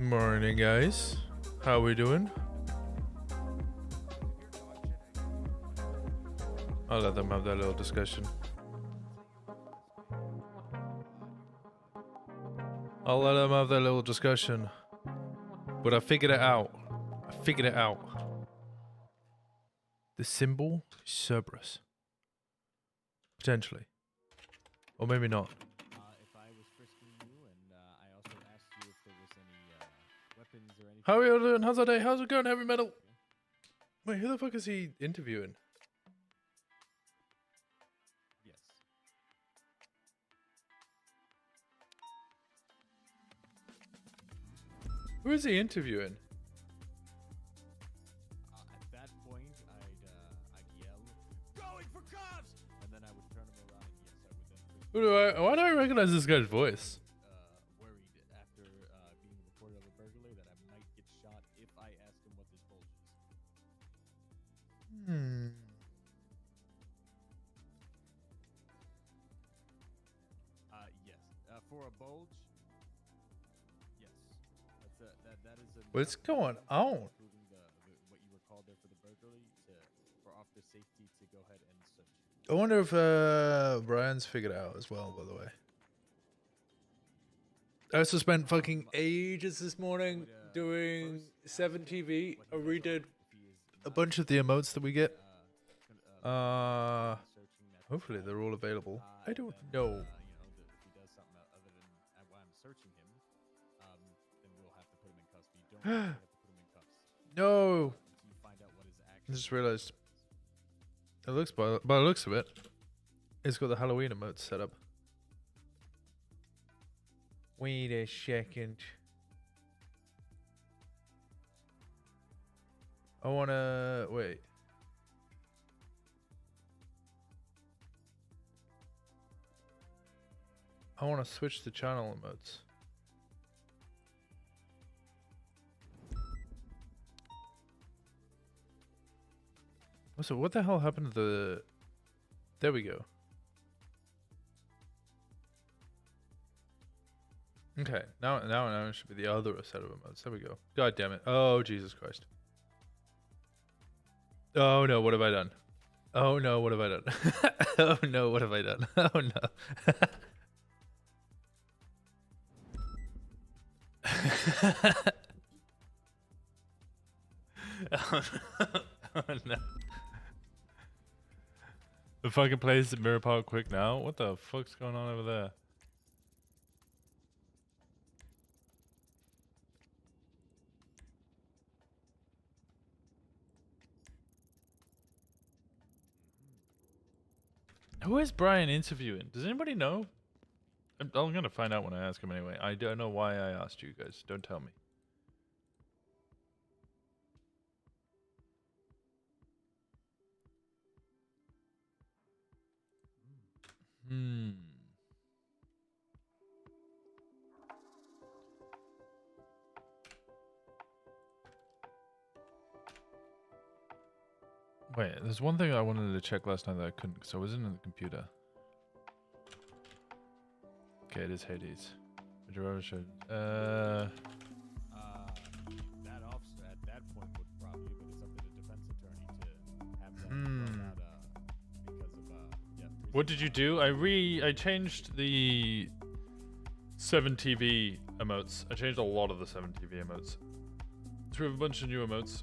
Morning, guys. How we doing? I'll let them have that little discussion. I'll let them have that little discussion. But I figured it out. The symbol is Cerberus. Potentially. Or maybe not. If I was frisking you, and I also asked you if there was any weapons or anything. How are you all doing? How's our day? How's it going, heavy metal? Wait, who the fuck is he interviewing? Yes. Who is he interviewing? At that point, I'd yell, "Going for cops!" And then I would turn him around, and yes, I would then. Who do I? Why do I recognize this guy's voice? Worried after being reported of a burglary that I might get shot if I asked him what this bulge is. Yes. For a bulge. Yes. That is a. What's going on? Proving what you were called there for the burglary for officer safety to go ahead and search. I wonder if Brian's figured it out as well, by the way. I also spent fucking ages this morning doing 7TV. I redid a bunch of the emotes that we get. Hopefully they're all available. I don't know. If he does something other than while I'm searching him, then we'll have to put him in cuffs. But you don't have to put him in cuffs. No. Until you find out what his I actual. just realized. It looks by the looks of it, it's got the Halloween emote set up. Wait a second. I wanna wait. I wanna switch the channel emotes. So what the hell happened to the? There we go. Okay, now it should be the other set of emotes. There we go. God damn it! Oh Jesus Christ! Oh no! What have I done? Oh no! What have I done? Oh no! What have I done? Oh no! Oh no! Oh no! The fucking place at Mirror Park quick now. What the fuck's going on over there? Who is Brian interviewing? Does anybody know? I'm gonna find out when I ask him anyway. I don't know why I asked you guys. Don't tell me. Wait, there's one thing I wanted to check last night that I couldn't because I wasn't in the computer. Okay, it is Hades. Would you ever show? That officer at that point would probably, but it's up to the defense attorney to have that thrown out because of yeah. What did you do? I changed the 7TV emotes. I changed a lot of the 7TV emotes. So we have a bunch of new emotes.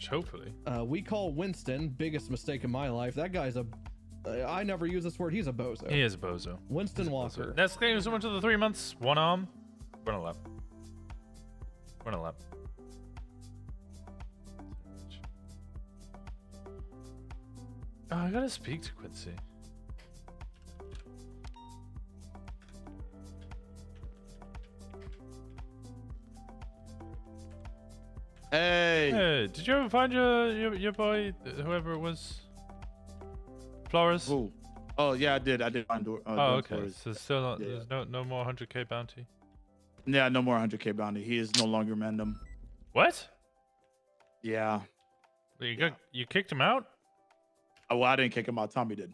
Hopefully. We call Winston, biggest mistake in my life. That guy's I never use this word. He's a bozo. He is a bozo. Winston Walker. That's thank you so much for the 3 months. One arm. Run a lap. Run a lap. Oh, I gotta speak to Quincy. Hey. Hey, did you ever find your boy, whoever it was? Flores? Who? Oh yeah, I did. I did find. Oh, okay. Flores. So still not, Yeah. there's no more 100k bounty. Yeah, no more 100k bounty. He is no longer random. What? Yeah. You kicked him out? Oh, well, I didn't kick him out. Tommy did.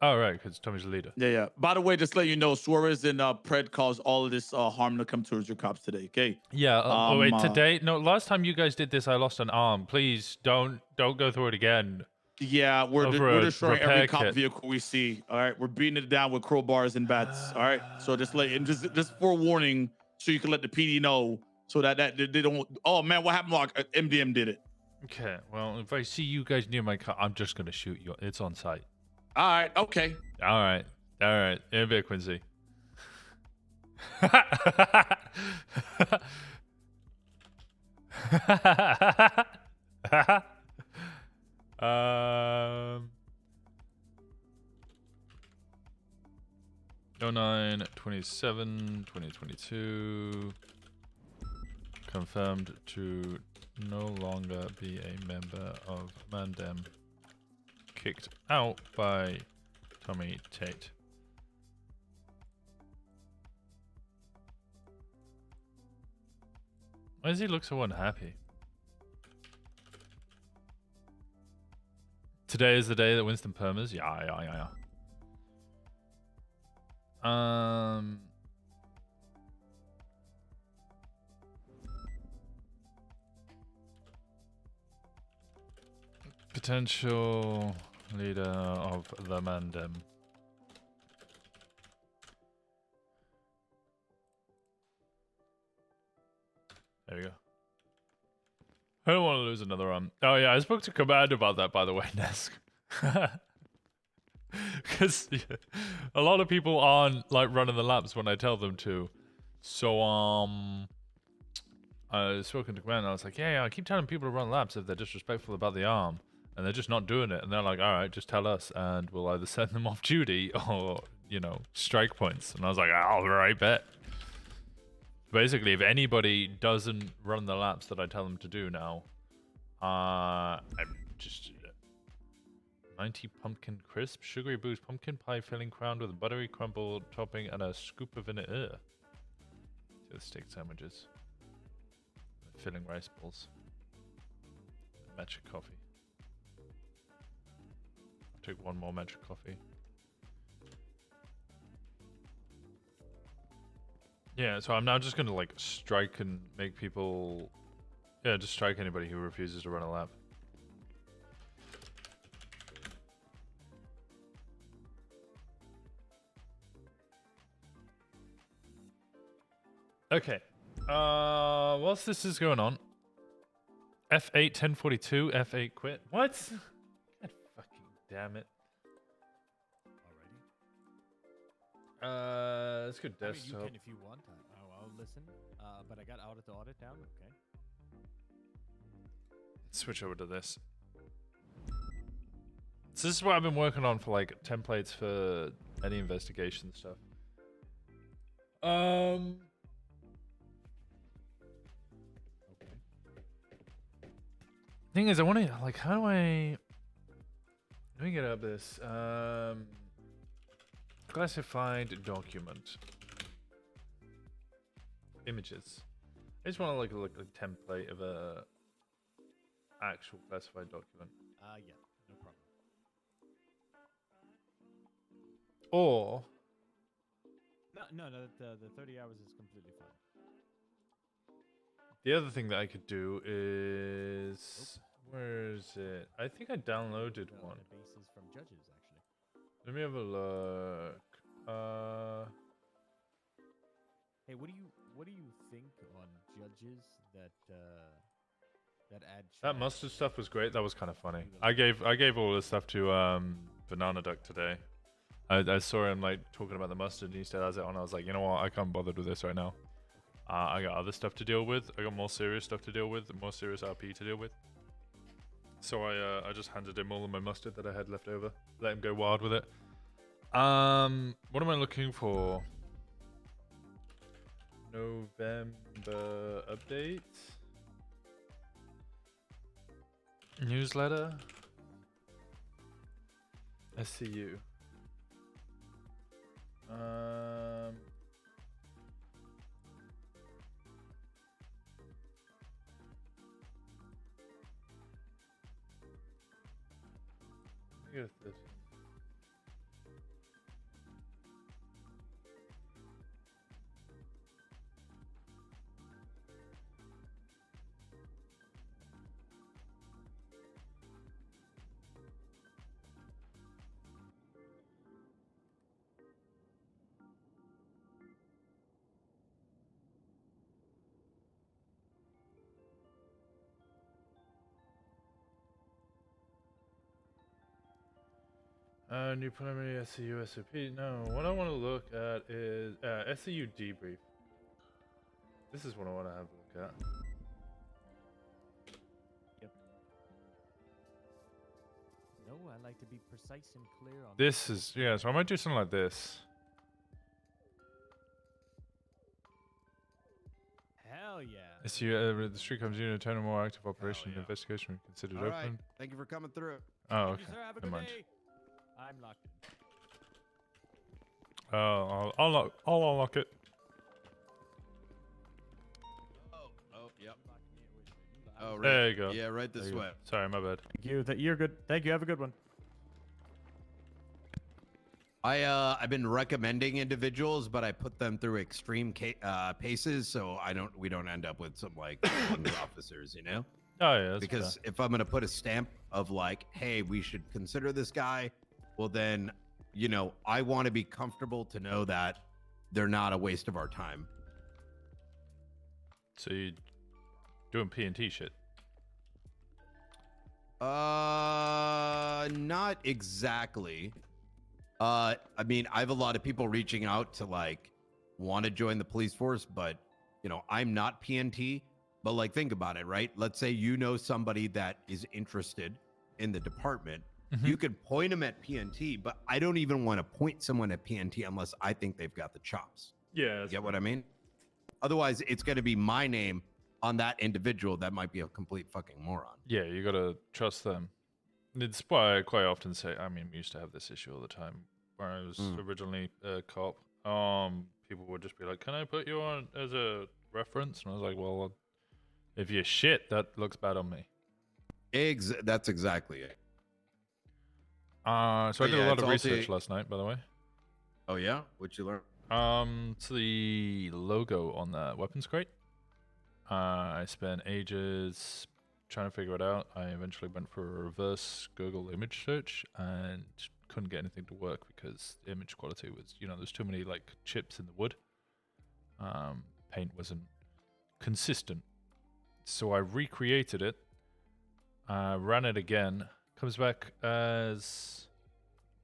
Oh, right, because Tommy's the leader. Yeah, yeah. By the way, just let you know, Suarez and Pred caused all of this harm to come towards your cops today. Okay. Yeah. Oh wait, today? No, last time you guys did this, I lost an arm. Please don't go through it again. Yeah, we're Over a destroying every repair cop kit. vehicle we see. All right, we're beating it down with crowbars and bats. All right, so just forewarning, so you can let the PD know, so that they don't. Oh man, what happened? Like MDM did it. Okay. Well, if I see you guys near my car, I'm just gonna shoot you. It's on site. All right, okay. All right. All right. In a bit, Quincy. um. 09/27/2022. Confirmed to no longer be a member of Mandem. Kicked out by Tommy Tate. Why does he look so unhappy? Today is the day that Winston permas? Yeah. Potential leader of the Mandem. There we go. I don't want to lose another arm. Oh yeah, I spoke to Command about that, by the way, Nesk. Because a lot of people aren't like running the laps when I tell them to. So I was spoken to Command and I was like, yeah, I keep telling people to run laps if they're disrespectful about the arm. And they're just not doing it. And they're like, all right, just tell us. And we'll either send them off duty or, you know, strike points. And I was like, all right, bet. Basically, if anybody doesn't run the laps that I tell them to do now, I'm just 90 pumpkin crisp, sugary boost pumpkin pie filling crowned with a buttery crumble topping and a scoop of vinegar. The steak sandwiches, filling rice balls, matcha coffee. I'll take one more matcha coffee. Yeah, so I'm now just gonna like strike and make people, yeah, just strike anybody who refuses to run a lap. Okay. Whilst this is going on, F8 1042, F8 quit. What? God fucking damn it. Alrighty. Let's go I mean, desktop. you can if you want. I'll listen. But I got audit to audit down. Okay. Switch over to this. So this is what I've been working on for like templates for any investigation stuff. Okay. Thing is, I want to like, how do I? Let me get up this. Classified document. Images. I just want to look like a template of a actual classified document. Yeah, no problem. Or No, the 30 hours is completely fine. the other thing that I could do is, where is it? I think I downloaded one. Bases from judges, actually. Let me have a look. Hey, what do you think on judges that add That chat? mustard stuff was great. That was kind of funny. I gave all this stuff to Banana Duck today. I saw him like talking about the mustard, and he still has it on. I was like, you know what? I can't bother with this right now. I got other stuff to deal with. I got more serious stuff to deal with, more serious RP to deal with. So I just handed him all of my mustard that I had left over. Let him go wild with it. What am I looking for? November update. Newsletter. SCU. I guess this. New preliminary SCU SOP. No, what I want to look at is SCU debrief. This is what I want to have a look at. Yep. No, I like to be precise and clear on This is, yeah, so I might do something like this. Hell yeah. SCU, the street comes unit, 10 or more active operation yeah. investigation considered All open. right. Thank you for coming through. Oh, Thank okay. you, sir. Have a Never good mind. day. I'm locked in. I'll unlock it. Oh, yep. You locked me in. Wait, you locked- Oh, right. There you go. Yeah, right this There you go. way. Sorry, my bad. Thank you. You're good. Thank you. Have a good one. I've been recommending individuals, but I put them through extreme paces, so we don't end up with some like young officers, you know? Oh yeah, that's Because fair. if I'm gonna put a stamp of like, hey, we should consider this guy, well then, you know, I want to be comfortable to know that they're not a waste of our time. So you doing P&T shit? Not exactly. I mean, I have a lot of people reaching out to like want to join the police force, but you know, I'm not PNT. But like, think about it, right? Let's say you know somebody that is interested in the department. You could point them at PNT, but I don't even want to point someone at PNT unless I think they've got the chops. Yeah. You get what I mean? Otherwise, it's going to be my name on that individual that might be a complete fucking moron. Yeah, you gotta trust them. It's why I quite often say, I mean, we used to have this issue all the time where I was originally a cop. People would just be like, "Can I put you on as a reference?" And I was like, "Well, if you're shit, that looks bad on me." That's exactly it. So I But did yeah, a lot it's of also- research last night, by the way. Oh yeah, what you learn? So the logo on that weapons crate. I spent ages trying to figure it out. I eventually went for a reverse Google image search and couldn't get anything to work because the image quality was, there's too many like chips in the wood. Paint wasn't consistent. So I recreated it, ran it again. Comes back as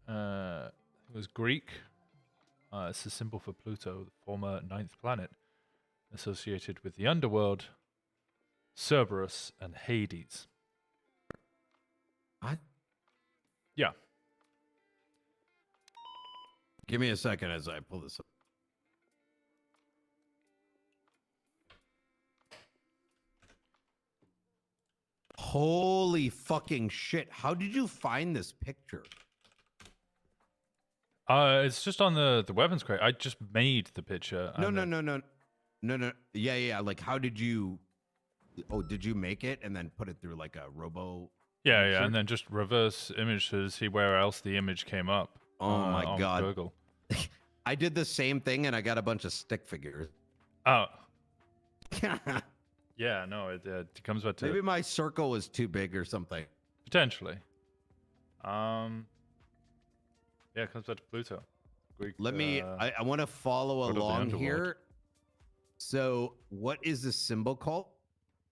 it was Greek. It's a symbol for Pluto, the former ninth planet, associated with the underworld, Cerberus, and Hades. What? Yeah. Give me a second as I pull this up. Holy fucking shit. How did you find this picture? It's just on the weapons crate. I just made the picture. No. and then- No. Yeah. Like, how did you... Oh, did you make it and then put it through like a robo... Yeah, image search? and then just reverse image to see where else the image came up. Oh my on God. Google. I did the same thing and I got a bunch of stick figures. Oh, yeah, no, it comes back to Maybe my circle was too big or something. potentially. Yeah, it comes back to Pluto. Greek, Let me... I want to follow god of the along underworld. here. So, what is the symbol called?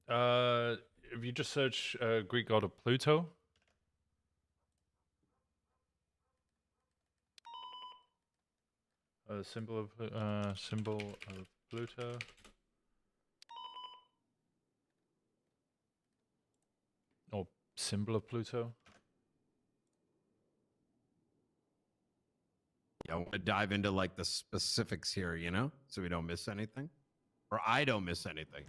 If you just search Greek god of Pluto. Symbol of Pluto. Or symbol of Pluto. I want to dive into like the specifics here, you know, so we don't miss anything, or I don't miss anything.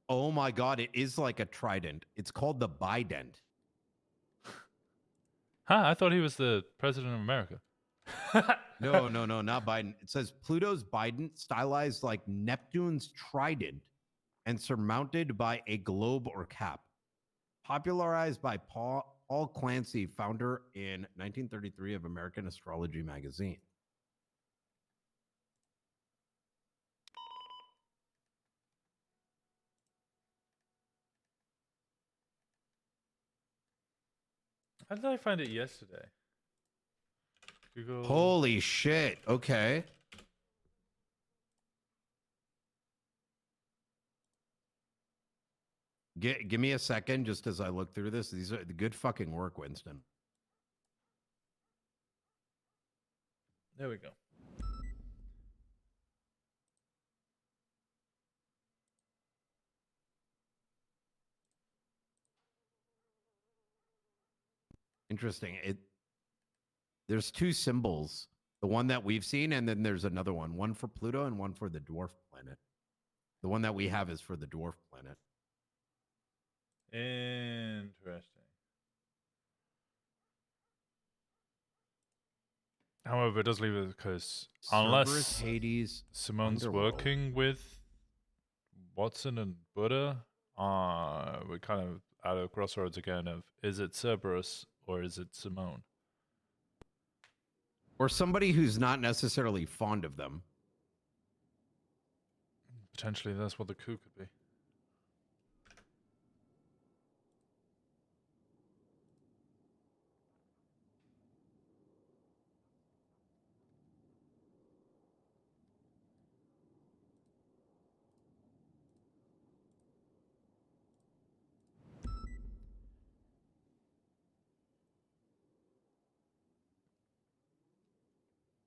Oh my God, it is like a trident. It's called the bident. Huh? I thought he was the president of America. No, not Biden. It says Pluto's bident, stylized like Neptune's trident and surmounted by a globe or cap. Popularized by Paul Clancy, founder in 1933 of American Astrology magazine. How did I find it yesterday? Google. Holy shit. Okay. Give me a second, just as I look through this. These are the good fucking work, Winston. There we go. Interesting. There's two symbols. The one that we've seen, and then there's another one for Pluto and one for the dwarf planet. The one that we have is for the dwarf planet. Interesting. However, it does leave it because Cerberus, unless Hades, Simone's Underworld. working with Watson and Buddha, we're kind of at a crossroads again of is it Cerberus or is it Simone? Or somebody who's not necessarily fond of them. Potentially that's what the coup could be.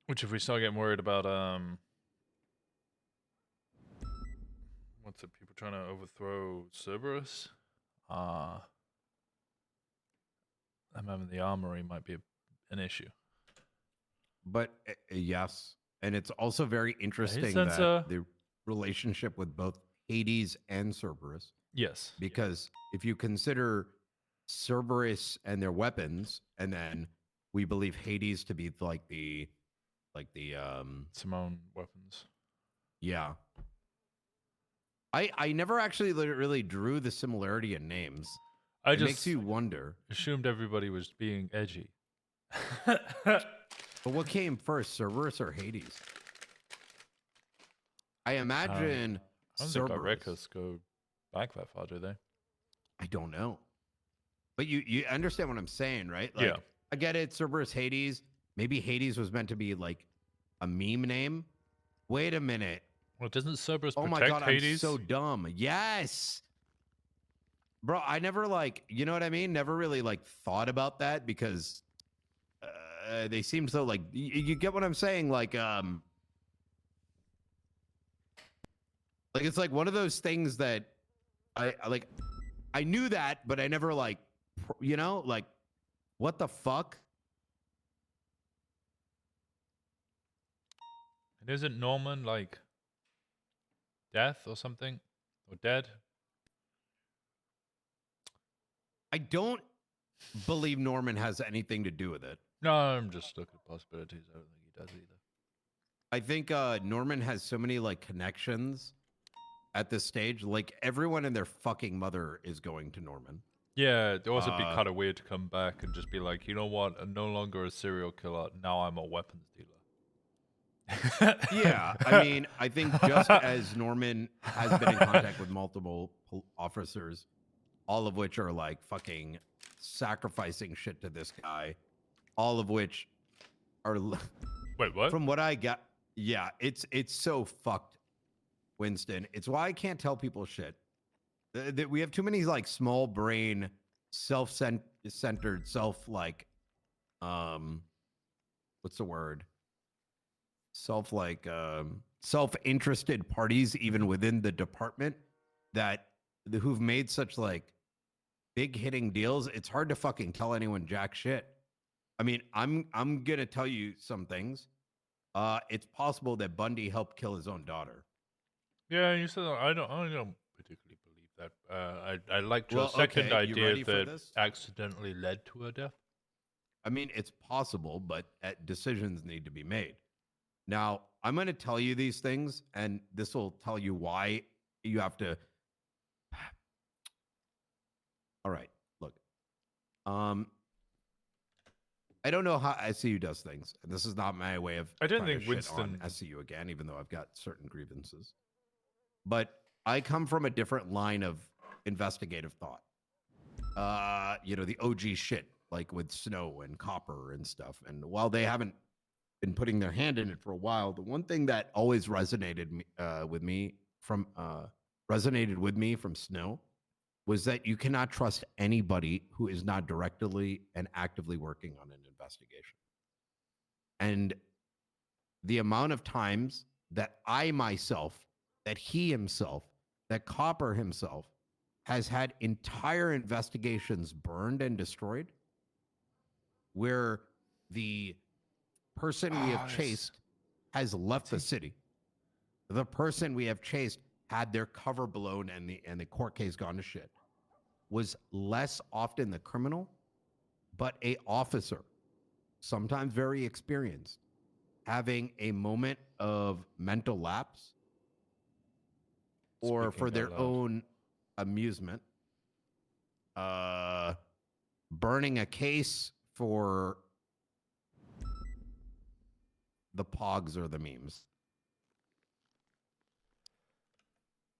Which if we start getting worried about what's it, people trying to overthrow Cerberus? Them having the armory might be an issue. But yes. And it's also very interesting sensor. that the relationship with both Hades and Cerberus. Yes. Because if you consider Cerberus and their weapons, and then we believe Hades to be like the Simone weapons. Yeah. I never actually really drew the similarity in names. I It just makes you wonder. assumed everybody was being edgy. But what came first, Cerberus or Hades? I imagine I don't think Cerberus. records go back that far, do they? I don't know. But you understand what I'm saying, right? Like, Yeah. I get it, Cerberus, Hades. Maybe Hades was meant to be like a meme name. Wait a minute. Well, doesn't Cerberus Oh protect my god, Hades? I'm so dumb. Yes. Bro, I never like, you know what I mean? Never really like thought about that because they seem so like you get what I'm saying? Like it's like one of those things that I like I knew that, but I never like you know, like what the fuck? And isn't Norman like death or something? Or dead? I don't believe Norman has anything to do with it. No, I'm just looking at possibilities. I don't think he does either. I think Norman has so many like connections at this stage. Like everyone and their fucking mother is going to Norman. Yeah, it'd also be kind of weird to come back and just be like, you know what? I'm no longer a serial killer. Now I'm a weapons dealer. Yeah, I mean, I think just as Norman has been in contact with multiple officers, all of which are like fucking sacrificing shit to this guy, all of which are Wait, what? from what I got. Yeah, it's so fucked, Winston. It's why I can't tell people shit. We have too many like small brain, self-centered, what's the word? Self-interested parties even within the department who've made such like big hitting deals. It's hard to fucking tell anyone jack shit. I mean, I'm gonna tell you some things. It's possible that Bundy helped kill his own daughter. Yeah, you said that. I don't particularly believe that. I liked your Well, second okay, you ready idea for that this? accidentally led to her death. I mean, it's possible, but decisions need to be made. Now, I'm going to tell you these things, and this will tell you why you have to. All right, look. I don't know how SCU does things. This is not my way of. I didn't trying to think shit on Winston- SCU again, even though I've got certain grievances. But I come from a different line of investigative thought. The OG shit, like with Snow and Copper and stuff. And while they haven't been putting their hand in it for a while, the one thing that always resonated with me from Snow was that you cannot trust anybody who is not directly and actively working on an investigation. And the amount of times that I myself, that he himself, that Copper himself has had entire investigations burned and destroyed, where the person we have chased has left the city. The person we have chased had their cover blown and the court case gone to shit, was less often the criminal, but a officer, sometimes very experienced, having a moment of mental lapse or Speaking for their out loud. own amusement, burning a case for the pogs or the memes.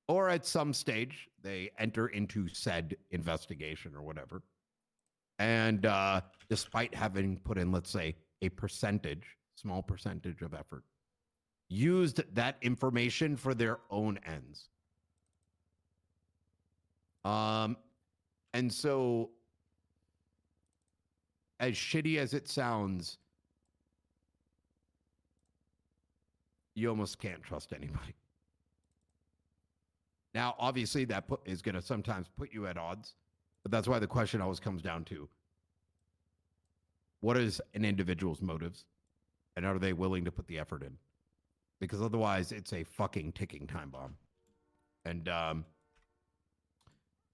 Or at some stage, they enter into said investigation or whatever. And despite having put in, let's say, a small percentage of effort, used that information for their own ends. And so, as shitty as it sounds, you almost can't trust anybody. Now, obviously, that is going to sometimes put you at odds, but that's why the question always comes down to, what is an individual's motives, and are they willing to put the effort in? Because otherwise, it's a fucking ticking time bomb. And I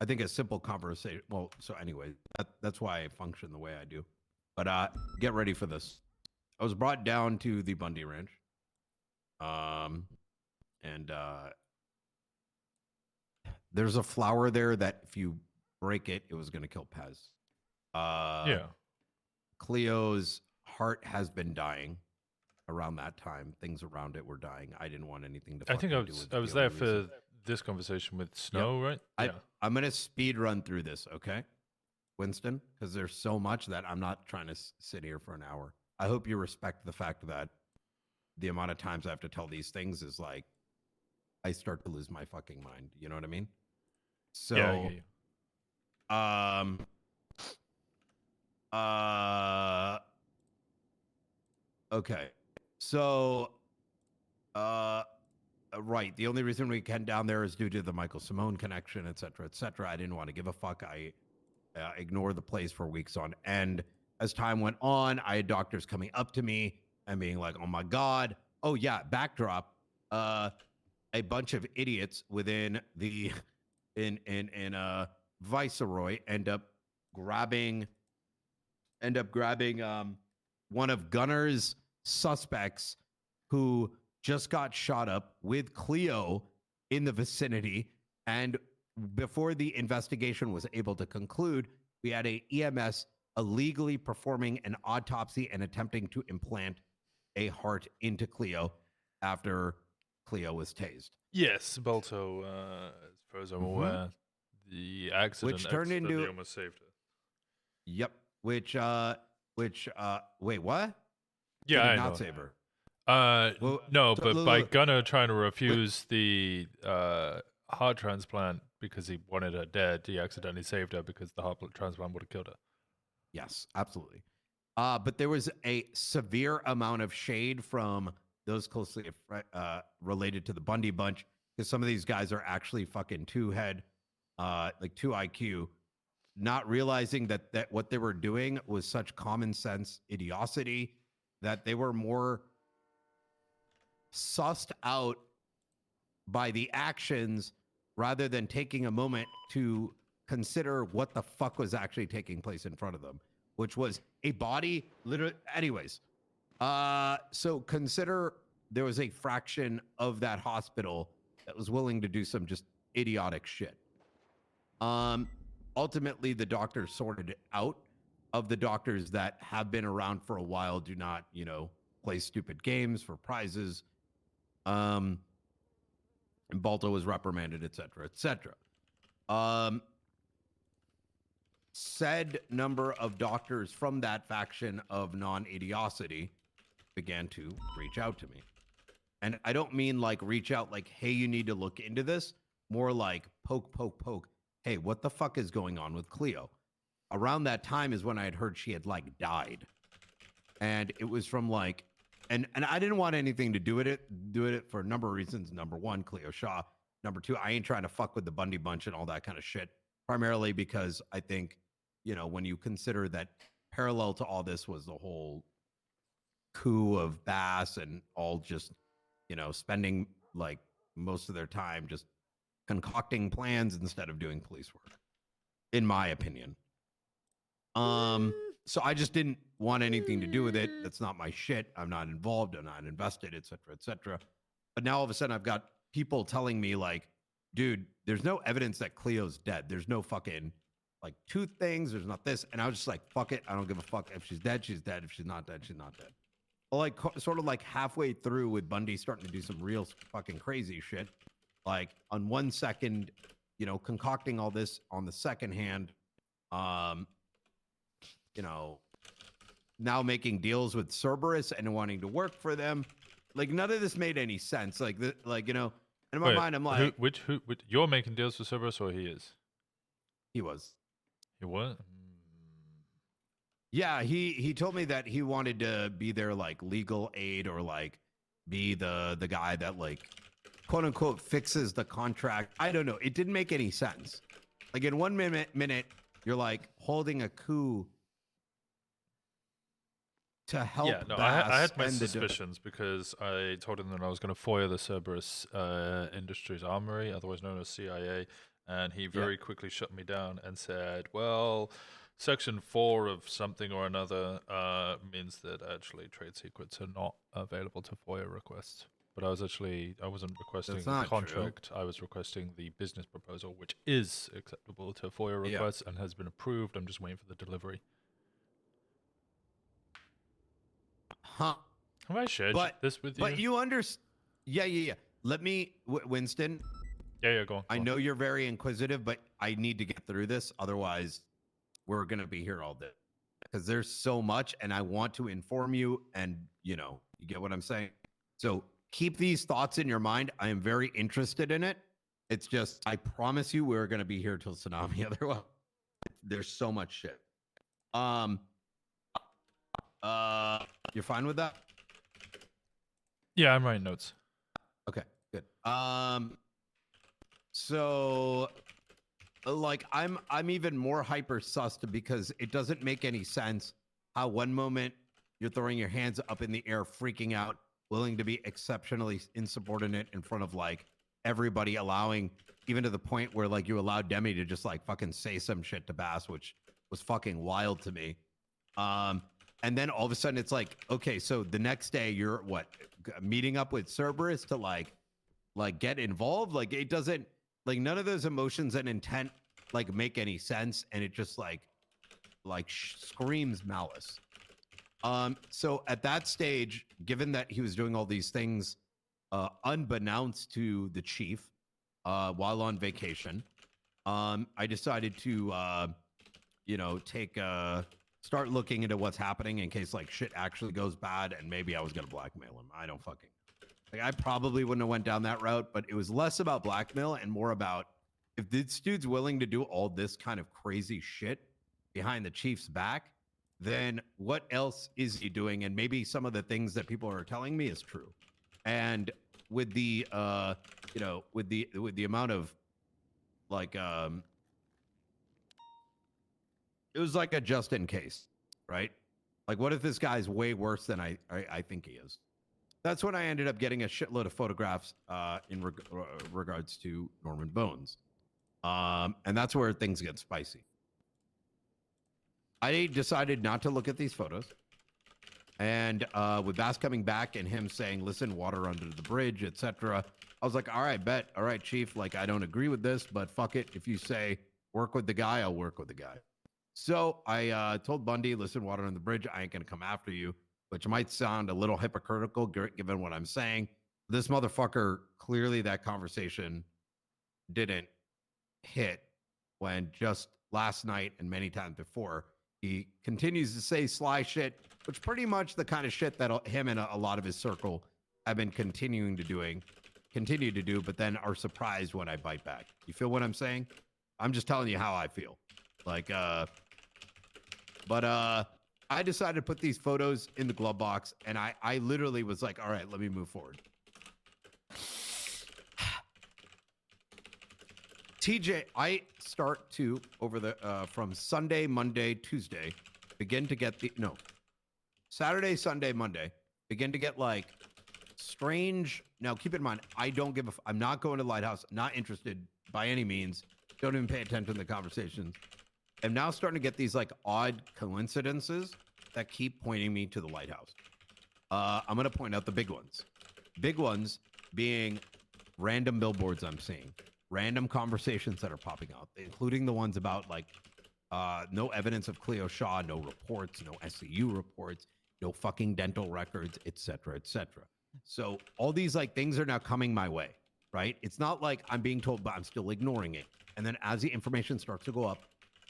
think a simple conversation, well, so anyway, that's why I function the way I do. But get ready for this. I was brought down to the Bundy Ranch. And there's a flower there that if you break it, it was going to kill Pez. Yeah. Cleo's heart has been dying around that time. Things around it were dying. I didn't want anything to I think fucking do with it. I was The there only for reason- this conversation with Snow, right? I'm going to speed run through this, okay, Winston? Because there's so much that I'm not trying to sit here for an hour. I hope you respect the fact that the amount of times I have to tell these things is like, I start to lose my fucking mind. You know what I mean? So, Yeah, I get you. Okay. So, right. The only reason we can down there is due to the Michael Simone connection, et cetera, et cetera. I didn't want to give a fuck. I ignored the place for weeks on end. As time went on, I had doctors coming up to me and being like, oh my God. Oh yeah. Backdrop. A bunch of idiots within the, in Viceroy end up grabbing one of Gunner's suspects who just got shot up with Cleo in the vicinity. And before the investigation was able to conclude, we had a EMS illegally performing an autopsy and attempting to implant a heart into Cleo after Cleo was tased. Yes, Balto, as far as I'm aware, the accident turned accidentally into- almost saved her. Yep. Wait, what? Yeah, Did I it know. not save her? Well, No, so but look, by look. Gunner trying to refuse the heart transplant because he wanted her dead, he accidentally saved her because the heart transplant would have killed her. Yes, absolutely. But there was a severe amount of shade from those closely related to the Bundy bunch, because some of these guys are actually fucking two-head, like 2 IQ, not realizing that what they were doing was such common sense idiocy that they were more sussed out by the actions rather than taking a moment to consider what the fuck was actually taking place in front of them, which was a body literally. Anyways, so consider there was a fraction of that hospital that was willing to do some just idiotic shit. Ultimately, the doctors sorted it out. Of the doctors that have been around for a while, do not, play stupid games for prizes. And Balto was reprimanded, et cetera, et cetera. Said number of doctors from that faction of non-idiocity began to reach out to me. And I don't mean like reach out like, hey, you need to look into this. More like poke, poke, poke. hey, what the fuck is going on with Cleo? Around that time is when I had heard she had like died. And it was from like, and I didn't want anything to do with it for a number of reasons. Number one, Cleo Shaw. Number two, I ain't trying to fuck with the Bundy bunch and all that kind of shit. Primarily because I think, you know, when you consider that parallel to all this was the whole coup of Bass and all just, you know, spending like most of their time just concocting plans instead of doing police work, in my opinion. So I just didn't want anything to do with it. That's not my shit. I'm not involved. I'm not invested, et cetera, et cetera. But now all of a sudden I've got people telling me like, dude, there's no evidence that Cleo's dead. There's no fucking like two things. There's not this. And I was just like, fuck it. I don't give a fuck. If she's dead, she's dead. If she's not dead, she's not dead. Well, like sort of like halfway through with Bundy starting to do some real fucking crazy shit. Like on 1 second, you know, concocting all this on the second hand, you know, now making deals with Cerberus and wanting to work for them. Like none of this made any sense. Like you know, in my mind, I'm like, which you're making deals with Cerberus or he is? He was. He what? Yeah, he told me that he wanted to be their like legal aid or like be the guy that like quote unquote fixes the contract. I don't know. It didn't make any sense. Like in 1 minute, you're like holding a coup to help. Yeah, no, I had my suspicions because I told him that I was going to foil the Cerberus Industries Armory, otherwise known as CIA, and he very quickly shut me down and said, well, Section 4 of something or another means that actually trade secrets are not available to FOIA requests. But I wasn't requesting the contract. True. I was requesting the business proposal, which is acceptable to FOIA requests and has been approved. I'm just waiting for the delivery. Huh. Have I shared this with you? But you understand. Yeah. Let me, Winston. Yeah, go on. I know you're very inquisitive, but I need to get through this. Otherwise, we're going to be here all day. Because there's so much, and I want to inform you, and, you know, you get what I'm saying? So keep these thoughts in your mind. I am very interested in it. It's just, I promise you, we're going to be here till tsunami. Otherwise, there's so much shit. You're fine with that? Yeah, I'm writing notes. Okay, good. So like I'm even more hyper sussed because it doesn't make any sense how one moment you're throwing your hands up in the air, freaking out, willing to be exceptionally insubordinate in front of like everybody, allowing even to the point where like you allowed Demi to just like fucking say some shit to Bass, which was fucking wild to me. And then all of a sudden it's like, okay, so the next day you're what, meeting up with Cerberus to like get involved? Like it doesn't, like none of those emotions and intent like make any sense. And it just like screams malice. So at that stage, given that he was doing all these things unbeknownst to the chief while on vacation, I decided to, you know, start looking into what's happening in case like shit actually goes bad, and maybe I was gonna blackmail him. I don't fucking like. I probably wouldn't have went down that route, but it was less about blackmail and more about if this dude's willing to do all this kind of crazy shit behind the chief's back, then what else is he doing? And maybe some of the things that people are telling me is true. And with the you know, with the amount of like it was like a just in case, right? Like, what if this guy's way worse than I think he is? That's when I ended up getting a shitload of photographs in regards to Norman Bones. And that's where things get spicy. I decided not to look at these photos. And with Bass coming back and him saying, listen, water under the bridge, etc., I was like, all right, bet. All right, Chief, like, I don't agree with this, but fuck it. If you say work with the guy, I'll work with the guy. So I told Bundy, listen, water on the bridge, I ain't going to come after you, which might sound a little hypocritical given what I'm saying. This motherfucker, clearly that conversation didn't hit when just last night and many times before, he continues to say sly shit, which pretty much the kind of shit that him and a lot of his circle have been continue to do, but then are surprised when I bite back. You feel what I'm saying? I'm just telling you how I feel. Like, but I decided to put these photos in the glove box, and I literally was like, all right, let me move forward. TJ, I start to over the from Sunday, Monday, Tuesday, begin to get Saturday, Sunday, Monday, begin to get like strange. Now, keep in mind, I don't give a. I'm not going to the lighthouse. Not interested by any means. Don't even pay attention to the conversations. I'm now starting to get these like odd coincidences that keep pointing me to the lighthouse. I'm going to point out the big ones. Big ones being random billboards I'm seeing, random conversations that are popping up, including the ones about like no evidence of Cleo Shaw, no reports, no SCU reports, no fucking dental records, etc., etc. So all these like things are now coming my way, right? It's not like I'm being told, but I'm still ignoring it. And then as the information starts to go up,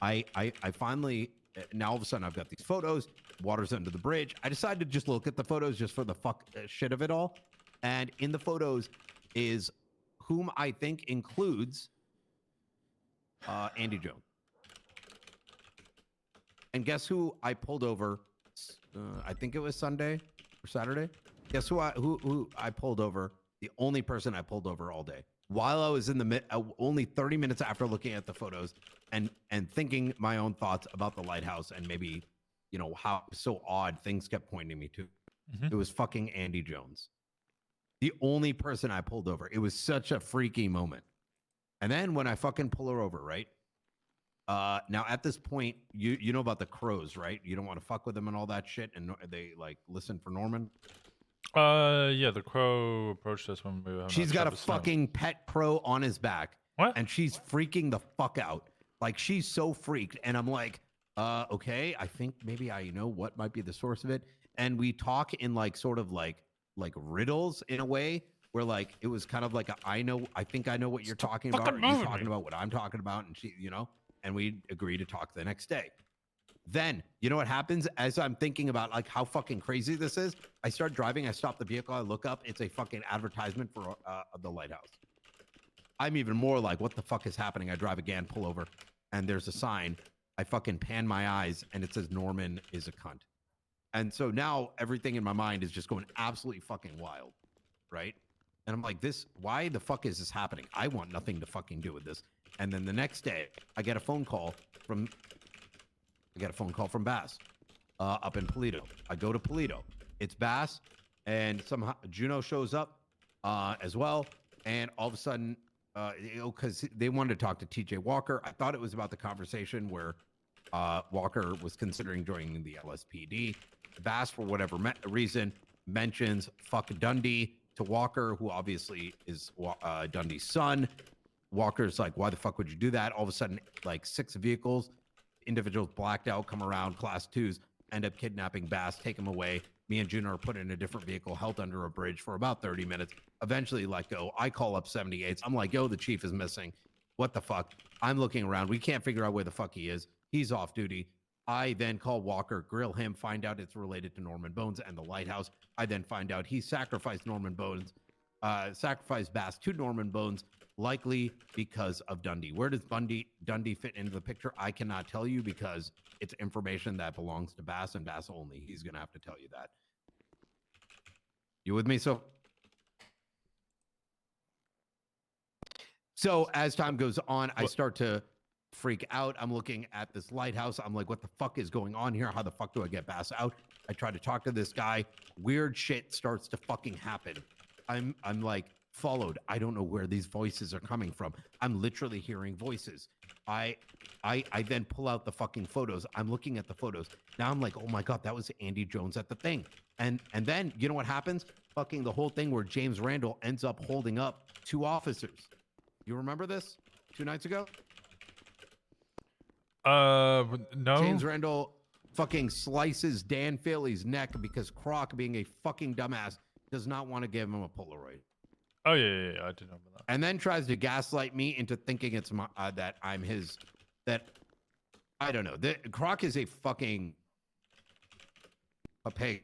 I finally, now all of a sudden I've got these photos, water's under the bridge. I decided to just look at the photos just for the shit of it all. And in the photos is whom I think includes Andy Jones. And guess who I pulled over? I think it was Sunday or Saturday. Guess who I pulled over? The only person I pulled over all day. While I was in the only 30 minutes after looking at the photos and thinking my own thoughts about the lighthouse and maybe, you know, how so odd things kept pointing me to. Mm-hmm. It was fucking Andy Jones. The only person I pulled over. It was such a freaky moment. And then when I fucking pull her over, right? Now at this point, you know about the crows, right? You don't want to fuck with them and all that shit, and they like listen for Norman. Yeah, the crow approached us when we were having She's our got a chat with Snow. fucking pet crow on his back. What? And she's freaking the fuck out. Like she's so freaked. And I'm like, okay, I think maybe I know what might be the source of it. And we talk in like sort of like riddles in a way where like it was kind of like I think I know what you're talking about. Or you're talking about what I'm talking about, and she, you know, and we agree to talk the next day. Then, you know what happens as I'm thinking about like how fucking crazy this is? I start driving, I stop the vehicle, I look up, it's a fucking advertisement for the lighthouse. I'm even more like, what the fuck is happening? I drive again, pull over, and there's a sign. I fucking pan my eyes, and it says Norman is a cunt. And so now everything in my mind is just going absolutely fucking wild, right? And I'm like, why the fuck is this happening? I want nothing to fucking do with this. And then the next day, I get a phone call from Bass up in Polito. I go to Polito. It's Bass, and somehow Juno shows up as well. And all of a sudden, because they wanted to talk to TJ Walker. I thought it was about the conversation where Walker was considering joining the LSPD. Bass, for whatever reason, mentions fuck Dundee to Walker, who obviously is Dundee's son. Walker's like, why the fuck would you do that? All of a sudden, like 6 vehicles, individuals blacked out, come around, class 2s, end up kidnapping Bass, take him away. Me and Juno are put in a different vehicle, held under a bridge for about 30 minutes, eventually let go. I call up 78s. I'm like, yo, the chief is missing. What the fuck? I'm looking around. We can't figure out where the fuck he is. He's off duty. I then call Walker, grill him, find out it's related to Norman Bones and the lighthouse. I then find out he sacrificed Bass to Norman Bones, likely because of Dundee. Where does Dundee fit into the picture? I cannot tell you because it's information that belongs to Bass and Bass only. He's going to have to tell you that. You with me? So as time goes on, I start to freak out. I'm looking at this lighthouse. I'm like, what the fuck is going on here? How the fuck do I get Bass out? I try to talk to this guy. Weird shit starts to fucking happen. I'm like followed. I don't know where these voices are coming from. I'm literally hearing voices. I then pull out the fucking photos. I'm looking at the photos. Now I'm like, oh my God, that was Andy Jones at the thing. And then you know what happens? Fucking the whole thing where James Randall ends up holding up 2 officers. You remember this 2 nights ago? No. James Randall fucking slices Dan Faley's neck because Croc, being a fucking dumbass, does not want to give him a Polaroid. Oh yeah, I did know about that. And then tries to gaslight me into thinking it's my, that I'm his. That I don't know. Croc is a fucking pig.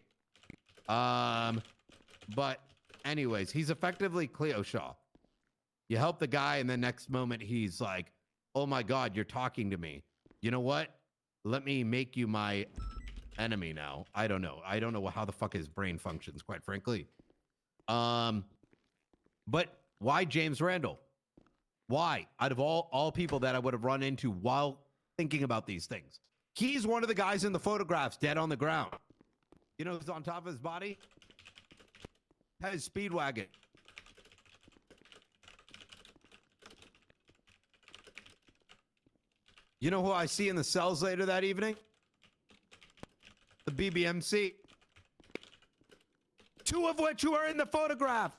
But anyways, he's effectively Cleo Shaw. You help the guy, and the next moment he's like, oh my God, you're talking to me. You know what? Let me make you my enemy now. I don't know. I don't know how the fuck his brain functions, quite frankly. But why James Randall? Why? Out of all people that I would have run into while thinking about these things. He's one of the guys in the photographs dead on the ground. You know who's on top of his body? His Speedwagon. You know who I see in the cells later that evening? The BBMC. Two of which who are in the photograph.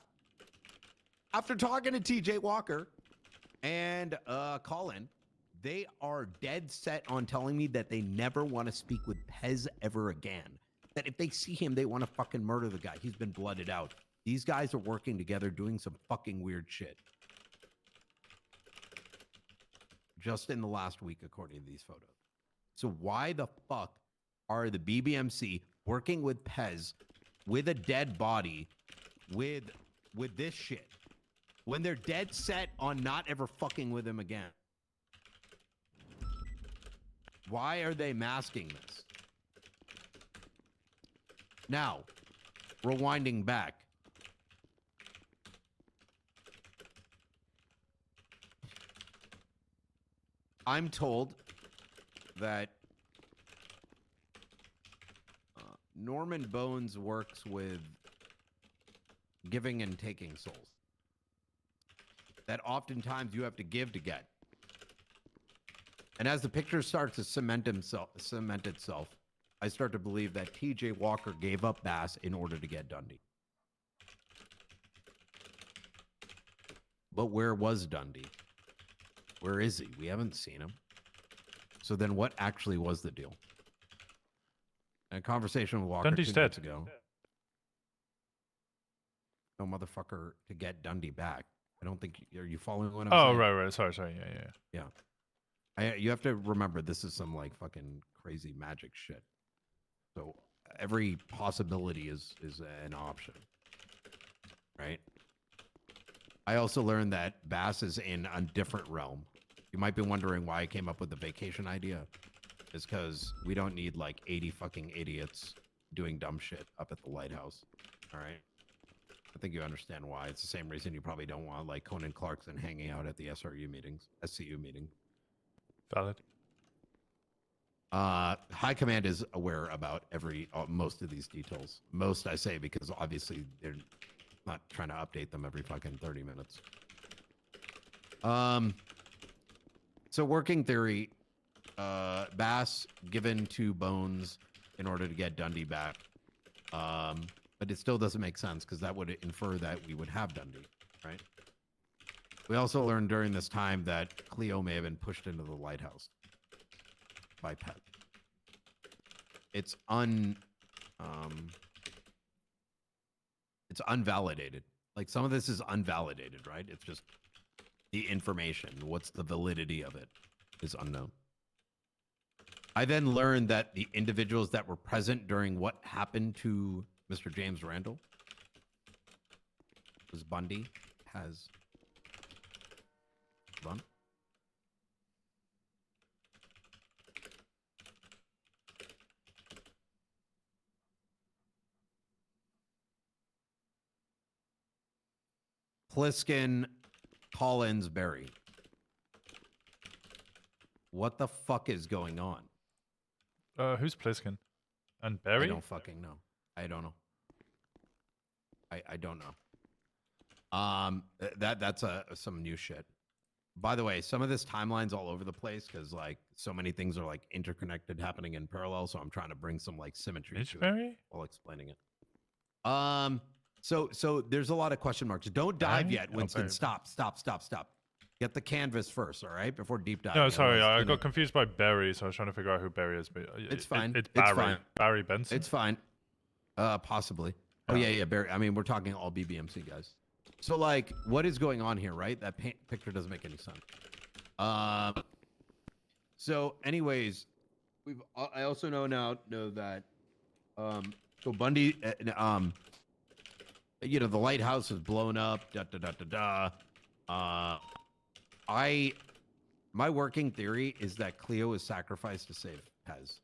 After talking to TJ Walker and Colin, they are dead set on telling me that they never want to speak with Pez ever again. That if they see him, they want to fucking murder the guy. He's been blooded out. These guys are working together doing some fucking weird shit. Just in the last week, according to these photos. So why the fuck are the BBMC working with Pez with a dead body with this shit when they're dead set on not ever fucking with him again? Why are they masking this? Now, rewinding back. I'm told that Norman Bones works with giving and taking souls. That oftentimes you have to give to get. And as the picture starts to cement itself, I start to believe that TJ Walker gave up Bass in order to get Dundee. But where was Dundee? Where is he? We haven't seen him. So then what actually was the deal? In a conversation with Walker Dundee's 2 dead. nights ago. No motherfucker to get Dundee back. I don't think... Are you following what I'm saying? Oh, right. Sorry. Yeah. You have to remember, this is some like fucking crazy magic shit. So every possibility is an option. Right? I also learned that Bass is in a different realm. You might be wondering why I came up with the vacation idea. It's because we don't need like 80 fucking idiots doing dumb shit up at the lighthouse. All right? I think you understand why. It's the same reason you probably don't want like Conan Clarkson hanging out at the SCU meeting. Valid. High Command is aware about most of these details. Most, I say, because obviously they're not trying to update them every fucking 30 minutes. So working theory, Bass given to Bones in order to get Dundee back. But it still doesn't make sense because that would infer that we would have Dundee, right? We also learned during this time that Cleo may have been pushed into the lighthouse by Pet. It's unvalidated. Like some of this is unvalidated, right? It's just the information. What's the validity of it is unknown. I then learned that the individuals that were present during what happened to Mr. James Randall was Bundy, has run. Pliskin, Collins, Berry. What the fuck is going on? Who's Pliskin? And Barry? I don't fucking know. I don't know. I don't know. That's some new shit. By the way, some of this timeline's all over the place because like so many things are like interconnected happening in parallel. So I'm trying to bring some like symmetry Mitch to Barry? it while explaining it. So there's a lot of question marks. Don't dive Barry? yet, Winston. Oh, Stop. Get the canvas first, all right? Before deep dive. No, sorry, I got confused by Barry, so I was trying to figure out who Barry is. But It's fine. It's It's Barry. fine. Barry Benson. It's fine. Possibly. Oh yeah, Barry. I mean, we're talking all BBMC guys. So like, what is going on here, right? That picture doesn't make any sense. So anyways, I also know that so Bundy you know, the lighthouse is blown up, I My working theory is that Cleo is sacrificed to save Pez.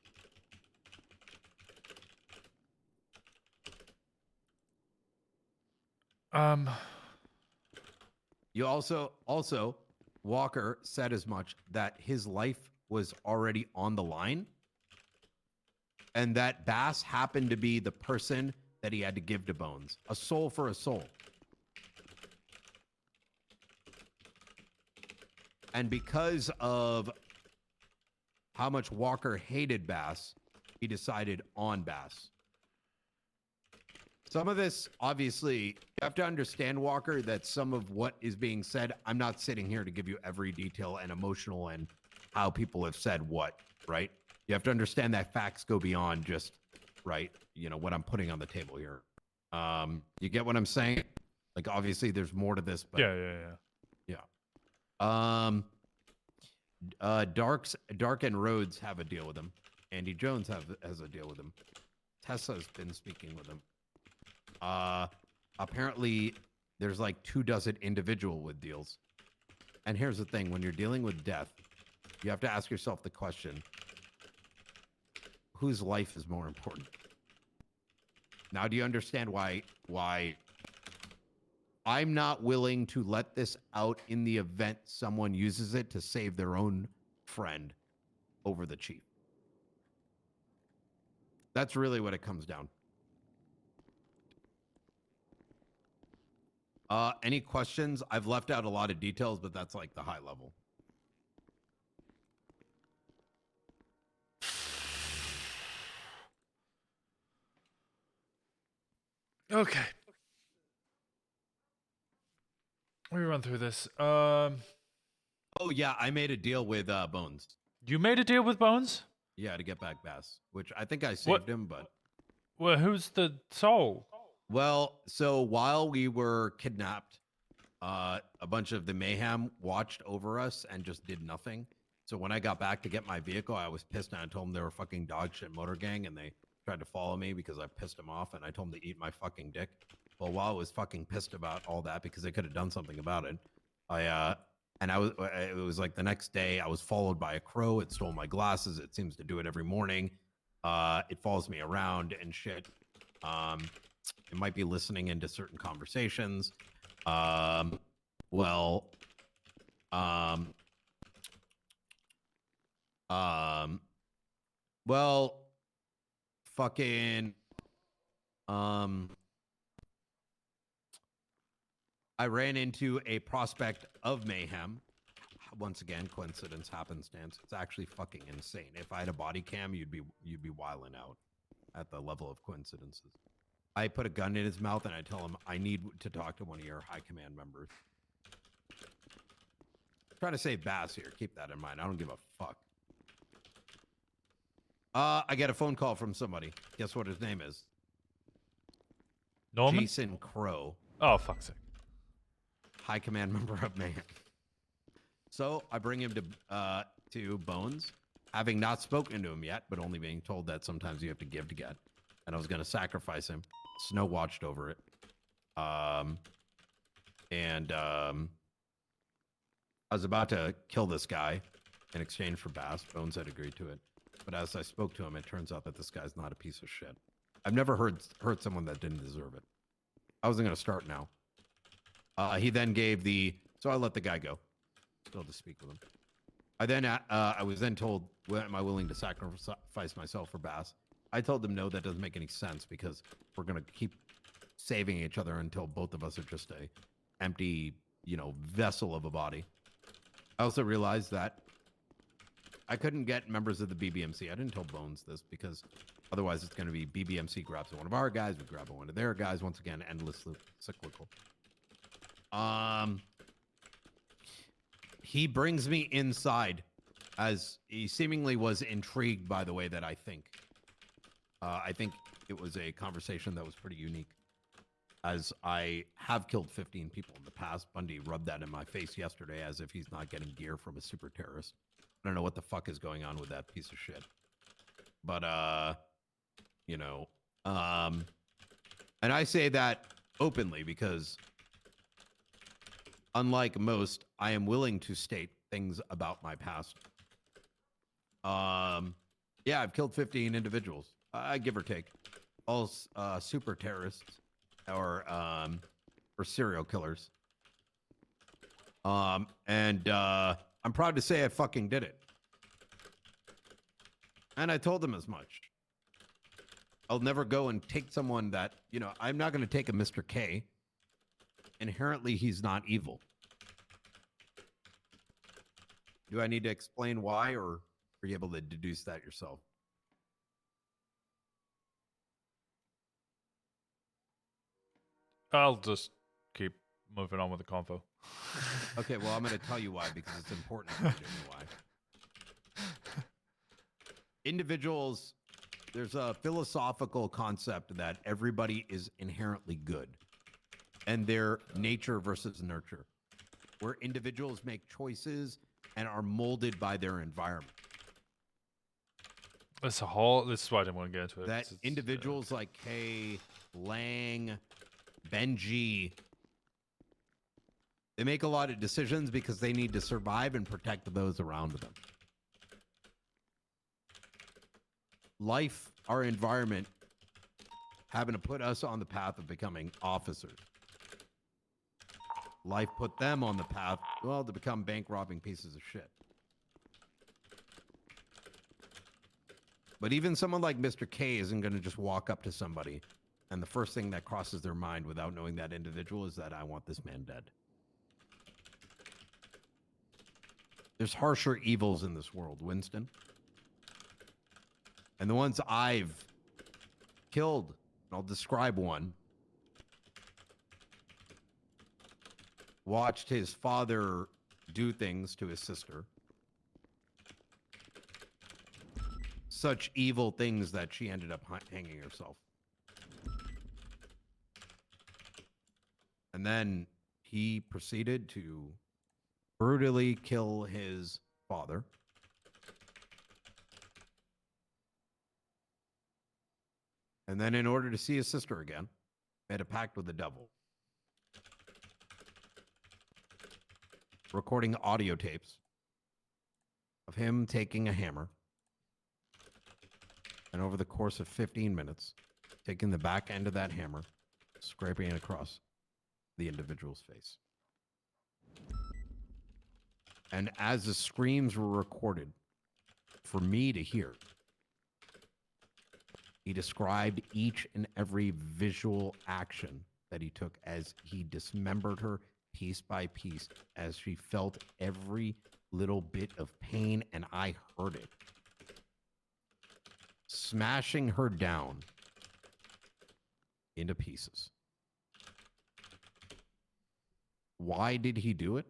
You also Walker said as much, that his life was already on the line, and that Bass happened to be the person that he had to give to Bones. A soul for a soul. And because of how much Walker hated Bass, he decided on Bass. Some of this, obviously, you have to understand, Walker, that some of what is being said, I'm not sitting here to give you every detail and emotional and how people have said what, right? You have to understand that facts go beyond just, right, you know, what I'm putting on the table here. You get what I'm saying? Like, obviously, there's more to this, but... Yeah. Dark and Rhodes have a deal with him. Andy Jones has a deal with him. Tessa's been speaking with him. Apparently there's like 24 individual with deals. And here's the thing, when you're dealing with death, you have to ask yourself the question, whose life is more important? Now, do you understand why I'm not willing to let this out in the event someone uses it to save their own friend over the chief? That's really what it comes down. Any questions? I've left out a lot of details, but that's like the high level. Okay. Let me run through this. Oh yeah, I made a deal with Bones. You made a deal with Bones? Yeah, to get back Bass, which I think I saved him, but... Well, who's the soul? Well, so while we were kidnapped, a bunch of the mayhem watched over us and just did nothing. So when I got back to get my vehicle, I was pissed and I told them they were fucking dog shit motor gang and they tried to follow me because I pissed them off and I told them to eat my fucking dick. Well, while I was fucking pissed about all that because they could have done something about it, it was like the next day I was followed by a crow. It stole my glasses. It seems to do it every morning. It follows me around and shit. It might be listening into certain conversations. I ran into a prospect of mayhem. Once again, coincidence, happenstance. It's actually fucking insane. If I had a body cam, you'd be wilding out at the level of coincidences. I put a gun in his mouth and I tell him, I need to talk to one of your high command members. Try to save Bass here. Keep that in mind. I don't give a fuck. I get a phone call from somebody. Guess what his name is? Norman? Jason Crow. Oh, fuck's sake. High command member of Mayhem. So I bring him to Bones, having not spoken to him yet, but only being told that sometimes you have to give to get. And I was going to sacrifice him. Snow watched over it. I was about to kill this guy in exchange for Bass. Bones had agreed to it. But as I spoke to him, it turns out that this guy's not a piece of shit. I've never hurt someone that didn't deserve it. I wasn't going to start now. He then gave so I let the guy go. Still to speak with him. I was then told, am I willing to sacrifice myself for Bass? I told them no, that doesn't make any sense because we're going to keep saving each other until both of us are just a empty, vessel of a body. I also realized that I couldn't get members of the BBMC. I didn't tell Bones this because otherwise it's going to be BBMC grabs one of our guys, we grab one of their guys. Once again, endless loop, cyclical. He brings me inside as he seemingly was intrigued by the way that I think. I think it was a conversation that was pretty unique, as I have killed 15 people in the past. Bundy rubbed that in my face yesterday as if he's not getting gear from a super terrorist. I don't know what the fuck is going on with that piece of shit. But, and I say that openly because unlike most, I am willing to state things about my past. Yeah, I've killed 15 individuals, give or take. All super terrorists or serial killers. And I'm proud to say I fucking did it. And I told them as much. I'll never go and take someone that, you know, I'm not going to take a Mr. K. Inherently, he's not evil. Do I need to explain why, or are you able to deduce that yourself? I'll just keep moving on with the convo. Okay, well, I'm going to tell you why, because it's important for you to know why. Individuals, there's a philosophical concept that everybody is inherently good, and they're nature versus nurture, where individuals make choices and are molded by their environment. This is why I didn't want to get into it. That 'cause it's, individuals like Kay, Lang, Benji, they make a lot of decisions because they need to survive and protect those around them. Life, our environment, having to put us on the path of becoming officers. Life put them on the path, well, to become bank robbing pieces of shit. But even someone like Mr. K isn't going to just walk up to somebody and the first thing that crosses their mind without knowing that individual is that I want this man dead. There's harsher evils in this world, Winston. And the ones I've killed, and I'll describe one, watched his father do things to his sister. Such evil things that she ended up hanging herself. And then he proceeded to brutally kill his father. And then in order to see his sister again, made a pact with the devil. Recording audio tapes of him taking a hammer and over the course of 15 minutes, taking the back end of that hammer, scraping it across the individual's face. And as the screams were recorded for me to hear, he described each and every visual action that he took as he dismembered her piece by piece, as she felt every little bit of pain, and I heard it. Smashing her down into pieces. Why did he do it?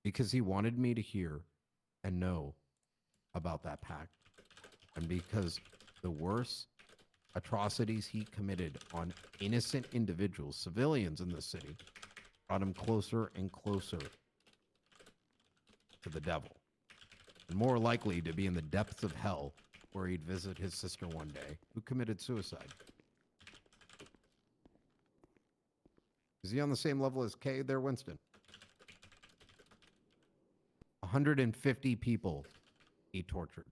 Because he wanted me to hear and know about that pact. And because the worst atrocities he committed on innocent individuals, civilians in the city, brought him closer and closer to the devil. And more likely to be in the depths of hell, where he'd visit his sister one day, who committed suicide. Is he on the same level as Kay there, Winston? 150 people he tortured.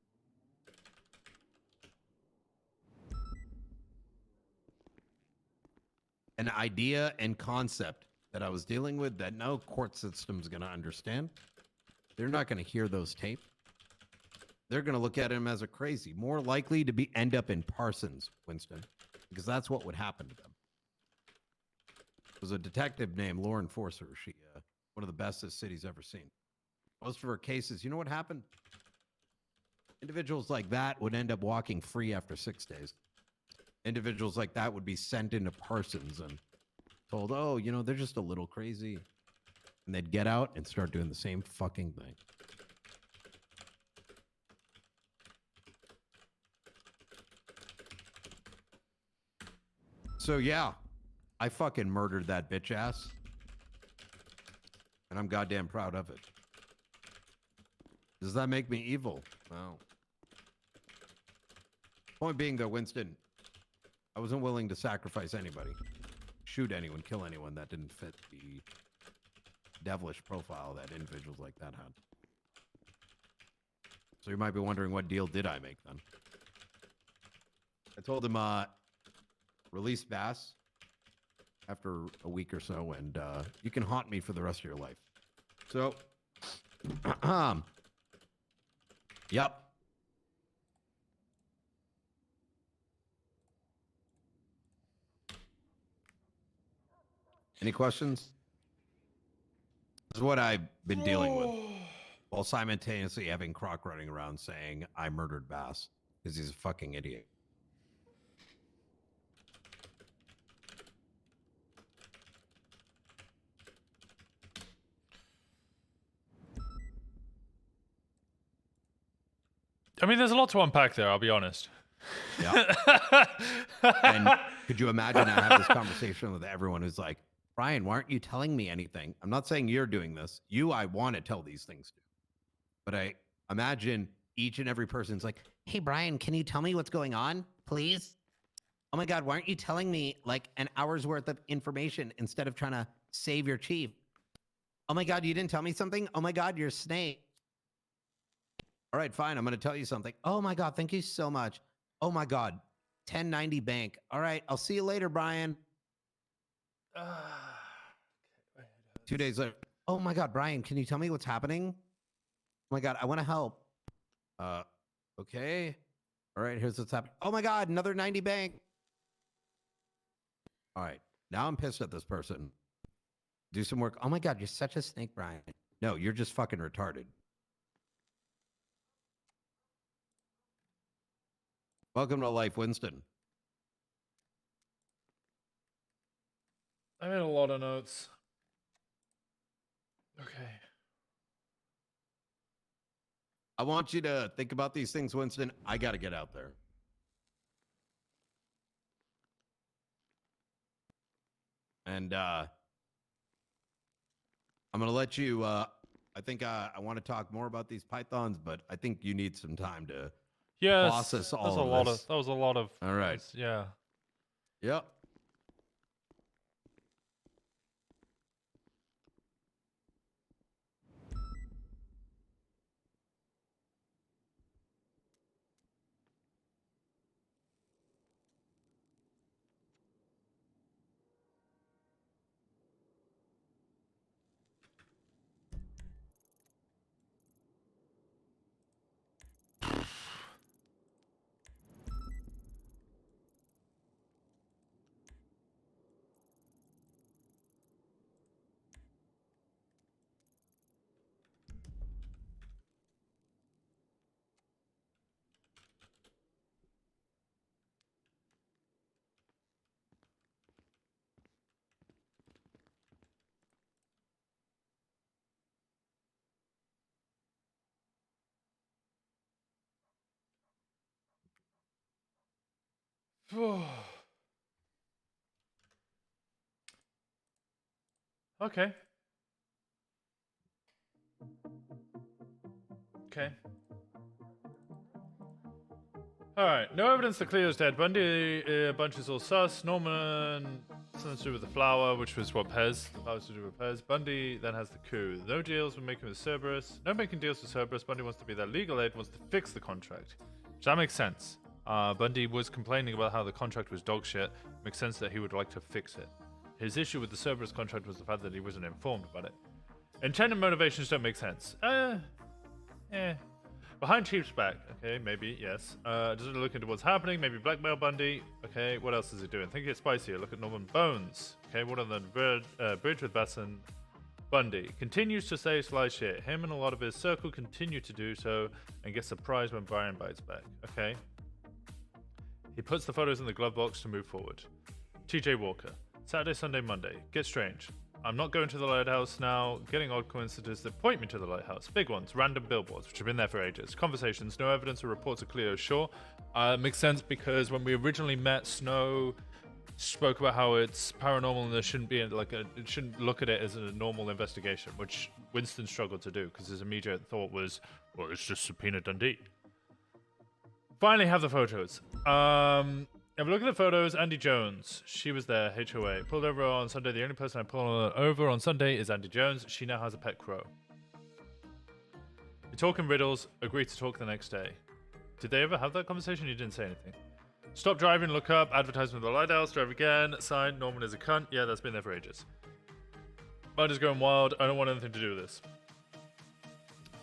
An idea and concept that I was dealing with that no court system's going to understand. They're not going to hear those tapes. They're going to look at him as a crazy. More likely to end up in Parsons, Winston, because that's what would happen to them. There was a detective named Lauren Forcer. She, one of the best this city's ever seen. Most of her cases, you know what happened? Individuals like that would end up walking free after 6 days. Individuals like that would be sent into Parsons and told, oh, you know, they're just a little crazy. And they'd get out and start doing the same fucking thing. So yeah, I fucking murdered that bitch ass. And I'm goddamn proud of it. Does that make me evil? Well. Point being though, Winston, I wasn't willing to sacrifice anybody. Shoot anyone, kill anyone that didn't fit devilish profile that individuals like that had. So you might be wondering, what deal did I make then? I told him, release Bass after a week or so, and you can haunt me for the rest of your life. So, yep. Any questions? This is what I've been dealing with, while simultaneously having Croc running around saying I murdered Bass because he's a fucking idiot. I mean, there's a lot to unpack there, I'll be honest. Yeah. And could you imagine I have this conversation with everyone who's like, Brian, why aren't you telling me anything? I'm not saying you're doing this. I want to tell these things to. But I imagine each and every person's like, hey, Brian, can you tell me what's going on, please? Oh my God, why aren't you telling me like an hour's worth of information instead of trying to save your chief? Oh my God, you didn't tell me something? Oh my God, you're a snake. All right, fine. I'm going to tell you something. Oh my God, thank you so much. Oh my God, 1090 bank. All right, I'll see you later, Brian. 2 days later. Oh my God, Brian, can you tell me what's happening? Oh my God, I want to help. Okay. All right, here's what's happening. Oh my God, another 90 bank. All right, now I'm pissed at this person. Do some work. Oh my God, you're such a snake, Brian. No, you're just fucking retarded. Welcome to life, Winston. I made a lot of notes. Okay. I want you to think about these things, Winston. I got to get out there. And I'm going to let you, I think I want to talk more about these pythons, but I think you need some time to process all of this. That was a lot of. All right. Yeah. Yep. Okay. Okay. Alright, no evidence that Cleo's dead. Bundy bunch is all sus. Norman, something to do with the flower, which was what Pez. The flower's to do with Pez. Bundy then has the coup. No deals we're making with Cerberus. No making deals with Cerberus. Bundy wants to be their legal aid, wants to fix the contract. Which that makes sense. Bundy was complaining about how the contract was dog shit. Makes sense that he would like to fix it. His issue with the Cerberus contract was the fact that he wasn't informed about it. Intent and motivations don't make sense. Behind Chief's back. Okay, maybe, yes. Doesn't look into what's happening. Maybe blackmail Bundy. Okay, what else is he doing? Think it's spicier. Look at Norman Bones. Okay, what on the bridge with Basson? Bundy continues to say sly shit. Him and a lot of his circle continue to do so and get surprised when Brian bites back. Okay. He puts the photos in the glove box to move forward. TJ Walker. Saturday, Sunday, Monday. Get strange. I'm not going to the lighthouse now. Getting odd coincidences that point me to the lighthouse. Big ones. Random billboards, which have been there for ages. Conversations. No evidence or reports of Cleo. Sure. Makes sense because when we originally met, Snow spoke about how it's paranormal and there shouldn't be it shouldn't look at it as a normal investigation, which Winston struggled to do because his immediate thought was, well, it's just Subpoena Dundee. Finally have the photos. Have a look at the photos. Andy Jones. She was there. HOA. Pulled over on Sunday. The only person I pulled over on Sunday is Andy Jones. She now has a pet crow. We talk in riddles. Agreed to talk the next day. Did they ever have that conversation? You didn't say anything. Stop driving. Look up. Advertisement of the lighthouse. Drive again. Sign. Norman is a cunt. Yeah, that's been there for ages. Mind is going wild. I don't want anything to do with this.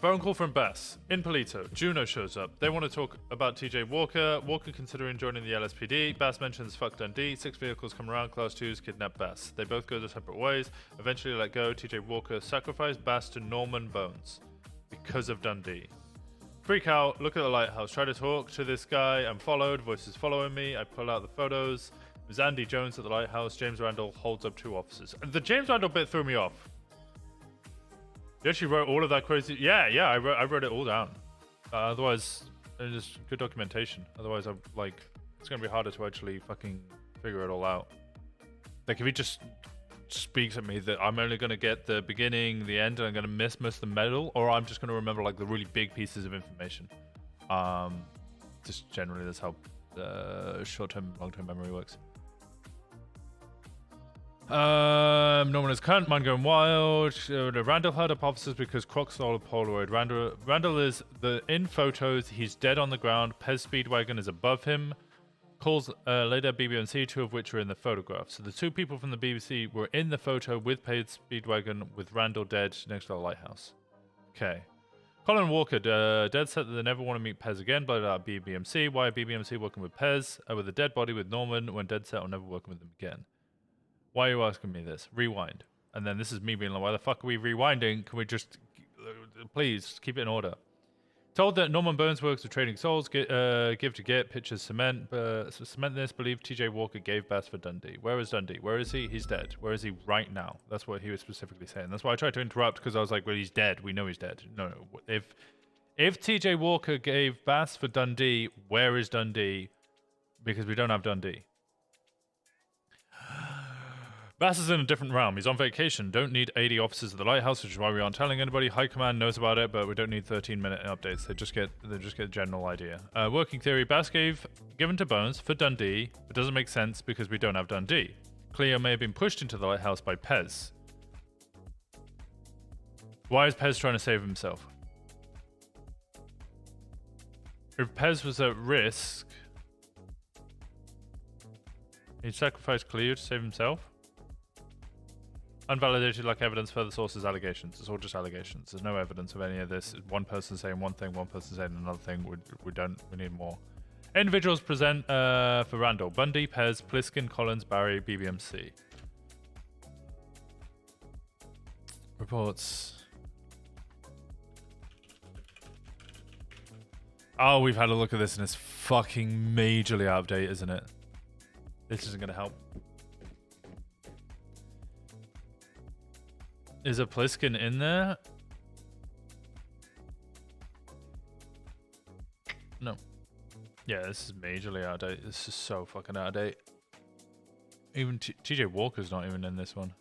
Phone call from Bass. In Polito, Juno shows up. They want to talk about TJ Walker. Walker considering joining the LSPD. Bass mentions fuck Dundee. 6 vehicles come around. Class 2s kidnap Bass. They both go their separate ways. Eventually let go. TJ Walker sacrificed Bass to Norman Bones. Because of Dundee. Freak out. Look at the lighthouse. Try to talk to this guy. I'm followed. Voices following me. I pull out the photos. It was Andy Jones at the lighthouse. James Randall holds up 2 officers. The James Randall bit threw me off. You actually wrote all of that crazy. Yeah, I wrote it all down. Otherwise, it's just good documentation. Otherwise, I'm like, it's gonna be harder to actually fucking figure it all out. Like if he just speaks at me that I'm only gonna get the beginning, the end, and I'm gonna miss most of the middle, or I'm just gonna remember like the really big pieces of information. Just generally, that's how short-term, long-term memory works. Norman is cunt, mine going wild. Randall held up officers because Croc stole a Polaroid. Randall is in photos. He's dead on the ground. Pez Speedwagon is above him. Calls later BBMC, 2 of which are in the photograph. So the 2 people from the BBC were in the photo with Pez Speedwagon with Randall dead next to the lighthouse. Okay. Colin Walker, dead set that they never want to meet Pez again. Blah, blah, blah, BBMC. Why are BBMC working with Pez? With a dead body with Norman when dead set or never working with them again. Why are you asking me this? Rewind. And then this is me being like, why the fuck are we rewinding? Can we just, please, keep it in order. Told that Norman Burns works with Trading Souls, give to get, pictures cement. Cement this, believe TJ Walker gave Bass for Dundee. Where is Dundee? Where is he? He's dead. Where is he right now? That's what he was specifically saying. That's why I tried to interrupt, because I was like, well, he's dead. We know he's dead. No. If TJ Walker gave Bass for Dundee, where is Dundee? Because we don't have Dundee. Bass is in a different realm. He's on vacation. Don't need 80 officers at the lighthouse, which is why we aren't telling anybody. High command knows about it, but we don't need 13-minute updates. They just get a general idea. Working theory: Bass given to Bones for Dundee. It doesn't make sense because we don't have Dundee. Cleo may have been pushed into the lighthouse by Pez. Why is Pez trying to save himself? If Pez was at risk, he'd sacrifice Cleo to save himself. Unvalidated like evidence, further sources, allegations. It's all just allegations. There's no evidence of any of this. One person saying one thing, one person saying another thing. We need more. Individuals present for Randall. Bundy, Pez, Pliskin, Collins, Barry, BBMC. Reports. Oh, we've had a look at this and it's fucking majorly out of date, isn't it? This isn't going to help. Is a Pliskin in there? No. Yeah, this is majorly out of date. This is so fucking out of date. Even TJ Walker's not even in this one.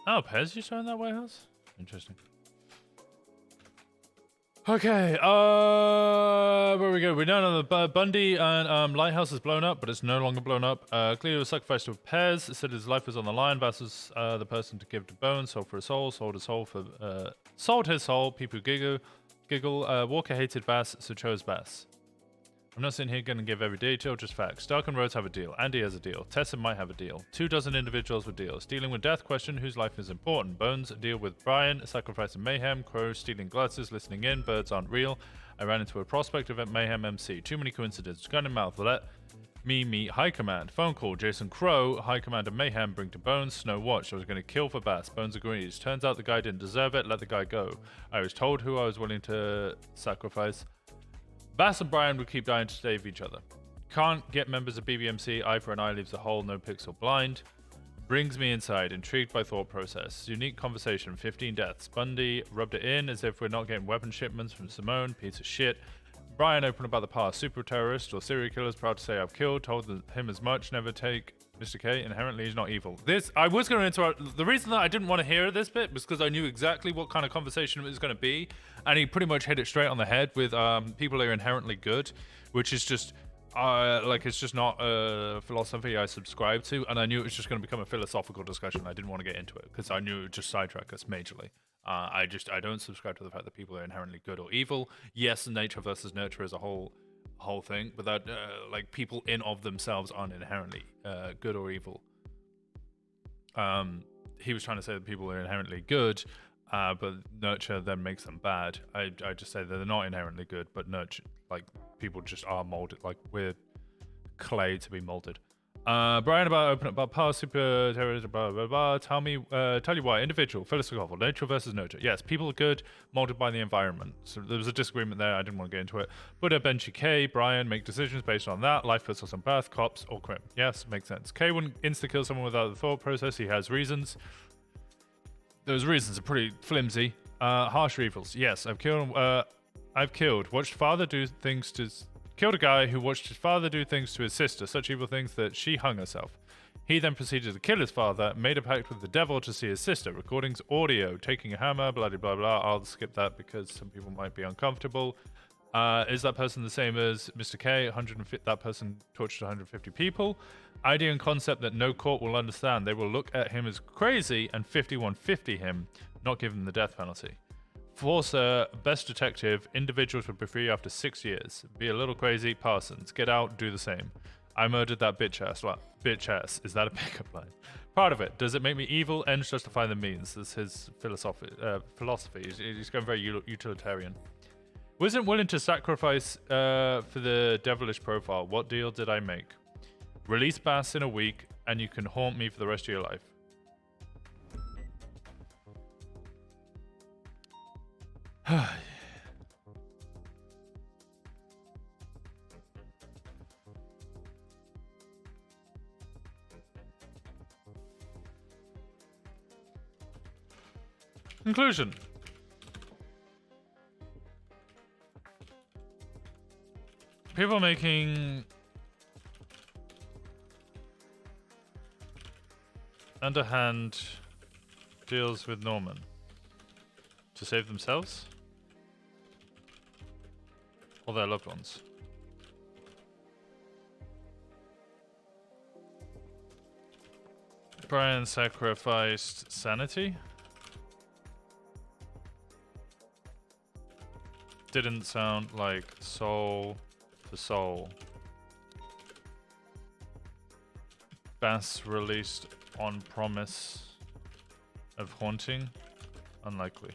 Oh, Pez, you saw in that warehouse? Interesting. Okay, where we go? We know the Bundy and Lighthouse is blown up, but it's no longer blown up. Cleo was sacrificed to Pez. It said his life was on the line. Bass was the person to give to Bones. Sold for his soul. Sold his soul. People giggle. Walker hated Bass, so chose Bass. I'm not sitting here going to give every detail, just facts. Stark and Rhodes have a deal. Andy has a deal. Tessa might have a deal. 24 individuals with deals. Dealing with death, question whose life is important. Bones, deal with Brian. Sacrifice and mayhem. Crow, stealing glasses, listening in. Birds aren't real. I ran into a prospect event, mayhem MC. Too many coincidences. Gun in mouth. Let me meet High Command. Phone call. Jason Crow. High Command and mayhem. Bring to Bones. Snow watch. I was going to kill for Bass. Bones agrees. Turns out the guy didn't deserve it. Let the guy go. I was told who I was willing to sacrifice. Bass and Brian would keep dying to save each other. Can't get members of BBMC. Eye for an eye leaves a hole. No pixel blind. Brings me inside. Intrigued by thought process. Unique conversation. 15 deaths. Bundy rubbed it in as if we're not getting weapon shipments from Simone. Piece of shit. Brian open about the past. Super terrorist or serial killers. Proud to say I've killed. Told him as much. Never take Mr. K inherently is not evil. This, I was going to interrupt. The reason that I didn't want to hear this bit was because I knew exactly what kind of conversation it was going to be. And he pretty much hit it straight on the head with people are inherently good, which is just, like, it's just not a philosophy I subscribe to. And I knew it was just going to become a philosophical discussion. I didn't want to get into it because I knew it would just sidetrack us majorly. I don't subscribe to the fact that people are inherently good or evil. Yes, nature versus nurture is a whole thing, but that like people in of themselves aren't inherently good or evil. He was trying to say that people are inherently good, but nurture then makes them bad. I just say that they're not inherently good, but nurture, like, people just are molded, like we're clay to be molded. Brian, about power, super terrorism, blah blah blah. Tell you why. Individual, philosophical, nature versus nurture. Yes, people are good, molded by the environment. So there was a disagreement there. I didn't want to get into it. Buddha, Benji, K, Brian, make decisions based on that. Life puts us on path, cops or crime. Yes, makes sense. K wouldn't insta kill someone without the thought process. He has reasons. Those reasons are pretty flimsy. Harsh evils. Yes, I've killed. Watched father do things to. Killed a guy who watched his father do things to his sister, such evil things that she hung herself. He then proceeded to kill his father, made a pact with the devil to see his sister. Recordings, audio, taking a hammer, blah, blah, blah, blah. I'll skip that because some people might be uncomfortable. Is that person the same as Mr. K? That person tortured 150 people. Idea and concept that no court will understand. They will look at him as crazy and 5150 him, not give him the death penalty. Forcer, best detective, individuals would be free after 6 years. Be a little crazy, Parsons. Get out, do the same. I murdered that bitch ass. Well, bitch ass. Is that a pickup line? Part of it. Does it make me evil? Ends justify the means. That's his philosophy. He's going very utilitarian. Wasn't willing to sacrifice for the devilish profile. What deal did I make? Release Bass in a week, and you can haunt me for the rest of your life. Conclusion. People making underhand deals with Norman to save themselves or their loved ones. Brian sacrificed sanity. Didn't sound like soul to soul. Bass released on promise of haunting. Unlikely.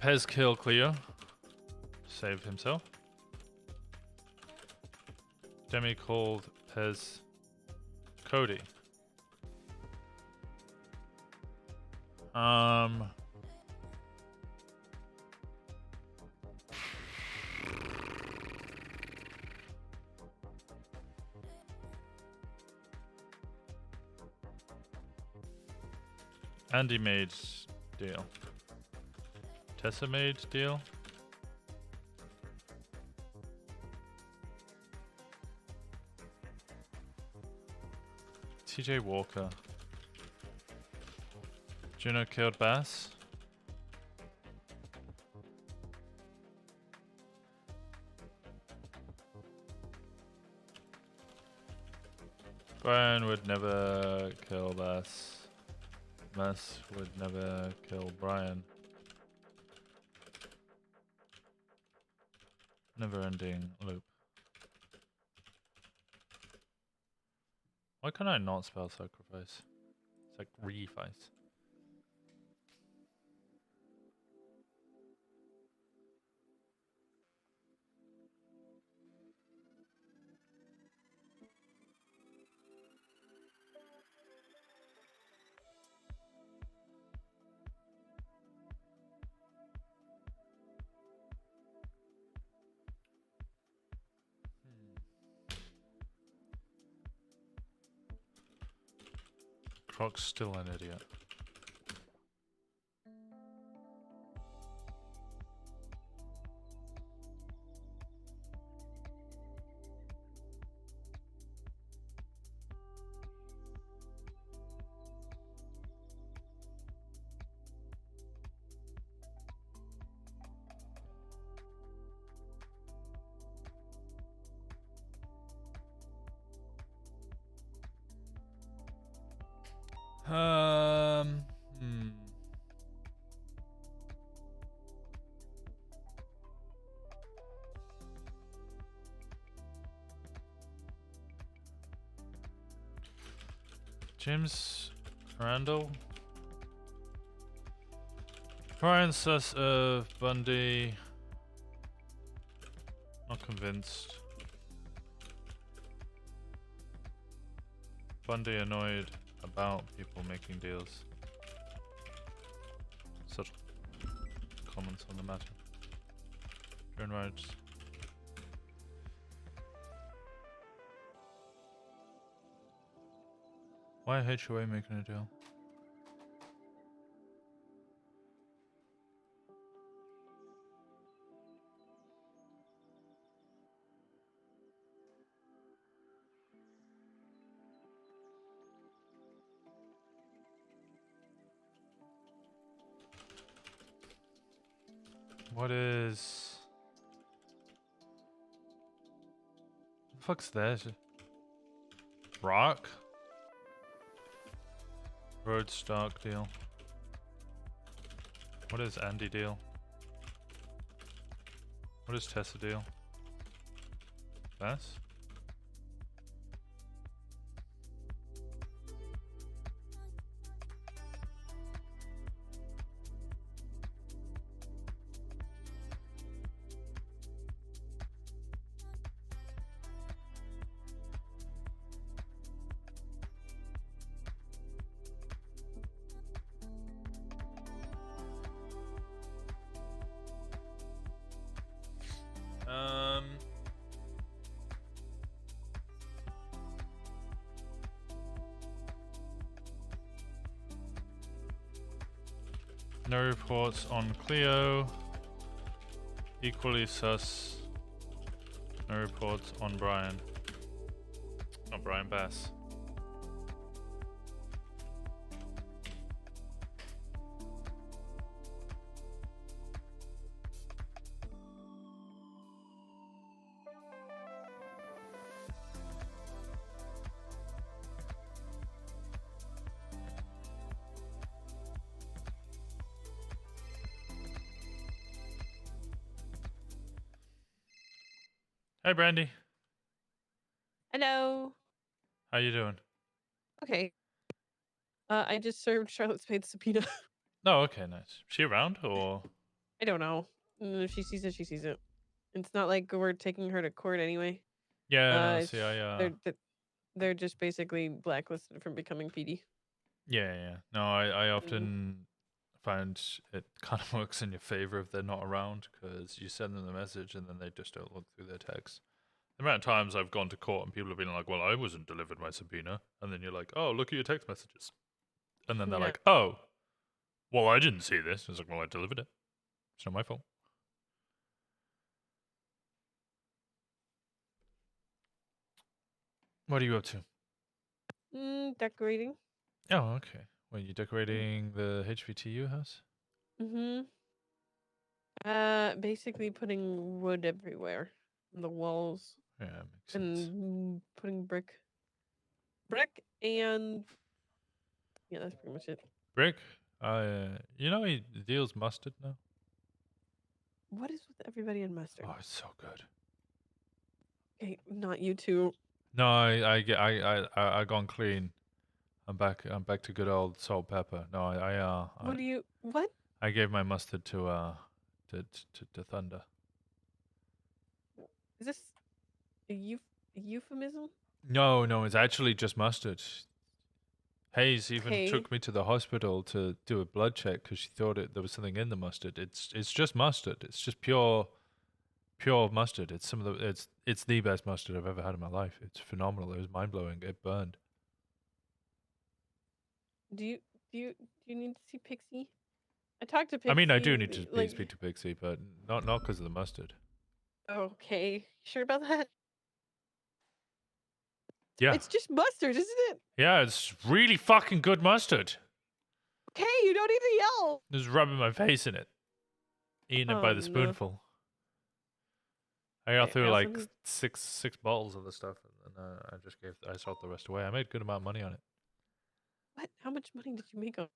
Pez kill Cleo. Save himself. Demi called Pez Cody. Andy made deal. Tessa made deal. TJ Walker. Juno killed Bass. Brian would never kill Bass. Bass would never kill Brian. Never-ending loop. Why can I not spell sacrifice? It's like refice. Croc's still an idiot. Hmm. James Randall. Brian says Bundy. Not convinced. Bundy annoyed about people making deals. Such comments on the matter. Human rights. Why HOA making a deal? What is... What the fuck's that? Rock? Road stock deal. What is Andy deal? What is Tessa deal? Bass? No reports on Cleo. Equally sus. No reports on Brian. Not Brian Bass. Hey, Brandy. Hello. How you doing? Okay. I just served Charlotte Spade's subpoena. Oh, okay, nice. She around or? I don't know. If she sees it, she sees it. It's not like we're taking her to court anyway. Yeah, no, It's- see, they're just basically blacklisted from becoming PD. yeah. No, I often find it kind of works in your favor if they're not around, because you send them the message and then they just don't look through their text. The amount of times I've gone to court and people have been like, well, I wasn't delivered my subpoena. And then you're like, oh, look at your text messages. And then they're Yeah. like, oh, well, I didn't see this. I was like, well, I delivered it. It's not my fault. What are you up to? Decorating. Oh, okay. Well, you decorating the HVTU house? Mm-hmm. Basically putting wood everywhere. On the walls. Yeah, makes sense. And putting brick. Brick and... Yeah, that's pretty much it. Brick, you know he deals mustard now? What is with everybody in mustard? Oh, it's so good. Okay, not you two. No, I gone clean. I'm back to good old salt pepper. No, What? I gave my mustard to Thunder. Is this a euphemism? No, it's actually just mustard. Hayes even Okay. took me to the hospital to do a blood check because she thought there was something in the mustard. It's just mustard. It's just pure mustard. It's the best mustard I've ever had in my life. It's phenomenal. It was mind blowing. It burned. Do you need to see Pixie? I talked to Pixie. I mean, I do need to like, speak to Pixie, but not because of the mustard. Okay, sure about that? Yeah, It's just mustard, isn't it? yeah, it's really fucking good mustard. Okay, you don't need to yell. Just rubbing my face in it, eating it by Oh, the no. spoonful. I got Okay, through I like also- six bottles of the stuff, and then I sold the rest away. I made a good amount of money on it. What? How much money did you make on?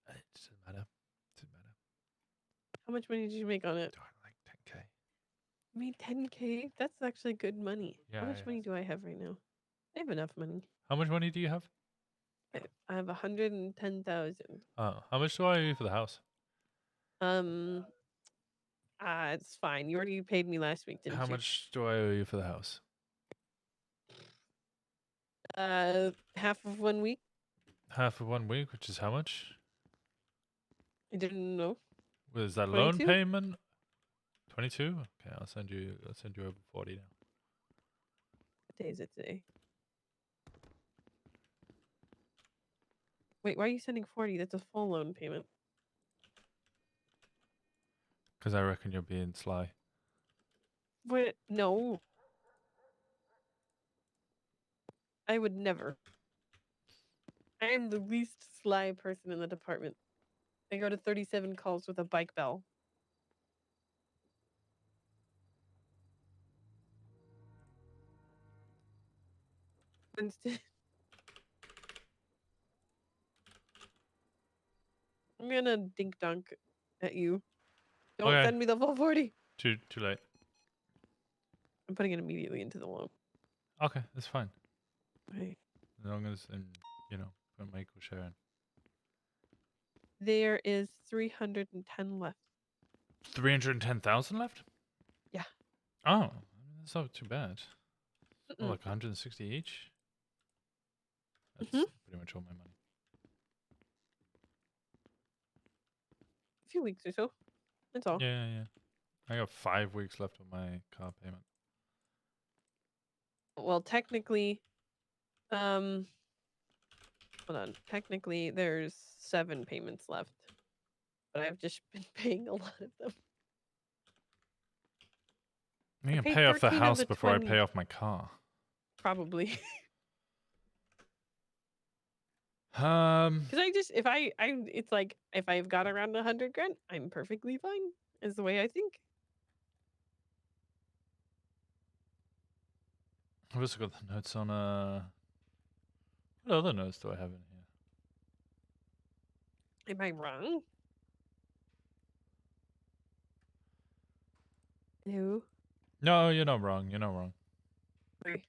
It doesn't matter. Doesn't matter. How much money did you make on it? Like 10K. You made 10K? That's actually good money. Yeah, How much yeah. money do I have right now? I have enough money. How much money do you have? I have 110,000. Oh, how much do I owe you for the house? It's fine. You already paid me last week, didn't How you? much do I owe you for the house? Half of 1 week. Half of 1 week, which is how much? I didn't know. Was that loan 22? payment? 22? Okay, I'll send you over 40 now. What day is it today? Wait, why are you sending 40? That's a full loan payment. Because I reckon you're being sly. What? No. I would never. I am the least sly person in the department. I go to 37 calls with a bike bell. Winston. I'm gonna dink dunk at you. Don't Okay. send me the full 40. Too late. I'm putting it immediately into the loan. Okay, that's fine. Right. As long as, put my equal share in. There is 310 left. 310,000 left? Yeah. Oh, that's not too bad. Oh, Mm-mm. like 160 each? That's Mhm. pretty much all my money. A few weeks or so. That's all. Yeah. I got 5 weeks left of my car payment. Well, technically, hold on. Technically, there's 7 payments left, but I've just been paying a lot of them. I can paid pay off the 13 of house the before I 20. pay off my car. Probably. Um, Because it's like if I've got around 100 grand, I'm perfectly fine. Is the way I think. I've also got the notes on what other notes do I have in here? Am I wrong? No. No, you're not wrong. You're not wrong. Okay.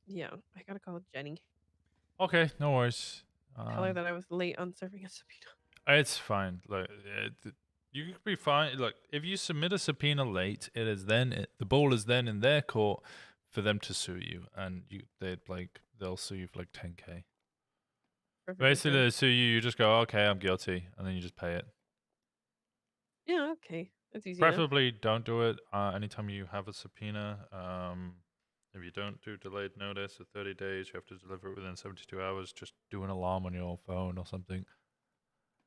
Yeah, I gotta call Jenny. Okay, no worries. Tell her that I was late on serving a subpoena. It's fine. Look, you could be fine. Look, if you submit a subpoena late, the ball is then in their court for them to sue you, and they'll sue you for like 10K. Perfectly Basically, fine. they sue you. You just go, okay, I'm guilty, and then you just pay it. Yeah, okay. That's easy enough. Preferably, don't do it anytime you have a subpoena. If you don't do delayed notice of 30 days, you have to deliver it within 72 hours. Just do an alarm on your phone or something.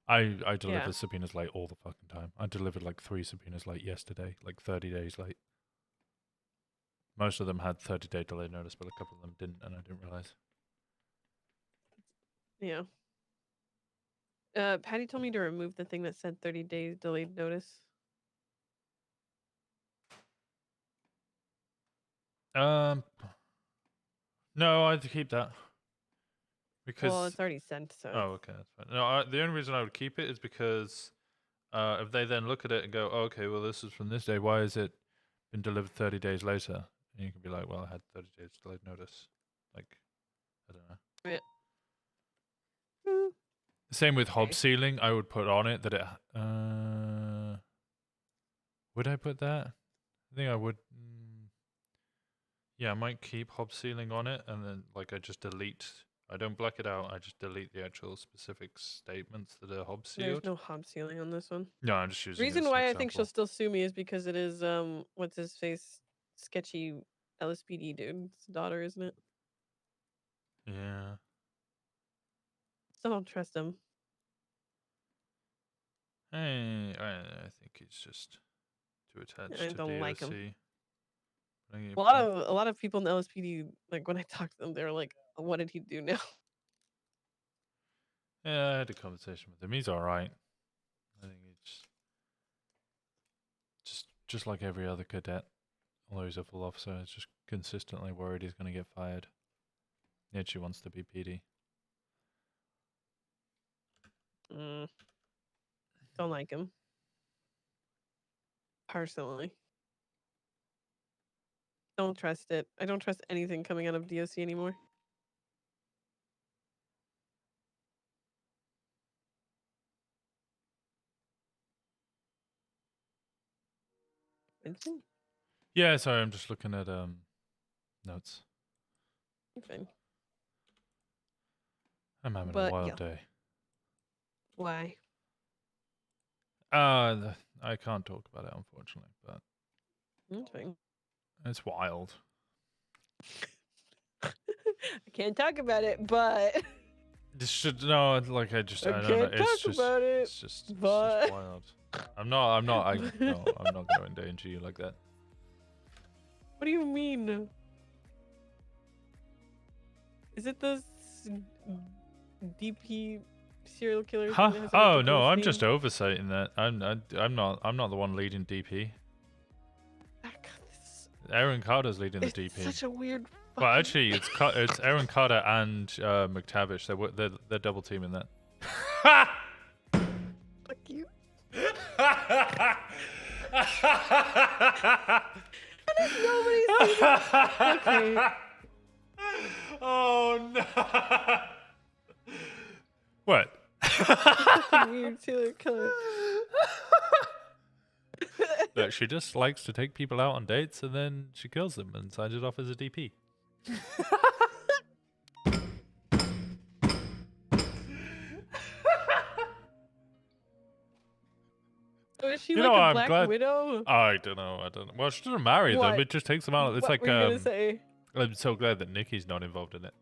I deliver subpoenas late all the fucking time. I delivered like 3 subpoenas late yesterday, like 30 days late. Most of them had 30-day delayed notice, but a couple of them didn't, and I didn't realize. Yeah. Patty told me to remove the thing that said 30 days delayed notice. No, I'd keep that. Because Well, it's already sent, so. Oh, okay, that's fine. No, the only reason I would keep it is because if they then look at it and go, oh, okay, well, this is from this day, why has it been delivered 30 days later? And you can be like, well, I had 30 days delayed notice. Like, I don't know. Yeah. Mm. Same with hob Okay. sealing. I would put on it that it. Would I put that? I think I would. Yeah, I might keep hob sealing on it, and then like I just delete. I don't black it out. I just delete the actual specific statements that are hob sealed. There's no hob sealing on this one. No, I'm just The using. reason it as an why I think she'll example. still sue me is because it is what's his face, sketchy LSPD dude. It's daughter, isn't it? Yeah. Still don't trust him. Hey, I think he's just too attached I to don't DOC. like him. I think A lot of people in the LSPD, like when I talk to them, they're like, "What did he do now?" Yeah, I had a conversation with him. He's all right. I think he's just like every other cadet although he's a full officer, is just consistently worried he's going to get fired. Yet she wants to be PD. Don't like him. Personally. Don't trust it. I don't trust anything coming out of DOC anymore. Winston? Yeah, sorry, I'm just looking at notes. You're fine. I'm having But, a wild yeah. day. Why? I can't talk about it, unfortunately, but That's fine. it's wild. I can't talk about it, but This should no, like I don't know. can't It's talk just, about it, it's just but wild. I'm not no, I'm not gonna endanger you like that. what do you mean? Is it those DP serial killers? Huh? that has a Oh no, ridiculous I'm just name? oversighting that. I'm not the one leading DP. Ah, God, this Aaron Carter's leading the is, it's DP. such a weird. Well, fucking- actually, it's Aaron Carter and McTavish. They're double teaming that. Fuck you. Nobody's okay. Oh no! What? Fucking weird serial killer. Look, she just likes to take people out on dates and then she kills them and signs it off as a DP. So is she You like know, a I'm Black glad- Widow? I don't know. Well, she doesn't marry them. What? It just takes them out. It's What like were you gonna say? I'm so glad that Nikki's not involved in it.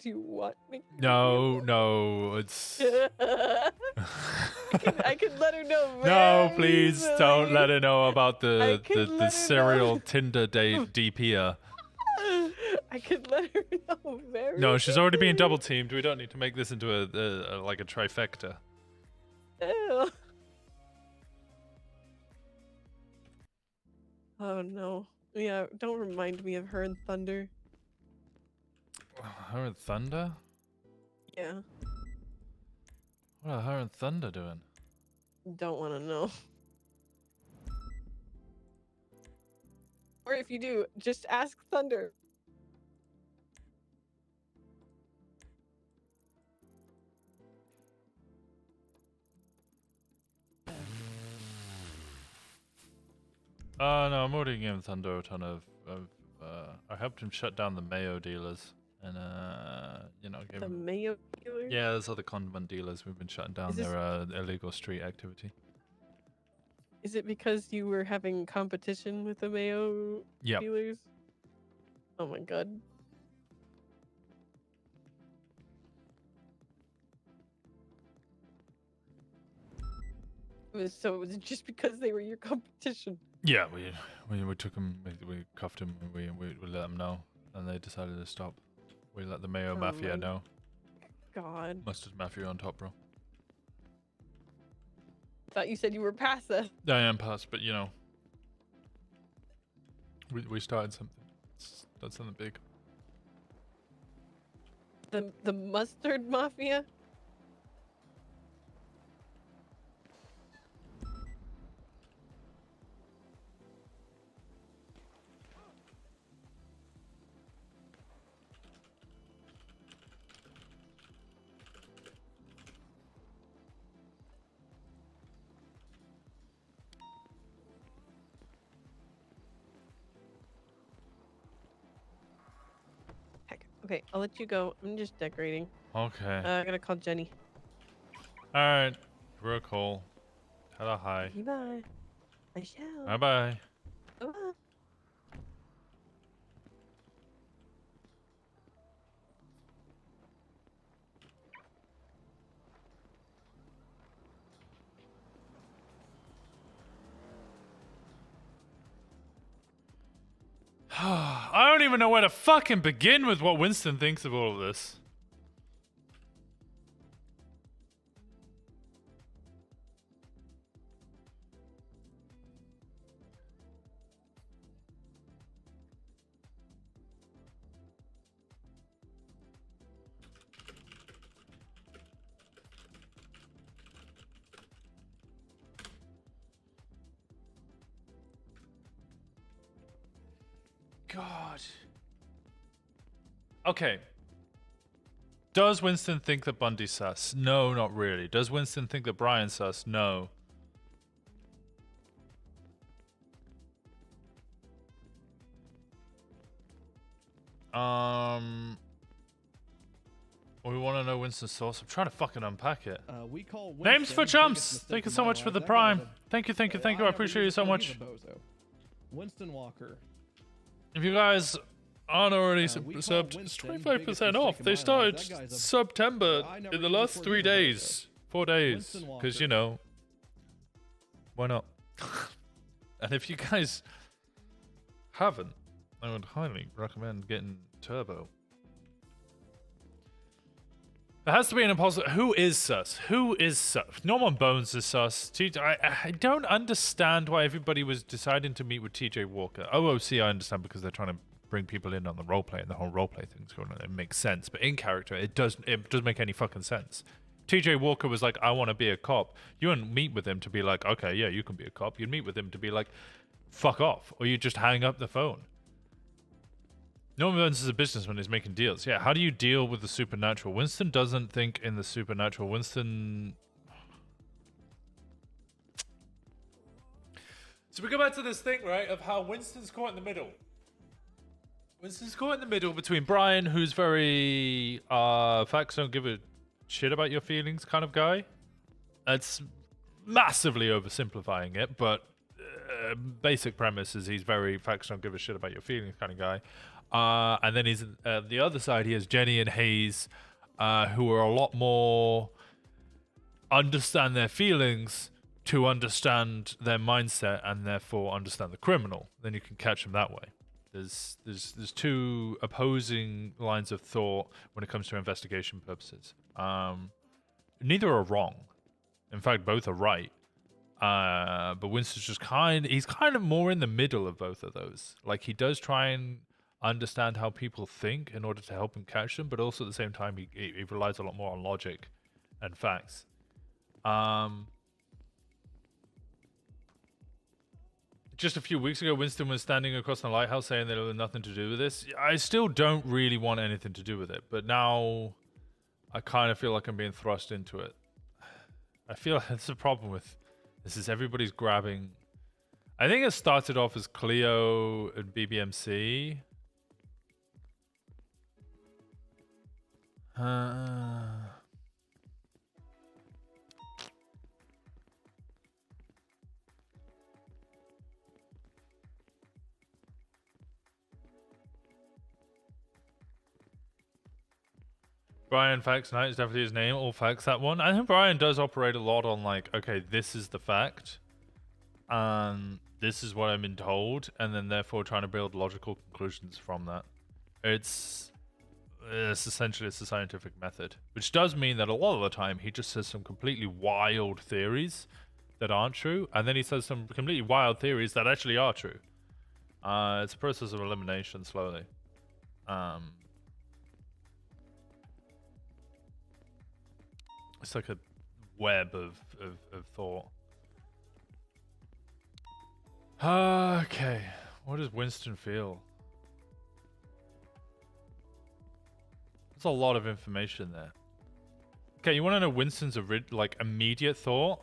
Do you want me? No, it's. I could let her know. No, very please don't easily. let her know about I the could let her serial know. Tinder date DPer. I could let her know very. No, she's already being easily. double teamed. We don't need to make this into a like a trifecta. Ew. Oh no. Yeah, don't remind me of her and Thunder. Her and Thunder? Yeah, What are her and Thunder doing? don't want to know. Or if you do, just ask Thunder. No, I'm already giving Thunder a ton of I helped him shut down the Mayo dealers and gave The him. Mayo dealer? Yeah, there's other convent dealers. We've been shutting down Is this- their illegal street activity. Is it because you were having competition with the Mayo Yep. dealers? Oh my god. It was just because they were your competition. Yeah, we took him, we cuffed him, and we let them know, and they decided to stop. We let the Mayo Oh Mafia my know. God. Mustard Mafia on top, bro. Thought you said you were past that. I am past, but we started something. That's something big. The mustard mafia? Heck. Okay, I'll let you go. I'm just decorating. Okay. I gotta call Jenny. All right. Real cool. Hello, hi. Bye. I shall. Bye bye. Bye. I don't even know where to fucking begin with what Winston thinks of all of this. God. Okay. Does Winston think that Bundy's sus? No, not really. Does Winston think that Brian's sus? No. We want to know Winston's source. I'm trying to fucking unpack it. We call Names for Winston chumps. biggest mistake Thank you of so my much for life. the That guy's prime. a- Thank you, thank you, thank you. I never appreciate you used so the word, he's much. a bozo. Winston Walker. If you guys aren't already we call subbed, it's Winston 25% biggest off. mistake They of my started life. That guy's a- September I never in the used the last word, 3 he's a bozo. days. 4 days. Winston Because, Walker. you know, why not? And if you guys haven't, I would highly recommend getting Turbo. There has to be an impossible. Who is sus? Who is sus? Norman Bones is sus. I don't understand why everybody was deciding to meet with TJ Walker. OOC, I understand because they're trying to bring people in on the roleplay and the whole roleplay thing's going on. It makes sense. But in character, it doesn't make any fucking sense. TJ Walker was like, I want to be a cop. You wouldn't meet with him to be like, okay, yeah, you can be a cop. You'd meet with him to be like, fuck off. Or you just hang up the phone. Norman Burns is a businessman. He's making deals. Yeah, how do you deal with the supernatural? Winston doesn't think in the supernatural. Winston... So we go back to this thing, right, of how Winston's caught in the middle. Winston's caught in the middle between Brian, who's very facts don't give a shit about your feelings kind of guy. That's massively oversimplifying it, but basic premise is he's very facts don't give a shit about your feelings kind of guy. And then he's the other side. He has Jenny and Hayes, who are a lot more understand their feelings to understand their mindset and therefore understand the criminal. Then you can catch them that way. There's two opposing lines of thought when it comes to investigation purposes. Neither are wrong. In fact, both are right. But Winston's just he's kind of more in the middle of both of those. Like, he does try and understand how people think in order to help him catch them, but also at the same time he relies a lot more on logic and facts. Just a few weeks ago, Winston was standing across the lighthouse saying that it had nothing to do with this. I still don't really want anything to do with it, but now I kind of feel like I'm being thrust into it. I feel that's the problem with this is everybody's grabbing. I think it started off as Cleo and BBMC. Brian Facts Knight is definitely his name. All facts, that one. I think Brian does operate a lot on like, okay, this is the fact. This is what I've been told. And then therefore trying to build logical conclusions from that. It's essentially, it's a scientific method. Which does mean that a lot of the time he just says some completely wild theories that aren't true. And then he says some completely wild theories that actually are true. It's a process of elimination slowly. It's like a web of thought. Okay. What does Winston feel? There's a lot of information there. Okay, you want to know Winston's like immediate thought?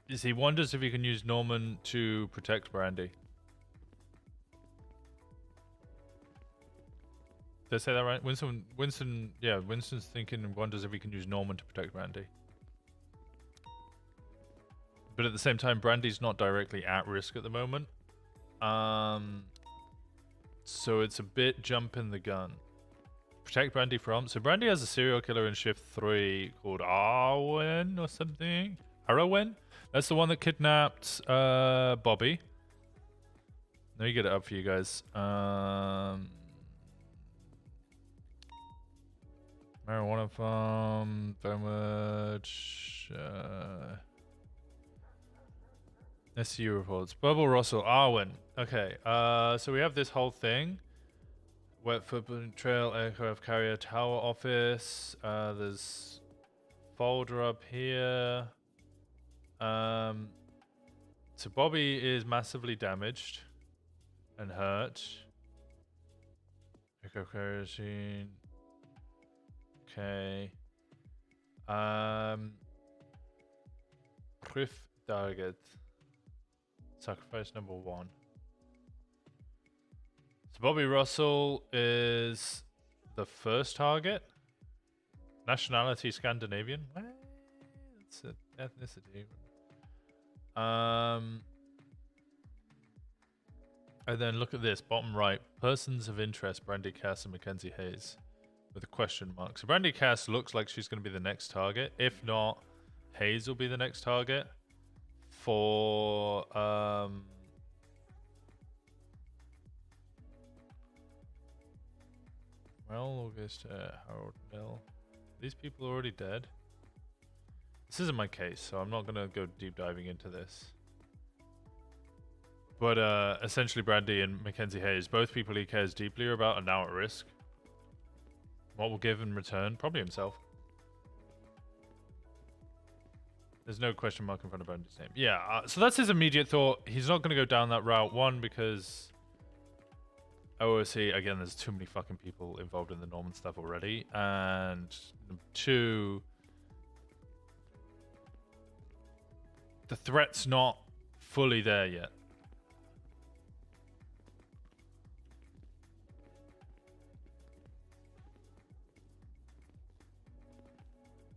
Is he wonders if he can use Norman to protect Brandy. Did I say that right? Winston, yeah, Winston's thinking and wonders if he can use Norman to protect Brandy. But at the same time, Brandy's not directly at risk at the moment. So it's a bit jumping the gun. Protect Brandy from... So Brandy has a serial killer in Shift 3 called Arwen or something. Arwen? That's the one that kidnapped Bobby. Let me get it up for you guys. Marijuana farm, damage, SCU reports. Bubble Russell, Arwen. Okay, so we have this whole thing. Wet footprint trail, aircraft carrier, tower office. There's folder up here. So Bobby is massively damaged and hurt. Echo kerosene. Okay. Proof target. Sacrifice number 1. So Bobby Russell is the first target. Nationality Scandinavian. It's an ethnicity. And then look at this, bottom right. Persons of interest, Brandy Cass and Mackenzie Hayes. With a question mark. So Brandy Cass looks like she's going to be the next target. If not, Hayes will be the next target. For, Well, August, Harold Mill. These people are already dead. This isn't my case, so I'm not going to go deep diving into this. But essentially, Brandy and Mackenzie Hayes, both people he cares deeply about, are now at risk. What will give in return? Probably himself. There's no question mark in front of Brandy's name. Yeah, so that's his immediate thought. He's not going to go down that route. 1, because OOC, again, there's too many fucking people involved in the Norman stuff already. And 2, the threat's not fully there yet.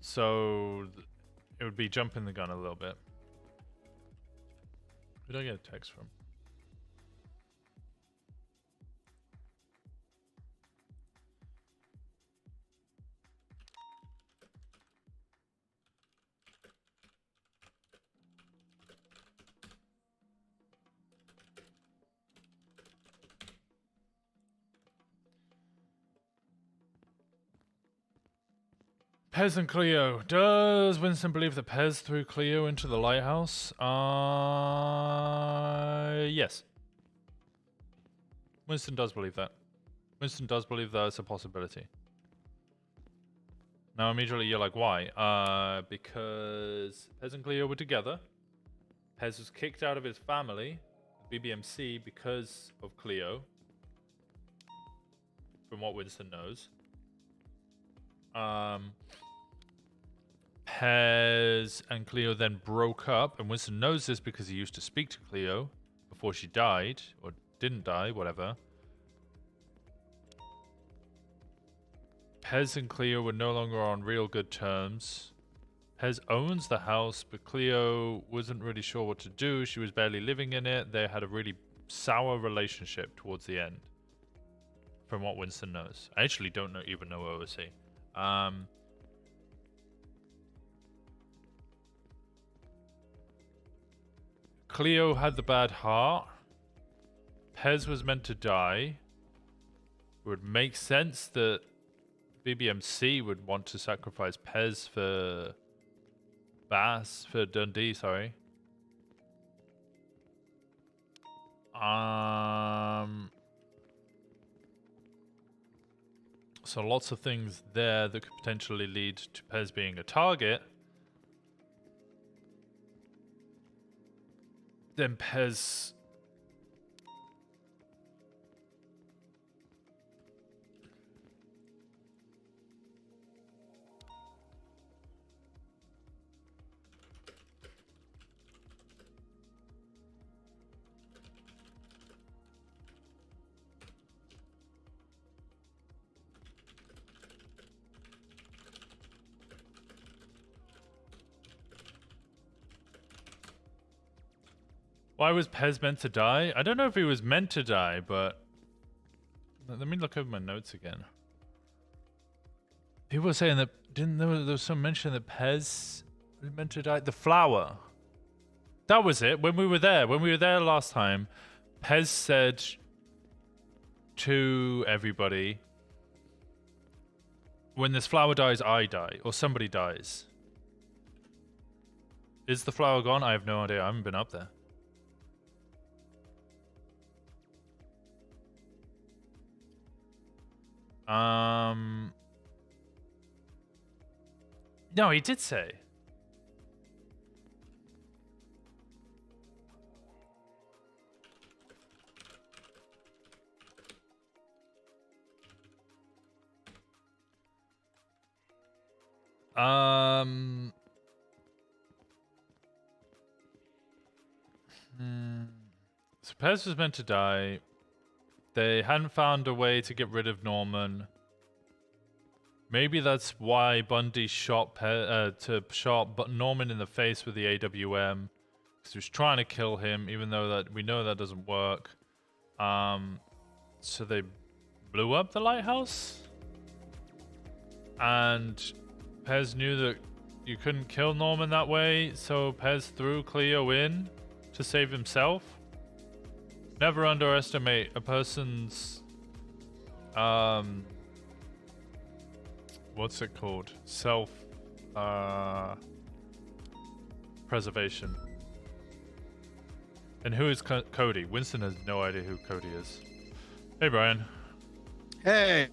So it would be jumping the gun a little bit. Who did I get a text from? Pez and Cleo. Does Winston believe that Pez threw Cleo into the lighthouse? Yes. Winston does believe that. Winston does believe that it's a possibility. Now immediately you're like, why? Because Pez and Cleo were together. Pez was kicked out of his family, BBMC, because of Cleo. From what Winston knows. Pez and Cleo then broke up, and Winston knows this because he used to speak to Cleo before she died, or didn't die, whatever. Pez and Cleo were no longer on real good terms. Pez owns the house, but Cleo wasn't really sure what to do. She was barely living in it. They had a really sour relationship towards the end, from what Winston knows. I actually don't even know OOC. Cleo had the bad heart. Pez was meant to die. It would make sense that BBMC would want to sacrifice Pez for Dundee, sorry. So lots of things there that could potentially lead to Pez being a target. Then Pez... Why was Pez meant to die? I don't know if he was meant to die, but... Let me look over my notes again. People were saying that... There was some mention that Pez was meant to die? The flower. That was it. When we were there last time, Pez said to everybody, when this flower dies, I die. Or somebody dies. Is the flower gone? I have no idea. I haven't been up there. No, he did say. So Pez was meant to die. They hadn't found a way to get rid of Norman. Maybe that's why Bundy shot Norman in the face with the AWM, because he was trying to kill him, even though that we know that doesn't work. So they blew up the lighthouse, and Pez knew that you couldn't kill Norman that way, so Pez threw Cleo in to save himself. Never underestimate a person's what's it called? Self preservation. And who is Cody? Winston has no idea who Cody is. Hey, Brian. Hey.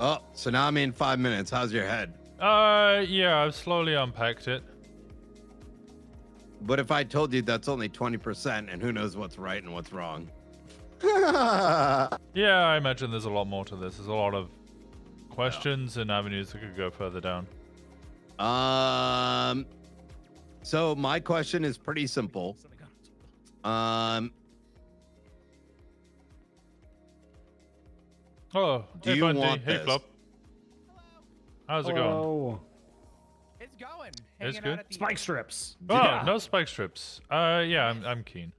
Oh, so now I'm in 5 minutes. How's your head? Yeah, I've slowly unpacked it. But if I told you that's only 20%, and who knows what's right and what's wrong? Yeah, I imagine there's a lot more to this. There's a lot of questions and avenues that could go further down. So my question is pretty simple. Oh, Do hey, you Bundy. want Hey, this? Flop. How's it going? Oh, It's going. It's Hanging good. out at the spike strips. Oh, Yeah. no spike strips. Yeah, I'm keen.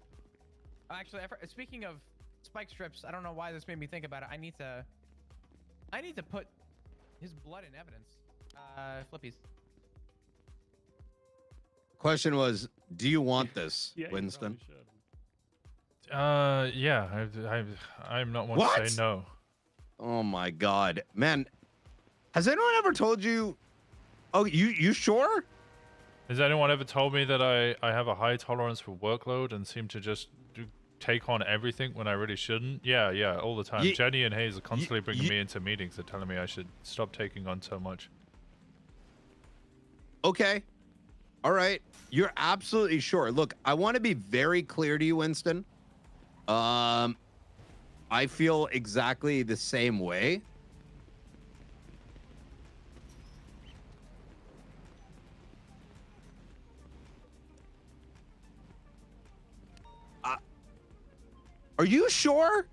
Actually, speaking of spike strips, I don't know why this made me think about it. I need to put his blood in evidence. Flippies. Question was, do you want this, Yeah, you Winston? probably should. Yeah, I'm not one to What? say no. Oh my God, man! Has anyone ever told you? Oh, you sure? Has anyone ever told me that I have a high tolerance for workload and seem to just take on everything when I really shouldn't? Yeah, all the time. Ye- Jenny and Hayes are constantly bringing ye- me into meetings and telling me I should stop taking on so much. Okay. All right. You're absolutely sure. Look, I want to be very clear to you, Winston. I feel exactly the same way. Are you sure?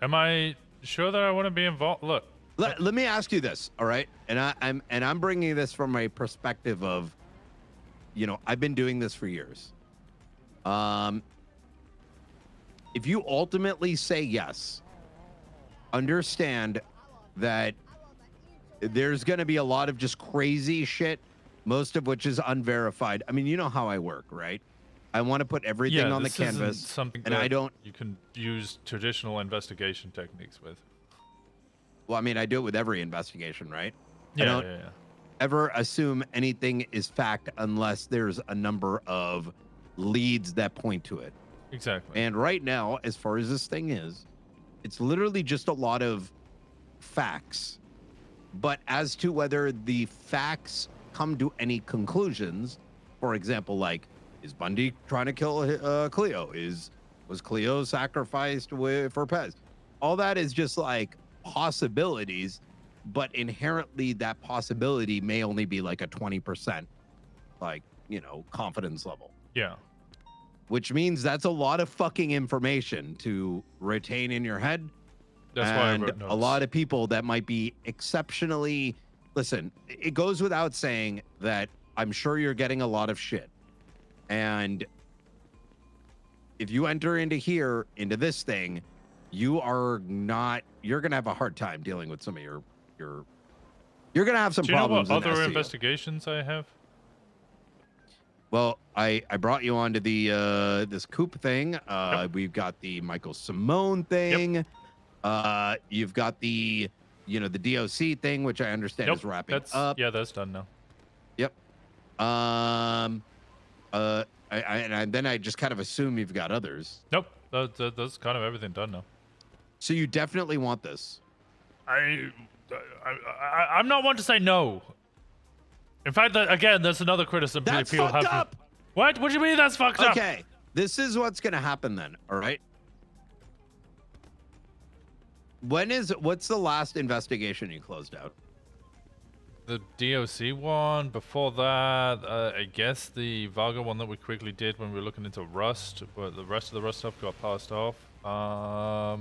Am I sure that I want to be involved? Look, Let me ask you this, all right? And I'm bringing this from a perspective of, I've been doing this for years. If you ultimately say yes, understand that there's going to be a lot of just crazy shit, most of which is unverified. I mean, you know how I work, right? I want to put everything on the this isn't canvas, something and that I don't. you can use traditional investigation techniques with. Well, I mean, I do it with every investigation, right? I Yeah, don't yeah. ever assume anything is fact unless there's a number of leads that point to it. Exactly. And right now, as far as this thing is, it's literally just a lot of facts. But as to whether the facts come to any conclusions, for example, like, is Bundy trying to kill Cleo? Was Cleo sacrificed for Pez? All that is just like possibilities, but inherently that possibility may only be like a 20%, confidence level. Yeah. Which means that's a lot of fucking information to retain in your head. That's why I and wrote notes. a lot of people that might be exceptionally. Listen, it goes without saying that I'm sure you're getting a lot of shit. And if you enter into this thing, you're going to have a hard time dealing with some of you're going to have some Do you know problems. what in other SEO. investigations I have? Well, I brought you onto the this Coop thing. Yep. We've got the Michael Simone thing. You've got the the DOC thing, which I understand is wrapping up. Yeah, that's done now. Yep. Then I just kind of assume you've got others. Nope. That's kind of everything done now. So you definitely want this. I'm not one to say no. In fact, again, that's another criticism That's people fucked have. up. What? What do you mean that's fucked up? Okay, this is what's gonna happen then. All right. What's the last investigation you closed out? The DOC one. Before that, I guess the Varga one that we quickly did when we were looking into Rust, but the rest of the Rust stuff got passed off. All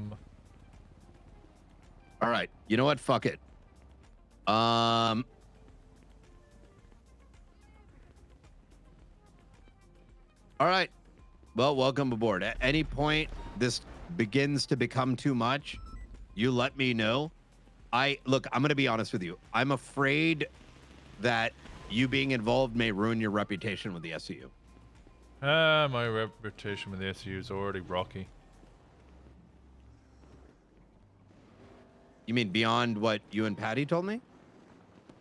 right. You know what? Fuck it. All right. Well, welcome aboard. At any point this begins to become too much, you let me know. Look, I'm going to be honest with you. I'm afraid that you being involved may ruin your reputation with the SCU. My reputation with the SCU is already rocky. You mean beyond what you and Patty told me?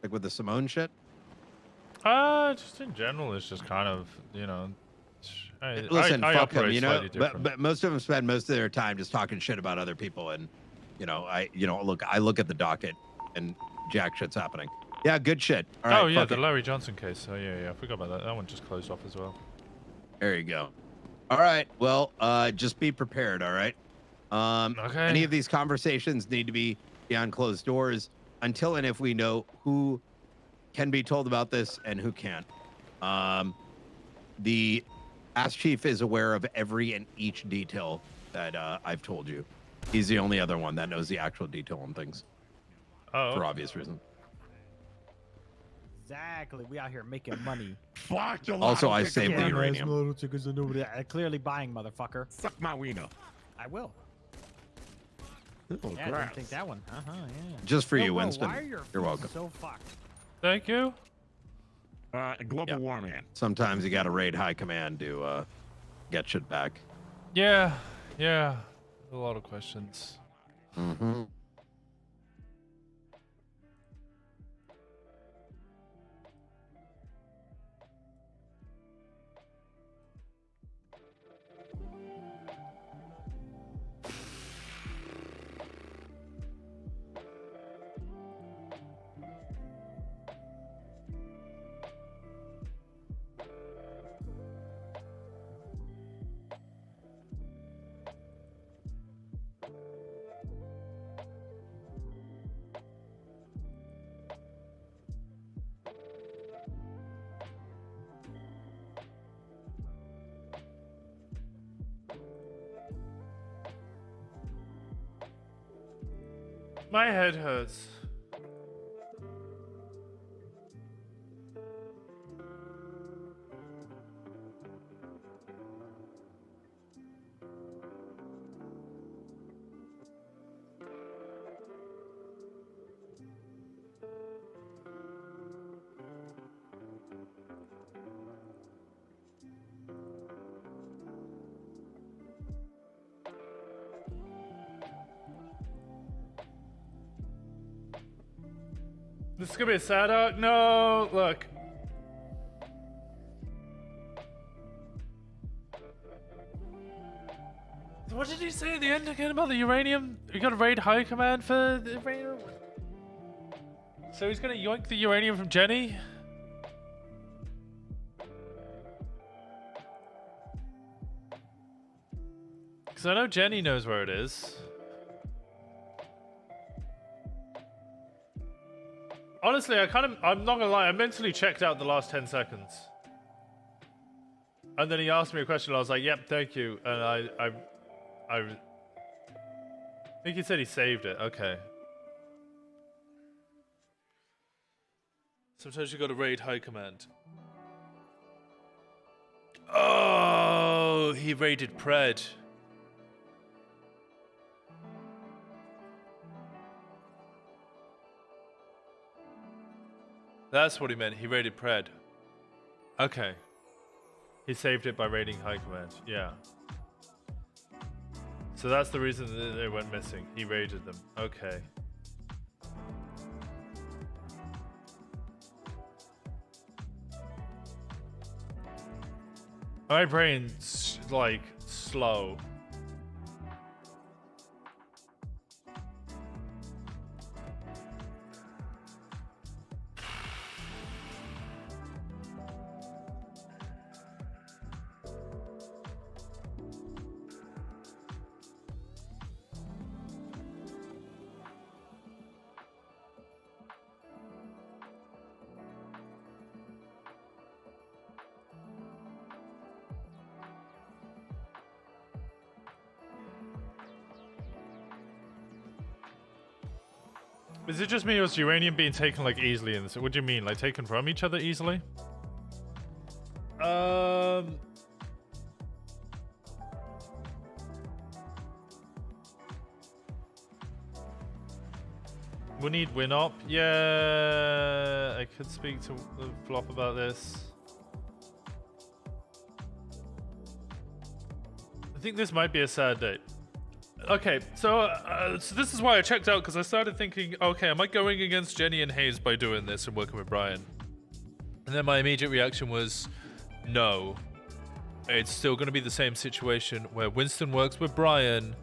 Like with the Simone shit? Just in general, it's just kind of, you know, Listen, I fuck them, operate you know, slightly different. but most of them spend most of their time just talking shit about other people. And, look, I look at the docket and jack shit's happening. Yeah, good shit. All right, oh, yeah, fuck the it. Larry Johnson case. Oh, yeah, I forgot about that. That one just closed off as well. There you go. All right, well, just be prepared, all right? Okay. Any of these conversations need to be behind closed doors until and if we know who can be told about this and who can't. The Ask Chief is aware of every and each detail that I've told you. He's the only other one that knows the actual detail on things. Oh. For obvious reasons. Exactly. We out here making money. Fuck you. Also, I saved the uranium. Clearly buying, motherfucker. Suck my wiener. I will. Oh, Yeah, I didn't think that one. Yeah. Just for you, Whoa, Winston. Why are your You're feet welcome. so fucked? Thank you. Global warming. Sometimes you got to raid high command to get shit back. Yeah. A lot of questions. Mm-hmm. My head hurts. This is gonna be a sad arc. No, look. What did he say at the end again about the uranium? You gotta raid high command for the uranium? So he's gonna yoink the uranium from Jenny? Because I know Jenny knows where it is. Honestly, I'm not gonna lie, I mentally checked out the last 10 seconds. And then he asked me a question, and I was like, yep, thank you. And I think he said he saved it, okay. Sometimes you gotta raid high command. Oh, he raided Pred. That's what he meant. He raided Pred. Okay. He saved it by raiding high command. Yeah. So that's the reason that they went missing. He raided them. Okay. My brain's like slow. Is it just me or is uranium being taken like easily in this? What do you mean? Like taken from each other easily? We need win up. Yeah, I could speak to the flop about this. I think this might be a sad day. Okay, so this is why I checked out, because I started thinking, okay, am I going against Jenny and Hayes by doing this and working with Brian? And then my immediate reaction was, no. It's still going to be the same situation where Winston works with Brian.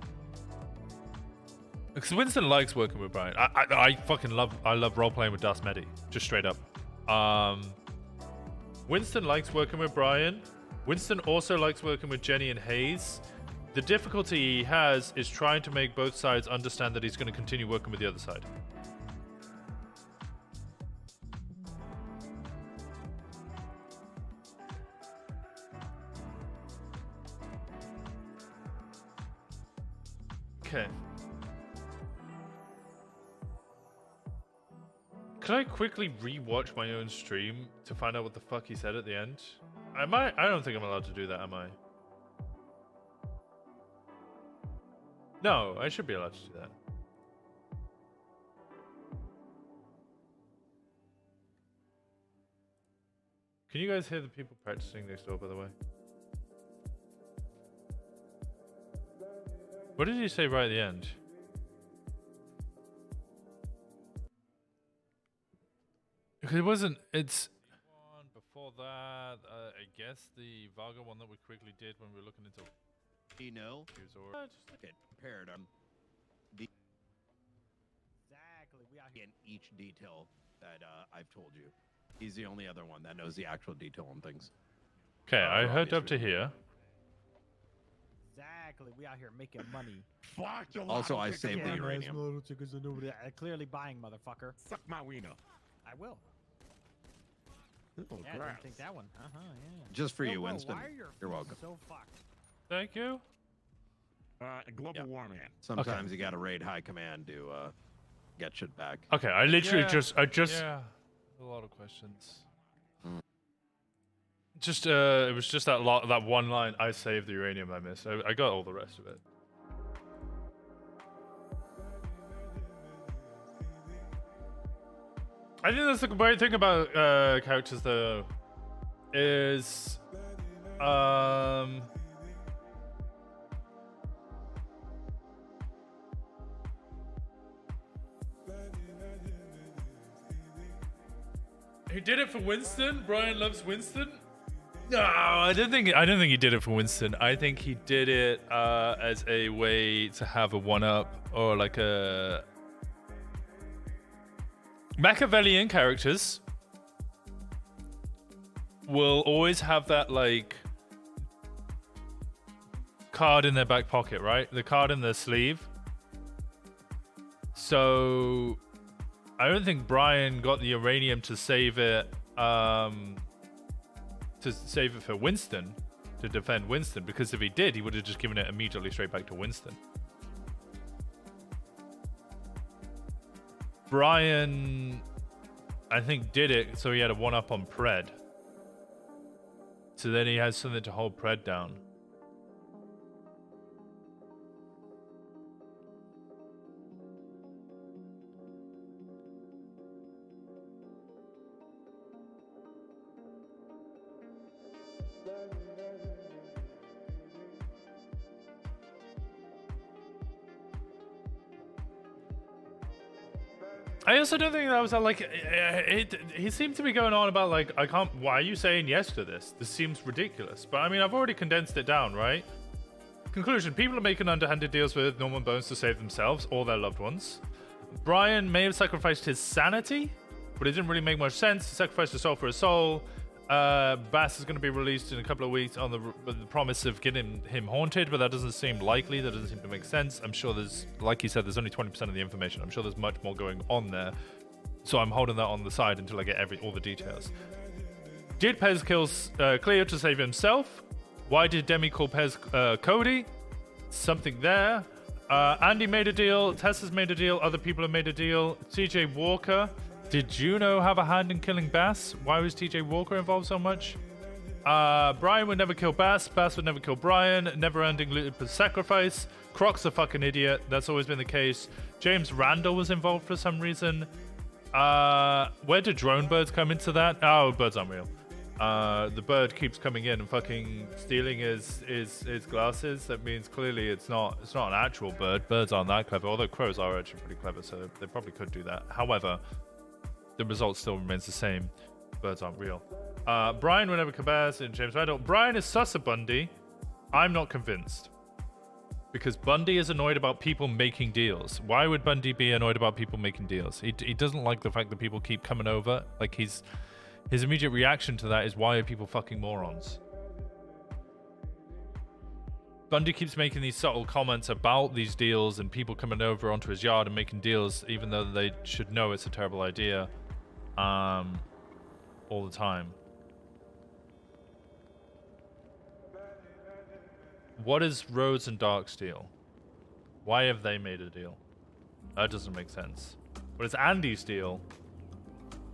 Because Winston likes working with Brian. I fucking love role playing with Das Medi, just straight up. Winston likes working with Brian. Winston also likes working with Jenny and Hayes. The difficulty he has is trying to make both sides understand that he's going to continue working with the other side. Okay. Could I quickly re-watch my own stream to find out what the fuck he said at the end? I don't think I'm allowed to do that, am I? No, I should be allowed to do that. Can you guys hear the people practicing next door, by the way? What did he say right at the end? Because it wasn't, it's... Before that, I guess the Varga one that we quickly did when we were looking into... You know, just get prepared. Exactly. We out here. In each detail that I've told you. He's the only other one that knows the actual detail on things. Okay, I heard obvious up to here. Exactly. We out here making money. Fuck your Also, I lotto saved ticket. the uranium. Clearly buying, motherfucker. Suck my wiener. I will. Oh, Yeah, I crap. didn't think that one. Yeah. Just for Yo, you, bro, Winston. why are your You're feet welcome. So fucked? Thank you. Global Yeah. warming. Sometimes you gotta raid high command to get shit back. Okay, I literally just... Yeah. A lot of questions. Just, it was just that one line, I saved the uranium I missed. I got all the rest of it. I think that's the great thing about characters, though, is... He did it for Winston? Brian loves Winston? No, I don't think he did it for Winston. I think he did it as a way to have a one-up or like a... Machiavellian characters will always have that like card in their back pocket, right? The card in their sleeve. So I don't think Brian got the uranium to save it for Winston, to defend Winston, because if he did, he would have just given it immediately straight back to Winston. Brian, I think, did it so he had a one-up on Pred. So then he has something to hold Pred down. I also don't think that was like he seemed to be going on about like, I can't, why are you saying yes to this? This seems ridiculous. But I mean, I've already condensed it down, right? Conclusion: people are making underhanded deals with Norman Bones to save themselves or their loved ones. Brian may have sacrificed his sanity, but it didn't really make much sense. He sacrificed his soul for his soul. Bass is going to be released in a couple of weeks on with the promise of getting him haunted, but that doesn't seem likely. That doesn't seem to make sense. I'm sure there's, like you said, there's only 20% of the information. I'm sure there's much more going on there. So I'm holding that on the side until I get all the details. Did Pez kill Cleo to save himself? Why did Demi call Pez Cody? Something there. Andy made a deal. Tessa's made a deal. Other people have made a deal. TJ Walker. Did Juno have a hand in killing Bass? Why was TJ Walker involved so much? Brian would never kill Bass. Bass would never kill Brian. Never-ending Lupus sacrifice. Croc's a fucking idiot. That's always been the case. James Randall was involved for some reason. Where do drone birds come into that? Oh, birds aren't real. The bird keeps coming in and fucking stealing his glasses. That means clearly it's not an actual bird. Birds aren't that clever, although crows are actually pretty clever, so they probably could do that. However, the result still remains the same. Birds aren't real. Brian whenever Cabaz and James Randall. Brian is sus of Bundy. I'm not convinced. Because Bundy is annoyed about people making deals. Why would Bundy be annoyed about people making deals? He doesn't like the fact that people keep coming over. Like his immediate reaction to that is, why are people fucking morons? Bundy keeps making these subtle comments about these deals and people coming over onto his yard and making deals, even though they should know it's a terrible idea, all the time. What is Rhodes and Dark's deal? Why have they made a deal? That doesn't make sense. What is Andy's deal?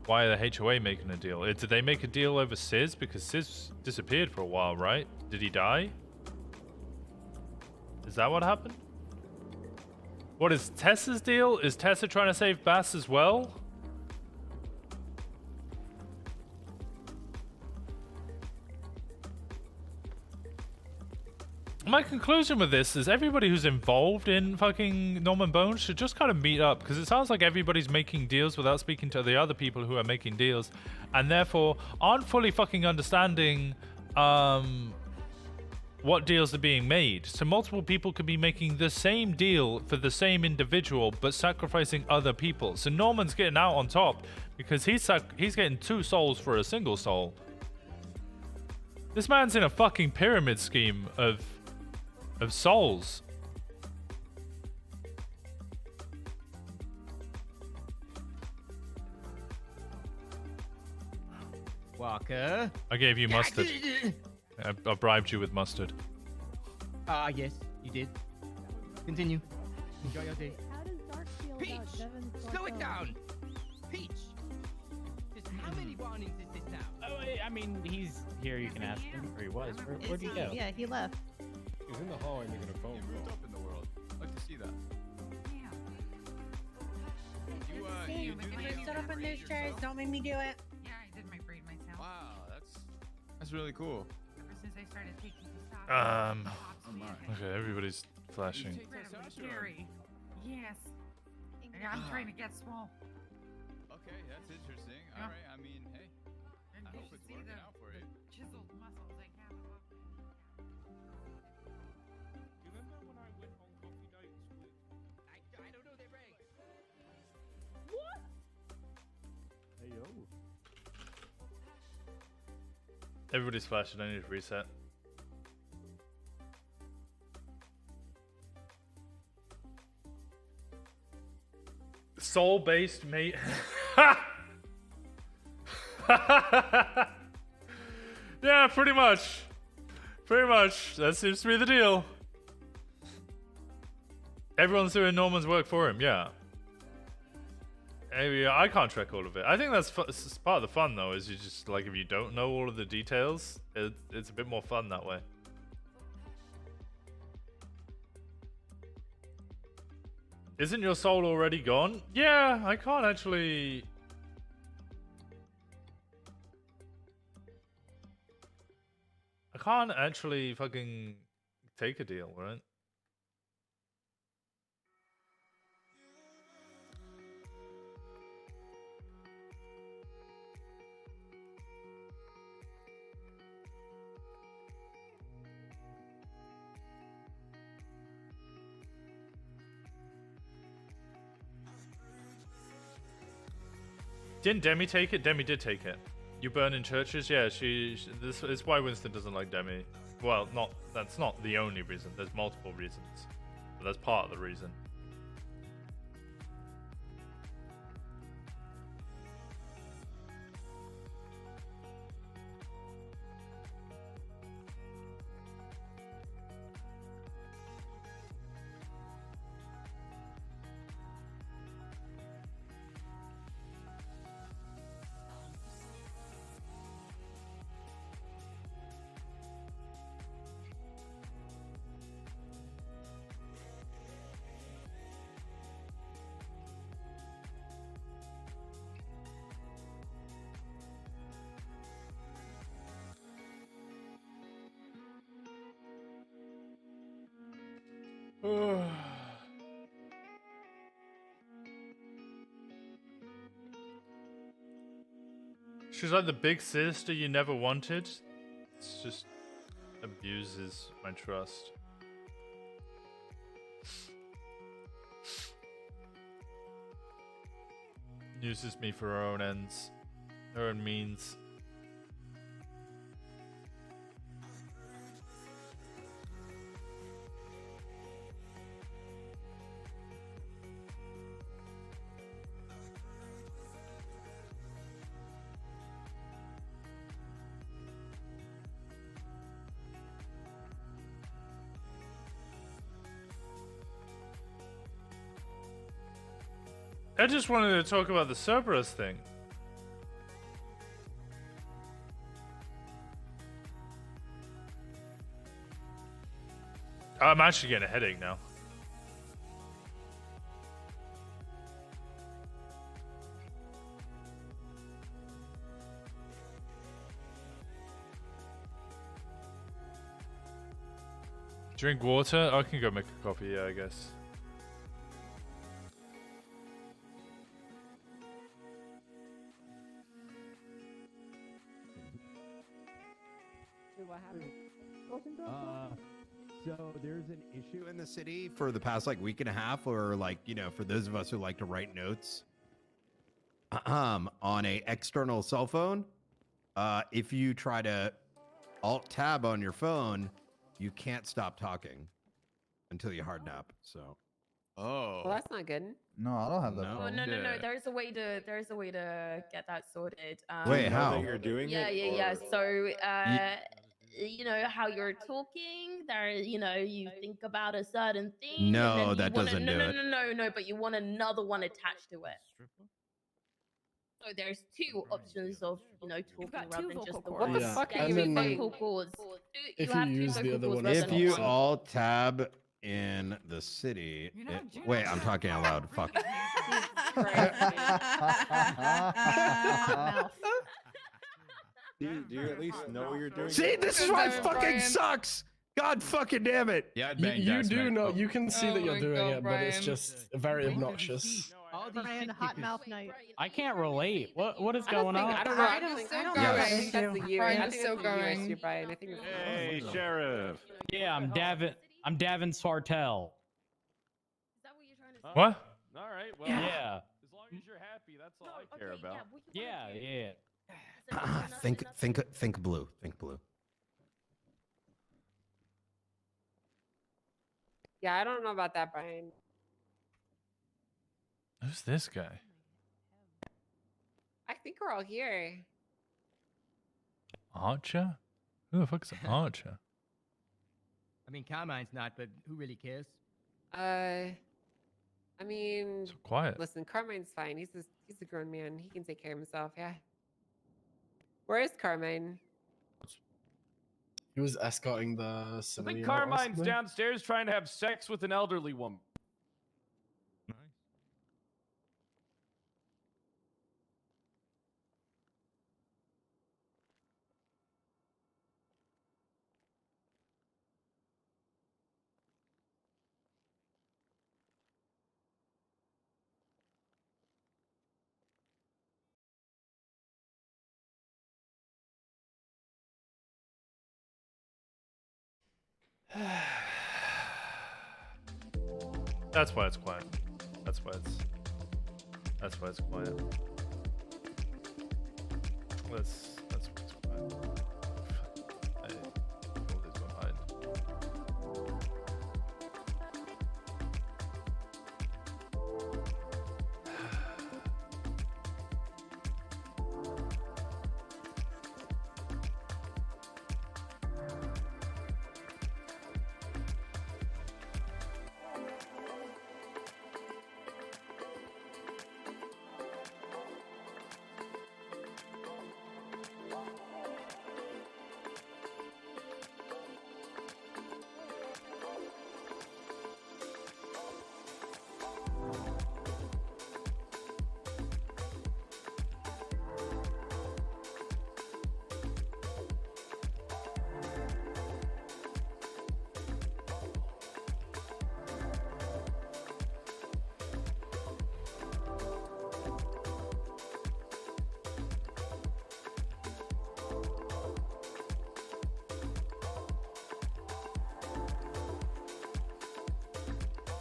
Why are the HOA making a deal? Did they make a deal over Sis? Because Sis disappeared for a while, right? Did he die? Is that what happened? What is Tessa's deal? Is Tessa trying to save Bass as well? My conclusion with this is everybody who's involved in fucking Norman Bones should just kind of meet up, because it sounds like everybody's making deals without speaking to the other people who are making deals, and therefore aren't fully fucking understanding what deals are being made. So multiple people could be making the same deal for the same individual but sacrificing other people. So Norman's getting out on top because he's getting 2 souls for a single soul. This man's in a fucking pyramid scheme of souls. Walker. I gave you mustard. I bribed you with mustard. Yes, you did. Continue. Enjoy your day. How does Dark feel Peach, about Devin's slow it photo? down. Peach. How many warnings is this now? Oh, I mean, he's here. You can ask him, or he was. Where'd he go? Yeah, he left. He's in the hallway making a phone call. Up in the world. I'd like to see that. You sit up in those chairs. Don't make me do it. Yeah, I did my braid myself. Wow, that's really cool. Ever since I started taking the stock. Okay, everybody's flashing. Scary. Yes. I'm trying to get small. Okay, that's interesting. Yeah. All right, I mean, hey, And I you hope should it's see working the out for you. chiseled muscles I have above me. Do you remember when I went on coffee dates with... I don't know their ranks. What? Hey, yo. Everybody's flashing. I need to reset. Soul-based mate. Yeah, pretty much. Pretty much. That seems to be the deal. Everyone's doing Norman's work for him, yeah. Maybe I can't track all of it. I think that's it's part of the fun, though, is you just, like, if you don't know all of the details, it's a bit more fun that way. Isn't your soul already gone? Yeah, I can't actually... I can't actually fucking take a deal, right? Didn't Demi take it? Demi did take it. You burn in churches? Yeah, this is why Winston doesn't like Demi. Well, that's not the only reason. There's multiple reasons. But that's part of the reason. She's like the big sister you never wanted. It's just abuses my trust. Uses me for her own ends, her own means. I just wanted to talk about the Cerberus thing. I'm actually getting a headache now. Drink water? I can go make a coffee, yeah, I guess. What happened? So there's an issue in the city for the past like week and a half, or like, you know, for those of us who like to write notes on a external cell phone. If you try to alt tab on your phone, you can't stop talking until you hard nap. So Oh. Well, that's not good. No, I don't have that No. problem. No. Yeah. There is a way to get that sorted. Wait, how? You're doing Yeah, it, yeah. or- So, you know how you're talking. There, you know, you think about a certain thing. No, and then that you wanna, doesn't do it. No. But you want another one attached to it. So there's two options of, you know, talking got rather two than just vocal the cords. one. What the fuck Yeah, are you you And have then vocal cords. if have you two use the vocal other cords one rather If than you one. alt tab in the city, wait, I'm talking out loud. Fuck. Do you at least know you're doing See, it? this is why it fucking sucks. God fucking damn it. Yeah, I'd You, bang you Dax, do man. know, Oh. you can see that you're my doing God, it, but it's Brian. just very obnoxious. All these Brian, shit hot kickers. mouth night. I can't relate. What is I don't going think, on? I don't know. I don't think, still I don't going. know. I think that's the you. Brian I is think still that's the you going. issue, Brian. I think it's Hey, Sheriff. Yeah, I'm Davin. I'm Davin Sartell. Is that what you're trying to say? What? All right, well, Yeah. as long as you're happy, that's all I Okay, care about. Yeah, what you wanna Yeah, do? yeah. So there's another- Think blue. Think blue. Yeah, I don't know about that, Brian. Who's this guy? I think we're all here. Archer? Who the fuck's Archer? I mean, Carmine's not, but who really cares? I mean, So quiet. listen, Carmine's fine. He's a grown man. He can take care of himself. Yeah. Where is Carmine? He was escorting the I think civilian. Carmine's downstairs trying to have sex with an elderly woman. That's why it's quiet. That's why it's quiet. That's why it's quiet. I always go hide.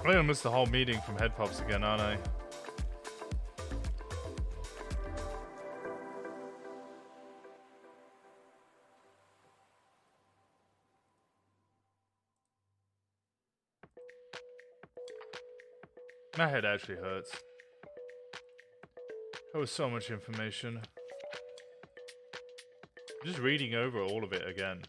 I'm gonna miss the whole meeting from head pops again, aren't I? My head actually hurts. That was so much information. Just reading over all of it again.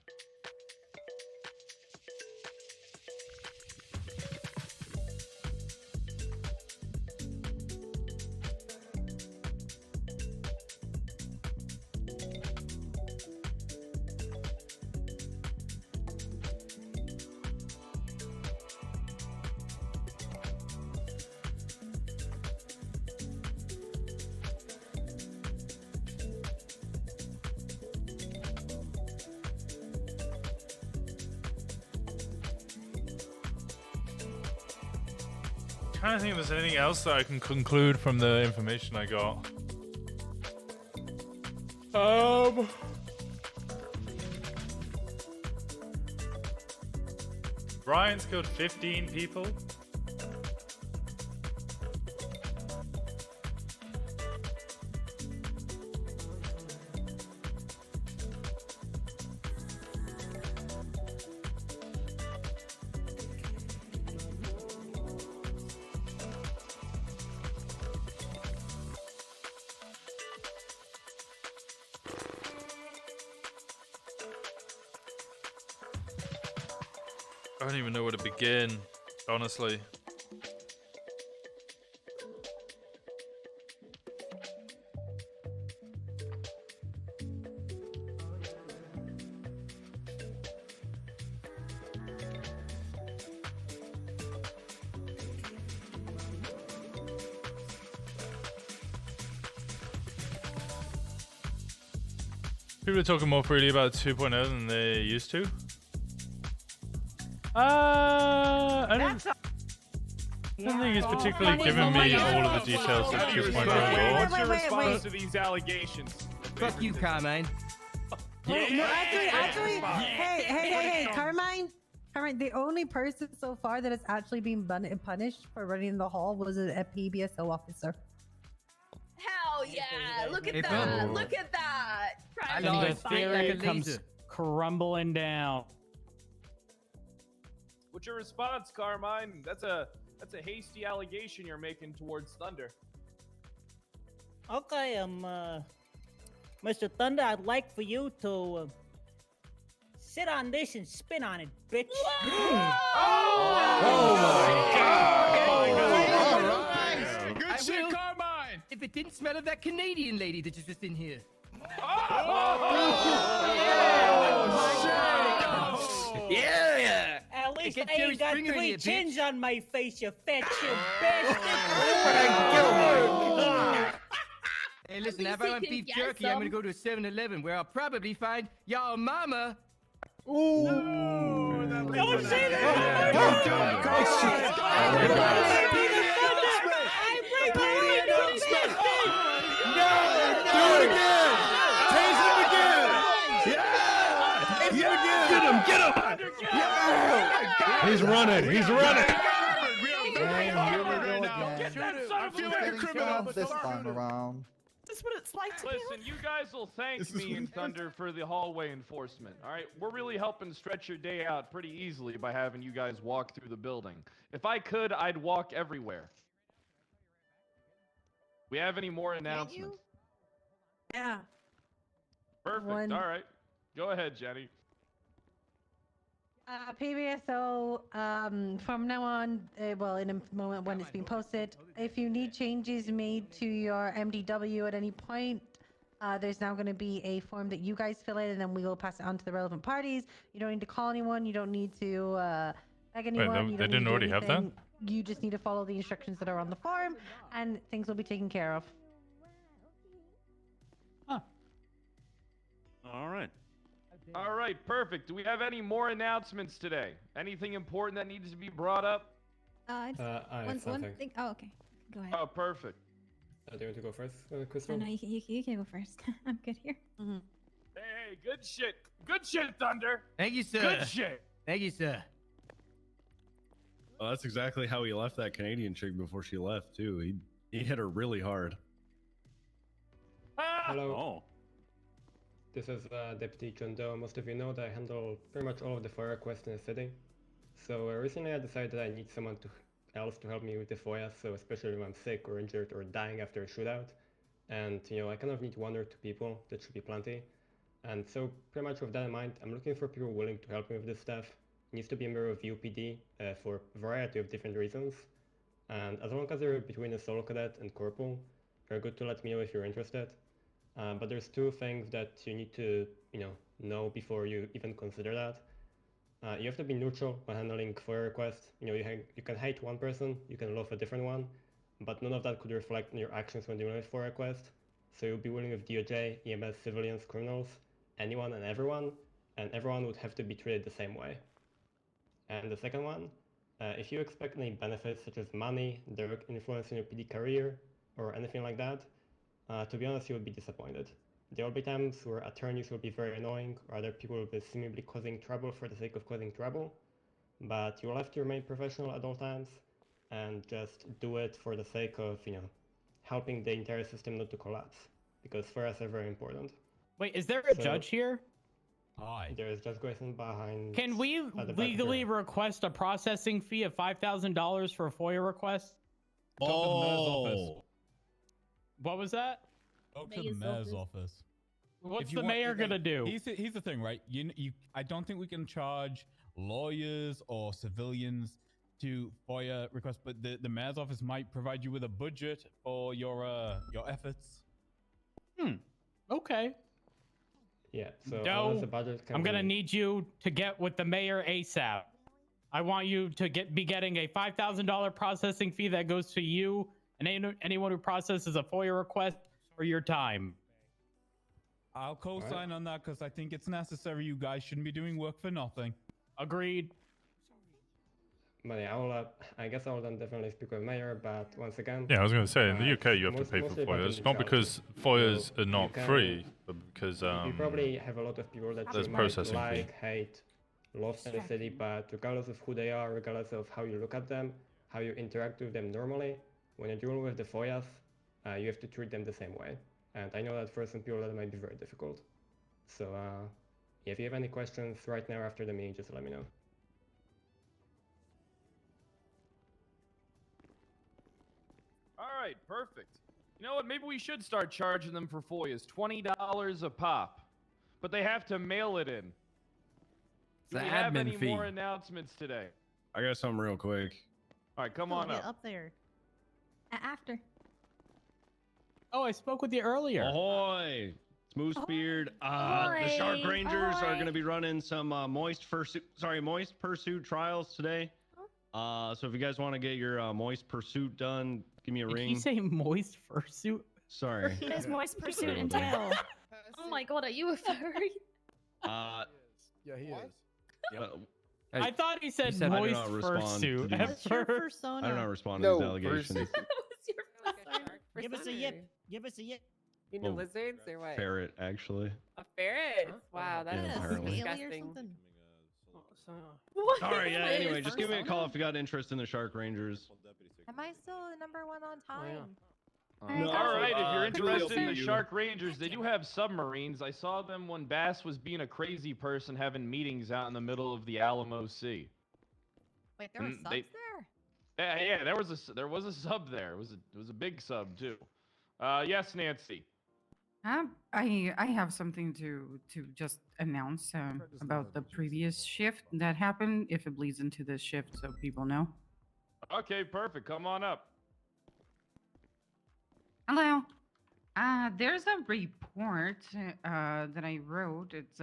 I don't think there's anything else that I can conclude from the information I got. Brian's killed 15 people. I don't even know where to begin, honestly. People are talking more freely about 2.0 than they used to. I don't think he's particularly given me all of the details of 2.0. What's your response to these allegations? Fuck you, Carmine. Wait, no, actually, hey, Carmine, the only person so far that has actually been punished for running the hall was a PBSO officer. Hell yeah! Look at that! Look at that! And the theory comes crumbling down. What's your response, Carmine? That's a hasty allegation you're making towards Thunder. Okay, Mr. Thunder, I'd like for you to sit on this and spin on it, bitch. Oh my God! All right. Good shit, will, Carmine. If it didn't smell of that Canadian lady that just in here. Yeah! At least I ain't got three chins on my face, you fat shit bastard! Hey, listen, if I want beef jerky, I'm gonna go to a 7-Eleven where I'll probably find y'all mama. Ooh! Don't say that! Don't Do it again! Taste him again! Yeah! Get him! He's running! He's running! I feel like a criminal. This time around. That's what it's like to Listen, you guys will thank me and Thunder for the hallway enforcement. All right, we're really helping stretch your day out pretty easily by having you guys walk through the building. If I could, I'd walk everywhere. We have any more announcements? Yeah. Perfect. All right, go ahead, Jenny. PBSO, from now on, well, in a moment when it's been posted, if you need changes made to your MDW at any point, there's now going to be a form that you guys fill in, and then we will pass it on to the relevant parties. You don't need to call anyone. You don't need to beg anyone. Wait, they didn't already have that? You just need to follow the instructions that are on the form, and things will be taken care of. All right. All right, perfect. Do we have any more announcements today? Anything important that needs to be brought up? One thing. Oh, okay. Go ahead. Oh, perfect. Do you want to go first, Crystal? Oh, no, you can go first. I'm good here. Hey, good shit. Good shit, Thunder. Thank you, sir. Good shit. Thank you, sir. Well, that's exactly how he left that Canadian chick before she left too. He hit her really hard. Hello. Oh. This is Deputy John Doe. Most of you know that I handle pretty much all of the FOIA requests in the city. So recently I decided that I need someone else to help me with the FOIA, so especially when I'm sick or injured or dying after a shootout. And I kind of need 1 or 2 people. That should be plenty. And so pretty much with that in mind, I'm looking for people willing to help me with this stuff. It needs to be a member of UPD for a variety of different reasons. And as long as they're between a solo cadet and corporal, they're good to let me know if you're interested. But there's 2 things that you need to, know before you even consider that. You have to be neutral when handling FOIA requests. You can hate one person, you can love a different one, but none of that could reflect on your actions when dealing with FOIA requests. So you'll be willing with DOJ, EMS, civilians, criminals, anyone and everyone would have to be treated the same way. And the second one, if you expect any benefits such as money, direct influence in your PD career, or anything like that, to be honest, you will be disappointed. There will be times where attorneys will be very annoying, or other people will be seemingly causing trouble for the sake of causing trouble, but you will have to remain professional at all times, and just do it for the sake of, helping the entire system not to collapse, because FOIAs are very important. Wait, is there a judge here? Hi. There is Judge Grayson behind. Can we legally request a processing fee of $5,000 for a FOIA request? Oh. What was that? Go to the mayor's office. What's the mayor gonna do? Here's the thing, right? I don't think we can charge lawyers or civilians to FOIA requests, but the mayor's office might provide you with a budget for your efforts. Okay. Yeah. So Doe, I'm gonna need you to get with the mayor ASAP. I want you to be getting a $5,000 processing fee that goes to you and anyone who processes a FOIA request for your time. I'll co-sign on that because I think it's necessary. You guys shouldn't be doing work for nothing. Agreed. But yeah, I guess I will then definitely speak with mayor, but once again... Yeah, I was going to say, in the UK you have to pay for FOIAs. Not because FOIAs are not free, but because you probably have a lot of people that there's you might processing like, fee. hate, love in the city, but regardless of who they are, regardless of how you look at them, how you interact with them normally, when you're dealing with the FOIAs, you have to treat them the same way. And I know that for some people that might be very difficult. So if you have any questions right now after the meeting, just let me know. All right, perfect. You know what? Maybe we should start charging them for FOIAs. $20 a pop. But they have to mail it in. Do we have any more announcements today? I got something real quick. All right, come on up. there. After. Oh, I spoke with you earlier. Ahoy! Smoothbeard. The Shark Rangers are going to be running some moist pursuit trials today. So if you guys want to get your moist pursuit done, give me a ring. Did you say moist fursuit? Sorry. What does moist pursuit entail? Oh my god, are you a furry? Yeah, he is. Yep. I thought he said moist fursuit. I do not respond to these allegations. Give us a yip. Give us a yip. You know lizards or what? Ferret, actually. A ferret? Wow, that is apparently. disgusting. All right, yeah, anyway, just give me a call if you got interest in the Shark Rangers. Am I still the #1 on time? All right, if you're interested in the Shark Rangers, they do have submarines. I saw them when Bass was being a crazy person having meetings out in the middle of the Alamo Sea. Wait, there were subs there? Yeah, there was a sub there. It was a big sub too. Yes, Nancy. I have something to just announce about the previous shift that happened, if it bleeds into this shift, so people know. Okay, perfect. Come on up. Hello. There's a report that I wrote. It's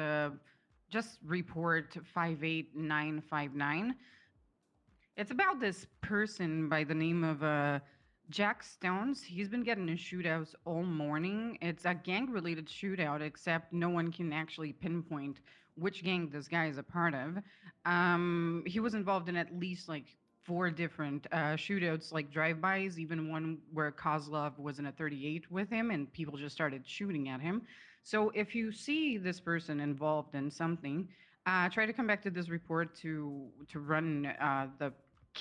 just report 58959. It's about this person by the name of Jack Stones. He's been getting in shootouts all morning. It's a gang-related shootout, except no one can actually pinpoint which gang this guy is a part of. He was involved in at least like 4 different shootouts, like drive-bys, even one where Kozlov was in a 38 with him and people just started shooting at him. So if you see this person involved in something, try to come back to this report to run the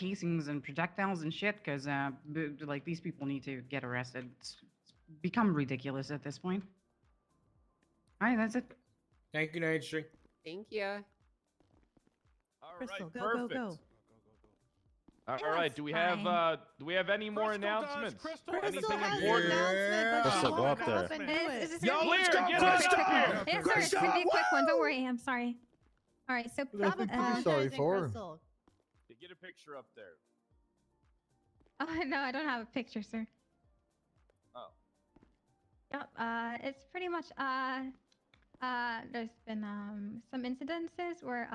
casings and projectiles and shit, because like these people need to get arrested. It's become ridiculous at this point. All right, that's it. Thank you, Nightstream. Thank you. All Crystal, right, go, perfect. go, go. All right, do we have any more announcements? Crystal Anything has an important? announcement, but Crystal, she go won't up come there. up and do Is it. this Yo, gonna be let's a go, quick get one? on up here. Yes, sir. It's gonna be a quick one. Don't worry. I'm sorry. All right. So probably. sorry for her. Get a picture up there. Oh no, I don't have a picture, sir. Oh. Yep. It's pretty much there's been some incidences where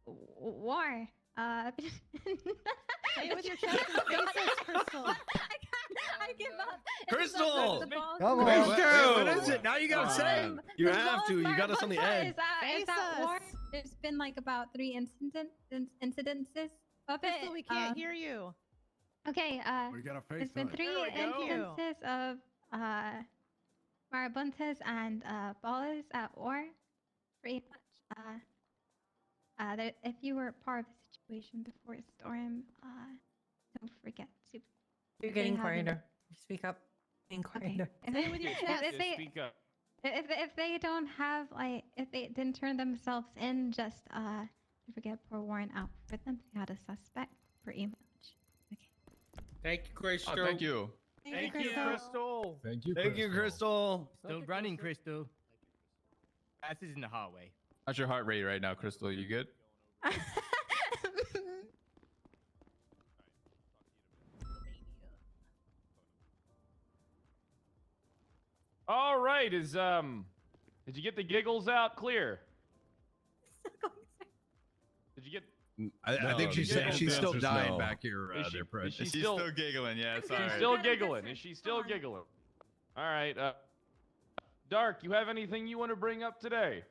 war Say it with your chest and face it, Crystal. I give up. Crystal! Come on. What is it? Now you gotta say it. You the have to. Balls You got us on the Marabunta edge. Is that Face war? us. There's been like about 3 incidences of Crystal, it. we can't hear you. Okay. We gotta face There's been that. 3 There we go. instances of marabuntas and ballas at war. Pretty much. If you were part of the situation before storm, don't forget to. You're getting quieter. Speak up. Getting quieter. Say it with your chest. Speak up. If they don't have if they didn't turn themselves in, just don't forget pour warrant out for them. They had a suspect pretty much. Thank you, Crystal. Oh, thank you. Thank you, Crystal. Thank you, Thank you, Crystal. Still running, Crystal. Ass is in the hallway. How's your heart rate right now, Crystal? You good? All right, did you get the giggles out clear? Did you get? I think she's still dying back here. Is she, there, is she She's still, still giggling. Yeah, sorry. she's still giggling. Is she still giggling? All right. Dark, you have anything you want to bring up today?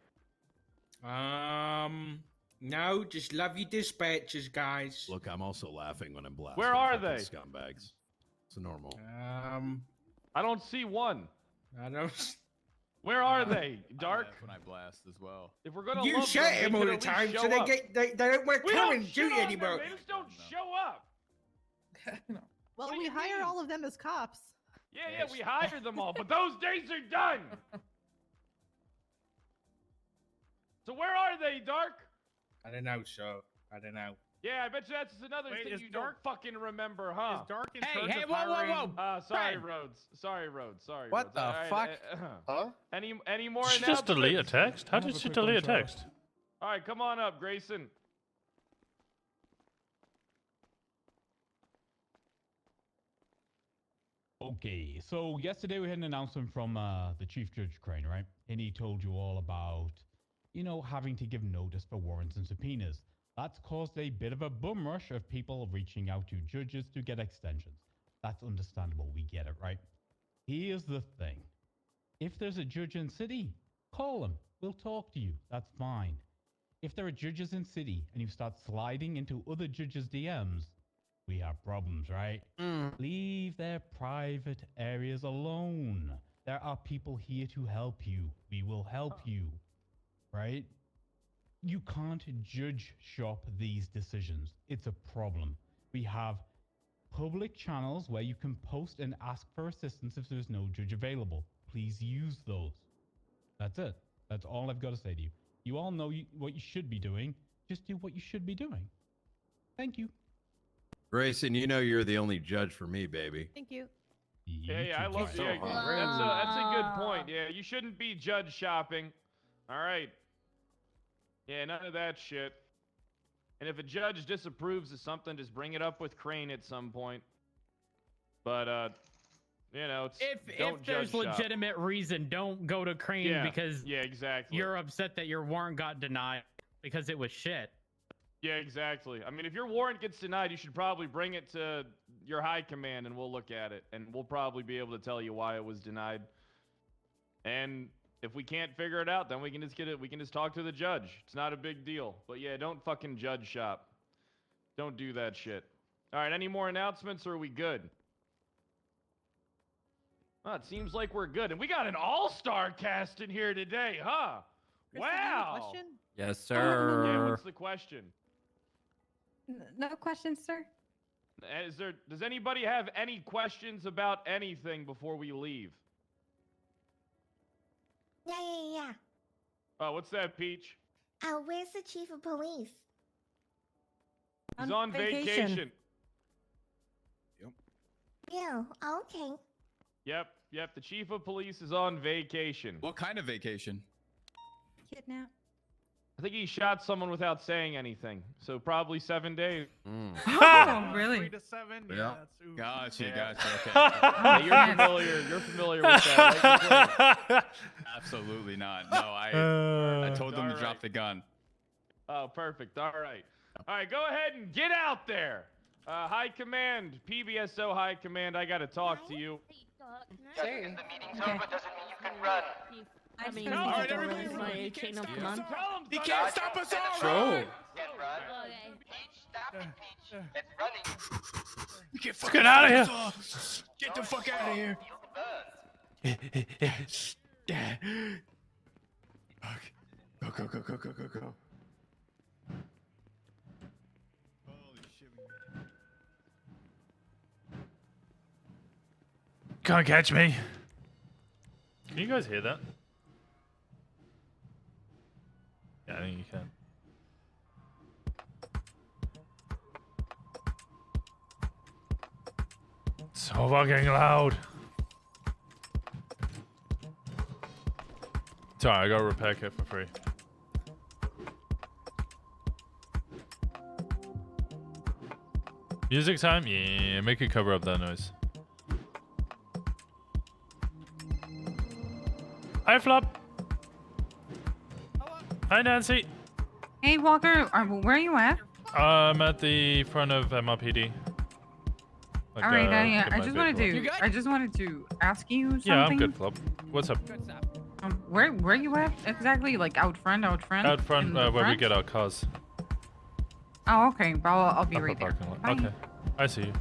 No, just love you dispatches, guys. Look, I'm also laughing when I'm blasting. Where are fucking they? Scumbags. It's normal. I don't see one. I don't. Where are they, Dark? When I blast as well. If we're gonna You love shut them, him they all could the at least time, so show they up. they don't want We to come don't and shit shoot on them, anymore. They just don't show up. Well, What do we you hire mean? all of them as cops. Yeah, we hired them all, but those days are done. So where are they, Dark? I don't know, so I don't know. Yeah, I bet you that's another Wait, thing is you Dark- don't fucking remember, huh? Is Dark in Hey, charge hey, of whoa, whoa, hiring- whoa. Sorry, Fred. Rhodes. Sorry, Rhodes. Sorry. What Rhodes. the All right, fuck? Huh? Any more Did she just delete a announcements? text? How I have did a she quick delete a one, Charles. text? All right, come on up, Grayson. Okay, so yesterday we had an announcement from the Chief Judge Crane, right? And he told you all about, having to give notice for warrants and subpoenas. That's caused a bit of a bum rush of people reaching out to judges to get extensions. That's understandable. We get it, right? Here's the thing. If there's a judge in city, call him. We'll talk to you. That's fine. If there are judges in city and you start sliding into other judges' DMs, we have problems, right? Leave their private areas alone. There are people here to help you. We will help you, right? You can't judge shop these decisions. It's a problem. We have public channels where you can post and ask for assistance if there's no judge available. Please use those. That's it. That's all I've got to say to you. You all know what you should be doing. Just do what you should be doing. Thank you. Grayson, you know you're the only judge for me, baby. Thank you. Yeah, I love so yeah, hard. that's a good point. Yeah, you shouldn't be judge shopping. All right. Yeah, none of that shit. And if a judge disapproves of something, just bring it up with Crane at some point. But it's don't if there's judge shop. legitimate reason, don't go to Crane Yeah, because yeah, exactly. you're upset that your warrant got denied because it was shit. Yeah, exactly. I mean, if your warrant gets denied, you should probably bring it to your high command and we'll look at it. And we'll probably be able to tell you why it was denied. And if we can't figure it out, then we can just get it. We can just talk to the judge. It's not a big deal. But yeah, don't fucking judge shop. Don't do that shit. All right, any more announcements or are we good? Oh, it seems like we're good. And we got an all-star cast in here today, huh? Kristen, you have a Wow. question? Yes, Yeah, sir. what's the question? No questions, sir. Does anybody have any questions about anything before we leave? Yeah. Oh, what's that, Peach? Where's the chief of police? He's on vacation. Yeah, okay. Yep. The chief of police is on vacation. What kind of vacation? Kidnap. I think he shot someone without saying anything, so probably 7 days. Oh, really? 3 to 7. Yeah. That's Gotcha. Okay. Yeah, you're familiar with that, right? Absolutely not. No, I told them to drop the gun. Oh, perfect. All right, go ahead and get out there. High Command, PBSO High Command, I gotta talk to you. Just because the meeting's over doesn't mean you can run. I mean, No, he's everybody, my chain of command. He can't stop us all. Joe. It's running. Get get out of here. Get the fuck out of here. Go. Can't catch me. Can you guys hear that? Yeah, I think you can. So fucking loud. Sorry, I got a repair kit for free. Music time? Yeah, make it cover up that noise. Hi, Flop. Hi, Nancy. Hey, Walker. Where are you at? I'm at the front of MRPD. Like, All right. get I my just wanted vehicle. to. I just wanted to ask you something. Yeah, I'm good, Flop. What's up? Where are you at exactly? Like out front? Out front, In the where we front? get our cars. Oh, okay. Well, I'll be Upper right there. parking lot. Bye. Okay, I see you.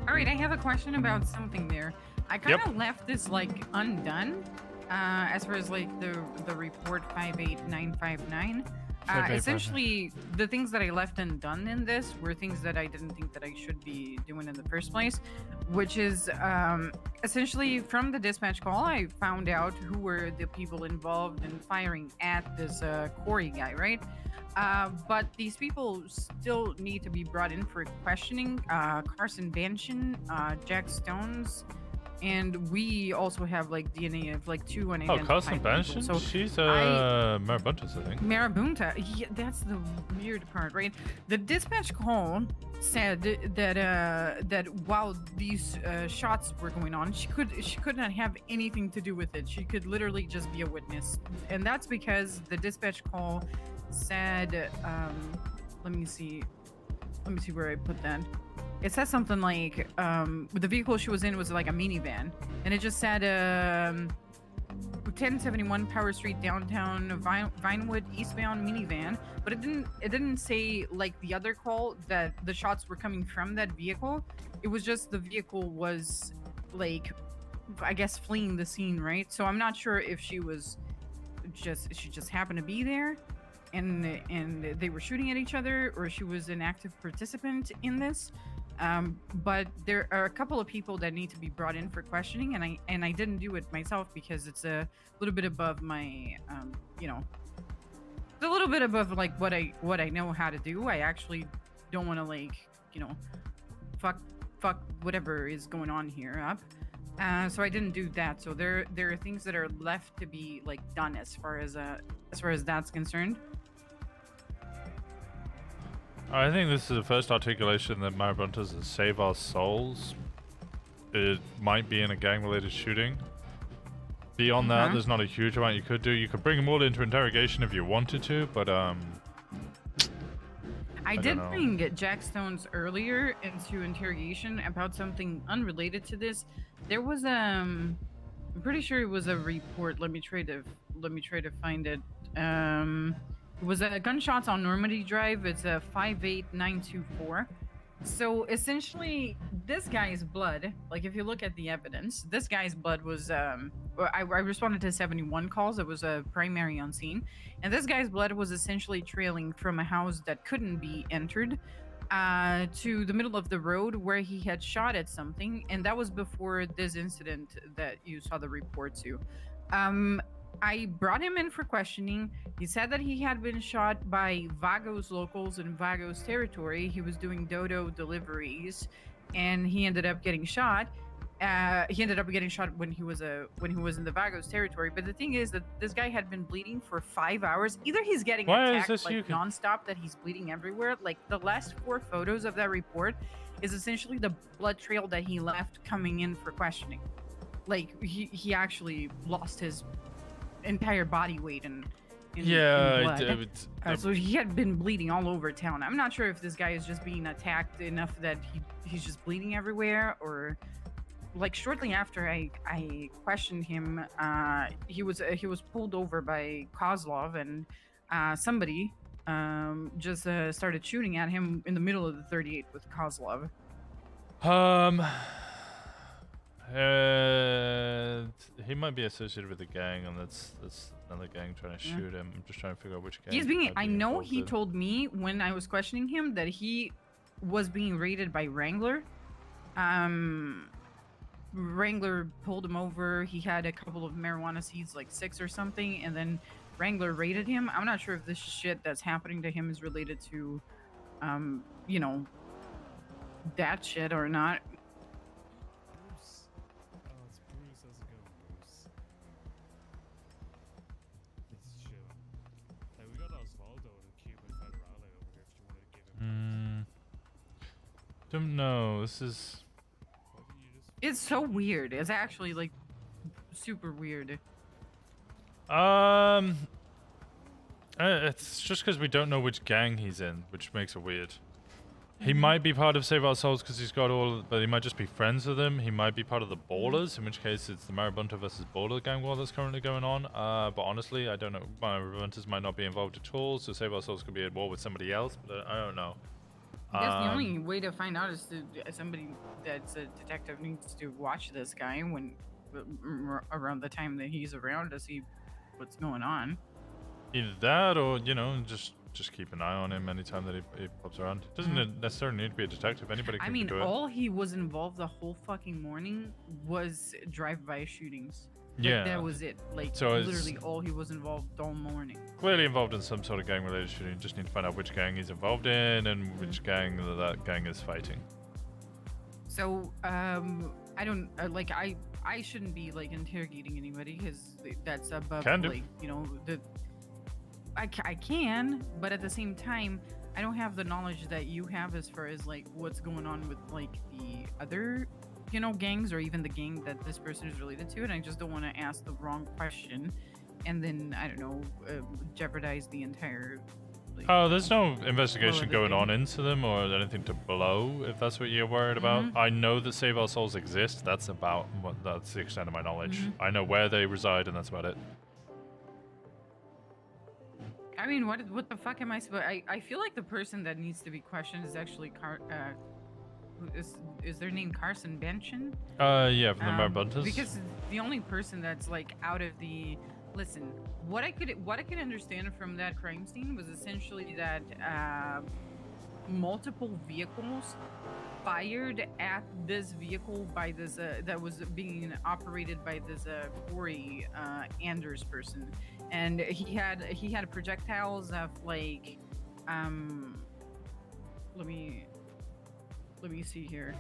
All right, I have a question about something there. I kind of left this like undone, as far as like the report 58959. 58959. Essentially, the things that I left undone in this were things that I didn't think that I should be doing in the first place, which is essentially from the dispatch call, I found out who were the people involved in firing at this Corey guy, right? But these people still need to be brought in for questioning. Carson Banshin, Jack Stones, and we also have like DNA of like 2 unidentified Carson people. Banshin? So She's Marabuntas, I think. Marabunta, yeah, that's the weird part, right? The dispatch call said that while these shots were going on, she could not have anything to do with it. She could literally just be a witness, and that's because the dispatch call said, let me see where I put that. It says something like the vehicle she was in was like a minivan, and it just said 1071 Power Street downtown Vinewood eastbound minivan, but it didn't say like the other call that the shots were coming from that vehicle. It was just the vehicle was like, I guess, fleeing the scene, right? So I'm not sure if she just happened to be there and they were shooting at each other, or she was an active participant in this. But there are a couple of people that need to be brought in for questioning, and I didn't do it myself because it's a little bit above my it's a little bit above like what I know how to do. I actually don't want to like fuck whatever is going on here up. So I didn't do that. So there are things that are left to be like done as far as that's concerned. I think this is the first articulation that Marabuntas is save our souls. It might be in a gang-related shooting. Beyond that, there's not a huge amount you could do. You could bring them all into interrogation if you wanted to, but I did don't know. bring Jack Stones earlier into interrogation about something unrelated to this. There was I'm pretty sure it was a report. Let me try to find it. It was gunshots on Normandy Drive. It's a 58924. So essentially, this guy's blood, like if you look at the evidence, this guy's blood was I responded to 71 calls. It was a primary on scene, and this guy's blood was essentially trailing from a house that couldn't be entered to the middle of the road where he had shot at something, and that was before this incident that you saw the report to. I brought him in for questioning. He said that he had been shot by Vagos locals in Vagos territory. He was doing dodo deliveries, and he ended up getting shot. He ended up getting shot when he was in the Vagos territory. But the thing is that this guy had been bleeding for 5 hours. Either he's getting attacked like nonstop, that he's bleeding everywhere. Like the last 4 photos of that report is essentially the blood trail that he left coming in for questioning. Like he actually lost his entire body weight in blood. So he had been bleeding all over town. I'm not sure if this guy is just being attacked enough that he's just bleeding everywhere, or like shortly after I questioned him, he was pulled over by Kozlov, and somebody just started shooting at him in the middle of the 38 with Kozlov. He might be associated with the gang, and that's another gang trying to shoot him. I'm just trying to figure out which gang. He's being. I know he told me when I was questioning him that he was being raided by Wrangler. Wrangler pulled him over. He had a couple of marijuana seeds, like 6 or something, and then Wrangler raided him. I'm not sure if this shit that's happening to him is related to, you know, that shit or not. Don't know. This is. It's so weird. It's actually like super weird. It's just because we don't know which gang he's in, which makes it weird. He might be part of Save Our Souls because he's got all, but he might just be friends with them. He might be part of the Ballers, in which case it's the Marabunta versus Baller gang war that's currently going on. But honestly, I don't know. Marabuntas might not be involved at all, so Save Our Souls could be at war with somebody else, but I don't know. I guess the only way to find out is to somebody that's a detective needs to watch this guy when around the time that he's around to see what's going on. Either that, or you know, just keep an eye on him anytime that he pops around. Doesn't necessarily need to be a detective. Anybody can do it. All he was involved the whole fucking morning was drive-by shootings. Like, yeah, that was it. Like so literally all he was involved all morning. Clearly involved in some sort of gang-related shooting. Just need to find out which gang he's involved in and which gang that gang is fighting. So I don't like I shouldn't be like interrogating anybody because that's above like you know I can, but at the same time I don't have the knowledge that you have as far as like what's going on with like the other gangs or even the gang that this person is related to, and I just don't want to ask the wrong question and then I don't know jeopardize the entire there's no investigation going on into them or anything to blow, if that's what you're worried about. I know that Save Our Souls exist. That's the extent of my knowledge. I know where they reside, and that's about it. I mean, what the fuck am I supposed? I feel like the person that needs to be questioned is actually is their name Carson Benchen? Yeah, from the Marabuntas. Because the only person that's like out of the listen, what I could understand from that crime scene was essentially that multiple vehicles fired at this vehicle by this that was being operated by this Corey Anders person, and he had projectiles of like let me see here.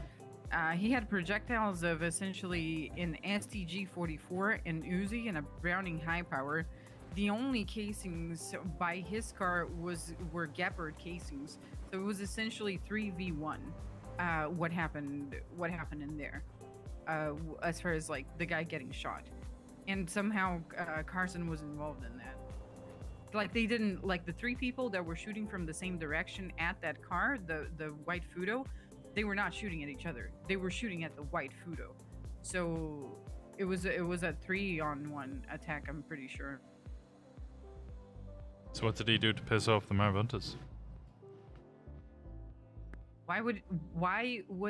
He had projectiles of essentially an STG-44, an Uzi, and a Browning high power. The only casings by his car were Gepard casings, so it was essentially 3v1. What happened in there, as far as like the guy getting shot, and somehow Carson was involved in that. Like they didn't like the 3 people that were shooting from the same direction at that car, the white Fudo. They were not shooting at each other. They were shooting at the white Fudo. So it was a 3-on-1 attack, I'm pretty sure. So what did he do to piss off the Marabuntas? Why would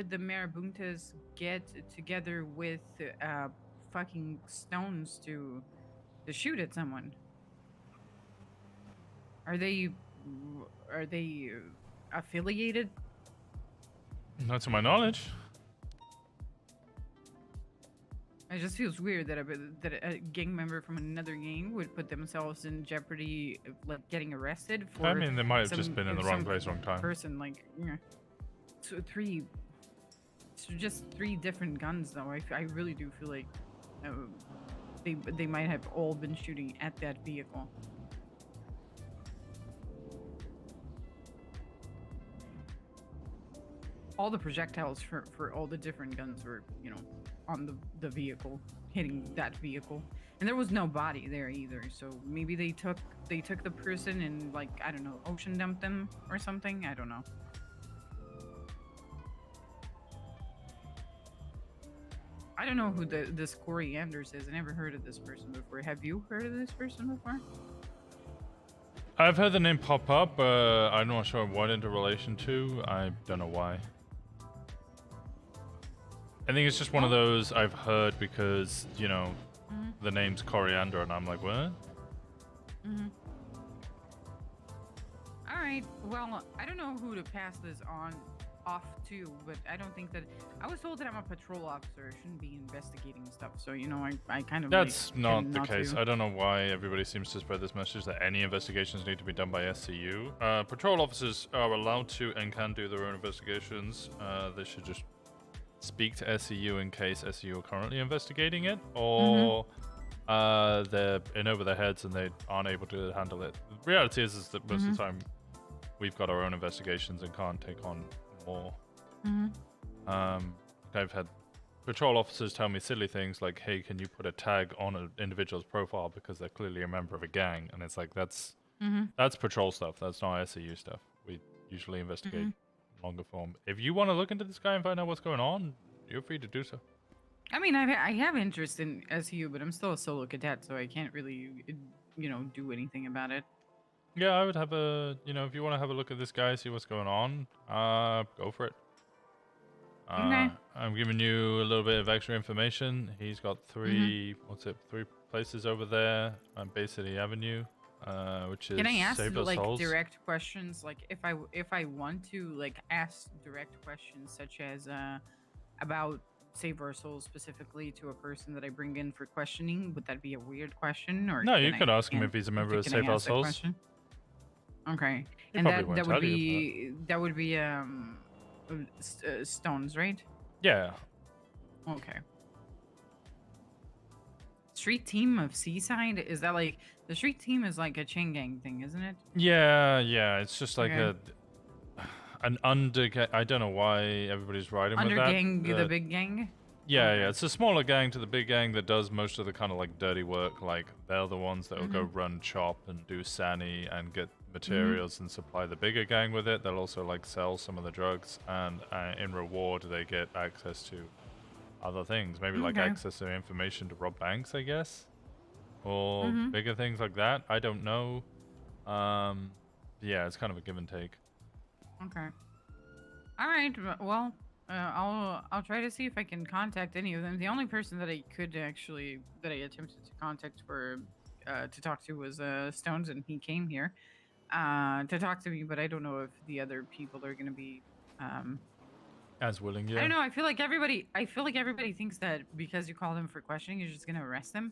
the Marabuntas get together with fucking stones to shoot at someone? Are they affiliated? Not to my knowledge. It just feels weird that a gang member from another gang would put themselves in jeopardy of like getting arrested for. I mean, they might have just been in the wrong place, wrong time. Person like, so just three different guns though. I really do feel like they might have all been shooting at that vehicle. All the projectiles for all the different guns were, on the vehicle, hitting that vehicle, and there was no body there either. So maybe they took the person and, like, I don't know, ocean dumped them or something. I don't know. I don't know who this Corey Anders is. I never heard of this person before. Have you heard of this person before? I've heard the name pop up, but I'm not sure what into relation to. I don't know why. I think it's just one of those I've heard because, the name's Coriander, and I'm like, what? All right. Well, I don't know who to pass this off to, but I don't think that I was told that I'm a patrol officer. I shouldn't be investigating stuff. So, I kind of That's not the case. I don't know why everybody seems to spread this message that any investigations need to be done by SCU. Patrol officers are allowed to and can do their own investigations. They should just speak to SCU in case SCU are currently investigating it, or they're in over their heads and they aren't able to handle it. The reality is that most of the time we've got our own investigations and can't take on more. I've had patrol officers tell me silly things like, hey, can you put a tag on an individual's profile because they're clearly a member of a gang? And it's like, that's patrol stuff. That's not SCU stuff. We usually investigate longer form. If you want to look into this guy and find out what's going on, you're free to do so. I mean, I have interest in SU, but I'm still a solo cadet, so I can't really, do anything about it. Yeah, I would have a, if you want to have a look at this guy, see what's going on, go for it. Okay. I'm giving you a little bit of extra information. He's got three places over there on Bay City Avenue, which is Can I ask Save Our like Souls. direct questions? Like if I want to like ask direct questions such as about Save Our Souls specifically to a person that I bring in for questioning, would that be a weird question? Or No, you could ask him if he's a member of Save Our Souls. Okay, He and probably won't that tell would be Stones, right? Yeah. Okay. Street team of Seaside, is that like the street team is like a chain gang thing, isn't it? Yeah, it's just like Okay. an under. I don't know why everybody's riding Under with that. gang, the big gang. Yeah, it's a smaller gang to the big gang that does most of the kind of like dirty work. Like they're the ones that will go run chop and do Sani and get materials and supply the bigger gang with it. They'll also like sell some of the drugs, and in reward they get access to other things. Maybe like access to information to rob banks, I guess, or bigger things like that. I don't know. Yeah, it's kind of a give and take. Okay. All right. Well, I'll try to see if I can contact any of them. The only person that I could actually that I attempted to contact for to talk to was Stones, and he came here to talk to me. But I don't know if the other people are going to be as willing. Yeah. I don't know. I feel like everybody thinks that because you call them for questioning, you're just going to arrest them,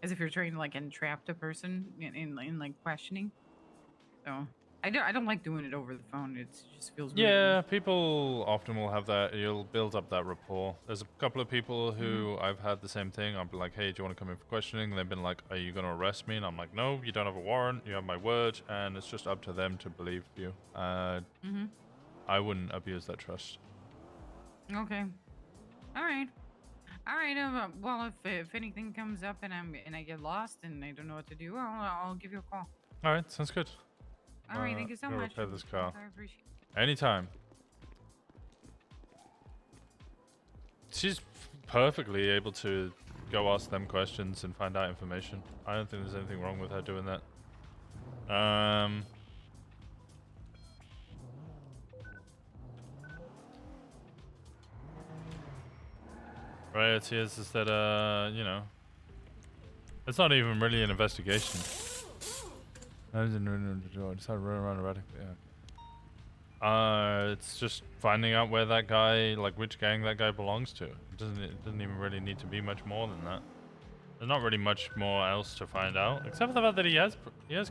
as if you're trying to like entrap the person in like questioning. So. I don't like doing it over the phone. It just feels weird. Yeah, people often will have that. You'll build up that rapport. There's a couple of people who I've had the same thing. I'll be like, hey, do you want to come in for questioning? And they've been like, are you going to arrest me? And I'm like, no, you don't have a warrant. You have my word. And it's just up to them to believe you. I wouldn't abuse that trust. Okay. All right. Well, if anything comes up and I get lost and I don't know what to do, I'll give you a call. All right, sounds good. All right, thank you so much. Repair this car. I appreciate it. Anytime. She's perfectly able to go ask them questions and find out information. I don't think there's anything wrong with her doing that. Right, reality is that, you know, it's not even really an investigation. I just had to run around erratically. Yeah. It's just finding out where that guy, like which gang that guy belongs to. It doesn't even really need to be much more than that. There's not really much more else to find out, except for the fact that he has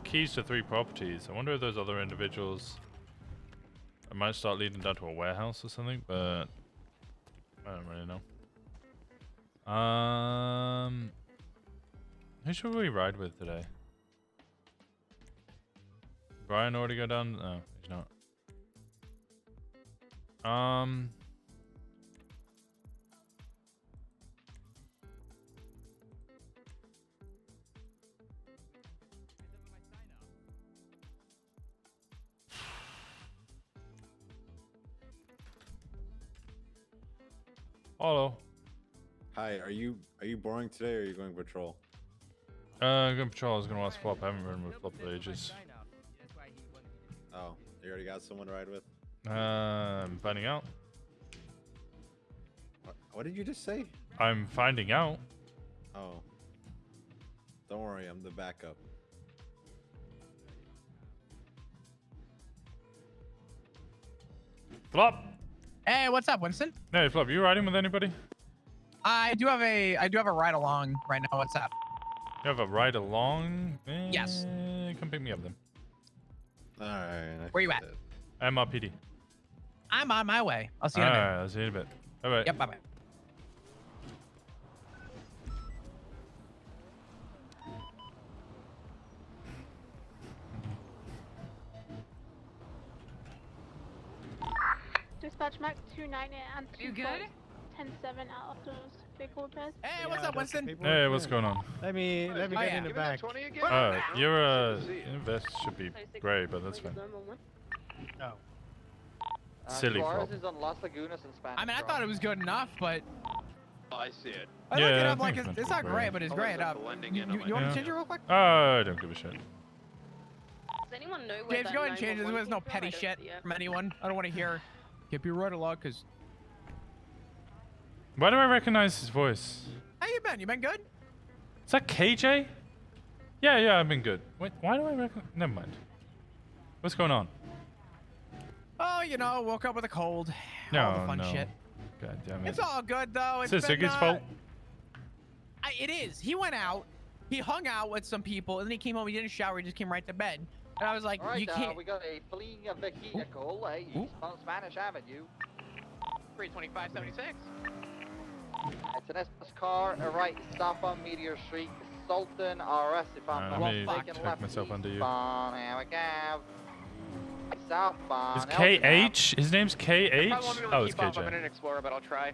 keys to 3 properties. I wonder if those other individuals, it might start leading down to a warehouse or something, but I don't really know. Who should we ride with today? Brian already go down? No, he's not. Hello. Hi, are you boring today or are you going patrol? Going patrol. I was gonna watch Flop. I haven't ridden with Flop for ages. Oh, you already got someone to ride with? I'm finding out. What did you just say? I'm finding out. Oh. Don't worry, I'm the backup. Flop. Hey, what's up, Winston? Hey, Flop. You riding with anybody? I do have a ride along right now. What's up? You have a ride along? Yes. Come pick me up then. Alright. Where you at? MRPD. I'm on my way. I'll see you in a minute. Alright, I'll see you in a bit. Bye-bye. Yep, bye-bye. Dispatch Mac 29 and You good? 10-7 out of those vehicle repairs. Hey, what's up, Winston? Hey, what's going on? Let me get in the back. Your vest should be gray, but that's fine. Oh. Silly Flop. is on Las Lagunas in Spanish. I mean, I thought it was good enough, but I see it. I looked it up, I like think it's not gray. great, but it's great. You want to change it real quick? I don't give a shit. Does anyone know where James, that go ahead and change it. 911 There's no came from? petty I don't shit see it. from anyone. I don't want to hear. Keep your right along, cause. Why do I recognize his voice? How you been? You been good? Is that KJ? Yeah, I've been good. Wait, why do I recognize? Never mind. What's going on? Oh, you know, woke up with a cold. No, all the fun no. shit. God damn it. It's all good though. It's Siggy's fault. It is. He went out. He hung out with some people, and then he came home. He didn't shower. He just came right to bed. And I was like, Alright, you can't. we got a fleeing vehicle, on Spanish Avenue. 32576. It's an S car, right, stop on Meteor Street, Sultan RS, if I'm not Let me mistaken, check left myself under you. eastbound, here we go. Southbound. Is KH? His name's KH? Oh, it's I'm KJ. an Explorer, but I'll try.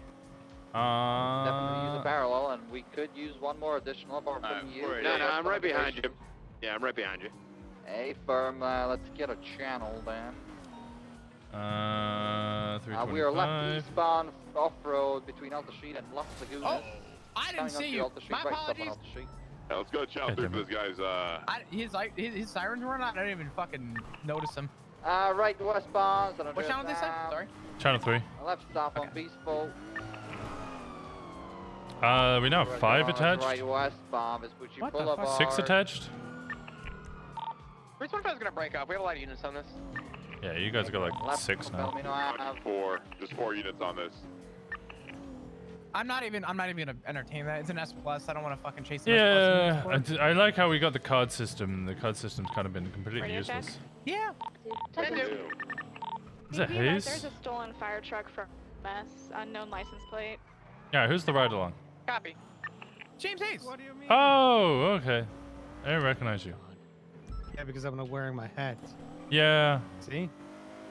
Uh, Definitely use a parallel, and we could use one more additional bar from you. No, I'm right behind you. Yeah, I'm right behind you. Hey, firm, let's get a channel then. 325. We are left eastbound off-road between Alta Street and Las Lagunas. Oh, I didn't see you. My apologies. Yeah, let's go chow through this guy's, His sirens were on. I didn't even fucking notice them. Right westbound. What channel did they say? Sorry. Channel 3. Left stop on Peaceful. We now have 5 attached. Right westbound, Vespucci What the Boulevard. fuck? 6 attached. 325 is gonna break up. We have a lot of units on this. Yeah, you guys got like 6 now. 4. Just 4 units on this. I'm not even gonna entertain that. It's an S plus. I don't want to fucking chase the Yeah, S plus. I like how we got the card system. The card system's kind of been completely useless. Yeah. Is it Hayes? There's a stolen fire truck from MS, unknown license plate. Yeah, who's the ride along? Copy. James Hayes. What do you mean? Oh, okay. I didn't recognize you. Yeah, because I'm not wearing my hat. Yeah. See?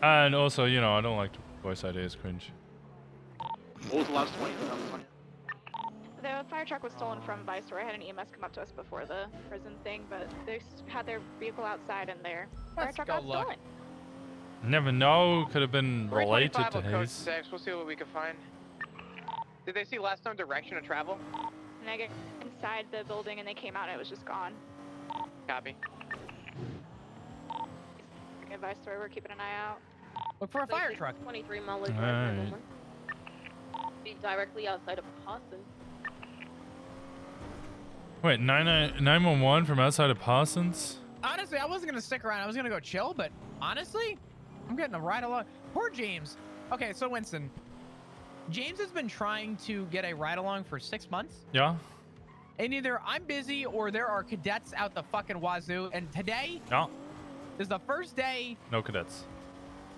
And also, you know, I don't like voice ideas cringe. What was the last one? The fire truck was stolen from Viceroy. I had an EMS come up to us before the prison thing, but they had their vehicle outside and their fire truck got stolen. Never know. Could have been related to 325 code Hayes. 6. We'll see what we can find. Did they see last time direction of travel? And I get inside the building and they came out and it was just gone. Copy. Okay, Viceroy, we're keeping an eye out. Look for a fire truck. 23 miles Alright. be directly outside of Boston. Wait, 911 from outside of Parsons? Honestly, I wasn't gonna stick around. I was gonna go chill, but honestly, I'm getting a ride along. Poor James. Okay, so Winston, James has been trying to get a ride along for 6 months. Yeah. And either I'm busy or there are cadets out the fucking wazoo. And today is the first day. No cadets.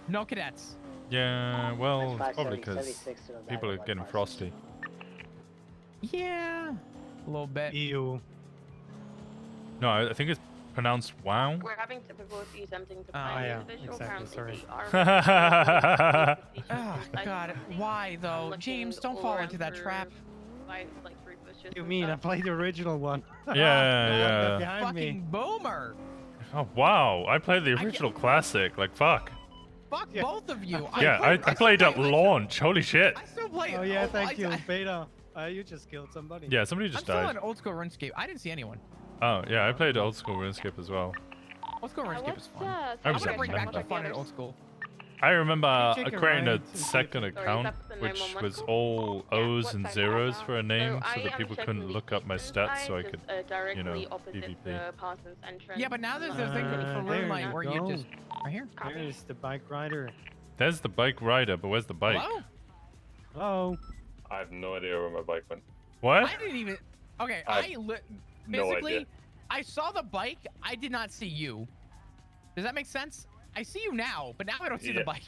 No cadets. Yeah, well, it's probably because people are getting frosty. Yeah, a little bit. Ew. No, I think it's pronounced wow. We're having difficulty attempting to Oh, find yeah, the individual. exactly, Apparently sorry. they are Oh, God. Why, though? James, don't fall into that trap. Like through bushes You and mean I stuff. played the original one? Yeah. Behind me. Fucking boomer. Oh, wow. I played the original classic. Like, fuck. Fuck both of you. Yeah, I played at launch. Holy shit. I still play. Oh yeah, thank you, Beta. You just killed somebody. Yeah, somebody just I'm still died. on old school RuneScape. I didn't see anyone. Oh, yeah, I played old school RuneScape as well. Old school RuneScape is fun. I I'm was gonna bring back the remember. fun in old school. I remember Take a creating a ride and see if second it's- account, which was all O's and zeros for a name, so that people couldn't look up my stats, so I could, you know, PvP. Yeah, but now there's a thing for there RuneLite you where you go. just right here. There's the bike rider. There's the bike rider, but where's the bike? Hello? Hello. I have no idea where my bike went. What? I didn't even. Okay, no basically, idea. I saw the bike. I did not see you. Does that make sense? I see you now, but now I don't see the bike.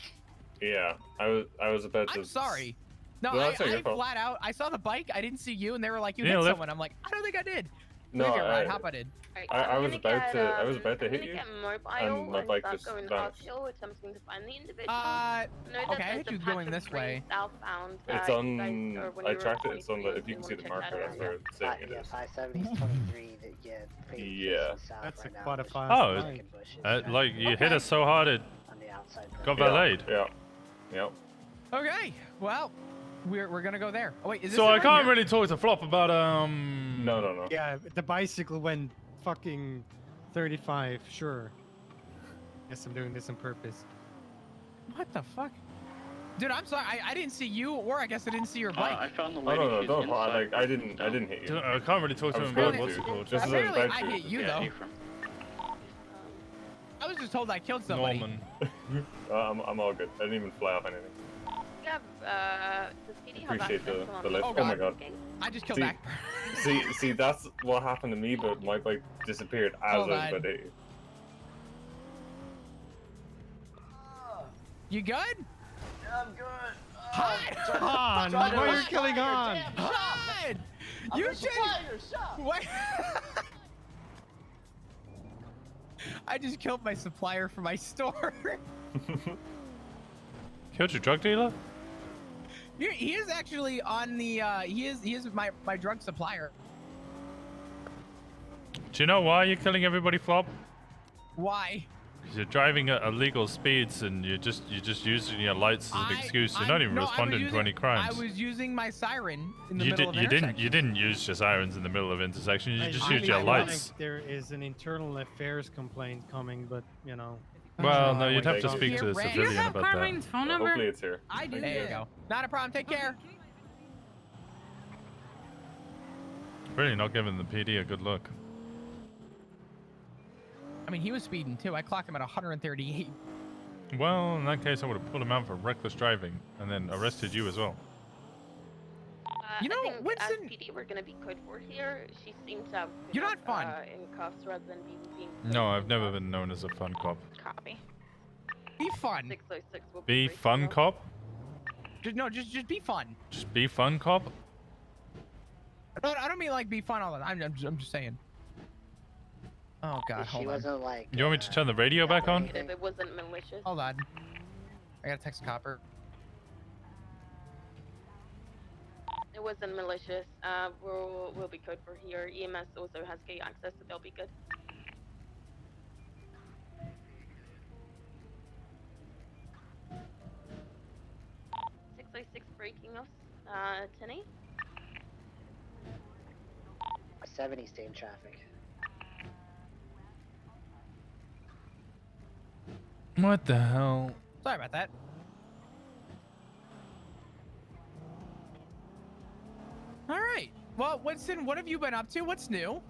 Yeah, I was about to. I'm sorry. No, Well, that's not your I fault. flat out. I saw the bike. I didn't see you, and they were like, "You Yeah, hit left- someone." I'm like, "I don't think I did." No, Maybe I- right. Hop, I did. I was about to. I was about to I'm hit gonna you, get mobile and my bike start just going vanished. uphill, attempting to find the individual. Uh, Know that okay, I there's hit a you patch going of this green way. Southbound. It's you on. guys, or when I you were tracked it. It's on the. 23, If you can see the check marker, that that's out. where it's saying it is. 570 is 23. Yeah. That's quite a fast Oh, ride. like you hit us so hard it got valeted. Yeah. Yep. Okay, well, we're gonna go there. Oh wait, is this So it I right can't here? really talk to Flop about No. Yeah, the bicycle went fucking 35. Sure. Guess I'm doing this on purpose. What the fuck? Dude, I'm sorry. I didn't see you, or I guess I didn't see your bike. I found the lady. No, don't. Like I didn't hit you. Dude, I can't really talk to I was him about going what's to. it called. Just as I was Apparently, about I to. hit you though. I was just told I killed somebody. Norman. I'm all good. I didn't even fly off anything. We have, does PD have Appreciate access the on lift. Oh, Oh my God. god. I just killed See- back. See, that's what happened to me, but my bike disappeared as Hold I was on. about to hit you. You good? I'm good. Hide! Han, why are you killing Han? Hide! You should. Wait. I just killed my supplier for my store. Killed your drug dealer? He is actually on the. He is my drug supplier. Do you know why you're killing everybody, Flop? Why? Because you're driving at illegal speeds and you're just using your lights as an excuse. You're not even responding to any crimes. I was using my siren in the You middle of an you didn't use your sirens in the middle of intersection. You I just really used your feel lights. like there is an internal affairs complaint coming, but you know. Well, no, you'd have to Like, speak to a Red. civilian Do you have about that. Carmine's phone number? Hopefully it's here. I do. There you go. Not a problem. Take care. Really not giving the PD a good look. I mean, he was speeding too. I clocked him at 138. Well, in that case, I would have pulled him out for reckless driving and then arrested you as well. You know, I think Winston- as PD, we're gonna be code for here. She seems to have. You're not fun. In cuffs rather than being. No, I've never been known as a fun cop. Copy. Be fun. 606 will Be briefing fun us. cop? Just be fun. Just be fun cop? I don't mean like be fun all the time. I'm just saying. Oh God, hold on. like. You want me to turn the radio back on? If it wasn't malicious. Hold on. I gotta text Copper. It wasn't malicious. We'll be code for here. EMS also has gate access, so they'll be good. .606 breaking us. 10-8. 70 stay in traffic. What the hell? Sorry about that. All right. Well, Winston, what have you been up to? What's new?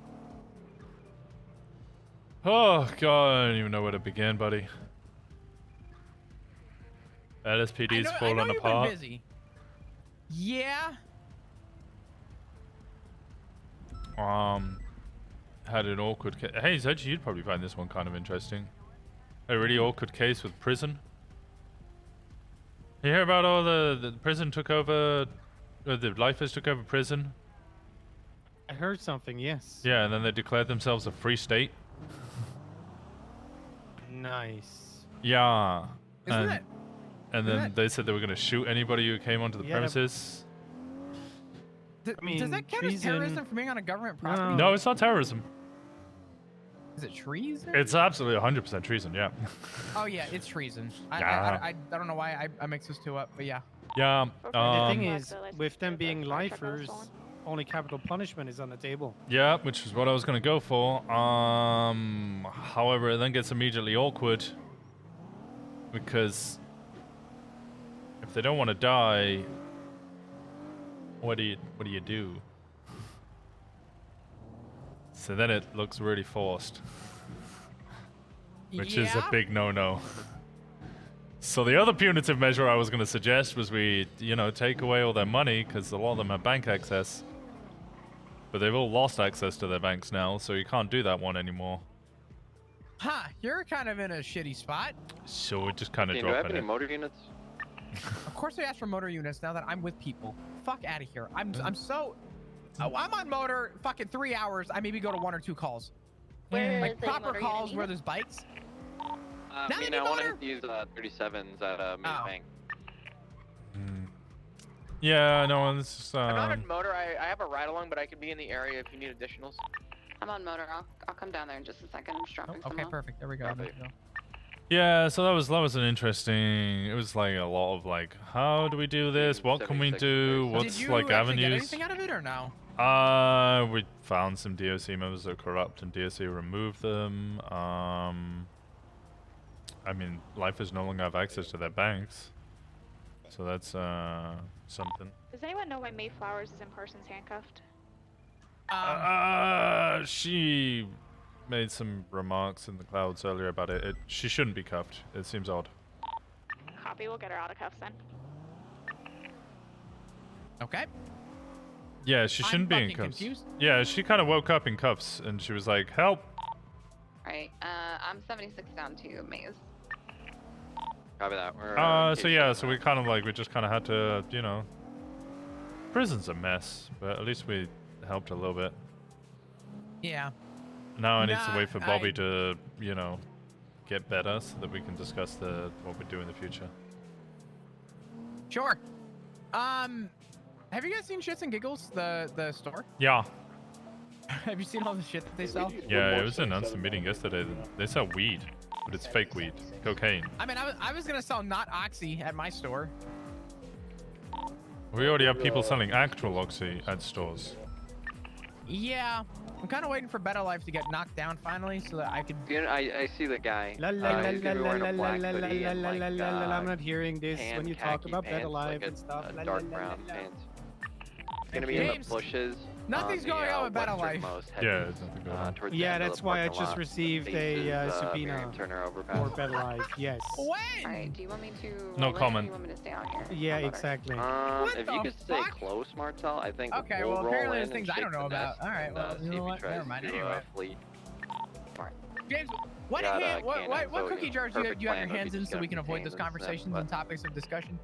Oh god, I don't even know where to begin, buddy. LSPD's falling I know apart. You've been busy. Yeah. Had an awkward case. Hey, Zed, you'd probably find this one kind of interesting. A really awkward case with prison. You hear about all the prison took over, or the lifers took over prison? I heard something, yes. Yeah, and then they declared themselves a free state. Nice. Yeah. Isn't that? And then they said they were going to shoot anybody who came onto the premises. I mean, does that count as terrorism for being on a government No. property? No, it's not terrorism. Is it treason? It's absolutely 100% treason, yeah. Oh yeah, it's treason. Yeah. I don't know why I mix those two up, but yeah. Yeah. The thing is, with them being lifers, only capital punishment is on the table. Yeah, which is what I was going to go for. However, it then gets immediately awkward because if they don't want to die, what do you do? So then it looks really forced, which is a big no-no. So the other punitive measure I was going to suggest was we, take away all their money because a lot of them have bank access. But they've all lost access to their banks now, so you can't do that one anymore. Huh, you're kind of in a shitty spot. So we're just kind of Do you have dropping any it. motor units? Of course I asked for motor units now that I'm with people. Fuck out of here. I'm so... Oh, I'm on motor fucking 3 hours. I maybe go to 1 or 2 calls. Like proper calls where there's bikes. I want to use 37s at main bank. Yeah, no, this is... I'm not on motor. I have a ride along, but I could be in the area if you need additionals. I'm on motor. I'll come down there in just a second. I'm just dropping some Okay, off. perfect. There we go. There we go. Yeah, so that was an interesting... It was like a lot of like, how do we do this? What can we do? What's Did you like actually avenues? get anything out of it or no? We found some DOC members that are corrupt and DOC removed them. I mean, lifers no longer have access to their banks. So that's something. Does anyone know why Mayflowers is in Parsons handcuffed? She made some remarks in the clouds earlier about it. She shouldn't be cuffed. It seems odd. Copy, we'll get her out of cuffs then. Okay. Yeah, she shouldn't be in fucking cuffs. confused. Yeah, she kind of woke up in cuffs and she was like, help. Alright, I'm 76 down to Maze. Copy that. We're, so yeah, so we kind of like, we just kind of had to, prison's a mess, but at least we helped a little bit. Yeah. Now I need to wait for Bobby to, get better so that we can discuss what we do in the future. Sure. Have you guys seen Shits and Giggles, the store? Yeah. Have you seen all the shit that they sell? Yeah, it was announced in a meeting yesterday. They sell weed, but it's fake weed, cocaine. I mean, I was gonna sell not Oxy at my store. We already have people selling actual Oxy at stores. Yeah, I'm kind of waiting for Better Life to get knocked down finally, so that I could. I see the guy. La la He's gonna be wearing a black la hoodie and like I'm not hearing this when you talk khaki about Better pants, Life like and stuff. dark brown pants. He's gonna be in James, the bushes. nothing's going on with Better Life. Yeah, there's nothing going on. Yeah, that's why I just received a subpoena for Better Life. Yes. When? Alright, do you want me to No roll in or comment. do you want me to stay out here? Yeah, exactly. If you could stay close, Martel, I think Okay, we'll well, roll apparently in there's things and I don't shake know the about. nest All right, and, well, see you if know he what? tries Never mind. to, Anyway. flee. James, what Got, cookie canines, jars so, do you have your perfect plan would hands be in just so we can gonna avoid contain those and stuff, conversations but- and topics of discussion?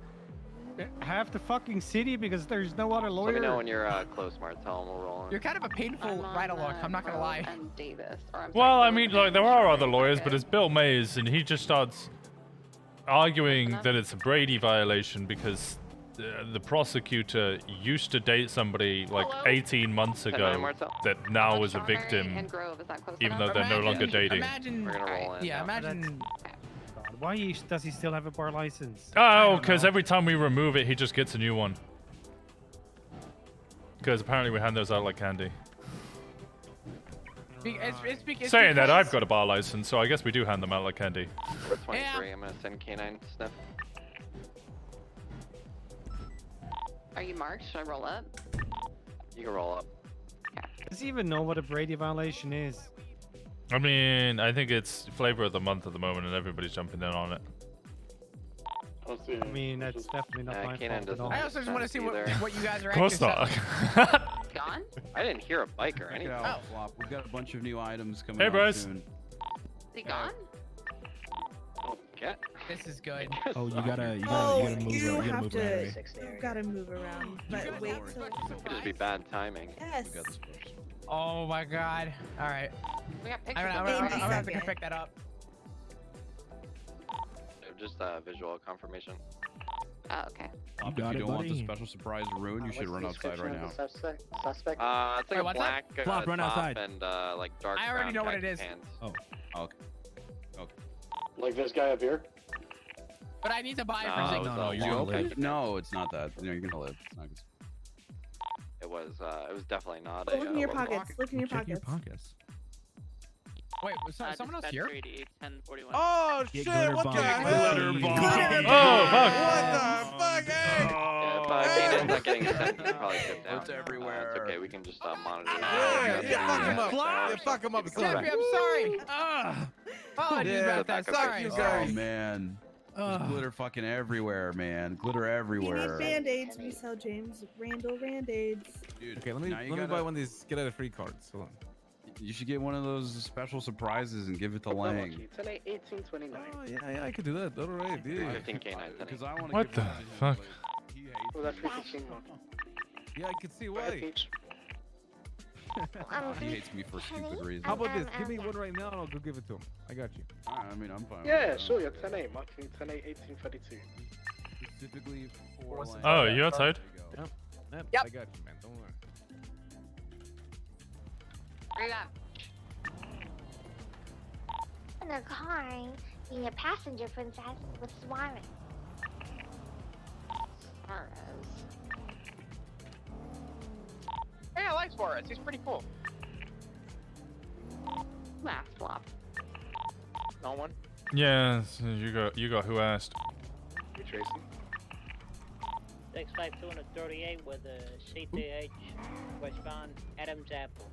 Half the fucking city because there's no other lawyer. Let me know when you're close, Martel, and we'll roll in. You're kind of a painful ride along. I'm not gonna lie. And Davis, or I'm Well, I mean, like, there are other lawyers, but it's Bill Mays, and he just starts arguing that it's a Brady violation because the prosecutor used to date somebody like 18 months ago that now is a victim, even though they're no longer dating. Imagine, We're gonna roll in. yeah, imagine. Why does he still have a bar license? Oh, because every time we remove it, he just gets a new one. Because apparently we hand those out like candy. It's Saying that, because- I've got a bar license, so I guess we do hand them out like candy. We're 23. I'm gonna send K9 sniff. Are you marked? Should I roll up? You can roll up. Does he even know what a Brady violation is? I mean, I think it's flavor of the month at the moment, and everybody's jumping in on it. I mean, that's definitely not my fault at all. I also just want to see what you guys are Of course actually not. Gone? I didn't hear a bike or anything. Oh. Flop. We've got a bunch of new items coming Hey, out Bryce. soon. Is he gone? Get. This is good. Oh, you gotta move. You You gotta have move to. right away. You gotta move around. But wait till. Could just be bad timing. Yes. Oh my god. All right. We got I'm pictures gonna of it. have to pick that up. Just visual confirmation. Oh, okay. If you don't want the special surprise to ruin, you should run outside right now. Suspect? It's like Wait, a what's black Flop, run top outside. and like dark I already brown know what it khaki is. pants. Oh, okay. Okay. Like this guy up here? But I need to buy it No, for it was, No, you're long gonna live. khaki No, it's not that. You're gonna live. It's not. It was definitely not Look in your local pockets. Look in your Check your pockets. pockets. Wait, was someone else here? Oh Get shit! glitter What the bomb. hell? Glitter Glitter Oh, bomb. fuck. What the fuck? Hey! Yeah, if Kanan's not getting sent, he's probably tipped down. It's everywhere. It's okay, we can just monitor. Yeah, fuck him up. Yeah, fuck him up. Jeffrey, I'm sorry. Apologies about that. Sorry. Oh man. There's glitter fucking everywhere, man. Glitter You everywhere. need band-aids. We sell James Randall band-aids. Dude, Okay, let me now you buy gotta- one of these get out of free cards. Hold on. You should get one of those special surprises and give it to Lang. 1829. Oh yeah, I could do that. All right, yeah. 15K9. Because I want to. What the fuck? Oh, that's 15. Yeah, I can see why. He hates me for stupid reasons. How about this? Give me one right now, and I'll go give it to him. I got you. I mean, I'm fine. Yeah, with sure, you're 10-8. Marking 10-8, 1832. that. Specifically for Lang. Oh, you outside? There you go. Yep. I got you, man. Don't worry. Where you at? In a car, being a passenger princess with Suarez. Suarez. Yeah, I like Suarez. He's pretty cool. Last flop. No one. Yeah, so you got who asked? You, Tracy? 65238 with a CTH westbound Adams Apple.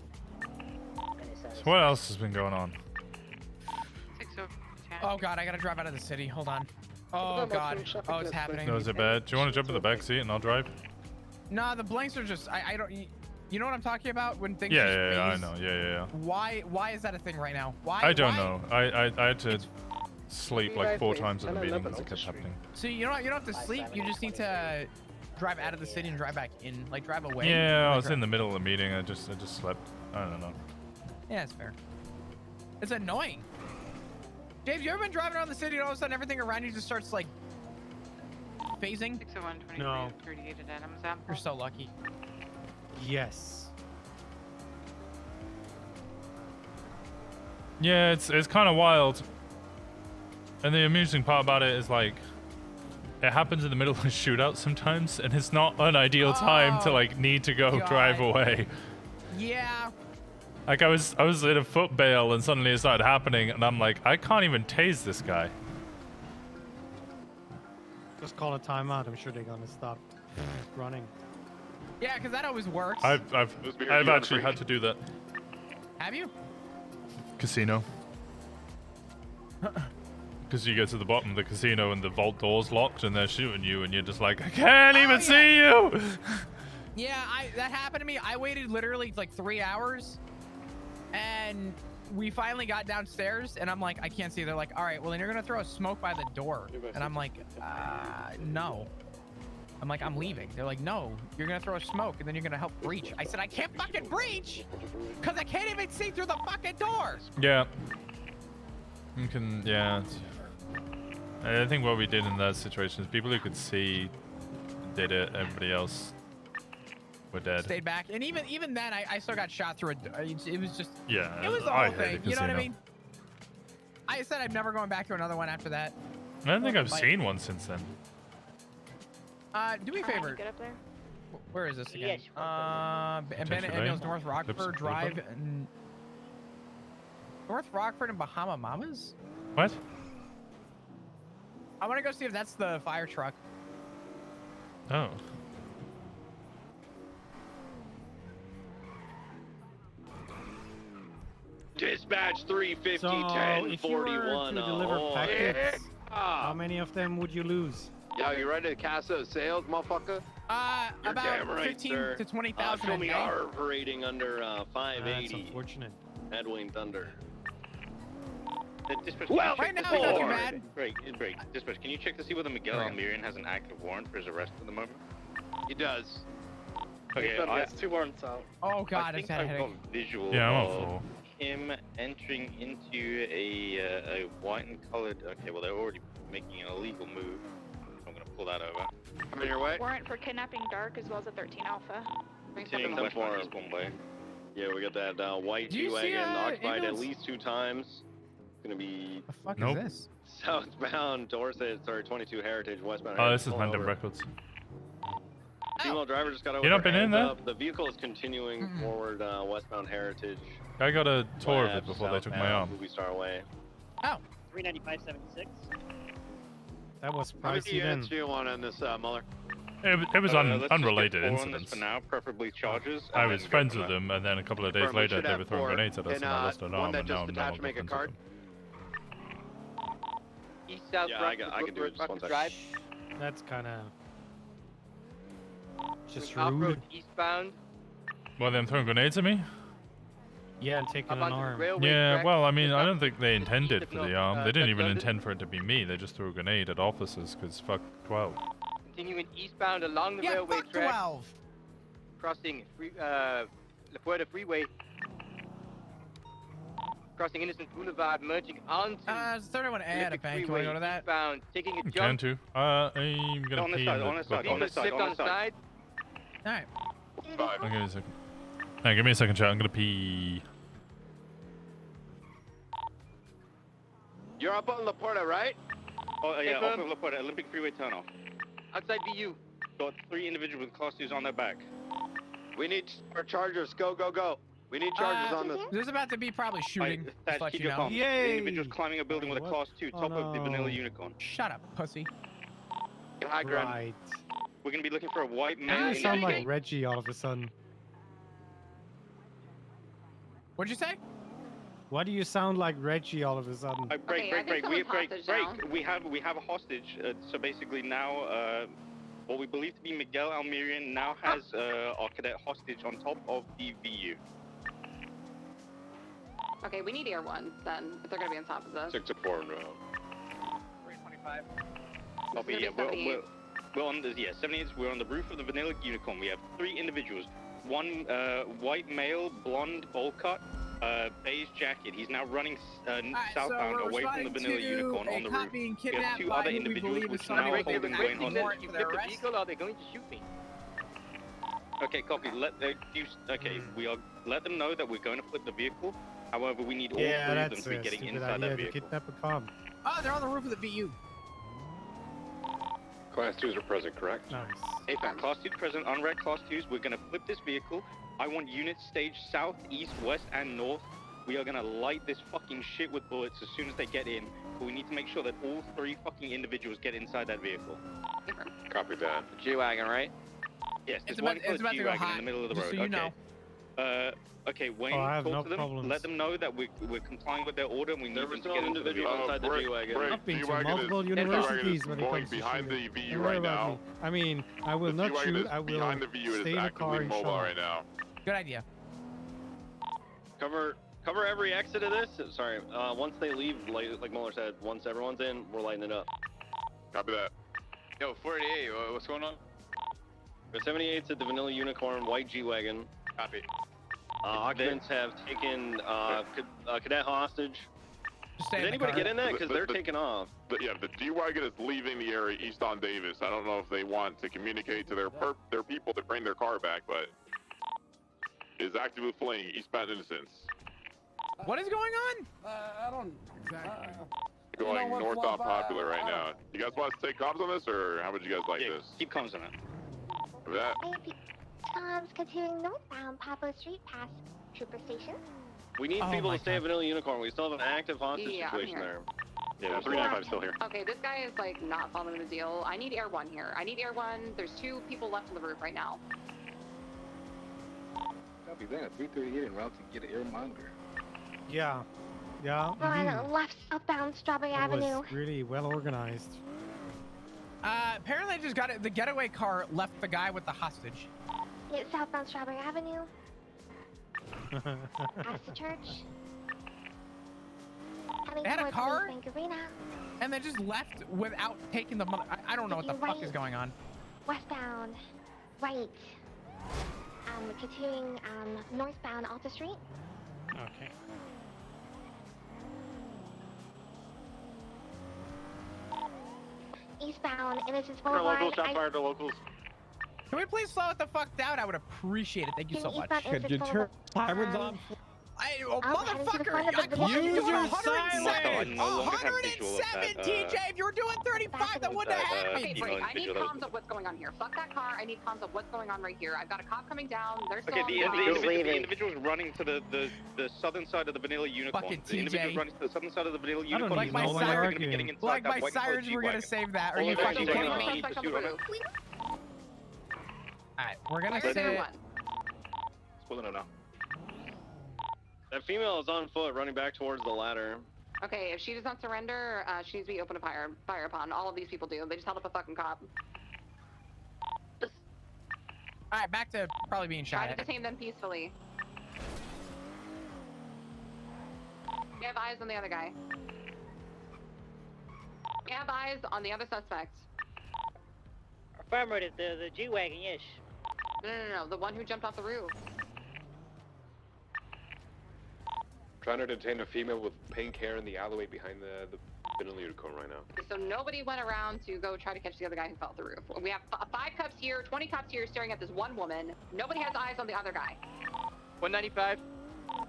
So what else has been going on? 610. Oh god, I gotta drive out of the city. Hold on. Oh god. Oh, it's happening. No, is it bad? Do you want to jump in the back seat and I'll drive? Nah, the blanks are just. I don't. You know what I'm talking about when things. Yeah, just yeah, I phase? know. Yeah. Why is that a thing right now? Why? I don't why? know. I had to sleep like 4 times in the meeting because it kept happening. So you don't have to sleep. You just need to drive out of the city and drive back in, like drive away. Yeah, I Like, was in the middle of the meeting. I just slept. I don't know. Yeah, it's fair. It's annoying. James, you ever been driving around the city and all of a sudden everything around you just starts like phasing? 601 No. 38 at Adams Apple. You're so lucky. Yes. Yeah, it's kind of wild. And the amusing part about it is like, it happens in the middle of a shootout sometimes, and it's not an ideal time to like need to go drive away. Yeah. Like I was in a foot bail and suddenly it started happening, and I'm like, I can't even tase this guy. Just call a timeout. I'm sure they're gonna stop running. Yeah, because that always works. I've actually had to do that. Have you? Casino. Because you get to the bottom of the casino and the vault door's locked and they're shooting you and you're just like, I can't even see you! Yeah, that happened to me. I waited literally like 3 hours, and we finally got downstairs, and I'm like, I can't see. They're like, all right, well then you're gonna throw a smoke by the door, and I'm like, no. I'm like, I'm leaving. They're like, no, you're gonna throw a smoke, and then you're gonna help breach. I said, I can't fucking breach, cause I can't even see through the fucking door. Yeah. You can, yeah. I think what we did in that situation is people who could see did it, everybody else were dead. Stayed back, and even then, I still got shot through it was just, Yeah, it was the I whole hate thing. You know what I casino. mean? I said I'm never going back to another one after that. I don't think I've Like- seen one since then. Do me a favor. Get up there. Where is this again? Yes, Bennett Potentially. Emils, North Rockford Clips, Drive, clip. and North Rockford and Bahama Mamas. What? I want to go see if that's the fire truck. Oh. Dispatch 350, So 10, if you were 41. to deliver Oh, packets, yeah. how many of them would you lose? Yo, you ready to cast those sales, motherfucker? You're About damn right, 15 sir. to 20,000 Show a me day. our rating under That's 580. unfortunate. Headwind Thunder. Dispatch, Well, right now, it's not too four. bad. Break. Dispatch, can you check to see whether Miguel Almirian has an active warrant for his arrest at the moment? He does. Okay, He has 2 warrants out. Oh god, I it's think had a I've headache. got visual Yeah, I'm on of full. him entering into a white and colored. Okay, well they're already making an illegal move. I'm gonna pull that over. Coming your way. Warrant for kidnapping Dark as well as a 13 Alpha. Continuing westbound east one way. Yeah, we got that white Do you see, G-Wagon occupied at ambulance? least 2 times. It's gonna be The fuck Nope. is this? southbound Dorset, sorry, 22 Heritage, westbound. Oh, Heritage. this is Pull Mandem over. Records. Female driver just got over. You not been in hands there? up. The vehicle is continuing forward westbound Heritage. I got a tour of it Left, before they took my southbound, arm. Movie Star Way. Oh. 395.76. That was How many pricey units then. do you want in this, Muller? It was Let's just get unrelated 4 on this incidents. for now, preferably charges. I and was then go friends from with there. them, and then a couple of days Confirm, we later should they have were throwing 4, grenades at us, and I lost an one arm, that and just now detached I'm make a friends card. with them. East south Yeah, I can do it. Just one second. drive. That's kind of just Off rude. road eastbound. Well, them throwing grenades at me? Yeah, and taking Up an onto the arm. railway Yeah, track. well, I mean, Just I up don't think they intended east for of the North, arm. They didn't even London. intend for it to be me. They just threw a grenade at officers, because fuck 12. Continuing eastbound along the Yeah, railway fuck track. 12. Crossing La Puerta Freeway. Crossing Innocent Boulevard, merging onto Does the third one add a Olympic bank? Can we Freeway go to that? eastbound, taking a You jump. can too. I'm gonna On this pee side, in on the this side, book. on this side, Slipped on on this the side. side. Alright. I'll give you a second. Hey, give me a second, chat. I'm gonna pee. You're up on La Puerta, right? Oh yeah, Confirm. off of La Puerta, Olympic Freeway turnoff. Outside VU. Got 3 individuals with class 2s on their back. We need our chargers. Go, go, go. We need chargers on this. There's about to be probably shooting. Right, Just let keep you your know. calm. The Yay! individual's climbing a building with a What? class 2, Oh, top of the no. vanilla unicorn. Shut up, pussy. High ground. Right. We're gonna be looking for a white You male. sound like individual. Reggie all of a sudden. What'd you say? Why do you sound like Reggie all of a sudden? Break, Okay, I break, think break. someone's hostage now. We have a hostage. So basically now, what we believe to be Miguel Almirian now has our cadet hostage on top of the VU. Okay, we need air ones then, if they're gonna be on top of this. 6 to 4. 325. Copy. This Yeah, is gonna be 78. we're on the 78. We're on the roof of the vanilla unicorn. We have 3 individuals. One white male, blonde, bowl cut, beige jacket. He's now running southbound so we're away from the responding vanilla to unicorn a on the cop roof. being We have kidnapped 2 by other who we individuals believe is which are somebody now with holding a Wayne hiding hostage. warrant You for their flip the arrest. vehicle, are they going to shoot me? Okay, copy. Let them know that we're going to flip the vehicle. However, we need all 3 Yeah, of them that's to be a getting stupid inside idea that to vehicle. kidnap a cop. Oh, they're on the roof of the VU. Class 2s are present, correct? Nice. Hey, fam, class 2 present, unread class 2s. We're going to flip this vehicle. I want units staged south, east, west, and north. We are going to light this fucking shit with bullets as soon as they get in. But we need to make sure that all 3 fucking individuals get inside that vehicle. Copy that. G-Wagon, right? Yes, It's there's about- one it's called about to go G-Wagon in hot, the middle of the just road. so you okay. know. Okay, Wayne, Oh, I have talk no to them. problems. Let them know that we're complying with their order and we need There them was to no get into the individual vehicle. inside the G-Wagon. I've been to G-Wagon multiple is universities when it going comes to behind shooting. the VU Don't worry right about now. me. I mean, I will The not G-Wagon shoot. is I will behind the VU. It stay is in a car actively and mobile shut right now. Good idea. Cover every exit of this. Sorry, once they leave, like Muller said, once everyone's in, we're lighting it up. Copy that. Yo, 48, what's going on? The 78's at the Vanilla Unicorn, white G-Wagon. Copy. Occupants have taken cadet hostage. Stay Did in the anybody car. get in that? Because they're taking off. Yeah, the G-Wagon is leaving the area east on Davis. I don't know if they want to communicate to their people to bring their car back, but is actively fleeing eastbound Innocence. What is going on? I don't exactly. Going what, north Flop, on Popular right now. You guys want us to take comms on this, or how would you guys like this? Keep comms on it. For that? Tom's continuing northbound Poplar Street past Trooper Station. We need Oh people my to stay at Vanilla Unicorn. We still have an active hostage Yeah, I'm situation here. there. Yeah, 395 still here. Okay, this guy is like not following the deal. I need Air 1 here. I need Air 1. There's 2 people left on the roof right now. Copy that. 338 en route to get an air monitor. Yeah. Yeah. We're on left southbound Strawberry It Avenue. was really well organized. Apparently, just got it. The getaway car left the guy with the hostage. It's southbound Strawberry Avenue. Past the church. They had a car, Bank Arena. and they just left without taking the money. I don't know what the fuck is going on. Westbound. Right. Continuing northbound Alta Street. Okay. Eastbound Innocence Our Boulevard. locals, shot fired to locals. Can we please slow it the fuck down? I would appreciate it. Thank you so much. Could you turn sirens on? Motherfucker! Use your 107, silence. TJ. If you were doing 35, that wouldn't have happened. Okay, great. I need comms of what's going on here. Fuck that car. I need comms of what's going on right here. I've got a cop coming down. They're still Okay, on the individual's running to the southern side of the Vanilla Unicorn. Fucking The individual's TJ. running to the southern side of the Vanilla I don't Unicorn. even know why you're arguing. Like my sirens were gonna save that. Are you fucking kidding me? Alright, we're gonna say. Pulling it out. That female is on foot, running back towards the ladder. Okay, if she does not surrender, she needs to be open to fire upon. All of these people do. They just held up a fucking cop. Alright, back to probably being shot Try to at. detain them peacefully. We have eyes on the other guy. We have eyes on the other suspect. Affirmative, the G-Wagon, yes. No, the one who jumped off the roof. Trying to detain a female with pink hair in the alleyway behind the Vanilla Unicorn right now. So nobody went around to go try to catch the other guy who fell off the roof. We have 5 cops here, 20 cops here staring at this one woman. Nobody has eyes on the other guy. 195.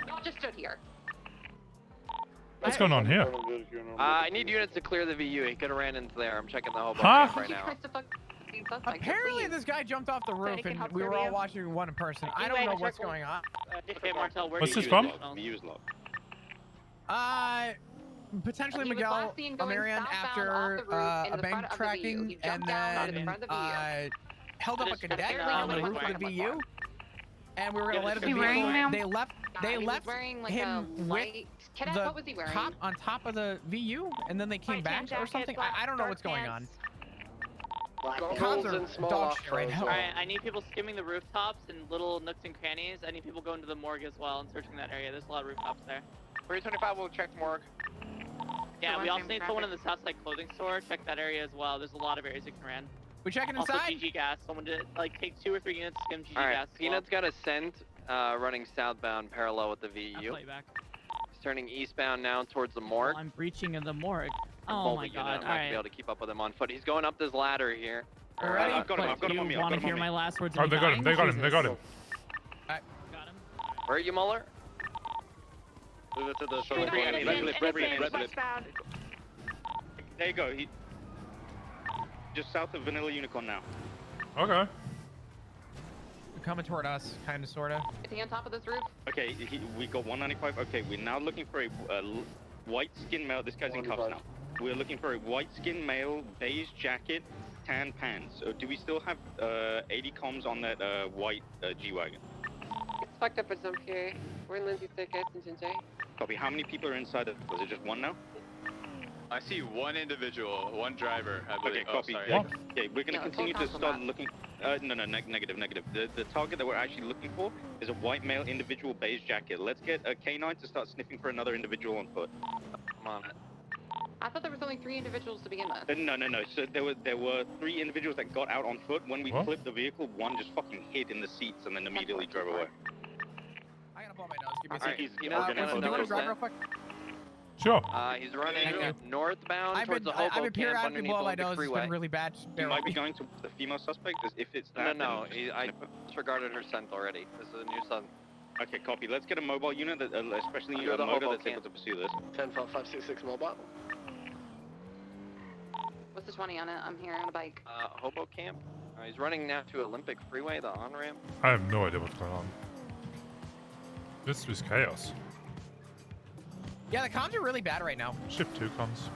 Y'all just stood here. What's going on here? I need units to clear the VU. He could have ran into there. I'm checking the Hobo Huh? camp right now. Apparently, this guy jumped off the roof, and we were all watching one person. I don't know what's going on. Okay, Martel, where What's do this you from? use log? Potentially He was Miguel last seen going Amarian southbound after off the roof a into the bank front of the tracking, VU. He and jumped down into the then front of the VU. held up a cadet Apparently on the nobody roof went of the that VU, far. and we were gonna let him Is he wearing, ma'am? They left. They He was left wearing, like, him a with light cadet. the What was he wearing? cop on top of the VU, and then they came back or something. I don't know what's going on. Cops are dog shit right now. Alright, I need people skimming the rooftops and little nooks and crannies. I need people going to the morgue as well and searching that area. There's a lot of rooftops there. 325 will check morgue. Yeah, we also need someone in the Southside clothing store. Check that area as well. There's a lot of areas you can run. We checking Also, inside? GG gas. Someone to like take 2 or 3 units, skim GG All right, gas. Peanut's got a scent running southbound parallel with the VU. I'll play back. He's turning eastbound now towards the morgue. I'm breaching in the morgue. Pull Oh the my unit. god. I'm not gonna Alright. be able to keep up with him on foot. He's going up this ladder here. Alright, I've got him. I've got him do on me. you I've want got to him hear on my me. last words? Oh, they got him. They got him. They got him. Got him. Where are you, Muller? To the Street westbound. There you go. He just south of Vanilla Unicorn now. Okay. Coming toward us, kind of, sorta. Is he on top of this roof? Okay, we got 195. Okay, we're now looking for a white skin male. This guy's in cuffs now. We're looking for a white skin male, beige jacket, tan pants. Do we still have 80 comms on that white G-Wagon? It's fucked up, it's okay. We're in Lindsay's tickets and Jinjay. Copy. How many people are inside of? Was it just one now? I see one individual, one driver, I believe. Okay, copy. Oh, sorry. Okay, we're gonna continue to start looking. No, negative. The target that we're actually looking for is a white male individual, beige jacket. Let's get a K9 to start sniffing for another individual on foot. Come on. I thought there was only 3 individuals to begin with. No. So there were 3 individuals that got out on foot. When we flipped the vehicle, one just fucking hid in the seats and then immediately drove away. I gotta blow my nose. Give me a Alright, second. you know, Winston, do you want to drive real quick? Sure. He's running northbound I've towards been the Hobo periodically camp underneath blowing my the nose. It's freeway. been really bad. You might be going to the female suspect if it's that. No. I disregarded her scent already. This is a new scent. Okay, copy. Let's get a mobile unit, that, especially Under a the motor Hobo that's able to pursue this. 10-566 mobile. What's the 20 on it? I'm here on a bike. Hobo camp. He's running now to Olympic Freeway, the on-ramp. I have no idea what's going on. This was chaos. Yeah, the comms are really bad right now. Shift 2 comes.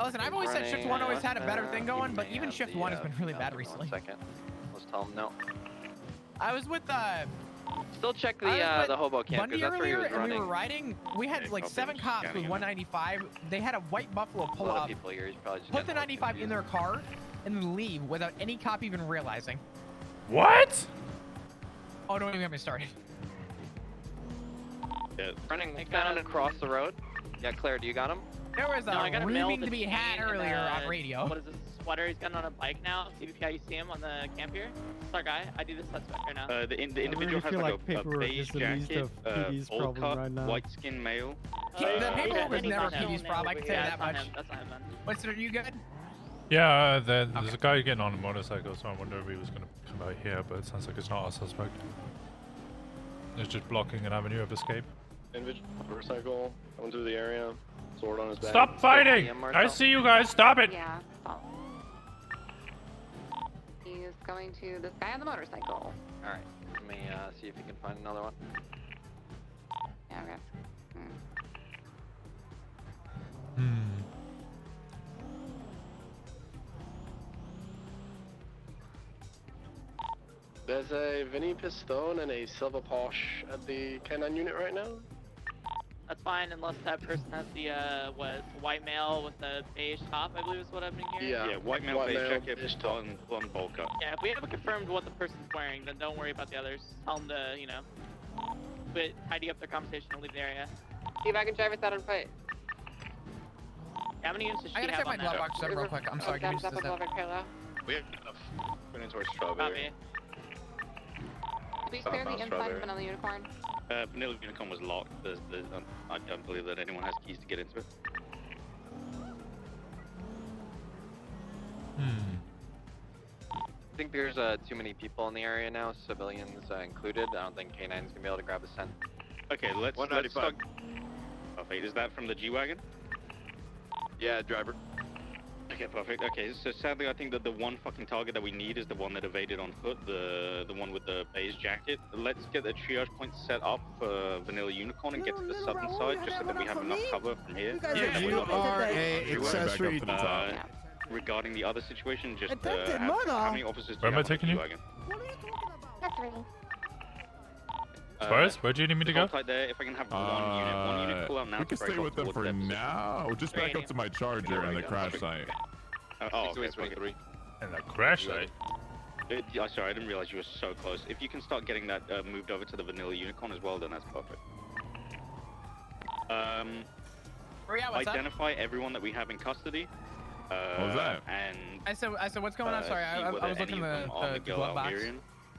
Oh, listen, I've always said Shift 1 always had a better thing going, but even Shift 1 has been really bad recently. Let's tell him no. I was with Still check the hobo camp Bundy because that's where he earlier, was and we running. were riding. We had like 7 cops with 195. They had a white Buffalo A pull lot of up, people here. He's probably just put the getting 95 in their car, and then leave without any cop even realizing. What? Oh, don't even get me started. Yeah. Running down across the road. Yeah, Claire, do you got him? There was No, I got a a mail rooming with to be a had chain and, earlier on radio. What is this sweater? He's gotten on a bike now. CBPI, you see him on the camp here? It's our guy. I do this suspect right now. The individual has like a beige jacket, bowl cut, white skin male. The paperwork was he's never not him. PD's problem. I can tell you Yeah, that that's not much. him. That's not him, then. Winston, are you good? Yeah, there's a guy getting on a motorcycle, so I wonder if he was going to come out here, but it sounds like it's not a suspect. It's just blocking an avenue of escape. Individual motorcycle coming through the area, sword on his back. Stop fighting! I see you guys, stop it! Yeah, stop. He's going to this guy on the motorcycle. Alright, let me see if you can find another one. Yeah, okay. There's a Vinny Pistone and a Silver Porsche at the K9 unit right now. That's fine unless that person has the white male with the beige top, I believe is what happening here. Yeah, white male beige jacket, blonde bowl cut. Yeah, if we haven't confirmed what the person's wearing, then don't worry about the others. Tell them to, you know, tidy up their conversation and leave the area. See if I can drive it out on foot. How many units does she I gotta have check my on glove that? box up real quick. I'm sorry, give me just a second. We have enough. Went into our strawberry. To be fair, the inside of Vanilla Unicorn. Vanilla Unicorn was locked. I don't believe that anyone has keys to get into it. I think there's too many people in the area now, civilians included. I don't think K9's gonna be able to grab a scent. Okay, let's start. Perfect. Is that from the G-Wagon? Yeah, driver. Okay, perfect. Okay, so sadly I think that the one fucking target that we need is the one that evaded on foot, the one with the beige jacket. Let's get the triage point set up for Vanilla Unicorn and get to the southern side just so that we have enough cover from here. Yeah, you are a accessory. Regarding the other situation, just Attempted how murder. many officers do Where you am I have on the taking you? G-Wagon? Spurs, where do you need me to go? Hold tight there. If I can have one unit pull out now. We can stay with them for now. Just back up to my charger and the crash site. Oh, okay, okay. And the crash site? Sorry, I didn't realize you were so close. If you can start getting that moved over to the Vanilla Unicorn as well, then that's perfect. Identify everyone that we have in custody. What was that? And I said, what's going on? Sorry, I was looking at the glove box.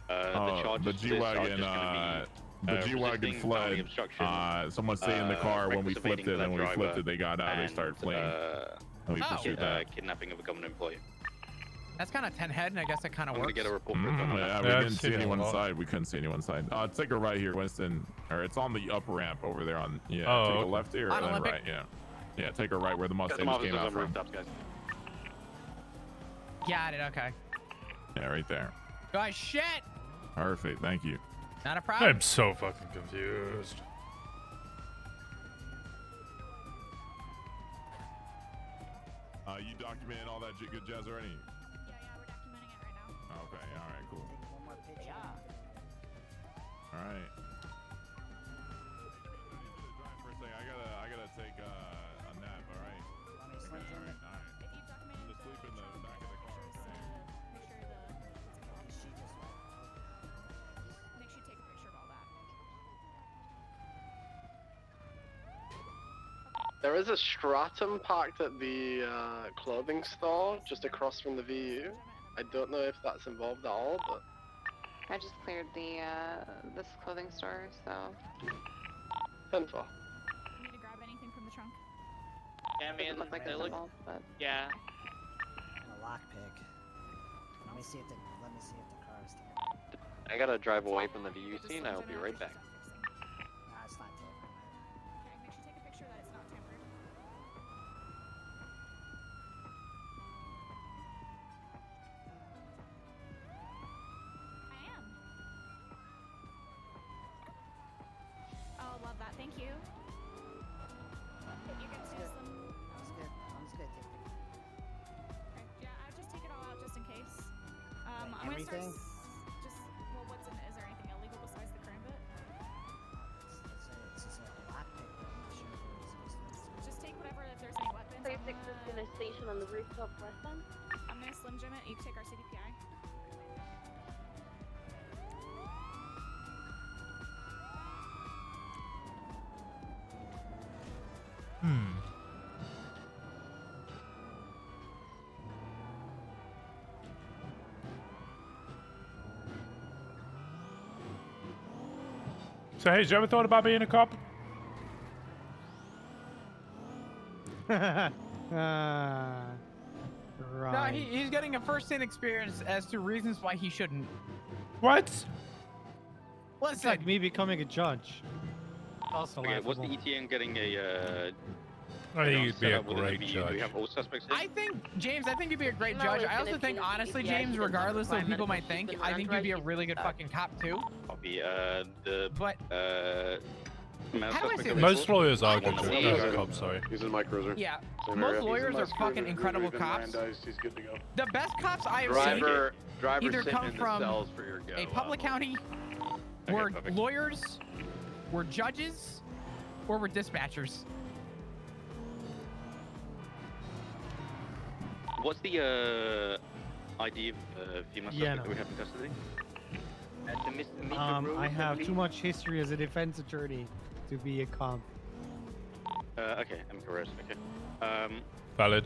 The G-Wagon, the G-Wagon fled. Someone stayed in the car when we flipped it, and when we flipped it, they got out. They started fleeing. And we pursued that. Kidnapping of a government employee. That's kind of 10 head, and I guess it kind of works. I'm gonna get a report. Yeah, we didn't see anyone inside. We couldn't see anyone inside. Take a right here, Winston. Or it's on the up ramp over there on, take a left here, and then right, Yeah, take a right where the Mustangs came out from. Got it, okay. Yeah, right there. Guys, shit! Perfect, thank you. Not a problem. I'm so fucking confused. You documented all that good jazz already? Yeah, we're documenting it right now. Okay, alright, cool. One more picture. Alright. For a second, I gotta take a nap, alright? Alright. If you document I'm just sleep in the back of the car, okay? Make sure you take a picture of all that. There is a Stratum parked at the clothing store just across from the VU. I don't know if that's involved at all, but... I just cleared the this clothing store, so... 10-4. You need to grab anything from the trunk? Yeah, I mean, Doesn't look like they it's look. involved, but... Yeah. And a lockpick. Let me see if the car is still. I gotta drive away from the VUC and I will be right back. Nah, it's not taken. Okay, make sure you take a picture that it's not tampered. I am. Oh, love that. Thank you. You can see some. I'm just gonna take a picture. Okay. Yeah, I'll just take it all out just in case. I'm gonna start. Everything? Just well, is there anything illegal besides the crime bit? rooftop with them? I'm gonna Slim Jim it. You can take our CDPI. So, hey, you ever thought about being a cop? Right. No, he's getting a first-hand experience as to reasons why he shouldn't. What? It's like me becoming a judge. Also Okay, what's the laughable. ETN getting a? I think you'd be a setup within the great VU? Do judge. we have all suspects in? I think, James, I think you'd be a great No, judge. listen, I also if think, you- honestly, if you James, actually regardless of what don't people might find think, medical I think you'd be a really good underwriting, fucking cop, too. Copy. The. But. Male How do I suspect say of this? Most lawyers are good Yeah. cops, sorry. Using my cruiser. Yeah, Same most area. lawyers Using are my fucking cruiser. incredible We've been cops. Mirandized. He's good to go. The best cops I have Driver seen either sitting come in the from cells for your go. a public county, were lawyers, were judges, or were dispatchers. What's the ID of female Yeah, suspect no. that we have in custody? I have too much history as a defense attorney to be a cop. Okay, I'm correct. Okay. Valid.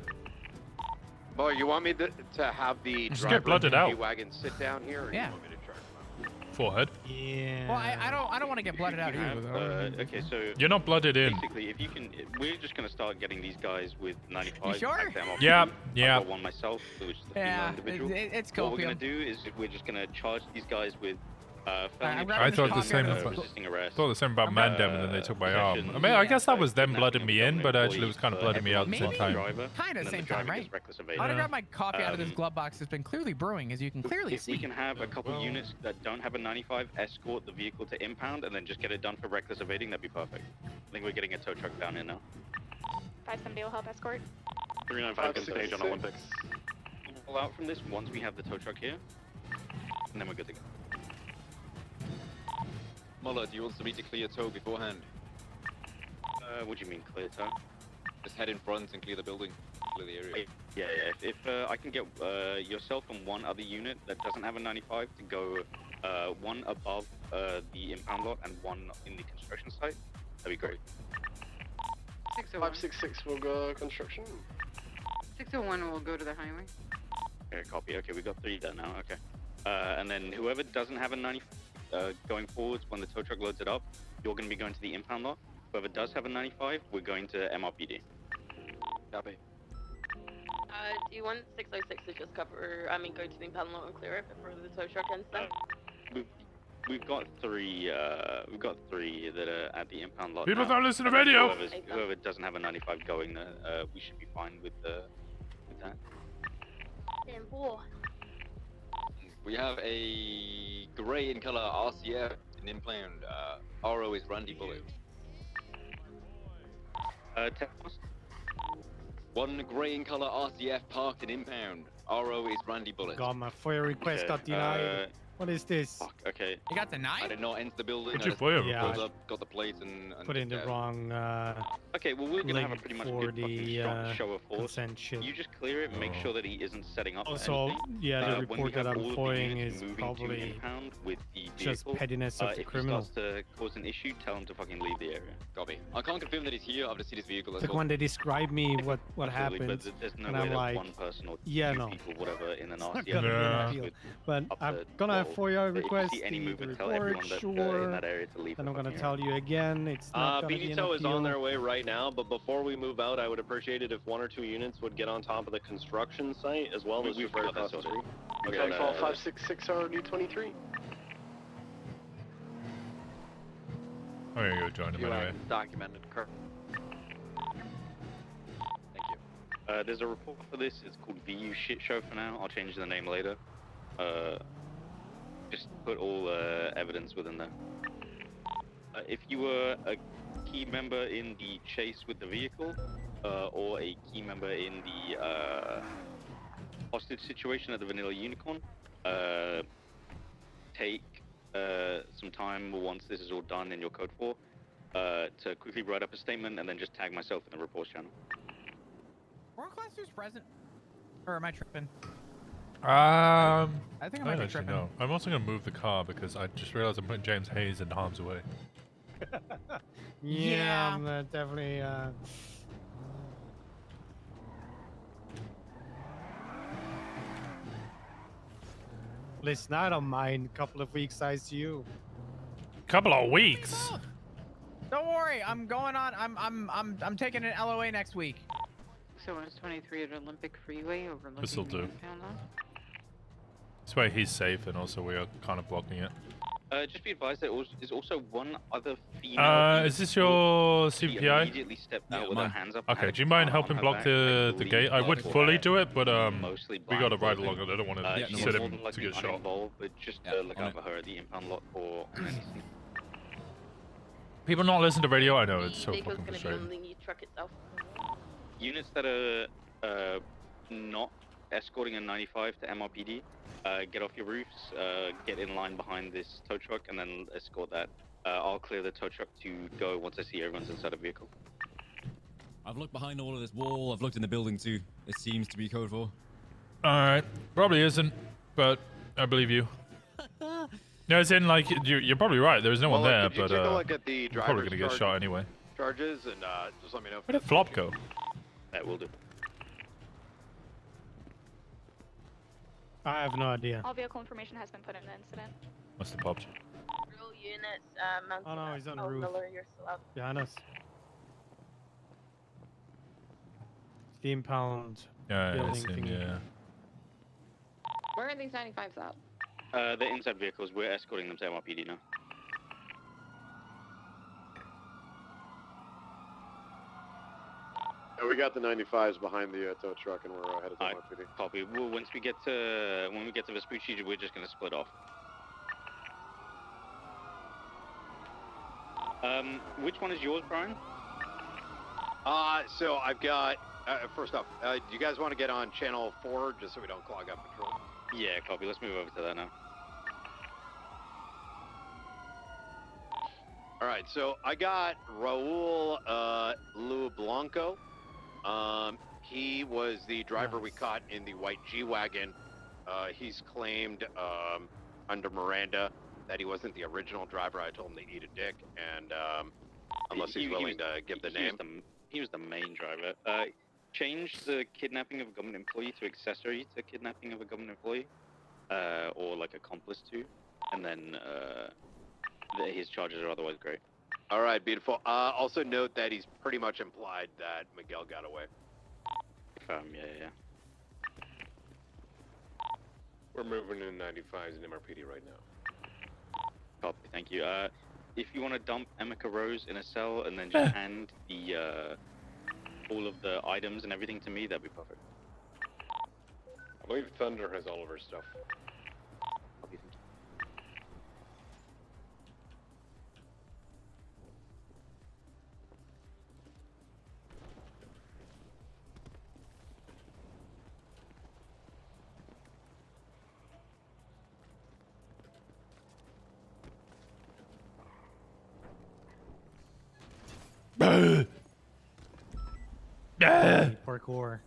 Boy, you want me to have the Just driver get blooded of the out. wagon sit down here, or Yeah. you want me to charge him up? Forehead. Yeah. Well, I don't want to get blooded out have, either. okay, so You're not blooded in. basically, if you can, we're just gonna start getting these guys with 95. You sure? back them off. Yeah, I've yeah. got one myself, which is the female Yeah, individual. it's What we're gonna copium. do is we're just gonna charge these guys with I'm felony grabbing I this thought the copy same. out of this resisting arrest. Thought the same about Mandem, and then they took my arm. I mean, I guess that was them blooding me in, but actually it was kind of blooding me out at the same Maybe. time. Kind of and then same the driver time, right? gets reckless I'm evasion. gonna grab my coffee out of this Um, glove box. It's been clearly brewing, as you can clearly If we see. can have a couple units that don't have a 95 escort the vehicle to impound and then just get it done for reckless evading, that'd be perfect. I think we're getting a tow truck down here now. 570 will help escort. 395 can stage on 566. Olympics. We'll pull out from this once we have the tow truck here, and then we're good to go. Muller, do you want me to clear tow beforehand? What do you mean clear tow? Just head in front and clear the building, clear the area. Yeah, yeah. If I can get yourself and one other unit that doesn't have a 95 to go one above the impound lot and one in the construction site, that'd be great. 566 will go construction. 601 will go to the highway. Okay, copy. Okay, we got 3 there now. Okay. And then whoever doesn't have a 95 going forwards when the tow truck loads it up, you're going to be going to the impound lot. Whoever does have a 95, we're going to MRPD. Copy. Do you want 606 to just cover, go to the impound lot and clear it before the tow truck ends then? We've got 3. We've got 3 that are at the impound lot. People now. don't listen to radio. Whoever doesn't have a 95 going there, we should be fine with that. Then boy. We have a grey in color RCF in impound. RO is Randy Bullet. 10 One grey in color RCF parked in impound. RO is Randy Bullet. God, my FOIA request got denied. What is this? Okay. You got I denied? did not enter the building. What'd I you FOIA Yeah, pulled I up, got the plates and put in the wrong Okay, well, we're gonna have a link pretty much for good fucking the strong show of force. consent shit. You just clear it, make sure that he isn't setting up Also, anything. yeah, the when we report that have I'm all of the FOIAing units is moving to probably impound with the just vehicle, pettiness of the if criminal. he starts to cause an issue, tell him to fucking leave the area. Copy. I can't confirm that he's here. I've just seen his vehicle. It's like when they describe me what Absolutely, happened, but there's no and way I'm that like, one person or yeah, two no. people, whatever, in an It's not RCF gonna be an with appeal. But up I'm to gonna have 12. FOIA But if you request see any the movement, tell report, everyone that, sure. in that area to leave. And I'm the gonna fucking tell you again, it's not gonna be an BD-TOW is on appeal. their way right now, but before we move out, I would appreciate it if 1 or 2 units would get on top of the construction site as well as We've right got across that the street. sorted. Okay, call 566 RD23. I'm gonna go join him anyway. Documented. Thank you. There's a report for this. It's called VU Shit Show for now. I'll change the name later. Just put all evidence within there. If you were a key member in the chase with the vehicle, or a key member in the hostage situation at the Vanilla Unicorn, take some time once this is all done in your code 4 to quickly write up a statement and then just tag myself in the reports channel. Weren't Class 2's present? Or am I tripping? I think I might be tripping. know. I'm also gonna move the car because I just realized I'm putting James Hayes in harm's way. Yeah, I'm definitely. Listen, I don't mind a couple of weeks ICU. Couple of weeks. Don't worry, I'm going on. I'm taking an LOA next week. So it's 23 at Olympic Freeway overlooking This'll do. downtown now. This way he's safe, and also we are kind of blocking it. Just be advised that there's also one other female. Is this your She CPI? immediately stepped out with her hands up. Okay, do you mind helping block the gate? I would fully do it, but we gotta ride along, and I don't want to sit him to get shot. But just look out for her at the impound lot or on any scene. People not listen to radio. I know it's so Vehicle's fucking gonna be frustrating. on the truck itself. Units that are not escorting a 95 to MRPD, get off your roofs, get in line behind this tow truck, and then escort that. I'll clear the tow truck to go once I see everyone's inside the vehicle. I've looked behind all of this wall. I've looked in the building too. It seems to be code 4. Alright, probably isn't, but I believe you. No, it's in like, you're probably right, there's no one there, but take a look at the we're probably gonna get driver's shot anyway. charges and just let me know. Where did Flop go? That will do. I have no idea. All vehicle information has been put in the incident. Must have popped. Real units, mounted Oh no, he's on the at roof. Miller, you're still out. Behind us. The impound. Yeah, it's building in, thingy. yeah. Where are these 95s at? They're inside vehicles. We're escorting them to MRPD now. Yeah, we got the 95s behind the tow truck, and we're headed to MRPD. Copy. Well, once we get to Vespucci, we're just gonna split off. Which one is yours, Brian? So I've got. First off, do you guys want to get on channel 4 just so we don't clog up patrol? Yeah, copy. Let's move over to that now. All right, so I got Raul Luablanco. He was the driver we caught in the white G-Wagon. He's claimed under Miranda that he wasn't the original driver. I told him to eat a dick, and unless he's willing to give the name. He was the main driver. Change the kidnapping of a government employee to accessory to kidnapping of a government employee, or like accomplice to, and then his charges are otherwise great. All right, beautiful. Also note that he's pretty much implied that Miguel got away. Yeah. We're moving in 95s in MRPD right now. Copy, thank you. If you want to dump Emeka Rose in a cell and then just hand the all of the items and everything to me, that'd be perfect. I believe Thunder has all of her stuff. Copy, thank you. Parkour.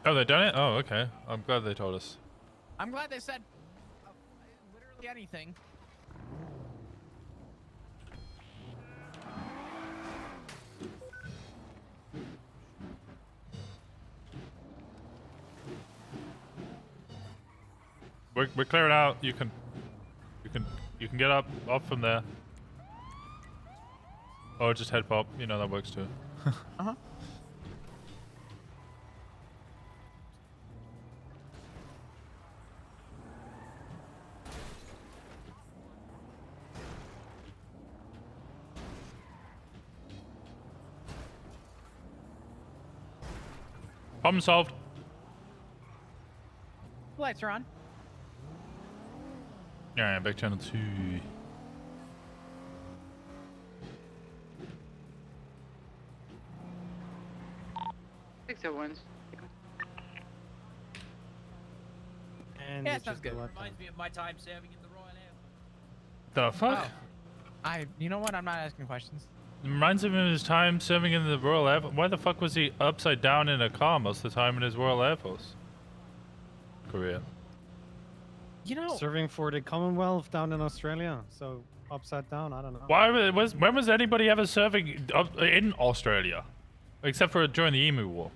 Oh, they done it? Oh, okay. I'm glad they told us. I'm glad they said literally anything. We're clearing out. You can get up from there. Or just head pop. You know that works too. Uh-huh. Problem solved. Lights are on. Yeah, back channel 2. 601s. And Yeah, it's sounds just good. the left Reminds me of my time serving in the Royal Air. The fuck? You know what? I'm not asking questions. Reminds him of his time serving in the Royal Air Force. Why the fuck was he upside down in a car most of the time in his Royal Air Force career? You know, serving for the Commonwealth down in Australia, so upside down. I don't know. When was anybody ever serving in Australia, except for during the Emu War?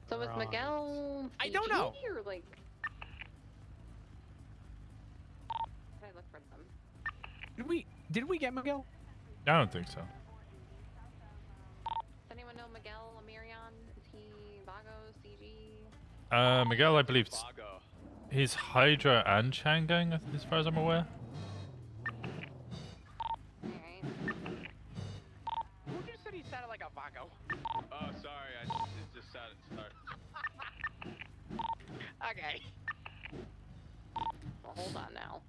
So is Miguel? I don't know. Or like, can I look for them? Did we get Miguel? I don't think so. Does anyone know Miguel Amirion? Is he Vago, CG? Miguel, I believe he's Hydra and Changang, as far as I'm aware. Alright. Who just said he sounded like a Vago? Oh, sorry. It just sounded start. Okay. Well, hold on now.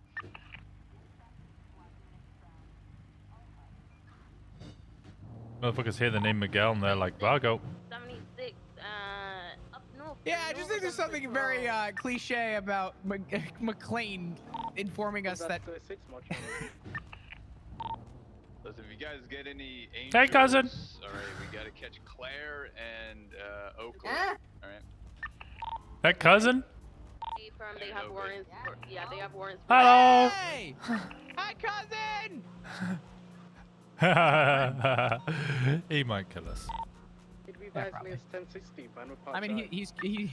Motherfuckers hear the name Miguel and they're like, Vago. 76, up north. Yeah, I just think there's something very cliche about McLean informing us that. Listen, if you guys get any angels, Hey, cousin. Alright, we gotta catch Claire and Oakley. Ah. Alright. That cousin? They have warrants. Yeah, they have warrants. Hello. Hey! Hi, cousin! He might kill us. It Yeah, revives probably. me as 1060, but I mean, he.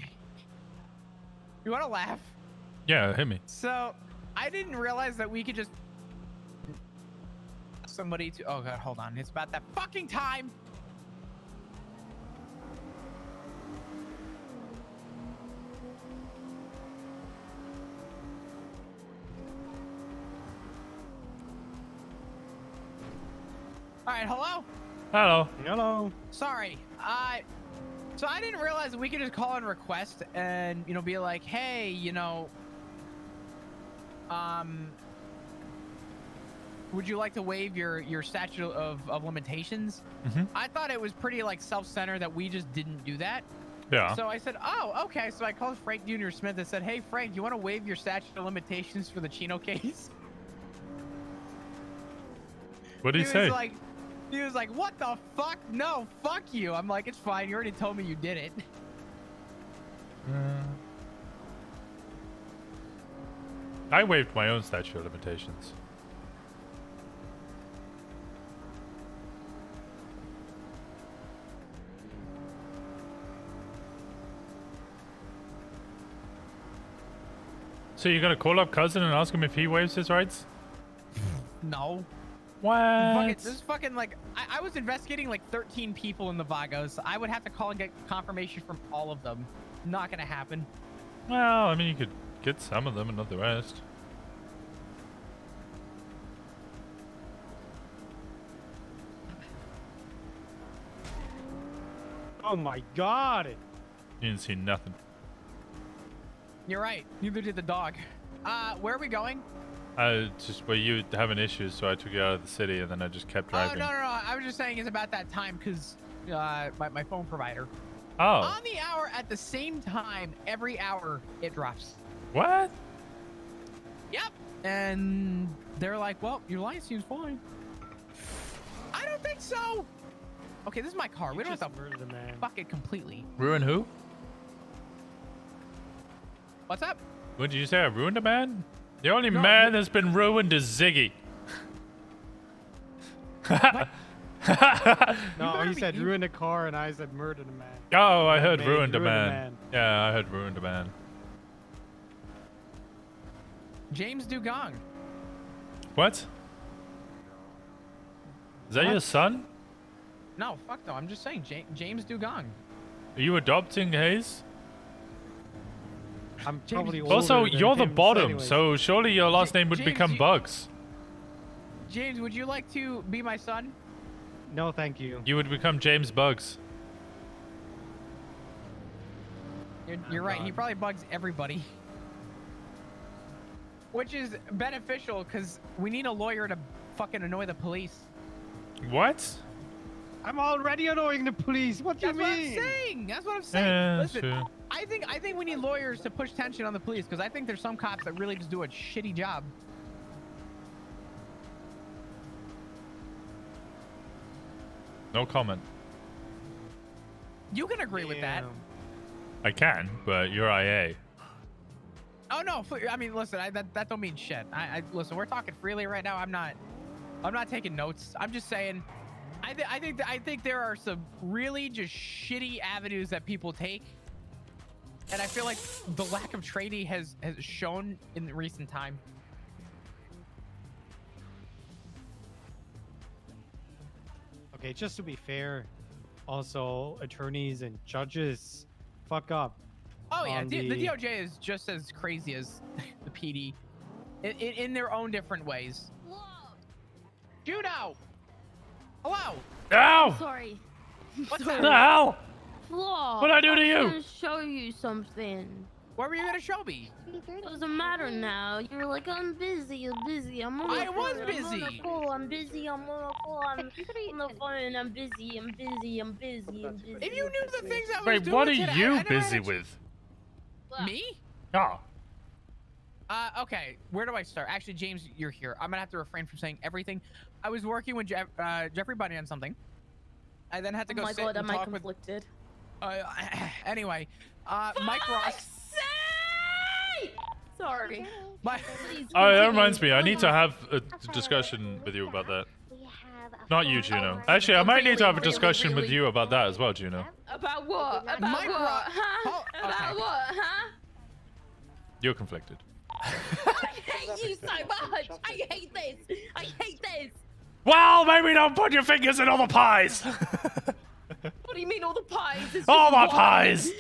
You want to laugh? Yeah, hit me. So, I didn't realize that we could just somebody to. Oh god, hold on. It's about that fucking time. All right, hello. Hello. Hello. Sorry. So I didn't realize that we could just call and request and, you know, be like, hey, you know, would you like to waive your statute of limitations? Mm-hmm. I thought it was pretty like self-centered that we just didn't do that. Yeah. So I said, oh, okay. So I called Frank Jr. Smith and said, hey, Frank, you want to waive your statute of limitations for the Chino case? What did he say? He was like, what the fuck? No, fuck you. I'm like, it's fine. You already told me you did it. I waived my own statute of limitations. So you're gonna call up cousin and ask him if he waives his rights? No. What? This is fucking like, I was investigating like 13 people in the Vagos. I would have to call and get confirmation from all of them. Not gonna happen. Well, I mean, you could get some of them and not the rest. Oh my god! You didn't see nothing. You're right. Neither did the dog. Where are we going? Just where you having issues, so I took you out of the city, and then I just kept driving. Oh, no. I was just saying it's about that time because my phone provider. Oh. On the hour at the same time, every hour it drops. What? Yep. And they're like, well, your line seems fine. I don't think so. Okay, this is my car. We don't have to fuck it completely. Ruin who? What's up? What did you say? I ruined a man? The only man that's been ruined is Ziggy. No, he said ruined a car, and I said murdered a man. Oh, I heard ruined a man. Yeah, I heard ruined a man. James Dugong. What? Is that your son? No, fuck no. I'm just saying James Dugong. Are you adopting Hayes? I'm probably also, older than you're the him bottom, anyways. so surely your last name would James, become Bugs. James, would you like to be my son? No, thank you. You would become James Bugs. You're right. He probably bugs everybody. Which is beneficial because we need a lawyer to fucking annoy the police. What? I'm already annoying the police. What do you mean? That's what I'm saying. Yeah, Listen, sure. I think we need lawyers to push tension on the police because I think there's some cops that really just do a shitty job. No comment. You can agree with that. I can, but you're IA. Oh no! I mean, listen, that don't mean shit. I listen. We're talking freely right now. I'm not taking notes. I'm just saying. I think there are some really just shitty avenues that people take, and I feel like the lack of training has shown in the recent time. Okay, just to be fair, also attorneys and judges fuck up. Oh yeah, the DOJ is just as crazy as the PD, in their own different ways. Judo. Hello. Ow! Sorry. What's the that? hell? Flaw. What'd I do to you? I'm gonna show you something. What were you gonna show me? Doesn't matter now. You're like, I'm busy. I'm busy. I'm on the I was phone, busy. I'm on the call. I'm busy. I'm on the call. I'm on the phone. I'm busy. I'm busy. I'm busy. I'm busy. If you knew the things I was Wait, doing what are today, you I never busy had a with? Me? Oh. Okay, where do I start? Actually, James, you're here. I'm gonna have to refrain from saying everything. I was working with Jeffrey Bunny on something. I then had to go sit and talk conflicted? with... anyway, Mike Ross... Sorry. Oh, that reminds me. I need to have a discussion with you about that. Not you, Juno. Actually, I might need to have a discussion with you about that as well, Juno. About what? About Mike what? Ross... Huh? About what? Huh? You're conflicted. I hate you so much. I hate this. I hate this. Well, maybe don't put your fingers in all the pies. What do you mean all the pies? It's All just my one. pies.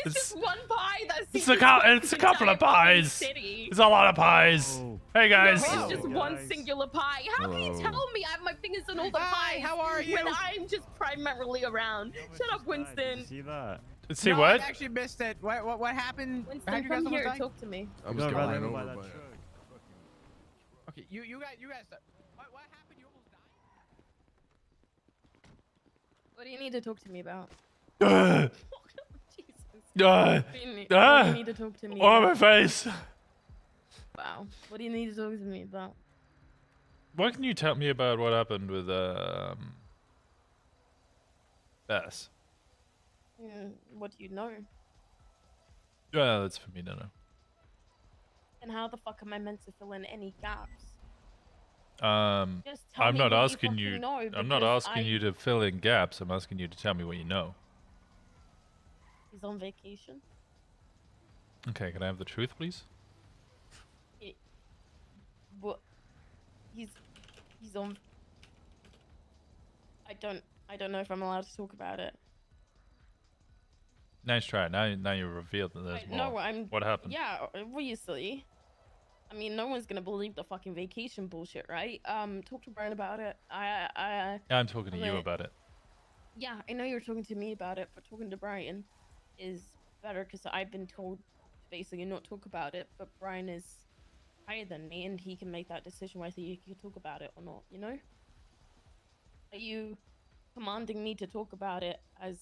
It's just one pie. That's It's a couple of pies. It's a lot of pies. Hey guys. No, it's just one singular pie. How can you tell me I have my fingers in all the pies? How are you? When I'm just primarily around. Shut up, Winston. See that? See no, what? I actually missed it. What happened? Winston, How'd you guys come here. almost die? Talk to me. I'm just going over by that truck. Okay, you guys. What happened? You almost died. What do you need to talk to me about? Jesus. What do you need to talk to me on my about? face. Wow. What do you need to talk to me about? What can you tell me about what happened with Bess? What do you know? Well, that's for me to know. And how the fuck am I meant to fill in any gaps? Just tell I'm me not what asking you you. fucking know, I'm not because asking you to fill in gaps. I'm asking you to tell me what you know. He's on vacation. Okay, can I have the truth, please? What? He's on. I don't know if I'm allowed to talk about it. Nice try. Now you revealed that there's more. No, What happened? Yeah, obviously. I mean, no one's gonna believe the fucking vacation bullshit, right? Talk to Brian about it. I'm talking to you about it. Yeah, I know you're talking to me about it, but talking to Brian is better because I've been told to basically not talk about it. But Brian is higher than me, and he can make that decision whether you can talk about it or not. You know? Are you commanding me to talk about it as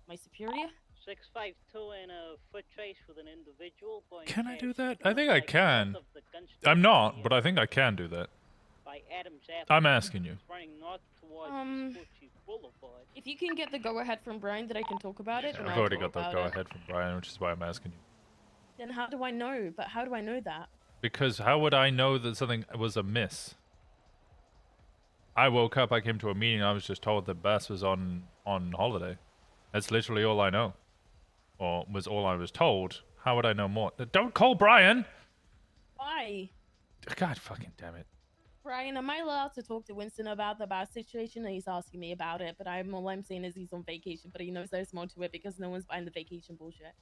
my superior? 652 in a foot chase with an individual. Can I do that? I think I can. I'm not, but I think I can do that. I'm asking you. If you can get the go-ahead from Brian that I can talk about it, then I've I'll already talk got the about go-ahead from Brian, which is why I'm asking you. Then how do I know? But how do I know that? Because how would I know that something was amiss? I woke up, I came to a meeting, I was just told that Bass was on holiday. That's literally all I know. Or was all I was told. How would I know more? Don't call Brian! Why? God fucking damn it. Brian, am I allowed to talk to Winston about the bad situation? He's asking me about it, but all I'm saying is he's on vacation, but he knows there's more to it because no one's buying the vacation bullshit.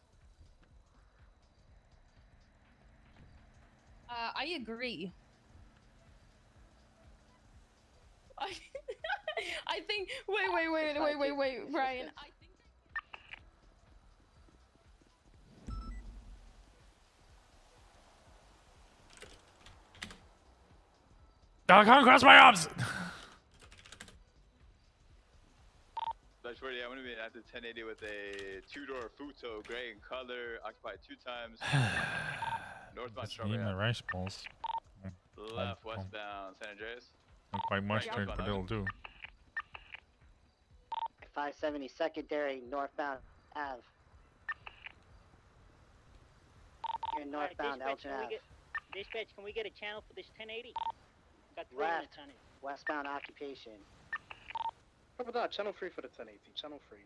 I agree. I think. Wait, Brian. I can't cross my arms! 40, I'm gonna be at the 1080 with a two-door Futo, gray in color, occupied 2 times. Northbound Just eat my Strawberry. rice balls. Left, westbound San Andreas. Not quite moisturized, but it'll do. 570 secondary northbound Ave. You're northbound Elgin Ave. Dispatch, can we get a channel for this 1080? Got 3 Left, minutes on it. westbound occupation. How about that? Channel 3 for the 1080. Channel 3.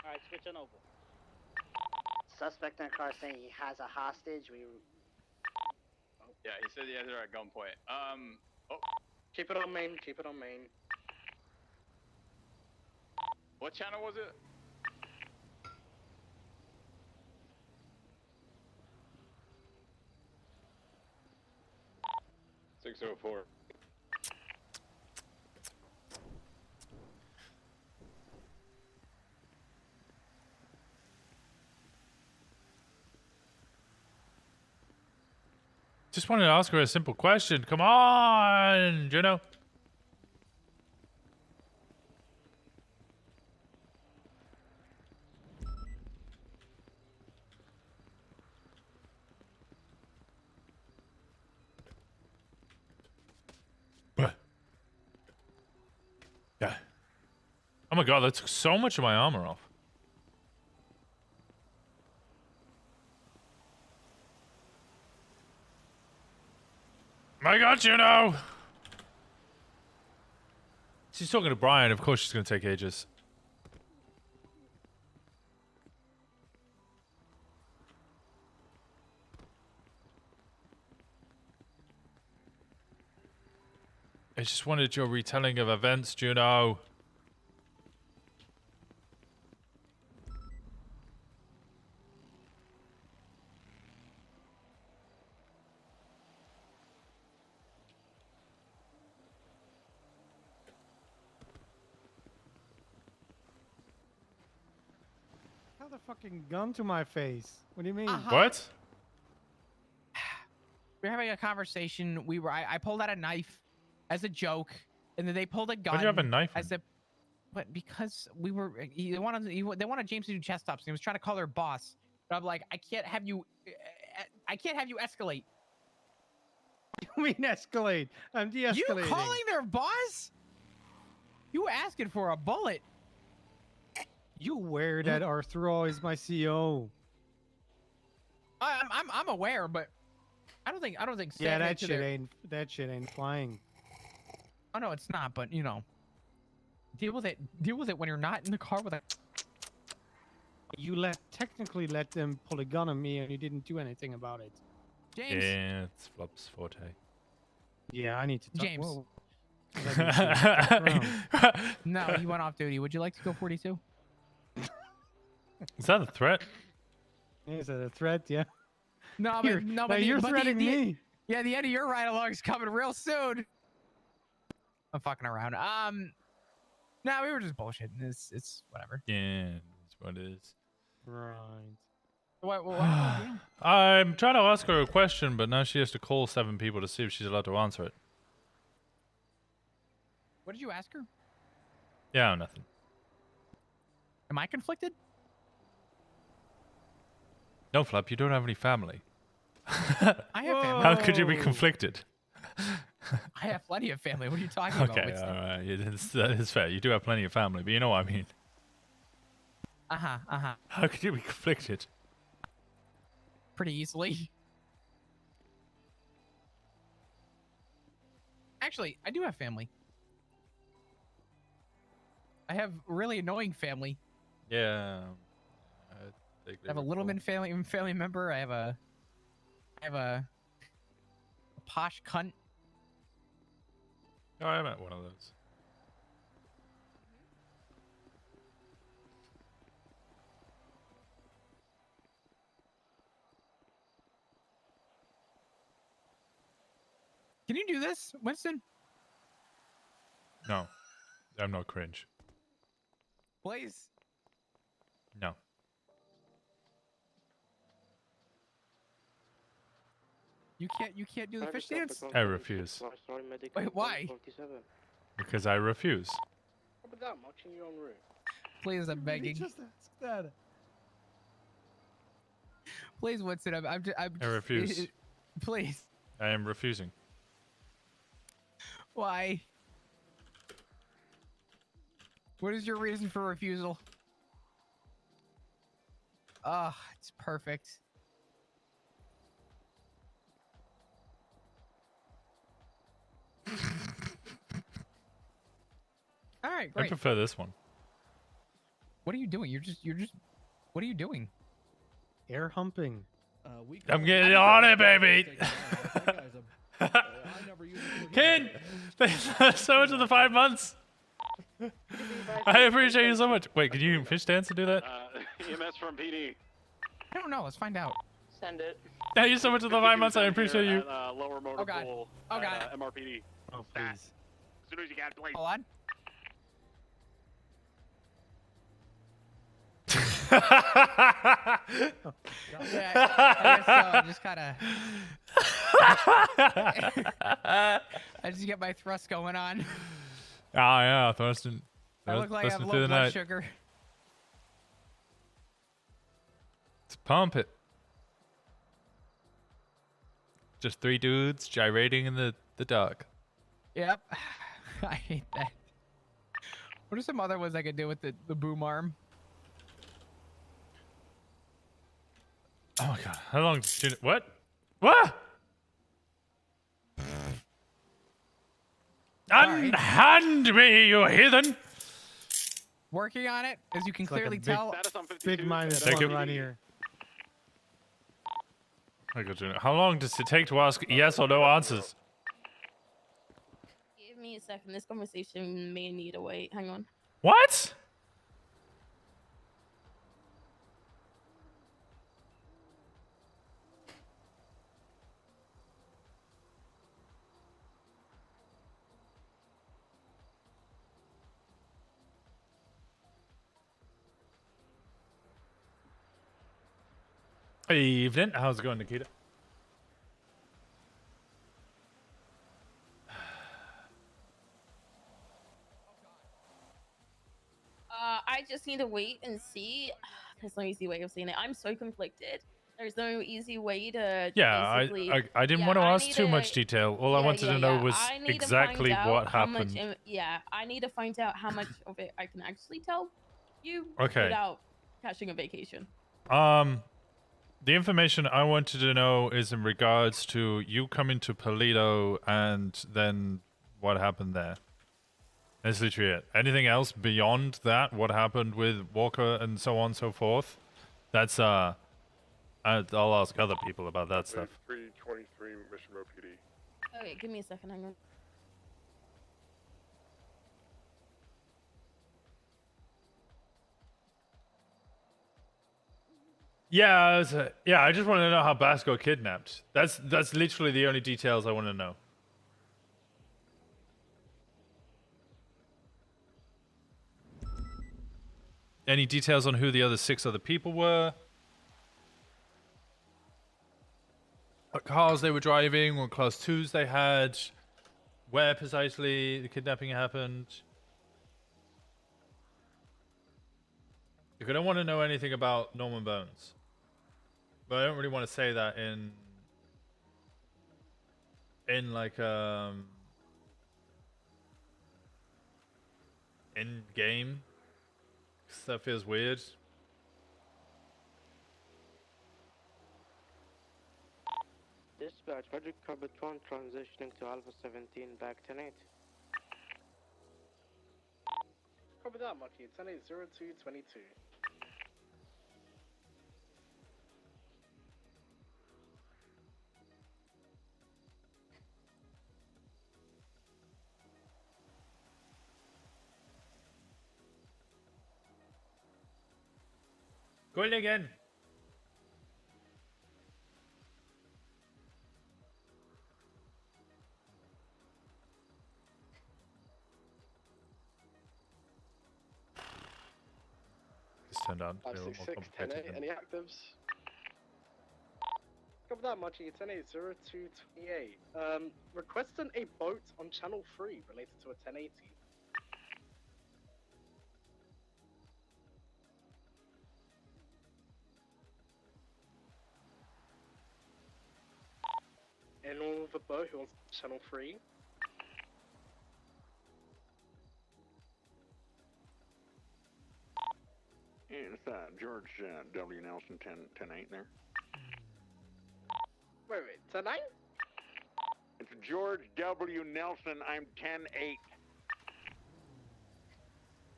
Alright, switch on over. Suspect in the car saying he has a hostage. Yeah, he said he has her at gunpoint. Oh. Keep it on main. Keep it on main. What channel was it? .604. Just wanted to ask her a simple question. Come on, Juno. Yeah. Oh my god, that took so much of my armor off. I got you now. She's talking to Brian. Of course she's going to take ages. I just wanted your retelling of events, Juno. Held a fucking gun to my face. What do you mean? What? We were having a conversation. I pulled out a knife as a joke, and then they pulled a gun. Why'd you have a knife? But because they wanted James to do chest stops, and he was trying to call their boss. But I'm like, I can't have you escalate. What do you mean escalate? I'm de-escalating. You calling their boss? You asking for a bullet? You aware that Arthur is my CO? I'm aware, but I don't think. Yeah, that shit ain't flying. Oh no, it's not. But you know, deal with it. Deal with it when you're not in the car with a. You technically let them pull a gun on me, and you didn't do anything about it. James. Yeah, it's Flop's forte. Yeah, I need to talk. James. Whoa. No, he went off duty. Would you like to go 42? Is that a threat? Is that a threat? Yeah. No, but you're threatening me. Yeah, the end of your ride along is coming real soon. I'm fucking around. No, we were just bullshitting. It's whatever. Yeah, that's what it is. Right. What I'm trying to ask her a question, but now she has to call 7 people to see if she's allowed to answer it. What did you ask her? Yeah, nothing. Am I conflicted? No, Flop, you don't have any family. I have family. How could you be conflicted? I have plenty of family. What are you talking about? Okay, alright. That is fair. You do have plenty of family, but you know what I mean. Uh-huh. How could you be conflicted? Pretty easily. Actually, I do have family. I have really annoying family. Yeah. I have a Littleman family member. I have a posh cunt. Oh, I met one of those. Can you do this, Winston? No. I'm not cringe. Please. No. You can't do the fish dance? I refuse. Wait, why? Because I refuse. How about that? I'm watching your own route. Please, I'm begging. Just ask that. Please, Winston, I'm just, I refuse. Please. I am refusing. Why? What is your reason for refusal? Ah, it's perfect. All right, great. I prefer this one. What are you doing? You're just. What are you doing? Air humping. I'm getting on it, baby. Ken, thanks so much for the 5 months. I appreciate you so much. Wait, can you fish dance and do that? EMS from PD. I don't know. Let's find out. Send it. Thank you so much for the 5 months. I appreciate you. Lower motor pool. Oh, God. MRPD. Oh, please. As soon as you can, please. Hold on. Yeah, I guess so. I just kind of. I just get my thrust going on. Ah, yeah, thrusting. I look like I have through low the blood night. sugar. Let's pump it. Just 3 dudes gyrating in the dark. Yep. I hate that. What are some other ones I could do with the boom arm? Oh my god, how long did it... What? What? Unhand me, you heathen! Working on it, as you can It's like a clearly big- tell. Big minus Thank one you. right here. I got you. How long does it take to ask yes or no answers? Give me a second. This conversation may need a wait. Hang on. What? Evening. How's it going, Nikita? I just need to wait and see. There's no easy way of seeing it. I'm so conflicted. There's no easy way to. Yeah, basically... I didn't want to ask too much detail. All I wanted to know was I need to exactly find out what how much happened. I need to find out how much of it I can actually tell you Okay. without catching a vacation. The information I wanted to know is in regards to you coming to Polito and then what happened there. That's literally it. Anything else beyond that, what happened with Walker and so on and so forth, that's, I'll ask other people about that stuff. 323 Mission Row PD. Okay, give me a second. Hang on. Yeah, I just want to know how Bass got kidnapped. That's literally the only details I want to know. Any details on who the other 6 other people were? What cars they were driving, what class 2s they had, where precisely the kidnapping happened. If I don't want to know anything about Norman Bones. But I don't really want to say that in like in game. 'Cause that feels weird. Dispatch, Magic Carpet 1 transitioning to Alpha 17 back 10-8. Copy that, Mucky. 10-8-02-22. Go in again. This turned out a little more 566, complicated 10-8, than- any actives? Copy that, Mucky. 10-8-02-28. Requesting a boat on Channel 3 related to a 1080. anyone with a boat who wants channel 3? It's George W. Nelson 10-8 there. Wait, 10-9? It's George W. Nelson. I'm 10-8.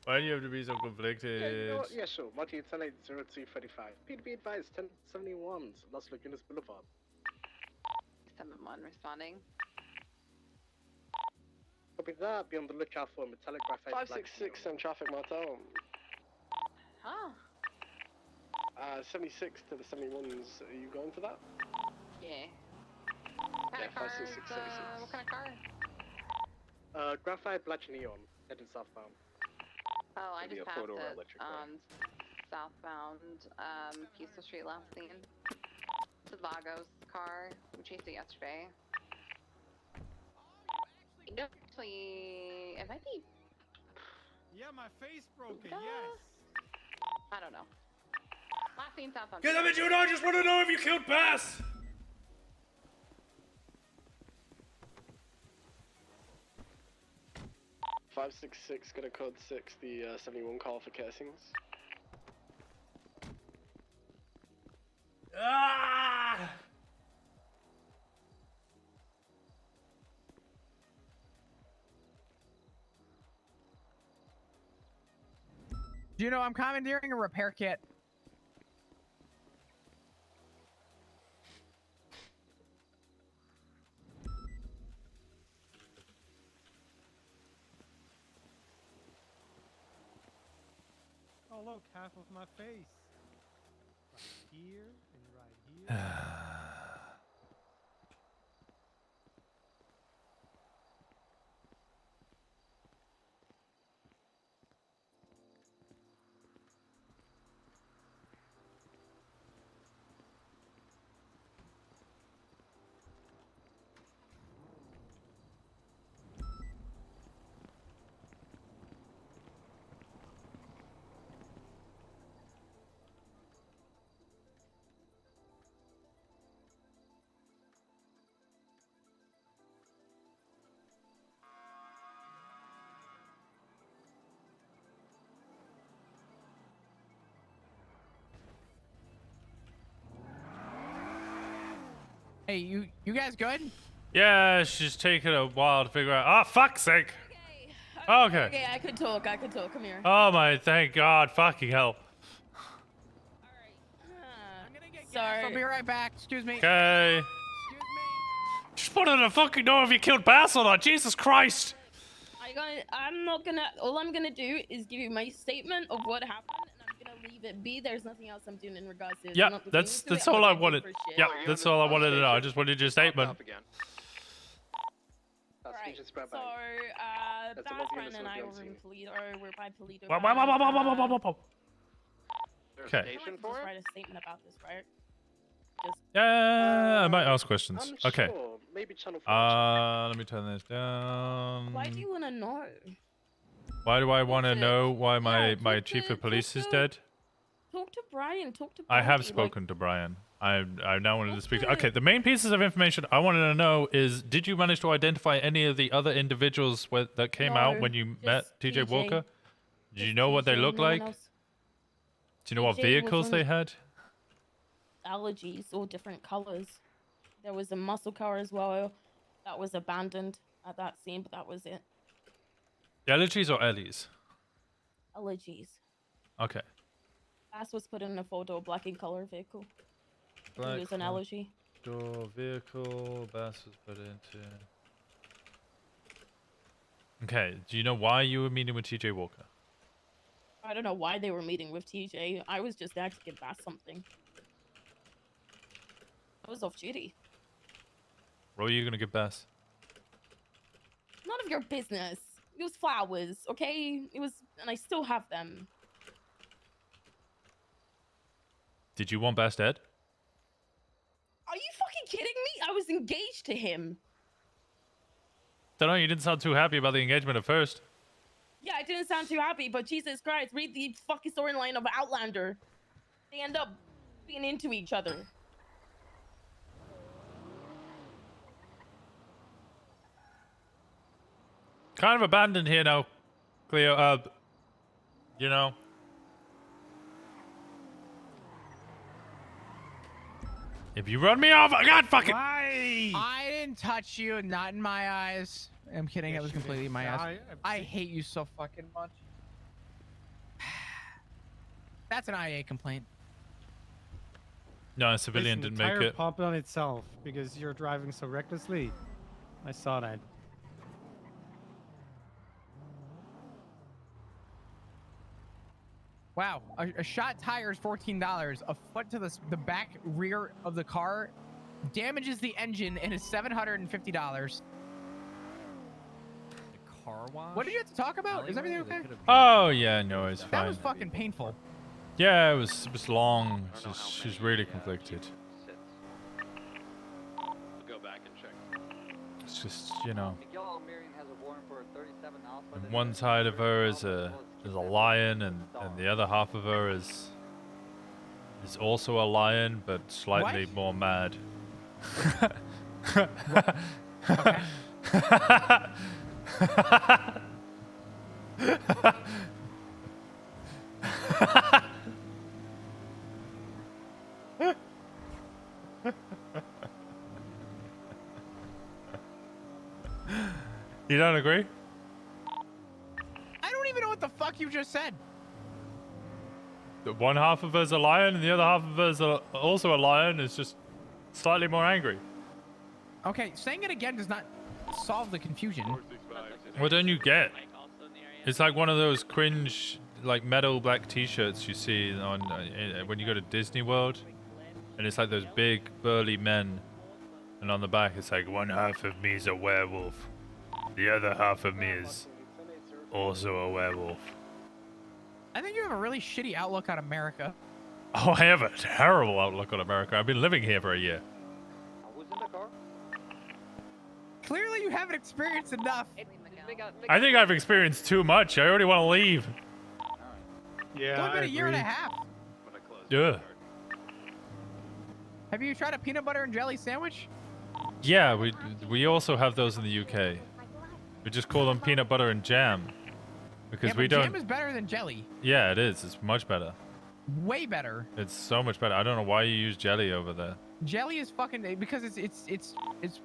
Why do you have to be so conflicted? Yeah, sure. Marty 10-8-0235. P2P advised 1071 Las Lagunas Boulevard. 7-1 responding. Copy that. Be on the lookout for metallic graphite. 566 on traffic, Martel. Huh. 76 to the 71s. Are you going for that? Yeah. What kind of car is, what kind of car? Graphite black neon, heading southbound. Oh, I Maybe just a passed photo or it electric on southbound, Peaceful Street last scene. Zavago's car. We chased it yesterday. No, actually, it might be. Yeah, my face broken. Yes. I don't know. Last scene southbound. Get them in, I just want to know if you killed Bass. 566 gonna code 6 the 71 call for casings. Ah! Do you know I'm commandeering a repair kit? Oh look, half of my face. Right here and right here. Hey, you guys good? Yeah, she's taking a while to figure out. Oh, fuck's sake. Okay. Okay, I could talk. Come here. Oh my, thank God, fucking hell. Sorry. I'll be right back. Excuse me. Okay. Just put on a fucking know if you killed Bass or not. Jesus Christ. I'm not gonna. All I'm gonna do is give you my statement of what happened, and I'm gonna leave it be. There's nothing else I'm doing in regards to it. Yeah, I'm not looking that's into it. all I'm I not wanted. looking for shit. Yeah, that's all I wanted to know. I just wanted your statement. Right. So, Bass and I were in Toledo, or we're by Toledo. Okay. Just write a statement about this, right? Yeah, I might ask questions. Okay. Sure. Maybe channel 4. Let me turn this down. Why do you want to know? Why do I want to know why my chief of police is dead? Talk to Brian. Talk to. I have Brody, spoken to Brian. I now wanted to speak. Okay, the main pieces of information I wanted to know is: did you manage to identify any of the other individuals that came out when you met TJ Walker? Do you know what they look like? Do you know what vehicles they had? Allergies, all different colors. There was a muscle car as well that was abandoned at that scene, but that was it. Allergies or Ellies? Allergies. Okay. Bass was put in a photo, black in color vehicle. Black It was an allergy. door vehicle. Bass was put into. Okay. Do you know why you were meeting with TJ Walker? I don't know why they were meeting with TJ. I was just there to give Bass something. I was off duty. What were you gonna give Bass? None of your business. It was flowers, okay? It was, and I still have them. Did you want Bass dead? Are you fucking kidding me? I was engaged to him. Don't know. You didn't sound too happy about the engagement at first. Yeah, I didn't sound too happy, but Jesus Christ, read the fucking storyline of Outlander. They end up being into each other. kind of abandoned here now, Cleo. You know. If you run me off, God fucking. I didn't touch you. Not in my eyes. I'm kidding. It was completely in my eyes. I hate you so fucking much. That's an IA complaint. No, a civilian Listen, didn't make the tire it. popped on itself because you're driving so recklessly. I saw that. Wow, a shot tire is $14. A foot to the back rear of the car damages the engine and is $750. Car wash? What did you have to talk about? Is everything okay? Oh yeah, no, it's That fine. was fucking painful. Yeah, it was long. She's really conflicted. We'll go back and check. It's just, you know. Miguel Almirian has a warrant for 37 Alpha. And one side of her is a lion, and the other half of her is also a lion, but slightly more mad. You don't agree? I don't even know what the fuck you just said. The one half of her's a lion, and the other half of her's also a lion. Is just slightly more angry. Okay, saying it again does not solve the confusion. What don't you get? It's like one of those cringe, like metal black T-shirts you see on when you go to Disney World, and it's like those big burly men, and on the back it's like, one half of me is a werewolf, the other half of me is also a werewolf. I think you have a really shitty outlook on America. Oh, I have a terrible outlook on America. I've been living here for a year. Who's in the car? Clearly you haven't experienced enough. I think I've experienced too much. I already want to leave. Yeah, It's only been a year and a half. Yeah. Have you tried a peanut butter and jelly sandwich? Yeah, we also have those in the UK. We just call them peanut butter and jam. Because Yeah, we but don't. jam is better than jelly. Yeah, it is. It's much better. Way better. It's so much better. I don't know why you use jelly over there. Jelly is fucking because it's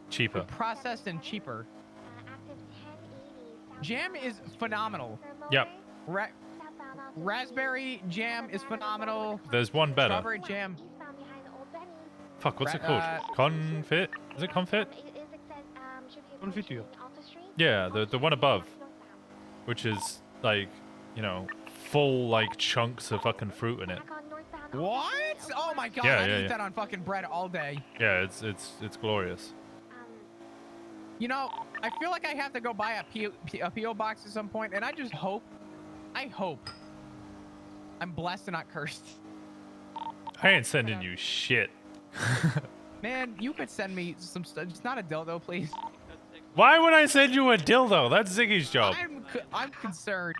Cheaper. processed and cheaper. Jam is phenomenal. Yep. Raspberry jam is phenomenal. There's one better. Strawberry jam. Fuck, what's it called? Confit? Is it confit? Confiture. Yeah, the one above, which is like, you know, full like chunks of fucking fruit in it. What? Oh my god! Yeah, I'd yeah, eat yeah. that on fucking bread all day. Yeah, it's glorious. You know, I feel like I have to go buy a PO box at some point, and I just hope, I'm blessed and not cursed. I ain't sending you shit. Man, you could send me some stuff. Just not a dildo, please. Why would I send you a dildo? That's Ziggy's job. I'm concerned.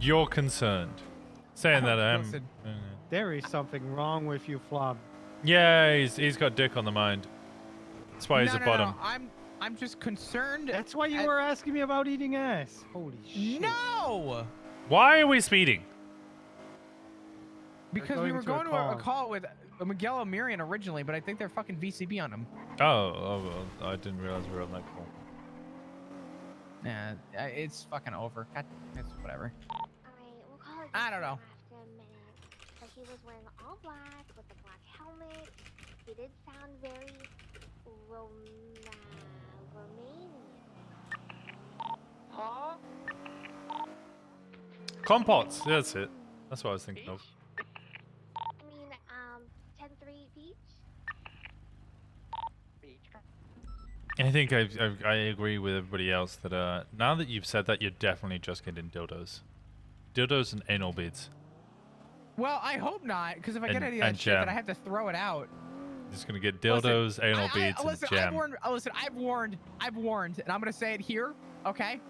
You're concerned. Saying that I'm. Listen, there is something wrong with you, Flob. Yeah, he's got dick on the mind. That's why he's a bottom. No, I'm just concerned. That's why you were asking me about eating ass. Holy shit. No! Why are we speeding? Because we were going to a call with Miguel Almirian originally, but I think they're fucking VCB on him. Oh, well, I didn't realize we were on that call. Yeah, it's fucking over. God, it's whatever. I don't know. But he was wearing all black with a black helmet. He did sound very Romanian. Huh? Compots, that's it. That's what I was thinking of. I mean, 10-3 beach. I think I agree with everybody else that now that you've said that, you're definitely just getting dildos. Dildos and anal beads. Well, I hope not, because if I get And- any of that and shit, then jam. I have to throw it out. Just gonna get dildos, anal beads, and Listen, jam. I've warned, and I'm gonna say it here, okay?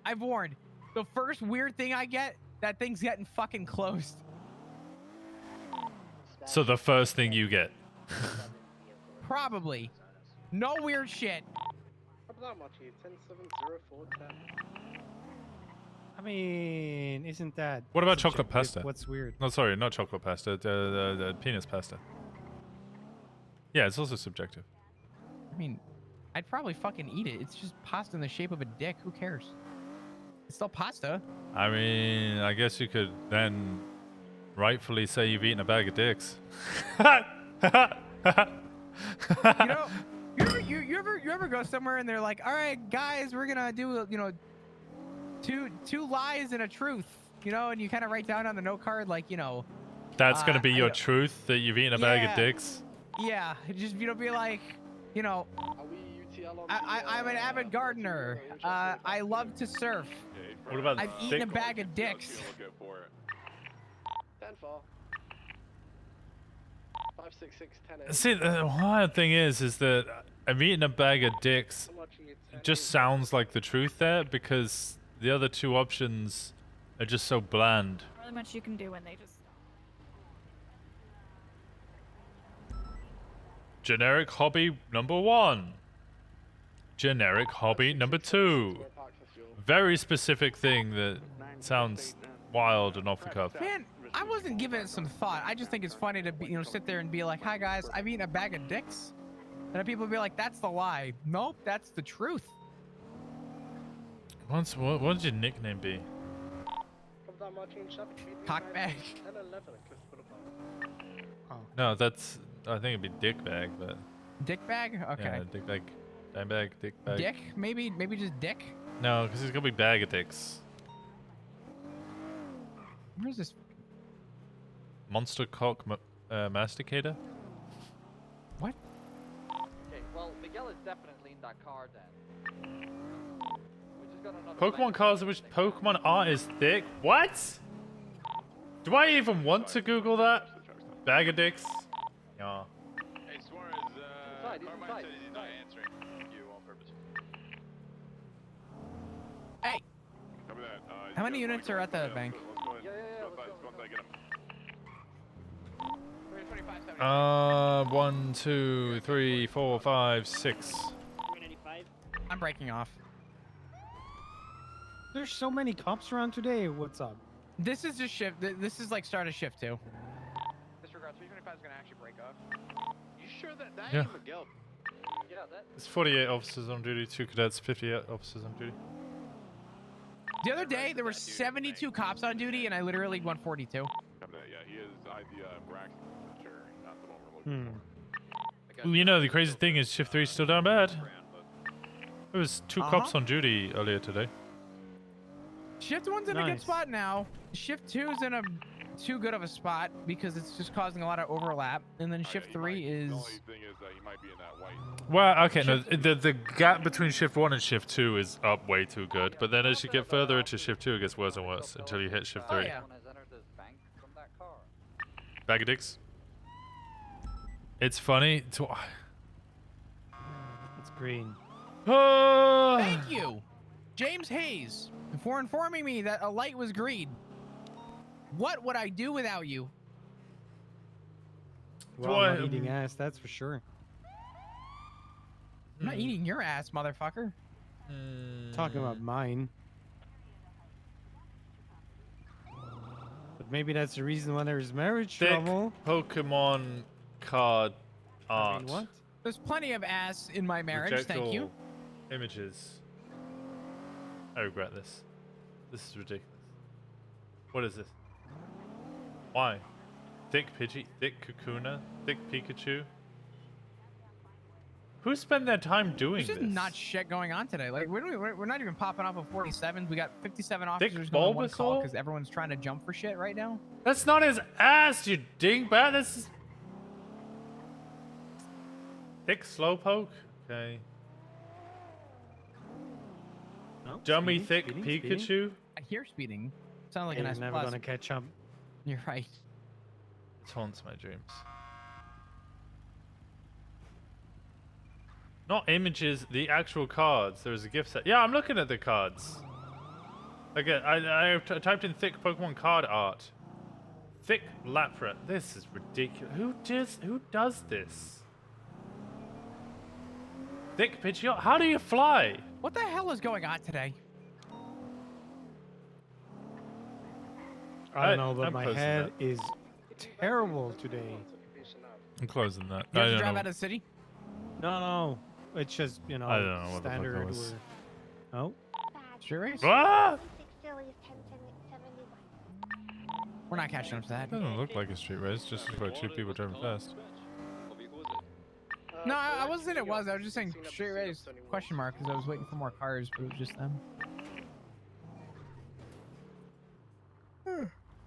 I've warned. The first weird thing I get, that thing's getting fucking closed. So the first thing you get. Probably. No weird shit. that much, 10-7-0-4-10. I mean, isn't that? What about chocolate subjective? pasta? What's weird? No, sorry, not chocolate pasta. The penis pasta. Yeah, it's also subjective. I mean, I'd probably fucking eat it. It's just pasta in the shape of a dick. Who cares? It's still pasta. I mean, I guess you could then rightfully say you've eaten a bag of dicks. You know, you ever go somewhere and they're like, all right, guys, we're gonna do, you know, two lies and a truth, you know, and you kind of write down on the note card, like, you know, That's gonna be your truth, that you've eaten a bag of dicks. Yeah, just, you know, be like, you know, I'm an avid gardener. I love to surf. What about I've eaten a bag of dicks. 10-4. 5, 6, 6, 10. See, the hard thing is that I've eaten a bag of dicks. It just sounds like the truth there, because the other two options are just so bland. Really much you can do when they just. Generic hobby number 1. Generic hobby number 2. Very specific thing that sounds wild and off the cuff. Man, I wasn't giving it some thought. I just think it's funny to be, you know, sit there and be like, hi guys, I've eaten a bag of dicks. And then people be like, that's the lie. Nope, that's the truth. What would your nickname be? Cockbag. No, that's, I think it'd be dick bag, but. Dick bag? Okay. Yeah, dick bag. Dime bag, dick bag. Dick? Maybe just dick? No, because it's gonna be bag of dicks. Where's this? Monster cock masticator? What? Okay, well, Miguel is definitely in that car then. We just got another Pokemon cards in which Pokemon art is thick? What? Do I even want to Google that? Bag of dicks? Yeah. Hey, Suarez, Carmine said he's not answering you on purpose. Hey! How many units are at the bank? Yeah. 1, 2, 3, 4, 5, 6. I'm breaking off. There's so many cops around today. What's up? This is just shift. This is like start of shift 2. Disregard, 325 is gonna actually break off. You sure that Yeah. ain't Miguel? Yeah, that. There's 48 officers on duty, 2 cadets, 58 officers on duty. The other day, there were 72 cops on duty, and I literally won 42. Yeah, he is the Braxton for sure. Not the one we're looking for. Well, you know, the crazy thing is shift 3 is still down bad. There was 2 cops on duty earlier today. Shift 1's in a good spot now. Shift 2's in a too good of a spot because it's just causing a lot of overlap. And then shift 3 is... The only thing is that he might be in that white. Well, okay, no, the gap between shift 1 and shift 2 is up way too good. But then as you get further into shift 2, it gets worse and worse until you hit shift 3. Oh, yeah. Bag of dicks. It's funny to... It's green. Thank you, James Hayes, for informing me that a light was green. What would I do without you? Well, I'm not eating ass, that's for sure. I'm not eating your ass, motherfucker. Talking about mine. But maybe that's the reason why there's marriage Thick trouble. Pokemon card art. I mean, what? There's plenty of ass in my marriage, thank you. Images. I regret this. This is ridiculous. What is this? Why? Thick Pidgey, thick Kakuna, thick Pikachu. Who spent their time doing There's this? just not shit going on today. Like we're not even popping off of 47s. We got 57 Thick officers going on one call Bulbasaur? because everyone's trying to jump for shit right now. That's not his ass, you dingbat. This is thick Slowpoke. Okay. No, Dummy speeding, thick speeding, Pikachu. speeding. I hear speeding. Sounds like Hey, a nice you're never plus. gonna catch up. You're right. It haunts my dreams. Not images, the actual cards. There's a gift set. Yeah, I'm looking at the cards. Okay, I typed in thick Pokemon card art. Thick Lapra. This is ridiculous. Who does this? Thick Pidgeot, how do you fly? What the hell is going on today? I don't know, but I'm my closing head is terrible today. I'm closing that. You I have to don't drive know. out of the city? No, it's just, you know, I don't know what the fuck that standard. was. Oh, Sure race? Ah! We're not catching up to that. Doesn't look like a street race, just looks like two people driving fast. No, I wasn't saying it was. I was just saying straight race question mark because I was waiting for more cars, but it was just them.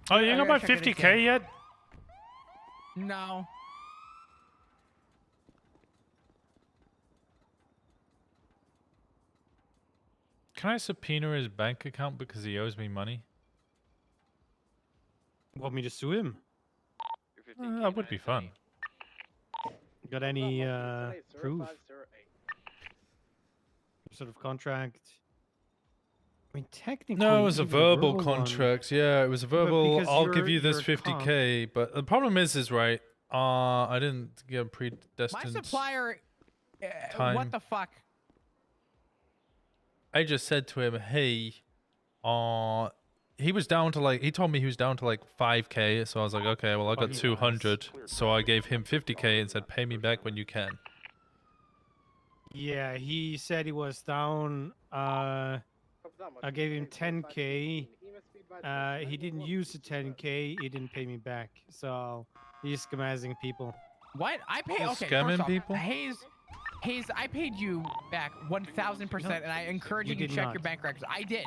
Oh, you I got my gotta check it 50k again. yet? No. Can I subpoena his bank account because he owes me money? want me to sue him? That would be fun. Got any proof? Sort of contract? I mean, technically. No, it was a even verbal one- contract. Yeah, it was a verbal. because I'll you're- give you this you're a cop. 50k. But the problem is right. I didn't get My predestined. supplier. time. What the fuck? I just said to him, hey, he was down to like, he told me he was down to like 5k. So I was like, okay, well, I got 200. So I gave him 50k and said, pay me back when you can. Yeah, he said he was down. I gave him 10k. He didn't use the 10k. He didn't pay me back. So he's scamming people. What? I paid. You're Okay, scamming first off, people? Hayes, I paid you back 1,000%, and I encourage you You to did check not. your bank records. I did.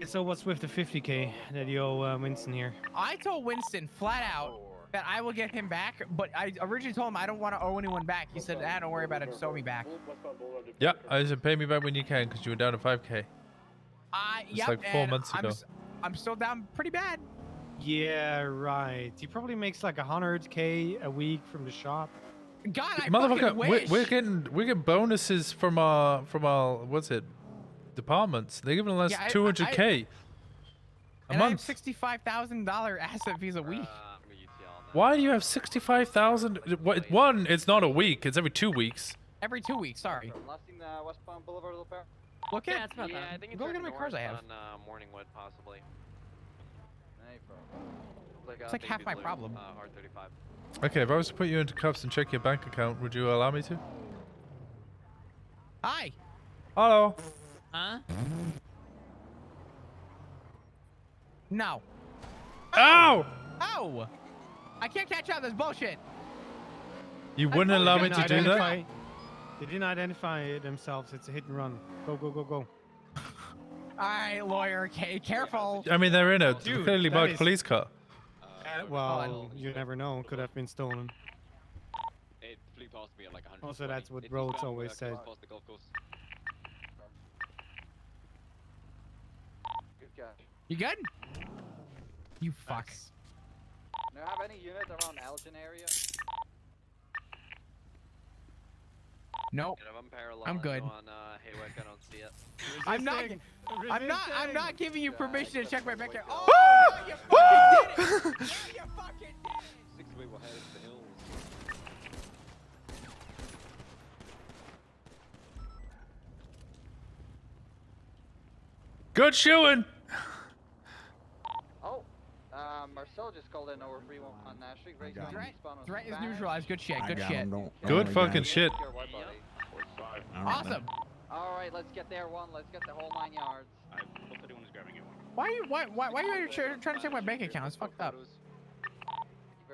So what's with the 50k that you owe Winston here? I told Winston flat out that I will get him back, but I originally told him I don't want to owe anyone back. He said, "Ah, don't worry about it, just owe me back." Yeah, I said, pay me back when you can because you were down to 5k. It's Yep, like 4 and months ago. I'm still down pretty bad. Yeah, right. He probably makes like 100k a week from the shop. God, I Motherfucker, fucking wish. we're getting bonuses from our what's it, departments. They're giving us Yeah, 200k a and I have month. $65,000 asset fees a week. Why do you have 65,000? One, it's not a week. It's every 2 weeks. Every 2 weeks. Sorry. Last thing, westbound Boulevard, Lopez. Look Yeah, at. it's not Yeah, bad. I think it's go look at how many cars I have. On Morningwood, possibly. It's like half my problem. R35. Okay, if I was to put you into cuffs and check your bank account, would you allow me to? Hi. Hello. Huh? No. Ow! Oh! I can't catch up. This bullshit. You wouldn't allow me to do that? They didn't identify themselves. It's a hit and run. Go, go, go, go. All right, lawyer. Okay, careful. I mean, they're in a Dude, clearly that marked is- police car. Well, you never know. Could have been stolen. It flew past me at like 100. Also, that's what Rhodes always said. Past the golf course. Good catch. You good? You fuck. Do you have any unit around Elgin area? Nope. I'm good. On Haywick, I don't see it. I'm not giving you permission to check my bank account. Oh, no, you fucking did it. No, you fucking did it. 6 people headed to the hills. Good shooting. Oh, Marcel just called in over 3 on Nash Street. Threat is neutralized. Good shit. Good shit. Good fucking shit. Awesome. All right, let's get there one. Let's get the whole 9 yards. Why are you trying to check my bank account? It's fucked up.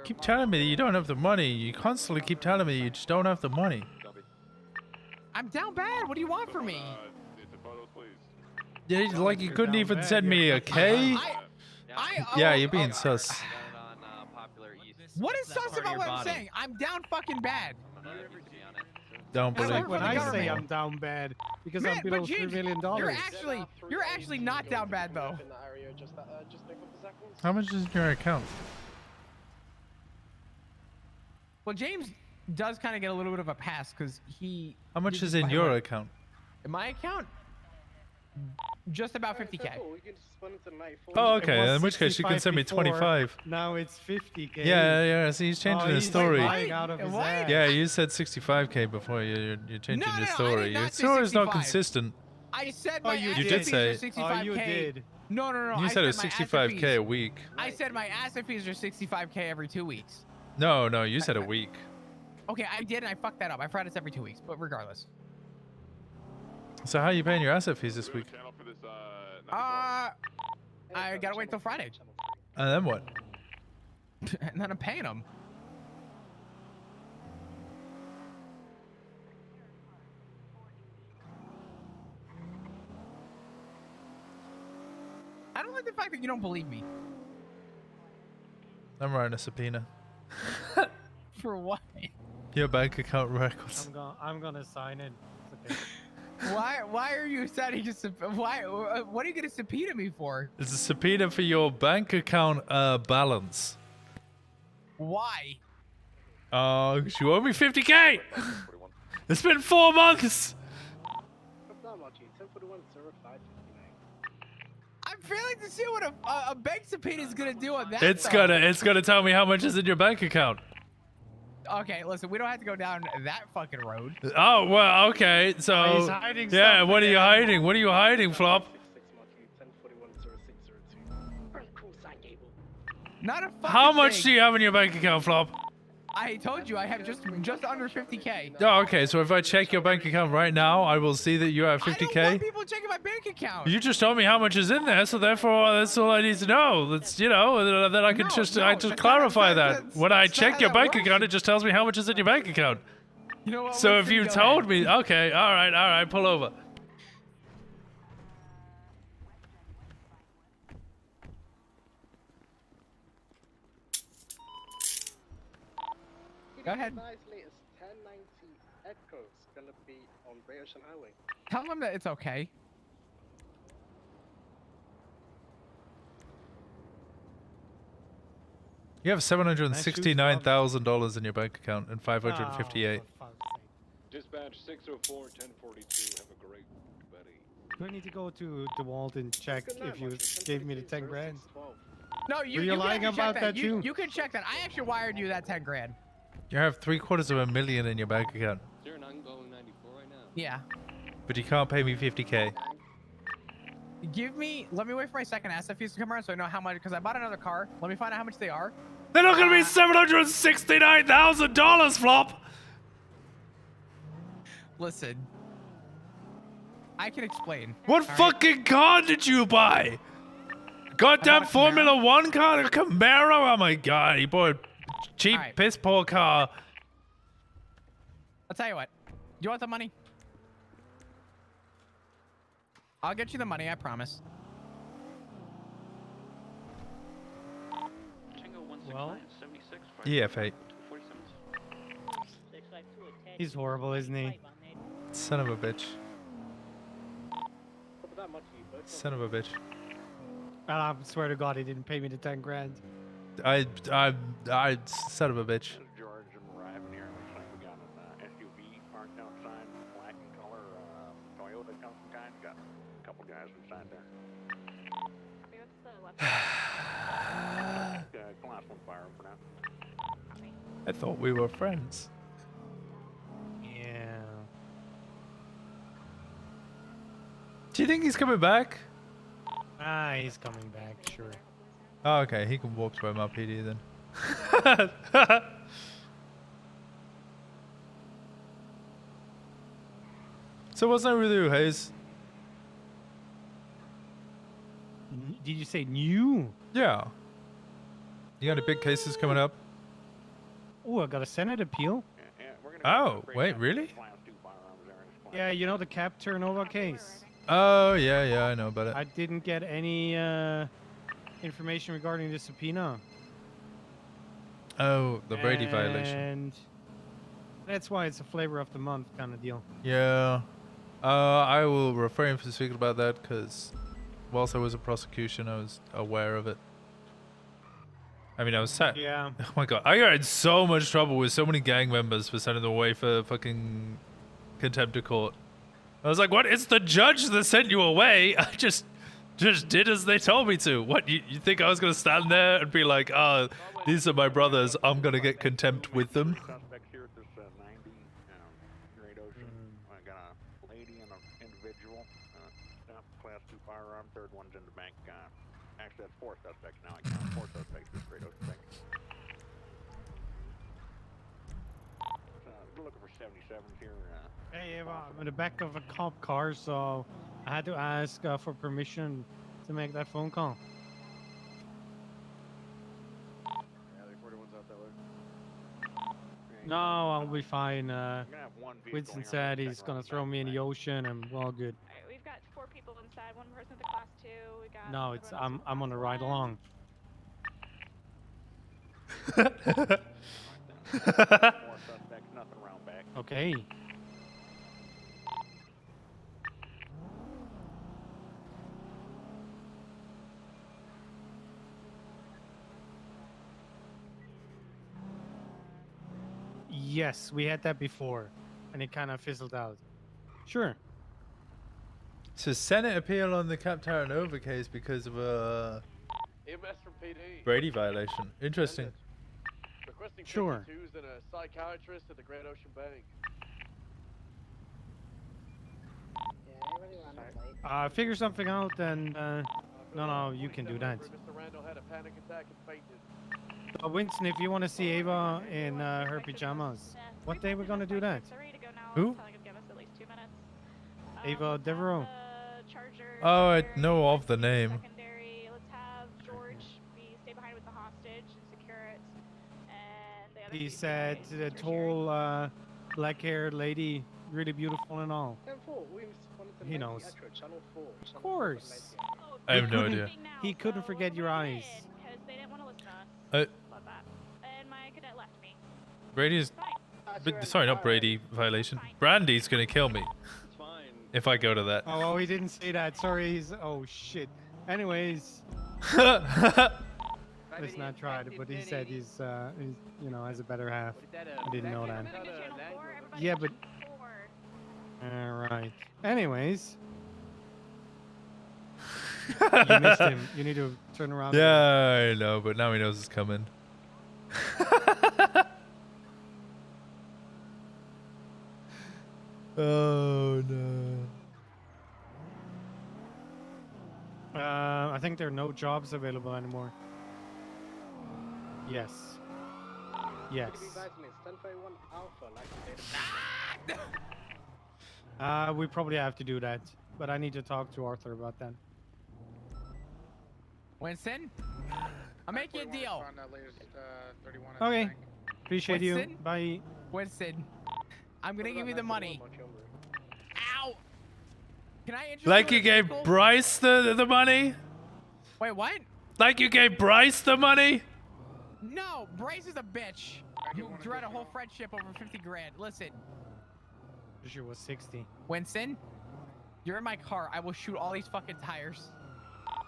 Keep telling me that you don't have the money. You constantly keep telling me you just don't have the money. I'm down bad. What do you want from me? Yeah, like you couldn't even send me a K. Yeah, you're being sus. What is sus about what I'm saying? I'm down fucking bad. Don't And I believe. work When for the I say government. I'm down bad because Man, I'm below but $3 James, million. You're actually not down bad though. How much is in your account? Well, James does kind of get a little bit of a pass because he. How much he is just in buy your one- account? In my account? Just about 50K. We can just spend it tonight. Oh, okay. In which case, you can send me 25. Now it's 50K. Yeah. See, he's changing his story. Lying out of his ass. Yeah, you said 65K before. You're changing your I story. did Your not say story's not 65. consistent. I said my you did say. 65K. you did. No. You I said it was my asset 65K fees. a week. I said my asset fees are 65K every 2 weeks. No, you said a week. Okay, I did, and I fucked that up. I forgot it's every 2 weeks, but regardless. So how are you paying your asset fees this week? I gotta wait till Friday. And then what? And then I'm paying them. I don't like the fact that you don't believe me. I'm writing a subpoena. For what? Your bank account records. I'm gonna sign it. It's okay. Why are you setting a why? What are you gonna subpoena me for? It's a subpoena for your bank account balance. Why? You owe me 50K. It's been 4 months. I'm failing to see what a bank subpoena is gonna do on that. It's gonna tell me how much is in your bank account. Okay, listen, we don't have to go down that fucking road. Oh well, okay. So He's hiding yeah, stuff what are you again. hiding? What are you hiding, Flop? Not a fucking How much thing. do you have in your bank account, Flop? I told you I have just under 50K. Oh, okay. So if I check your bank account right now, I will see that you have 50K. I don't want people checking my bank account. You just told me how much is in there, so therefore that's all I need to know. That's then I can just clarify that. When I check your bank account, it just tells me how much is in your bank account. You know what? So if Winston, you go told ahead. me, okay, all right, pull over. Go ahead. Latest 1090 Echo's gonna be on Great Ocean Highway. Tell them that it's okay. You have $769,000 in your bank account and 558. Dispatch 604-1042. Have a great buddy. Do I need to go to the vault and check if you gave me the 10 grand? No, Were you you can lying actually check about that too? You can check that. I actually wired you that 10 grand. You have $750,000 in your bank account, You're an ongoing 94 right now. Yeah. but you can't pay me 50K. Let me wait for my second asset fees to come around so I know how much, because I bought another car. Let me find out how much they are. They're not gonna be $769,000, Flop. Listen. I can explain. What all right? fucking car did you buy? Goddamn Formula One car, a Camaro. Oh my god, you bought a cheap piss poor car. I'll tell you what. Do you want the money? I'll get you the money, I promise. Well, EF8. he's horrible, isn't he? Son of a bitch. Son of a bitch. I swear to God, he didn't pay me the 10 grand. I son of a bitch. George, I'm arriving here. Looks like we got an SUV parked outside, black in color, Toyota of some kind. Got a couple guys inside there. Class 1 fire for now. I thought we were friends. Yeah. Do you think he's coming back? Ah, he's coming back, sure. Oh, okay, he can walk to my PD then. So what's up with you, Hayes? Did you say new? Yeah. You got any big cases coming up? Oh, I got a Senate appeal. Oh, wait, really? Yeah, you know the Cap Turnova case. Oh, yeah, I know about it. I didn't get any information regarding the subpoena. Oh, the Brady violation. And that's why it's a flavor of the month kind of deal. Yeah. I will refrain from speaking about that because whilst I was in prosecution, I was aware of it. I mean, I was sad. Yeah. Oh my god. I got in so much trouble with so many gang members for sending them away for fucking contempt of court. I was like, what? It's the judge that sent you away. I just did as they told me to. What, you think I was going to stand there and be like, oh, these are my brothers. I'm going to get contempt with them? Suspects here at this 90 Great Ocean. I got a lady and an individual. Class 2 firearm. Third one's in the bank. Actually, that's 4 suspects now. I count 4 suspects at Great Ocean Bank. We're looking for 77s here. Hey, Eva, I'm in the back of a cop car, so I had to ask for permission to make that phone call. Yeah, the 41's out that way. No, I'll be fine. Winston said he's gonna throw me in the ocean, and we're all good. Alright, we've got 4 people inside. 1 person with a class 2. We got No, it's I'm on the ride along. 4 suspects, nothing around back. Okay. Yes, we had that before, and it kind of fizzled out. Sure. So Senate appeal on the Cap Terranova case because of a EMS from PD. Brady violation. Interesting. Requesting Sure. 52s and a psychiatrist at the Great Ocean Bank. Figure something out, and no, you can do that. Mr. Randall had a panic attack and fainted. Winston, if you want to see Ava in her pajamas, what day we gonna do that? Who? Ava Devereaux. Oh, I know of the name. Let's have George be stay behind with the hostage and secure it. And the other He two said be the tall, black-haired lady, really beautiful and all. He knows. Of course. I have no idea. He couldn't forget your eyes. because they didn't want to listen to us. Love that. And my cadet left me. Brady's, sorry, not Brady violation. Brandy's gonna kill me if I go to that. Oh, he didn't say that. Sorry. Oh shit. Anyways, let's not try it. But he said he's you know, has a better half. I didn't know that. Yeah, but. All right. Anyways. You missed him. You need to turn around. Yeah, I know, but now he knows it's coming. Oh no. I think there are no jobs available anymore. Yes. Yes. We probably have to do that, but I need to talk to Arthur about that. Winston, I'll make you a deal. Okay. Appreciate Winston? you. Bye. Winston, I'm gonna give you the money. Ow! Can I interest Like you you in a gave vehicle? Bryce the money? Wait, what? Like you gave Bryce the money? No, Bryce is a bitch. You dread a whole friendship over 50 grand. Listen. Sure was 60. Winston, you're in my car. I will shoot all these fucking tires.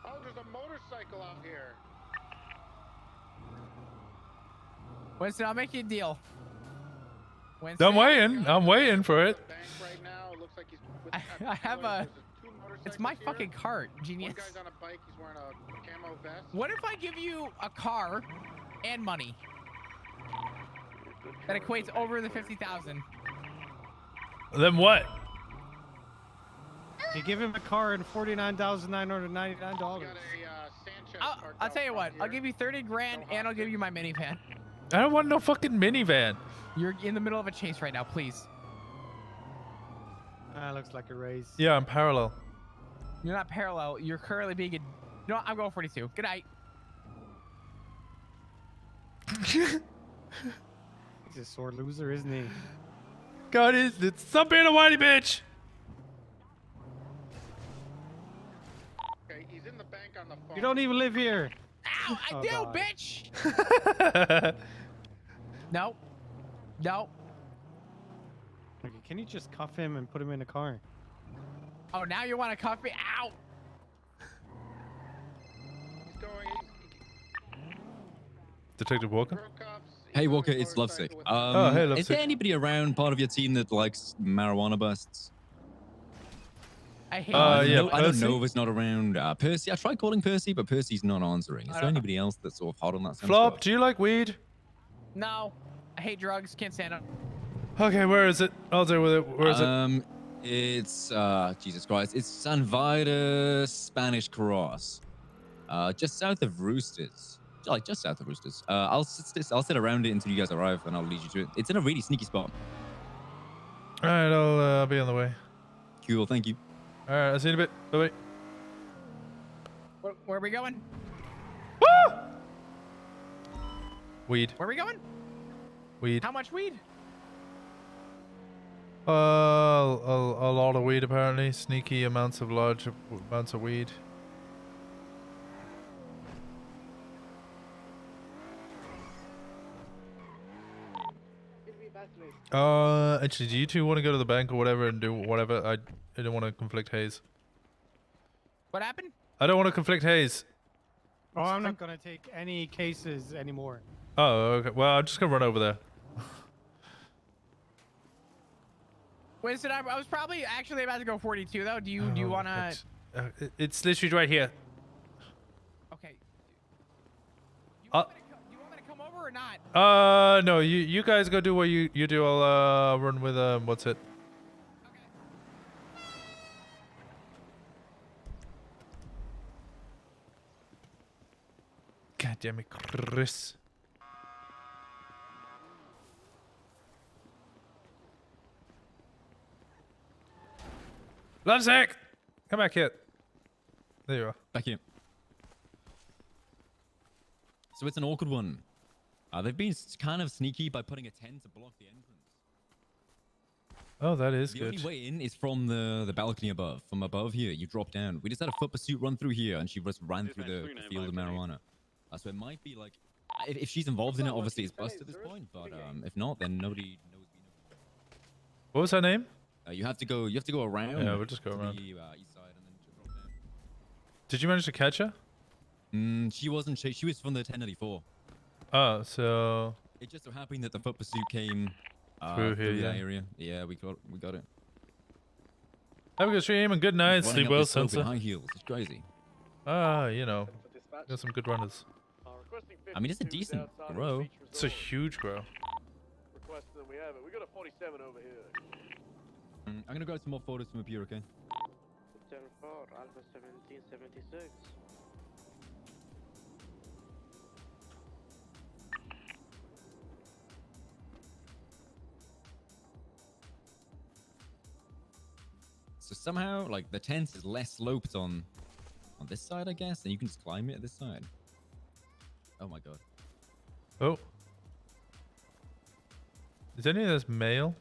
Oh, there's a motorcycle out here. Winston, I'll make you a deal. Winston, I'm waiting. I'm waiting for it. Right now, it looks like he's with I have a. It's my fucking cart, genius. One guy's on a bike. He's wearing a camo vest. What if I give you a car and money? That equates over the 50,000. Then what? You give him a car and $49,999. I'll tell you what. I'll give you 30 grand and I'll give you my minivan. I don't want no fucking minivan. You're in the middle of a chase right now, please. Looks like a race. Yeah, I'm parallel. You're not parallel. You're currently being. You know what? I'm going 42. Good night. He's a sore loser, isn't he? God, stop being a whitey bitch. Okay, he's in the bank on the phone. You don't even live here. Ow! I Oh, do, God. bitch. No. No. Okay, can you just cuff him and put him in the car? Oh, now you want to cuff me? Ow! He's going. Detective Walker? Hey Walker, it's Lovesick. Oh, hey, Is there Lovesick. anybody around part of your team that likes marijuana busts? I hate I yeah, know Percy? Nova's not around. Percy, I tried calling Percy, but Percy's not answering. Is there anybody else that's sort of hot on that sense? Flop, do you like weed? No. I hate drugs. Can't stand them. Okay, where is it? I'll deal with it. Where is it? It's Jesus Christ. It's San Vida Spanish Cross. Just south of Roosters. Like just south of Roosters. I'll sit around it until you guys arrive, and I'll lead you to it. It's in a really sneaky spot. All right, I'll be on the way. Cool, thank you. All right, I'll see you in a bit. Bye bye. Where are we going? Woo! Weed. Where are we going? Weed. How much weed? A lot of weed apparently. Sneaky amounts of large amounts of weed. Actually, do you two want to go to the bank or whatever and do whatever? I don't want to conflict Hayes. What happened? I don't want to conflict Hayes. Oh, I'm not gonna take any cases anymore. Oh, okay. Well, I'm just gonna run over there. Winston, I was probably actually about to go 42 though. Do you wanna? It's literally right here. Okay. Do you want me to come over or not? No. You guys go do what you do. I'll run with what's it? God damn it, Chris. Lovesick! Come back here. There you are. Back here. So it's an awkward one. They've been kind of sneaky by putting a tent to block the entrance. Oh, that is the good. The only way in is from the balcony above. From above here, you drop down. We just had a foot pursuit run through here, and she just ran through the field of marijuana. So it might be like, if she's involved in it, obviously it's bust at this point. But if not, then nobody knows. What was her name? You have to go around. Yeah, we'll just go around. The east side and then drop down. Did you manage to catch her? She wasn't. She was from the 1094. Oh, so it just so happened that the foot pursuit came through here, that area. Yeah, we got it. Have a good stream and good night. Sleep well, Sensor. High heels. It's crazy. You know, got some good runners. I mean, it's a decent grow. It's a huge grow. Request that we have it. We got a 47 over here. I'm gonna grab some more photos from up here, okay? 10-4, Alpha 1776. So somehow, like, the tent is less sloped on this side, I guess, and you can just climb it this side. Oh my god. Oh. Is any of this male?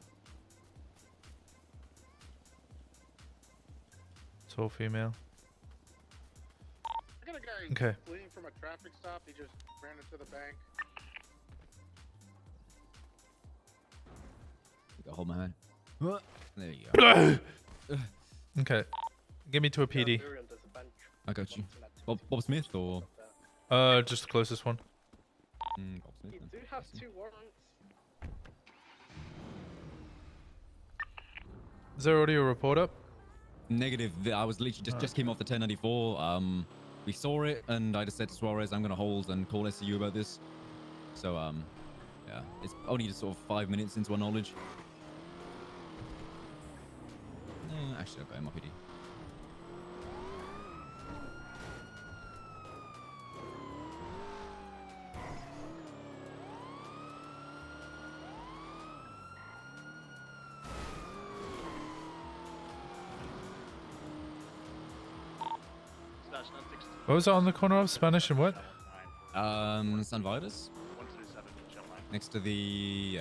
It's all female. I got a guy Okay. fleeing from a traffic stop. He just ran into the bank. You gotta hold my hand. There you go. Okay. Give me to a PD. I got you. Bob Smith or? Just the closest one. Bob Smith. You do have 2 warrants. Is there already a report up? Negative. I was literally just came off the 1094. We saw it, and I just said to Suarez, "I'm gonna hold and call SCU about this." So yeah, it's only just sort of 5 minutes into our knowledge. Actually, I've got MRPD. What was that on the corner of Spanish and what? San Vidas. Next to the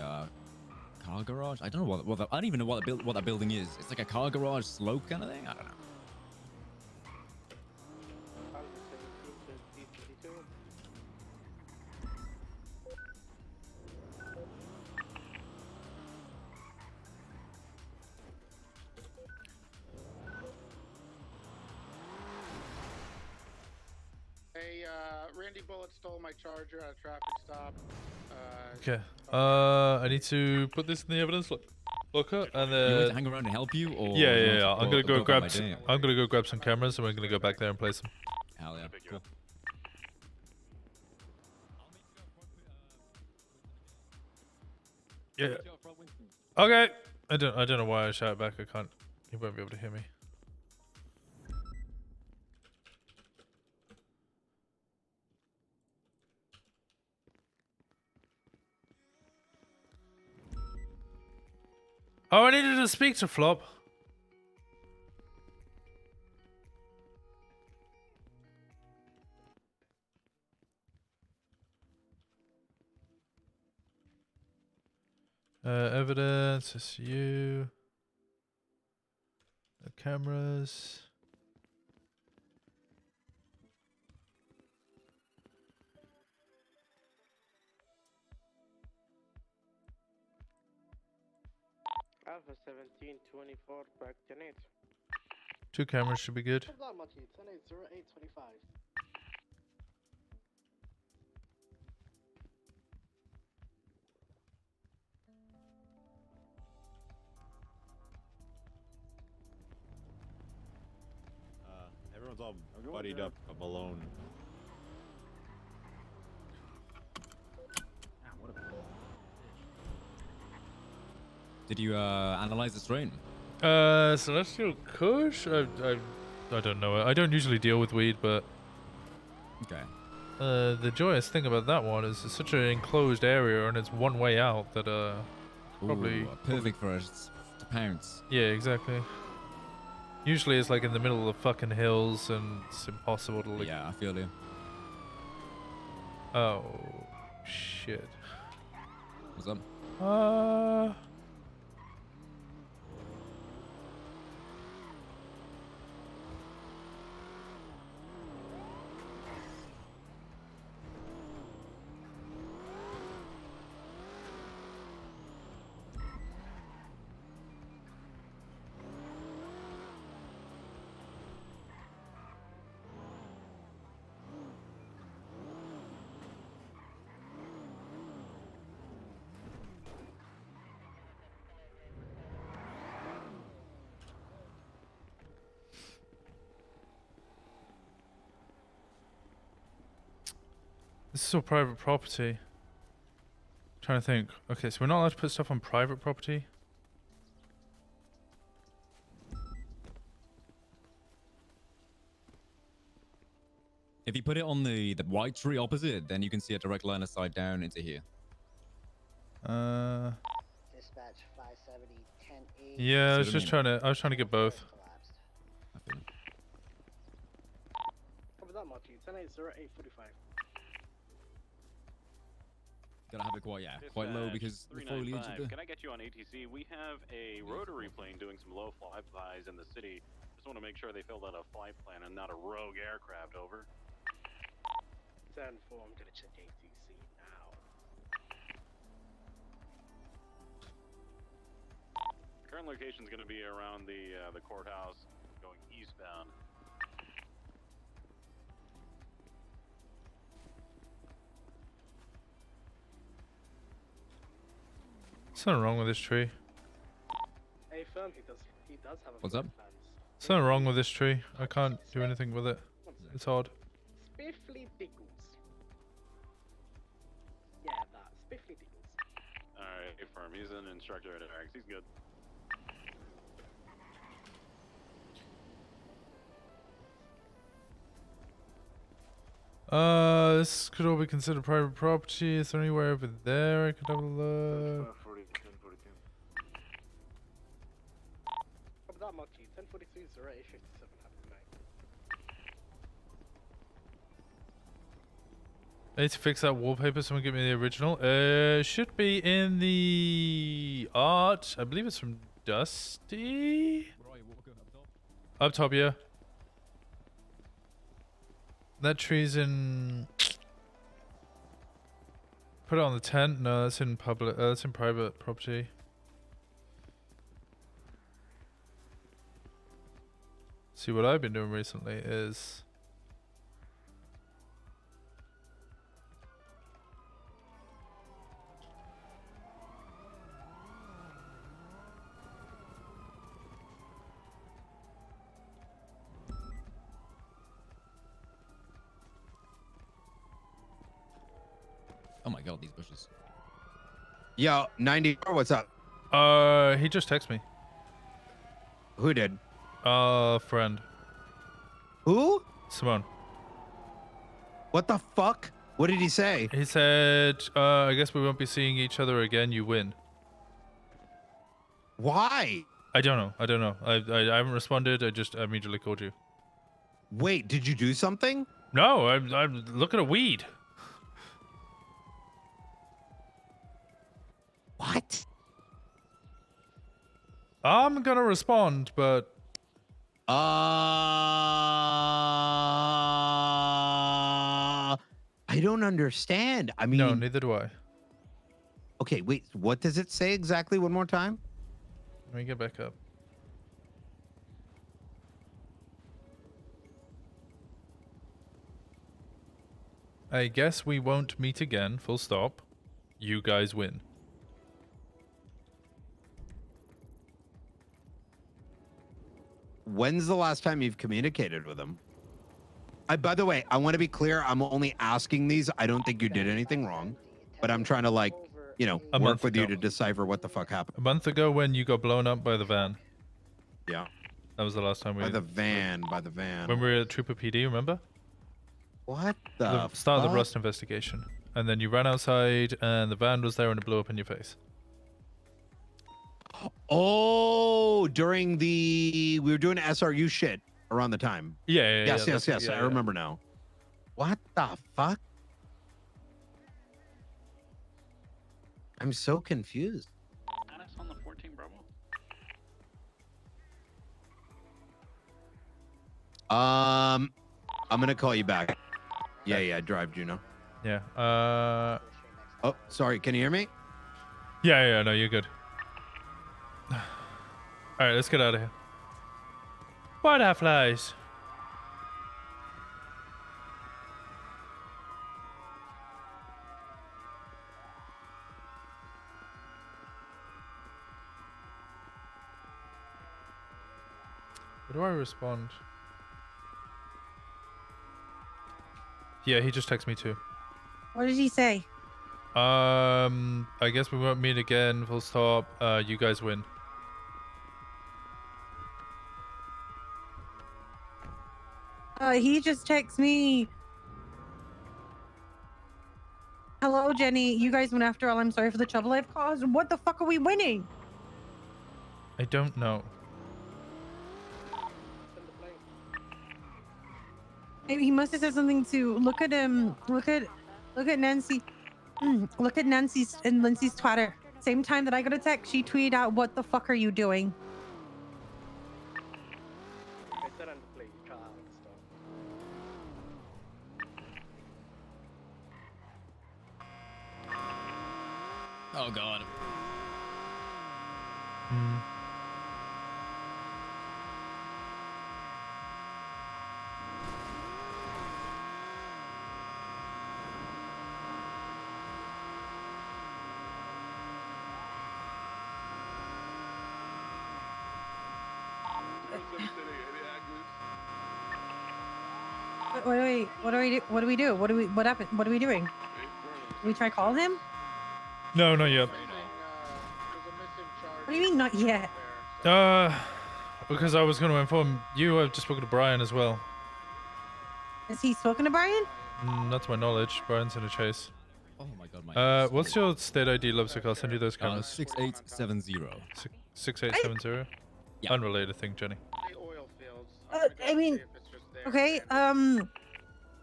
car garage. I don't know I don't even know what that building is. It's like a car garage slope kind of thing. I don't know. Hey, Randy Bullet stole my charger at a traffic stop. Okay. I need to put this in the evidence. Look. Booker, and You want me to then hang around and help you, or yeah, do you yeah, want yeah. to I'm gonna go about grab. my day? I'm gonna go grab some cameras, and we're gonna go back there and play some. Hell yeah, cool. Yeah. Okay. I don't know why I shout back. I can't. You won't be able to hear me. Oh, I needed to speak to Flop. Evidence, it's you. The cameras. Alpha 1724 back to net. 2 cameras should be good. Hold on, Monkey. 10-8-0-8-25. Everyone's all buddied up. I'm alone. Did you analyze the strain? Celestial Kush? I don't know. I don't usually deal with weed, but okay. The joyous thing about that one is it's such an enclosed area and it's one way out that probably Ooh, perfect for us to pounce. Yeah, exactly. Usually it's like in the middle of fucking hills and it's impossible to like. Yeah, I feel you. Oh shit. What's up? This is all private property. Trying to think. Okay, so we're not allowed to put stuff on private property. If you put it on the white tree opposite, then you can see a direct line of sight down into here. Dispatch 570 10-8. Yeah, I was just trying to get both. Cover that, Monkey. 10-8-0-8-45. Gotta have it quite low because the foliage of the... Can I get you on ATC? We have a rotary plane doing some low flybys in the city. Just want to make sure they filled out a flight plan and not a rogue aircraft. Over. 10-4. I'm gonna check ATC now. Current location is going to be around the courthouse, going eastbound. Something wrong with this tree. Hey, firm, he does have a What's up? plans. Something wrong with this tree. I can't do anything with it. It's odd. Spiffly Dickles. Yeah, that. Spiffly Dickles. Alright, firm. He's an instructor at Eric's. He's good. This could all be considered private property. Is there anywhere over there I could have a look? Cover that, Monkey. 10-43-0-8-57. Happy night. I need to fix that wallpaper. Someone give me the original. Should be in the art. I believe it's from Dusty. Up top, yeah. That tree's in. Put it on the tent. No, that's in public. That's in private property. See, what I've been doing recently is. Oh my god, these bushes. Yo, 94, what's up? He just texted me. Who did? Friend. Who? Simone. What the fuck? What did he say? He said, I guess we won't be seeing each other again. You win. Why? I don't know. I haven't responded. I immediately called you. Wait, did you do something? No, I'm looking at weed. What? I'm gonna respond, but I don't understand. I mean, no, neither do I. Okay, wait. What does it say exactly? One more time. Let me get back up. I guess we won't meet again. Full stop. You guys win. When's the last time you've communicated with him? By the way, I want to be clear. I'm only asking these. I don't think you did anything wrong, but I'm trying to, like, you know, work with you to decipher what the fuck happened. A month ago when you got blown up by the van. Yeah. That was the last time we... By the van. When we were at Trooper PD, remember? What the start of the fuck? Rust investigation. And then you ran outside and the van was there and it blew up in your face. Oh, during we were doing SRU shit around the time. Yeah. Yes. I remember now. What the fuck? I'm so confused. Annis on the 14 Bravo. I'm gonna call you back. Yeah. Drive, Juno. Yeah. Oh, sorry. Can you hear me? Yeah. No, you're good. All right, let's get out of here. Butterflies. How do I respond? Yeah, he just texted me too. What did he say? I guess we won't meet again. Full stop. You guys win. He just texts me. Hello, Jenny. You guys went after all. I'm sorry for the trouble I've caused. What the fuck are we winning? I don't know. Maybe he must have said something to look at him. Look at Nancy. Look at Nancy's and Lindsay's Twitter. Same time that I got a text, she tweeted out, "What the fuck are you doing?" Oh god. Wait. What do we do? What happened? What are we doing? We try call him? No, not yet. What do you mean not yet? Because I was going to inform you. I've just spoken to Brian as well. Has he spoken to Brian? Not to my knowledge. Brian's in a chase. Oh my god, what's your state ID, Lovesick? I'll send you those cameras. 6870. 6870? Yeah. Unrelated thing, Jenny. I mean, okay,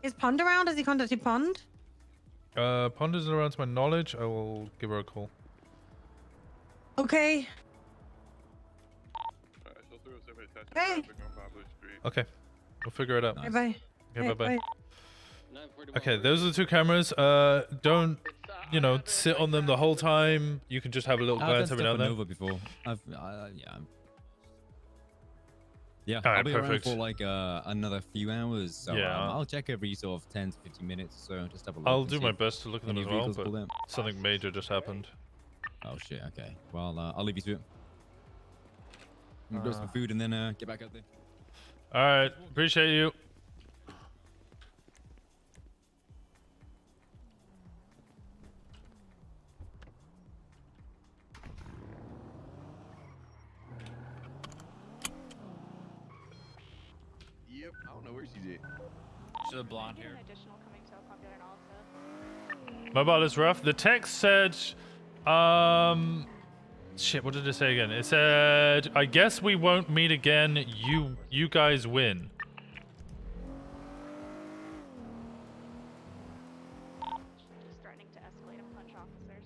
is Pond around? Has he contacted Pond? Pond isn't around to my knowledge. I will give her a call. Okay. Hey. Okay. We'll figure it out. Nice. Bye-bye. Okay, Hey, bye-bye. bye. Okay, those are the two cameras. Don't, sit on them the whole time. You can just have a little glance every now and then. Over before. Yeah, All I'll right, be perfect. around for like another few hours. So Yeah. I'll check every sort of 10 to 15 minutes or so. Just have a look. I'll and do see my if best to look at them any as well, vehicles pull but in. something major just happened. Oh shit. Okay. Well, I'll leave you to it. Grab some food and then get back out there. All right, appreciate you. Yep. I don't know where she's at. She's a blonde hair. An additional coming to a popular and also. Mobile is rough. The text said, shit, what did it say again? It said, I guess we won't meet again. You guys win. Just threatening to escalate and punch officers.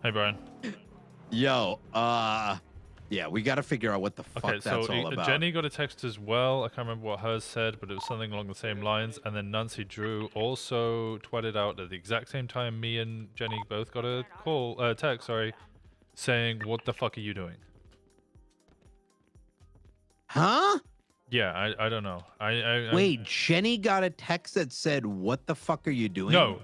Hey, Brian. Yo, yeah, we got to figure out what the fuck that's all about. Jenny got a text as well. I can't remember what hers said, but it was something along the same lines. And then Nancy Drew also tweeted out at the exact same time me and Jenny both got a text, saying, "What the fuck are you doing?" Huh? Yeah, I don't know. Wait, Jenny got a text that said, "What the fuck are you doing?" No.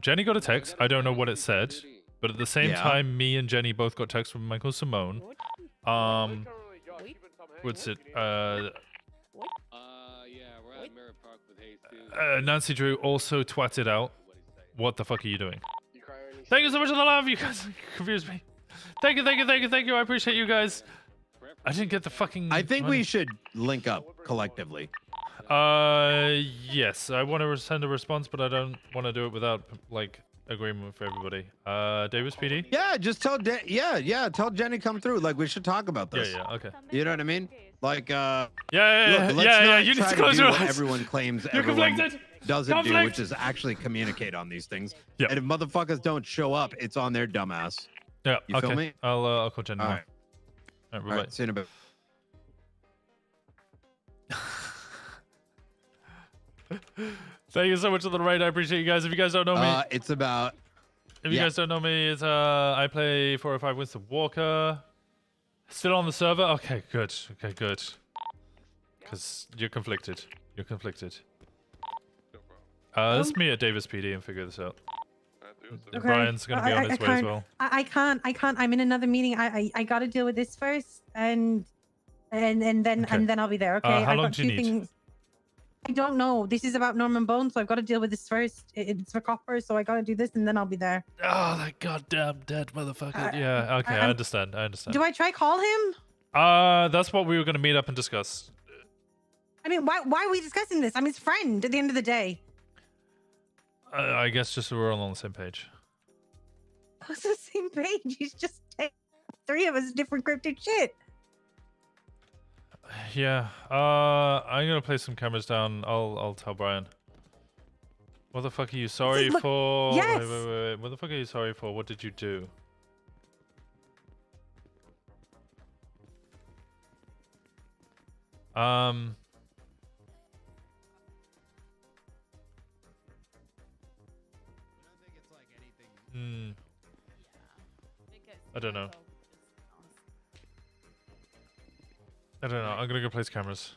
Jenny got a text. I don't know what it said, but at the same time, me and Jenny both got text from Michael Simone. What's it? Yeah, we're at Mirror Park with Jesus. Nancy Drew also twatted out, "What the fuck are you doing?" Thank you so much for the love. You guys confused me. Thank you. I appreciate you guys. I didn't get the fucking. I think we should link up collectively. Yes. I want to send a response, but I don't want to do it without like agreement with everybody. Davis PD. Yeah, just tell tell Jenny come through. Like we should talk about this. Yeah. Okay. You know what I mean? Like Yeah. Look, let's not You need try to close do your what eyes. everyone claims You're everyone conflicted. doesn't do, which is actually communicate on these things. Yeah. And if motherfuckers don't show up, it's on their dumbass. Yeah. You okay. feel me? I'll call Jenny. All right. All All right. See you in a bit. Thank you so much for the raid. I appreciate you guys. If you guys don't know me, It's about. if you guys don't know me, it's I play 405 Winston Walker. Still on the server? Okay, good. Because you're conflicted. Let's meet at Davis PD and figure this out. Okay. Brian's gonna be on his way as well. I can't. I'm in another meeting. I got to deal with this first, and then I'll be there. Okay. How long got do you two need? things. I don't know. This is about Norman Bones, so I've got to deal with this first. It's for copper, so I got to do this, and then I'll be there. Oh, that goddamn dead motherfucker. Yeah. Okay, I understand. Do I try call him? That's what we were gonna meet up and discuss. I mean, why are we discussing this? I'm his friend at the end of the day. I guess just so we're all on the same page. What's the same page? He's just three of us different cryptic shit. Yeah. I'm gonna place some cameras down. I'll tell Brian. What the fuck are you sorry Look, for? yes. Wait. What the fuck are you sorry for? What did you do? I don't know. I'm gonna go place cameras.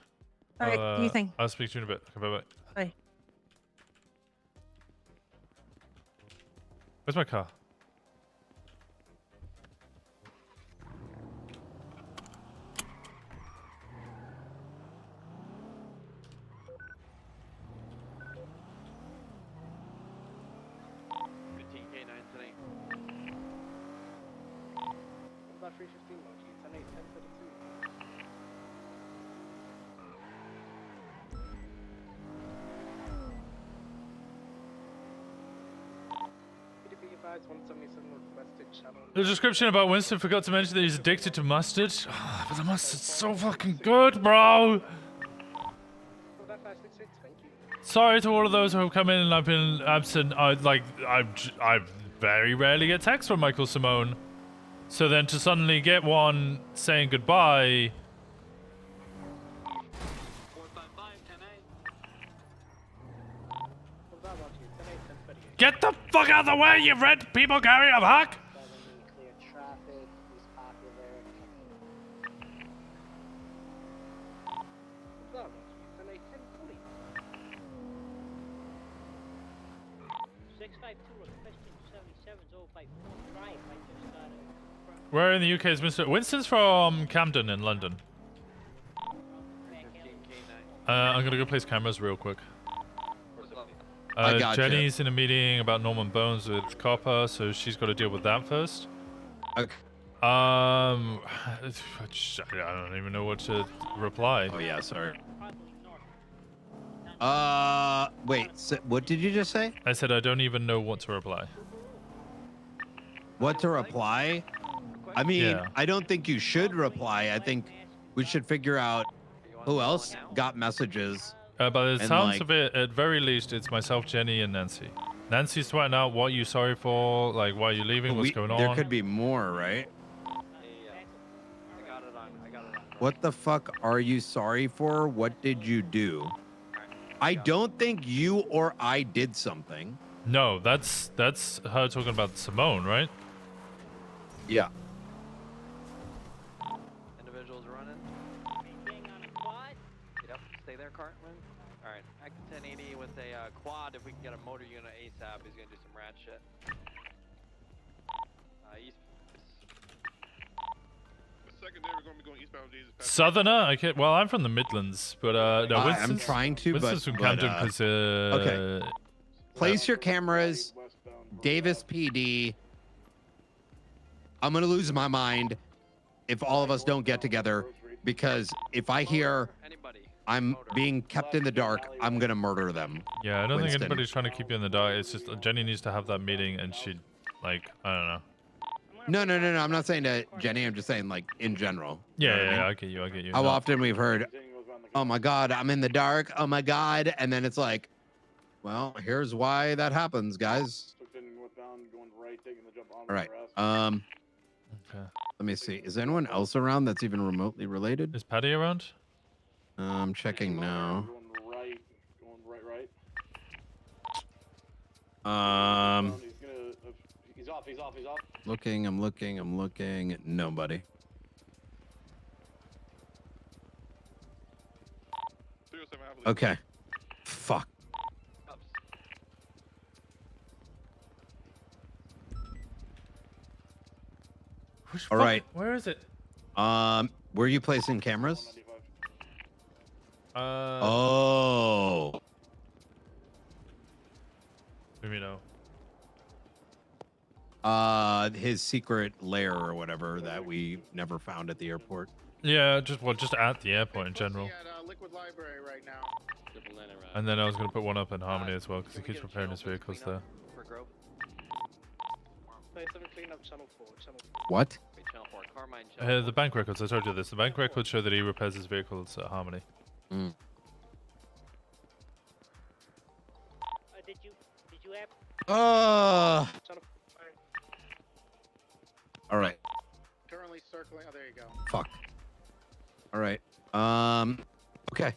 All right, do you think? I'll speak to you in a bit. Okay, bye. Bye. Where's my car? What about 315 Mochi? 10 8 10 32. Advise 177 requested channel. The description about Winston forgot to mention that he's addicted to mustard. Oh, but the mustard's so fucking good, bro. Sorry to all of those who have come in and I've been absent. I very rarely get texts from Michael Simone. So then to suddenly get one saying goodbye. Get the fuck out of the way, you red people carrier of hack! Clear traffic. Who's popular? What's that, Mochi? 10 8 10 40. 652 requesting 77's 054 drive. I just got a. Where in the UK is Winston? Winston's from Camden in London. I'm gonna go place cameras real quick. I gotcha. Jenny's in a meeting about Norman Bones with Copper, so she's got to deal with that first. Okay. I don't even know what to reply. Oh yeah, sorry. Wait. So what did you just say? I said I don't even know what to reply. What to reply? I mean, Yeah. I don't think you should reply. I think we should figure out who else got messages. By the and, sounds like- of it, at very least, it's myself, Jenny, and Nancy. Nancy's tweeting out what you sorry for, like why are you leaving, what's going on. There could be more, right? What the fuck are you sorry for? What did you do? I don't think you or I did something. No, that's her talking about Simone, right? Yeah. Individuals running. Yep, stay there, Cartman. Alright, back to 1080 with a quad. If we can get a motor unit ASAP, he's gonna do some rad shit. East. Secondary, we're gonna be going eastbound Jesus. Southerner? I can't. Well, I'm from the Midlands, but no, I'm Winston's, trying to, Winston's but- from Camden but, because okay. Place your cameras. Davis PD. I'm gonna lose my mind if all of us don't get together, because if I hear I'm being kept in the dark, I'm gonna murder them. Yeah, I don't Winston. think anybody's trying to keep you in the dark. It's just Jenny needs to have that meeting, and she, like, I don't know. No. I'm not saying to Jenny. I'm just saying, like, in general. You know Yeah, what I mean? I get you. I get you. How No. often we've heard, "Oh my God, I'm in the dark. Oh my God," and then it's like, well, here's why that happens, guys. All right. Okay. Let me see. Is anyone else around that's even remotely related? Is Patty around? I'm checking now. He's off. Looking. I'm looking. Nobody. Okay. Fuck. All right. Where is it? Were you placing cameras? Uh. Oh. Let me know. His secret lair or whatever that we never found at the airport. Yeah, just at the airport in general. Liquid Library right now. And then I was gonna put one up in Harmony as well because he keeps repairing his vehicles there. For Grove. Play some clean up channel 4. What? Wait, channel 4. Carmine channel The bank records. I told you this. The bank records show that he repairs his vehicles at Harmony. Mm. Did you have? All right. Currently circling. Oh, there you go. Fuck. All right. Okay.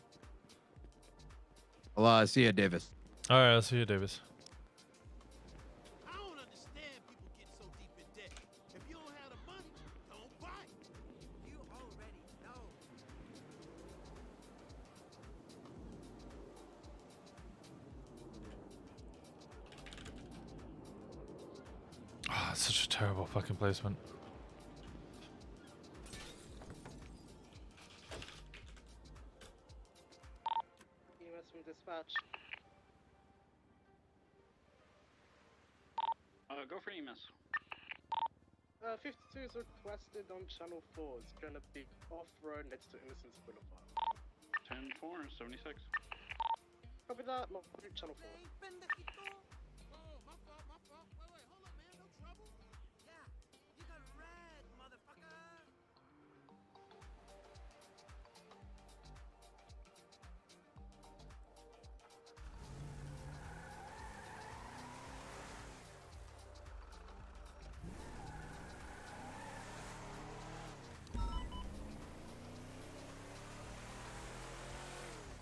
I'll see you, Davis. All right, I'll see you, Davis. Oh, it's such a terrible fucking placement. EMS from dispatch. Go for EMS. 52 is requested on channel 4. It's gonna be off-road next to Innocence Boulevard. 10-4, 76. Copy that. Channel 4.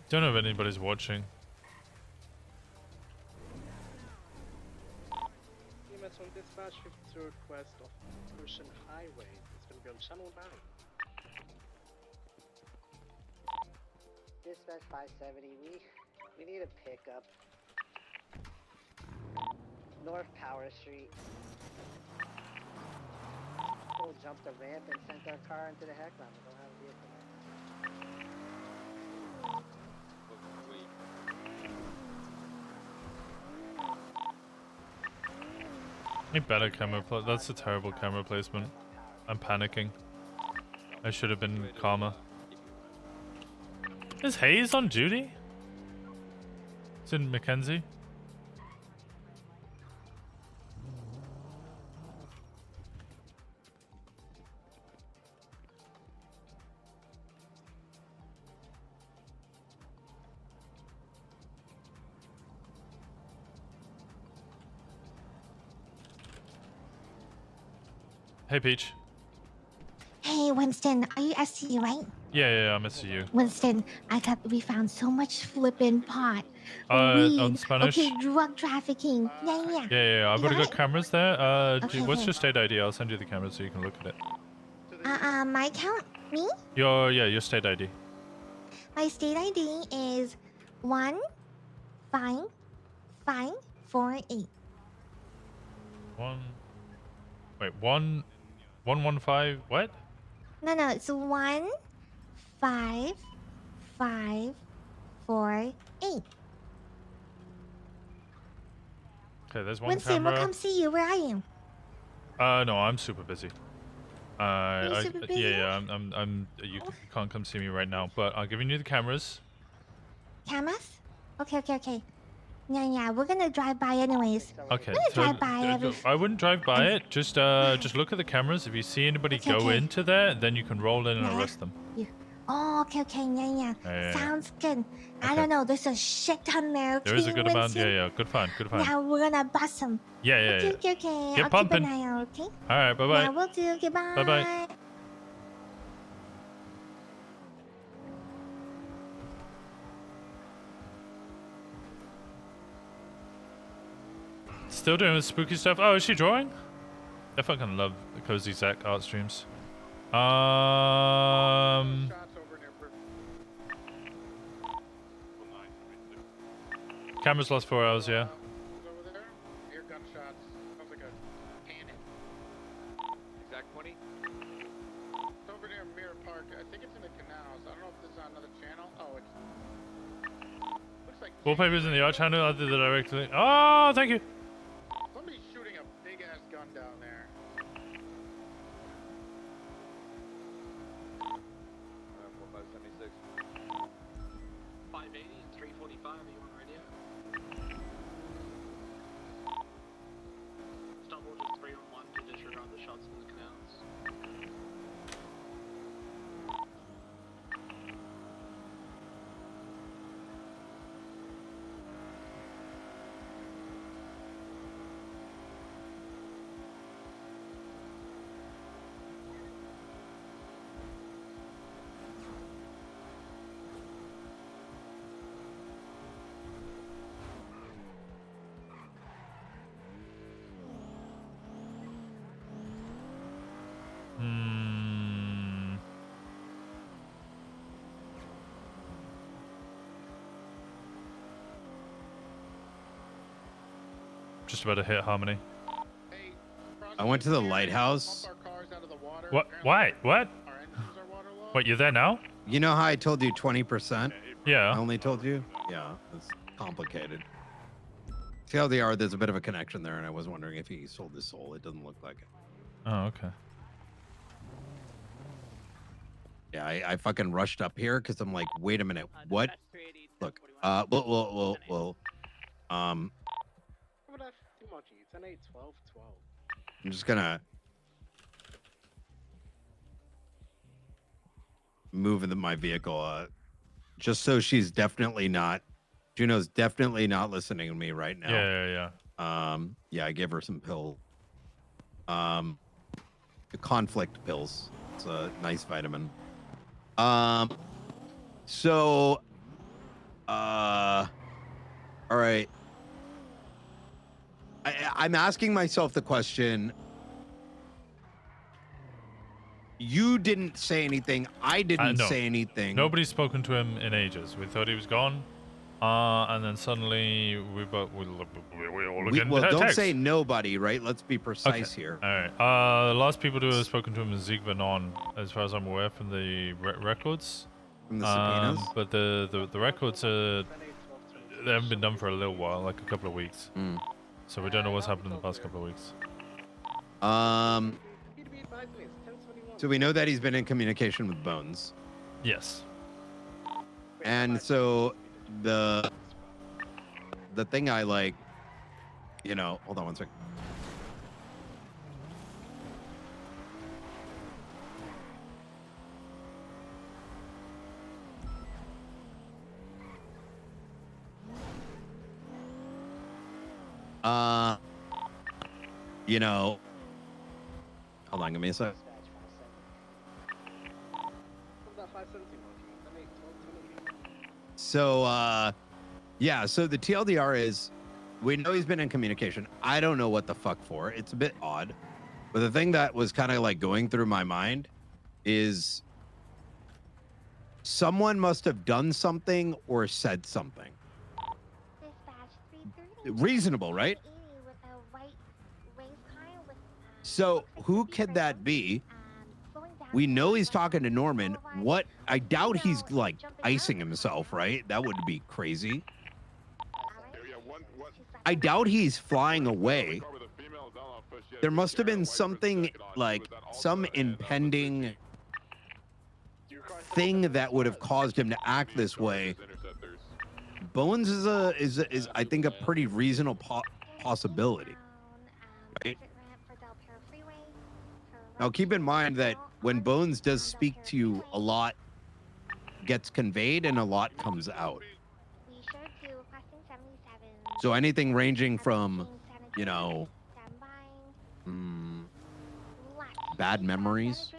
Don't know if anybody's watching. EMS from dispatch 52 request of Ocean Highway. It's gonna be on channel 9. Dispatch 570, we need a pickup. North Power Street. We'll jump the ramp and sent our car into the heckler. We don't have a vehicle. A better camera. That's a terrible camera placement. I'm panicking. I should have been calmer. Is Hayes on duty? It's in Mackenzie. Hey, Peach. Hey, Winston, are you SCU, right? Yeah, I'm SCU. Winston, we found so much flippin' pot. On Weed. Spanish? Okay, drug trafficking. Yeah. Yeah, I've You already got got cameras there. Okay, What's okay. your state ID? I'll send you the camera so you can look at it. My account? Me? Your state ID. My state ID is 15548. 115. What? No, it's 15548. Okay, there's one Winston, camera. we'll come see you. Where are you? No, I'm super busy. you super busy? Yeah, I'm. You can't come see me right now, but I'm giving you the cameras. Cameras? Okay. Yeah, we're gonna drive by anyways. Okay. We're gonna drive by every... I wouldn't drive by it. Just look at the cameras. If you see anybody go into there, then you can roll in and arrest them. Oh, okay, yeah. Yeah. Sounds good. I Okay. don't know, there's a shit ton there. There is a okay, good amount. Winston? Yeah. Good find. Yeah, we're gonna bust them. Yeah. Okay. Get I'll pumping. keep an eye out, okay? All right. Bye. Yeah, we'll do. Okay, bye. Bye. Still doing the spooky stuff. Oh, is she drawing? I fucking love the Cozy Zach art streams. Cameras lost 4 hours, yeah. Hear gunshots. Sounds like a cannon. Exact 20. It's over near Mirror Park. I think it's in the canals. I don't know if this is on another channel. Oh, it's... Looks like... Wallpapers in the art channel. I did the directly. Oh, thank you. Somebody's shooting a big-ass gun down there. 4576. 580 and 345. Are you on radio? Stop orders 3-on-1 to disregard the shots in the canals. Just about to hit Harmony. I went to the lighthouse. What? Why? What? What? You're there now? You know how I told you 20%? Yeah. I only told you? Yeah, it's complicated. See how they are? There's a bit of a connection there, and I was wondering if he sold his soul. It doesn't look like it. Oh, okay. Yeah, I fucking rushed up here because I'm like, wait a minute, what? Look, well, Too much. 10, 8, 12, 12. I'm just gonna move into my vehicle, just so she's definitely not. Juno's definitely not listening to me right now. Yeah. Yeah, I gave her some pills. The conflict pills. It's a nice vitamin. So, all right. I'm asking myself the question. You didn't say anything. I didn't No. say anything. Nobody's spoken to him in ages. We thought he was gone. And then suddenly we all again Well, don't text. say nobody, right? Let's be precise Okay. here. All right. The last people to have spoken to him is Zeke Vanon, as far as I'm aware, from the records. From the subpoenas? But the records they haven't been done for a little while, like a couple of weeks. So we don't know what's happened in the past couple of weeks. So we know that he's been in communication with Bones. Yes. And so the thing I like, you know, hold on one second. You know, hold on, give me a sec. So, yeah, so the TLDR is, we know he's been in communication. I don't know what the fuck for. It's a bit odd. But the thing that was kind of like going through my mind is someone must have done something or said something. Reasonable, right? So who could that be? We know he's talking to Norman. What? I doubt he's like icing himself, right? That would be crazy. I doubt he's flying away. There must have been something like some impending thing that would have caused him to act this way. Bones is I think a pretty reasonable possibility. Right? Now keep in mind that when Bones does speak to you, a lot gets conveyed and a lot comes out. So anything ranging from, you know, bad memories,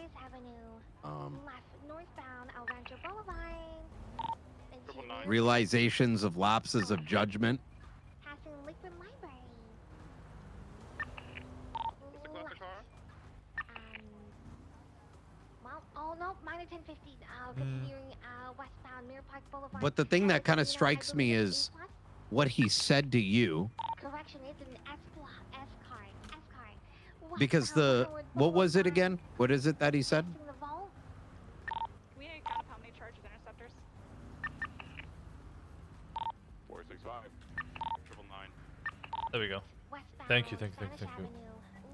realizations of lapses of judgment. But the thing that kind of strikes me is what he said to you. Because what was it again? What is it that he said? We ain't count up how many charges interceptors. 465. 999. There we go. Thank you.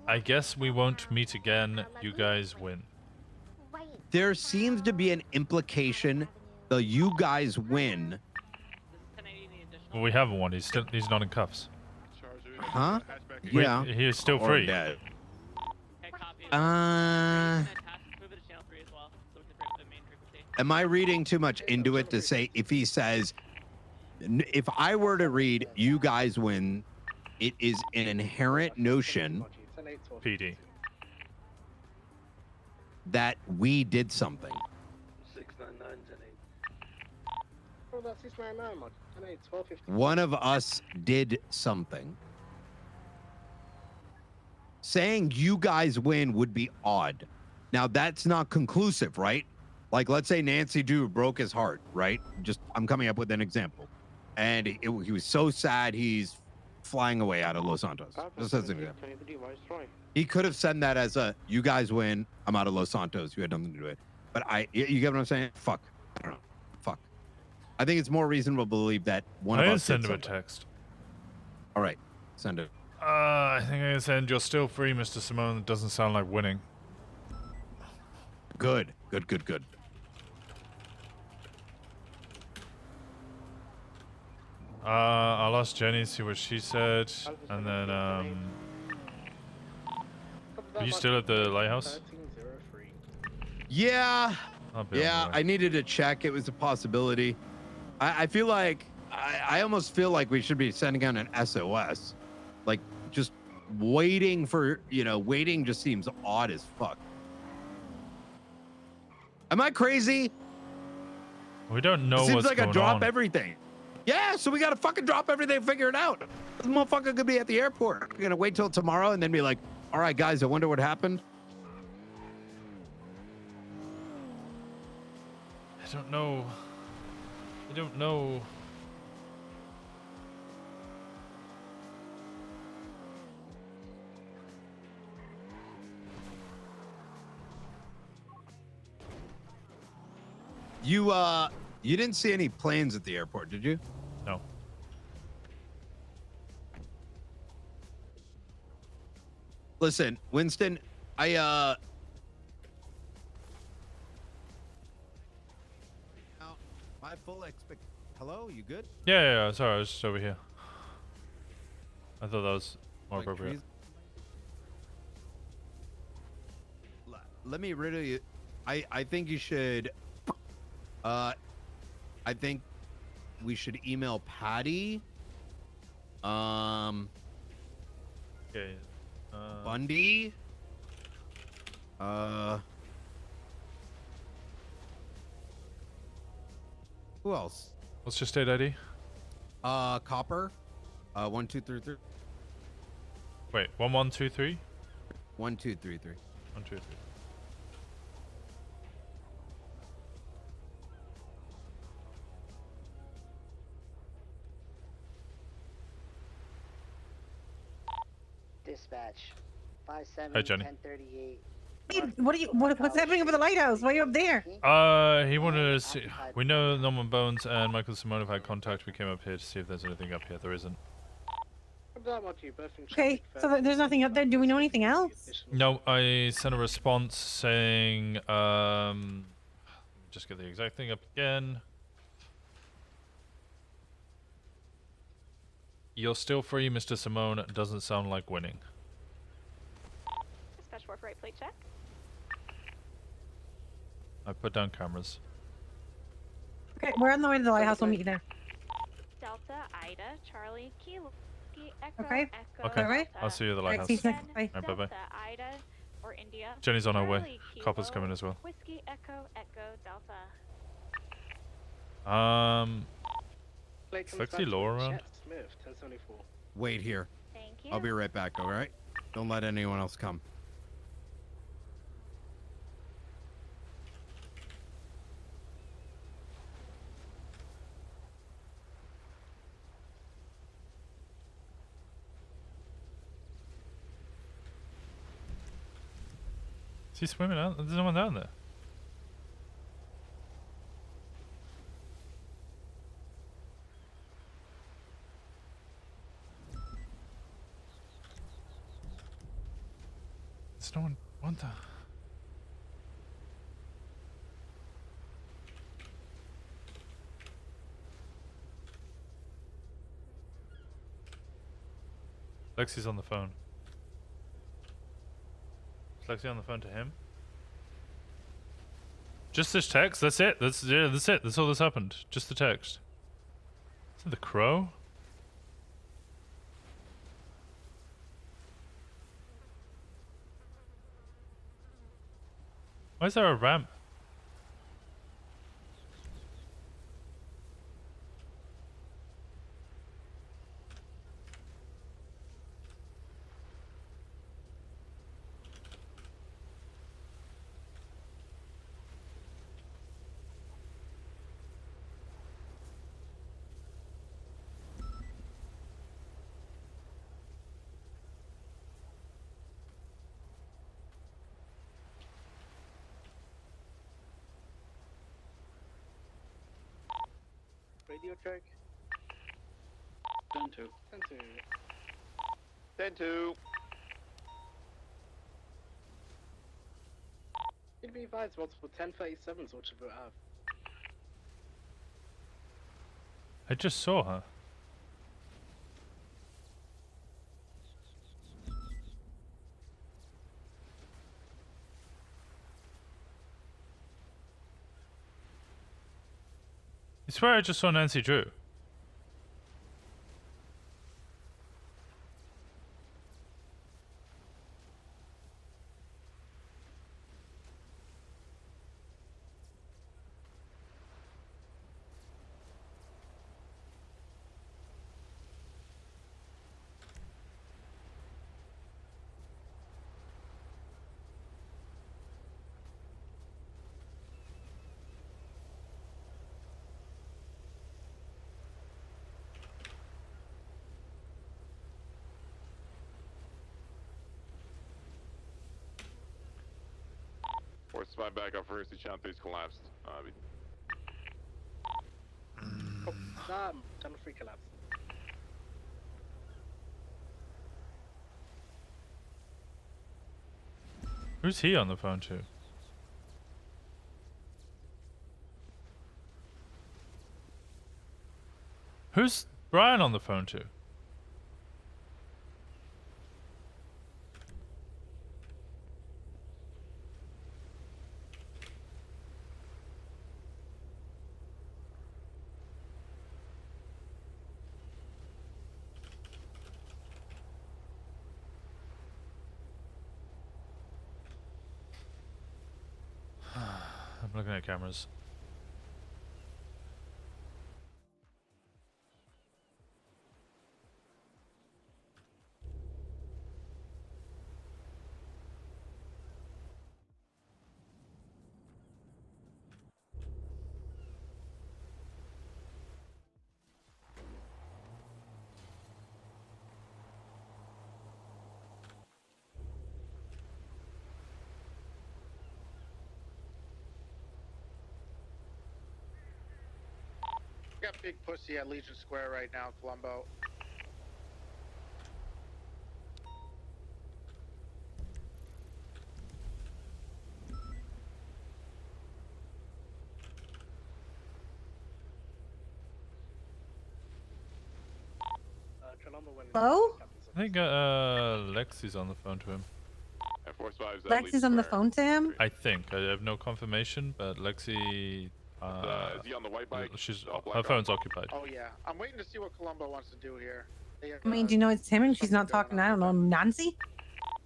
I guess we won't meet again. You guys win. There seems to be an implication the you guys win. Well, we haven't won. He's not in cuffs. Huh? Wait, Yeah. he is still Or free. dead. Am I reading too much into it to say if he says, if I were to read you guys win, it is an inherent notion PD that we did something. 699 Oh, that's 699, man. 1250. One of us did something. Saying you guys win would be odd. Now that's not conclusive, right? Like, let's say Nancy Drew broke his heart, right? Just, I'm coming up with an example. And he was so sad he's flying away out of Los Santos. Just as an example. He could have said that as a, you guys win, I'm out of Los Santos. You had nothing to do with it. But you get what I'm saying? Fuck. I don't know. Fuck. I think it's more reasonable to believe that one of us send did him a something. text. All right. Send it. I think I can send you're still free, Mr. Simone. It doesn't sound like winning. Good. I'll ask Jenny, see what she said, and then are you still at the lighthouse? Yeah. I'll be on Yeah, the way. I needed to check. It was a possibility. I feel like, I almost feel like we should be sending out an SOS. Like, just waiting for, waiting just seems odd as fuck. Am I crazy? We don't know It seems what's like going I drop on. everything. Yeah, so we gotta fucking drop everything and figure it out. This motherfucker could be at the airport. We're gonna wait till tomorrow and then be like, all right, guys, I wonder what happened. I don't know. I don't know. You didn't see any planes at the airport, did you? No. Listen, Winston, my full expect. Hello, you good? Yeah. Sorry, I was just over here. I thought that was more Like, appropriate. Let me really. I think you should. I think we should email Patty. Okay. Bundy. Who else? What's your state ID? Copper. 1233. Wait, 1123. 1233. 123. Dispatch. 57 Hi, Jenny. 1038. What's happening over the lighthouse? Why are you up there? He wanted to see. We know Norman Bones and Michael Simone have had contact. We came up here to see if there's anything up here. There isn't. Okay, so there's nothing up there. Do we know anything else? No, I sent a response saying, just get the exact thing up again. You're still free, Mr. Simone. Doesn't sound like winning. Dispatch 4 for right plate check. I put down cameras. Okay, we're on the way to the lighthouse. We'll meet you there. Delta, Ida, Charlie, Kilo, Echo, Okay. Echo, Okay. Delta, I'll see you at the lighthouse. Bye. Alright, bye bye. Delta, Ida, or India. Jenny's on her way. Charlie, Copper's Kilo, coming as well. Whiskey, Echo, Echo, Delta. Is Lexi Law around? Smith, 1074. Wait here. Thank you. I'll be right back. All right. Don't let anyone else come. Is he swimming out? There's no one down there. There's no one. What the? Lexi's on the phone. Is Lexi on the phone to him? Just this text? That's it? That's it. That's all that's happened. Just the text. Is it the crow? Why is there a ramp? Radio check. 10-2. 10-2. You'd be advised multiple 1037s, which you have. I just saw her. I swear I just saw Nancy Drew. Force my backup for Lucy Chan 3's collapsed. Channel 3 collapse. Who's he on the phone to? Who's Brian on the phone to? I'm looking at cameras. We got big pussy at Legion Square right now, Columbo. Hello? I think Lexi's on the phone to him. Lexi's on the phone to him? I think. I have no confirmation, but Lexi. Is he on the white bike? Her phone's occupied. Oh yeah, I'm waiting to see what Columbo wants to do here. They have, I mean, do you know it's him and she's not talking, I don't know, Nancy?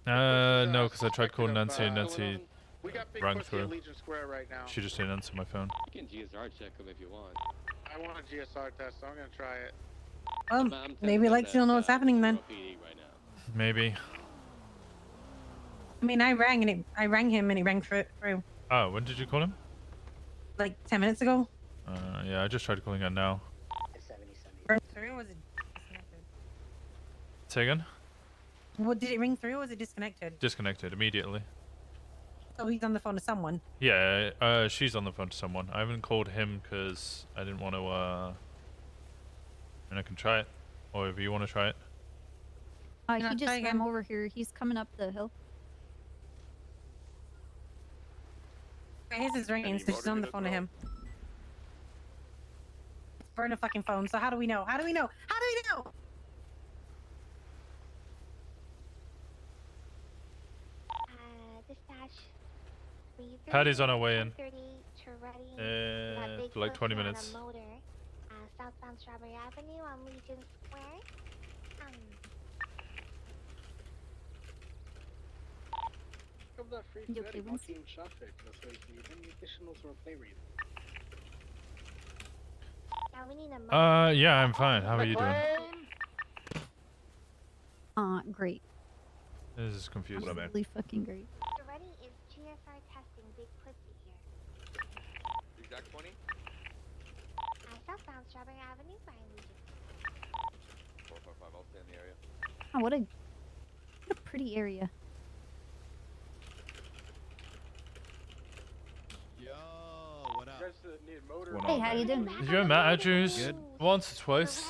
No, because I tried calling Nancy and Nancy we got big rang pussy through. at Legion Square right now. She just didn't answer my phone. You can GSR check him if you want. I want a GSR test, so I'm gonna try it. Well, maybe Lexi will know what's happening then. Maybe. I mean, I rang him and he rang through. Oh, when did you call him? Like 10 minutes ago. Yeah, I just tried calling her now. Ring through? Was it disconnected? Say again? What, did it ring through or was it disconnected? Disconnected immediately. So he's on the phone to someone. Yeah, she's on the phone to someone. I haven't called him because I didn't want to, and I can try it. Or if you want to try it. He just swam over here. He's coming up the hill. His is ringing, so she's on the phone to him. Burn a fucking phone, so how do we know? How do we know? How do we know? Dispatch. Patty's on her way in. For For like 20 minutes. Southbound Strawberry Avenue on Legion Square. Of that free You okay, Winston? traffic. That's like you need additional sort of play read. Now we need a Yeah, I'm fine. How are you doing? Great. This is confusing. Absolutely fucking great. Ready is GSR testing big pussy here. Exact 20? Southbound Strawberry Avenue by Legion. 455, I'll stay in the area. Oh, what a pretty area. What up? Hey, how you doing? Did you ever met Andrews once or twice?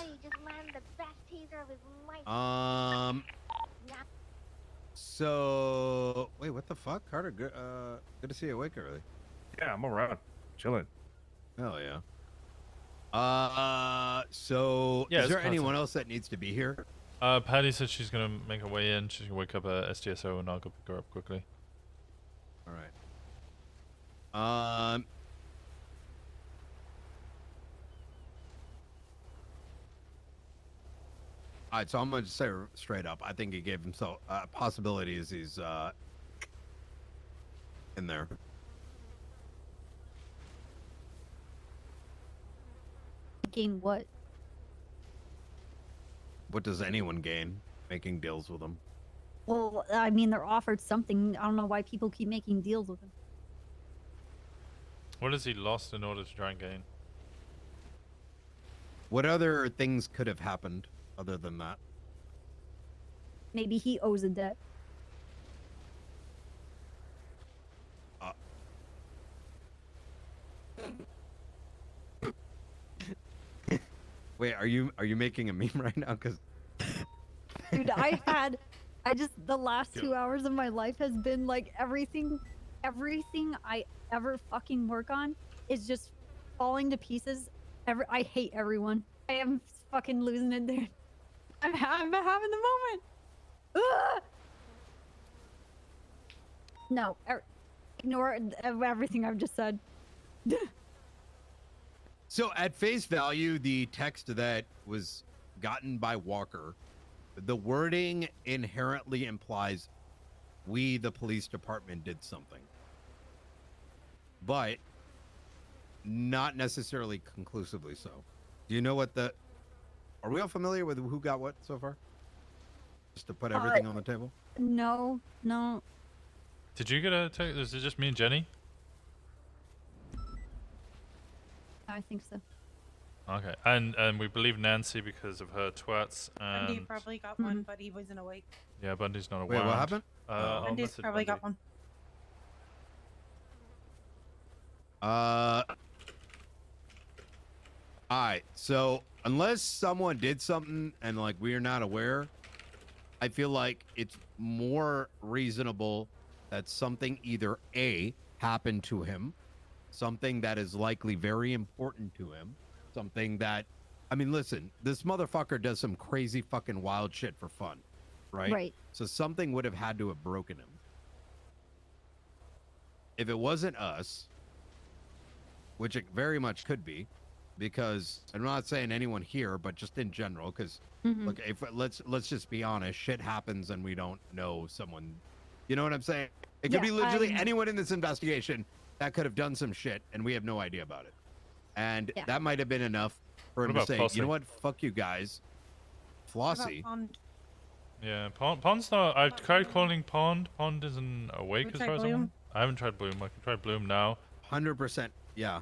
So wait, what the fuck, Carter? Good to see you awake early. Yeah, I'm around, chilling. Hell yeah. So Yeah, is there it's anyone else that needs to be here? Patty said she's gonna make her way in. She's gonna wake up a STSO and I'll go pick her up quickly. All right. All right, so I'm gonna just say straight up. I think he gave himself possibilities. He's in there. Gain what? What does anyone gain making deals with him? Well, I mean, they're offered something. I don't know why people keep making deals with him. What has he lost in order to try and gain? What other things could have happened other than that? Maybe he owes a debt. Wait, are you making a meme right now? Because Dude, I had The last 2 hours of my life has been like everything I ever fucking work on is just falling to pieces. I hate everyone. I am fucking losing it, dude. I'm having the moment. Ugh! No, ignore everything I've just said. So at face value, the text that was gotten by Walker, the wording inherently implies we, the police department, did something. But not necessarily conclusively so. Do you know what the... Are we all familiar with who got what so far? Just to put everything on the table? No. Did you get a text? Is it just me and Jenny? I think so. Okay, and we believe Nancy because of her twats and... Bundy probably got one, but he wasn't awake. Yeah, Bundy's not around. Wait, what happened? Bundy's probably got one. Alright, so unless someone did something and like we're not aware, I feel like it's more reasonable that something either A, happened to him, something that is likely very important to him, something that, I mean, listen, this motherfucker does some crazy fucking wild shit for fun, right? Right. So something would have had to have broken him. If it wasn't us, which it very much could be, because I'm not saying anyone here, but just in general, because look, if let's just be honest, shit happens and we don't know someone. You know what I'm saying? It could be literally anyone in this investigation that could have done some shit and we have no idea about it. And that might have been enough for him to say, you know what, fuck you guys. Flossie. Yeah, Pond's not... I tried calling Pond. Pond isn't awake as far as I know. I haven't tried Bloom. I can try Bloom now. 100%, yeah.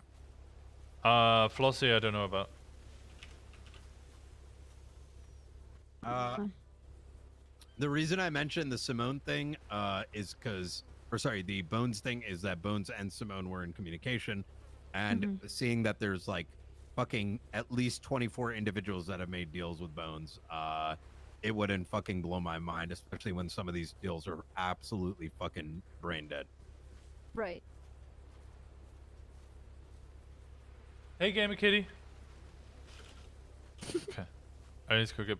Flossie, I don't know about. The reason I mentioned the Simone thing is because, or sorry, the Bones thing is that Bones and Simone were in communication, and seeing that there's like fucking at least 24 individuals that have made deals with Bones, it wouldn't fucking blow my mind, especially when some of these deals are absolutely fucking brain dead. Right. Hey, Gamer Kitty. Okay. I need to go get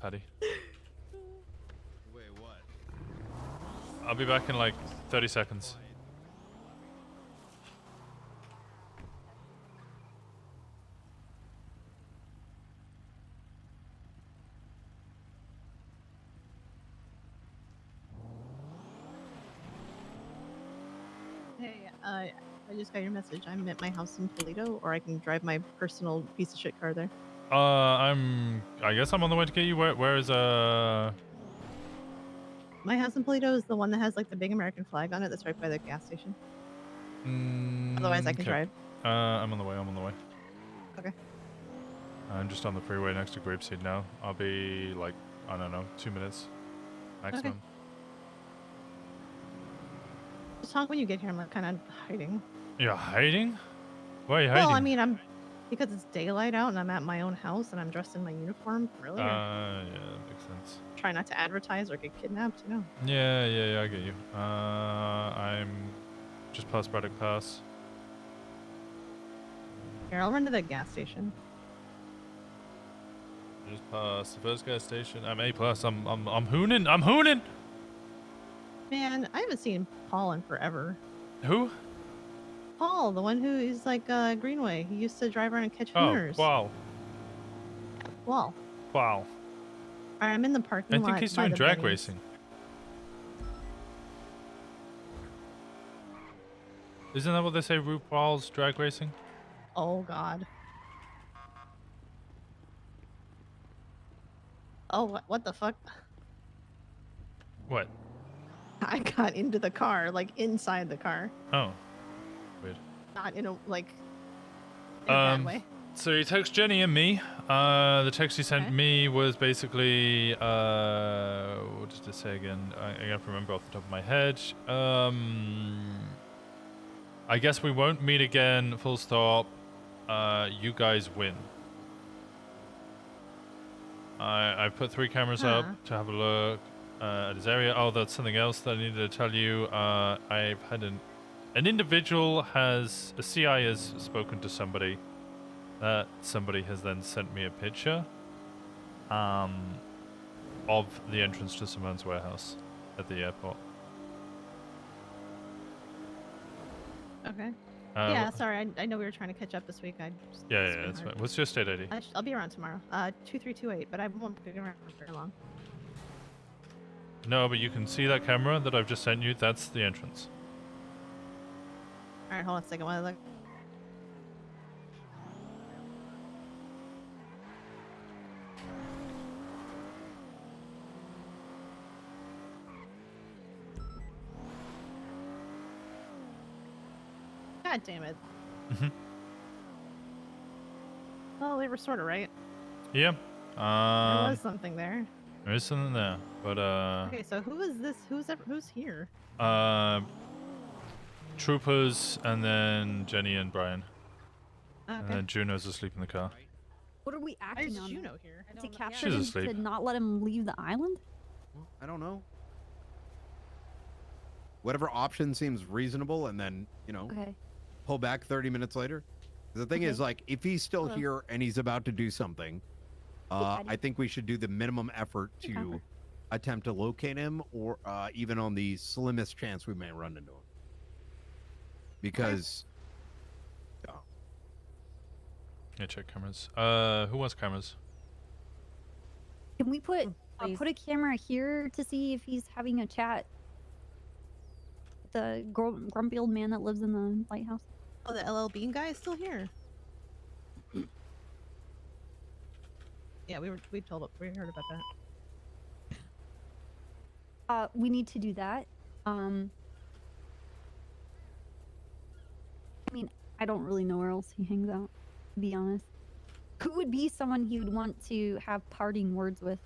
Patty. Wait, what? I'll be back in like 30 seconds. Hey, I just got your message. I'm at my house in Toledo, or I can drive my personal piece of shit car there. I guess I'm on the way to get you. Where is My house in Toledo is the one that has like the big American flag on it. That's right by the gas station. Otherwise, I can drive. I'm on the way. I'm on the way. Okay. I'm just on the freeway next to Grapeseed now. I'll be like, I don't know, 2 minutes maximum. Okay. Just talk when you get here. I'm like kind of hiding. You're hiding? Why are you hiding? Well, I mean, because it's daylight out and I'm at my own house and I'm dressed in my uniform. Really? Yeah, that makes sense. Try not to advertise or get kidnapped, you know. Yeah, I get you. I'm just past Braddock Pass. Here, I'll run to the gas station. Just past the first gas station. I'm A+. I'm hooning. I'm hooning. Man, I haven't seen Paul in forever. Who? Paul, the one who is like Greenway. He used to drive around and catch Oh, hooners. wow. Wow. Wow. All right, I'm in the parking lot. I think he's by doing the drag Bennies. racing. Isn't that what they say, RuPaul's drag racing? Oh, God. Oh, what the fuck? What? I got into the car, like inside the car. Oh. Weird. Not in a, like, in a bad way. So he texted Jenny and me. The text he sent me was basically, what did it say again? I can't remember off the top of my head. I guess we won't meet again, full stop. You guys win. I put 3 cameras up to have a look. at his area. Oh, that's something else that I needed to tell you. I've had an individual a CI has spoken to somebody. That somebody has then sent me a picture of the entrance to Simone's warehouse at the airport. Okay. Yeah, sorry. I know we were trying to catch up this week. Yeah, that's fine. What's your state ID? I'll be around tomorrow. 2328, but I won't be around for very long. No, but you can see that camera that I've just sent you. That's the entrance. All right, hold on a second while I look. God damn it. Well, we were sort of right. Yeah. There was something there. There is something there, but Okay, so who is this? Who's here? Troopers, and then Jenny and Brian. Okay. And then Juno's asleep in the car. What are we acting on? Juno here? To capture She's him asleep. to not let him leave the island? I don't know. Whatever option seems reasonable, and then, you know, Okay. pull back 30 minutes later. The thing is, like, if he's still Hello. here and he's about to do something, I think we should do the minimum effort to attempt to locate him, or even on the slimmest chance we may run into him. Because, Yeah, check cameras. Who wants cameras? Can we put a camera here to see if he's having a chat? The grumpy old man that lives in the lighthouse. Oh, the LL Bean guy is still here. Yeah, we heard about that. We need to do that. I mean, I don't really know where else he hangs out, to be honest. Who would be someone he would want to have parting words with?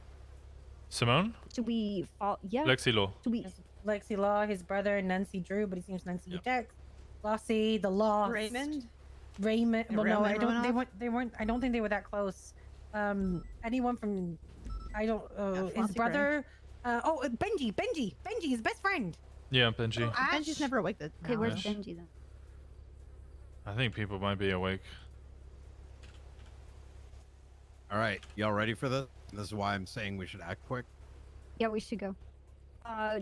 Simone? Should we follow? Yeah. Lexi Law. Should we? Lexi Law, his brother, Nancy Drew, but he seems Nancy rejects. Lossie, the Lost. Raymond. Well, no, I don't. Romanov? They weren't. I don't think they were that close. Anyone from? I don't. His Flossie brother. Benji, his best friend. Yeah, Benji. Benji's never awake. Okay, where's Ash. Benji then? I think people might be awake. all right, y'all ready for this? This is why I'm saying we should act quick. Yeah, we should go.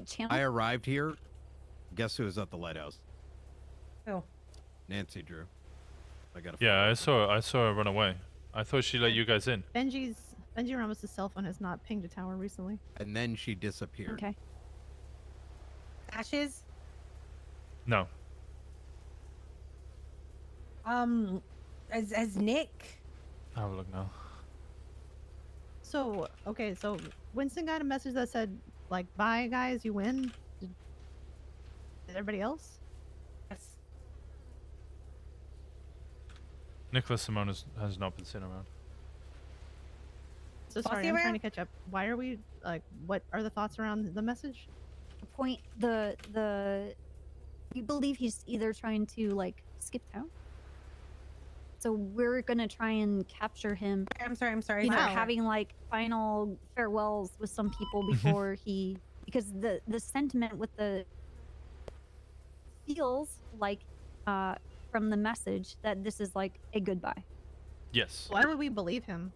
Channel. I arrived here. Guess who was at the lighthouse? Who? Nancy Drew. I got. Yeah, I saw her run away. I thought she let you guys in. Benji Ramos' cell phone has not pinged a tower recently. And then she disappeared. Okay. Ashes. No. As Nick. I'll have a look now. So, okay, so Winston got a message that said, like, bye guys, you win. Did everybody else? Yes. Nicholas Simone has not been seen around. So sorry, I'm trying to catch up. Why are we, like, what are the thoughts around the message? We believe he's either trying to like skip town. So we're gonna try and capture him. I'm sorry. You know, having like final farewells with some people before because the sentiment with the feels like from the message that this is like a goodbye. Yes. Why would we believe him?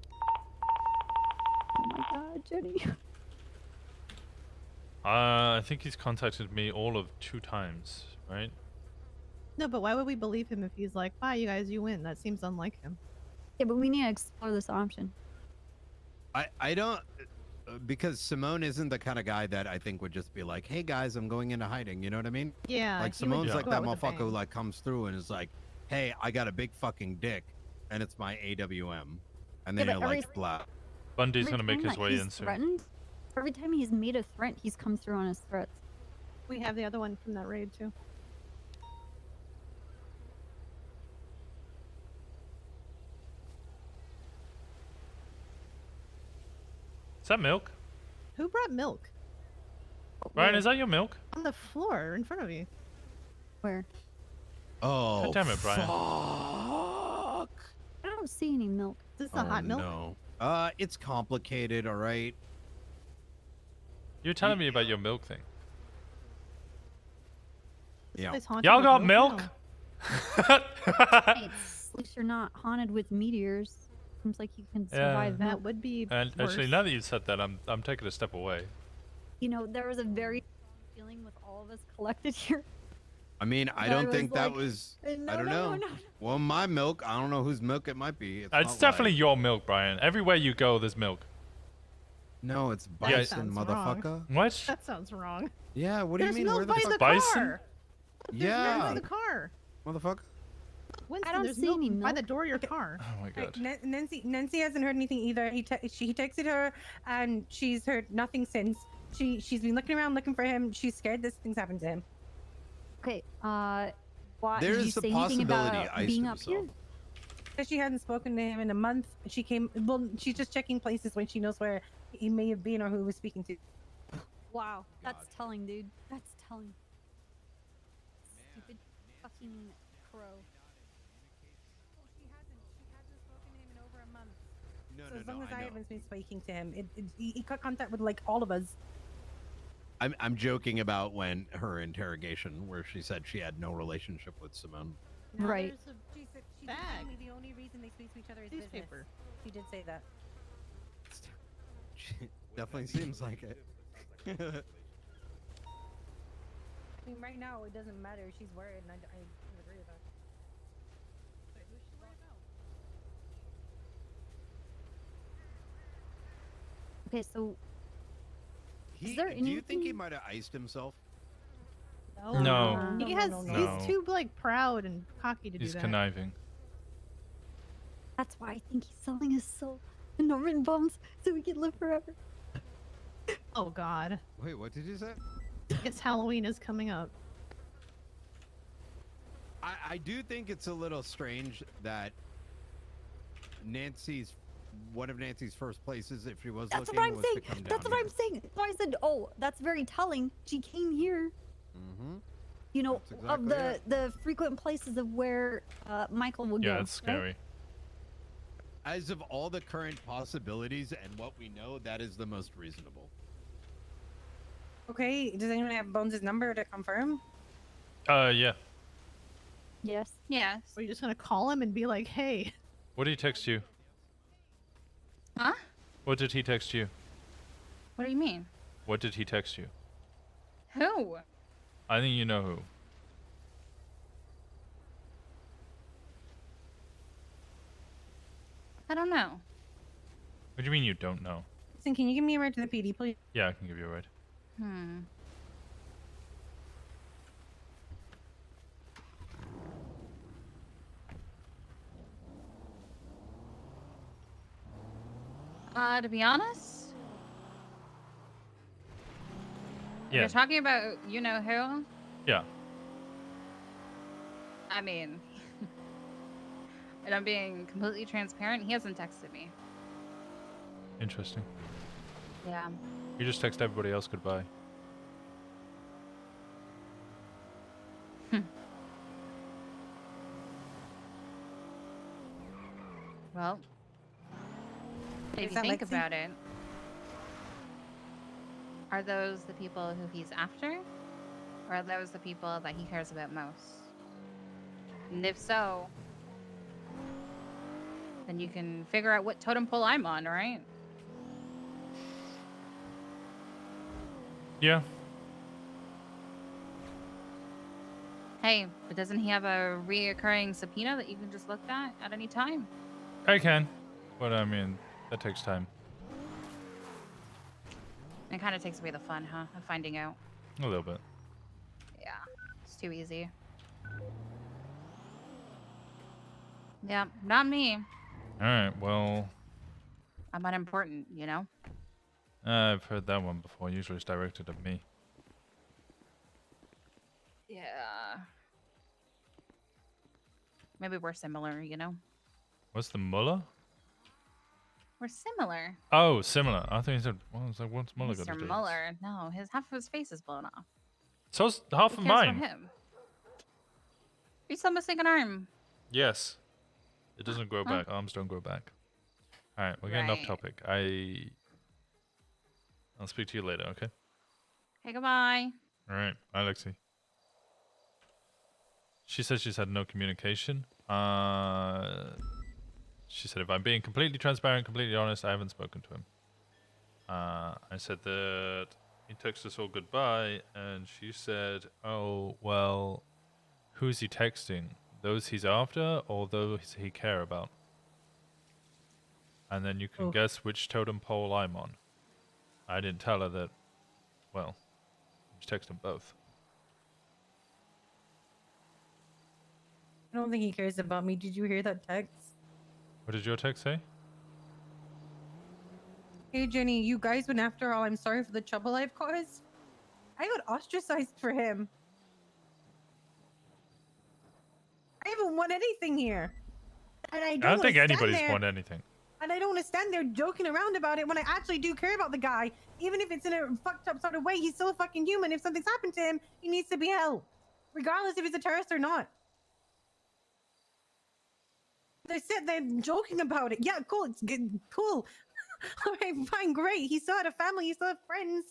Oh my God, Jenny. I think he's contacted me all of 2 times, right? No, but why would we believe him if he's like, bye, you guys, you win? That seems unlike him. Yeah, but we need to explore this option. I don't, because Simone isn't the kind of guy that I think would just be like, hey guys, I'm going into hiding. You know what I mean? Yeah. Like he would Simone's just like go that out with a motherfucker who bang. like comes through and is like, hey, I got a big fucking dick, and it's my AWM, and then Yeah, you're but like, blah. Bundy's Every gonna make time his that way he's in soon. threatened, every time he's made a threat, he's come through on his threats. We have the other one from that raid, too. Is that milk? Who brought milk? Ryan, is that your milk? On the floor in front of you. Where? Oh, God damn it, Brian. fuck. I don't see any milk. Is this the hot milk? No. It's complicated, all right. You were telling me about your milk thing. Yeah. Place haunted Y'all with got milk? now. At least you're not haunted with meteors. Seems like you can survive That milk. would be And actually, worse. now that you said that, I'm taking a step away. You know, there was a very strong feeling with all of us collected here. I mean, I But I don't was think that like, was. no, I don't no, know. no. Well, my milk. I don't know whose milk it might be. It's not definitely like- your milk, Brian. Everywhere you go, there's milk. No, it's That bison, sounds motherfucker. wrong. What? That sounds wrong. Yeah. What do There's you mean? Where milk the by fuck? the Bison? car. There's Yeah. milk by the car. Motherfucker. Winston, don't there's see milk any by milk. the door of your car. Oh my god. Nancy hasn't heard anything either. He texted her, and she's heard nothing since. She's been looking around looking for him. She's scared this thing's happened to him. Okay, why did you There's a say anything possibility about iced being up himself. here? Because she hadn't spoken to him in a month. She came. Well, she's just checking places when she knows where he may have been or who he was speaking to. Wow, that's telling, dude. That's telling. Stupid fucking crow. Well, she hasn't spoken to him in over a month. No, So no, as long no. as I I know. haven't been speaking to him, he cut contact with like all of us. I'm joking about when her interrogation, where she said she had no relationship with Simone. Now Right. there's she said she did Bag. tell me the only reason they speak to each other is business. Newspaper. She did say that. Definitely seems like it. I mean, right now it doesn't matter. She's worried, and I agree with her. Wait, who's she worried about? Okay, so He, there do you think he anything- might have iced himself? No. He has. no. He's too like proud and cocky to He's do that. conniving. that's why I think he's selling his soul in Norman bombs so we can live forever. Oh God. Wait, what did you say? It's Halloween is coming up. I do think it's a little strange that one of Nancy's first places, if she was That's looking, what I'm was saying. to come down That's what I'm saying. So I said, oh, that's very telling. She came here. Mm-hmm. You know, That's of exactly the frequent places of where Michael would go. Yeah, it's right? scary. As of all the current possibilities and what we know, that is the most reasonable. Okay. Does anyone have Bones' number to confirm? Yeah. Yes. Yes. Or you just gonna call him and be like, "Hey." What did he text you? Huh? What did he text you? What do you mean? What did he text you? Who? I think you know who. I don't know. What do you mean you don't know? Listen, can you give me a ride to the PD, please? Yeah, I can give you a ride. Hmm. To be honest, Yeah. you're talking about you know who? Yeah. I mean, and I'm being completely transparent. He hasn't texted me. Interesting. Yeah. You just text everybody else goodbye. Well, if Is you that think Lexi? about it, are those the people who he's after? Or are those the people that he cares about most? And if so, then you can figure out what totem pole I'm on, right? Yeah. Hey, but doesn't he have a reoccurring subpoena that you can just look at any time? I can. But I mean, that takes time. It kind of takes away the fun, huh? Of finding out. A little bit. Yeah, it's too easy. Yeah, not me. Alright, well, I'm unimportant, you know? I've heard that one before. Usually it's directed at me. Yeah. Maybe we're similar, you know? What's the Muller? We're similar. Oh, similar. I think he said, well, it's like, what's Muller got to Mr. do? Muller. No, half of his face is blown off. So's half Who of cares mine. about him? He's still missing an arm. Yes. It doesn't grow Huh? back. Arms don't grow back. Alright, we're getting off Right. topic. I'll speak to you later, okay? Okay, goodbye. All right, bye, Lexi. She says she's had no communication. She said, if I'm being completely transparent, completely honest, I haven't spoken to him. I said that he texted us all goodbye, and she said, oh, well, who's he texting? Those he's after or those he care about? And then you can guess which totem pole I'm on. I didn't tell her that, well, just text them both. I don't think he cares about me. Did you hear that text? What did your text say? Hey Jenny, you guys went after all. I'm sorry for the trouble I've caused. I got ostracized for him. I haven't won anything here. And I don't think anybody's won anything. And I don't want to stand there joking around about it when I actually do care about the guy. Even if it's in a fucked up sort of way, he's still a fucking human. If something's happened to him, he needs to be helped. Regardless if he's a terrorist or not. They said they're joking about it. Yeah, cool. It's good. Cool. All right, fine, great. He still had a family. He still had friends.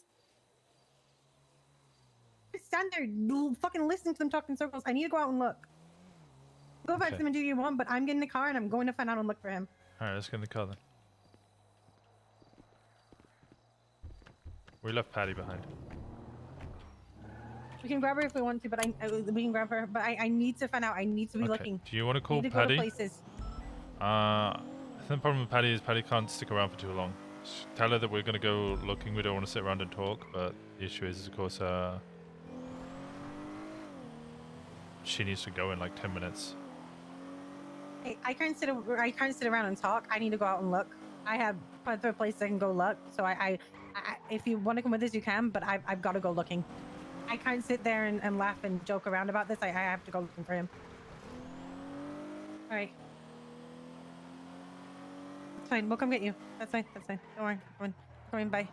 Just stand there fucking listening to them talk in circles. I need to go out and look. Go back to them and do what you want, but I'm getting the car and I'm going to find out and look for him. Alright, let's get in the car then. We left Patty behind. We can grab her if we want to, but we can grab her. But I need to find out. I need to be looking. Do you want to call Patty? Patty? Go to places. I think the problem with Patty is Patty can't stick around for too long. Tell her that we're going to go looking. We don't want to sit around and talk, but the issue is, of course, she needs to go in like 10 minutes. Hey, I can't sit around and talk. I need to go out and look. I have other places I can go look. So if you want to come with us, you can. But I've got to go looking. I can't sit there and laugh and joke around about this. I have to go looking for him. All right. It's fine. We'll come get you. That's fine. That's fine. Don't worry. Come in. Bye.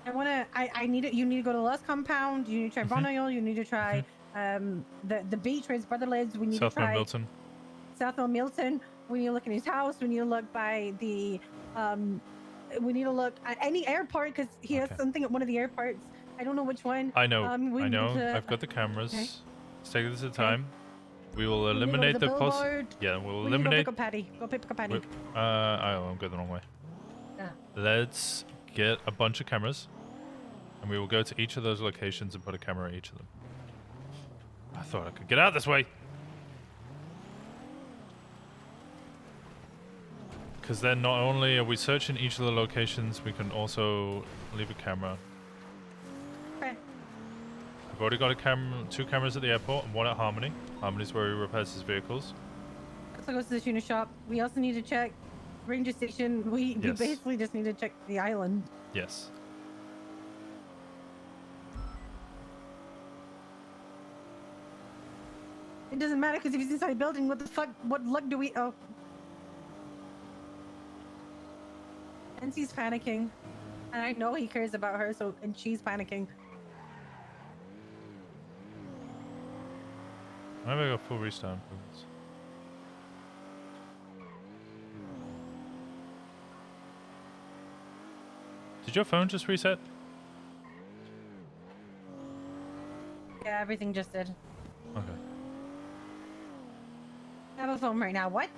I need it. You need to go to the Lost Compound. You need to try Von Oil. You need to try the beach where his brother lives. We need to try Milton. South Milton. We need to look in his house. We need to look by the we need to look at any airport because he has something at one of the airports. I don't know which one. I know. I know. I've got the cameras. Okay. Let's take this at a time. We will eliminate the Yeah, we'll eliminate. Go pick up Patty. Go pick up Patty. I'm going the wrong way. Yeah. Let's get a bunch of cameras, and we will go to each of those locations and put a camera at each of them. I thought I could get out this way. Because then not only are we searching each of the locations, we can also leave a camera. Okay. I've already got two cameras at the airport and one at Harmony. Harmony's where he repairs his vehicles. So goes to the tuner shop. We also need to check Ranger Station. We basically just need to check the island. Yes. It doesn't matter because if he's inside a building, what the fuck? What luck do we? Oh. Nancy's panicking. And I know he cares about her, and she's panicking. Maybe I got full restart. Did your phone just reset? Yeah, everything just did. Okay. I have a phone right now. What?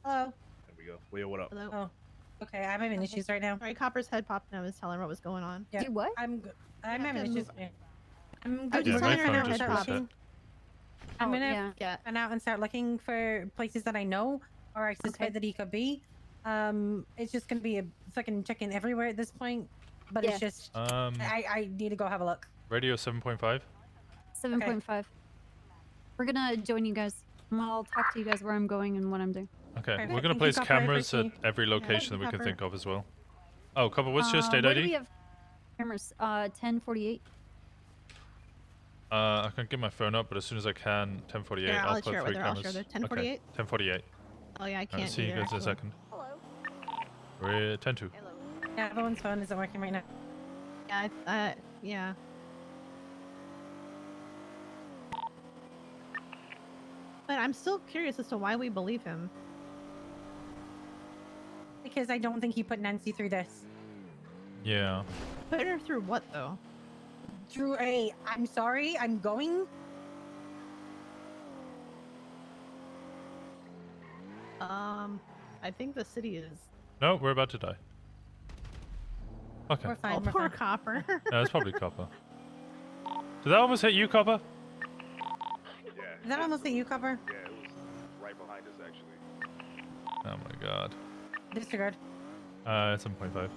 Hello. There we go. Leo, what up? Hello. Oh. Okay, I'm having issues right now. Sorry, Copper's head popped and I was telling her what was going on. Yeah. Do what? I'm having issues. I'm I was good. just telling her phone to just head reset. popping. I'm gonna Yeah. run out and start looking for places that I know or I suspect that he could be. It's just gonna be a fucking chicken everywhere at this point. But it's just I need to go have a look. Radio 7.5. 7.5. We're gonna join you guys. I'll talk to you guys where I'm going and what I'm doing. Okay, Perfect. we're gonna Thank place you, Copper. cameras at Appreciate- every location that we can Copper. think of as well. Oh, Copper, what's your state where do ID? we have cameras? 1048. I can get my phone up, but as soon as I can, 10:48. Yeah, I'll I'll let you put share it 3 with her. I'll cameras. share the 10:48? Okay, 10:48. Oh yeah, I Alright, can't see you either, guys in a actually. second. We're 10-2. Yeah, everyone's phone isn't working right now. Yeah, yeah. But I'm still curious as to why we believe him. Because I don't think he put Nancy through this. Yeah. Put her through what though? Through a, I'm sorry, I'm going. I think the city is. No, we're about to die. Okay. We're fine. Oh, we're poor fine. Copper. Yeah, it's probably Copper. Did that almost hit you, Copper? Is that almost at you, Copper? Yeah, it was right behind us, actually. Oh my god. Disregard. 7.5.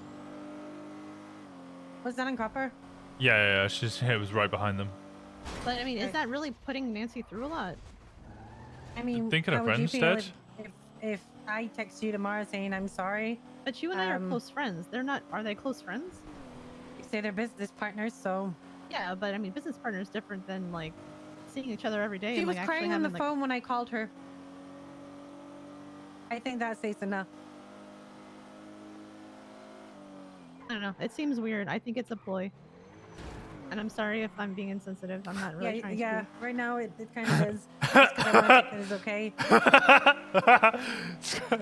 Was that on Copper? Yeah, it was right behind them. But I mean, is that really putting Nancy through a lot? I mean, Thinking how of would you friends feel dead? if I text you tomorrow saying I'm sorry? But you and I are close friends. They're not. Are they close friends? You say they're business partners, so. Yeah, but I mean, business partner is different than like seeing each other every day. She and, was like, crying actually on the having, like, phone when I called her. I think that says enough. I don't know. It seems weird. I think it's a ploy. And I'm sorry if I'm being insensitive. I'm not really trying Yeah, to. right now it kind of is. Just 'cause I want to think that is okay.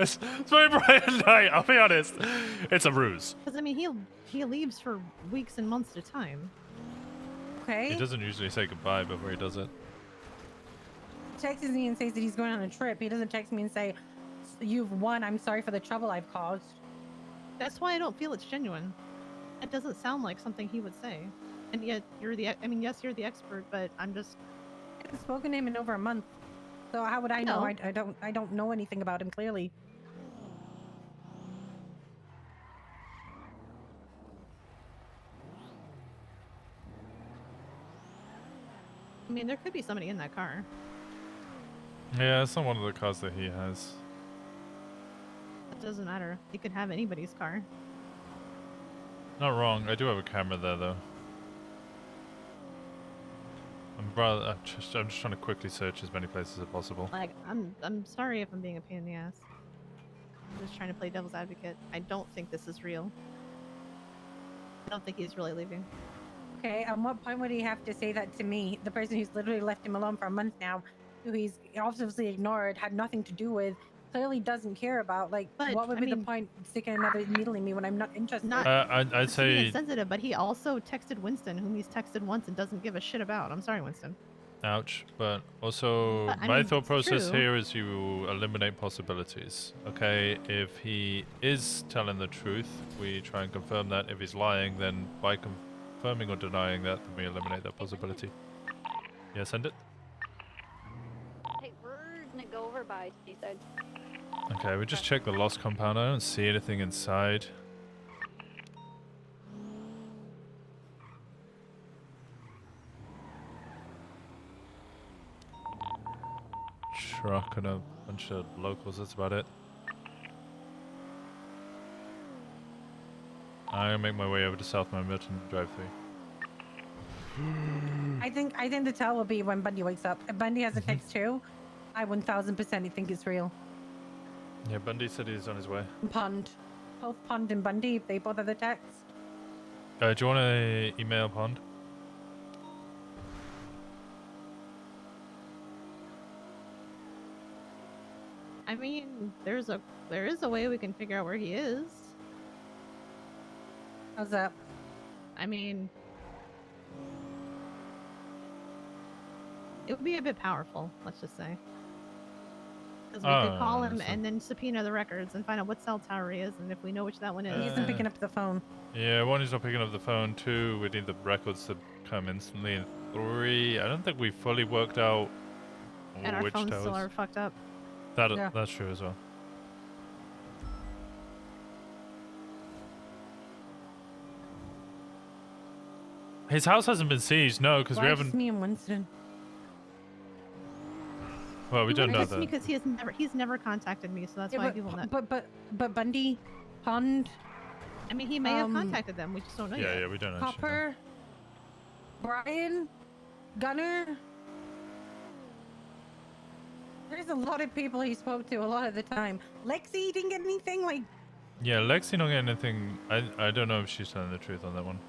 It's very bright at night, I'll be honest. It's a ruse. Because I mean, he leaves for weeks and months at a time. Okay. He doesn't usually say goodbye before he does it. Texts me and says that he's going on a trip. He doesn't text me and say, "You've won. I'm sorry for the trouble I've caused." That's why I don't feel it's genuine. It doesn't sound like something he would say. And yet you're the. I mean, yes, you're the expert, but I'm just. I haven't spoken to him in over a month, so how would I know? No. I don't know anything about him clearly. I mean, there could be somebody in that car. Yeah, it's not one of the cars that he has. It doesn't matter. He could have anybody's car. Not wrong. I do have a camera there, though. I'm just trying to quickly search as many places as possible. Like, I'm sorry if I'm being a pain in the ass. I'm just trying to play devil's advocate. I don't think this is real. I don't think he's really leaving. Okay, at what point would he have to say that to me? The person who's literally left him alone for a month now, who he's obviously ignored, had nothing to do with, clearly doesn't care about. Like, But, what would I be the mean, point sticking another needle in me when I'm not interested? I'd Being say insensitive, but he also texted Winston, whom he's texted once and doesn't give a shit about. I'm sorry, Winston. ouch, but also But, I my mean, thought it's process true. here is you eliminate possibilities. Okay, if he is telling the truth, we try and confirm that. If he's lying, then by confirming or denying that, then we eliminate that possibility. Yeah, send it. Hey, we're gonna go over by Seaside. Okay, we just checked the lost compound. I don't see anything inside. Truck and a bunch of locals, that's about it. I'm gonna make my way over to South Mountain drive-through. I think the tell will be when Bundy wakes up. If Bundy has a text too, I 1000% think it's real. Yeah, Bundy said he's on his way. Pond. Both Pond and Bundy, if they both have the text. Do you want to email Pond? I mean, there is a way we can figure out where he is. How's that? I mean, it would be a bit powerful, let's just say. Because we could call him and then subpoena the records and find out what cell tower he is, and if we know which that one is. He isn't picking up the phone. Yeah, one, he's not picking up the phone. Two, we need the records to come instantly. And three, I don't think we fully worked out And our which phones towers. still are fucked up. That that's true as well. His house hasn't been seized, no, because we Why haven't. just me and Winston? Well, we don't know That's that. because he's never contacted me, so that's Yeah, why people know. but Bundy, Pond. I mean, he may have contacted them. We just don't know yet. Yeah, we don't actually know. Copper, Brian, Gunner. There's a lot of people he spoke to a lot of the time. Lexi didn't get anything like. Yeah, Lexi don't get anything. I don't know if she's telling the truth on that one.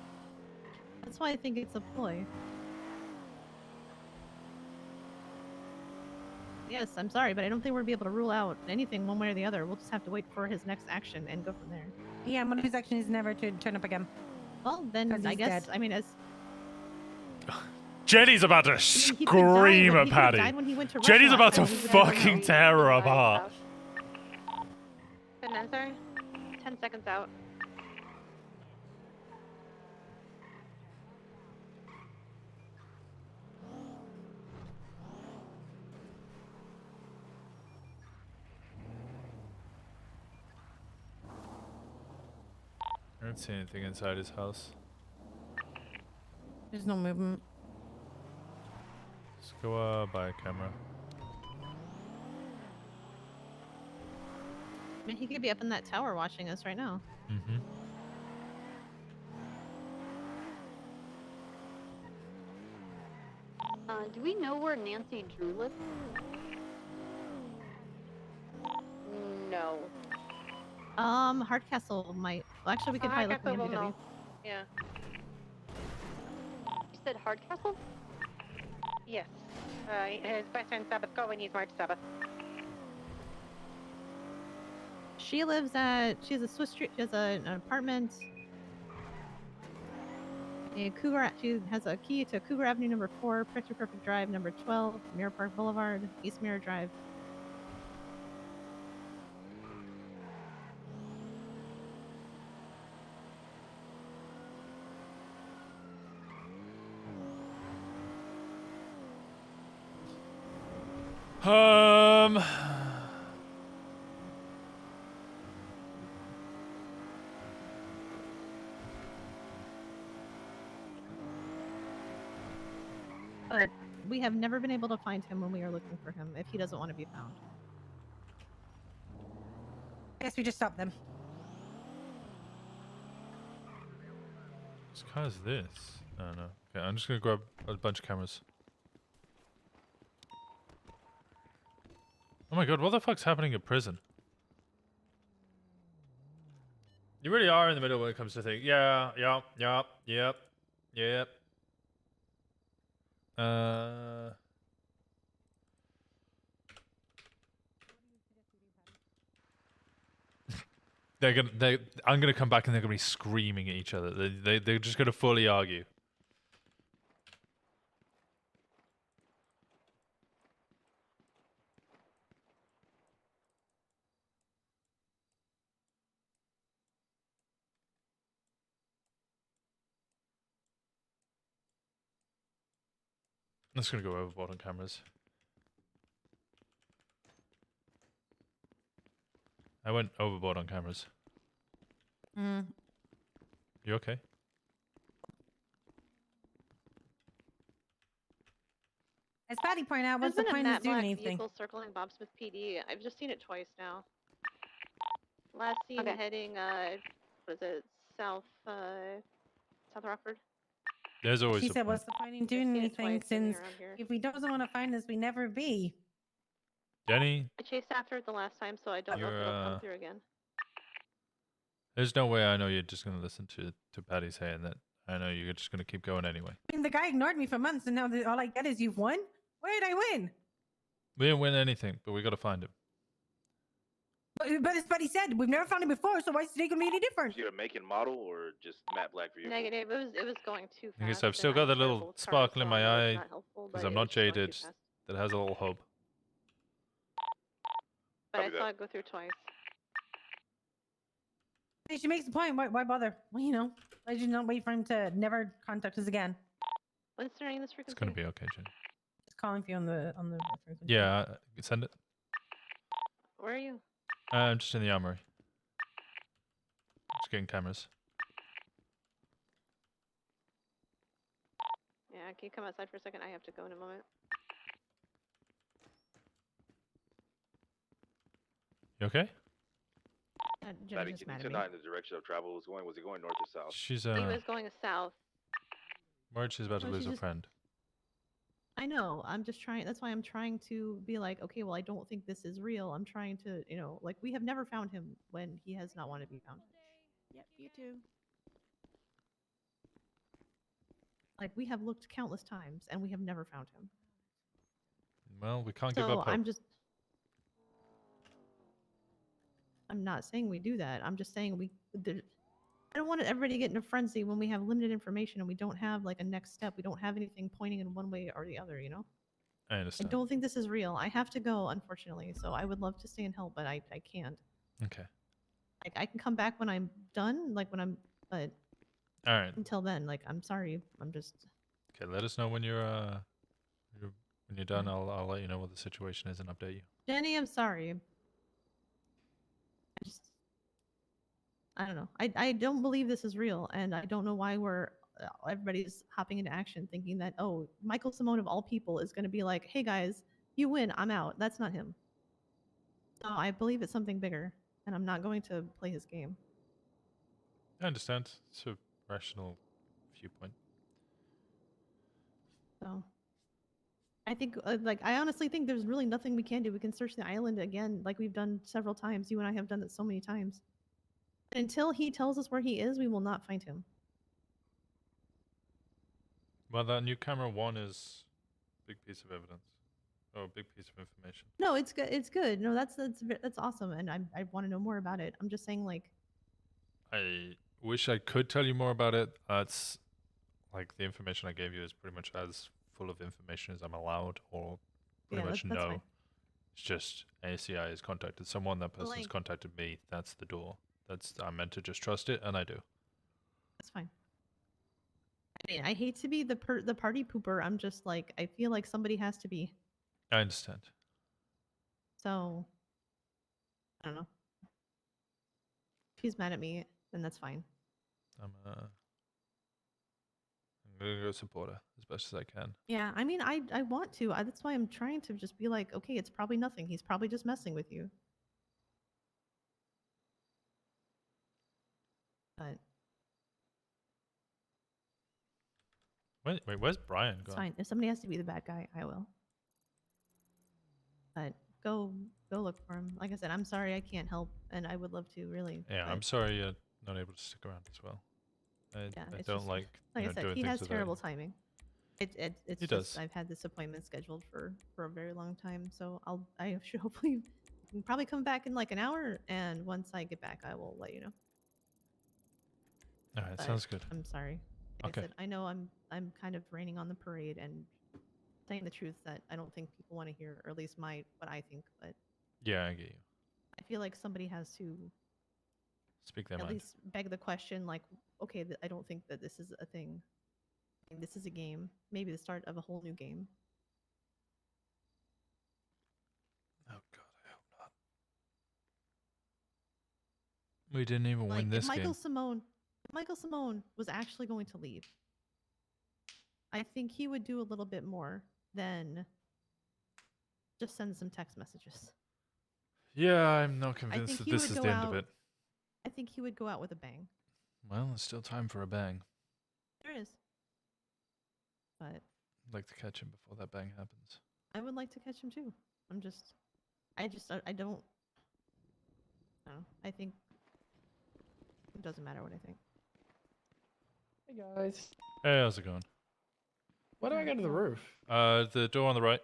That's why I think it's a ploy. Yes, I'm sorry, but I don't think we're gonna be able to rule out anything one way or the other. We'll just have to wait for his next action and go from there. Yeah, one of his actions is never to turn up again. Well, then 'Cause I he's guess dead. I mean as Jenny's about to he could've scream died at when- he could've Patty. died when he went to Jenny's Russia about to last time. He was fucking tear her apart. Good answer. 10 seconds out. I don't see anything inside his house. There's no movement. Let's go buy a camera. I mean, he could be up in that tower watching us right now. Mm-hmm. Do we know where Nancy Drew lives? No. Hardcastle might. Well, actually, we could probably look Hardcastle in will MDW. know. Yeah. You said Hardcastle? Yes. His best friend Sabbath going, he's March Sabbath. She lives at. She has a Swiss Street. She has an apartment. In Cougar. She has a key to Cougar Avenue number 4, Picture Perfect Drive number 12, Mirror Park Boulevard, East Mirror Drive. But we have never been able to find him when we are looking for him if he doesn't want to be found. I guess we just stop them. What car is this? I don't know. Okay, I'm just gonna grab a bunch of cameras. Oh my god, what the fuck's happening at prison? You really are in the middle when it comes to things. Yeah, yep. I'm gonna come back and they're gonna be screaming at each other. They're just gonna fully argue. I'm just gonna go overboard on cameras. I went overboard on cameras. Mm. You okay? As Patty pointed out, what's the There's been point a of doing Matt anything? vehicle circling Bob Smith PD. I've just seen it twice now. Last seen heading, what is it, South Rockford? There's always She a said, point. what's the point in doing anything since if he doesn't want to find us, we never be. Jenny, I chased after it the last time, so I don't know if it'll come through again. there's no way I know you're just gonna listen to Patty saying that. I know you're just gonna keep going anyway. I mean, the guy ignored me for months, and now all I get is you've won? Where did I win? We didn't win anything, but we gotta find him. But it's what he said. We've never found him before, so why is today going to be any different? You a make and model or just matte black vehicle? Negative. It was going too I fast. guess I've still got that little sparkle in my eye because I'm not jaded. That has a little hub. But I saw it go through twice. She makes the point. Why bother? Well, you know, why did you not wait for him to never contact us again? Winston, are you in this frequency? It's gonna be okay, Jen. Just calling for you on the frequency. Yeah, send it. Where are you? I'm just in the armory. Just getting cameras. Yeah, can you come outside for a second? I have to go in a moment. You okay? Patty, can you tell in the direction of travel was going? Was it going north or south? She's He was going south. worried she's about to Oh, lose she her just- friend. I know. I'm just trying. That's why I'm trying to be like, okay, well, I don't think this is real. I'm trying to, like we have never found him when he has not wanted to be found. Yep, you too. Like we have looked countless times and we have never found him. Well, we can't give up So hope. I'm not saying we do that. I'm just saying I don't want everybody to get in a frenzy when we have limited information and we don't have like a next step. We don't have anything pointing in one way or the other, I I understand. don't think this is real. I have to go, unfortunately. So I would love to stay and help, but I can't. Okay. Like I can come back when I'm done, but All right. until then, like I'm sorry. I'm just Okay. Let us know when you're when you're done. I'll let you know what the situation is and update you. Jenny, I'm sorry. I don't know. I don't believe this is real, and I don't know why everybody's hopping into action thinking that, oh, Michael Simone of all people is going to be like, hey guys, you win, I'm out. That's not him. So I believe it's something bigger, and I'm not going to play his game. I understand. It's a rational viewpoint. So I think, I honestly think there's really nothing we can do. We can search the island again, like we've done several times. You and I have done that so many times. Until he tells us where he is, we will not find him. Well, that new camera 1 is a big piece of evidence. Oh, a big piece of information. No, it's good. It's good. No, that's awesome, and I want to know more about it. I'm just saying, like, I wish I could tell you more about it. It's like the information I gave you is pretty much as full of information as I'm allowed, or pretty much that's no. fine. It's just ACI has contacted someone. That person's Like- contacted me. That's the door. I'm meant to just trust it, and I do. That's fine. I mean, I hate to be the party pooper. I'm just like, I feel like somebody has to be. I understand. So, I don't know. If he's mad at me, then that's fine. I'm gonna go support her as best as I can. Yeah, I mean, I want to. That's why I'm trying to just be like, okay, it's probably nothing. He's probably just messing with you. But Wait, where's Brian it's gone? fine. If somebody has to be the bad guy, I will. But go look for him. Like I said, I'm sorry I can't help, and I would love to, really. Yeah, but I'm sorry you're not able to stick around as well. I it's don't just- like I doing said, he things has without terrible you. timing. It's He just does. I've had this appointment scheduled for a very long time, so I should hopefully probably come back in like an hour, and once I get back, I will let you know. All right, But sounds good. I'm sorry. Like Okay. I said, I know I'm kind of raining on the parade and saying the truth that I don't think people want to hear, or at least what I think. But Yeah, I get you. I feel like somebody has to Speak their at mind. least beg the question, like, okay, I don't think that this is a thing. This is a game. Maybe the start of a whole new game. Oh God, I hope not. We didn't even Like, win if this Michael game. Simone was actually going to leave, I think he would do a little bit more than just send some text messages. Yeah, I'm not I convinced think that he this would is go the end out. of it. I think he would go out with a bang. Well, there's still time for a bang. There is. But I'd like to catch him before that bang happens. I would like to catch him too. I don't. I think it doesn't matter what I think. Hey guys. Hey, how's it going? Why do I go to the roof? The door on the right.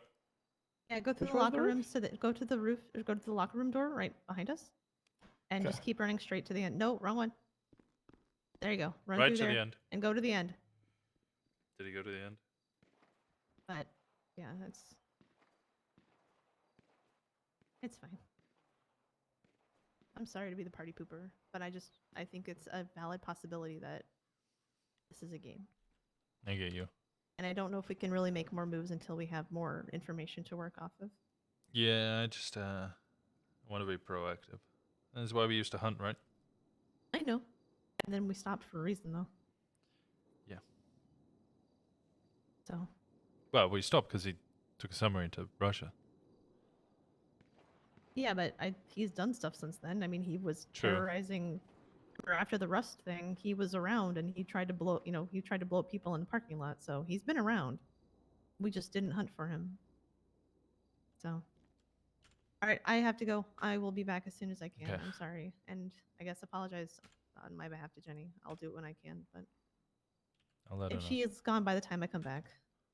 Yeah, go through Which the one's the locker roof? rooms go to the roof, or go to the locker room door right behind us, and just keep running straight to the end. No, wrong one. There you go. Run Right through to the there end. and go to the end. Did he go to the end? But yeah, it's fine. I'm sorry to be the party pooper, but I think it's a valid possibility that this is a game. I get you. And I don't know if we can really make more moves until we have more information to work off of. Yeah, I just want to be proactive. That's why we used to hunt, right? I know. And then we stopped for a reason, though. Yeah. So. Well, we stopped because he took a submarine to Russia. Yeah, but he's done stuff since then. I mean, he was True. terrorizing. Or after the Rust thing, he was around and he tried to blow. He tried to blow up people in the parking lot. So he's been around. we just didn't hunt for him. So, all right, I have to go. I will be back as soon as I can. Okay. I'm sorry, and I guess apologize on my behalf to Jenny. I'll do it when I can, but I'll let her if know. she is gone by the time I come back,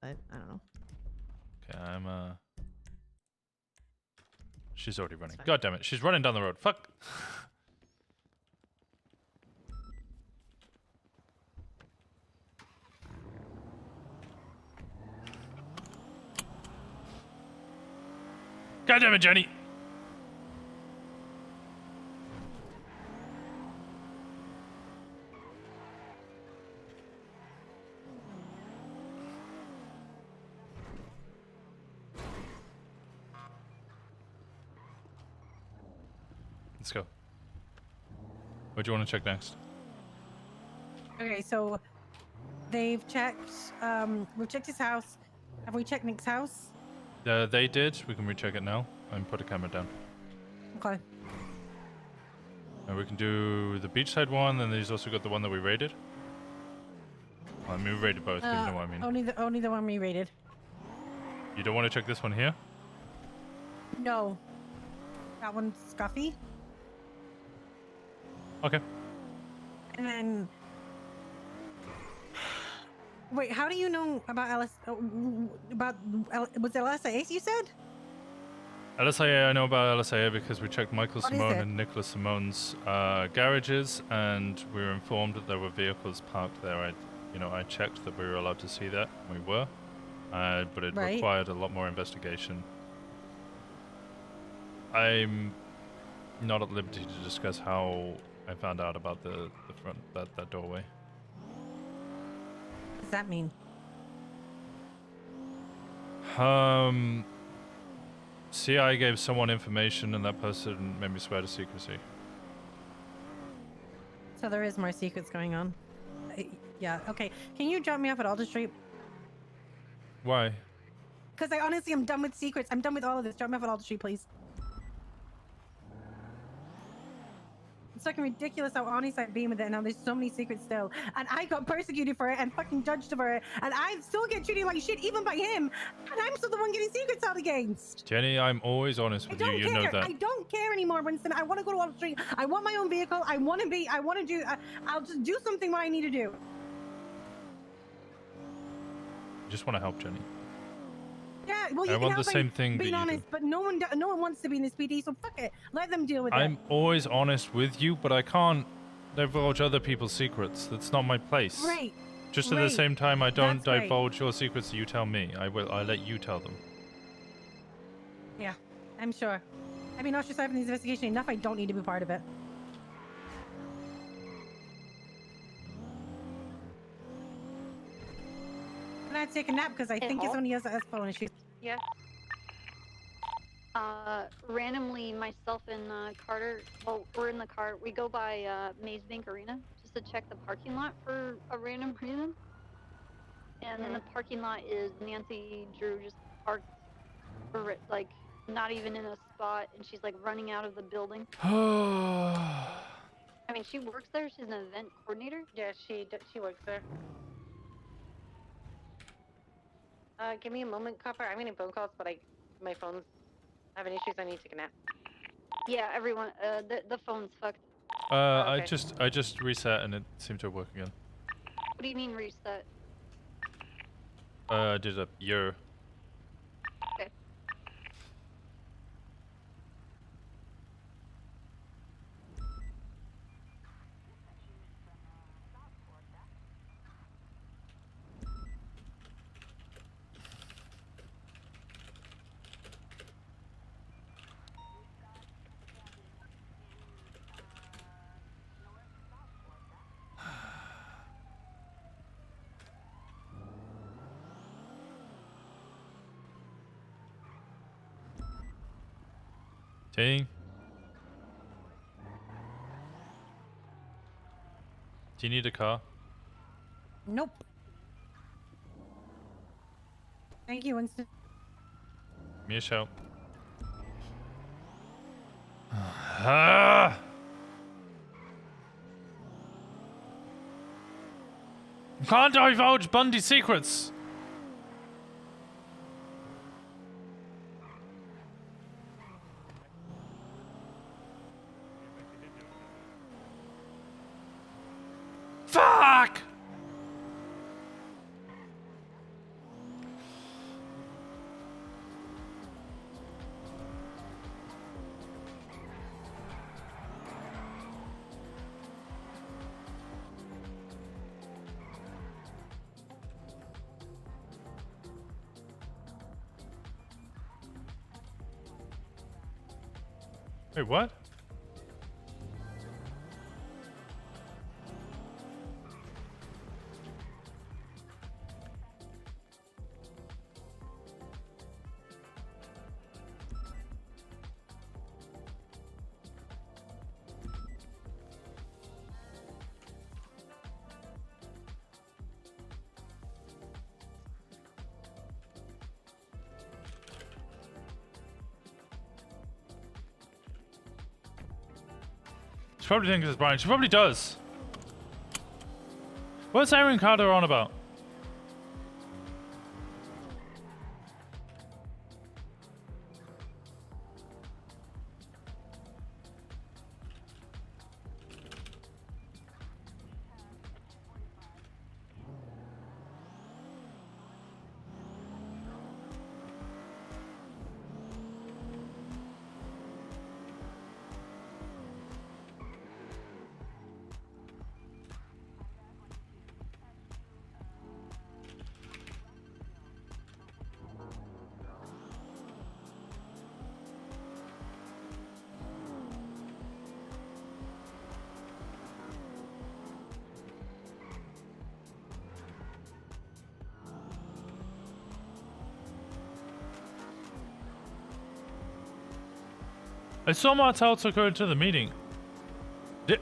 but I don't know. Okay, she's already running. God damn it, she's running down the road. Fuck. God damn it, Jenny. Let's go. What do you want to check next? Okay, so they've checked. We've checked his house. Have we checked Nick's house? They did. We can recheck it now and put a camera down. Okay. And we can do the beachside one, and then he's also got the one that we raided. Well, I mean, we raided both, but you know what I mean. Only the one we raided. You don't want to check this one here? No. That one's Scuffy. Okay. And then. Wait, how do you know about was it LSAS you said? LSIA, I know about LSIA because we checked Michael What is Simone it? and Nicholas Simone's garages, and we were informed that there were vehicles parked there. I checked that we were allowed to see that. We were, but it Right. required a lot more investigation. I'm not at liberty to discuss how I found out about the front that doorway. What does that mean? CI gave someone information, and that person made me swear to secrecy. So there is more secrets going on. Yeah. Okay. Can you drop me off at Alder Street? Why? Because I honestly am done with secrets. I'm done with all of this. Drop me off at Alder Street, please. It's fucking ridiculous how honest I've been with it, and now there's so many secrets still. And I got persecuted for it and fucking judged for it, and I still get treated like shit even by him, and I'm still the one getting secrets out against. Jenny, I'm always honest with you. You know that. I don't care anymore, Winston. I want to go to Wall Street. I want my own vehicle. I want to do. I'll just do something what I need to do. I just want to help Jenny. Yeah, well, you I can want help the by same thing that being you honest, but no one wants to be in this PD, so fuck it. Let them deal with I'm it. always honest with you, but I can't divulge other people's secrets. That's not my place. Right. Just at the same time, I don't divulge your secrets. You tell me. I let you tell them. Yeah, I'm sure. I've been ostracized in this investigation enough. I don't need to be part of it. Can I take a nap? Because I think it's only us phone issues. Yeah. Randomly, myself and Carter, well, we're in the car. We go by Maze Bank Arena just to check the parking lot for a random reason. And in the parking lot is Nancy Drew just parked, like, not even in a spot, and she's like running out of the building. I mean, she works there. She's an event coordinator. Yeah, she works there. Give me a moment, Copper. I'm getting phone calls, but my phone's having issues. I need to take a nap. Yeah, everyone. The phone's fucked. I just reset and it seemed to work again. What do you mean reset? I did a year. Okay. T? Do you need a car? Nope. Thank you, Winston. Give me a shout. Ah! Can't divulge Bundy's secrets! Wait, what? She probably thinks it's Brian. She probably does. What's Aaron Carter on about? I saw Martel took her to the meeting. Did...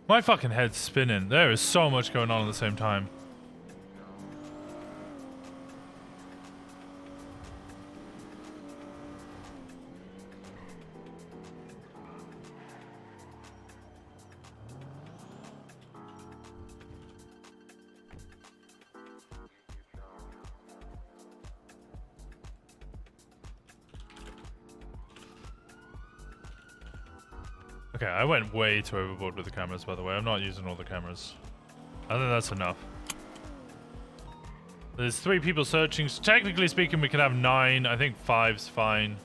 My fucking head's spinning. There is so much going on at the same time. Okay, I went way too overboard with the cameras, by the way. I'm not using all the cameras. I think that's enough. There's 3 people searching. So technically speaking, we can have 9. I think 5's fine.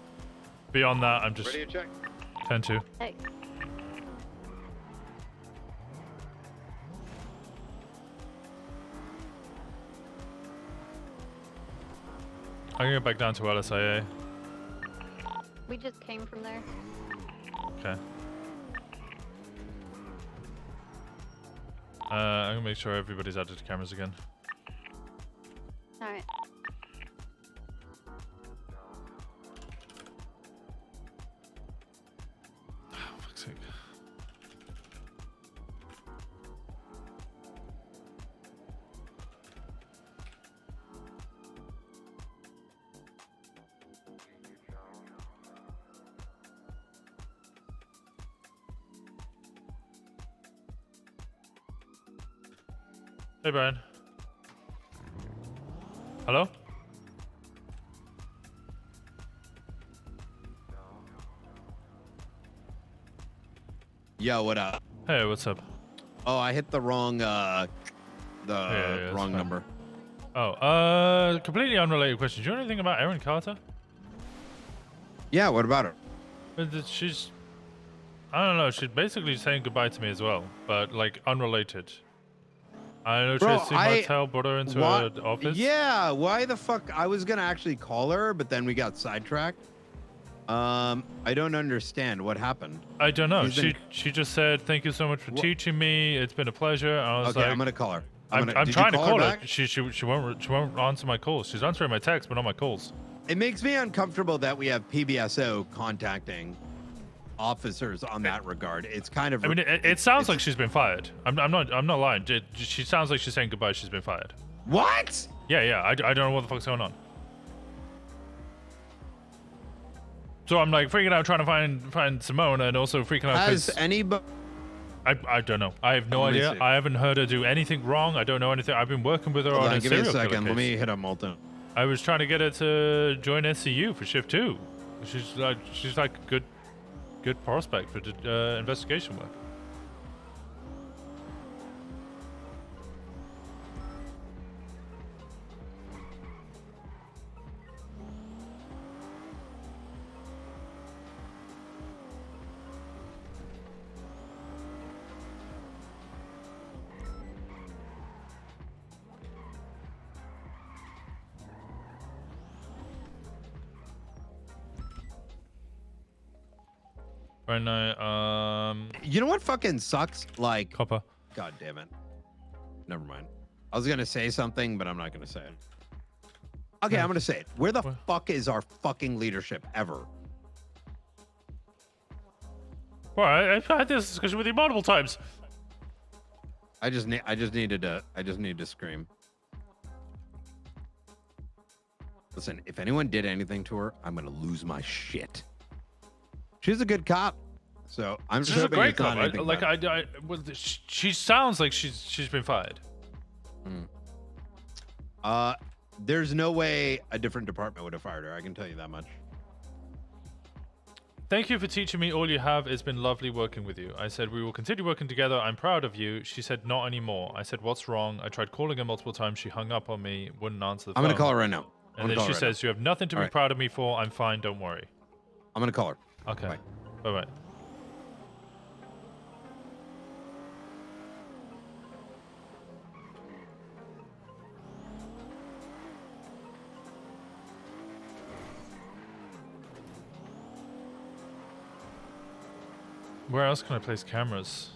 Beyond that, I'm just... Ready to check? 10-2. Hey. I'm gonna go back down to LSIA. We just came from there. Okay. I'm gonna make sure everybody's added to cameras again. Alright. Oh, fuck's sake. Hey, Brian. Hello? Yo, what up? Hey, what's up? Oh, I hit the wrong Yeah, wrong number. Oh, completely unrelated question. Do you know anything about Erin Carter? Yeah, what about her? She's, I don't know, she's basically saying goodbye to me as well, but like unrelated. I know Tracy Martel brought her into her office. Yeah, why the fuck? I was gonna actually call her, but then we got sidetracked. I don't understand what happened. I don't know. She just said thank you so much for teaching me. It's been a pleasure. I was okay, like, I'm gonna call her. I'm trying to call her. back? She won't answer my calls. She's answering my texts, but not my calls. It makes me uncomfortable that we have PBSO contacting officers on that regard. It's kind of. I mean, it sounds like she's been fired. I'm not lying. She sounds like she's saying goodbye. She's been fired. What? Yeah. I don't know what the fuck's going on. So I'm like freaking out trying to find Simone and also freaking out. Has anybody? I don't know. I have no Let me idea. see. I haven't heard her do anything wrong. I don't know anything. I've been working with her Hold on on, a give me a serial killer second. Let case. me hit up Molten. I was trying to get her to join SCU for shift 2. She's like a good prospect for investigation work. Right now, You know what fucking sucks? Like, Copper. God damn it. Never mind. I was gonna say something, but I'm not gonna say it. Okay, Yeah. I'm gonna say it. Where the fuck is our fucking leadership ever? Well, I've had this discussion with you multiple times. I just need to scream. Listen, if anyone did anything to her, I'm gonna lose my shit. She's a good cop, so I'm She's just a hoping great it's not cop. anything bad. Well, she sounds like she's been fired. There's no way a different department would have fired her. I can tell you that much. Thank you for teaching me all you have. It's been lovely working with you. I said, we will continue working together. I'm proud of you. She said, not anymore. I said, what's wrong? I tried calling her multiple times. She hung up on me, wouldn't answer the phone. I'm gonna call her right now. And then she says, you have nothing to be proud of me for. I'm fine. Don't worry. I'm gonna call her. Okay. Bye-bye. Where else can I place cameras?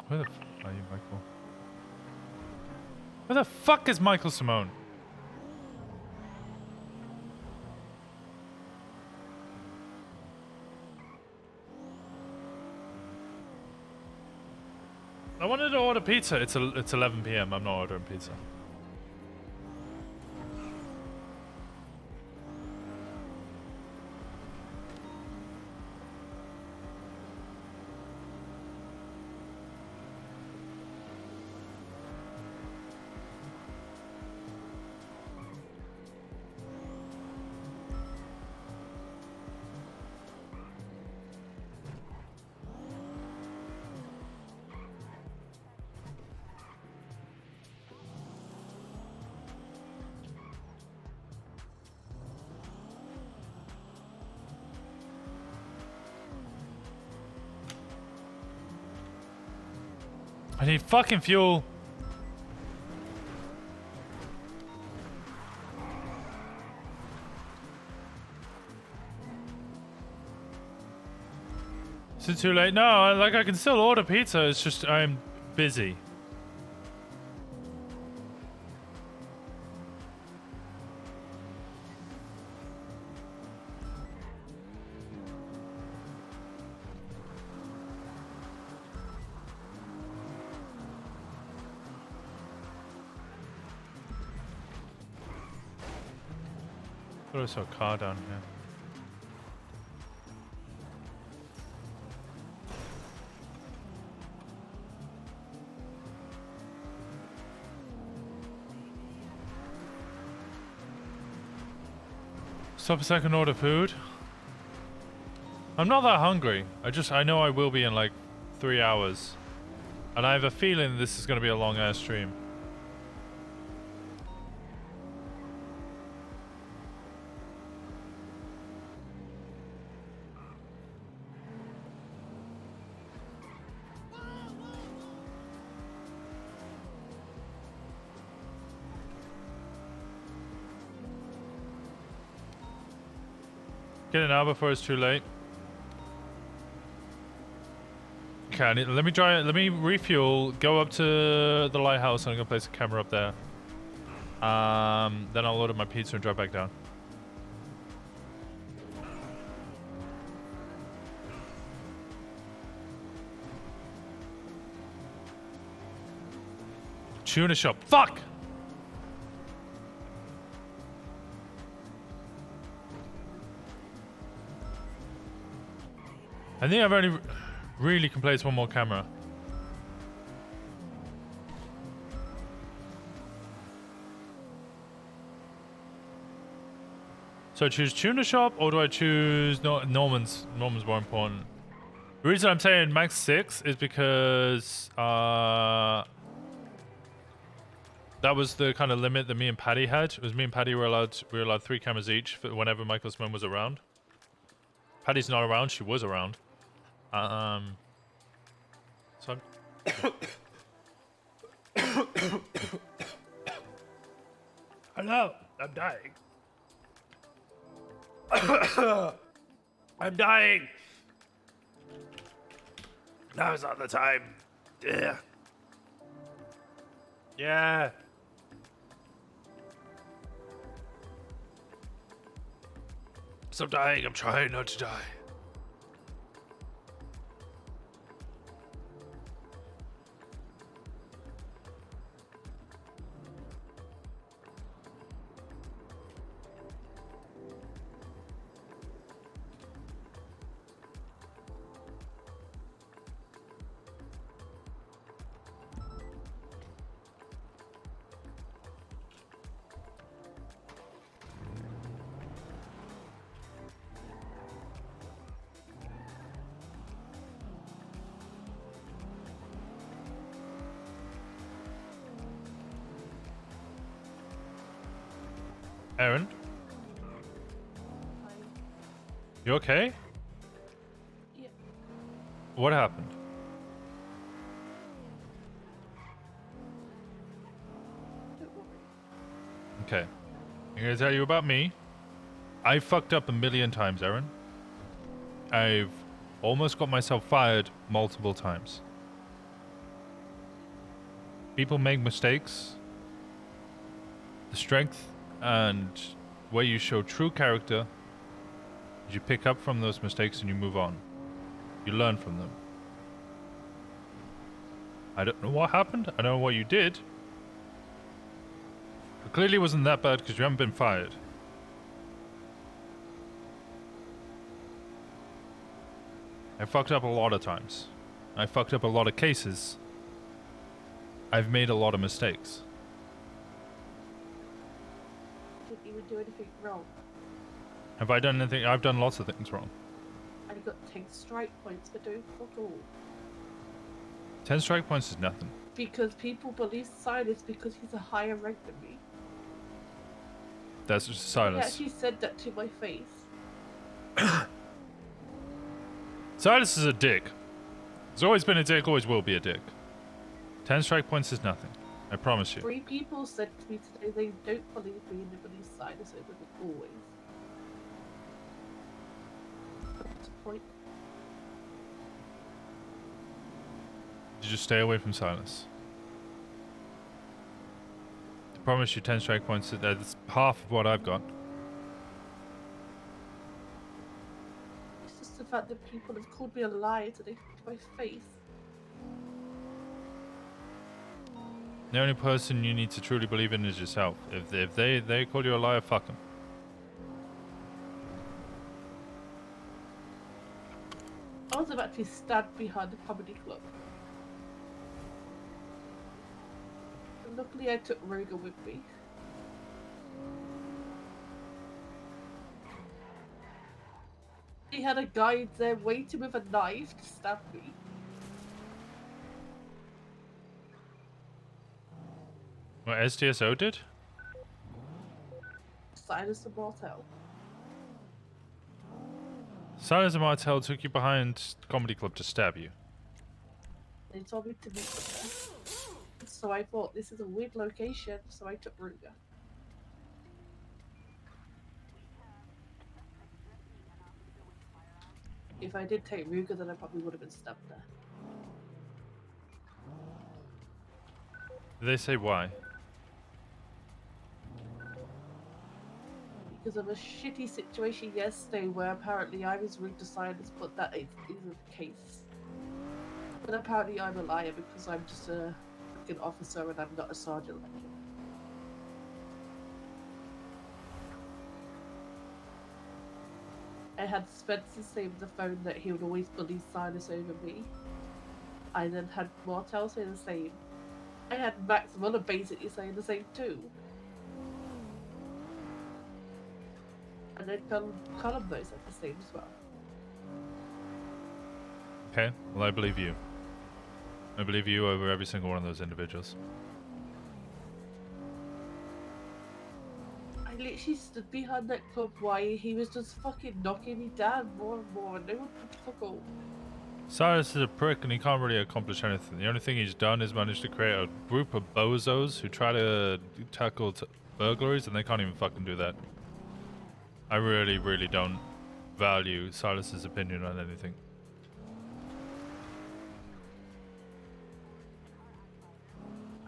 Where the f are you, Michael? Where the fuck is Michael Simone? I wanted to order pizza. It's 11 p.m. I'm not ordering pizza. I need fucking fuel. Is it too late? No, like I can still order pizza. It's just I'm busy. I thought I saw a car down here. Stop a second, order food. I'm not that hungry. I know I will be in like 3 hours. And I have a feeling this is going to be a long ass stream. Get it now before it's too late. Okay, let me try it. Let me refuel. Go up to the lighthouse. And I'm gonna place a camera up there. Then I'll order my pizza and drive back down. Tuna shop. Fuck! I think I've only really can place one more camera. So I choose tuna shop or do I choose Norman's? Norman's more important. The reason I'm saying max 6 is because that was the kind of limit that me and Paddy had. It was me and Paddy were allowed 3 cameras each for whenever Michael Simone was around. Paddy's not around, she was around. So hello, I'm dying. I'm dying. Now's not the time. Yeah. Yeah. Stop dying. I'm trying not to die. Aaron? You okay? Yeah. What happened? Okay. I'm gonna tell you about me. I fucked up a million times, Aaron. I've almost got myself fired multiple times. People make mistakes. The strength and where you show true character is you pick up from those mistakes and you move on. You learn from them. I don't know what happened. I don't know what you did. It clearly wasn't that bad because you haven't been fired. I fucked up a lot of times. I fucked up a lot of cases. I've made a lot of mistakes. Didn't even do anything wrong. Have I done anything? I've done lots of things wrong. I got 10 strike points for doing fuck all. 10 strike points is nothing. Because people believe Silas because he's a higher rank than me. That's just He Silas. actually said that to my face. Silas is a dick. He's always been a dick, always will be a dick. 10 strike points is nothing. I promise you. 3 people said to me today they don't believe me and they believe Silas over me always. What's the point? You just stay away from Silas. I promise you 10 strike points. That's half of what I've got. It's just the fact that people have called me a liar today to my face. The only person you need to truly believe in is yourself. If they call you a liar, fuck them. I was about to be stabbed behind the comedy club. And luckily I took Roga with me. He had a guy there waiting with a knife to stab me. What SDSO did? Silas and Martel. Silas and Martel took you behind comedy club to stab you. They told me to meet them there. So I thought this is a weird location, so I took Ruger. If I did take Ruger, then I probably would have been stabbed there. Did they say why? Because of a shitty situation yesterday where apparently I was rude to silence, but that isn't the case. But apparently I'm a liar because I'm just a freaking officer and I'm not a sergeant like him. I had Spencer say with the phone that he would always bully Silas over me. I then had Martel say the same. I had Max Muller basically saying the same too. And then Columbo said the same as well. Okay, well I believe you. I believe you over every single one of those individuals. I literally stood behind that club while he was just fucking knocking me down more and more, and no one could fuck all. Cyrus is a prick and he can't really accomplish anything. The only thing he's done is manage to create a group of bozos who try to tackle burglaries and they can't even fucking do that. I really, really don't value Silas's opinion on anything.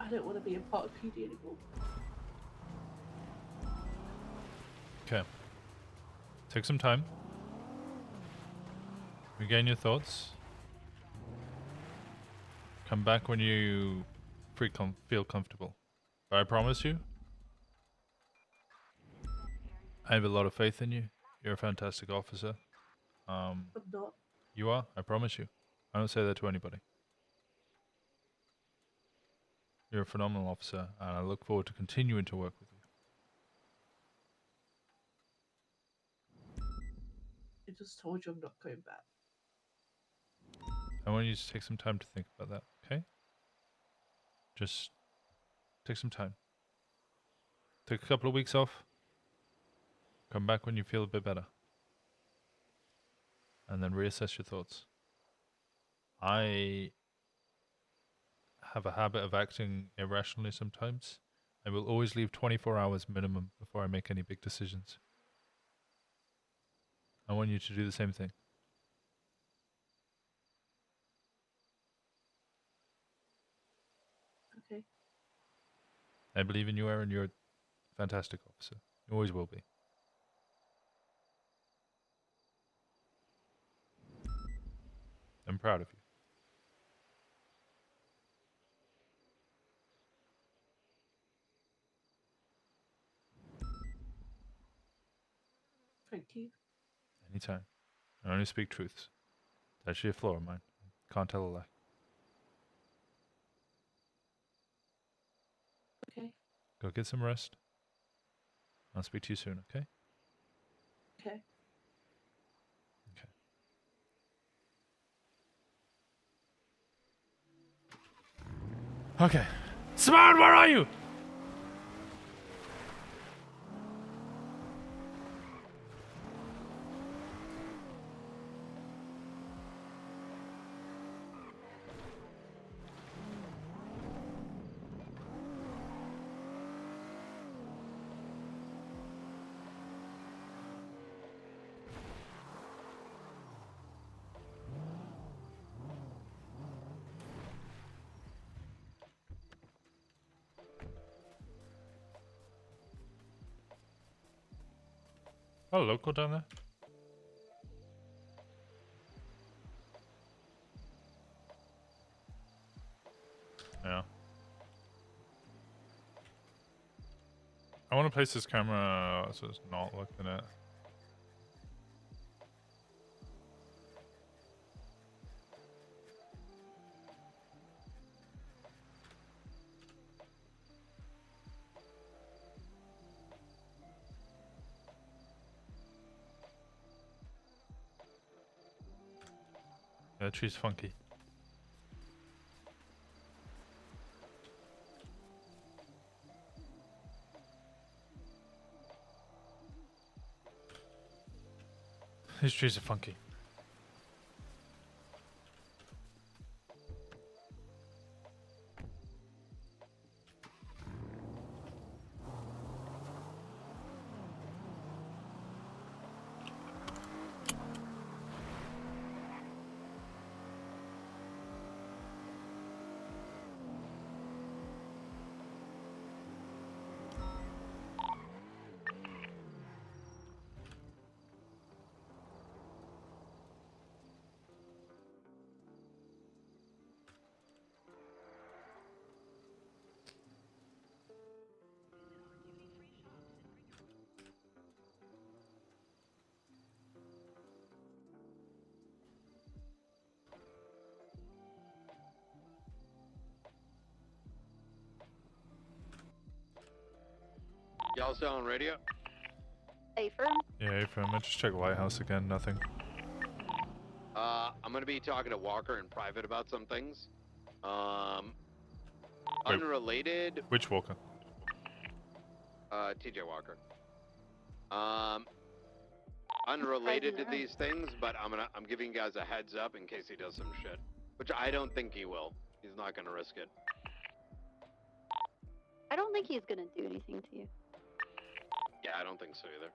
I don't want to be a part of PD anymore. Okay. Take some time. Regain your thoughts. Come back when you feel comfortable. But I promise you, I have a lot of faith in you. You're a fantastic officer. I'm not. You are, I promise you. I don't say that to anybody. You're a phenomenal officer, and I look forward to continuing to work with you. I just told you I'm not going back. I want you to take some time to think about that, okay? Just take some time. Take a couple of weeks off. Come back when you feel a bit better. And then reassess your thoughts. I have a habit of acting irrationally sometimes. I will always leave 24 hours minimum before I make any big decisions. I want you to do the same thing. Okay. I believe in you, Aaron. You're a fantastic officer. You always will be. I'm proud of you. Thank you. Anytime. I only speak truths. It's actually a flaw of mine. Can't tell a lie. Okay. Go get some rest. I'll speak to you soon, okay? Okay. Okay. Simone, where are you? Oh, local down there? Yeah. I want to place this camera so it's not looking at. Yeah, the tree's funky. These trees are funky. also on radio? A-firm? Yeah, A-firm. I just checked Lighthouse again. Nothing. I'm gonna be talking to Walker in private about some things. Wait. Unrelated. Which Walker? TJ Walker. Unrelated to these things, but I'm giving you guys a heads up in case he does some shit. Which I don't think he will. He's not gonna risk it. I don't think he's gonna do anything to you. Yeah, I don't think so either.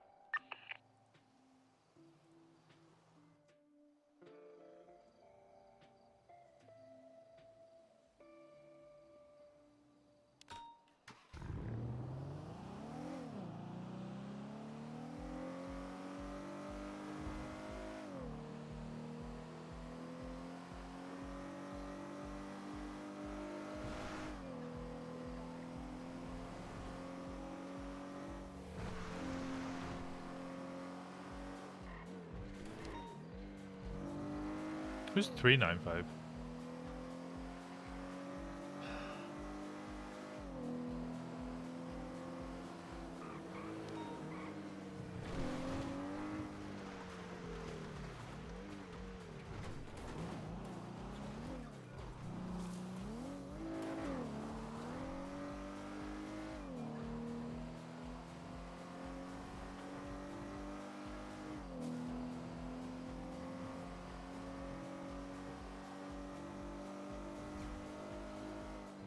Who's 395?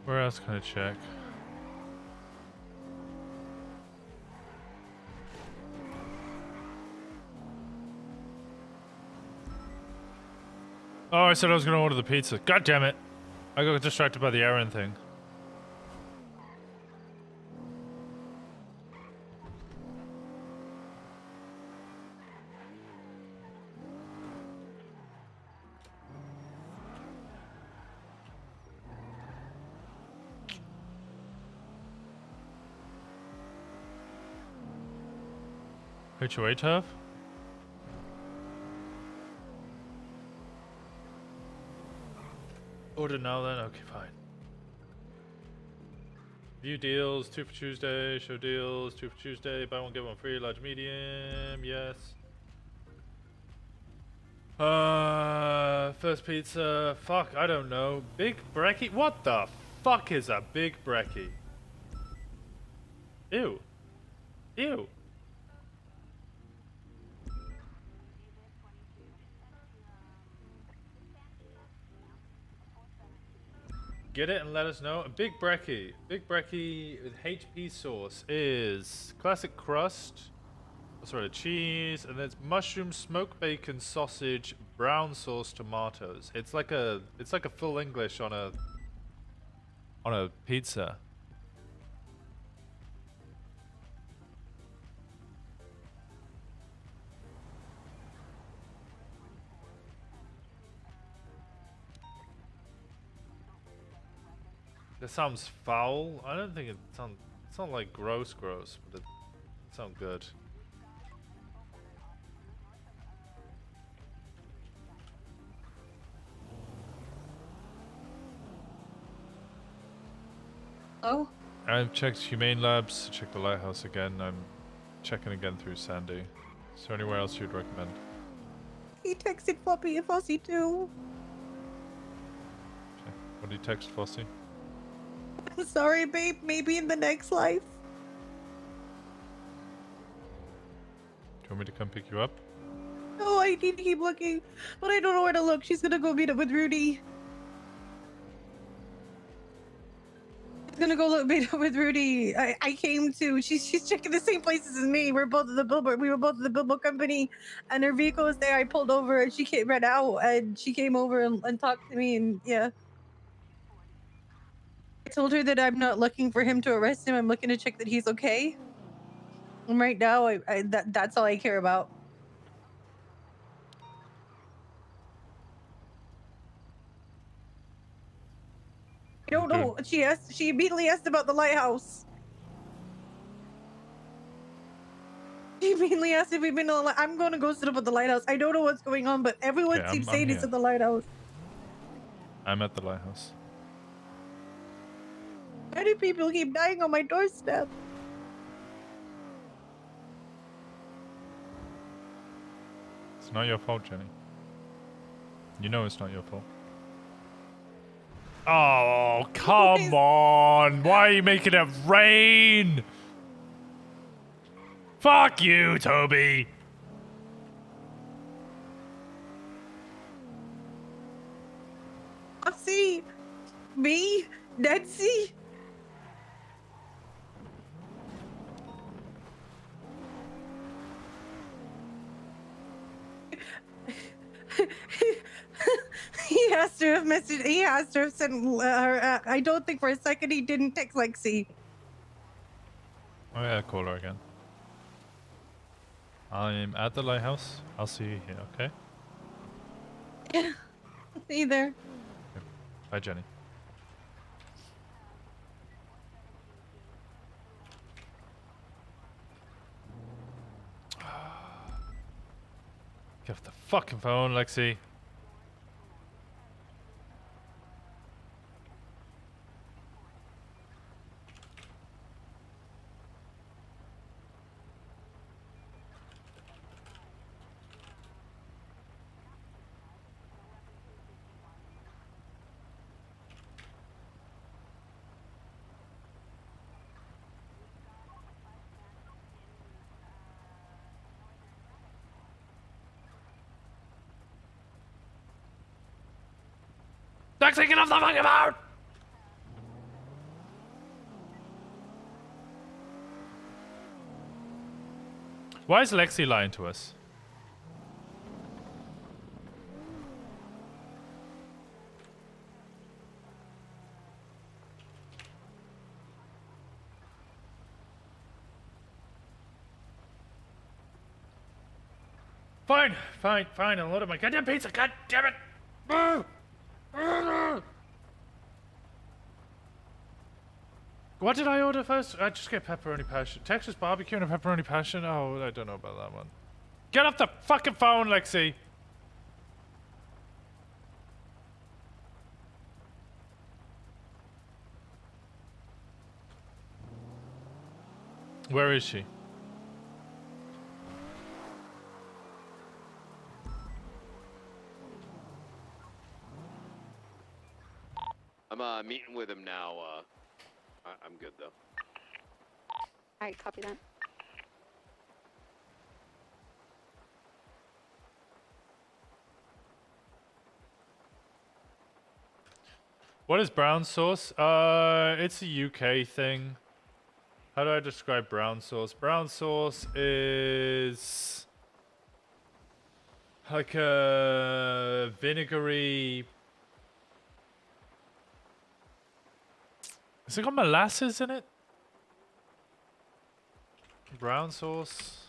Where else can I check? Oh, I said I was gonna order the pizza. God damn it! I got distracted by the errand thing. HOA turf? Order now then? Okay, fine. View deals, 2 for Tuesday, show deals, 2 for Tuesday, buy one get one free, large medium, yes. First pizza, fuck, I don't know. Big brekkie? What the fuck is a big brekkie? Ew. Ew. Get it and let us know. Big brekkie. Big brekkie with HP sauce is classic crust, sort of cheese, and then it's mushroom, smoked bacon, sausage, brown sauce, tomatoes. It's like a full English on a pizza. That sounds foul. I don't think it sounds like gross, but it sounds good. Oh? I've checked Humane Labs, checked the Lighthouse again. I'm checking again through Sandy. Is there anywhere else you'd recommend? He texted Floppy and Flossie too. Okay. What did you text Flossie? I'm sorry, babe. Maybe in the next life. Do you want me to come pick you up? No, I need to keep looking, but I don't know where to look. She's gonna go meet up with Rudy. She's gonna go meet up with Rudy. I came to. She's checking the same places as me. We're both at the billboard. We were both at the billboard company, and her vehicle was there. I pulled over, and she ran out, and she came over and talked to me, and yeah. I told her that I'm not looking for him to arrest him. I'm looking to check that he's okay. And right now, that's all I care about. I don't know. She immediately asked about the lighthouse. She immediately asked if we've been to the I'm going to go sit up at the lighthouse. I don't know what's going on, but everyone Okay, keeps I'm saying it's here. at the lighthouse. I'm at the Lighthouse. Why do people keep dying on my doorstep? It's not your fault, Jenny. You know it's not your fault. Oh, come on! Why are you making it rain? Fuck you, Toby! See, me, Nancy. He has to have messaged. He has to have sent her. I don't think for a second he didn't text Lexi. Oh yeah, call her again. I'm at the lighthouse. I'll see you here, okay? Yeah. See you there. Bye, Jenny. Get off the fucking phone, Lexi. Lexi, get off the fucking phone! Why is Lexi lying to us? Fine, fine, fine. I'll order my goddamn pizza. God damn it! What did I order first? I just get pepperoni passion. Texas barbecue and a pepperoni passion? Oh, I don't know about that one. Get off the fucking phone, Lexi! Where is she? I'm meeting with him now. I'm good though. Alright, copy that. What is brown sauce? It's a UK thing. How do I describe brown sauce? Brown sauce is like a vinegary. Has it got molasses in it? Brown sauce.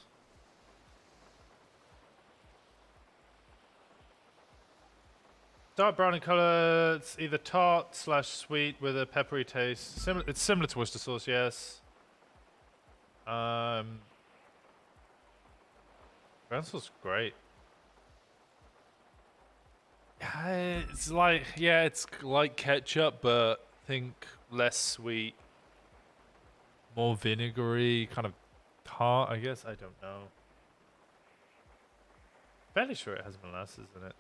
Dark brown in color. It's either tart / sweet with a peppery taste. It's similar to Worcester sauce, yes. Brown sauce is great. Yeah, it's like ketchup, but think less sweet, more vinegary, kind of tart, I guess. I don't know. Fairly sure it has molasses in it.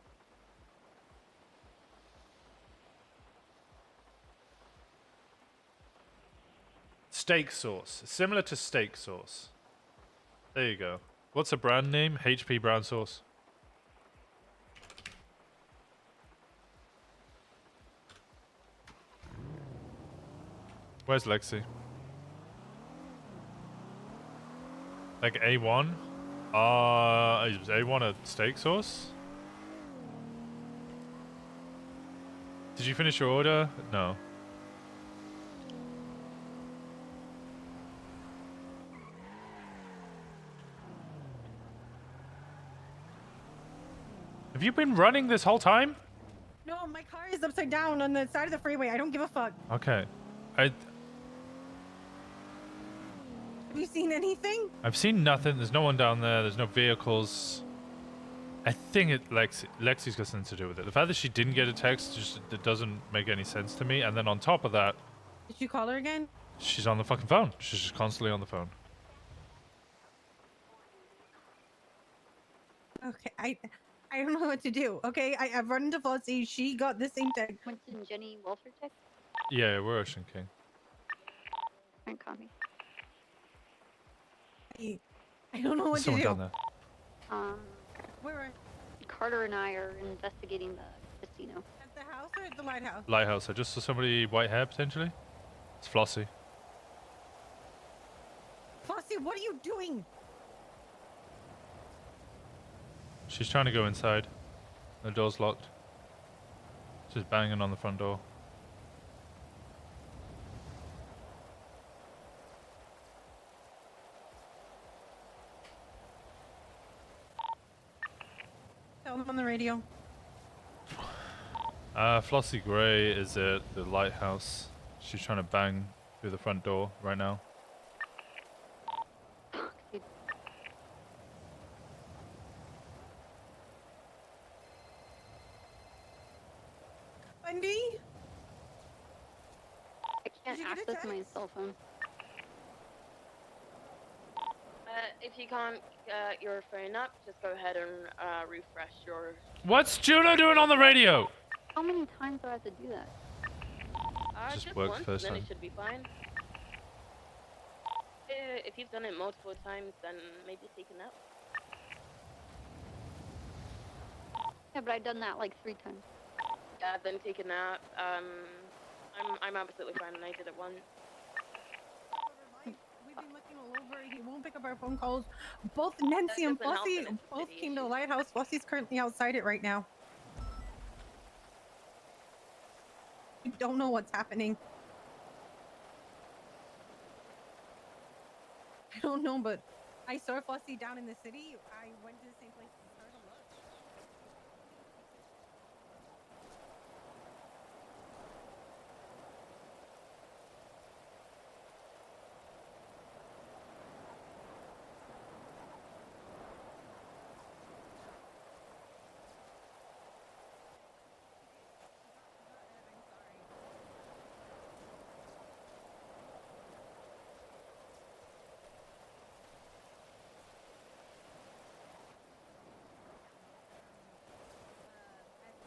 Steak sauce. Similar to steak sauce. There you go. What's the brand name? HP brown sauce. Where's Lexi? Like A1? Is A1 a steak sauce? Did you finish your order? No. Have you been running this whole time? No, my car is upside down on the side of the freeway. I don't give a fuck. Okay. Have you seen anything? I've seen nothing. There's no one down there. There's no vehicles. I think Lexi's got something to do with it. The fact that she didn't get a text it doesn't make any sense to me. And then on top of that, Did you call her again? she's on the fucking phone. She's just constantly on the phone. Okay, I don't know what to do. Okay, I've run into Flossie. She got the same tag. Winston, Jenny, welfare check. Yeah, we're Ocean King. And copy. I don't know what There's to someone do. down there. Where are Carter and I are investigating the casino. at the house or at the lighthouse? Lighthouse. I just saw somebody white hair potentially. It's Flossie. Flossie, what are you doing? She's trying to go inside. The door's locked. She's banging on the front door. Tell them on the radio. Flossie Gray is at the lighthouse. She's trying to bang through the front door right now. Bundy? I can't access my cell phone. If you can't get your phone up, just go ahead and refresh your... What's Juno doing on the radio? How many times do I have to do that? Just just worked once, first then time. it should be fine. If you've done it multiple times, then maybe take a nap. Yeah, but I've done that like 3 times. Yeah, then take a nap. I'm absolutely fine, and I did it once. We've been looking all over. He won't pick up our phone calls. Both Nancy and doesn't help Flossie that it's both city came to the lighthouse. Flossie's currently outside it right now. We don't know what's happening. I don't know, but I saw Flossie down in the city. I went to the same place as her to look.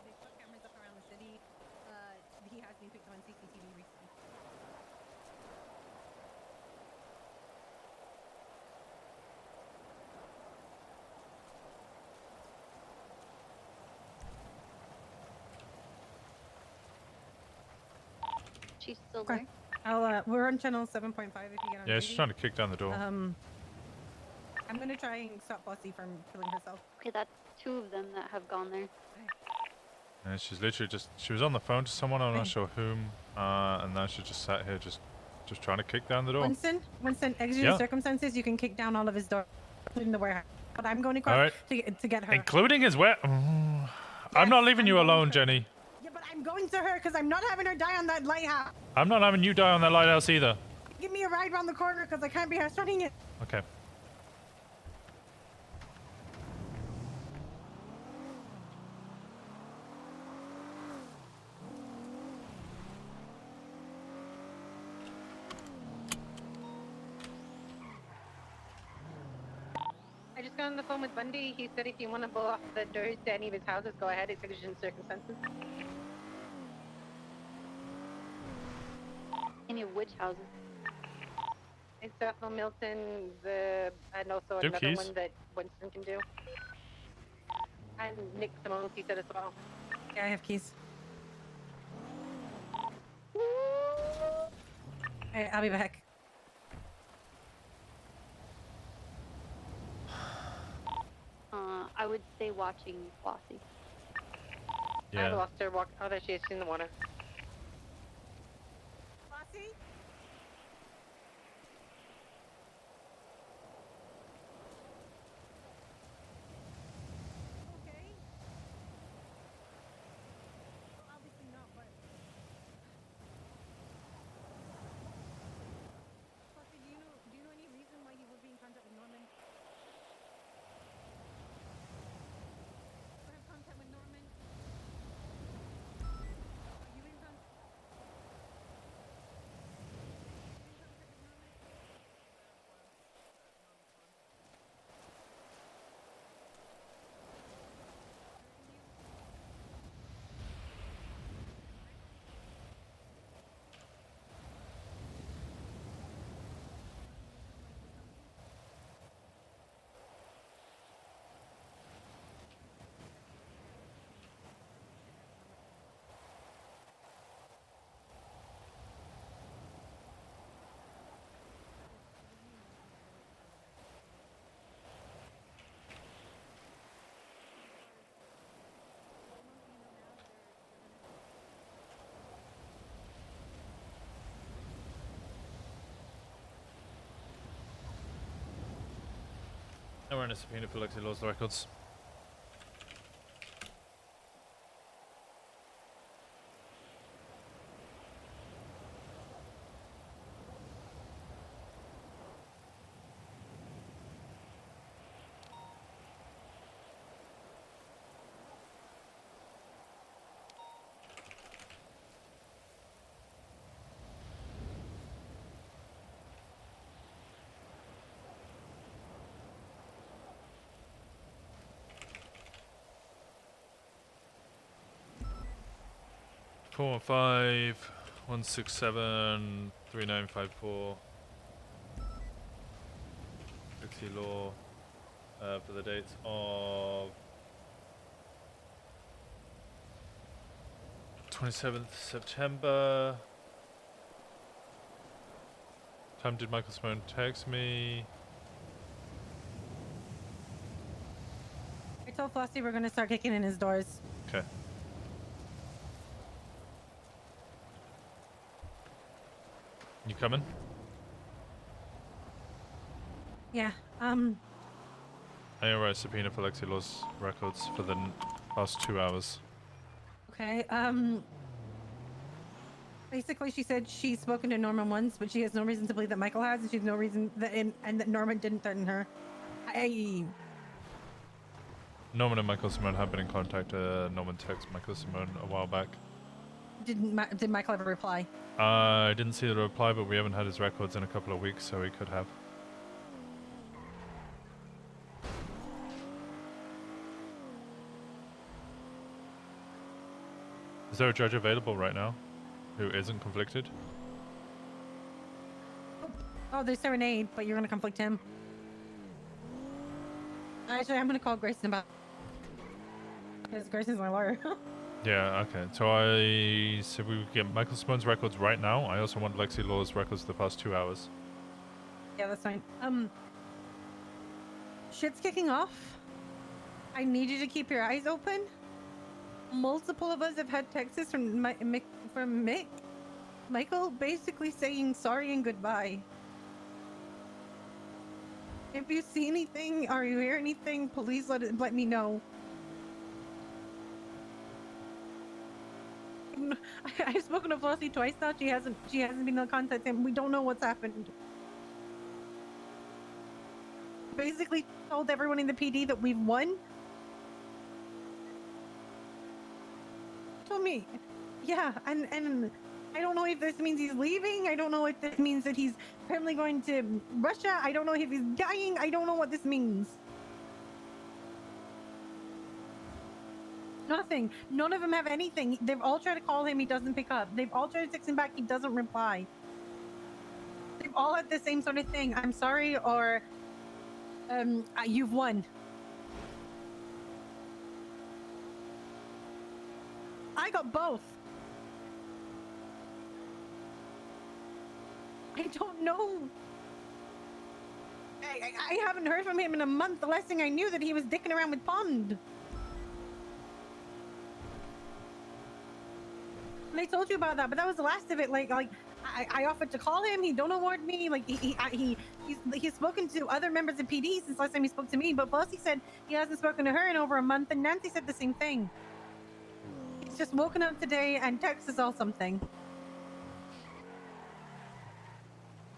They put cameras up around the city. He has been picked up on CCTV recently. She's still Okay. there. We're on channel 7.5 if you get on. Yeah, she's TV. trying to kick down the door. I'm gonna try and stop Flossie from killing herself. Okay, that's 2 of them that have gone there. And she's literally just, she was on the phone to someone, I'm not sure whom, and now she just sat here just trying to kick down the door. Winston, exigent Yeah. circumstances, you can kick down all of his doors, including the warehouse. But I'm going across Alright. to get her. Including his wet. I'm not leaving you alone, Jenny. Yeah, but I'm going to her because I'm not having her die on that lighthouse. I'm not having you die on that lighthouse either. Give me a ride around the corner because I can't be running it. Okay. I just got on the phone with Bundy. He said if you want to blow off the doors to any of his houses, go ahead. It's exigent circumstances. Any of which houses? It's Bethel, Milton, and also Do another keys? one that Winston can do. And Nick Simone, he said as well. Yeah, I have keys. Alright, I'll be back. I would stay watching Flossie. I Yeah. lost her. Oh, there she is. She's in the water. Flossie? Okay. Well, obviously not, but... Flossie, do you know any reason why you would be in contact with Norman? Or have contact with Norman? Are you in contact? run a subpoena for Lexi Law's records. Four 5 167 3954. Lexi Law for the dates of 27th September. Time did Michael Simone text me? I told Flossie we're gonna start kicking in his doors. Okay. You coming? Yeah. I write subpoena for Lexi Law's records for the past 2 hours. Okay. Basically, she said she's spoken to Norman once, but she has no reason to believe that Michael has, and she has no reason that and that Norman didn't threaten her. Norman and Michael Simone have been in contact. Norman texted Michael Simone a while back. Did Michael ever reply? I didn't see the reply, but we haven't had his records in a couple of weeks, so he could have. Is there a judge available right now who isn't conflicted? Oh, there's Serenade, but you're gonna conflict him. Actually, I'm gonna call Grayson about because Grayson's my lawyer. Yeah, okay. So I said we would get Michael Simone's records right now. I also want Lexi Law's records the past 2 hours. Yeah, that's fine. Shit's kicking off. I need you to keep your eyes open. Multiple of us have had texts from Mick. Michael basically saying sorry and goodbye. If you see anything or you hear anything, please let me know. I've spoken to Flossie twice now. She hasn't been in contact, and we don't know what's happened. Basically told everyone in the PD that we've won. Told me, yeah, and I don't know if this means he's leaving. I don't know if this means that he's apparently going to Russia. I don't know if he's dying. I don't know what this means. Nothing. None of them have anything. They've all tried to call him. He doesn't pick up. They've all tried to text him back. He doesn't reply. They've all had the same sort of thing. I'm sorry, or you've won. I got both. I don't know. I haven't heard from him in a month. The last thing I knew that he was dicking around with Pond. And I told you about that, but that was the last of it. Like I offered to call him. He don't award me. Like he's spoken to other members of PD since last time he spoke to me. But Flossie said he hasn't spoken to her in over a month, and Nancy said the same thing. He's just woken up today and texted us all something.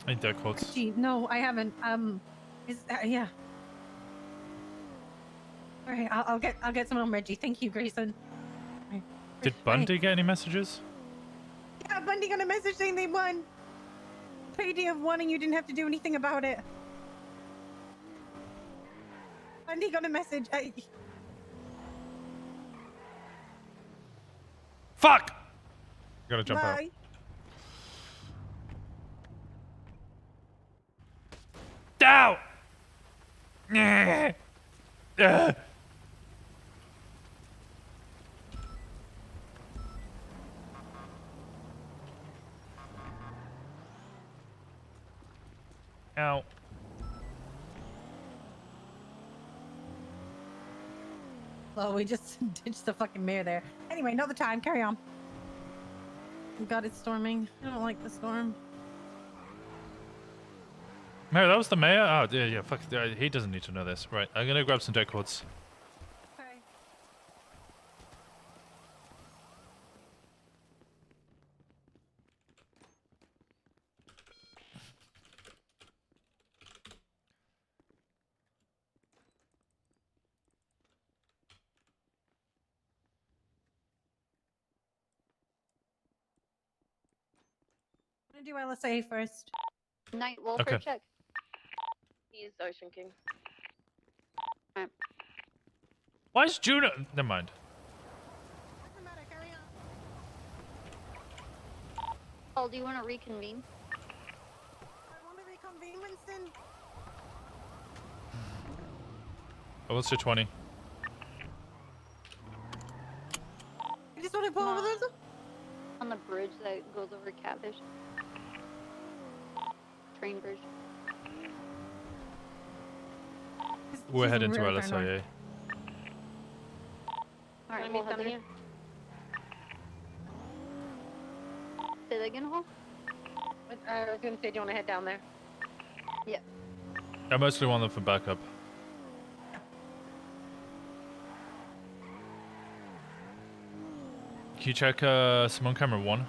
Ain't that quotes? Gee, no, I haven't. Yeah. All right, I'll get someone on Reggie. Thank you, Grayson. Did Bundy get any messages? Yeah, Bundy got a message saying they won. The idea of won and you didn't have to do anything about it. Bundy got a message. Fuck! Gotta jump out. Bye. Down! Ow. Well, we just ditched the fucking mayor there. Anyway, another time. Carry on. God, it's storming. I don't like the storm. No, that was the mayor? Oh, yeah, fuck. He doesn't need to know this. Right, I'm gonna grab some deck cords. Okay. I'm gonna do LSA first. Night welfare Okay. check. He's Ocean King. Why is Juno? Never mind. Paul, do you want to reconvene? I want to reconvene, Winston. Oh, what's your 20? I just want to pull over there. On the bridge that goes over Catfish. Train bridge. We're She's heading to really far LSIA. Alright, Wanna we'll meet head down there. here? Say that again, Hall? I was gonna say, do you want to head down there? Yeah. I mostly want them for backup. Can you check Simone camera 1?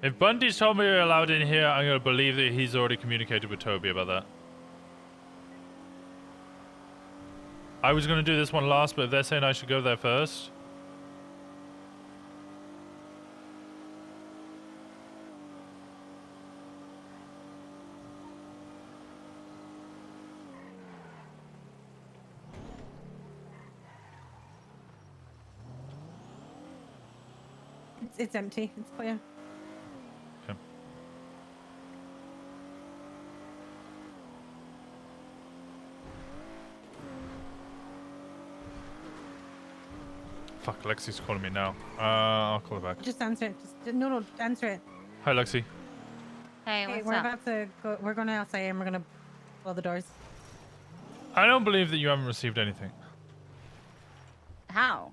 If Bundy's told me you're allowed in here, I'm going to believe that he's already communicated with Toby about that. I was going to do this one last, but if they're saying I should go there first... It's empty. It's clear. Okay. Fuck, Lexi's calling me now. I'll call her back. Just answer it. No, answer it. Hi, Lexi. Hey, Okay, what's we're up? about to go. We're going to outside and we're gonna blow the doors. I don't believe that you haven't received anything. How?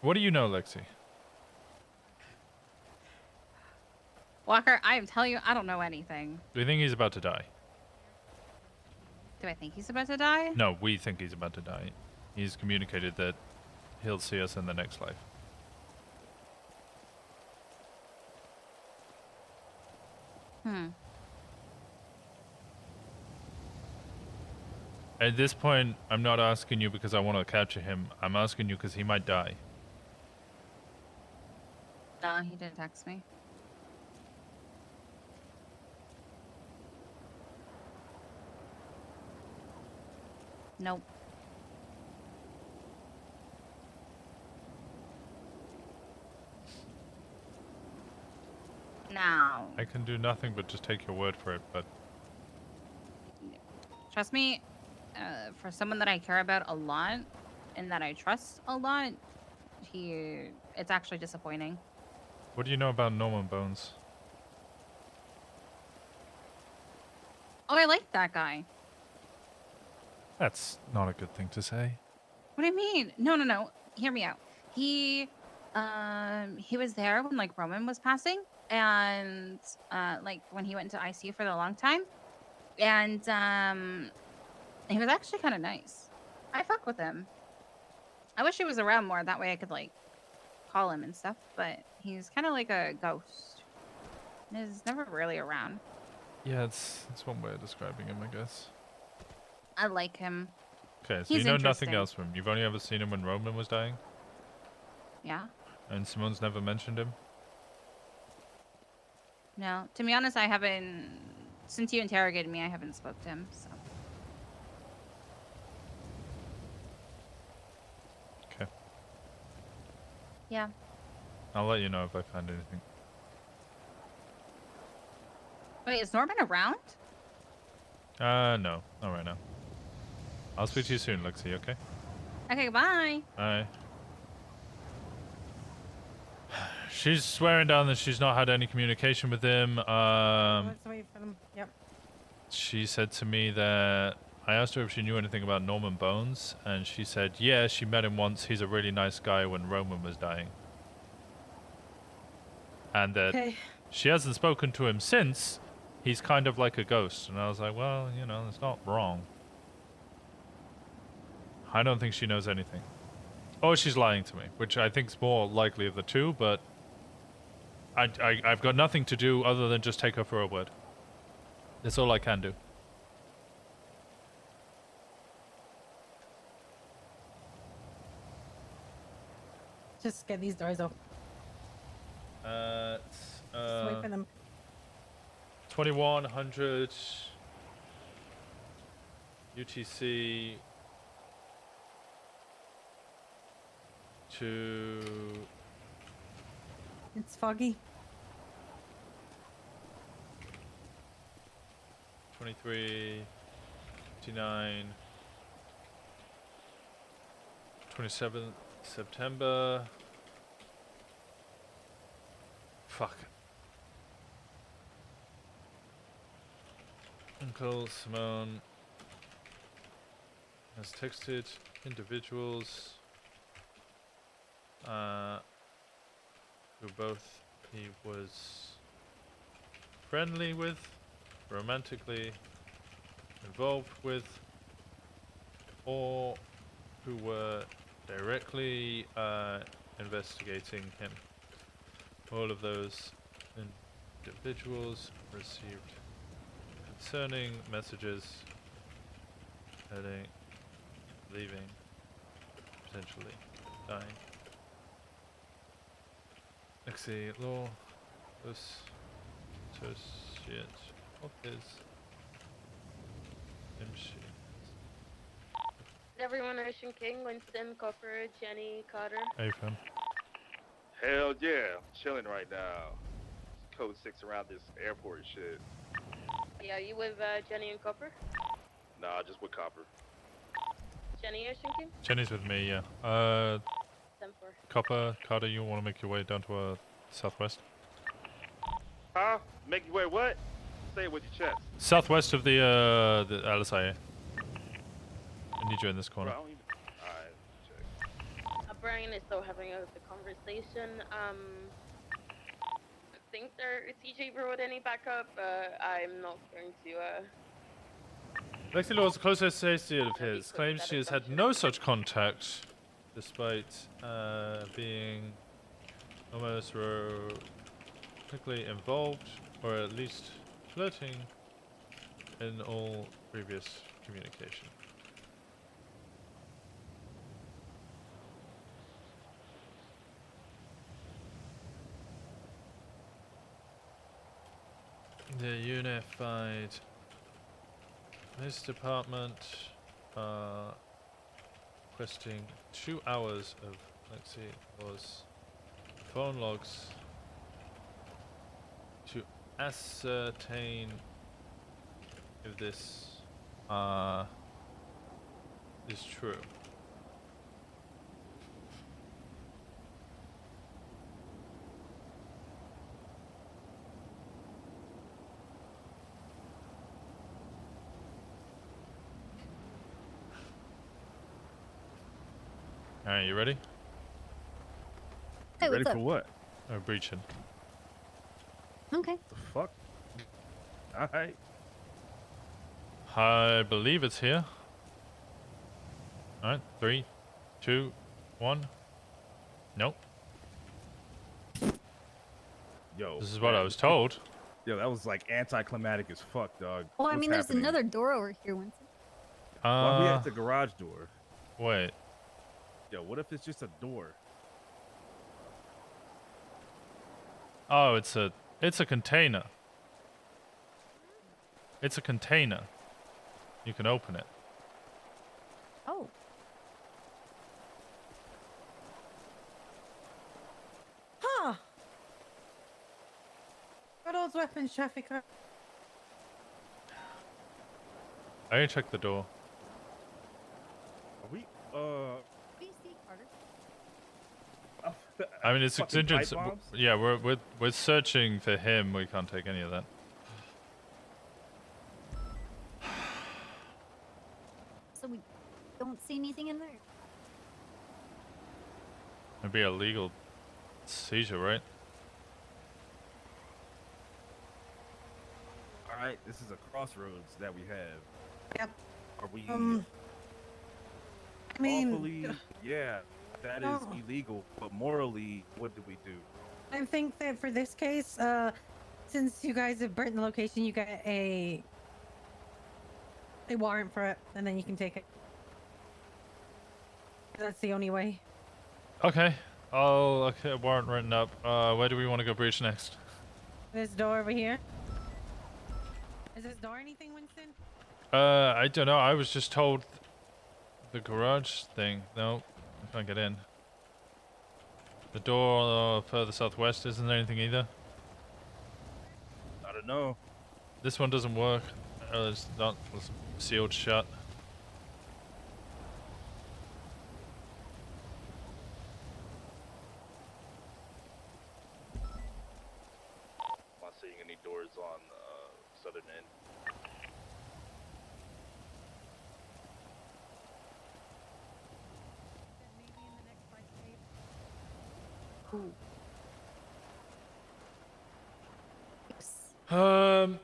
What do you know, Lexi? Walker, I tell you, I don't know anything. Do you think he's about to die? Do I think he's about to die? No, we think he's about to die. He's communicated that he'll see us in the next life. At this point, I'm not asking you because I want to capture him. I'm asking you because he might die. No, he didn't text me. Nope. Now, I can do nothing but just take your word for it, but... trust me, for someone that I care about a lot and that I trust a lot, it's actually disappointing. What do you know about Norman Bones? Oh, I like that guy. That's not a good thing to say. What do you mean? No. Hear me out. He was there when like Roman was passing, and like when he went into ICU for the long time, and he was actually kind of nice. I fuck with him. I wish he was around more. That way I could like call him and stuff. But he's kind of like a ghost. He's never really around. Yeah, it's one way of describing him, I guess. I like him. Okay, so He's you know nothing interesting. else from him. You've only ever seen him when Roman was dying? Yeah. And Simone's never mentioned him? No. To be honest, I haven't. Since you interrogated me, I haven't spoke to him. So. Okay. Yeah. I'll let you know if I find anything. Wait, is Norman around? No. Not right now. I'll speak to you soon, Lexi, okay? Okay, bye. Bye. She's swearing down that she's not had any communication with him. Let's wait for them. Yep. She said to me that I asked her if she knew anything about Norman Bones, and she said, yeah, she met him once. He's a really nice guy when Roman was dying. And that she hasn't spoken to him since. He's kind of like a ghost. And I was like, well, you know, it's not wrong. I don't think she knows anything. Or she's lying to me, which I think is more likely of the two, but I've got nothing to do other than just take her for her word. That's all I can do. Just get these doors open. Just wait for them. 2100 UTC to... It's foggy. 23:59 27th September. Fuck. Uncle Simone has texted individuals who both he was friendly with, romantically involved with, or who were directly investigating him. All of those individuals received concerning messages heading, leaving, potentially dying. Lexi Law was associate of his MC. Everyone, Ocean King, Winston, Copper, Jenny, Carter. Hey, fam. Hell yeah, I'm chilling right now. Code 6 around this airport shit. Yeah, you with Jenny and Copper? Nah, just with Copper. Jenny, Ocean King? Jenny's with me, yeah. 10-4. Copper, Carter, you want to make your way down to southwest? Huh? Make you wait, what? Say it with your chest. Southwest of the LSIA. I need you in this corner. Bro, alright, check. Brian is still having the conversation. I think CJ brought any backup, I'm not going to, Lexi Law is a close associate of his. Claims she has had no such contact, despite being almost romantically involved, or at least flirting in all previous communication. The Unified Police Department requesting 2 hours of Lexi Law's phone logs to ascertain if this is true. Alright, you ready? Hey, ready what's for up? what? Oh, breaching. Okay. The fuck? Alright. I believe it's here. Alright, 3, 2, 1. Nope. Yo. This is what I was told. Yo, that was like anticlimactic as fuck, dog. Well, I What's mean, there's happening? another door over here, Winston. Why are we at the garage door? Wait. Yo, what if it's just a door? Oh, it's a container. It's a container. You can open it. Oh. Huh. Got all those weapons trafficker. I can check the door. Are we, I mean, it's fucking pipe exigent. bombs? Yeah, we're searching for him. We can't take any of that. It'd be a legal seizure, right? All right, this is a crossroads that we have. Yep. Are we I mean, lawfully? Yeah, that is illegal. But morally, what do we do? I think that for this case, since you guys have burnt the location, you get a warrant for it, and then you can take it. That's the only way. Okay. Oh, okay. Warrant written up. Where do we want to go breach next? This door over here. Is this door anything, Winston? I don't know. I was just told the garage thing. No, I can't get in. The door further southwest isn't there anything either. I don't know. This one doesn't work. It's not it's sealed shut. Not seeing any doors on southern end.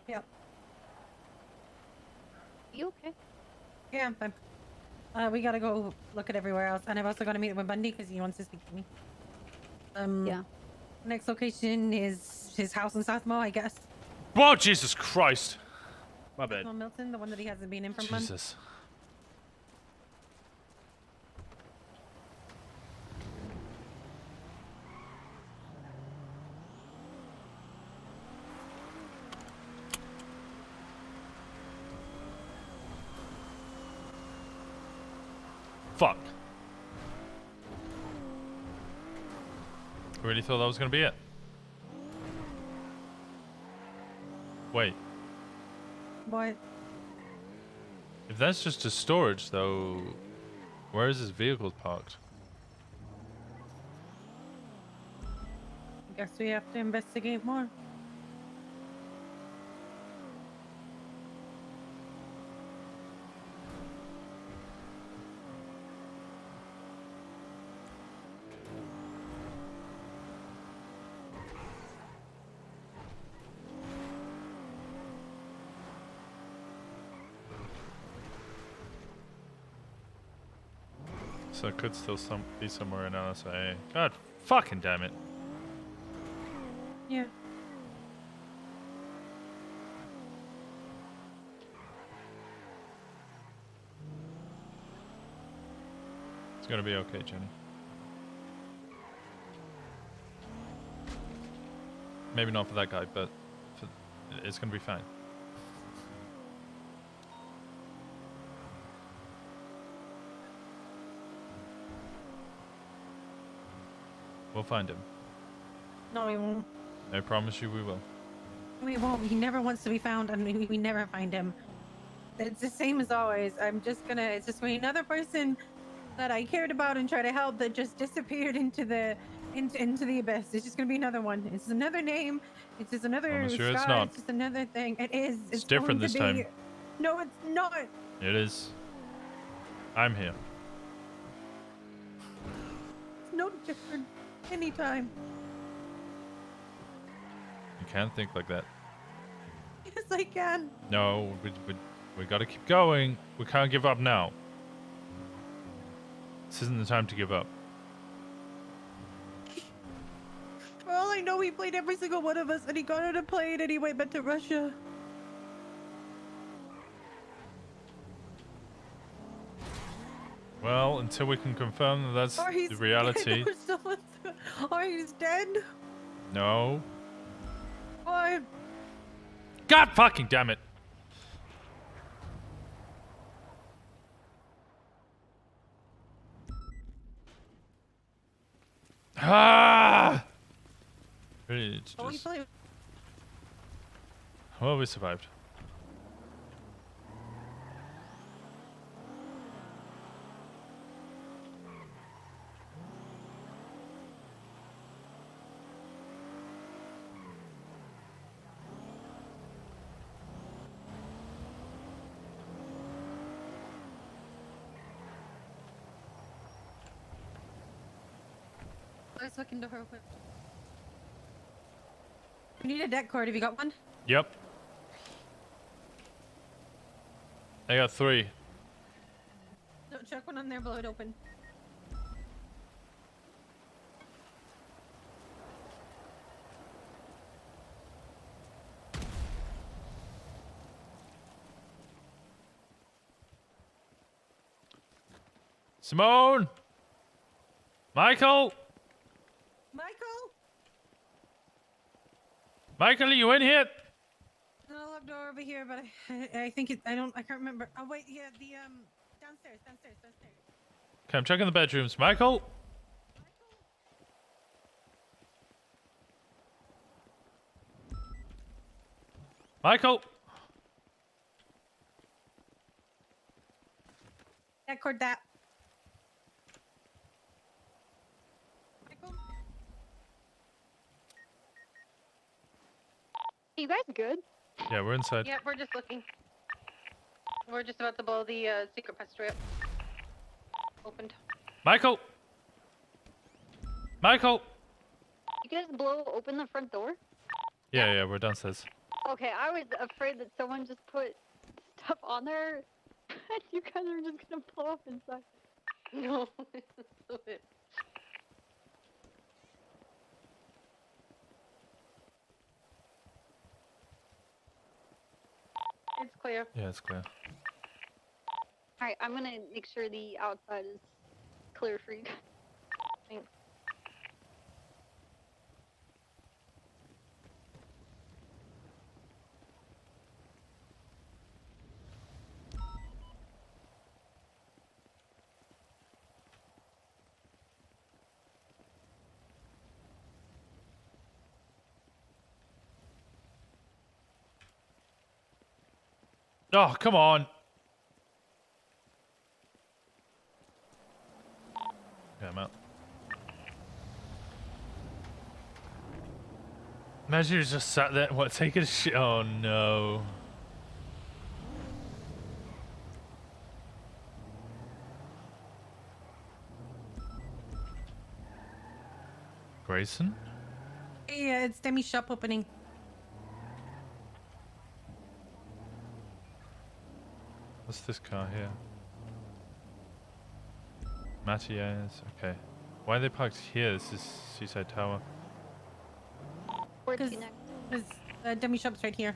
Yep. You okay? Yeah, I'm fine. We gotta go look at everywhere else, and I've also got to meet with Bundy because he wants to speak to me. Yeah. Next location is his house in Southmo, I guess. Whoa, Jesus Christ! My bad. Southmo Milton, the one that he hasn't been in for months. Jesus. Fuck. I really thought that was gonna be it. Wait. What? If that's just a storage, though, where is his vehicle parked? Guess we have to investigate more. So it could still be somewhere in LSA. God fucking damn it. Yeah. It's gonna be okay, Jenny. Maybe not for that guy, but it's gonna be fine. We'll find him. No, we won't. I promise you we will. We won't. He never wants to be found, and we never find him. It's the same as always. It's just gonna be another person that I cared about and tried to help that just disappeared into the abyss. It's just gonna be another one. It's another name. It's just another I'm sure scar. it's not. It's just another thing. It is. It's different going this to time. be- No, it's not. It is. I'm here. It's no different. Anytime. You can't think like that. Yes, I can. No, we gotta keep going. We can't give up now. This isn't the time to give up. For all I know, he played every single one of us, and he got on a plane and he went back to Russia. Well, until we can confirm that that's Or he's the reality. Dead, or someone's- or he's dead. No. Or God fucking damn it. Ah! Really, it's Oh, he just... played. Well, we survived. There's fucking door open. We need a deck cord. Have you got one? Yep. I got 3. Don't chuck one on there, blow it open. Simone! Michael! Michael! Michael, are you in here? No, lock door over here, but I think it. I can't remember. Oh wait, yeah, the downstairs. Okay, I'm checking the bedrooms. Michael? Michael? Deck cord that. You guys good? Yeah, we're inside. Yeah, we're just looking. We're just about to blow the secret passageway up. Opened. Michael? Michael? You guys blow open the front door? Yeah, we're downstairs. Okay, I was afraid that someone just put stuff on there and you guys are just gonna blow up inside. No. It's clear. Yeah, it's clear. Alright, I'm gonna make sure the outside is clear for you guys. Thanks. Oh, come on. Okay, I'm out. Imagine you just sat there, what, taking a shit? Oh no. Grayson? Yeah, it's Demi's shop opening. What's this car here? Matthias, okay. Why are they parked here? This is Seaside Tower. Where's he next? There's Demi shop's right here.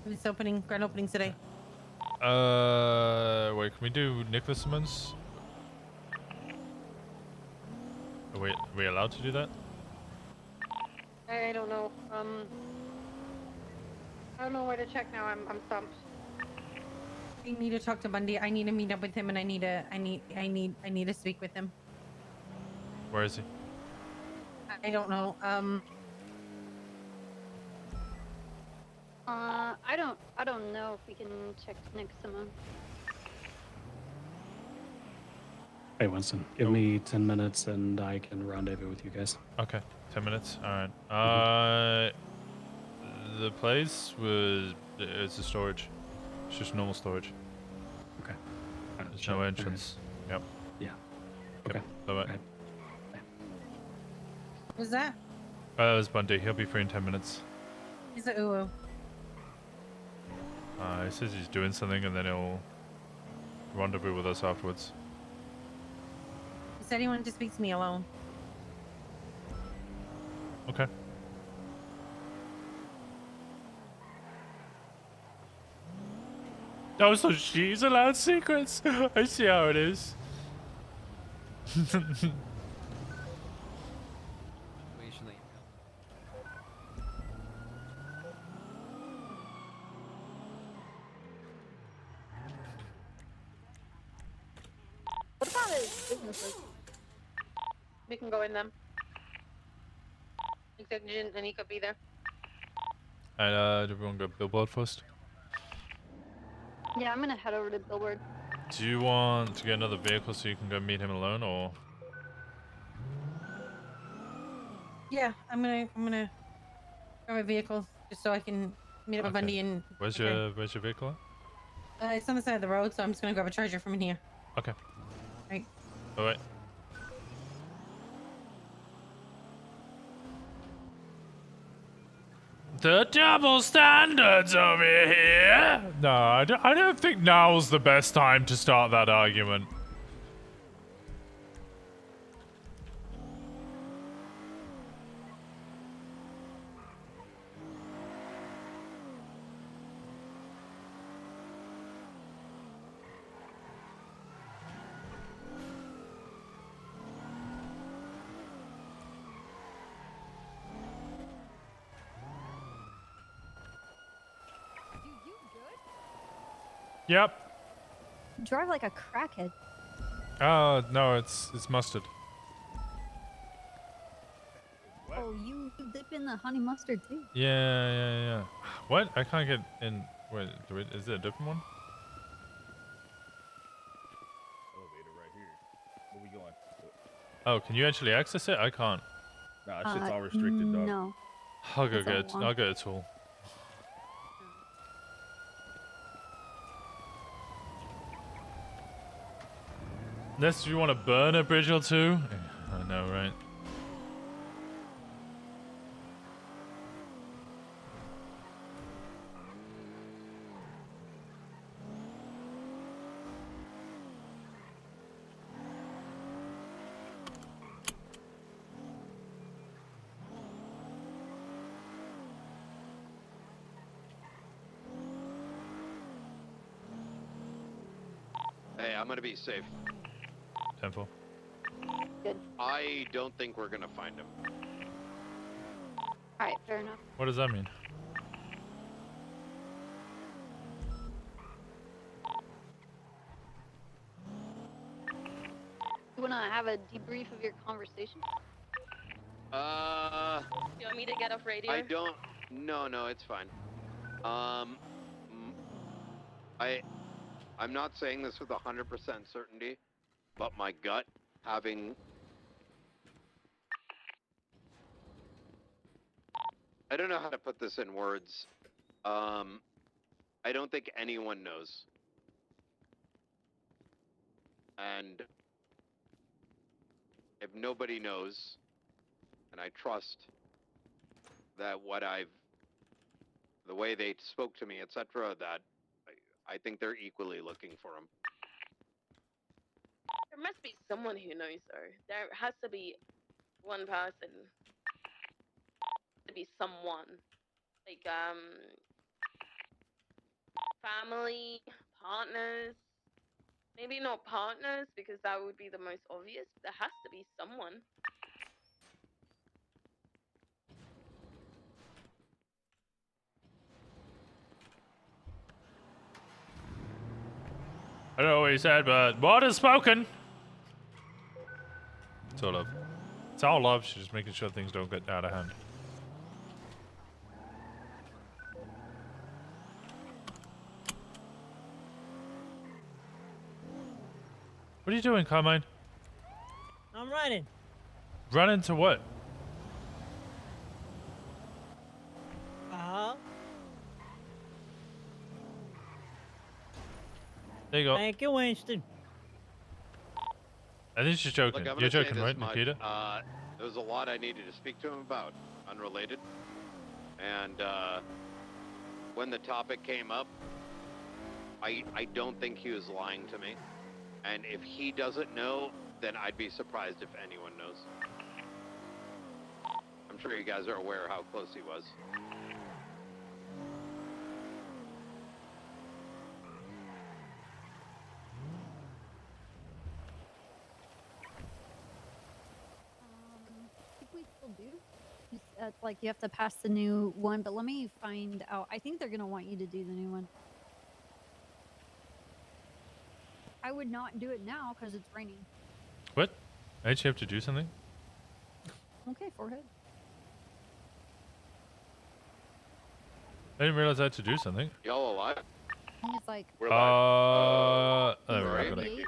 It's opening, grand opening today. Wait, can we do Nicholas Simmons? Are we allowed to do that? I don't know. I don't know where to check now. I'm stumped. I need to talk to Bundy. I need to meet up with him, and I need to speak with him. Where is he? I don't know. I don't know if we can check next Simone. Hey, Winston, give me 10 minutes and I can rendezvous with you guys. Okay, 10 minutes. All right. The place it's a storage. It's just normal storage. Okay. There's no entrance. Yep. Yeah. Okay. Bye-bye. Who's that? That was Bundy. He'll be free in 10 minutes. He's a uwu. He says he's doing something and then he'll rendezvous with us afterwards. He said he wanted to speak to me alone. Okay. Oh, so she's allowed secrets. I see how it is. What about his businesses? We can go in them. Executive and he could be there. And do everyone go billboard first? Yeah, I'm gonna head over to Billboard. Do you want to get another vehicle so you can go meet him alone, or? Yeah, I'm gonna grab a vehicle just so I can meet up with Bundy and. Where's your vehicle at? It's on the side of the road, so I'm just gonna grab a charger from in here. Okay. Right. All right. The double standards over here. No, I don't think now's the best time to start that argument. Yep. You drive like a crackhead. No, it's mustard. Oh, you dip in the honey mustard too. Yeah. What? I can't get in. Wait, is it a different one? Elevator right here. Where we going? Oh, can you actually access it? I can't. Nah, that shit's all restricted, dog. No. I'll go It's a get it. one. I'll get a tool. Unless you want to burn a bridge or two. I know, right? Hey, I'm gonna be safe. Temple. Good. I don't think we're gonna find him. Alright, fair enough. What does that mean? You wanna have a debrief of your conversation? You want me to get off radio? I don't. No, it's fine. I'm not saying this with 100% certainty, but my gut, having. I don't know how to put this in words. I don't think anyone knows. And if nobody knows, and I trust that the way they spoke to me, etc., that I think they're equally looking for him. There must be someone who knows, though. There has to be one person. To be someone. Like, family, partners. Maybe not partners, because that would be the most obvious. There has to be someone. I don't know what he said, but what is spoken? Sort of. It's all love. She's just making sure things don't get out of hand. What are you doing, Carmine? I'm running. Running to what? There you go. Thank you, Winston. I think she's joking. Look, I'm You're gonna say joking, this right, much. Nikita? There was a lot I needed to speak to him about, unrelated. And when the topic came up, I don't think he was lying to me. And if he doesn't know, then I'd be surprised if anyone knows. I'm sure you guys are aware how close he was. I think we still do. Like you have to pass the new one, but let me find out. I think they're gonna want you to do the new one. I would not do it now because it's raining. What? I actually have to do something? Okay, forehead. I didn't realize I had to do something. Y'all alive? I think it's like. We're live. There we go, I got it. Right.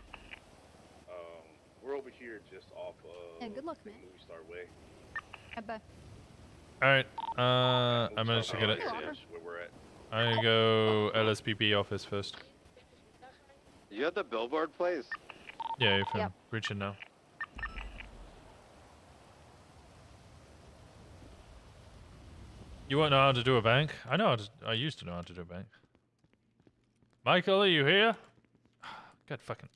We're over here just off of Yeah, good luck, man. Movie Star Way. Bye. Alright, I managed to get it. Where we're at. I go LSPP office first. You at the billboard place? Yeah, if I'm reaching now. You won't know how to do a bank? I know how to, I used to know how to do a bank. Michael, are you here? God fucking.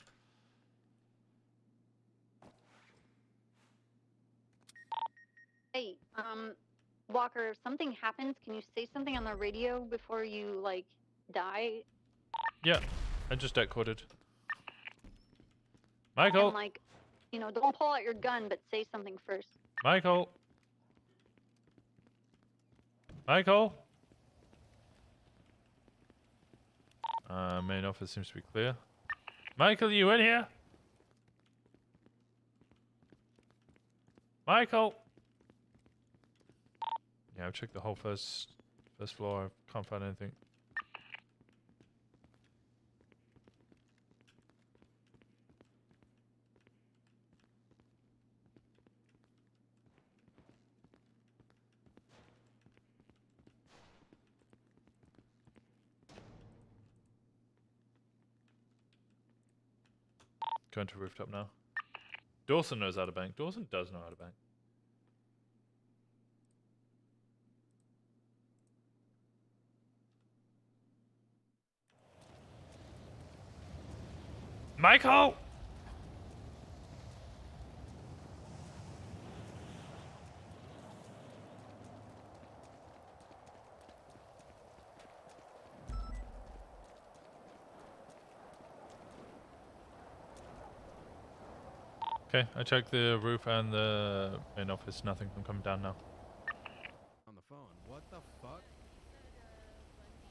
Hey, Walker, if something happens, can you say something on the radio before you, like, die? Yeah, I just decoded. Michael. And, like, you know, don't pull out your gun, but say something first. Michael. Michael. Main office seems to be clear. Michael, you in here? Michael. Yeah, I've checked the whole first floor. I can't find anything. Going to rooftop now. Dawson knows how to bank. Dawson does know how to bank. Michael! Okay, I checked the roof and the main office. Nothing from coming down now. On the phone. What the fuck?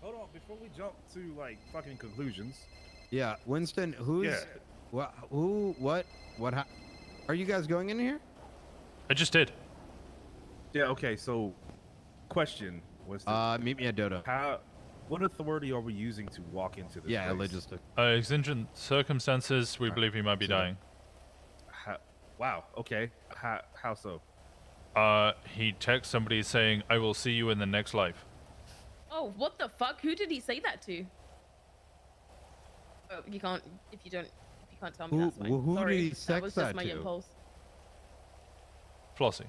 Hold on, before we jump to like fucking conclusions. Yeah, Winston, who's... Yeah. What? Who? What? What? Are you guys going in here? I just did. Yeah, okay, so... Question, Winston. Meet me at Dodo. What authority are we using to walk into this Yeah, place? logistic. Exigent circumstances, we believe he might be dying. Wow, okay. How so? He texts somebody saying, I will see you in the next life. Oh, what the fuck? Who did he say that to? Oh, you can't. If you can't tell me, that's fine. Who Sorry, did he that text was that just my to? impulse. Flossie.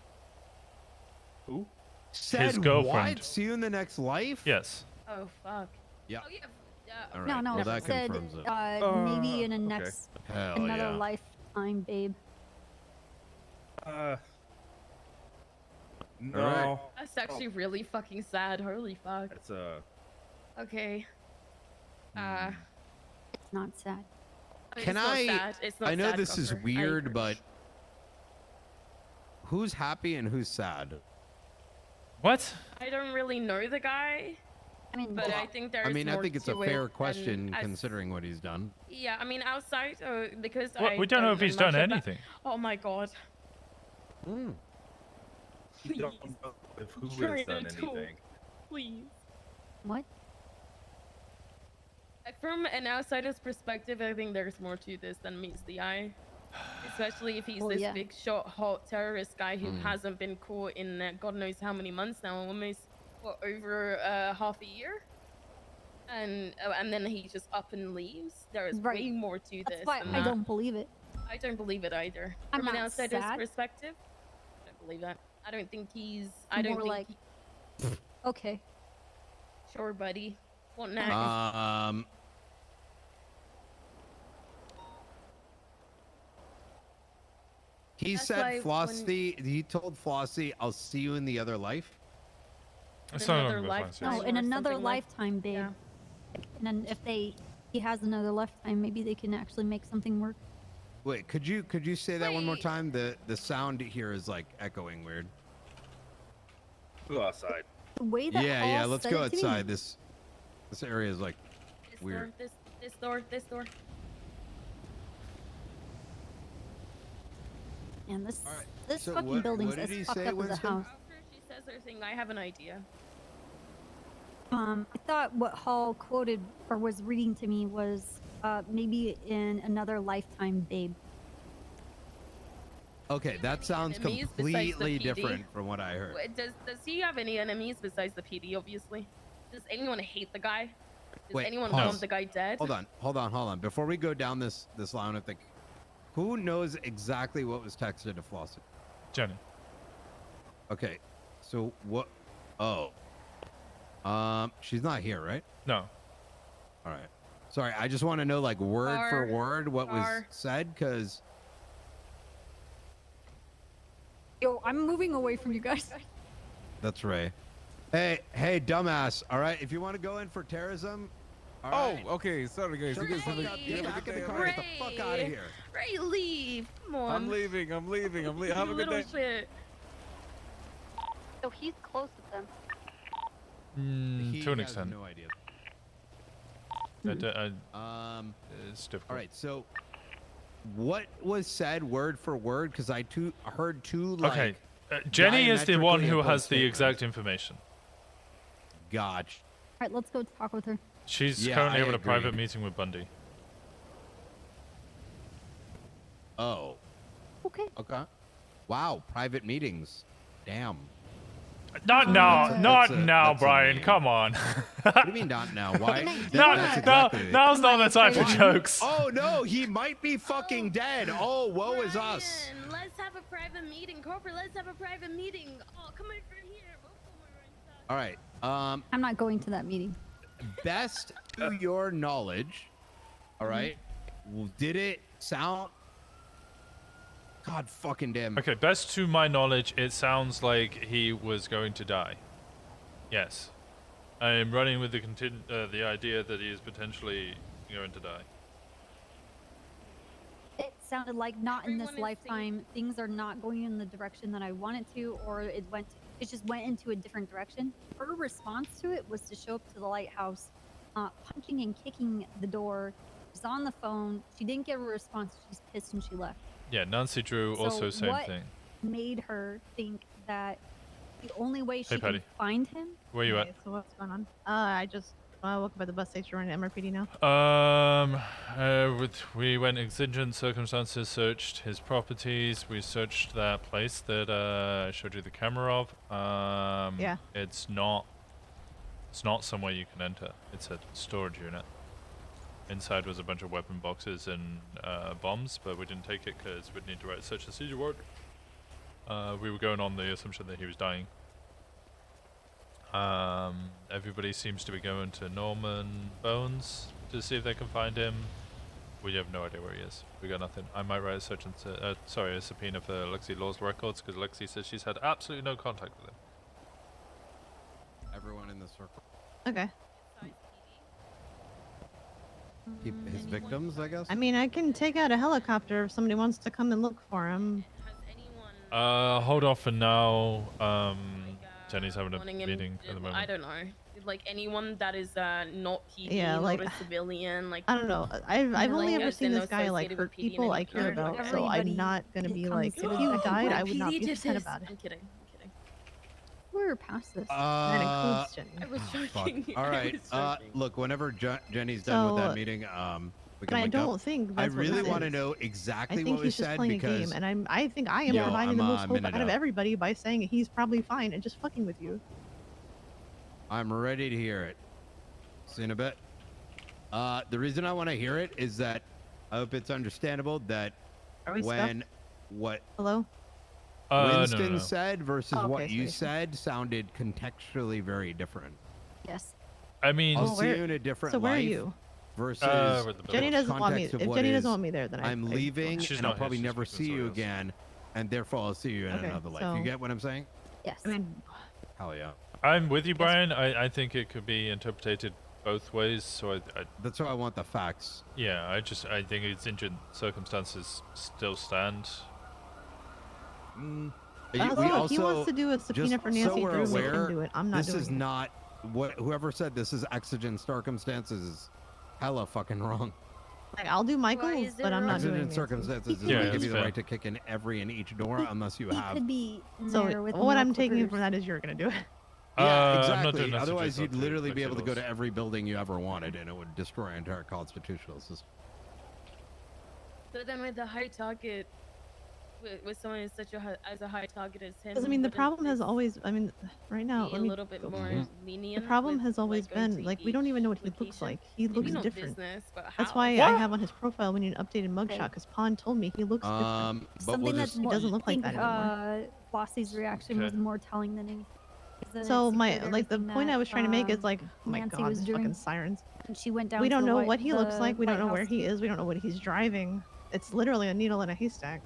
Who? Said His girlfriend. what? See you in the next life? Yes. Oh fuck. Yeah. Oh yeah. All right. No, no, well, it that said confirms it. maybe in a okay. next Hell another yeah. lifetime, babe. No. Alright. That's actually really fucking sad. Holy fuck. That's Okay. It's not sad. Can it's not sad. It's not I know sad, this is Copper. I weird, agree. but who's happy and who's sad? What? I don't really know the guy. I mean, but I think there's I mean, I more think it's a to fair it question than as- considering what he's done. Yeah, I mean, outside, because Well, we don't know if he's much done about- anything. Oh my god. you don't know if who Trying has done to talk. anything. Please. What? From an outsider's perspective, I think there's more to this than meets the eye. Especially if he's Well, this yeah. big shot, hot terrorist guy who Mm. hasn't been caught in God knows how many months now, almost over half a year. And then he just up and leaves. There is Right. way more to That's this. why than I that. don't believe it. I don't believe it either. I'm From an not outsider's sad. perspective, I don't believe that. I don't think he's. I don't More think. like, okay. Sure, buddy. What next? He That's said why Flossie. He told Flossie, "I'll see you in the other life." It's In not another on the lifetime. No, in or another something like- lifetime, babe. Yeah. And then if he has another lifetime, maybe they can actually make something work. Wait, could you say that one more time? The sound here is like echoing weird. Go outside. The way that Yeah, all let's said go it to me- outside. This area is like This weird. door. This door. This door. Man, this Alright, this so fucking what- building's what did as he fucked say, up as a Winston? house. After she says her thing, I have an idea. I thought what Hall quoted or was reading to me was maybe in another lifetime, babe. Okay, that sounds enemies besides the completely PD? different from what I heard. Wait, does he have any enemies besides the PD? Obviously. Does anyone hate the guy? Does Wait, anyone pause. want the guy dead? Hold on. Before we go down this line of thinking, who knows exactly what was texted to Flossie? Jenny. Okay, so what? Oh, She's not here, right? No. All right. Sorry, I just want to know like word for word what was Car. said, because Yo, I'm moving away from you guys. that's Ray. Hey, dumbass. All right, if you want to go in for terrorism. All right. Okay. Sorry, guys. Shut You the guys fuck have a- up. you Get have a back good in the day. car. Get the fuck out of here. Ray, leave. Come on. I'm leaving. I'm leaving. I'm leaving. Have You a good little day. shit. So he's close with them. He To an has extent. no idea. It's difficult. All right, so what was said word for word? Because I heard two like. Okay. Jenny is the one who diametrically has the opposed exact information. Gotcha. All right, let's go talk with her. She's Yeah, currently I having a agree. private meeting with Bundy. Oh. Okay. Okay. Wow, private meetings. Damn. Not now, that's a- now, that's a Brian. meme. Come on. What do you mean not now? Why? Now's not the time for jokes. Oh no, he might be fucking dead. Oh, woe is us. Brian, let's have a private meeting, corporate. Let's have a private meeting. Oh, come over here. All right. I'm not going to that meeting. Best to your knowledge. All right. Well, did it sound? God fucking damn. Okay, best to my knowledge, it sounds like he was going to die. Yes. I am running with the idea that he is potentially going to die. It sounded like not in this lifetime. Things are not going in the direction that I wanted to, or it just went into a different direction. Her response to it was to show up to the lighthouse, punching and kicking the door. She's on the phone. She didn't get a response. She's pissed and she left. Yeah, Nancy Drew also So same what thing. made her think that the only way she Hey, Patty. could find him? Where you Okay, so what's going on? I just woke up at the bus station. We're in MRPD now. We went exigent circumstances, searched his properties. We searched that place that I showed you the camera of. Yeah. It's not somewhere you can enter. It's a storage unit. Inside was a bunch of weapon boxes and bombs, but we didn't take it because we'd need to write a search and seizure warrant. We were going on the assumption that he was dying. Everybody seems to be going to Norman Bones to see if they can find him. We have no idea where he is. We got nothing. I might write a search and a subpoena for Lexi Law's records because Lexi says she's had absolutely no contact with him. Everyone in the circle. Okay. Keep his victims, I guess. I mean, I can take out a helicopter if somebody wants to come and look for him. Hold off for now. Jenny's having a Wanting him- meeting at the moment. I don't know. Like anyone that is not PD, Yeah, like, not a civilian, like I don't know. I've only ever seen they're this guy like associated hurt with PD in people any I care kind of about, way. so I'm not gonna be like, if he died, I would not be upset about it. I'm kidding. We're past this. That includes Jenny. I was Fuck. joking. All I right. was joking. Look, whenever Jenny's done with So, that meeting, we But can I link don't up. think I that's what really this want to is. know exactly I think what he's was just said playing a because game, and I think I am Yo, providing the I'm most hope minute out of out. everybody by saying he's probably fine and just fucking with you. I'm ready to hear it. See you in a bit. The reason I want to hear it is that I hope it's understandable that Are we when stuck? what Hello? Winston no. said versus Oh, okay, what you sorry. said sounded contextually very different. Yes. I mean, I'll Well, see where- you in a different so where are life you? versus we're at the Jenny doesn't want me. context of If what Jenny is, doesn't want me there, then I'm leaving She's and I'll not here, probably she's never speaking see you somebody else. again, and therefore I'll see you in Okay, another life. You so- get what I'm saying? Yes. I mean, Hell yeah. I'm with you, Brian. I think it could be interpreted both ways. So I That's why I want the facts. yeah, I think exigent circumstances still stand. We look, he wants to do a subpoena just for Nancy so we're Drew. We can aware, do it. I'm not this doing is it. not what whoever said this is exigent circumstances is hella fucking wrong. Like, I'll do Michael's, but I'm not doing Exigent Nancy's. circumstances is Yeah, going to give that's you the fair. right to kick in every and each door unless you He have. could be So there with what no I'm taking clippers. from that is you're gonna do it. Yeah, I'm not exactly. doing messages Otherwise, though, you'd to literally be able to go Lexi to every building you ever wanted, and it would destroy our entire constitutional system. So then with the high target, with someone as such as a high target as him, Because I mean, the wouldn't problem has this always. I mean, right now, be let a me little bit go more through. lenient. The problem with, has always going been to like we don't even know what he location? looks like. He Maybe looks not different. business, but That's how? why I What? have on his profile we need an updated mugshot because Pon told me he looks different. But we'll Something just that's He doesn't look like that anymore. Lossie's reaction was Okay. more telling than anything. Then So it my secured like the everything point that, I was trying to make is like, oh my Nancy god, was these doing. fucking sirens. And she went down We to don't the know White- what he looks the like. We don't White know where House. he is. We don't know what he's driving. It's literally a needle in a haystack.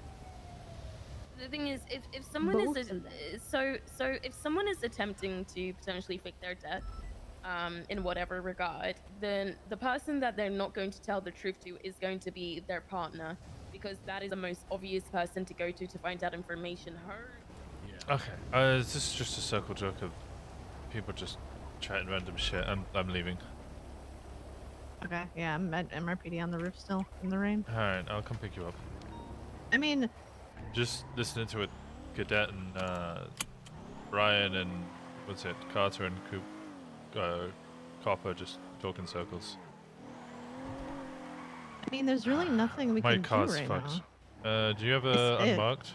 The thing is, if someone Both is of them. so if someone is attempting to potentially fake their death, in whatever regard, then the person that they're not going to tell the truth to is going to be their partner, because that is the most obvious person to go to find out information. Her. Okay. This is just a circle jerk of people just chatting random shit. I'm leaving. Okay. Yeah, I'm at MRPD on the roof still in the rain. All right, I'll come pick you up. I mean, Just listening to it, Cadet and Brian and what's it, Carter and Copper just talking circles. I mean, there's really nothing we My can do car's right fucked. now. Do you have It's a it. unmarked?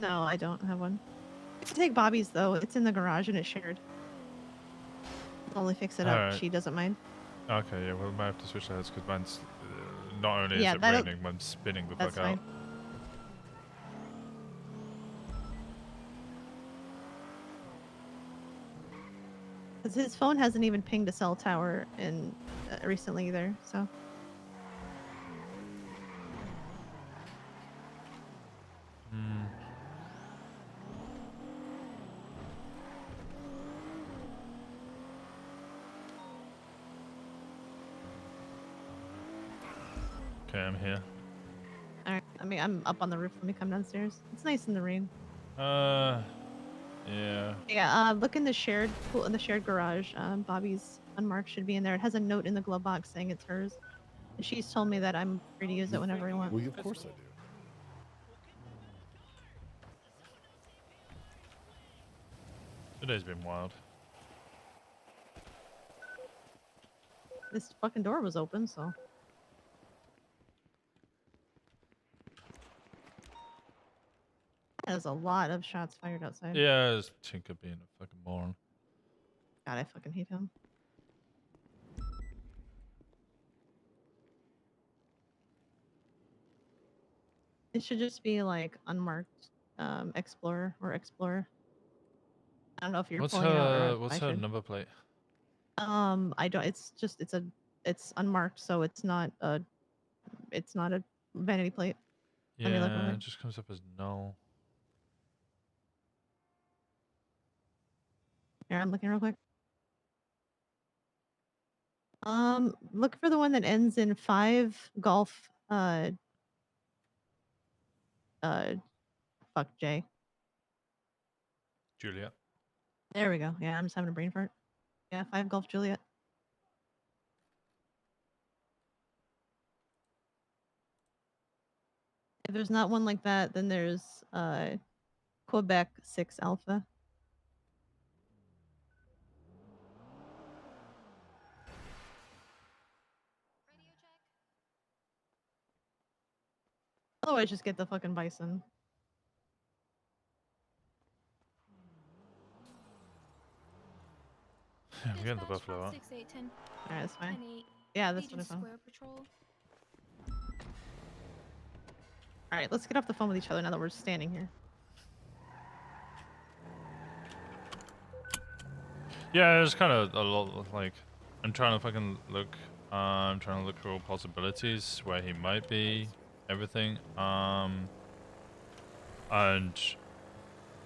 No, I don't have one. I can take Bobby's though. It's in the garage and it's shared. I'll only fix it up. Alright. She doesn't mind. Okay, yeah, well, I might have to switch that because mine's not only Yeah, is it that'll- raining, mine's spinning the That's fuck fine. out. Because his phone hasn't even pinged a cell tower in recently either. So Hmm. Okay, I'm here. all right. I mean, I'm up on the roof. Let me come downstairs. It's nice in the rain. Yeah. Yeah. Look in the shared pool in the shared garage. Bobby's unmarked should be in there. It has a note in the glove box saying it's hers. And she's told me that I'm free to use it whenever I want. Well, of course I do. Today's been wild. This fucking door was open, so. There's a lot of shots fired outside. Yeah, it's Tinker being a fucking moron. God, I fucking hate him. It should just be like unmarked Explorer or Explorer. I don't know if you're What's pulling it out or her if what's I her should. number plate? I don't. It's just it's unmarked, so it's not a vanity plate. Let me look real Yeah, quick. it just comes up as no. Here, I'm looking real quick. Look for the one that ends in 5 golf. Fuck J. Juliet. There we go. Yeah, I'm just having a brain fart. Yeah, 5 golf Juliet. If there's not one like that, then there's Quebec 6 Alpha. Otherwise, just get the fucking bison. Yeah, I'm getting the buffalo out. 6810. Alright, that's fine. 10-8. Yeah, that's what I Agent found. Square Patrol. Alright, let's get off the phone with each other now that we're standing here. Yeah, it's kind of a lot like I'm trying to fucking look. I'm trying to look for all possibilities where he might be, everything. And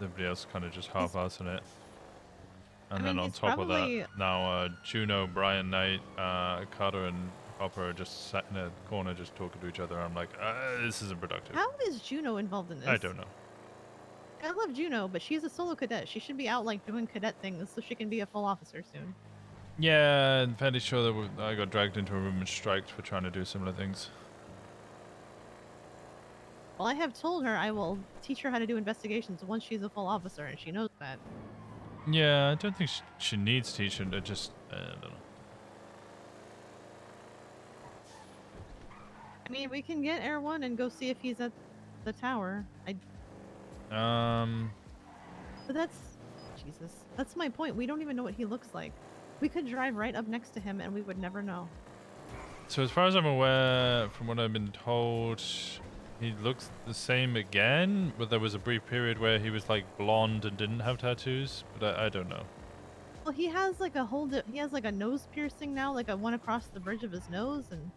everybody else kind of just half-assing it. And then mean, on he's top of probably- that, now Juno, Brian Knight, Carter, and Hopper are just sat in a corner just talking to each other. I'm like, this isn't productive. How is Juno involved in this? I don't know. I love Juno, but she's a solo cadet. She should be out like doing cadet things so she can be a full officer soon. Yeah, I'm fairly sure that I got dragged into a room and striked for trying to do similar things. Well, I have told her I will teach her how to do investigations once she's a full officer, and she knows that. Yeah, I don't think she needs teaching. I just, I don't know. I mean, we can get Air 1 and go see if he's at the tower. But that's... Jesus. That's my point. We don't even know what he looks like. We could drive right up next to him and we would never know. So as far as I'm aware, from what I've been told, he looks the same again, but there was a brief period where he was like blonde and didn't have tattoos, but I don't know. Well, he has like he has like a nose piercing now, like a one across the bridge of his nose, and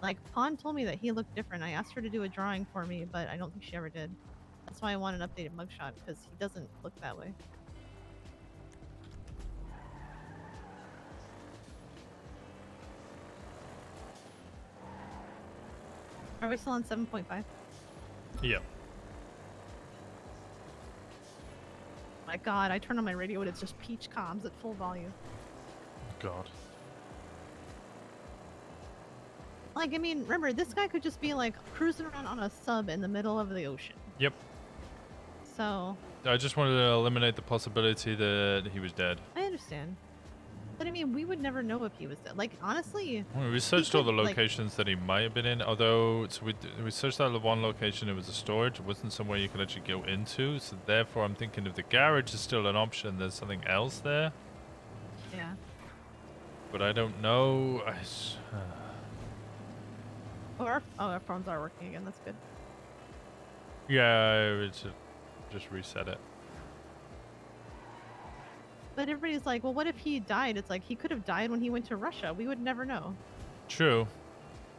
like Pond told me that he looked different. I asked her to do a drawing for me, but I don't think she ever did. That's why I want an updated mugshot, because he doesn't look that way. Are we still on 7.5? Yeah. My god, I turn on my radio and it's just peach comms at full volume. God. Like, I mean, remember, this guy could just be like cruising around on a sub in the middle of the ocean. Yep. So. I just wanted to eliminate the possibility that he was dead. I understand. But I mean, we would never know if he was dead. Like, honestly. Well, we searched all the locations that he might have been in, although so we searched that one location, it was a storage, it wasn't somewhere you could actually go into, so therefore I'm thinking if the garage is still an option, there's something else there. Yeah. But I don't know. Our phones are working again, that's good. Yeah, I would just reset it. But everybody's like, well, what if he died? It's like, he could have died when he went to Russia. We would never know. True.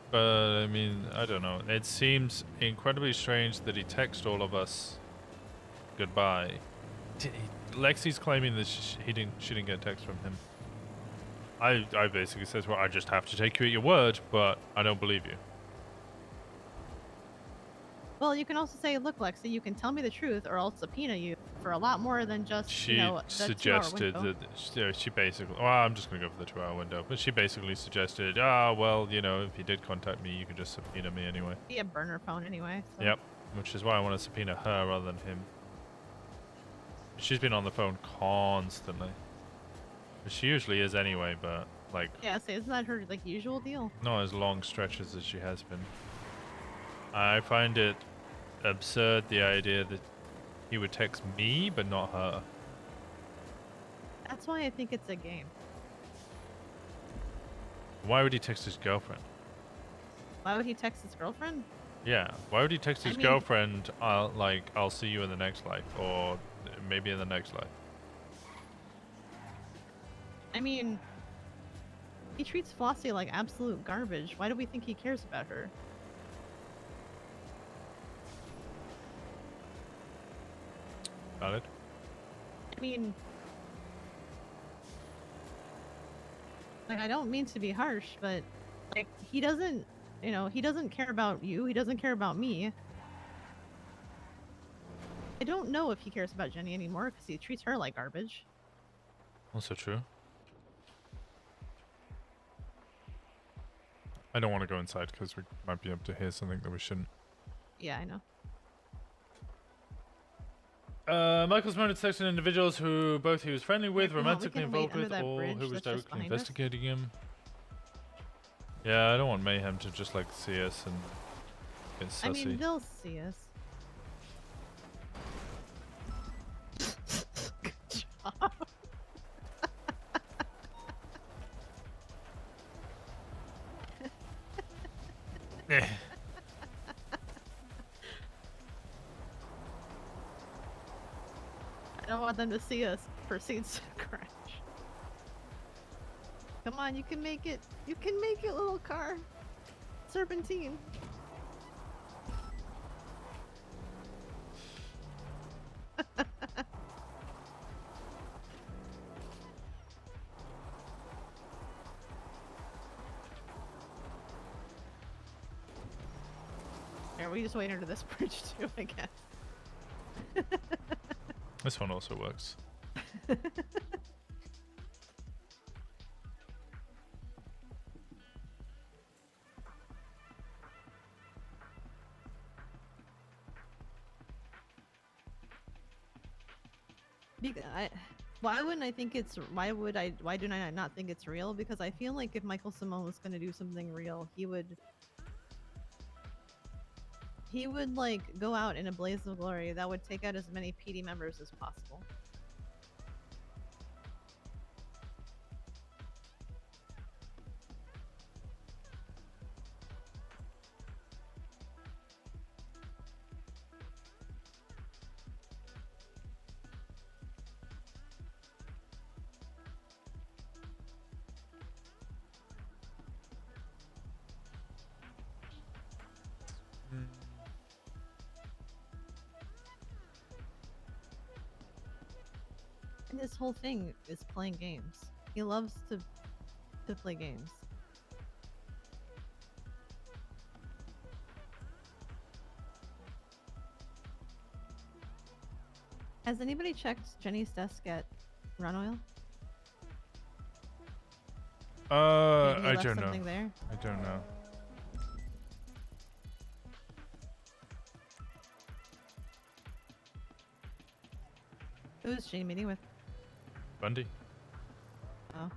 But, I mean, I don't know. It seems incredibly strange that he texted all of us goodbye. Lexi's claiming that she didn't get a text from him. I basically said, well, I just have to take you at your word, but I don't believe you. Well, you can also say, look, Lexi, you can tell me the truth or I'll subpoena you for a lot more than just, She suggested that she basically, well, I'm just going to go for the 2-hour window, but she basically suggested, well, you know, if he did contact me, you could just subpoena me anyway. Be a burner phone anyway. So. Yep, which is why I want to subpoena her rather than him. She's been on the phone constantly. She usually is anyway, but like. Yeah, so isn't that her like usual deal? Not as long stretches as she has been. I find it absurd, the idea that he would text me, but not her. That's why I think it's a game. Why would he text his girlfriend? Why would he text his girlfriend? Yeah, why would he text his girlfriend, I'll see you in the next life, or maybe in the next life? I mean, he treats Flossie like absolute garbage. Why do we think he cares about her? Valid. I mean, like, I don't mean to be harsh, but like, he doesn't, you know, he doesn't care about you. He doesn't care about me. I don't know if he cares about Jenny anymore because he treats her like garbage. Also true. I don't want to go inside because we might be able to hear something that we shouldn't. Yeah, I know. Michael's murdered certain individuals who both he was friendly with, romantically involved with, or who was directly investigating him. Yeah, I don't want Mayhem to just like see us and get sussy. I mean, they'll see us. Good job. I don't want them to see us. Proceeds to crash. Come on, you can make it. You can make it, little car. Serpentine. Here, we just wait under this bridge too, I guess. This one also works. Why wouldn't I think it's? Why do I not think it's real? Because I feel like if Michael Simone was going to do something real, he would like go out in a blaze of glory that would take out as many PD members as possible. And this whole thing is playing games. He loves to play games. Has anybody checked Jenny's desk at Run Oil? Maybe he I left don't know. something there? I don't know. Who is she meeting with? Bundy. Oh.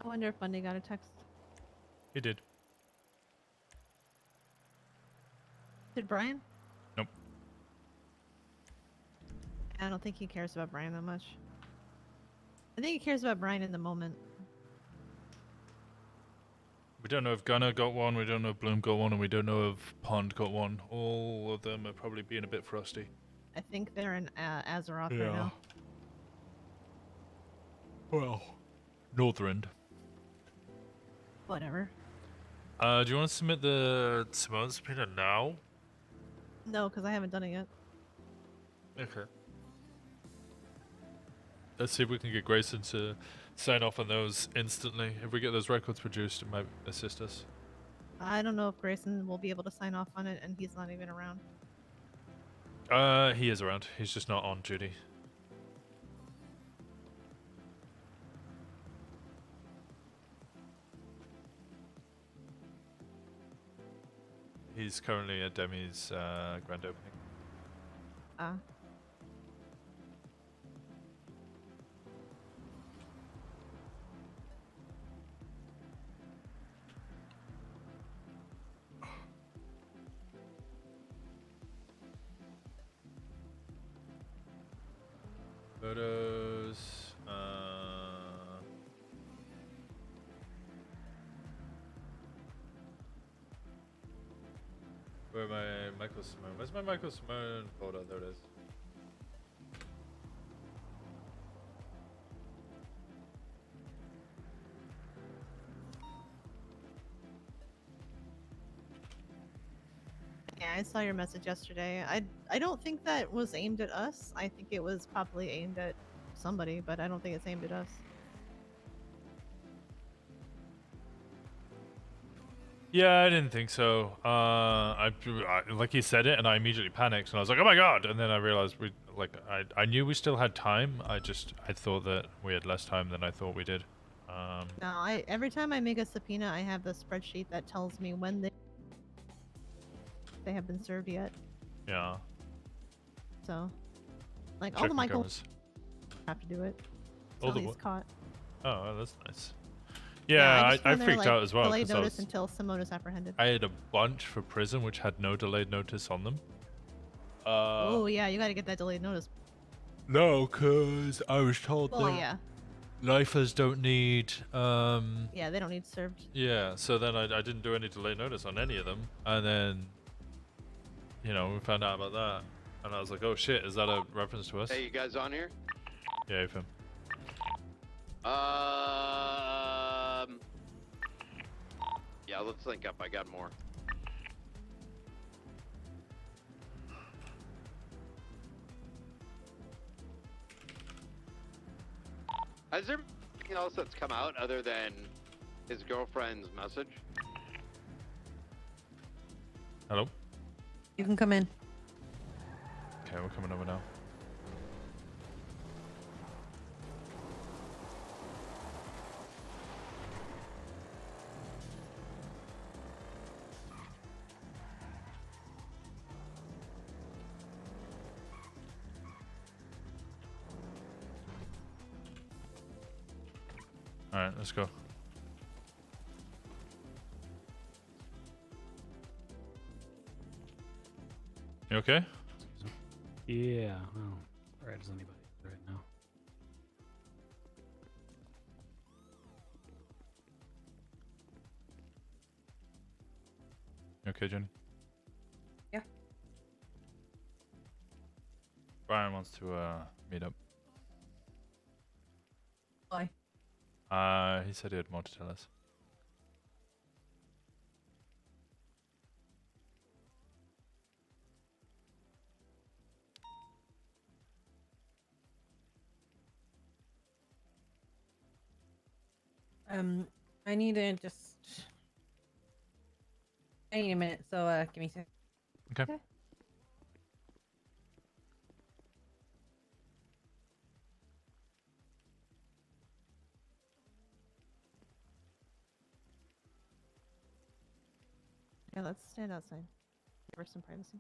I wonder if Bundy got a text. He did. Did Brian? Nope. I don't think he cares about Brian that much. I think he cares about Brian in the moment. We don't know if Gunner got one, we don't know if Bloom got one, and we don't know if Pond got one. All of them are probably being a bit frosty. I think they're in Azeroth right Yeah. now. Well, Northrend. Whatever. Do you want to submit the Simone subpoena now? No, because I haven't done it yet. Okay. Let's see if we can get Grayson to sign off on those instantly. If we get those records produced, it might assist us. I don't know if Grayson will be able to sign off on it, and he's not even around. He is around. He's just not on duty. He's currently at Demi's grand opening. Ah. Photos. Where my Michael Simone? Where's my Michael Simone photo? There it is. Yeah, I saw your message yesterday. I don't think that was aimed at us. I think it was probably aimed at somebody, but I don't think it's aimed at us. Yeah, I didn't think so. I like he said it, and I immediately panicked, and I was like, "Oh my god!" And then I realized I knew we still had time. I thought that we had less time than I thought we did. No, every time I make a subpoena, I have the spreadsheet that tells me when they have been served yet. Yeah. So, like all Check the my Michaels have to do it. All Until the he's what? caught. Oh, that's nice. Yeah, just I went there, freaked like, out as well. Delayed 'cause I notice was- until Simone is apprehended. I had a bunch for prison which had no delayed notice on them. Oh yeah, you got to get that delayed notice. No, cause I was told Well, that yeah. lifers don't need. Yeah, they don't need served. Yeah, so then I didn't do any delayed notice on any of them, and then, you know, we found out about that, and I was like, oh shit, is that a reference to us? Hey, you guys on here? Yeah, FM. Yeah, let's link up. I got more. Has there anything else that's come out other than his girlfriend's message? Hello? You can come in. Okay, we're coming over now. Alright, let's go. You okay? Yeah, well, right as anybody right now. You okay, Jenny? Yeah. Brian wants to meet up. Why? He said he had more to tell us. I need to just. I need a minute, so give me a sec. Okay. Yeah, let's stand outside. Give her some privacy.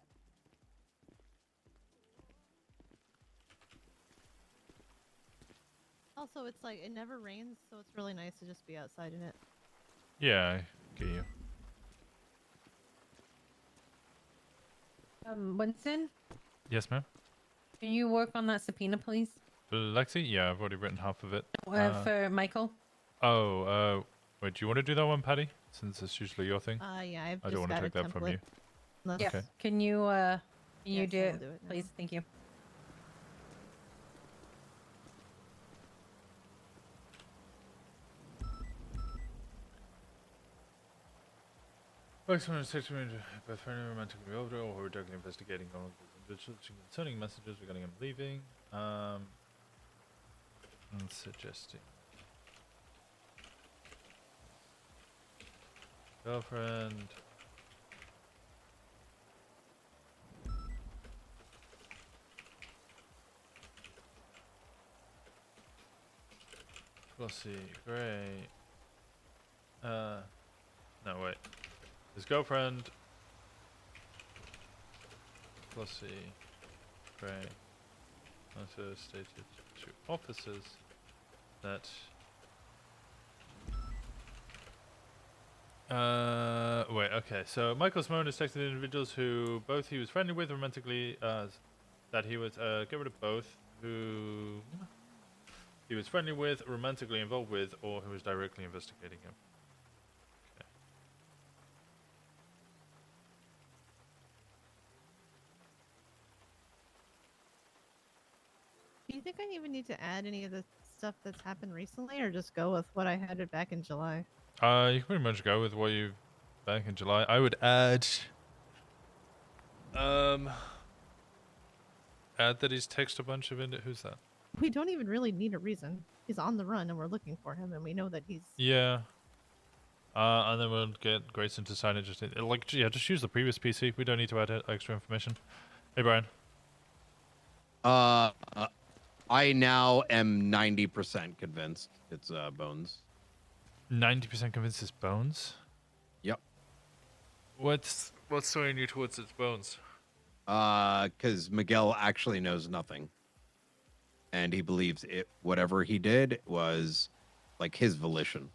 Also, it's like it never rains, so it's really nice to just be outside in it. Yeah, I get you. Winston, Yes, ma'am. can you work on that subpoena, please? Lexi? Yeah, I've already written half of it. For Michael. Wait, do you want to do that one, Patty? Since it's usually your thing. Yeah, I've I just don't want got to a take that from template. you. Yes. Okay. Can you Yes, do I'll it, do it now. please? Thank you. Folks want to take me by friendly romantically over or who are directly investigating all of the concerning messages regarding him leaving. And suggesting girlfriend. Flossie, Gray. No, wait. His girlfriend, Flossie, Gray, also stated to officers that wait, okay, so Michael Simone has texted individuals who both he was friendly with romantically, that he was, get rid of both, who he was friendly with, romantically involved with, or who was directly investigating him. Do you think I even need to add any of the stuff that's happened recently, or just go with what I had it back in July? You can pretty much go with what you back in July. I would add that he's texted a bunch of who's that? We don't even really need a reason. He's on the run, and we're looking for him, and we know that he's. Yeah. And then we'll get Grayson to sign it. Just just use the previous PC. We don't need to add extra information. Hey, Brian. I now am 90% convinced it's Bones. 90% convinced it's Bones? Yep. What's swaying you towards its Bones? Because Miguel actually knows nothing, and he believes whatever he did was like his volition.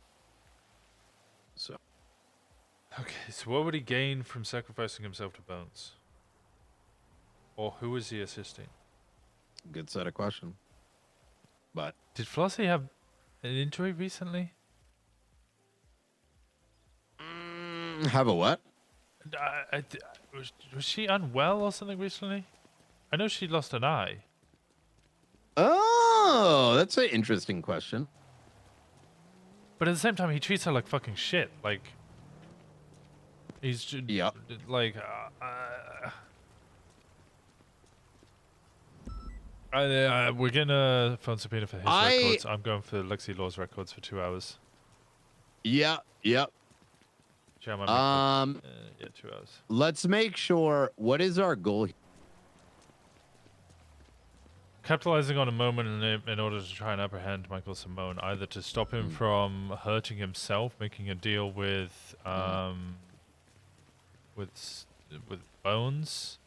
So. Okay, so what would he gain from sacrificing himself to Bones? Or who is he assisting? Good set of questions. But did Flossie have an injury recently? Have a what? Was she unwell or something recently? I know she lost an eye. Oh, that's an interesting question. But at the same time, he treats her like fucking shit. Like, he's just, like, we're getting a phone subpoena for his records. I'm going for Lexi Law's records for 2 hours. Yeah, yep. Yeah, 2 hours. Let's make sure. What is our goal? Capitalizing on a moment in order to try and apprehend Michael Simone, either to stop him from hurting himself, making a deal with Bones,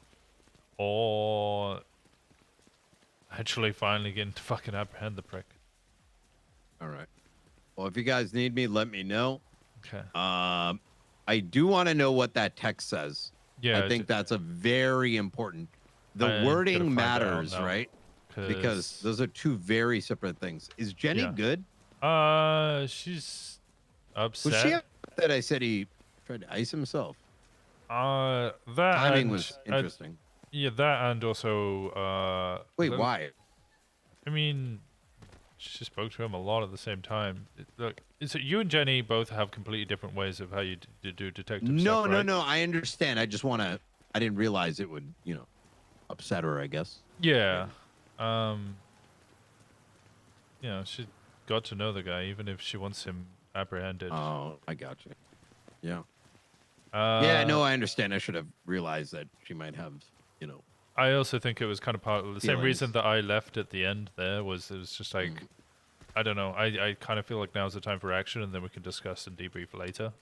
or actually finally getting to fucking apprehend the prick. All right. Well, if you guys need me, let me know. Okay. I do want to know what that text says. Yeah, I think that's a very important. The wording matters, right? Because those are two very separate things. Is Jenny good? She's upset. Was she upset that I said he tried to ice himself? That timing was interesting. Yeah, that and also. Wait, why? I mean, she spoke to him a lot at the same time. Look, so you and Jenny both have completely different ways of how you do detective No, stuff, no, right? no. I understand. I just want to. I didn't realize it would, upset her. I guess. Yeah. She got to know the guy, even if she wants him apprehended. Oh, I got you. Yeah. Yeah. No, I understand. I should have realized that she might have, I also think it was kind of part of the same reason feelings. that I left at the end there was it was just like, I don't know. I kind of feel like now's the time for action, and then we can discuss and debrief later.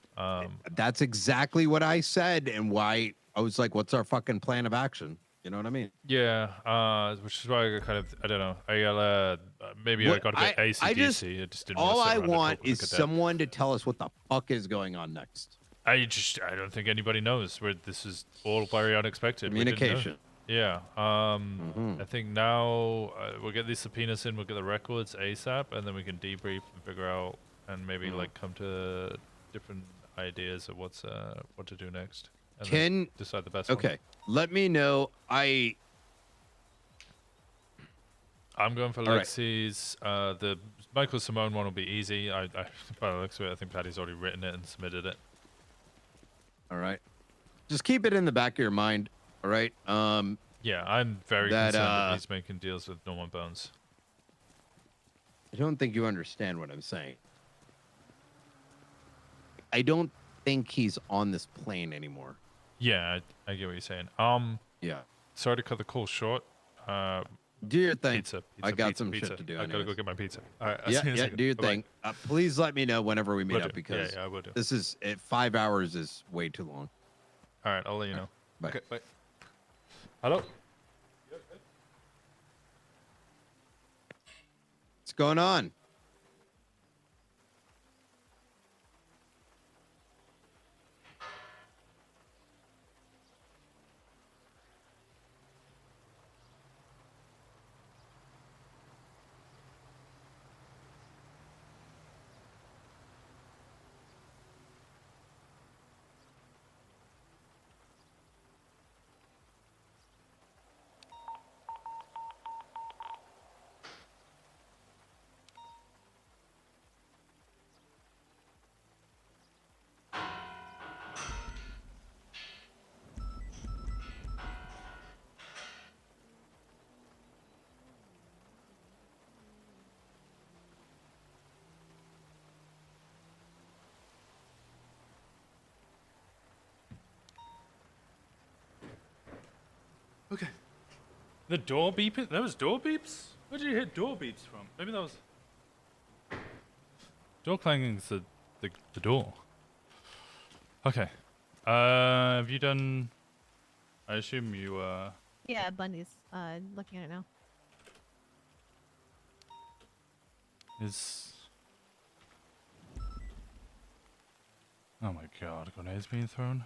That's exactly what I said, and why I was like, "What's our fucking plan of action?" You know what I mean? Yeah, which is why I kind of, I don't know. I got maybe I got a bit AC/DC. I just didn't. All want to I sit around want and is look at that. someone to tell us what the fuck is going on next. I don't think anybody knows. This is all very unexpected. We didn't know. Communication. Yeah. I think now we'll get these subpoenas in. We'll get the records ASAP, and then we can debrief and figure out, and maybe like come to different ideas of what to do next. And then decide the best. Okay, let me know. I'm going for All right. Lexi's. The Michael Simone one will be easy. By the looks of it, I think Patty's already written it and submitted it. All right, just keep it in the back of your mind. All right. Yeah, I'm very concerned that he's making deals with Norman Bones. I don't think you understand what I'm saying. I don't think he's on this plane anymore. Yeah, I get what you're saying. Yeah. Sorry to cut the call short. Do your thing. Pizza. I got pizza, some pizza. shit to do. I gotta anyways. go get my pizza. All right. I'll see you in a Yeah. second. Do your Bye-bye. thing. Please let me know whenever we meet Will up do. because Yeah, I will do. this is 5 hours is way too long. All right, I'll let you know. Bye. Okay, bye. Hello. What's going on? Okay. The door beeping? That was door beeps? Where did you hit door beeps from? Maybe that was... Door clanging's the door. Okay. Have you done... I assume you, Yeah, Bundy's looking at it now. is... Oh my god, grenades being thrown?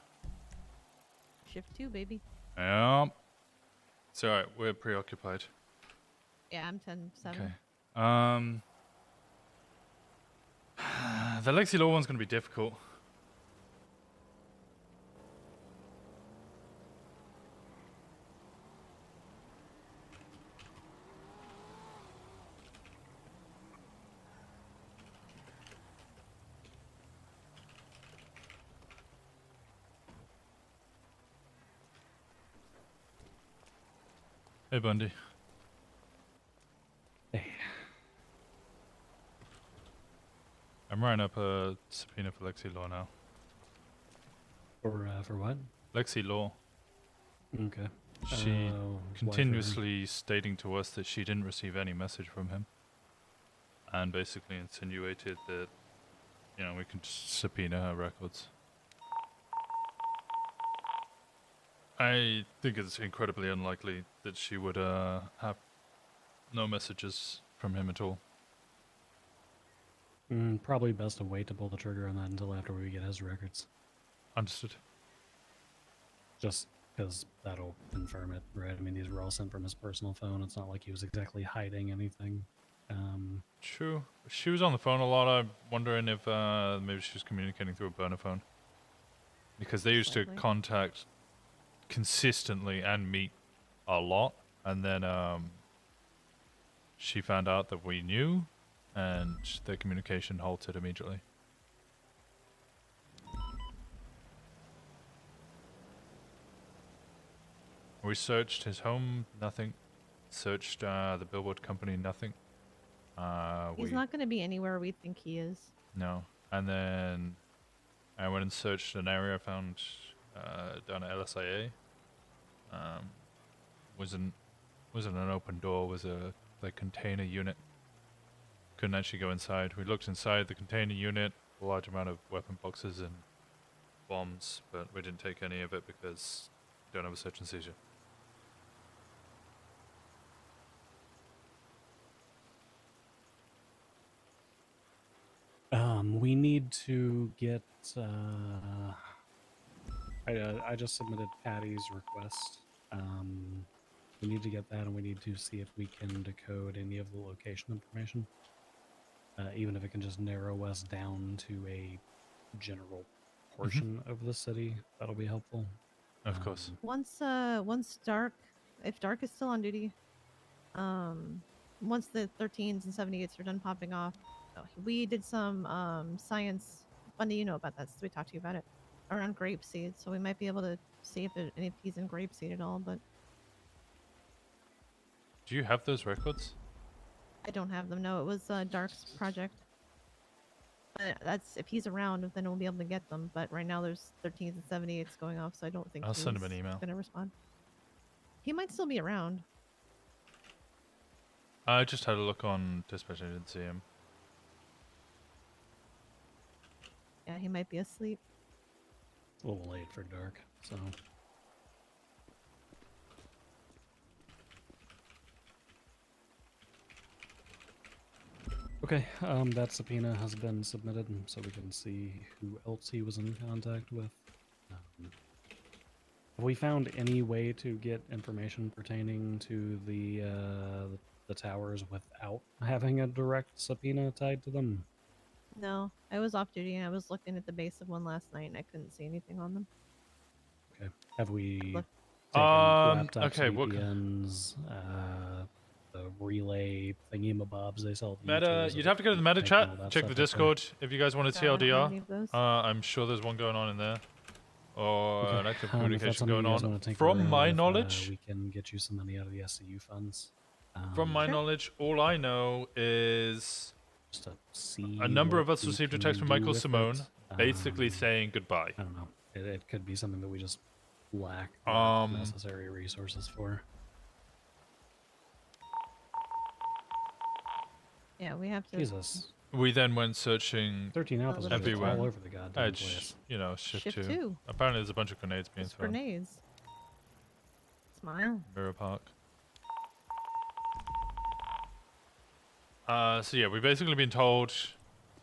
Shift 2, baby. Yeah. It's alright, we're preoccupied. Yeah, I'm 10-7. Okay. The Lexi Law one's gonna be difficult. Hey, Bundy. Hey. I'm writing up a subpoena for Lexi Law now. For what? Lexi Law. Okay. She why for him? continuously stating to us that she didn't receive any message from him. And basically insinuated that, you know, we can subpoena her records. I think it's incredibly unlikely that she would have no messages from him at all. Probably best to wait to pull the trigger on that until after we get his records. Understood. Just because that'll confirm it, right? I mean, these were all sent from his personal phone. It's not like he was exactly hiding anything. True. She was on the phone a lot. I'm wondering if maybe she was communicating through a burner phone. Because they used to contact consistently and meet a lot, and then she found out that we knew, and the communication halted immediately. We searched his home, nothing. Searched the billboard company, nothing. He's not going to be anywhere we think he is. No. And then I went and searched an area I found down at LSIA. Wasn't an open door, was a like container unit. Couldn't actually go inside. We looked inside the container unit, a large amount of weapon boxes and bombs, but we didn't take any of it because we don't have a search and seizure. We need to get. I just submitted Patty's request. We need to get that, and we need to see if we can decode any of the location information. Even if it can just narrow us down to a general portion of the city, that'll be helpful. Of course. Once Dark, if Dark is still on duty, once the 13s and 78s are done popping off, we did some science. Bundy, you know about that, so we talked to you about it around grapeseed, so we might be able to see if he's in grapeseed at all. But do you have those records? I don't have them. No, it was Dark's project. But that's if he's around, then we'll be able to get them. But right now there's 13s and 78s going off, so I don't think I'll send him an email. Gonna respond. He might still be around. I just had a look on dispatch. I didn't see him. Yeah, he might be asleep. It's a little late for Dark, so. Okay, that subpoena has been submitted, so we can see who else he was in contact with. Have we found any way to get information pertaining to the towers without having a direct subpoena tied to them? No, I was off duty and I was looking at the base of one last night and I couldn't see anything on them. Okay. Have we taken laptops, okay, VPNs, the relay thingy-mabobs they sell? Meta, you'd have to go to the meta chat, check the Discord if you guys want to TLDR. I'm sure there's one going on in there. Or an active communication going on. From my knowledge, we can get you some money out of the SCU funds. From my knowledge, all I know is a number of us received a text from Michael Simone basically saying goodbye. I don't know. It could be something that we just lack the necessary resources for. Yeah, we have to. Jesus. We then went searching 13 Alpha everywhere. all over the goddamn place. You know, shift Shift 2. two. Apparently there's a bunch of grenades being It's thrown. grenades. Smile. Mirror Park. So yeah, we've basically been told So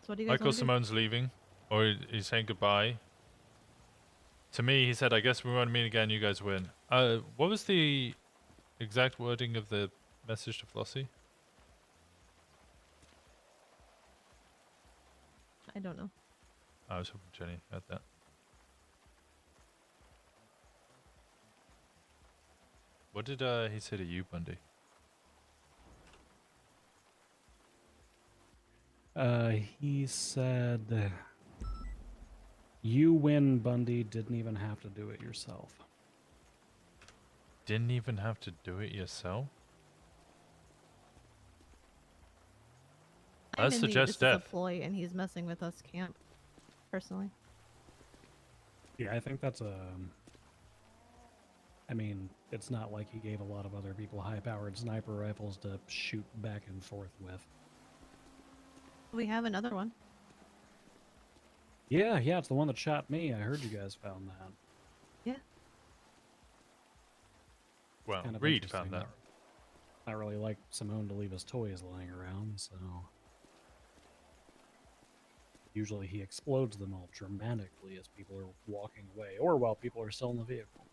what do you guys Michael wanna do? Simone's leaving, or he's saying goodbye. To me, he said, I guess we won't meet again, you guys win. What was the exact wording of the message to Flossie? I don't know. I was hoping Jenny had that. What did he say to you, Bundy? He said, "You win, Bundy. Didn't even have to do it yourself." Didn't even have to do it yourself? That suggests this is a death. ploy, and he's messing with us camp. Personally, Yeah, I think that's a. I mean, it's not like he gave a lot of other people high-powered sniper rifles to shoot back and forth with. we have another one. Yeah, it's the one that shot me. I heard you guys found that. Yeah. Well, Kind of Reed interesting. found that. Not really like Simone to leave his toys lying around, so. Usually he explodes them all dramatically as people are walking away, or while people are still in the vehicle.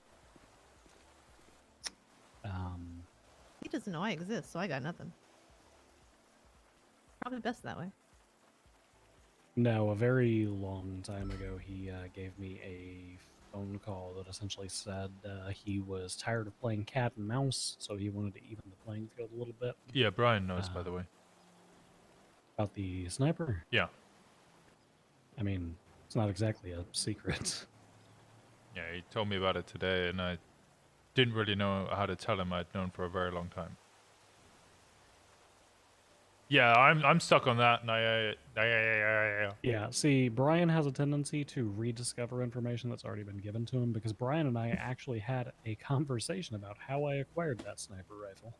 He doesn't know I exist, so I got nothing. Probably best that way. No, a very long time ago, he gave me a phone call that essentially said he was tired of playing cat and mouse, so he wanted to even the playing field a little bit. Yeah, Brian knows, by the way. About the sniper? Yeah. I mean, it's not exactly a secret. Yeah, he told me about it today, and I didn't really know how to tell him I'd known for a very long time. Yeah, I'm stuck on that, and Yeah, see, Brian has a tendency to rediscover information that's already been given to him, because Brian and I actually had a conversation about how I acquired that sniper rifle.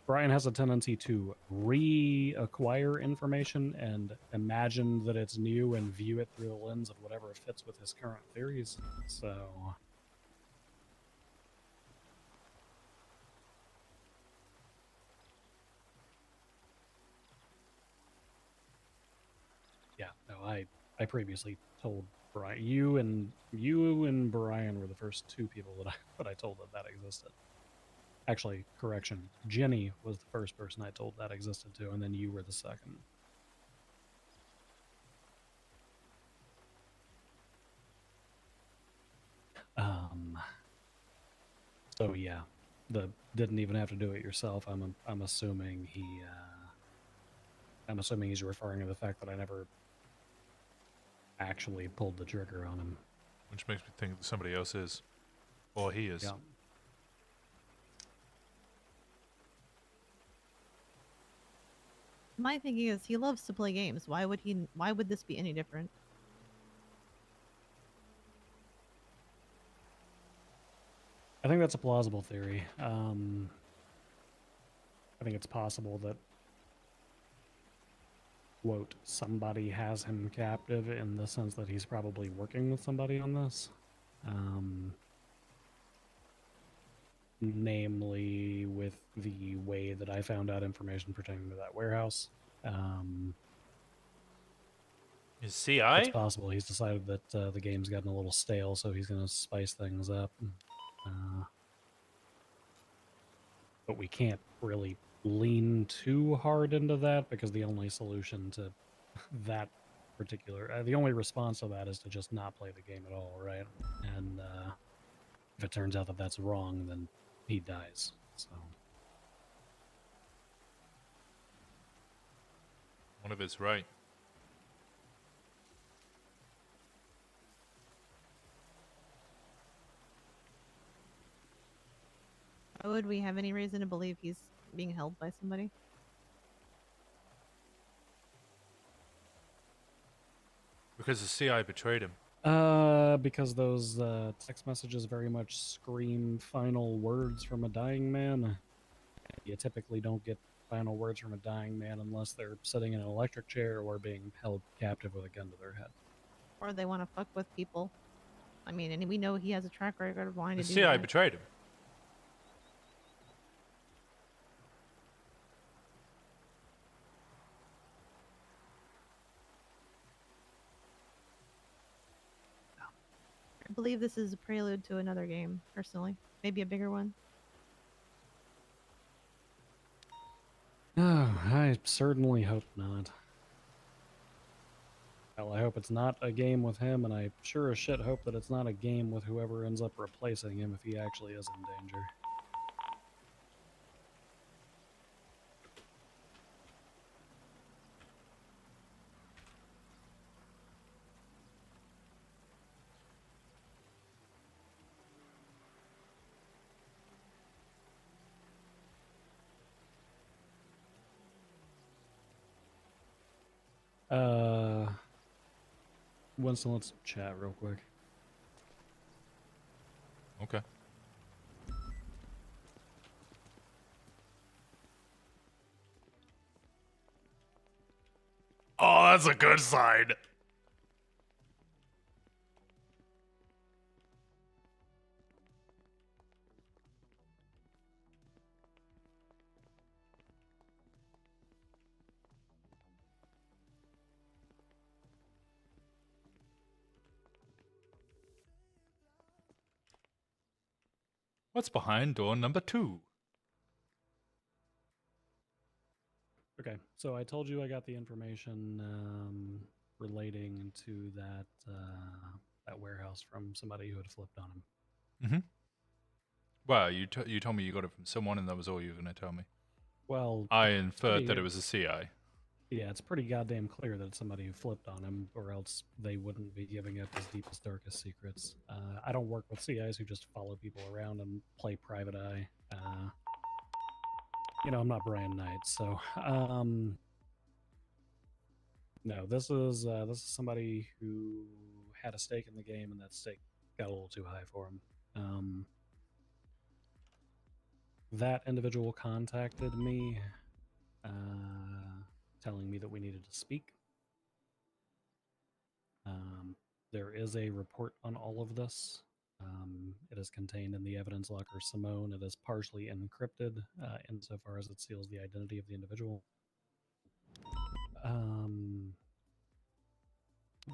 Brian has a tendency to reacquire information and imagine that it's new and view it through the lens of whatever fits with his current theories. So, yeah, no, I previously told Brian, you and Brian were the first two people that I told that existed. Actually, correction, Jenny was the first person I told that existed to, and then you were the second. So yeah, didn't even have to do it yourself. I'm assuming I'm assuming he's referring to the fact that I never actually pulled the trigger on him. Which makes me think that somebody else is, or he is. Yeah. My thinking is he loves to play games. Why would this be any different? I think that's a plausible theory. I think it's possible that, quote, somebody has him captive in the sense that he's probably working with somebody on this. Namely with the way that I found out information pertaining to that warehouse. Is CI? It's possible he's decided that the game's gotten a little stale, so he's going to spice things up. But we can't really lean too hard into that, because the only solution to that particular... the only response to that is to just not play the game at all, right? And if it turns out that that's wrong, then he dies. So One of it's right. Why would we have any reason to believe he's being held by somebody? Because the CI betrayed him. because those text messages very much scream final words from a dying man. You typically don't get final words from a dying man unless they're sitting in an electric chair or being held captive with a gun to their head. Or they want to fuck with people. I mean, and we know he has a track record of wanting The to do CI that. betrayed him. I believe this is a prelude to another game, personally. Maybe a bigger one. Oh, I certainly hope not. Well, I hope it's not a game with him, and I sure as shit hope that it's not a game with whoever ends up replacing him if he actually is in danger. Winston, let's chat real quick. Okay. Oh, that's a good sign. What's behind door number 2? Okay, so I told you I got the information relating to that that warehouse from somebody who had flipped on him. Mm-hmm. Well, you told me you got it from someone, and that was all you were going to tell me. Well, I inferred that it was a CI. Yeah, it's pretty goddamn clear that it's somebody who flipped on him, or else they wouldn't be giving up his deepest, darkest secrets. I don't work with CIs who just follow people around and play private eye. You know, I'm not Brian Knight, so no. This is somebody who had a stake in the game, and that stake got a little too high for him. That individual contacted me, telling me that we needed to speak. There is a report on all of this. It is contained in the evidence locker Simone. It is partially encrypted insofar as it seals the identity of the individual.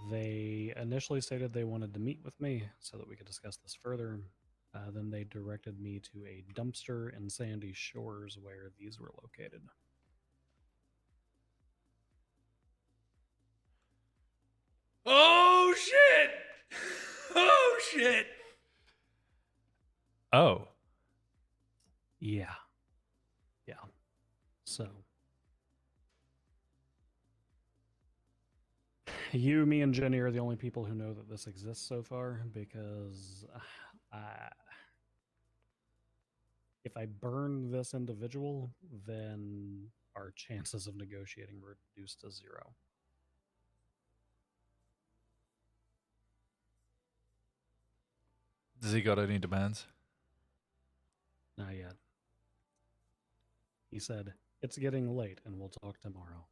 They initially stated they wanted to meet with me so that we could discuss this further. Then they directed me to a dumpster in Sandy Shores where these were located. Oh shit! Oh shit! Oh. Yeah. Yeah. So. You, me, and Jenny are the only people who know that this exists so far, because if I burn this individual, then our chances of negotiating were reduced to 0. Does he got any demands? Not yet. He said, "It's getting late and we'll talk tomorrow."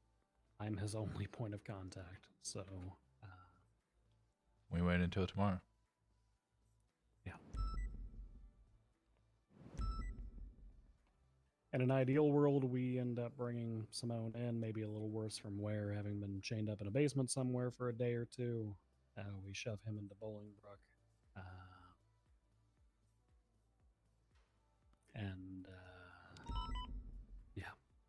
I'm his only point of contact, so... We wait until tomorrow. Yeah. In an ideal world, we end up bringing Simone in, maybe a little worse from where, having been chained up in a basement somewhere for a day or two. We shove him into Bolingbrook. Yeah,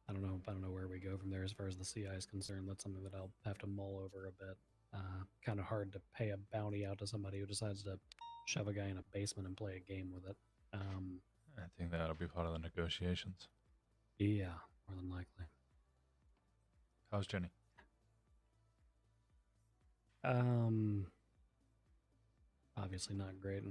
I don't know where we go from there as far as the CI is concerned. That's something that I'll have to mull over a bit. Kind of hard to pay a bounty out to somebody who decides to shove a guy in a basement and play a game with it. I think that'll be part of the negotiations. Yeah, more than likely. How's Jenny? Obviously not great.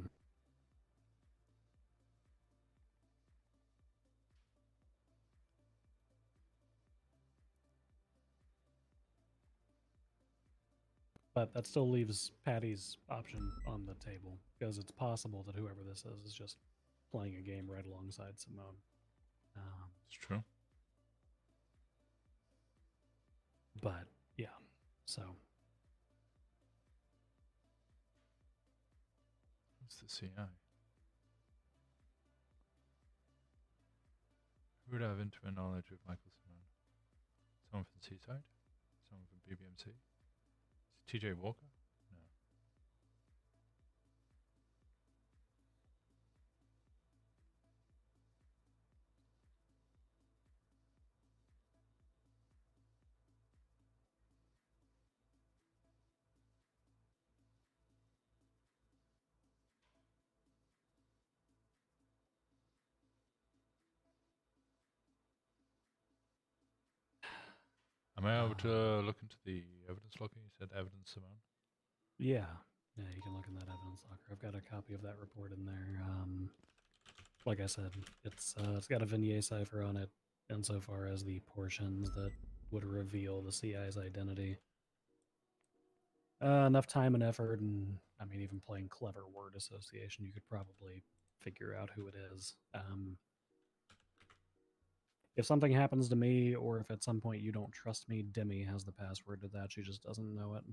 But that still leaves Patty's option on the table, because it's possible that whoever this is just playing a game right alongside Simone. It's true. But, yeah, so... What's the CI? Who would have intimate knowledge of Michael Simone? Someone from Seaside? Someone from BBMC? TJ Walker? No. Am I able to look into the evidence locker? You said evidence Simone? Yeah, you can look in that evidence locker. I've got a copy of that report in there. Like I said, it's got a Vignette cipher on it, insofar as the portions that would reveal the CI's identity. Enough time and effort, and I mean, even playing clever word association, you could probably figure out who it is. If something happens to me, or if at some point you don't trust me, Demi has the password to that. She just doesn't know it.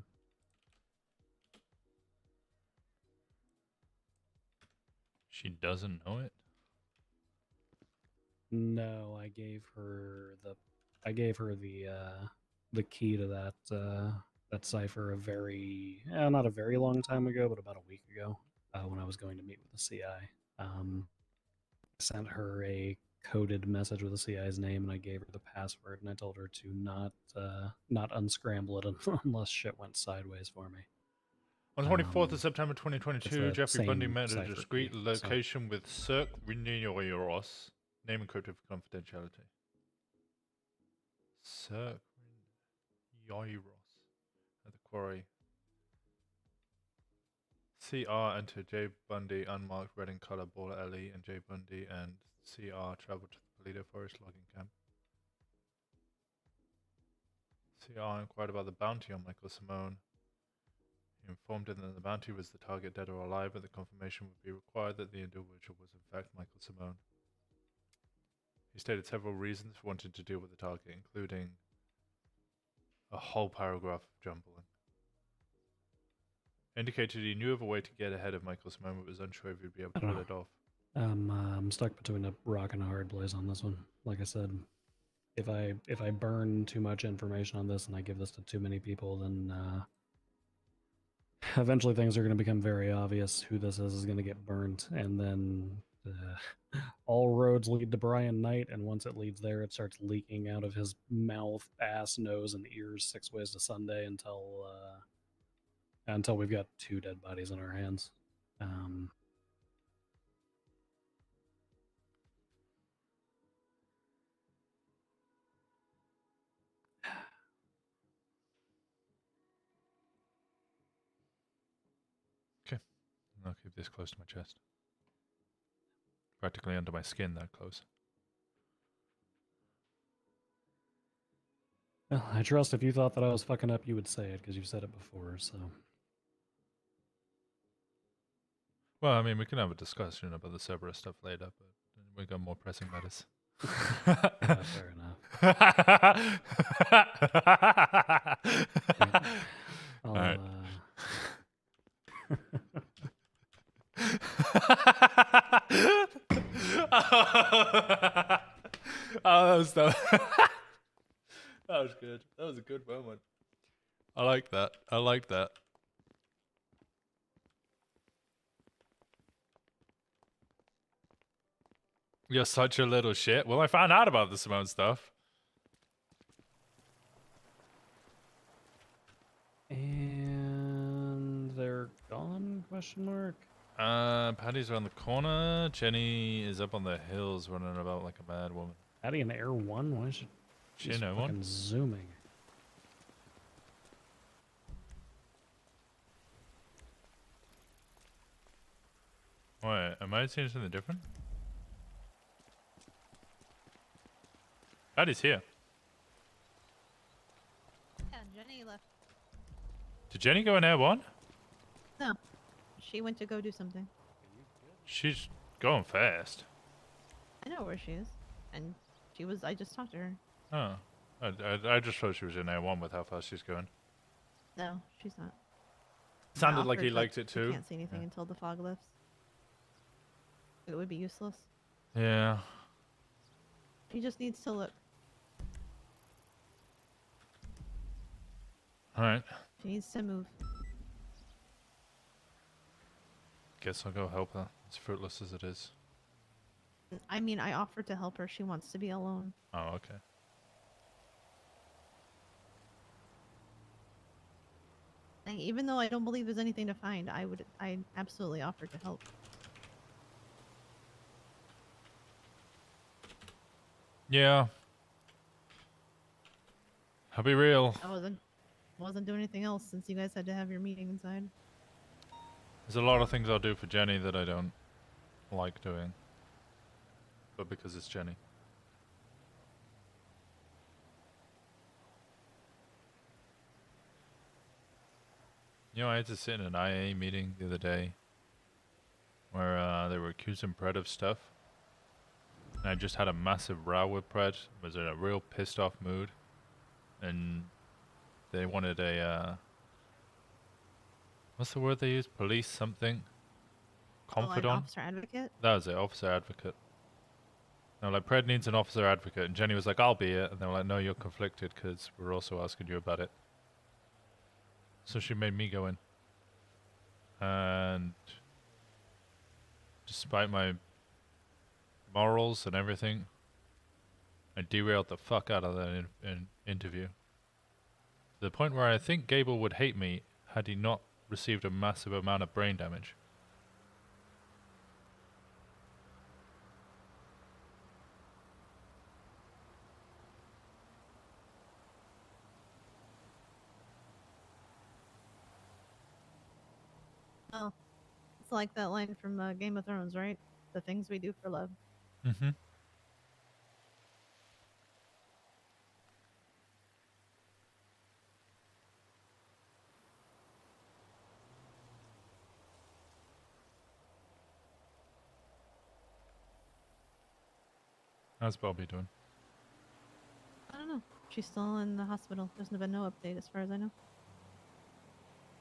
She doesn't know it? No, I gave her the key to that cipher not a very long time ago, but about a week ago, when I was going to meet with the CI. Sent her a coded message with the CI's name, and I gave her the password, and I told her to not unscramble it unless shit went sideways for me. On 24th of September 2022, the Jeffrey Bundy same met at a cipher discreet key, so- location with Cirque Rinios, name encrypted for confidentiality. Cirque Rinios at the quarry. CR entered J. Bundy unmarked red and color baller alley, and J. Bundy and CR traveled to the Paleto Forest logging camp. CR inquired about the bounty on Michael Simone. He informed him that the bounty was the target dead or alive, but the confirmation would be required that the individual was in fact Michael Simone. He stated several reasons for wanting to deal with the target, including a whole paragraph of jumbling. Indicated he knew of a way to get ahead of Michael Simone, but was unsure if he'd be able to pull it off. I'm stuck between a rock and a hard place on this one. Like I said, if I burn too much information on this and I give this to too many people, then eventually things are going to become very obvious. Who this is going to get burnt, and then all roads lead to Brian Knight, and once it leads there, it starts leaking out of his mouth, ass, nose, and ears 6 ways to Sunday until we've got 2 dead bodies in our hands. Okay, I'll keep this close to my chest. Practically under my skin, that close. Well, I trust if you thought that I was fucking up, you would say it, because you've said it before, so... Well, I mean, we can have a discussion about the Cerberus stuff later, but we got more pressing matters. Fair enough. Alright. Oh, that was that was good. That was a good moment. I like that. I like that. You're such a little shit. Well, I found out about the Simone stuff. And they're gone? Question mark. Patty's around the corner. Jenny is up on the hills running about like a mad woman. Patty in Air 1? Why should she in Air 1? Zooming. Wait, am I seeing something different? Patty's here. Yeah, Jenny left. Did Jenny go in Air 1? No, she went to go do something. She's going fast. I know where she is, and she was. I just talked to her. Oh. I just thought she was in Air 1 with how fast she's going. No, she's not. Sounded I like he offered, but liked it too. You can't see anything until the fog lifts. It would be useless. Yeah. He just needs to look. Alright. She needs to move. Guess I'll go help her. As fruitless as it is. I mean, I offered to help her. She wants to be alone. Oh, okay. And even though I don't believe there's anything to find, I absolutely offered to help. Yeah. I'll be real. I wasn't doing anything else since you guys had to have your meeting inside. There's a lot of things I'll do for Jenny that I don't like doing. But because it's Jenny. You know, I had to sit in an IA meeting the other day where they were accusing Pred of stuff. And I just had a massive row with Pred. Was in a real pissed off mood. And they wanted a, what's the word they use? Police something? Confidant? Oh, an officer advocate? That was it, officer advocate. They were like, Pred needs an officer advocate. And Jenny was like, I'll be it. And they were like, no, you're conflicted because we're also asking you about it. So she made me go in. And despite my morals and everything. I derailed the fuck out of that interview. To the point where I think Gable would hate me had he not received a massive amount of brain damage. Oh, it's like that line from Game of Thrones, right? The things we do for love. Mm-hmm. How's Bobby doing? I don't know. She's still in the hospital. There's been no update as far as I know.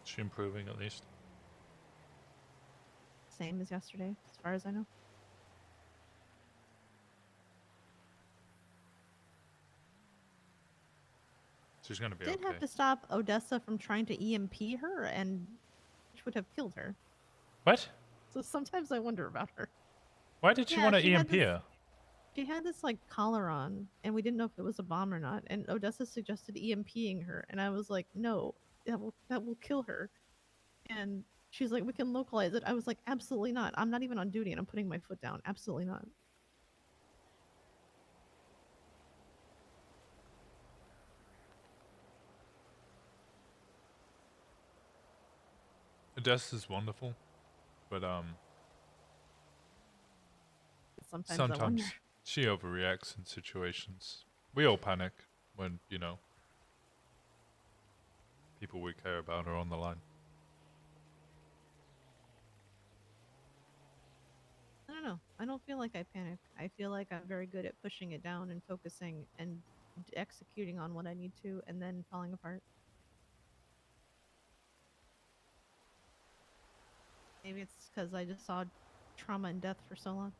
Is she improving at least? Same as yesterday, as far as I know. She's gonna be Did okay. have to stop Odessa from trying to EMP her, and which would have killed her. What? So sometimes I wonder about her. Why did she want to she had EMP this- her? She had this like collar on, and we didn't know if it was a bomb or not. And Odessa suggested EMPing her, and I was like, no, that will kill her. And she's like, we can localize it. I was like, absolutely not. I'm not even on duty, and I'm putting my foot down. Absolutely not. Odessa's wonderful, but Sometimes I wonder. sometimes she overreacts in situations. We all panic when, you know, people we care about are on the line. I don't know. I don't feel like I panic. I feel like I'm very good at pushing it down and focusing and executing on what I need to, and then falling apart. Maybe it's because I just saw trauma and death for so long.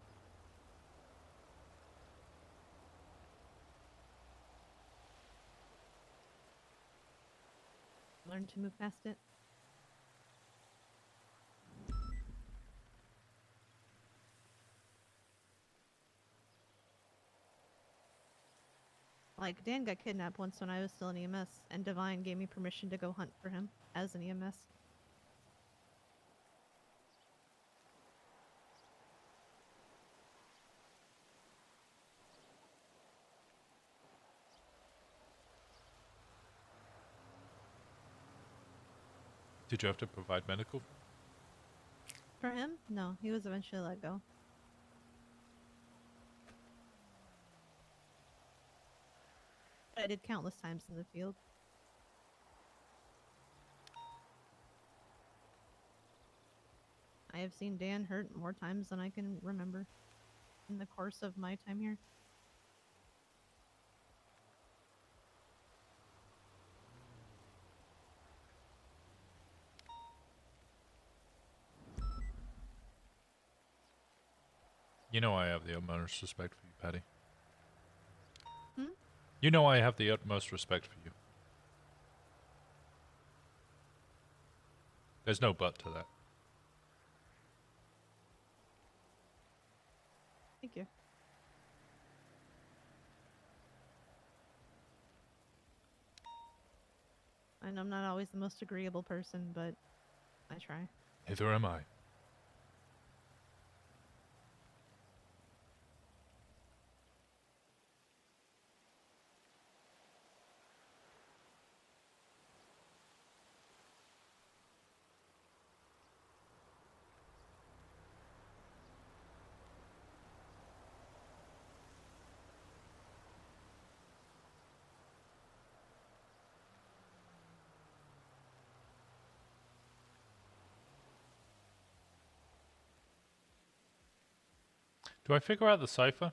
Learn to move past it. Like, Dan got kidnapped once when I was still in EMS, and Divine gave me permission to go hunt for him as an EMS. Did you have to provide medical? For him? No, he was eventually let go. I did countless times in the field. I have seen Dan hurt more times than I can remember in the course of my time here. You know I have the utmost respect for you, Patty. Hmm? You know I have the utmost respect for you. There's no but to that. Thank you. And I'm not always the most agreeable person, but I try. Neither am I. Do I figure out the cipher?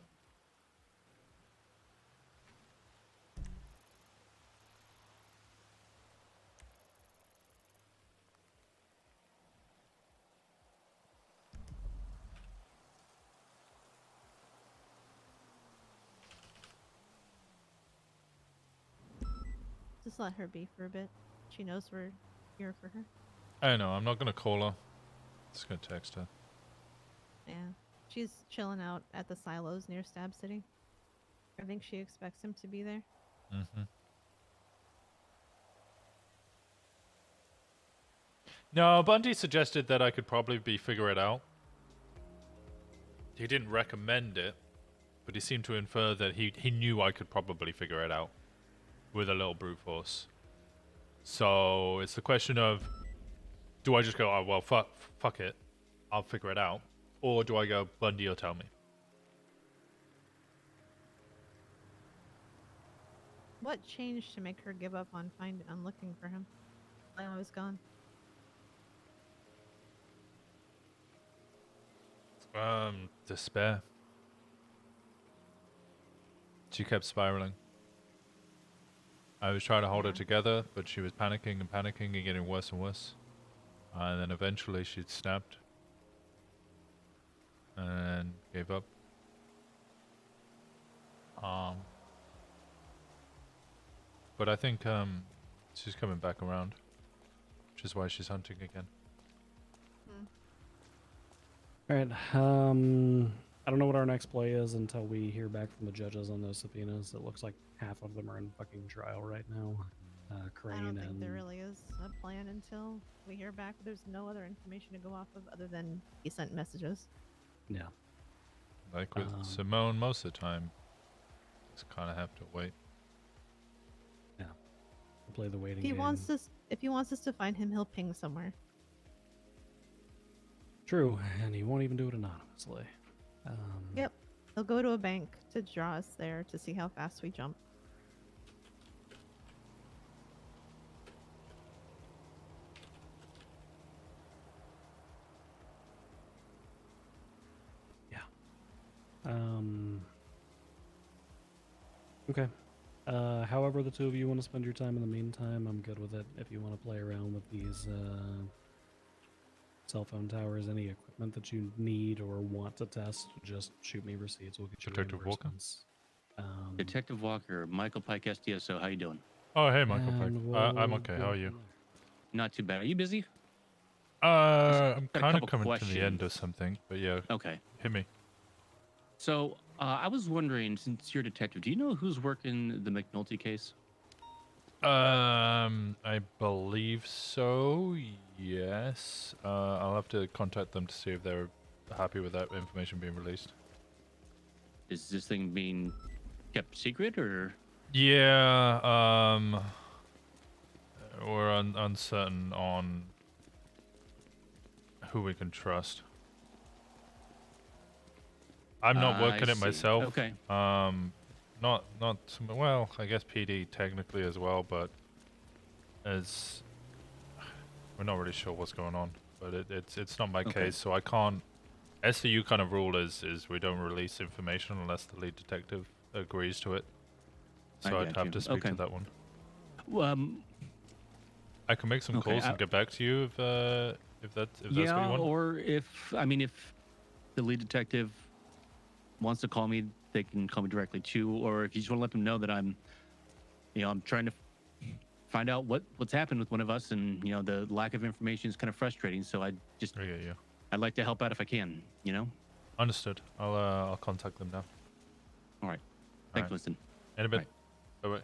Just let her be for a bit. She knows we're here for her. I know, I'm not gonna call her. Just gonna text her. Yeah. She's chilling out at the silos near Stab City. I think she expects him to be there. Mm-hmm. No, Bundy suggested that I could probably figure it out. He didn't recommend it, but he seemed to infer that he knew I could probably figure it out with a little brute force. So it's the question of, do I just go, oh well, fuck it, I'll figure it out, or do I go, Bundy, or tell me? What changed to make her give up on looking for him while I was gone? Despair. She kept spiraling. I was trying to hold her together, but she was panicking and panicking and getting worse and worse. And then eventually she snapped and gave up. But I think she's coming back around, which is why she's hunting again. All right. I don't know what our next play is until we hear back from the judges on those subpoenas. It looks like half of them are in fucking trial right now. Crane I don't think and there really is a plan until we hear back. There's no other information to go off of other than he sent messages. yeah. Like with Simone, most of the time, just kind of have to wait. Yeah. We'll play the waiting If he game. wants us to find him, he'll ping somewhere. True, and he won't even do it anonymously. Yep. He'll go to a bank to draw us there to see how fast we jump. Okay. However the two of you want to spend your time in the meantime, I'm good with it. If you want to play around with these cell phone towers, any equipment that you need or want to test, just shoot me receipts. We'll get you Detective Walker? Detective Walker, Michael Pike, SDSO. How you doing? Oh, hey, Michael Pike. And I'm we'll okay. How are you? Not too bad. Are you busy? I'm got a kind of couple coming to the end questions. of something, but yeah. Okay. Hit me. So, I was wondering, since you're a detective, do you know who's working the McNulty case? I believe so. Yes. I'll have to contact them to see if they're happy with that information being released. Is this thing being kept secret, or? Yeah. We're uncertain on who we can trust. I'm not working I it see. myself. Okay. Not well, I guess PD technically as well, but as we're not really sure what's going on. But it's not my case, so I can't. SVU kind of rule is we don't release information unless the lead detective agrees to it. So I'd have to speak to that one. I can make some calls and get back to you if that's what you want. Or if the lead detective wants to call me, they can call me directly too. Or if you just want to let them know that I'm trying to find out what's happened with one of us, and the lack of information is kind of frustrating. So I'd like to help out if I can. Understood. I'll contact them now. All right. Thanks, Winston. In a bit. Bye-bye.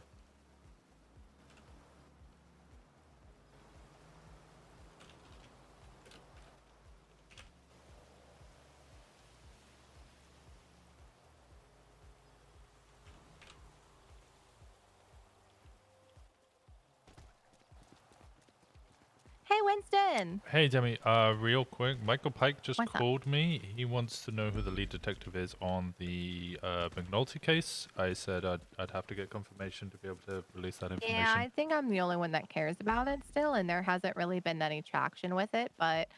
Hey, Winston. Hey, Demi. Real quick, Michael Pike just What's up? called me. He wants to know who the lead detective is on the McNulty case. I said I'd have to get confirmation to be able to release that information. Yeah, I think I'm the only one that cares about it still, and there hasn't really been any traction with it. But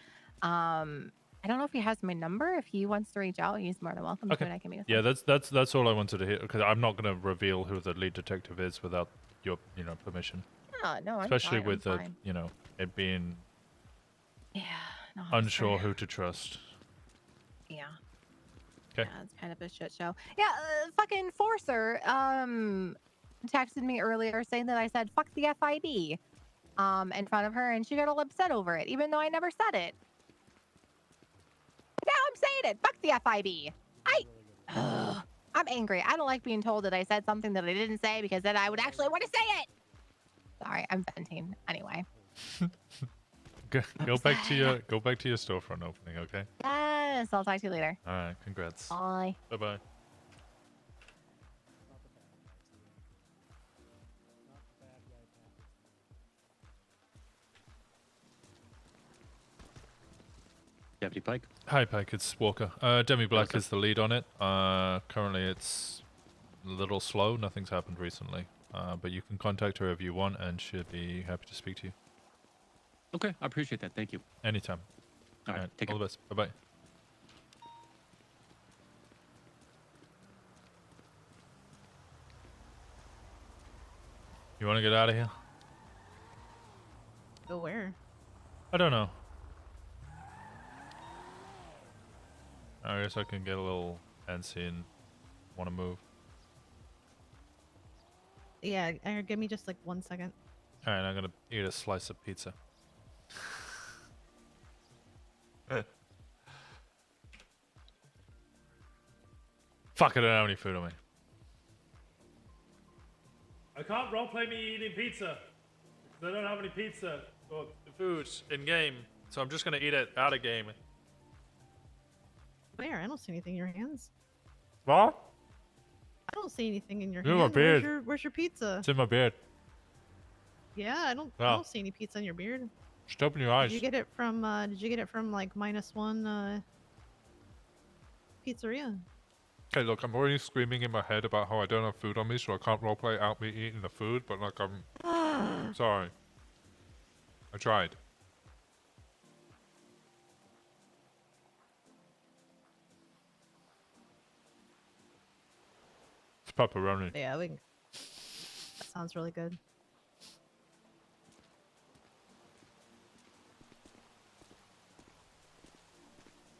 I don't know if he has my number. If he wants to reach out, he's more than welcome to, and I can meet with Yeah, him. that's all I wanted to hear, because I'm not going to reveal who the lead detective is without your permission. No, I'm Especially fine, with I'm the fine. it being No, I'm unsure sorry. who to trust. Yeah. Okay. Yeah, it's kind of a shit show. Yeah, fucking Forcer texted me earlier saying that I said fuck the FID in front of her, and she got all upset over it, even though I never said it. Now I'm saying hate it. Fuck the FIB. I'm angry. I don't like being told that I said something that I didn't say because then I would actually want to say it. Sorry, I'm venting. Anyway. Go back to your storefront opening, okay? Yes, I'll talk to you later. All right, congrats. Bye. Bye-bye. Deputy Pike. Hi, Pike. It's Walker. Demi Black is the lead on it. Currently, it's a little slow. Nothing's happened recently. But you can contact her if you want, and she'll be happy to speak to you. Okay, I appreciate that. Thank you. Anytime. All right, take all care. the best. Bye-bye. You want to get out of here? Go where? I don't know. I guess I can get a little antsy and want to move. Yeah, give me just like 1 second. Alright, I'm gonna eat a slice of pizza. Fuck, I don't have any food on me. I can't roleplay me eating pizza. Because I don't have any pizza or food in game. So I'm just gonna eat it out of game. Where? I don't see anything in your hands. What? I don't see anything in your It's in my hands. beard. Where's your pizza? It's in my beard. Yeah, I don't see any pizza in your beard. Just open your eyes. Did you get it from like -1 pizzeria? Okay, look, I'm already screaming in my head about how I don't have food on me, so I can't roleplay out me eating the food, but like I'm sorry. I tried. It's pepperoni. Yeah, that sounds really good.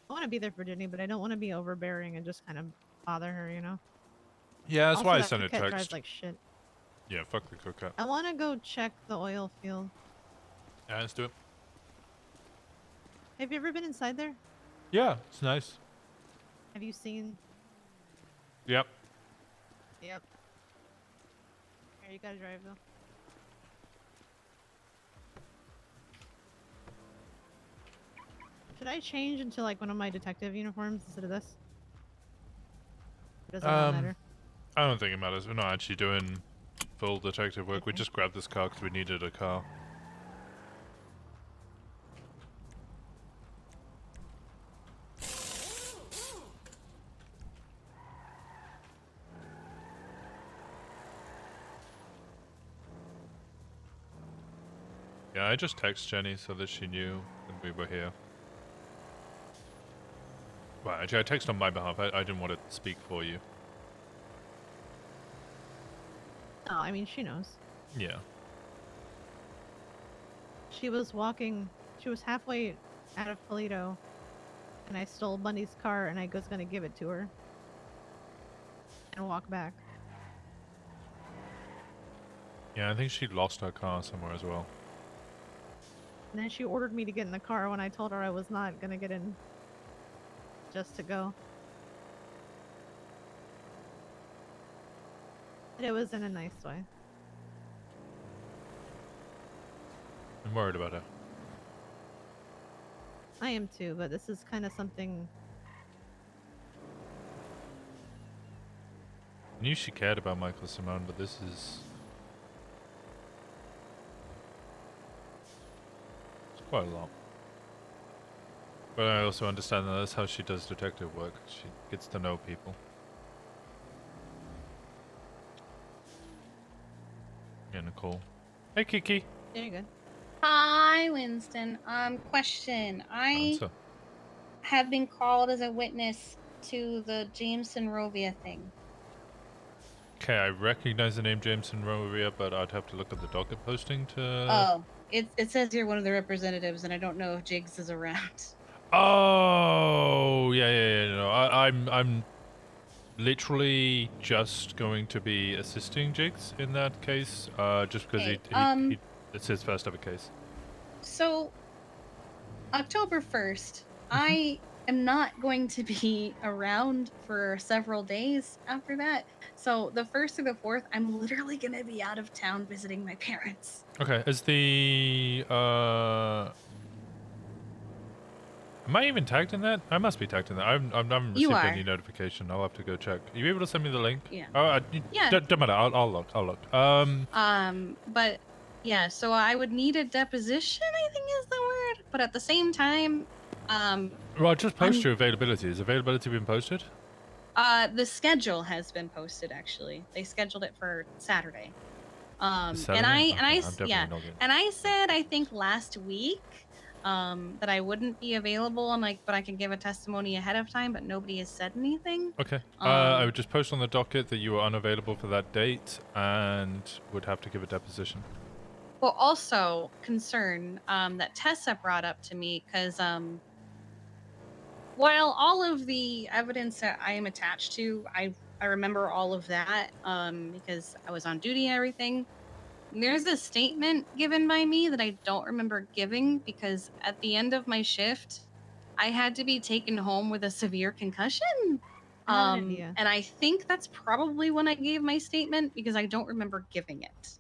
I want to be there for Jenny, but I don't want to be overbearing and just kind of bother her, you know? Yeah, that's Also, why I that sent a coquette drives text. like shit. Yeah, fuck the cookette. I want to go check the oil field. Yeah, let's do it. Have you ever been inside there? Yeah, it's nice. Have you seen? Yep. Yep. Here, you gotta drive though. Should I change into like one of my detective uniforms instead of this? Or does it not matter? I don't think it matters. We're not actually doing full detective work. We just grabbed this car because we needed a car. Yeah, I just texted Jenny so that she knew that we were here. Well, actually, I texted on my behalf. I didn't want to speak for you. Oh, I mean, she knows. Yeah. She was walking. She was halfway out of Polito, and I stole Bundy's car, and I was gonna give it to her and walk back. Yeah, I think she lost her car somewhere as well. And then she ordered me to get in the car when I told her I was not gonna get in. Just to go. But it was in a nice way. I'm worried about her. I am too, but this is kind of something. I knew she cared about Michael Simone, but this is... It's quite a lot. But I also understand that that's how she does detective work. She gets to know people. Yeah, Nicole. Hey, Kiki. Yeah, you're good. Hi, Winston. Question. I Answer. have been called as a witness to the Jameson Rovia thing. Okay, I recognize the name Jameson Rovia, but I'd have to look at the docket posting to... Oh, it says you're one of the representatives, and I don't know if Jigs is around. Oh, yeah. No, I'm literally just going to be assisting Jigs in that case, just because Okay, it's his first ever case. So, October 1st, I am not going to be around for several days after that. So the 1st through the 4th, I'm literally going to be out of town visiting my parents. Okay, is the am I even tagged in that? I must be tagged in that. I haven't You received are. any notification. I'll have to go check. Are you able to send me the link? Yeah. Oh, Yeah. Don't matter. I'll look. I'll look. But yeah, so I would need a deposition, I think is the word. But at the same time, Well, just post I'm- your availability. Is availability been posted? the schedule has been posted actually. They scheduled it for Saturday. Saturday? And Okay, I I'm definitely yeah, not getting- and I said I think last week that I wouldn't be available and like but I could give a testimony ahead of time, but nobody has said anything. Okay. I would just post on the docket that you were unavailable for that date and would have to give a deposition. Well, also concern that Tessa brought up to me because while all of the evidence that I am attached to, I remember all of that because I was on duty and everything. There's a statement given by me that I don't remember giving because at the end of my shift, I had to be taken home with a severe concussion. I have an idea. And I think that's probably when I gave my statement because I don't remember giving it.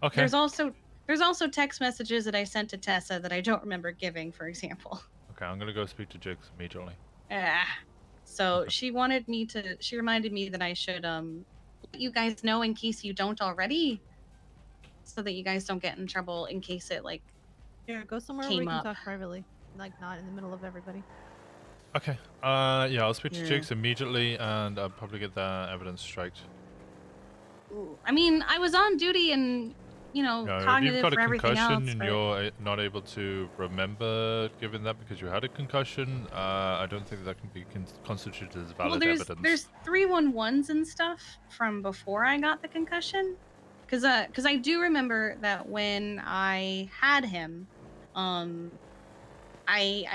Okay. There's also text messages that I sent to Tessa that I don't remember giving, for example. Okay, I'm gonna go speak to Jigs immediately. So she reminded me that I should let you guys know in case you don't already, so that you guys don't get in trouble in case it like Here, go somewhere where we came can up. talk privately, like not in the middle of everybody. Okay. Yeah, I'll speak to Yeah. Jigs immediately, and I'll probably get that evidence striked. I mean, I was on duty and No, if cognitive you've got a for everything concussion else. and but- you're not able to remember giving that because you had a concussion, I don't think that can be constituted as valid well, there's evidence. 311s and stuff from before I got the concussion, because I do remember that when I had him, I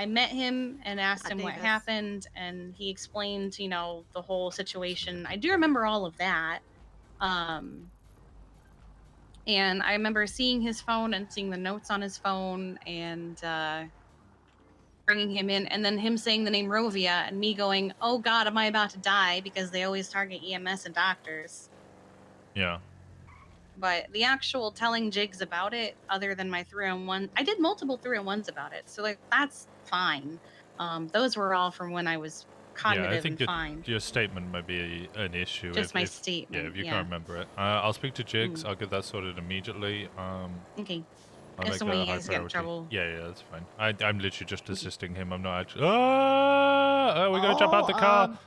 met him and asked him what Davis. happened, and he explained the whole situation. I do remember all of that, and I remember seeing his phone and seeing the notes on his phone and bringing him in, and then him saying the name Rovia and me going, "Oh God, am I about to die?" Because they always target EMS and doctors. Yeah. But the actual telling Jigs about it, other than my 3-on-1, I did multiple 3-on-1s about it, so like that's fine. Those were all from when I was cognitive Yeah, I think and fine. your statement might be an issue. Just my Yeah, statement, if you yeah. can't remember it. I'll speak to Jigs. I'll get that sorted immediately. Okay. I'll Just make so when that a you high guys get in priority. trouble. Yeah, that's fine. I'm literally just assisting him. I'm not actually. Oh, we gotta jump out the car.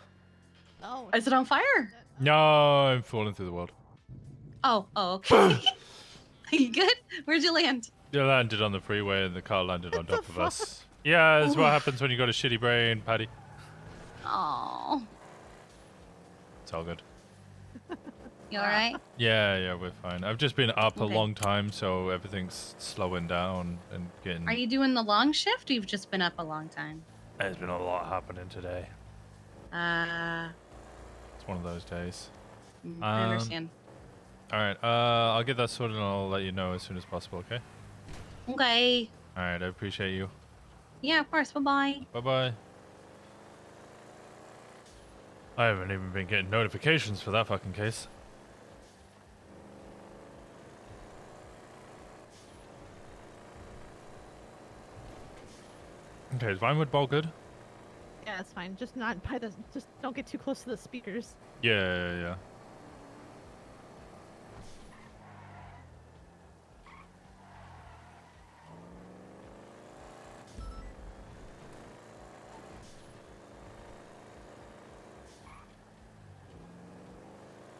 Oh, is it on fire? No, I'm falling through the world. Oh, okay. Are you good? Where'd you land? You landed on the freeway and the car landed on top of us. Yeah, that's what happens when you got a shitty brain, Patty. Oh, It's all good. you all right? Yeah, we're fine. I've just been up a Okay. long time, so everything's slowing down and getting. Are you doing the long shift? Or you've just been up a long time. There's been a lot happening today. It's one of those days. I understand. All right. I'll get that sorted and I'll let you know as soon as possible. Okay. Okay. All right. I appreciate you. Yeah, of course. Bye bye. Bye bye. I haven't even been getting notifications for that fucking case. Okay, is Vinewood Ball good? Yeah, it's fine. Just not by the. Just don't get too close to the speakers. Yeah.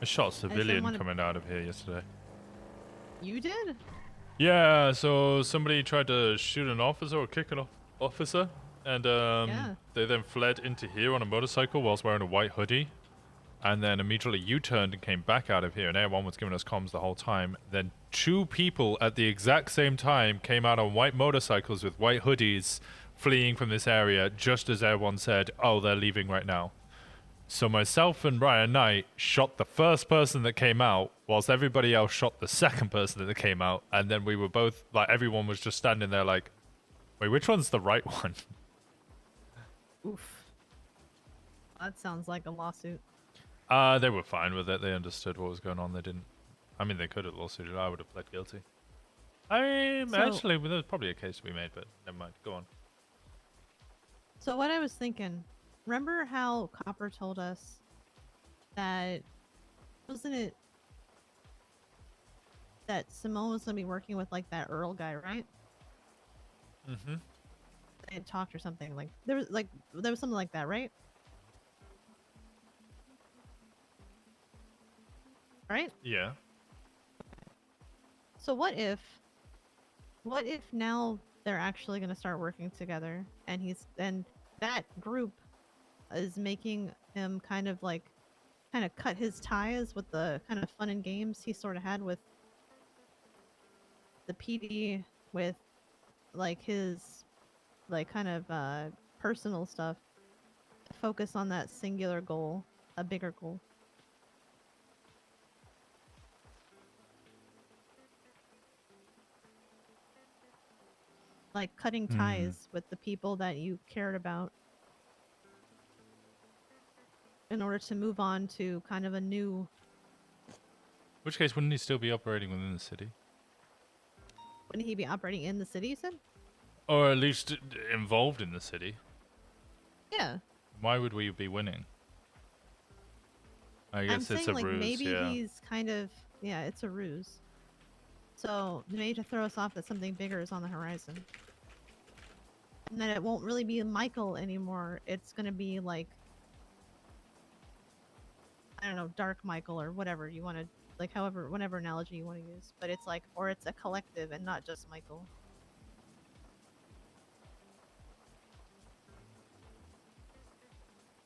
I shot a civilian wanna- coming out of here yesterday. You did? Yeah, so somebody tried to shoot an officer or kick an officer, and they then fled into here on a motorcycle whilst wearing a white hoodie, and then immediately U-turned and came back out of here, and everyone was giving us comms the whole time. Then 2 people at the exact same time came out on white motorcycles with white hoodies, fleeing from this area, just as everyone said, "Oh, they're leaving right now." So myself and Ryan Knight shot the first person that came out, whilst everybody else shot the second person that came out, and then we were both, like, everyone was just standing there like, wait, which one's the right one? Oof. That sounds like a lawsuit. They were fine with it. They understood what was going on. They didn't. I mean, they could have lawsuited. I would have pled guilty. Actually, well, there's probably a case to be made, but never mind. Go on. So what I was thinking, remember how Copper told us that, wasn't it that Simone was gonna be working with like that Earl guy, right? Mm-hmm. They had talked or something, like there was something like that, right? Right? Yeah. So what if now they're actually going to start working together, and that group is making him kind of cut his ties with the kind of fun and games he sort of had with the PD, with like his kind of personal stuff, to focus on that singular goal, a bigger goal. Like cutting ties with the people that you cared about in order to move on to kind of a new... In which case, wouldn't he still be operating within the city? Wouldn't he be operating in the city, you said? Or at least involved in the city. Yeah. Why would we be winning? I guess I'm it's saying, a like, ruse, maybe yeah. he's kind of... Yeah, it's a ruse. So, maybe to throw us off that something bigger is on the horizon. And that it won't really be Michael anymore. It's gonna be like... I don't know, Dark Michael or whatever you want to... Like, whatever analogy you want to use. But it's like... Or it's a collective and not just Michael.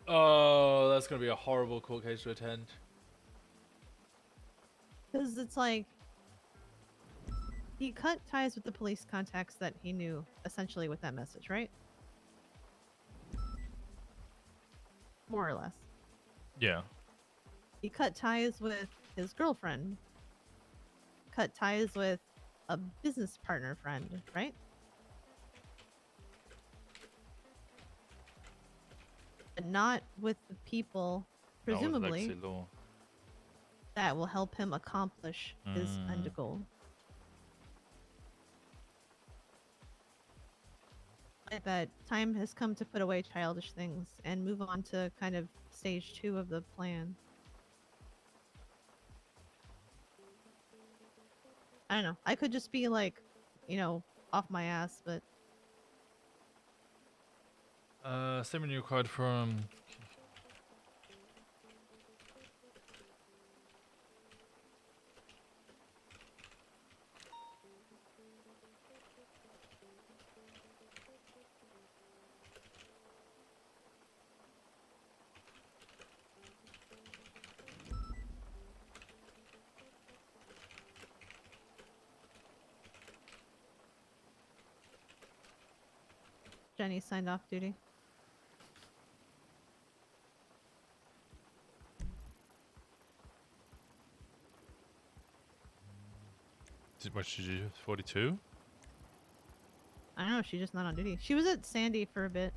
Oh, that's gonna be a horrible court case to attend. Because it's like... He cut ties with the police contacts that he knew, essentially, with that message, right? More or less. Yeah. He cut ties with his girlfriend. Cut ties with a business partner friend, right? But not with the people, presumably, Not with Lexi Law. that will help him accomplish his end goal. That time has come to put away childish things and move on to kind of stage 2 of the plan. I don't know. I could just be like, off my ass, but... Statement you required from... Jenny signed off duty. What should you do? 42? I don't know, she's just not on duty. She was at Sandy for a bit.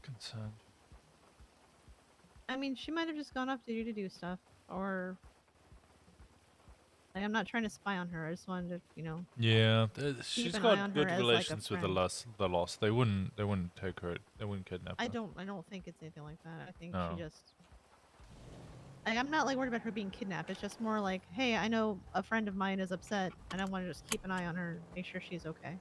Concerned. I mean, she might have just gone off duty to do stuff, or... Like, I'm not trying to spy on her, I just wanted to, Yeah, keep she's an eye got on good her as, like, a relations with the friend. lost. They wouldn't take her. They wouldn't kidnap her. I don't think it's anything like that. I think Oh. she just... Like, I'm not, like, worried about her being kidnapped. It's just more like, hey, I know a friend of mine is upset, and I want to just keep an eye on her, make sure she's okay.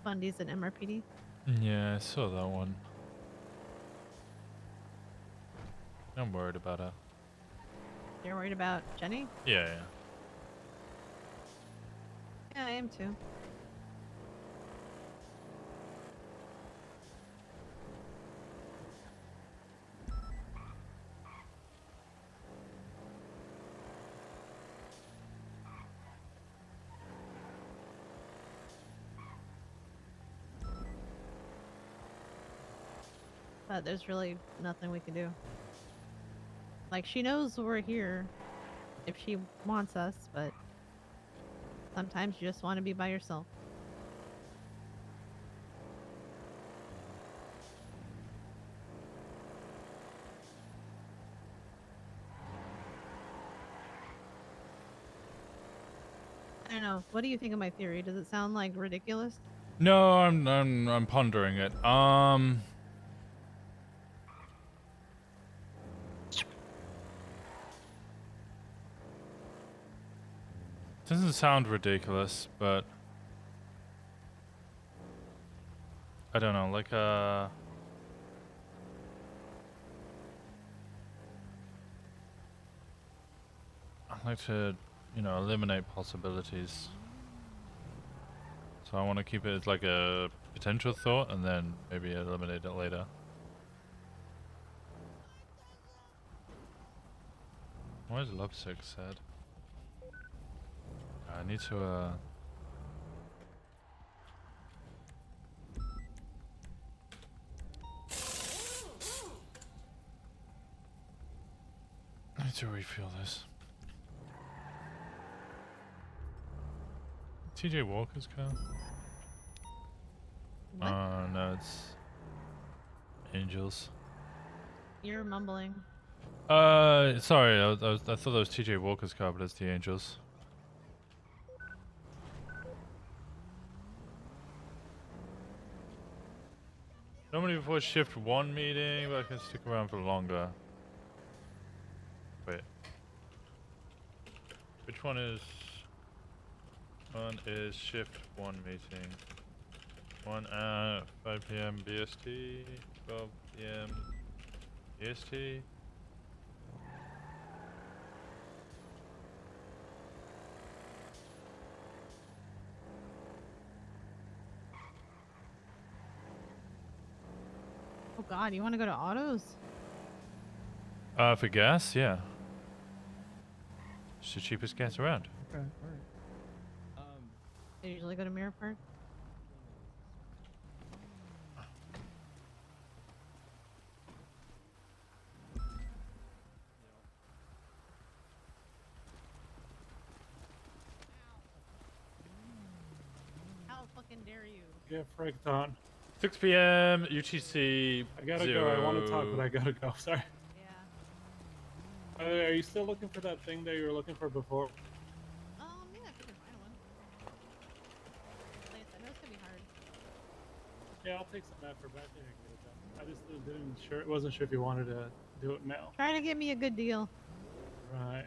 Bundy's an MRPD. Yeah, I saw that one. I'm worried about her. You're worried about Jenny? Yeah, yeah. Yeah, I am too. but there's really nothing we can do. Like, she knows we're here if she wants us, but sometimes you just want to be by yourself. I don't know. What do you think of my theory? Does it sound like ridiculous? No, I'm pondering it. Doesn't sound ridiculous, but I don't know, like I'd like to, you know, eliminate possibilities. So I want to keep it as like a potential thought and then maybe eliminate it later. Why is lovesick sad? I need to I need to refill this. TJ Walker's car? What? No, it's Angels. You're mumbling. Sorry, I thought that was TJ Walker's car, but it's the Angels. Normally before shift 1 meeting, but I can stick around for longer. Wait. Which one is... One is shift 1 meeting. 1 at 5 PM BST, 12 PM EST. Oh god, you want to go to autos? For gas, yeah. It's the cheapest gas around. Okay, alright. I usually go to Mirror Park. How fucking dare you? Get fricked on. 6 PM UTC. I gotta go. I want to talk, but I gotta go. Sorry. Yeah. Are you still looking for that thing that you were looking for before? Yeah, if you can find one. Like I said, I know it's gonna be hard. Yeah, I'll take some effort, but I think I can get it done. I just wasn't sure if you wanted to do it now. Try to get me a good deal. Right.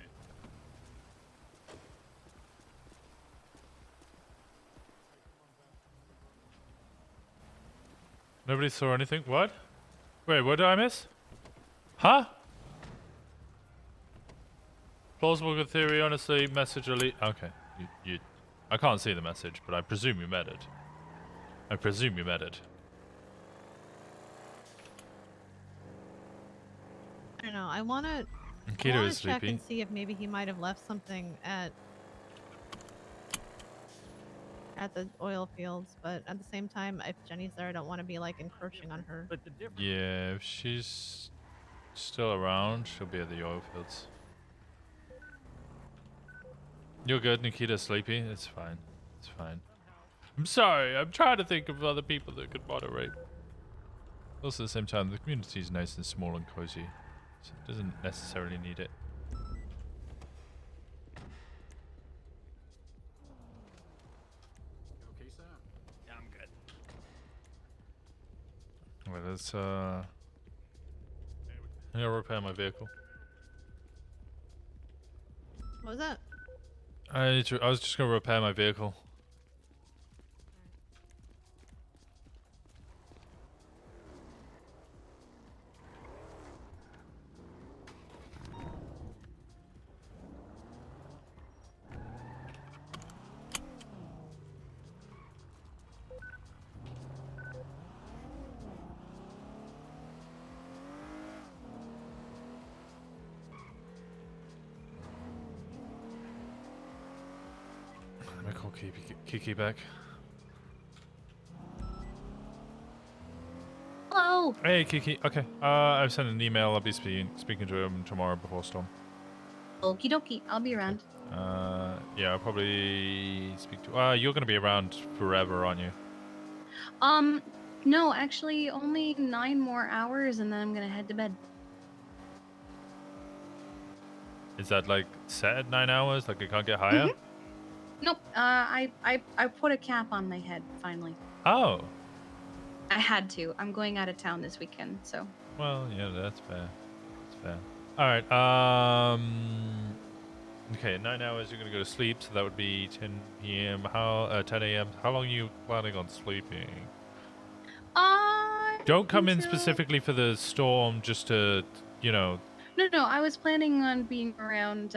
Nobody saw anything? What? Wait, what did I miss? Huh? Plausible good theory, honestly, message elite. Okay. I can't see the message, but I presume you met it. I presume you met it. I don't know. I wanna Keto is check sleepy. and see if maybe he might have left something at the oil fields, but at the same time, if Jenny's there, I don't want to be like encroaching on her. But the difference. Yeah, if she's still around, she'll be at the oil fields. You're good, Nikita's sleepy. It's fine. It's fine. I'm sorry. I'm trying to think of other people that could moderate. Also, at the same time, the community is nice and small and cozy, so it doesn't necessarily need it. Okay, sir? Yeah, I'm good. Well, let's I gotta repair my vehicle. What was that? I was just gonna repair my vehicle. Let me call Kiki back. Hello. Michael. Hey, Kiki. Okay. I've sent an email. I'll be speaking to him tomorrow before storm. Okie dokie. I'll be around. Yeah, I'll probably speak to. You're gonna be around forever, aren't you? No, actually, only 9 more hours, and then I'm gonna head to bed. Is that like set at 9 hours? Like it can't get higher? Nope. I put a cap on my head finally. Oh. I had to. I'm going out of town this weekend, so. Well, yeah, that's fair. That's fair. All right. Okay, 9 hours. You're gonna go to sleep, so that would be 10 p.m. 10 a.m. How long are you planning on sleeping? Don't come in specifically for the storm, just to, you know. No. I was planning on being around.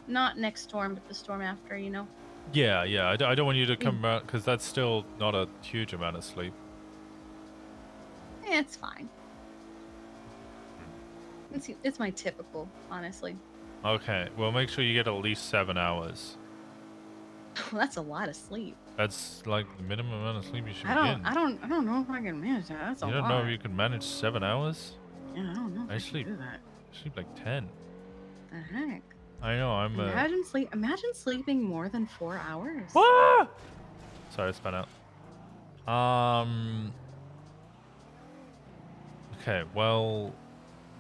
Not next storm, but the storm after. You know. Yeah. I don't want you to come around because that's still not a huge amount of sleep. Yeah, it's fine. It's my typical, honestly. Okay. Well, make sure you get at least 7 hours. Well, that's a lot of sleep. That's like the minimum amount of sleep you should I get. don't know if I can manage that. That's a lot. You don't know if you can manage 7 hours? Yeah, I don't know. If I sleep. can do that. I sleep like 10. The heck? I know. I'm. Imagine sleeping more than 4 hours. Ah! Sorry, I spun out. Okay. Well,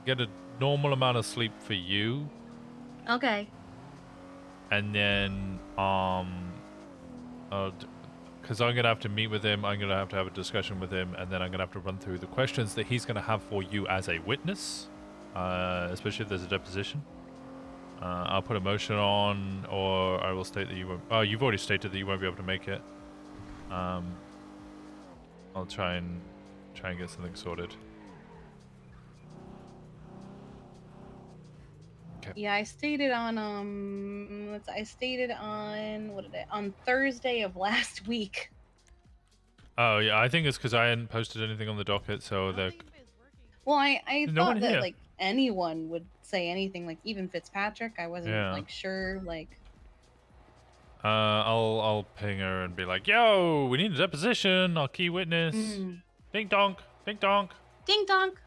get a normal amount of sleep for you, Okay. and then because I'm gonna have to meet with him. I'm gonna have to have a discussion with him, and then I'm gonna have to run through the questions that he's gonna have for you as a witness, especially if there's a deposition. I'll put a motion on, or I will state that you won't. Oh, you've already stated that you won't be able to make it. I'll try and get something sorted. Okay. Yeah, I stated on on Thursday of last week. Oh yeah, I think it's because I hadn't posted anything on the docket, so they're. Well, I No one thought that here. like anyone would say anything, like even Fitzpatrick. I wasn't Yeah. like sure, like. I'll ping her and be like, "Yo, we need a deposition. I'll key witness. Ding donk, ding donk." Ding donk.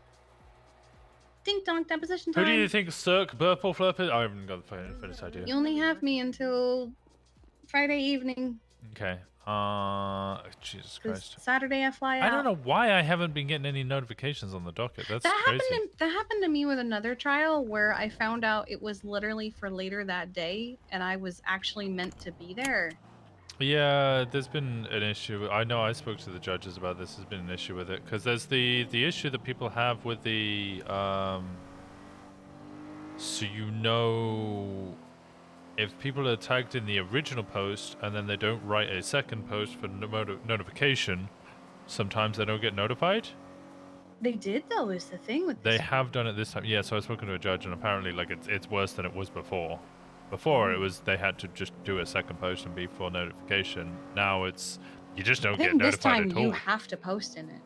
Ding donk deposition time. Who do you think Cirque Burple Flurp is? I haven't got the faintest idea. You only have me until Friday evening. Okay. Jesus 'Cause Christ. Saturday I fly out. I don't know why I haven't been getting any notifications on the docket. That's crazy. That happened to me with another trial where I found out it was literally for later that day, and I was actually meant to be there. Yeah, there's been an issue. I know I spoke to the judges about this. There's been an issue with it because there's the issue that people have with the so you know, if people are tagged in the original post and then they don't write a second post for notification, sometimes they don't get notified. They did though, is the thing with They this. have done it this time. Yeah, so I've spoken to a judge and apparently like it's worse than it was before. Before it was they had to just do a second post and be full notification. Now it's you just I don't get think this notified time at all. you have to post in it.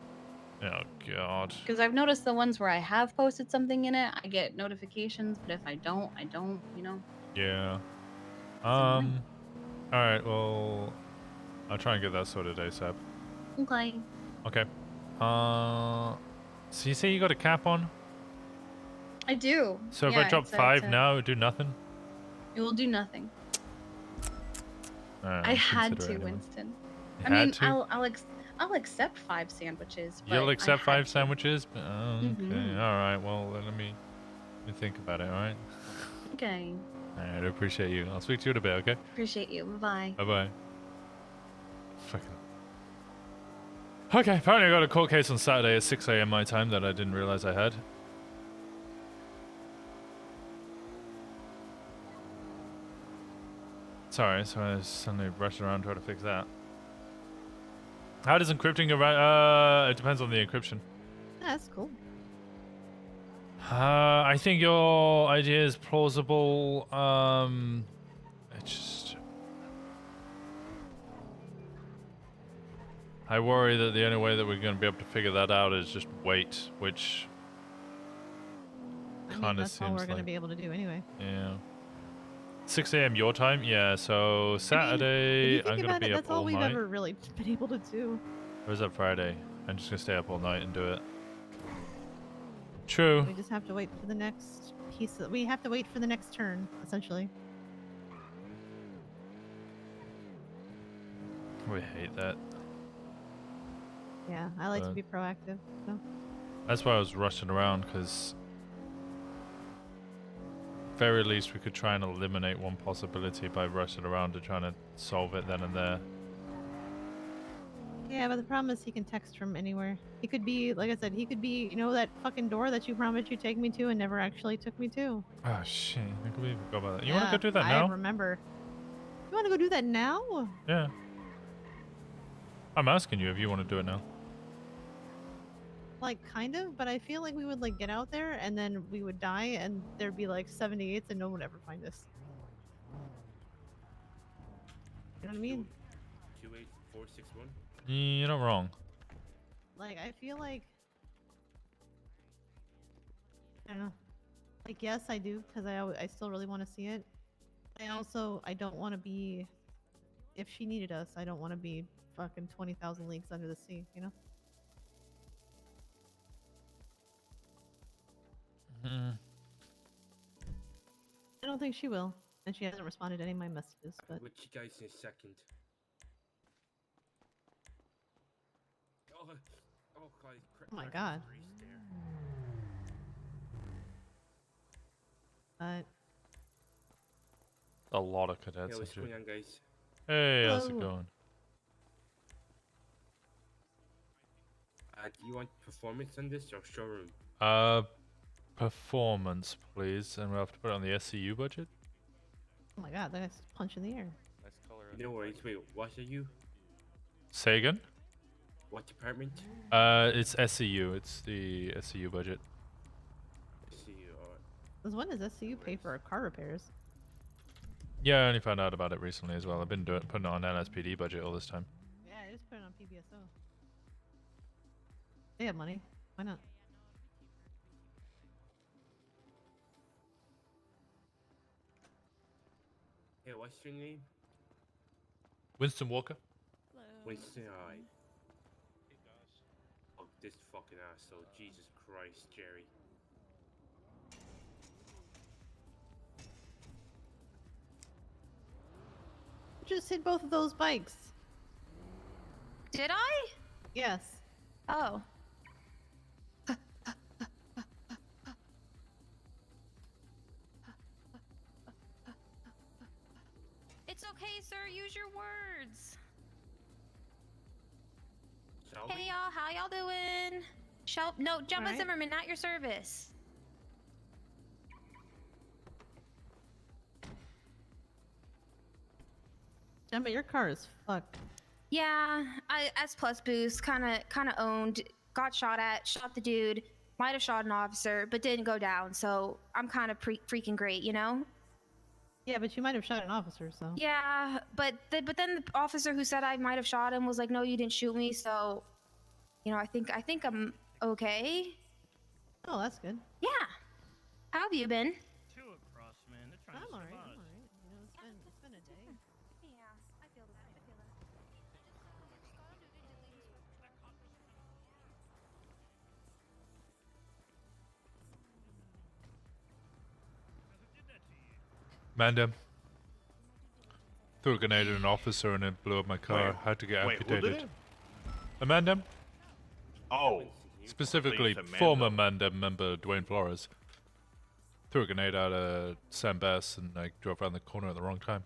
Oh god. Because I've noticed the ones where I have posted something in it, I get notifications, but if I don't, you know. Yeah. All right. Well, I'll try and get that sorted ASAP. Okay. Okay. So you say you got a cap on? I do. So if Yeah, I drop it's 5 now, it would do nothing? It will do nothing. Alright, I I'll had consider to, it anyway. Winston. You I mean, had to? I'll accept 5 sandwiches. But You'll I accept had 5 to. sandwiches? Oh, okay. Mhm. All right. Well, let me think about it. All right. Okay. All right. I appreciate you. I'll speak to you in a bit. Okay. Appreciate you. Bye. Bye bye. Fucking. Okay. Apparently, I got a court case on Saturday at 6 a.m. my time that I didn't realize I had. Sorry, so I was suddenly rushing around trying to fix that. How does encrypting it depends on the encryption. That's cool. I think your idea is plausible. It's just I worry that the only way that we're going to be able to figure that out is just wait, which I mean, kind of that's all seems we're going to like be able to do anyway. yeah. 6 a.m. your time, yeah. So Saturday, If you I'm think going about to be it, up that's all all we've night. ever really been able to do. Or is that Friday? I'm just gonna stay up all night and do it. True. We just have to wait for the next piece. We have to wait for the next turn, essentially. We hate that. Yeah, I like to But- be proactive. So. That's why I was rushing around, because very least we could try and eliminate one possibility by rushing around to trying to solve it then and there. Yeah, but the problem is he can text from anywhere. He could be, like I said, he could be, you know, that fucking door that you promised you'd take me to and never actually took me to. Oh shit! I completely forgot about that. You want to Yeah, go do that I now? remember. You want to go do that now? Yeah. I'm asking you if you want to do it now. Like, kind of, but I feel like we would, like, get out there and then we would die and there'd be, like, 78s and no one would ever find us. You know what I mean? 28461. You're not wrong. Like, I feel like... I don't know. Like, yes, I do, because I still really want to see it. I don't want to be... If she needed us, I don't want to be fucking 20,000 leagues under the sea, you know? Mm. I don't think she will. And she hasn't responded to any of my messages, but... With you guys in a second. Oh, God. Oh my god. But... A lot of cadets. Yeah, what's in going here. on, guys? Hey, how's it Hello. going? Do you want performance on this or showroom? Performance, please, and we'll have to put it on the SCU budget. Oh my god, that guy's punching the air. No worries. Wait, what are you? Say again? What department? It's SCU. It's the SCU budget. See you. Since when does SCU pay for our car repairs? Yeah, I only found out about it recently as well. I've been putting it on LSPD budget all this time. Yeah, I just put it on PBSO. They have money. Why not? Hey, what's your name? Winston Walker. Winston. Alright. Oh, this fucking asshole. Jesus Christ, Jerry. Just hit both of those bikes. Did I? Yes. Oh. It's okay, sir. Use your words. Hey, y'all. How y'all doing? No, Jumbo Alright. Zimmerman, not your service. Jen, but your car is fucked. Yeah, S plus boost, kind of owned. Got shot at. Shot the dude. Might have shot an officer, but didn't go down. So I'm kind of freaking great, you know. Yeah, but you might have shot an officer, so. Yeah, but then the officer who said I might have shot him was like, "No, you didn't shoot me." So, you know, I think I'm okay. Oh, that's good. Yeah. How have you been? I'm alright. I'm alright. You know, it's been a day. Yeah, I feel that. I feel that. Mandem. Threw a grenade at an officer and it blew up my car. Had to get wait, who did amputated. it? A Mandem? Oh. Specifically, Please, a former Mandem member Dwayne Flores. Threw a grenade out at Sam Bass and I drove around the corner at the wrong time.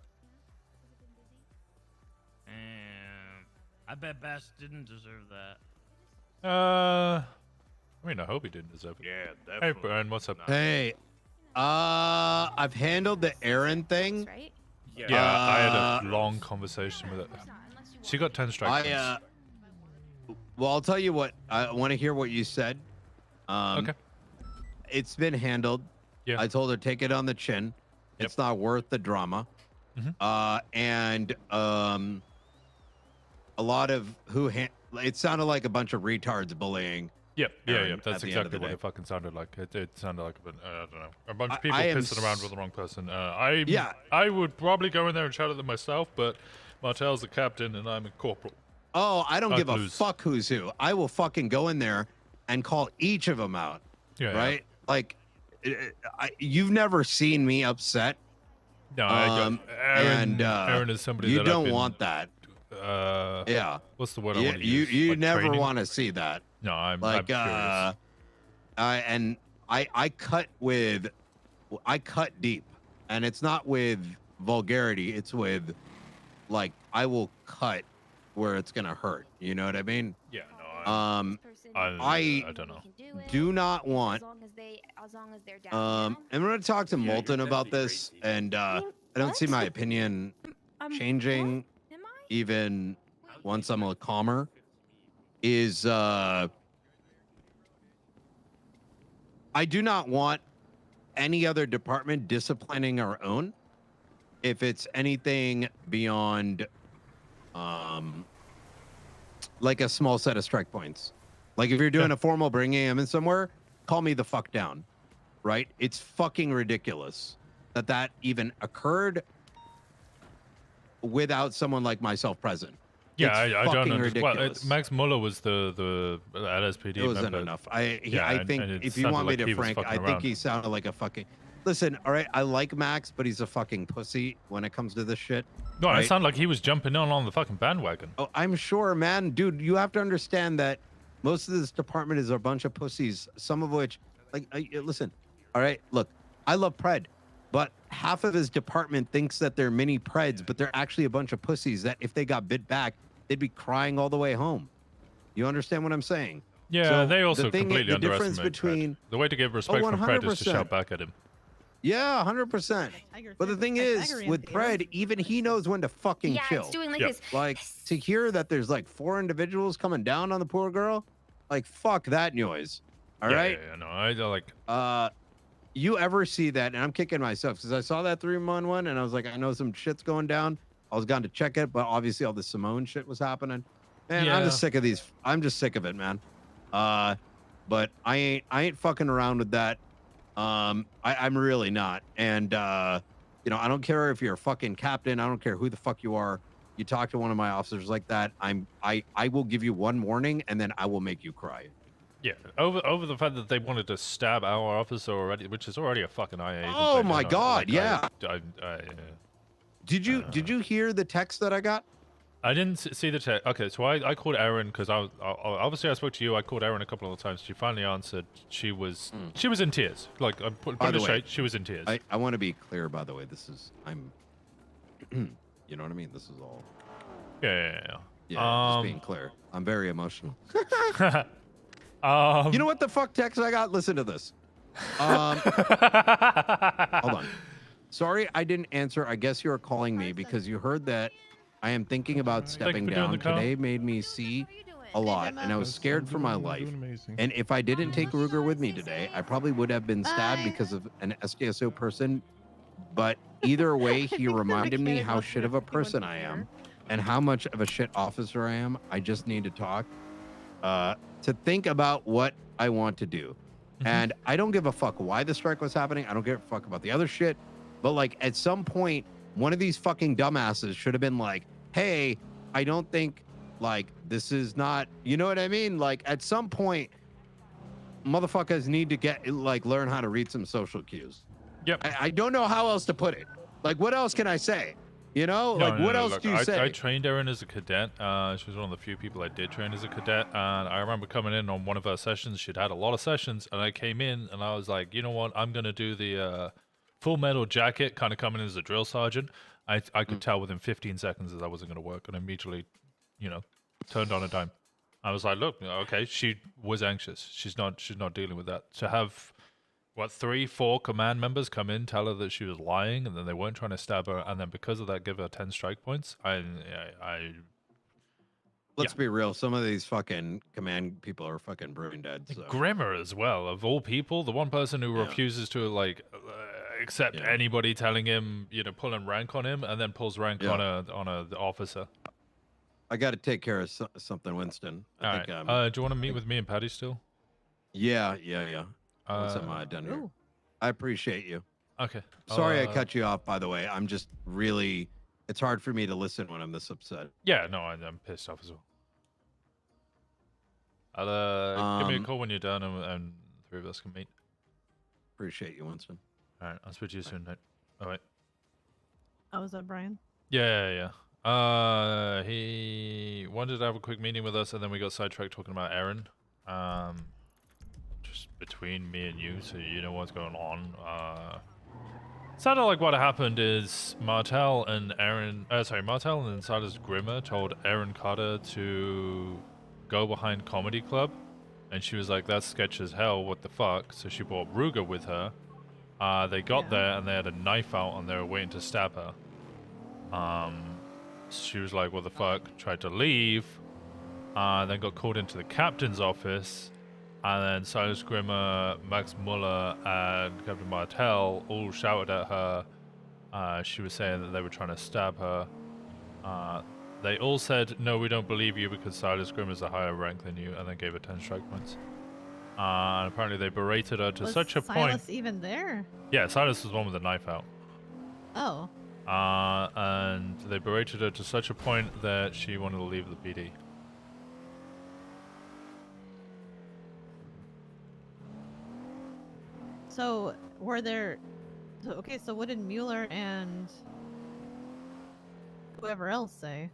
I bet Bass didn't deserve that. I mean, I hope he didn't deserve it. Yeah, Hey, definitely. Brian, what's up? Hey, I've handled the errand thing. Yeah, I had a long conversation with it. She got 10 strikes. Well, I'll tell you what. I want to hear what you said. Okay. It's been handled. Yeah. I told her take it on the chin. It's not worth the drama. And a lot of it sounded like a bunch of retards bullying. Yep. Aaron Yeah. at That's the end of exactly the what day. it fucking sounded like. It sounded like I don't know, a bunch of people I am pissing around with the wrong person. I would probably go in there and shout at them myself, but Martel's the captain and I'm a corporal. Oh, I don't Fuck give a loose. fuck who's who. I will fucking go in there and call each of them out. Yeah, yeah. Right? Like, you've never seen me upset. No, Aaron is somebody you that don't I've been, want that. Yeah. What's the word I You want to use? you Like never training? want to see that. No, I'm Like curious. I cut deep, and it's not with vulgarity. It's with like I will cut where it's gonna hurt. You know what I mean? Yeah. No. I don't know. do not want. As long as they're down. I'm gonna talk to Molten about this, and I don't see my opinion changing even once I'm a little calmer. Is I do not want any other department disciplining our own if it's anything beyond like a small set of strike points. Like if you're doing a formal bringing him in somewhere, call me the fuck down, right? It's fucking ridiculous that even occurred without someone like myself present. Yeah, It's I don't fucking understand. Well, ridiculous. Max Muller was the LSPD It wasn't member. enough. Yeah, I think and it if you sounded want me like to he was Frank, fucking I think around. he sounded like a fucking. Listen, all right, I like Max, but he's a fucking pussy when it comes to this shit. No, right? it sounded like he was jumping on the fucking bandwagon. Oh, I'm sure, man. Dude, you have to understand that most of this department is a bunch of pussies, some of which, like, listen, all right, look, I love Pred, but half of his department thinks that they're mini Preds, but they're actually a bunch of pussies that if they got bit back, they'd be crying all the way home. You understand what I'm saying? Yeah, So they also the thing- completely the difference underestimate between Pred. The way to give respect from Pred is to 100%. shout back at him. Yeah, 100%. But the thing is, with Pred, even he knows when to fucking Yeah, chill. it's doing like Yep. this. Like, to hear that there's like 4 individuals coming down on the poor girl, like, fuck that noise. All Yeah, right. Yeah, no, I like. You ever see that? And I'm kicking myself because I saw that 3-1-1 and I was like, I know some shit's going down. I was gone to check it, but obviously all the Simone shit was happening. Man, I'm just Yeah. sick of these. I'm just sick of it, man. But I ain't fucking around with that. I'm really not. And you know, I don't care if you're a fucking captain. I don't care who the fuck you are. You talk to one of my officers like that, I will give you one warning and then I will make you cry. Yeah, over the fact that they wanted to stab our officer already, which is already a fucking IA. Oh complaint, my you know, God, like, yeah. Did you hear the text that I got? I didn't see the text. Okay, so I called Erin because obviously I spoke to you. I called Erin a couple of times. She finally answered. She was in tears. Like I'm By putting the it way, straight. She was in tears. I want to be clear, by the way. This is you know what I mean. This is all. Yeah. Just being clear. I'm very emotional. You know what the fuck text I got? Listen to this. Hold on. Sorry, I didn't answer. I guess you are calling me because you heard that I am thinking about stepping for doing down. the call. Today made me see a lot, and I was scared for my life. And if I didn't take Ruger with me today, I probably would have been stabbed because of an SDSO person. But either way, he reminded me how shit of a person I am and how much of a shit officer I am. I just need to talk to think about what I want to do. And I don't give a fuck why the strike was happening. I don't give a fuck about the other shit. But like at some point, one of these fucking dumbasses should have been like, hey, I don't think like this is not, you know what I mean? Like at some point, motherfuckers need to get like learn how to read some social cues. Yep. I don't know how else to put it. Like what else can I say? You know, No, like no, what no, else look, do you say? I trained Erin as a cadet. She was one of the few people I did train as a cadet. And I remember coming in on one of her sessions. She'd had a lot of sessions. And I came in and I was like, you know what? I'm going to do the full metal jacket, kind of coming in as a drill sergeant. I could tell within 15 seconds that wasn't going to work. And I immediately, you know, turned on a dime. I was like, look, okay, she was anxious. She's not dealing with that. To have... 3-4 command members come in, tell her that she was lying, and then they weren't trying to stab her, and then because of that, give her 10 strike points. Let's be real. Some of these fucking command people are fucking brain dead. So. Grimmer as well, of all people, the one person who refuses to like accept anybody telling him, you know, pulling rank on him, and then pulls rank on a officer. I got to take care of something, Winston. I think. Do you want to meet with me and Patty still? Yeah. Once I'm done here. I appreciate you. Okay. Sorry I cut you off, by the way. I'm just really... It's hard for me to listen when I'm this upset. Yeah, no, I'm pissed off as well. I'll give me a Um, call when you're done, and three of us can meet. Appreciate you, Winston. All right, I'll speak to you soon, mate. All right. Oh, is that Brian? Yeah. He wanted to have a quick meeting with us, and then we got sidetracked talking about Aaron. Just between me and you, so you know what's going on. Sounded like what happened is Martel and Silas Grimmer told Aaron Carter to go behind Comedy Club, and she was like, "That's sketch as hell. What the fuck?" So she brought Ruger with her. They got there and they had a knife out, and they were waiting to stab her. She was like, "What the fuck?" Tried to leave, then got called into the captain's office, and then Silas Grimmer, Max Muller, and Captain Martel all shouted at her. She was saying that they were trying to stab her. They all said, "No, we don't believe you because Silas Grimmer's a higher rank than you," and then gave her 10 strike points. And apparently they berated her to such a point. Silas even there? Yeah, Silas was the one with the knife out. Oh. And they berated her to such a point that she wanted to leave the PD. So were there? Okay, so what did Mueller and whoever else say?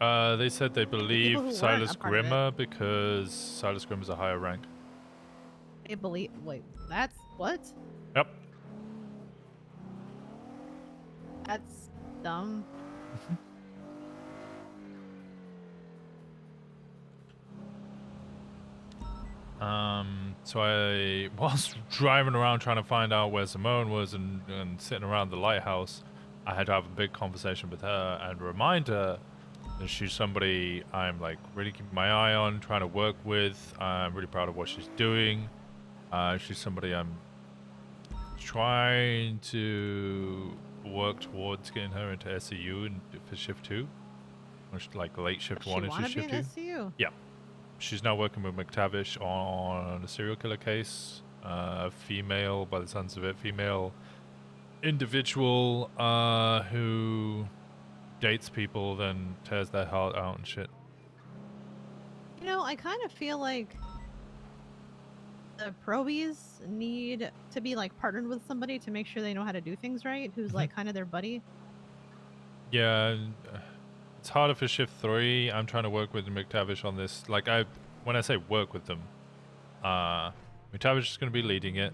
They said they who believe weren't Silas a part of it. Grimmer because Silas Grimmer's a higher rank. They believe. Wait, that's what? Yep. That's dumb. So I was driving around trying to find out where Simone was and sitting around the lighthouse. I had to have a big conversation with her and remind her that she's somebody I'm like really keeping my eye on, trying to work with. I'm really proud of what she's doing. She's somebody I'm trying to work towards getting her into SCU and for shift 2, which like late shift 1 into shift 2. SCU? Yeah. She's now working with McTavish on a serial killer case. Female, by the sounds of it, female individual who dates people, then tears their heart out and shit. You know, I kind of feel like the probies need to be like partnered with somebody to make sure they know how to do things right, who's like kind of their buddy. Yeah, it's harder for shift 3. I'm trying to work with McTavish on this. Like, when I say work with them, McTavish is going to be leading it.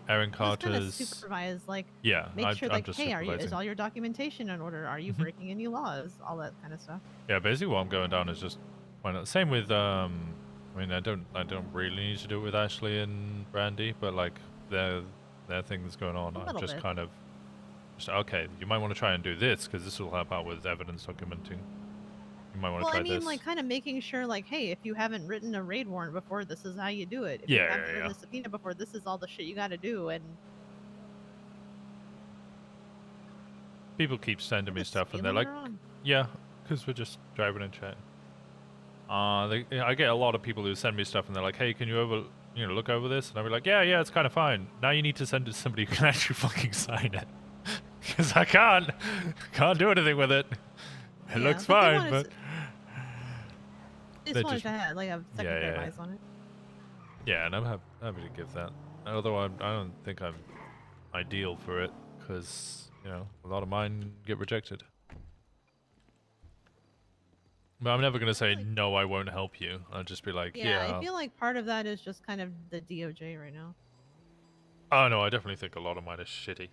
Aaron Just kind of Carter's supervise, like, yeah. make sure, I'm like, just hey, is supervising. all your documentation in order? Are you breaking any laws? All that kind of stuff. Yeah, basically what I'm going down is just same with I mean I don't really need to do it with Ashley and Brandy, but like their thing that's going on, I'm just bit. kind of okay, you might want to try and do this because this will help out with evidence documenting. You might want to Well, try I mean, this. like, kind of making sure, like, hey, if you haven't written a raid warrant before, this is how you do it. If Yeah, you haven't yeah, written yeah. a subpoena before, this is all the shit you got to do. And People keep sending me stuff and they're feeling like, it wrong. yeah, because we're just driving and chatting. I get a lot of people who send me stuff and they're like, hey, can you look over this? And I'll be like, yeah, it's kind of fine. Now you need to send it to somebody who can actually fucking sign it. Because I can't do anything with it. It Yeah, looks but they fine, wanted but to- they Just wanted just- to have, like, a second pair of yeah. eyes on it. yeah, and I'm happy to give that. Although I don't think I'm ideal for it because a lot of mine get rejected. But I'm never gonna say no. I won't help you. I'll just be like, Yeah, yeah. I feel like part of that is just kind of the DOJ right now. Oh no, I definitely think a lot of mine is shitty.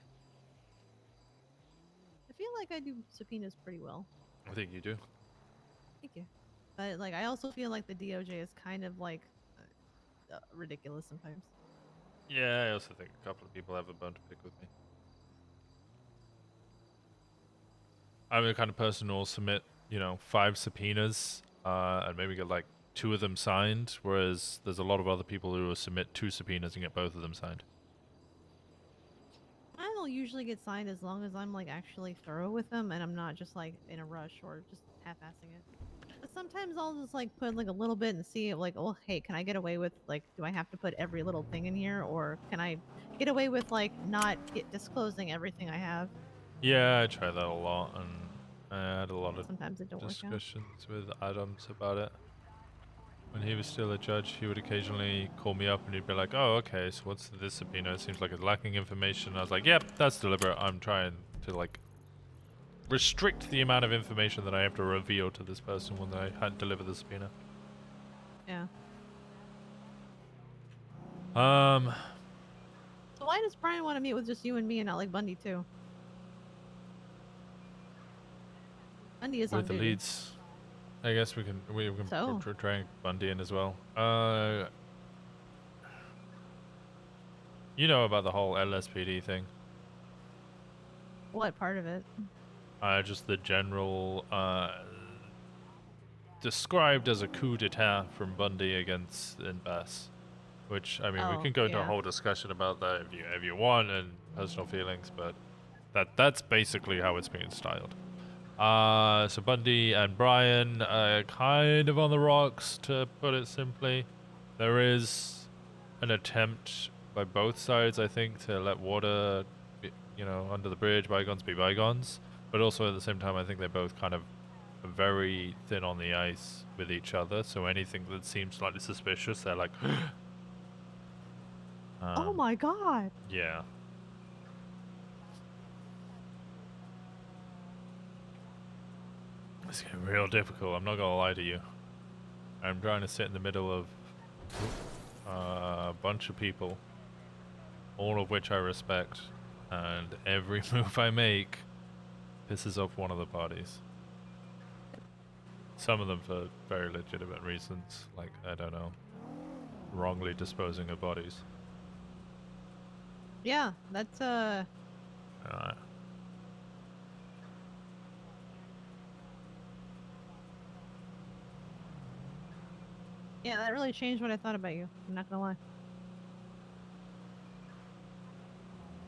I feel like I do subpoenas pretty well. I think you do. Thank you. But, like, I also feel like the DOJ is kind of, like, ridiculous sometimes. Yeah, I also think a couple of people have a bone to pick with me. I'm the kind of person who will submit, 5 subpoenas, and maybe get like 2 of them signed, whereas there's a lot of other people who will submit 2 subpoenas and get both of them signed. I don't usually get signed as long as I'm, like, actually thorough with them and I'm not just, like, in a rush or just half-assing it. But sometimes I'll just, like, put, like, a little bit and see, like, oh, hey, can I get away with, like, do I have to put every little thing in here? Or can I get away with, like, not disclosing everything I have? Yeah, I try that a lot, and I had a lot of Sometimes it don't work out. discussions with Adams about it. when he was still a judge, he would occasionally call me up and he'd be like, "Oh, okay, so what's this subpoena? It seems like it's lacking information." And I was like, "Yep, that's deliberate. I'm trying to like restrict the amount of information that I have to reveal to this person when I had delivered the subpoena." Yeah. So why does Brian want to meet with just you and me and not like Bundy too? Bundy is on With the duty. leads, I guess we can So? try Bundy in as well. You know about the whole LSPD thing? What part of it? Just the general, described as a coup d'etat from Bundy against Bass. Which, I mean, we Oh, can go into a yeah. whole discussion about that if you want, and personal feelings, but that's basically how it's being styled. So Bundy and Brian are kind of on the rocks, to put it simply. There is an attempt by both sides, I think, to let water, under the bridge, bygones be bygones. But also at the same time, I think they're both kind of very thin on the ice with each other. So anything that seems slightly suspicious, they're like, oh my god. yeah. It's getting real difficult, I'm not gonna lie to you. I'm trying to sit in the middle of a bunch of people, all of which I respect, and every move I make pisses off one of the parties. Some of them for very legitimate reasons, like, I don't know, wrongly disposing of bodies. Yeah, that's yeah, that really changed what I thought about you. I'm not gonna lie.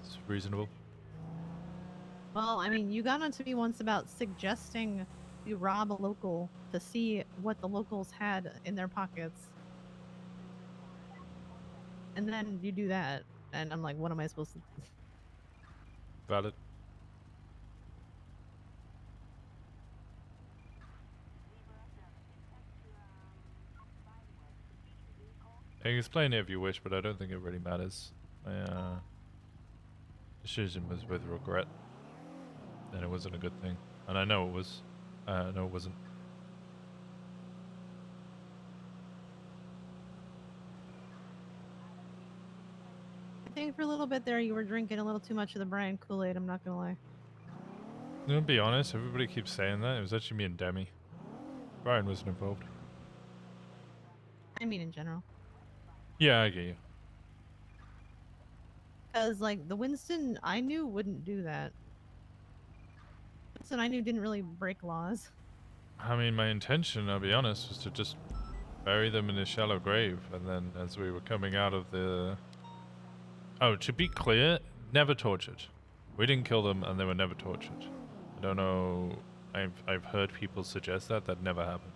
It's reasonable. Well, I mean, you got onto me once about suggesting you rob a local to see what the locals had in their pockets. And then you do that, and I'm like, what am I supposed to do? Valid. You can explain it if you wish, but I don't think it really matters. My decision was with regret, and it wasn't a good thing. And I know it was. No, it wasn't. I think for a little bit there you were drinking a little too much of the Brian Kool-Aid, I'm not gonna lie. To be honest, everybody keeps saying that. It was actually me and Demi. Brian wasn't involved. I mean in general. Yeah, I get you. Because, like, the Winston I knew wouldn't do that. Winston I knew didn't really break laws. I mean, my intention, I'll be honest, was to just bury them in a shallow grave, and then as we were coming out of the... Oh, to be clear, never tortured. We didn't kill them, and they were never tortured. I don't know... I've heard people suggest that. That never happened.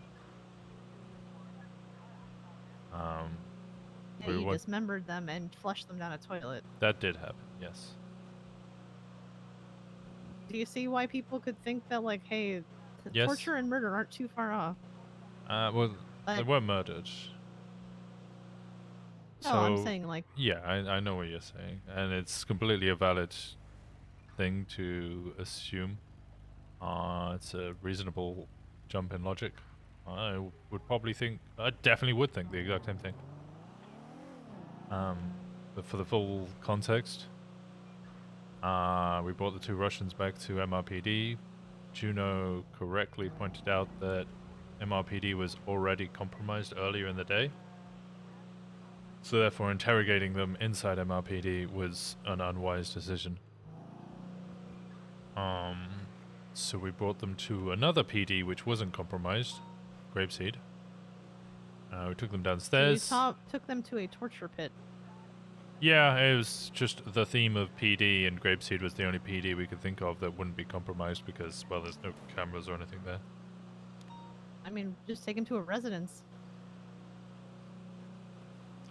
Yeah, you dismembered them and flushed them down a toilet. That did happen, yes. Do you see why people could think that, like, hey, Yes. torture and murder aren't too far off? Well, they were murdered. No, I'm saying, like... Yeah, I know what you're saying. And it's completely a valid thing to assume. It's a reasonable jump in logic. I would probably think... I definitely would think the exact same thing. But for the full context, we brought the two Russians back to MRPD. Juno correctly pointed out that MRPD was already compromised earlier in the day. So therefore interrogating them inside MRPD was an unwise decision. So we brought them to another PD which wasn't compromised, Grapeseed. We took them downstairs. So you took them to a torture pit. Yeah, it was just the theme of PD, and Grapeseed was the only PD we could think of that wouldn't be compromised because, well, there's no cameras or anything there. I mean, just take them to a residence.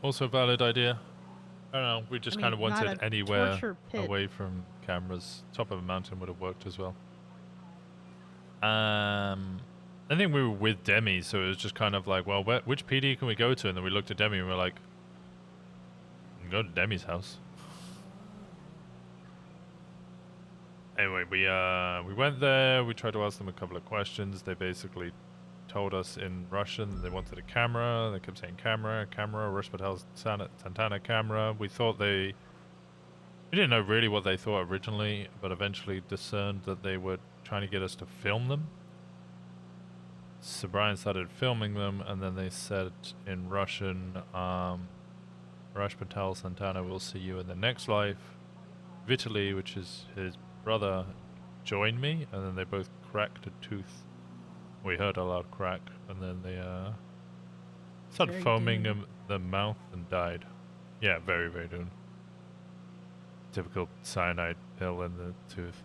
Also a valid idea. I don't know, we just kind of not wanted a anywhere torture pit. away from cameras. Top of a mountain would have worked as well. I think we were with Demi, so it was just kind of like, well, which PD can we go to? And then we looked at Demi and we're like, we can go to Demi's house. Anyway, we went there. We tried to ask them a couple of questions. They basically told us in Russian they wanted a camera. They kept saying camera, Rush Santana camera. We thought we didn't know really what they thought originally, but eventually discerned that they were trying to get us to film them. So Brian started filming them, and then they said in Russian, Rush Patel Santana will see you in the next life. Vitaly, which is his brother, joined me, and then they both cracked a tooth. We heard a loud crack, and then they started Very foaming doomed. the mouth and died. Yeah, very, very doomed. Typical cyanide pill in the tooth.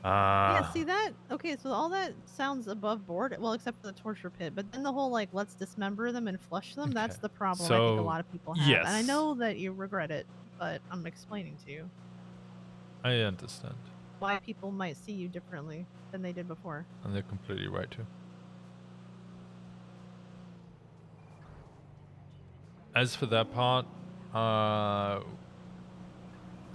Yeah, see that? Okay, so all that sounds above board. Well, except for the torture pit. But then the whole, like, let's dismember them and flush them, that's the problem I think a So, lot of people have. And I yes. know that you regret it, but I'm explaining to you I understand. why people might see you differently than they did before. And they're completely right too. As for that part,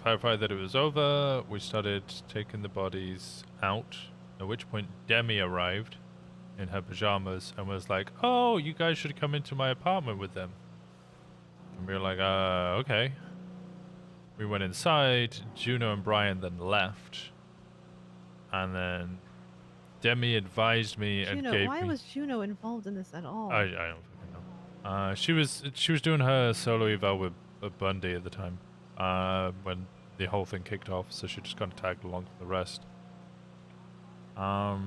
clarified that it was over. We started taking the bodies out, at which point Demi arrived in her pajamas and was like, oh, you guys should come into my apartment with them. And we were like, okay. We went inside. Juno and Brian then left. And then Demi advised me and Juno, gave why me... was Juno involved in this at all? I don't fucking know. She was doing her solo eval with Bundy at the time, when the whole thing kicked off, so she just kind of tagged along with the rest. What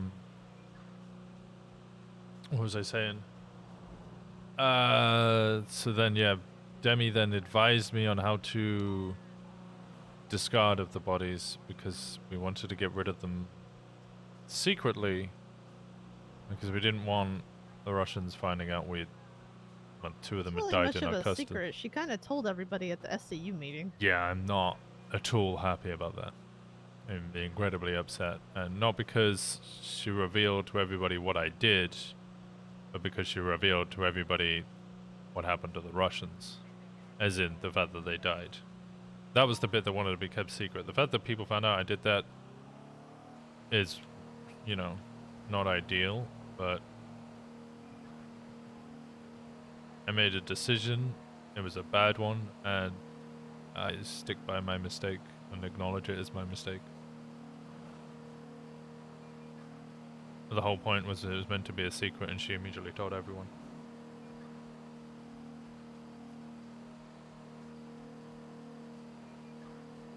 was I saying? So then, yeah, Demi then advised me on how to discard of the bodies because we wanted to get rid of them secretly because we didn't want the Russians finding out two of them had Really died much in of our a custody. secret. She kind of told everybody at the SCU meeting. Yeah, I'm not at all happy about that. I'm incredibly upset. And not because she revealed to everybody what I did, but because she revealed to everybody what happened to the Russians. As in, the fact that they died. That was the bit that wanted to be kept secret. The fact that people found out I did that is, you know, not ideal, but I made a decision. It was a bad one, and I stick by my mistake and acknowledge it as my mistake. The whole point was it was meant to be a secret, and she immediately told everyone.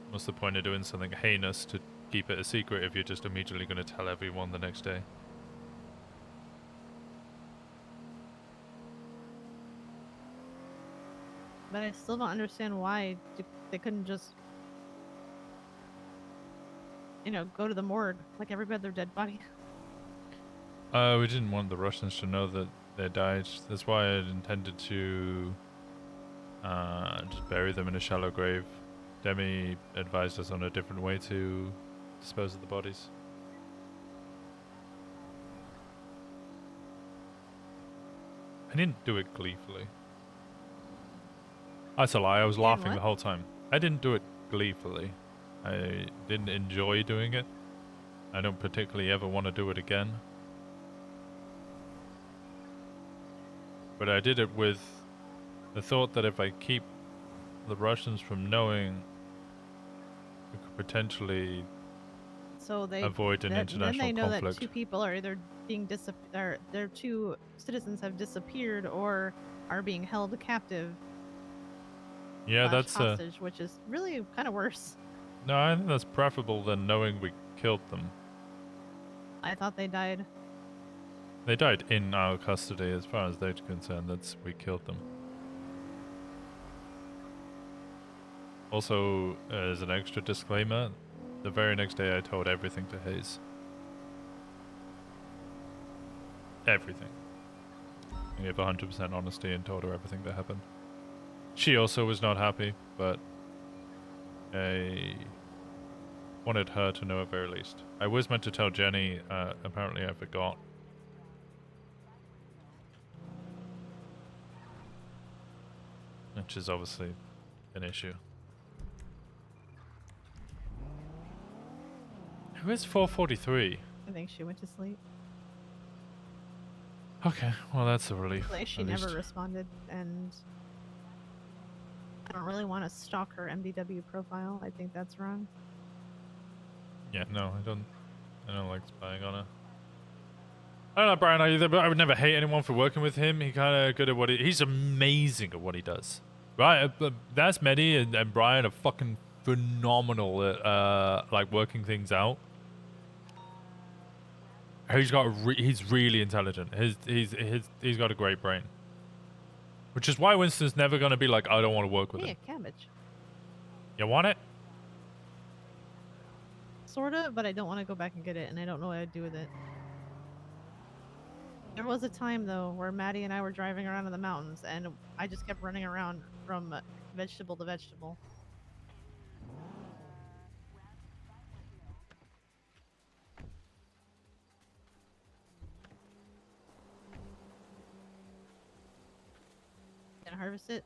What's the point of doing something heinous to keep it a secret if you're just immediately going to tell everyone the next day? But I still don't understand why they couldn't just, you know, go to the morgue like every other dead body. We didn't want the Russians to know that they died. That's why I intended to just bury them in a shallow grave. Demi advised us on a different way to dispose of the bodies. I didn't do it gleefully. That's a lie. I was laughing what? the whole time. I didn't do it gleefully. I didn't enjoy doing it. I don't particularly ever want to do it again. But I did it with the thought that if I keep the Russians from knowing, we could potentially So they avoid an then international they know conflict. that two people are either being their two citizens have disappeared or are being held captive. Yeah, / that's hostage, which is really kind of worse. no, I think that's preferable than knowing we killed them. I thought they died. They died in our custody, as far as they're concerned. That's we killed them. Also, as an extra disclaimer, the very next day I told everything to Hayes. Everything. I gave 100% honesty and told her everything that happened. She also was not happy, but Wanted her to know at very least. I was meant to tell Jenny, apparently I forgot. Which is obviously an issue. Who is 443? I think she went to sleep. Okay, well that's a relief. Like she at never least. responded, and I don't really want to stalk her MDW profile. I think that's wrong. Yeah, no, I don't like spying on her. I don't know Brian either, but I would never hate anyone for working with him. He kind of good at what he's amazing at what he does. Right, that's Medi and Brian are fucking phenomenal at like working things out. He's really intelligent. He's got a great brain. Which is why Winston's never gonna be like, I don't want to work with Hey, him. a cabbage. You want it? Sorta, but I don't want to go back and get it, and I don't know what I'd do with it. There was a time though where Maddie and I were driving around in the mountains, and I just kept running around from vegetable to vegetable. Gonna harvest it.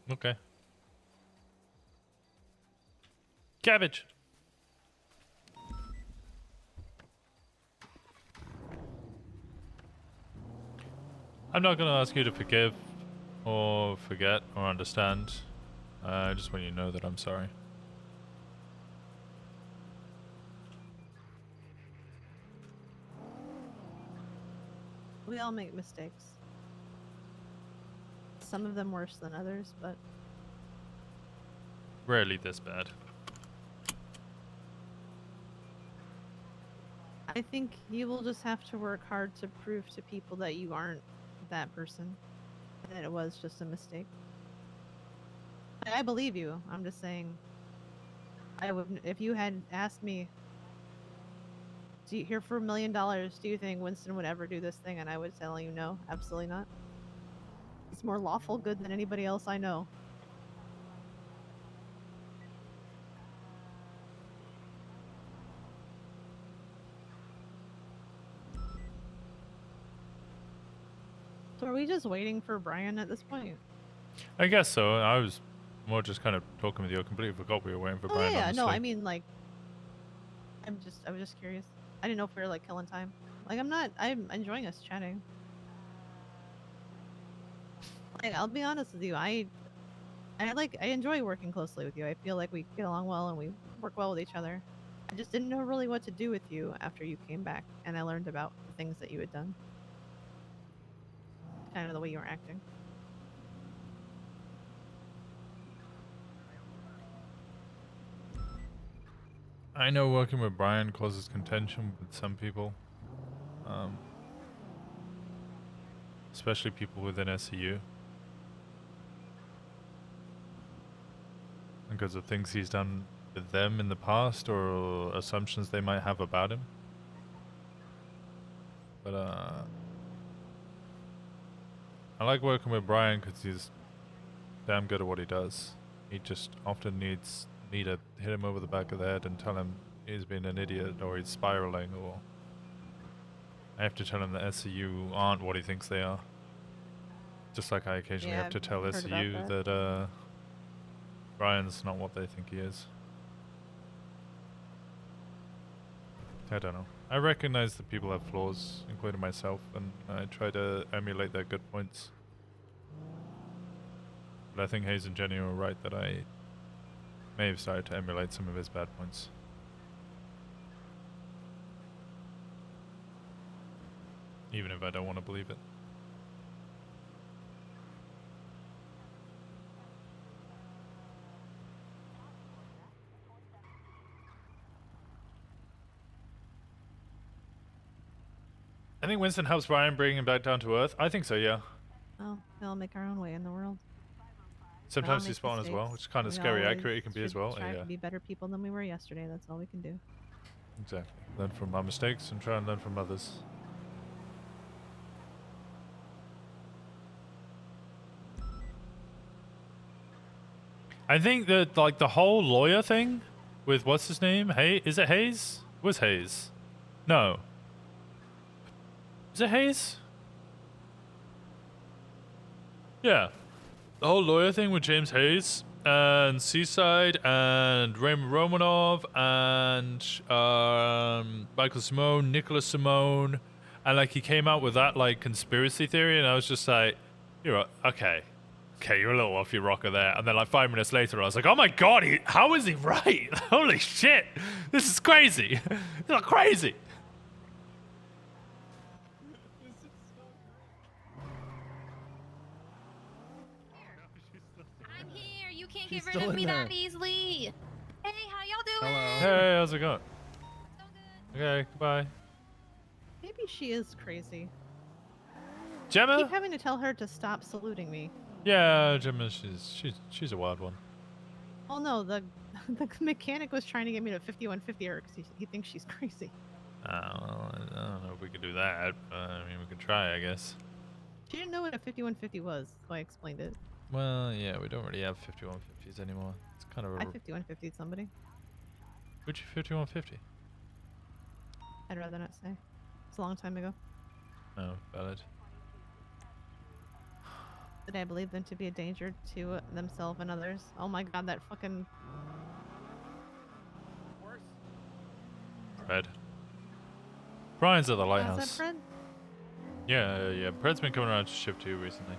Okay. Cabbage. I'm not going to ask you to forgive or forget or understand. I just want you to know that I'm sorry. We all make mistakes. Some of them worse than others, but Rarely this bad. I think you will just have to work hard to prove to people that you aren't that person, and that it was just a mistake. I believe you. I'm just saying. I would, if you had asked me, here for $1 million, do you think Winston would ever do this thing? And I would tell you no, absolutely not. It's more lawful good than anybody else I know. So are we just waiting for Brian at this point? I guess so. I was more just kind of talking with you. I completely forgot we were waiting for Oh Brian. yeah, no, honestly. I mean like, I was just curious. I didn't know if we were like killing time. Like I'm enjoying us chatting. Like I'll be honest with you, I enjoy working closely with you. I feel like we get along well and we work well with each other. I just didn't know really what to do with you after you came back and I learned about the things that you had done. Kind of the way you were acting. I know working with Brian causes contention with some people. Especially people within SCU. Because of things he's done with them in the past or assumptions they might have about him. But I like working with Brian because he's damn good at what he does. He just often needs me to hit him over the back of the head and tell him he's been an idiot or he's spiraling, or I have to tell him that SCU aren't what he thinks they are. Just like I occasionally have to tell SCU that Brian's not what they think he is. I don't know. I recognize that people have flaws, including myself, and I try to emulate their good points. But I think Hayes and Jenny were right that I may have started to emulate some of his bad points. Even if I don't want to believe it. I think Winston helps Brian bring him back down to earth. I think so, yeah. Well, we all make our own way in the world. Sometimes he's spawn as well, which is kind of scary accurate he can be as well. Try Yeah, to be better people than we were yesterday. That's all we can do. exactly. Learn from our mistakes and try and learn from others. I think that like the whole lawyer thing with what's his name? Hey, is it Hayes? Was Hayes? No. Is it Hayes? Yeah. The whole lawyer thing with James Hayes and Seaside and Raymond Romanov and Michael Simone, Nicholas Simone, and like he came out with that like conspiracy theory, and I was just like, you're right, okay, you're a little off your rocker there. And then like 5 minutes later, I was like, oh my god, how is he right? Holy shit, this is crazy. This is crazy. I'm here. You can't She's get rid still of me in that there. easily. Hey, how y'all doing? Hey, how's it going? Okay, goodbye. Maybe she is crazy. Gemma? I keep having to tell her to stop saluting me. Yeah, Gemma, she's a wild one. Oh no, the mechanic was trying to get me to 5150 her because he thinks she's crazy. Well, I don't know if we could do that. I mean, we could try, I guess. She didn't know what a 5150 was, so I explained it. Well, yeah, we don't really have 5150s anymore. It's kind of a... I 5150'd somebody. Which 5150? I'd rather not say. It's a long time ago. Oh, valid. Did I believe them to be a danger to themselves and others? Oh my god, that fucking... Fred. Brian's at the Oh, lighthouse. is that Fred? Yeah. Fred's been coming around to ship too recently.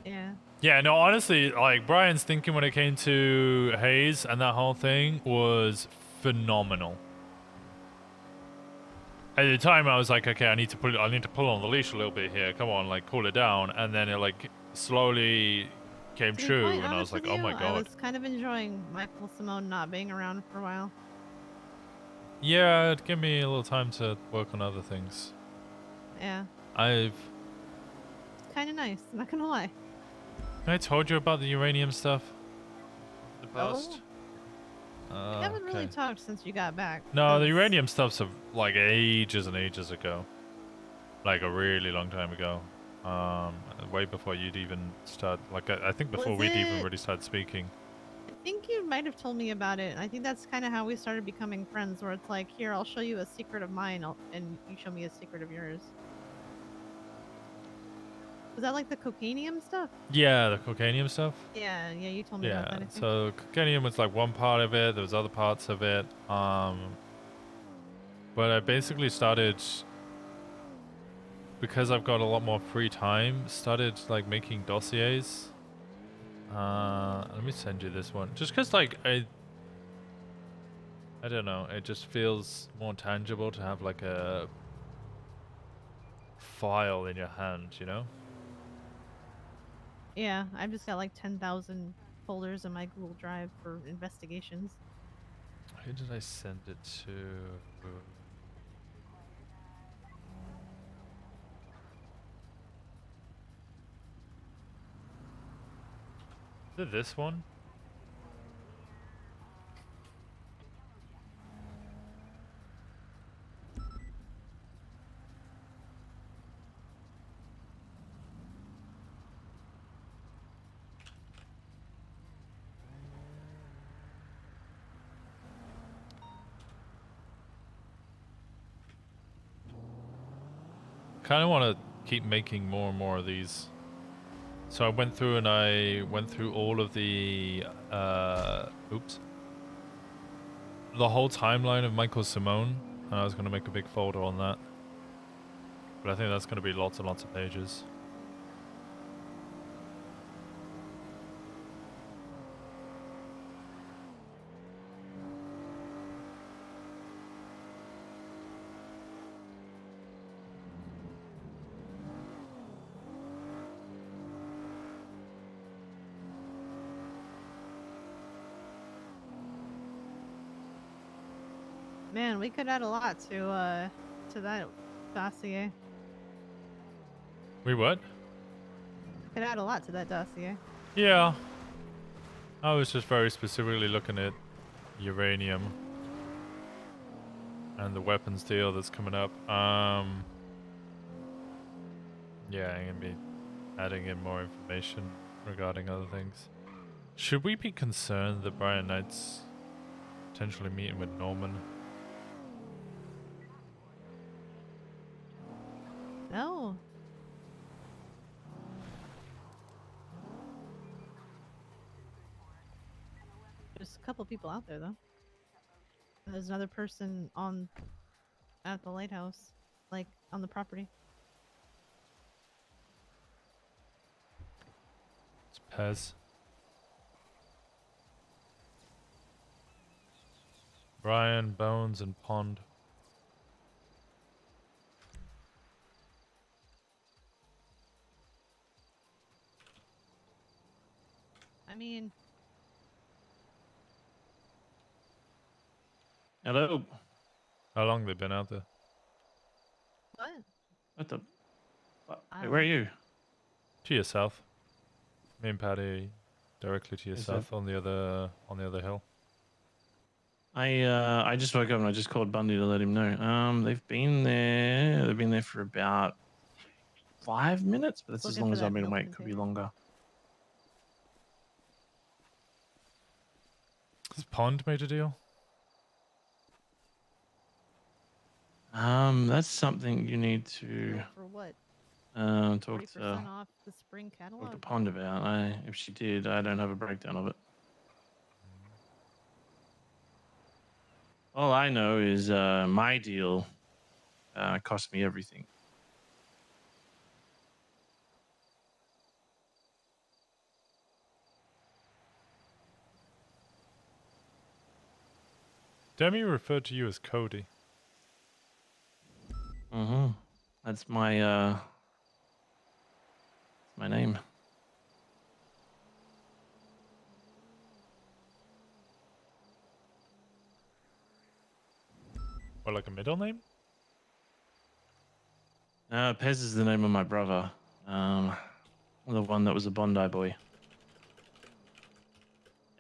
Yeah. Yeah, no, honestly, like, Brian's thinking when it came to Hayes and that whole thing was phenomenal. At the time, I was like, okay, I need to pull on the leash a little bit here. Come on, like, cool it down. And then it, like, slowly came To be true, quite and I was honest like, with oh you, my I god. was kind of enjoying Michael Simone not being around for a while. Yeah, it'd give me a little time to work on other things. Yeah. I've... Kind of nice, not gonna lie. I told you about the uranium stuff? The Oh. past? We haven't really talked since you got back. No, the 'cause uranium stuff's like ages and ages ago. Like a really long time ago. Way before you'd even start, like I think before Was we'd even it- really started speaking. I think you might have told me about it. I think that's kind of how we started becoming friends, where it's like, here, I'll show you a secret of mine, and you show me a secret of yours. Was that like the cocainium stuff? Yeah, the cocainium stuff. Yeah, you told me about that. I Yeah, think. so cocainium was like one part of it. There was other parts of it. But I basically started, because I've got a lot more free time, started like making dossiers. Let me send you this one. Just because like I don't know, it just feels more tangible to have like a file in your hand, you know? Yeah, I've just got like 10,000 folders in my Google Drive for investigations. Who did I send it to? Is it this one? Kind of want to keep making more and more of these. So I went through and I went through all of the the whole timeline of Michael Simone, and I was going to make a big folder on that. But I think that's going to be lots and lots of pages. Man, we could add a lot to that dossier. We what? Could add a lot to that dossier. Yeah. I was just very specifically looking at uranium and the weapons deal that's coming up. Yeah, I'm gonna be adding in more information regarding other things. Should we be concerned that Brian Knight's potentially meeting with Norman. No. There's a couple people out there though. And there's another person at the lighthouse, like on the property. It's Pez. Brian, Bones, and Pond. I mean, Hello. How long they been out there? what? What the? I Wait, don't where are know. you? To your south. Me and Patty directly to your Is south on the other hill. I just woke up and I just called Bundy to let him know. They've been there. They've been there for about 5 minutes, but that's as Looking long for as that I've been milk awake. Could be container. longer. Has Pond made a deal? That's something you need to For what? talk 40% to off the spring catalog? Pond about. If she did, I don't have a breakdown of it. All I know is my deal cost me everything. Demi referred to you as Cody. Mm-hmm. That's my name. Or like a middle name? Pez is the name of my brother. The one that was a Bondi boy.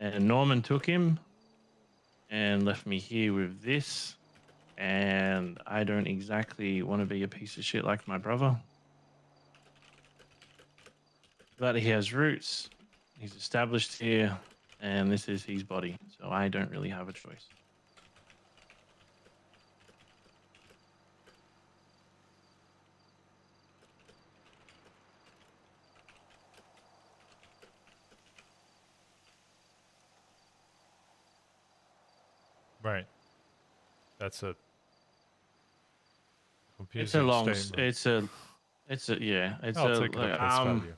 And Norman took him and left me here with this. And I don't exactly want to be a piece of shit like my brother. But he has roots. He's established here. And this is his body. So I don't really have a choice. Right. That's a confusing It's a long. statement. It's a yeah. It's I'll a take it at face value.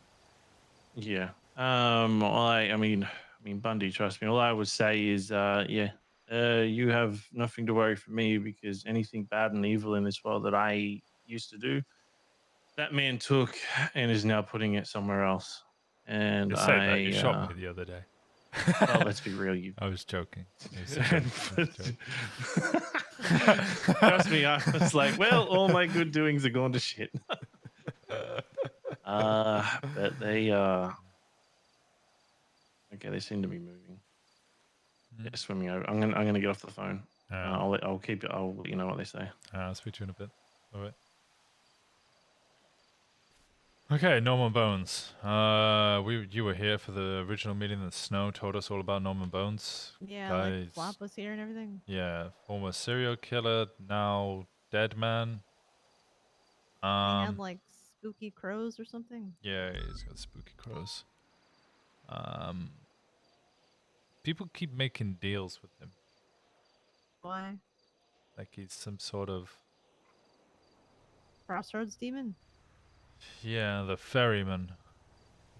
Yeah. Well, I mean, Bundy, trust me. All I would say is, you have nothing to worry for me because anything bad and evil in this world that I used to do, that man took and is now putting it somewhere else. And You say that. You shot me the other day. Well, let's be real. I was joking. I was joking. Trust me, I was like, well, all my good doings are going to shit. But they okay, they seem to be moving. Yeah, swimming over. I'm gonna get off the phone. I'll keep it. I'll let you know what they say. I'll speak to you in a bit. All right. Okay, Norman Bones. You were here for the original meeting that Snow told us all about Norman Bones. Yeah, like Flop was here and everything. Yeah, former serial killer, now dead man. He had like spooky crows or something. Yeah, he's got spooky crows. People keep making deals with him. Why? Like he's some sort of... Crossroads demon? Yeah, the ferryman.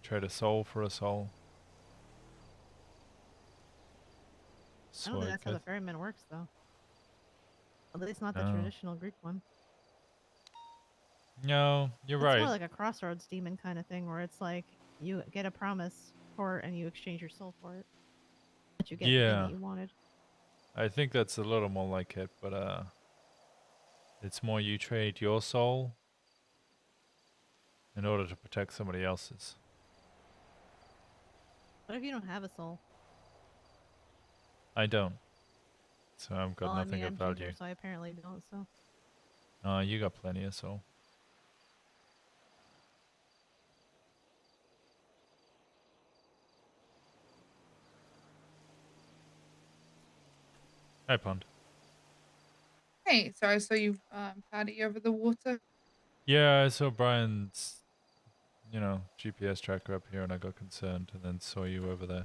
Trade a soul for a soul. I don't think that's how the ferryman works, though. At least not the traditional Greek one. No, you're right. It's more like a crossroads demon kind of thing, where it's like you get a promise for it and you exchange your soul for it. But you get the thing that you wanted. I think that's a little more like it, but it's more you trade your soul in order to protect somebody else's. What if you don't have a soul? I don't. So I've got nothing of value. Ginger, so I apparently don't, so. You got plenty of soul. Hi, Pond. Hey, so I saw you Patty over the water. Yeah, I saw Brian's, GPS tracker up here, and I got concerned, and then saw you over there.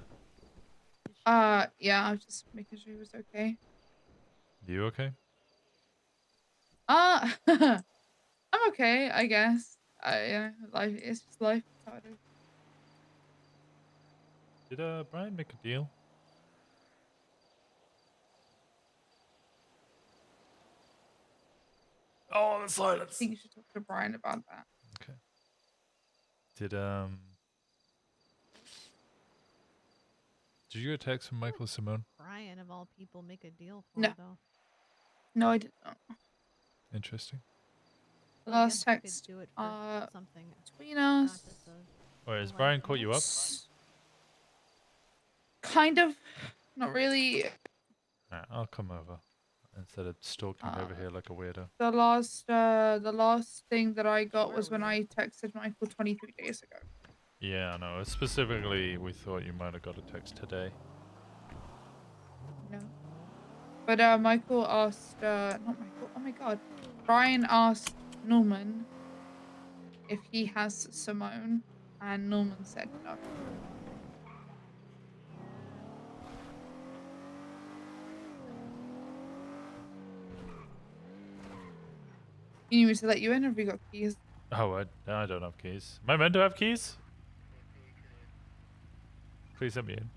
Yeah, I was just making sure he was okay. You okay? I'm okay, I guess. Yeah, life is just life. That's how it is. Did Brian make a deal? Oh, the I silence. think you should talk to Brian about that. Okay. Did you get a text from Michael Simone? Brian, of all people, make a deal for No. her, though. No, I did not. Interesting. The Well, I last guess we could text do it for something between us. Wait, has Brian caught you up? Kind of. Not really. Alright, I'll come over instead of stalking over here like a weirdo. The last thing that I got was when I texted Michael 23 days ago. Yeah, I know. Specifically, we thought you might have got a text today. No. But Michael asked not Michael, oh my god. Brian asked Norman if he has Simone, and Norman said no. You need me to let you in, or have you got keys? Oh, I don't have keys. Am I meant to have keys? Please let me in.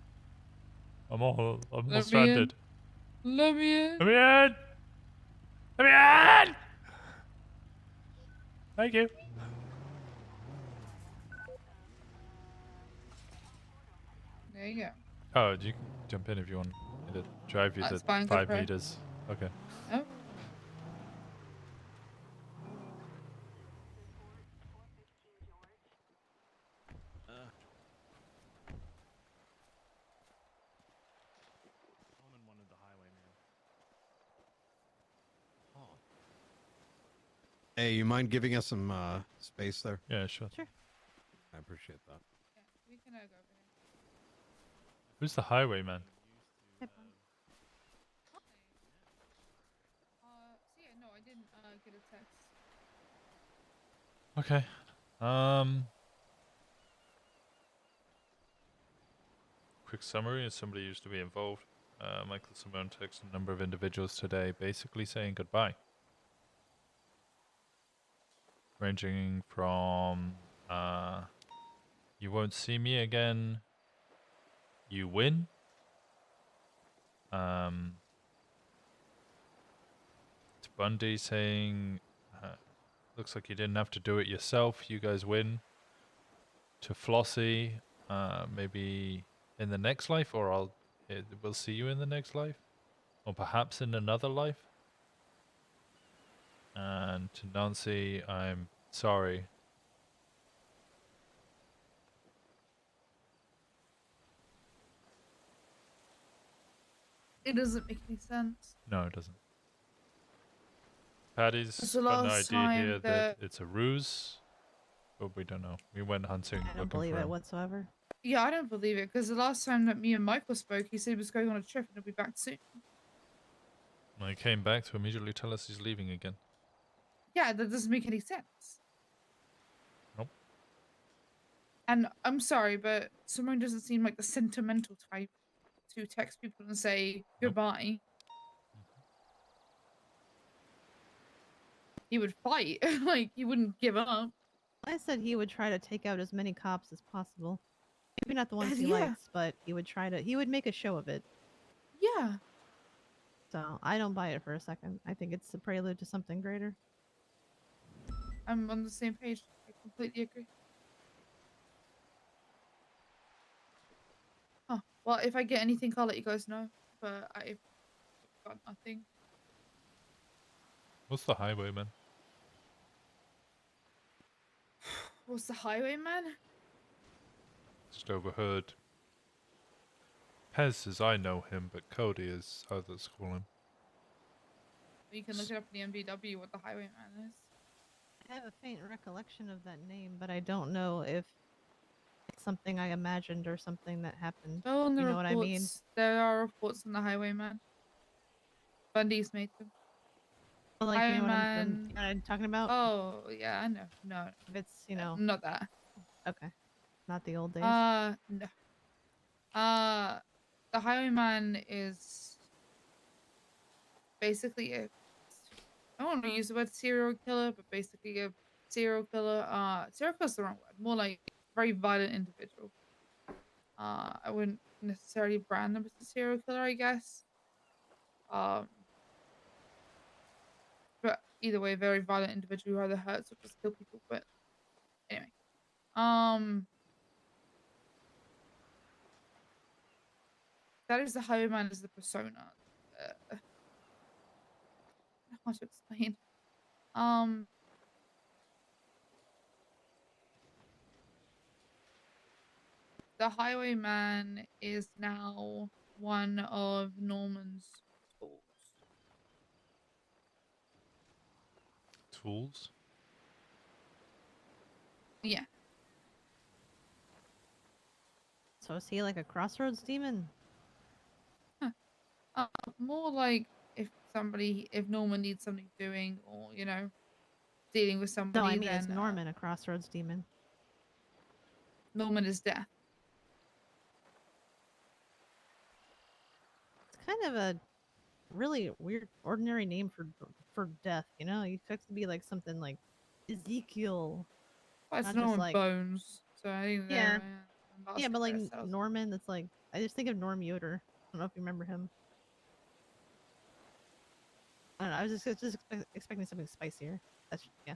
I'm all stranded. Let me in. Let me in! Let me in! Thank you. There you go. Oh, you can jump in if you want me to drive you That's the fine, go 5 for it. meters. Okay. Oh. Hey, you mind giving us some space there? Yeah, sure. Sure. I appreciate that. We can go over here. Who's the highwayman? So yeah, no, I didn't get a text. Okay. Quick summary, as somebody used to be involved. Michael Simone texted a number of individuals today basically saying goodbye. Ranging from, you won't see me again, you win. To Bundy saying, looks like you didn't have to do it yourself, you guys win. To Flossie, maybe in the next life, or we'll see you in the next life, or perhaps in another life. And to Nancy, I'm sorry. It doesn't make any sense. No, it doesn't. Patty's That's the got an last idea time here that it's a ruse, but we don't know. We went hunting I don't looking believe for it him. whatsoever. Yeah, I don't believe it, because the last time that me and Michael spoke, he said he was going on a trip and he'll be back soon. And he came back to immediately tell us he's leaving again. Yeah, that doesn't make any sense. Nope. And I'm sorry, but Simone doesn't seem like the sentimental type to text people and say goodbye. He would fight. Like, he wouldn't give up. I said he would try to take out as many cops as possible. Maybe not the ones he Yeah. likes, but he would make a show of it. Yeah. So I don't buy it for a second. I think it's a prelude to something greater. I'm on the same page. I completely agree. Huh. Well, if I get anything, I'll let you guys know. But I've got nothing. What's the highwayman? What's the highwayman? Just overheard. Pez as I know him, but Cody as others call him. You can look it up in the MVW what the highwayman is. I have a faint recollection of that name, but I don't know if it's something I imagined or something that happened. Oh, on the You know reports, what I mean? there are reports on the highwayman. Bundy's made them. Well, like, you know what Highwayman. you know what I'm talking about? Oh, yeah, I know. No. If it's, you know. Not that. Okay. Not the old days. No. The Highwayman is basically a, I don't want to use the word serial killer, but basically a serial killer. Serial killer's the wrong word. More like very violent individual. I wouldn't necessarily brand them as a serial killer, I guess. But either way, very violent individual who either hurts or just kill people. But anyway, that is the Highwayman as the persona. I don't know how to explain. The Highwayman is now one of Norman's tools. Tools? Yeah. So is he like a crossroads demon? More like if Norman needs something doing, or you know, dealing with somebody. No, I mean, then, is Norman a crossroads demon? Norman is death. It's kind of a really weird, ordinary name for death. You know, you expect it to be like something like Ezekiel. Well, it's not Norman just like Bones, so I think yeah, they're, yeah, but like ourselves. Norman. That's like I just think of Norm Yoder. I don't know if you remember him. I don't know. I was just expecting something spicier. That's yeah.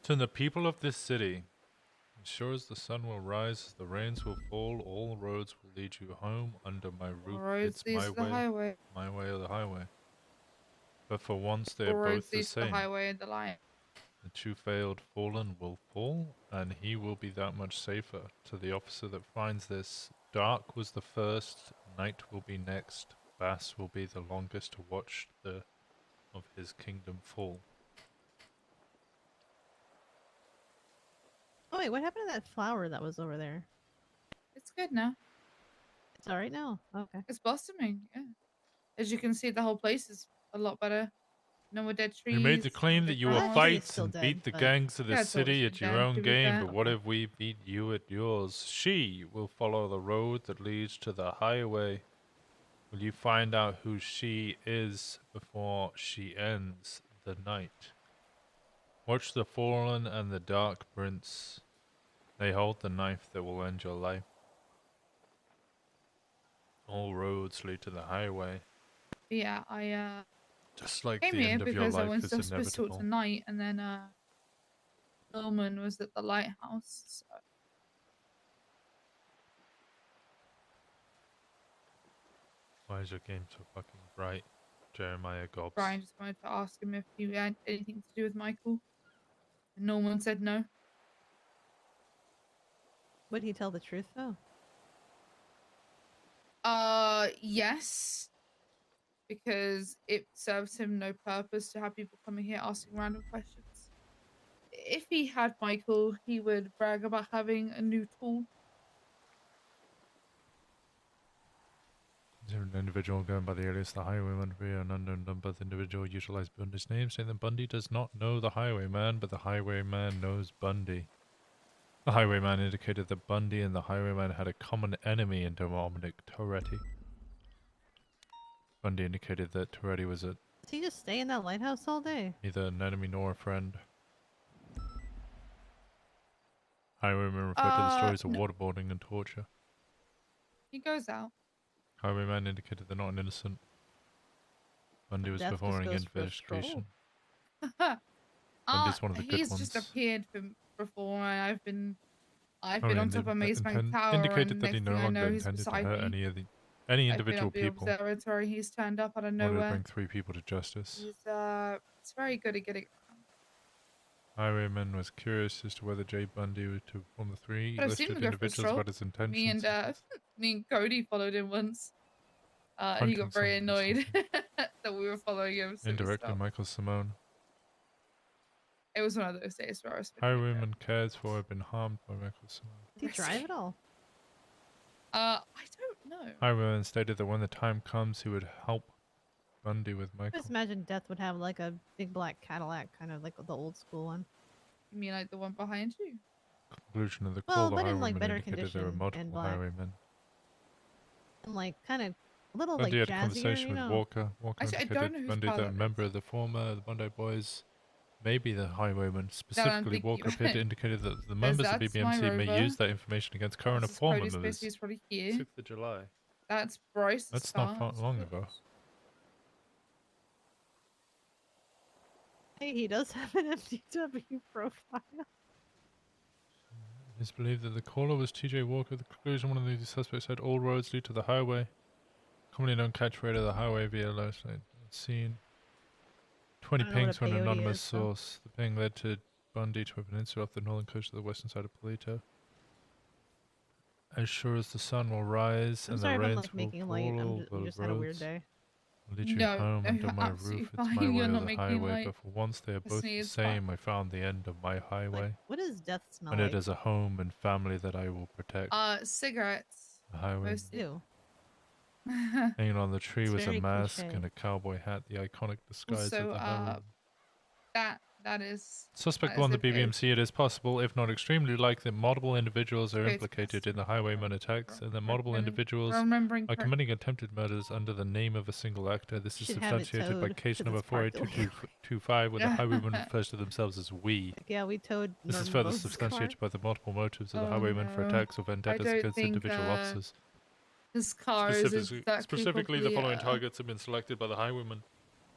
To the people of this city, as sure as the sun will rise, the rains will fall, all roads will lead you home under my roof. roads It's my leads to the way, highway. my way or the highway. But for once they All are roads both the leads to the same. highway and the lion. The two failed fallen will fall, and he will be that much safer. To the officer that finds this, dark was the first, night will be next, Bass will be the longest to watch of his kingdom fall. Oh wait, what happened to that flower that was over there? It's good now. It's all right now. Okay. It's blossoming. Yeah. As you can see, the whole place is a lot better. No more dead trees. You made the claim no that dead you will grass. fight and beat the gangs of the Yeah, it's always city been at your dead, own to be game, fair. but what if we beat you at yours? She will follow the road that leads to the highway. Will you find out who she is before she ends the night? Watch the fallen and the dark prince. They hold the knife that will end your life. All roads lead to the highway. Yeah, I Just like came the here end of your because I life was is supposed to talk inevitable. tonight, and then Norman was at the lighthouse. So. Why is your game so fucking bright, Jeremiah Gobbs? Brian just wanted to ask him if he had anything to do with Michael. And Norman said no. Would he tell the truth though? Yes. Because it serves him no purpose to have people coming here asking random questions. If he had Michael, he would brag about having a new tool. Is there an individual going by the alias the Highwayman via an unknown number? The individual utilized Bundy's name, saying that Bundy does not know the Highwayman, but the Highwayman knows Bundy. The Highwayman indicated that Bundy and the Highwayman had a common enemy in Dominic Toretti. Bundy indicated that Toretti was Does he just stay in that lighthouse all day? neither an enemy nor a friend. Highwayman referred to the stories of no. waterboarding and torture. He goes out. Highwayman indicated they're not an innocent. Bundy was Death just performing goes for a stroll. investigation. Bundy's one of the good He's ones. just appeared before. I've been Oh, on top of Maze Bank Tower, indicated and that he next no thing I longer know, he's intended to beside hurt me. any I've been individual up the people. observatory. He's turned up out of Wanted to nowhere. bring 3 people to justice. He's it's very good at getting. Highwayman was curious as to whether Jay Bundy was to form the 3 But I've seen listed him go for a individuals stroll. about his intentions. Me and Cody followed him once. And he Hunting got very someone or annoyed that we were following him. So we Indirectly, stopped. Michael Simone. It was one of those days where I was. Highwayman cares for have been harmed by Michael Simone. Did he drive at all? I don't know. Highwayman stated that when the time comes, he would help Bundy with I Michael. just imagine Death would have like a big black Cadillac, kind of like the old school one. You mean like the one behind you? Conclusion of the Well, call, the but in, like, highwayman better indicated there were condition multiple and black. highwaymen. And like kind of a little Bundy like had a jazzier, conversation you with know? Walker. Walker Actually, I don't know indicated whose Bundy car that that a member of the former Bondi Boys, maybe the highwayman, specifically thinking Walker, appeared to indicate that the Because members of that's my BBMC may Rover. use that information against current or This is former Cody's members. Basically, probably here. 6th of July. That's Bryce. That's not long ago. Hey, he does have an FTW profile. It is believed that the caller was TJ Walker. The conclusion, one of the suspects said all roads lead to the highway. Commonly known catchphrase of the highway via last night seen. 20 I don't know what pings a from an peyote anonymous is, so- source. The ping led to Bundy to a peninsula off the northern coast of the western side of Polito. As sure as the sun will rise I'm and sorry the if I'm rains like will making light. fall You over just the had a weird roads, day. I'll lead you No, home no, under you're my absolutely roof. It's fine. my You're way or not the making highway, light. but for once they are Trust both me, the it's fine. same. I found the end of my highway. What does death smell And like? it is a home and family that I will protect. Cigarettes. The highway. Mostly. Ew. Hanging on the tree It's was a very mask cliche. and a cowboy hat, the iconic disguise Also, of the highwayman. that is. Suspect that is warned the okay. BBMC it is possible, if not extremely likely, that multiple individuals are Okay, implicated in the highwayman attacks, and that multiple Remem- individuals remembering are correct- committing attempted murders under the name of a single actor. This is Should have it substantiated by towed, case 'cause number it's parked away. 48225, where the highwayman refers to themselves as we. Yeah, we towed. This is Norman further Bose's substantiated by the multiple motives of the Oh, highwayman for no. attacks or I vendettas don't against think, individual officers. His car is Specifically, the following targets have been selected by the highwayman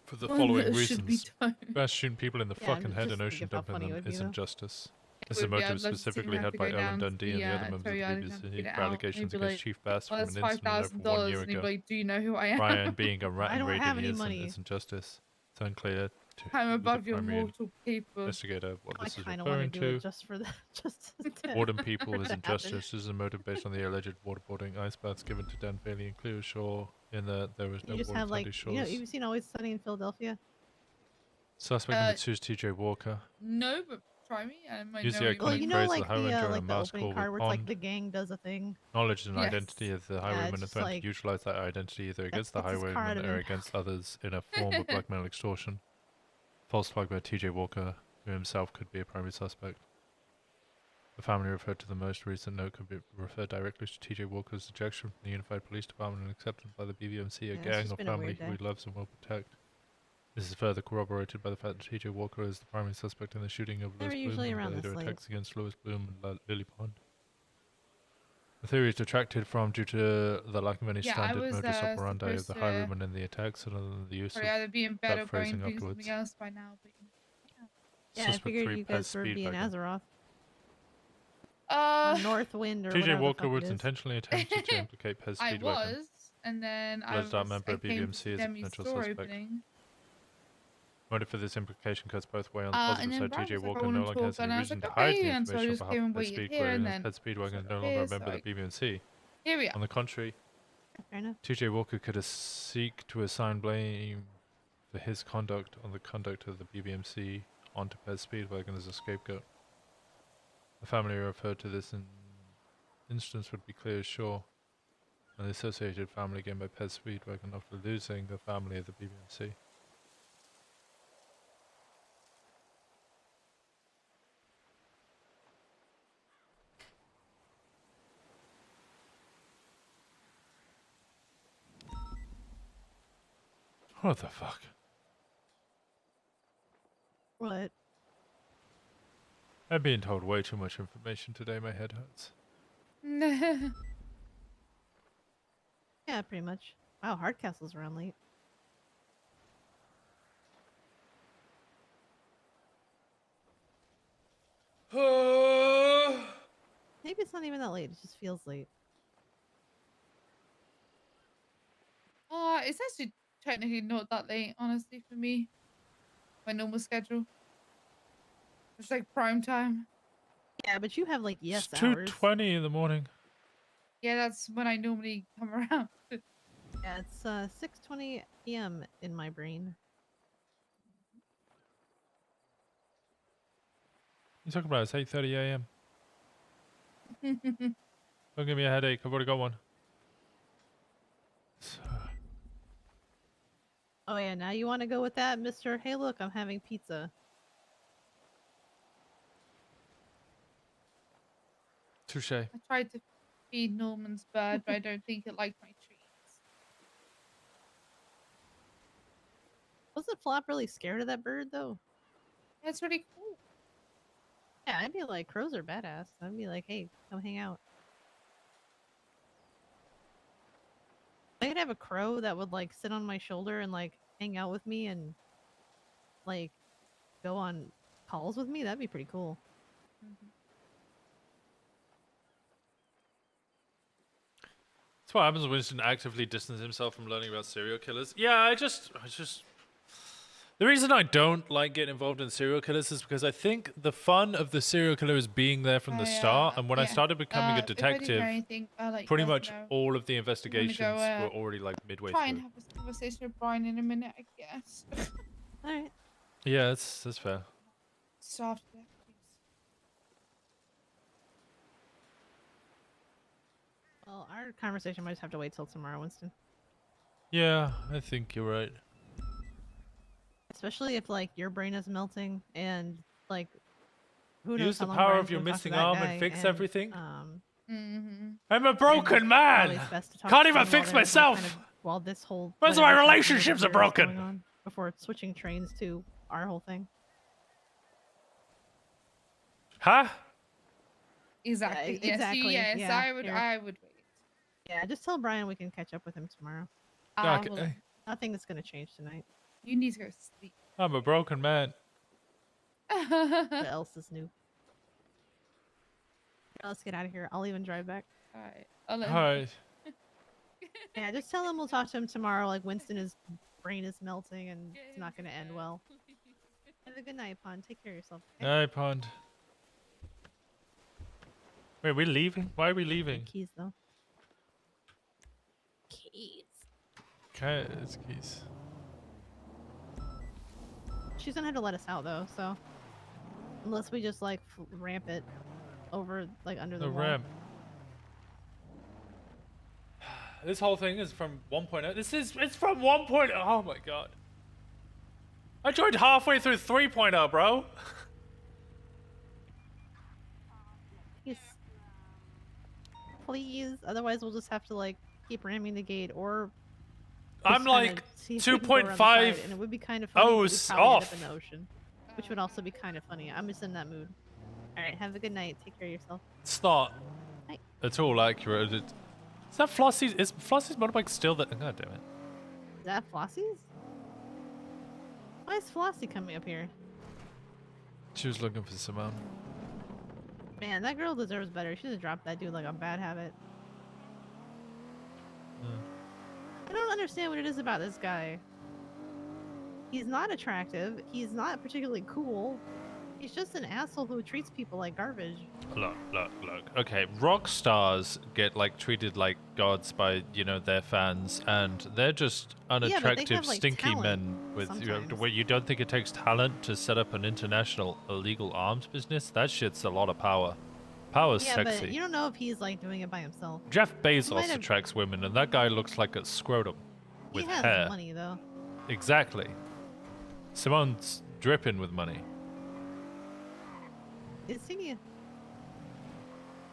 for the one following that should be reasons. towed. Best shooting people in the Yeah, fucking head just and think ocean of how dumping funny it them would be, is though. injustice. It This is a would be, I'd motive love to see specifically him held have to by go Ellen down to Dundee and the other members of the Toyota and have to BBC get for out, allegations and he'd be against like, Chief Bass "Well, from that's an incident over 1 $5,000, year and he'd be ago. like, "Do you know who I am?" Ryan being a rat I and don't raided have the any incident money. is injustice. It's unclear to I'm who the above your primary mortal people. investigator what I this is kind of want to referring do it to. just for the just. to- Warden people for is it to happen. injustice. This is a motive based on the alleged waterboarding ice baths given to Dan Bailey and Clear Shore in that there was no You just water have like Sandy you know Shores. you've seen Always Sunny in Philadelphia. Suspect number 2 is TJ Walker. No, but try me. I might Use know the anyone. Well, iconic you know, phrase like of the highwayman during a like the mass opening call card with where it's like Pond. the gang does a thing. Knowledge and Yes. identity of the Yeah, highwayman it's and just threaten like- to utilize that identity either against the that's his card highwayman of or him. against others in a form of blackmail extortion. False flag by TJ Walker, who himself could be a primary suspect. The family referred to the most recent note could be referred directly to TJ Walker's ejection from the Unified Police Department and acceptance by the BBMC, a Yeah, it's gang just or been a family weird who he day. loves and will protect. This is further corroborated by the fact that TJ Walker is the primary suspect in the shooting of They're Lewis usually Bloom around and this later late. attacks against Lewis Bloom and Lily Pond. The theory is detracted from due to the lack of any Yeah, I standard was, modus operandi of supposed the to- highwayman in the attacks and other than the use Probably of either be in bed that or going phrasing doing afterwards. something else by now. But Yeah, I Suspect figured 3 you Pez guys were being Speedwagon. Azeroth. Uh, Or Northwind or TJ whatever Walker the fuck was it is. intentionally attempted to implicate Pez I Speedwagon. was, and then I Alleged was. member I of came to BBMC see as a Demi's potential store suspect. opening. Motive for this implication cuts both ways. On the And positive then side, Brian TJ was like, Walker "I wanna no longer has talk," and any I was reason like, to hide "Okay," the and so I information just on came and behalf of waited Pez here, and Speedwagon, then as Pez Speedwagon is sort no of longer a this, member of like- the BBMC. Here we are. On the contrary, Fair enough. TJ Walker could seek to assign blame for his conduct on the conduct of the BBMC onto Pez Speedwagon as a scapegoat. The family referred to this instance would be clear as sure, and the associated family gained by Pez Speedwagon after losing the family of the BBMC. What the fuck? What? I'm being told way too much information today, my head hurts. Yeah, pretty much. Wow, Hardcastle's around late. Maybe it's not even that late. It just feels late. It's actually technically not that late, honestly, for me. My normal schedule. It's like prime time. Yeah, but you have like yes It's hours. 2:20 in the morning. Yeah, that's when I normally come around. Yeah, it's 6:20 p.m. in my brain. You talking about? It's 8:30 a.m. Don't give me a headache. I've already got one. Oh yeah, now you want to go with that, Mr. Hey, look, I'm having pizza. Touche. I tried to feed Norman's bird, but I don't think it liked my treats. Wasn't Flop really scared of that bird though? That's really cool. Yeah, I'd be like, crows are badass. I'd be like, hey, come hang out. I could have a crow that would like sit on my shoulder and like hang out with me and like go on calls with me. That'd be pretty cool. That's what happens when Winston actively distances himself from learning about serial killers. Yeah, I just... The reason I don't like getting involved in serial killers is because I think the fun of the serial killer is being there from the start. And when I started becoming a If I do detective, anything, I'll let you pretty guys much know. all of the investigations go, were already like midway Try through. and have a conversation with Brian in a minute, I guess. Alright. Yeah, that's fair. Start there, please. Well, our conversation might just have to wait till tomorrow, Winston. Yeah, I think you're right. Especially if like your brain is melting and like who knows Use how the long power Brian's of your gonna talk to missing that arm guy, and fix everything. I'm a and broken it's man. always best to talk Can't to even someone fix while they're, myself. kind of- while this whole Where's whatever my shit relationships are is going broken? on before switching trains to our whole thing. Huh? Exactly. Yeah, Yes, exactly. yes, Yeah, I would. here. I would wait. Yeah, just tell Brian we can catch up with him tomorrow. Okay. Nothing is gonna change tonight. You need to go sleep. I'm a broken man. What else is new? Let's get out of here. I'll even drive back. Alright. I'll let Alright. Yeah, just tell him we'll talk to him tomorrow. Like Winston's brain is melting and it's not gonna end well. Have a good night, Pond. Take care of yourself. Okay? Hey, Pond. Wait, we're leaving? Why are we leaving? Keys though. Keys. Okay, it's keys. She's gonna have to let us out though, so unless we just like ramp it over like under the The wall. ramp. This whole thing is from 1.0. It's from 1.0. Oh my god. I joined halfway through 3.0, bro. Yes. Please. Otherwise we'll just have to like keep ramming the gate or I'm just kinda like see if we can go around the side, 2.5 and it would be kind of funny. We'd O's probably end off. up in the ocean, which would also be kind of funny. I'm just in that mood. All right, have a good night. Take care of yourself. It's not Night. at all accurate. Is that Flossie's? Is Flossie's motorbike still there? God damn it. Is that Flossie's? Why is Flossie coming up here? She was looking for Simone. Man, that girl deserves better. She should have dropped that dude like a bad habit. I don't understand what it is about this guy. He's not attractive. He's not particularly cool. He's just an asshole who treats people like garbage. Look. Okay, rock stars get like treated like gods by, you know, their fans, and they're just unattractive, have, like, stinky talent men with sometimes. where you don't think it takes talent to set up an international illegal arms business? That shit's a lot of power. Power's Yeah, sexy. but you don't know if he's like doing it by himself. Jeff might Bezos have- attracts women, and that guy looks like a scrotum with he has hair. money though. Exactly. Simone's dripping with money. Is he?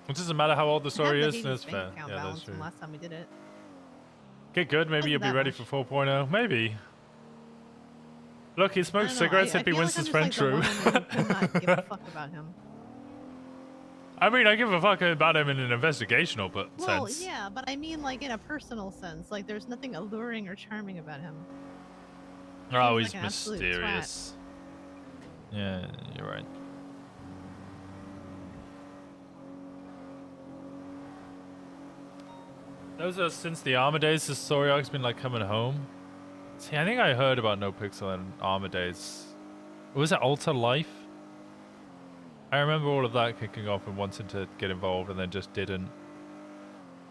It doesn't matter how old the story I have is. the That's Hades fair. bank account Yeah, that's balance true. from last time we did it. Get good. Maybe Wasn't you'll be that ready much. for 4.0. Maybe. Look, he I smokes don't know, cigarettes. I It'd be feel like Winston's I'm friend just, like, true. the one who could not give a fuck about him. I mean, I give a fuck about him in an investigational Well, sense. yeah, but I mean like in a personal sense. Like there's nothing alluring or charming about him. Oh, Seems he's like an absolute twat. mysterious. Yeah, you're right. Those are since the Armor Days. The story arc's been like coming home. See, I think I heard about No Pixel and Armor Days. Was it Alter Life? I remember all of that kicking off and wanting to get involved, and then just didn't.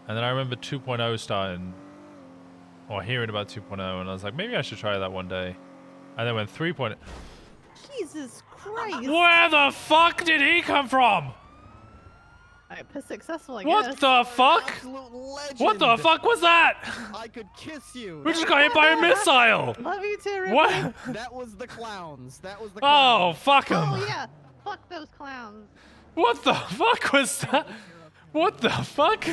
And then I remember 2.0 starting, or hearing about 2.0, and I was like, maybe I should try that one day. And then when 3.0, Jesus Christ. Where the fuck did he come from? Alright, successful, I What guess. the fuck? What the fuck was that? I could kiss you. We just got hit by a missile. Love you too, Ripley. What? That was the clowns. That was the Oh, clowns. fuck him. Oh yeah, fuck those clowns. What the fuck was that? What the fuck?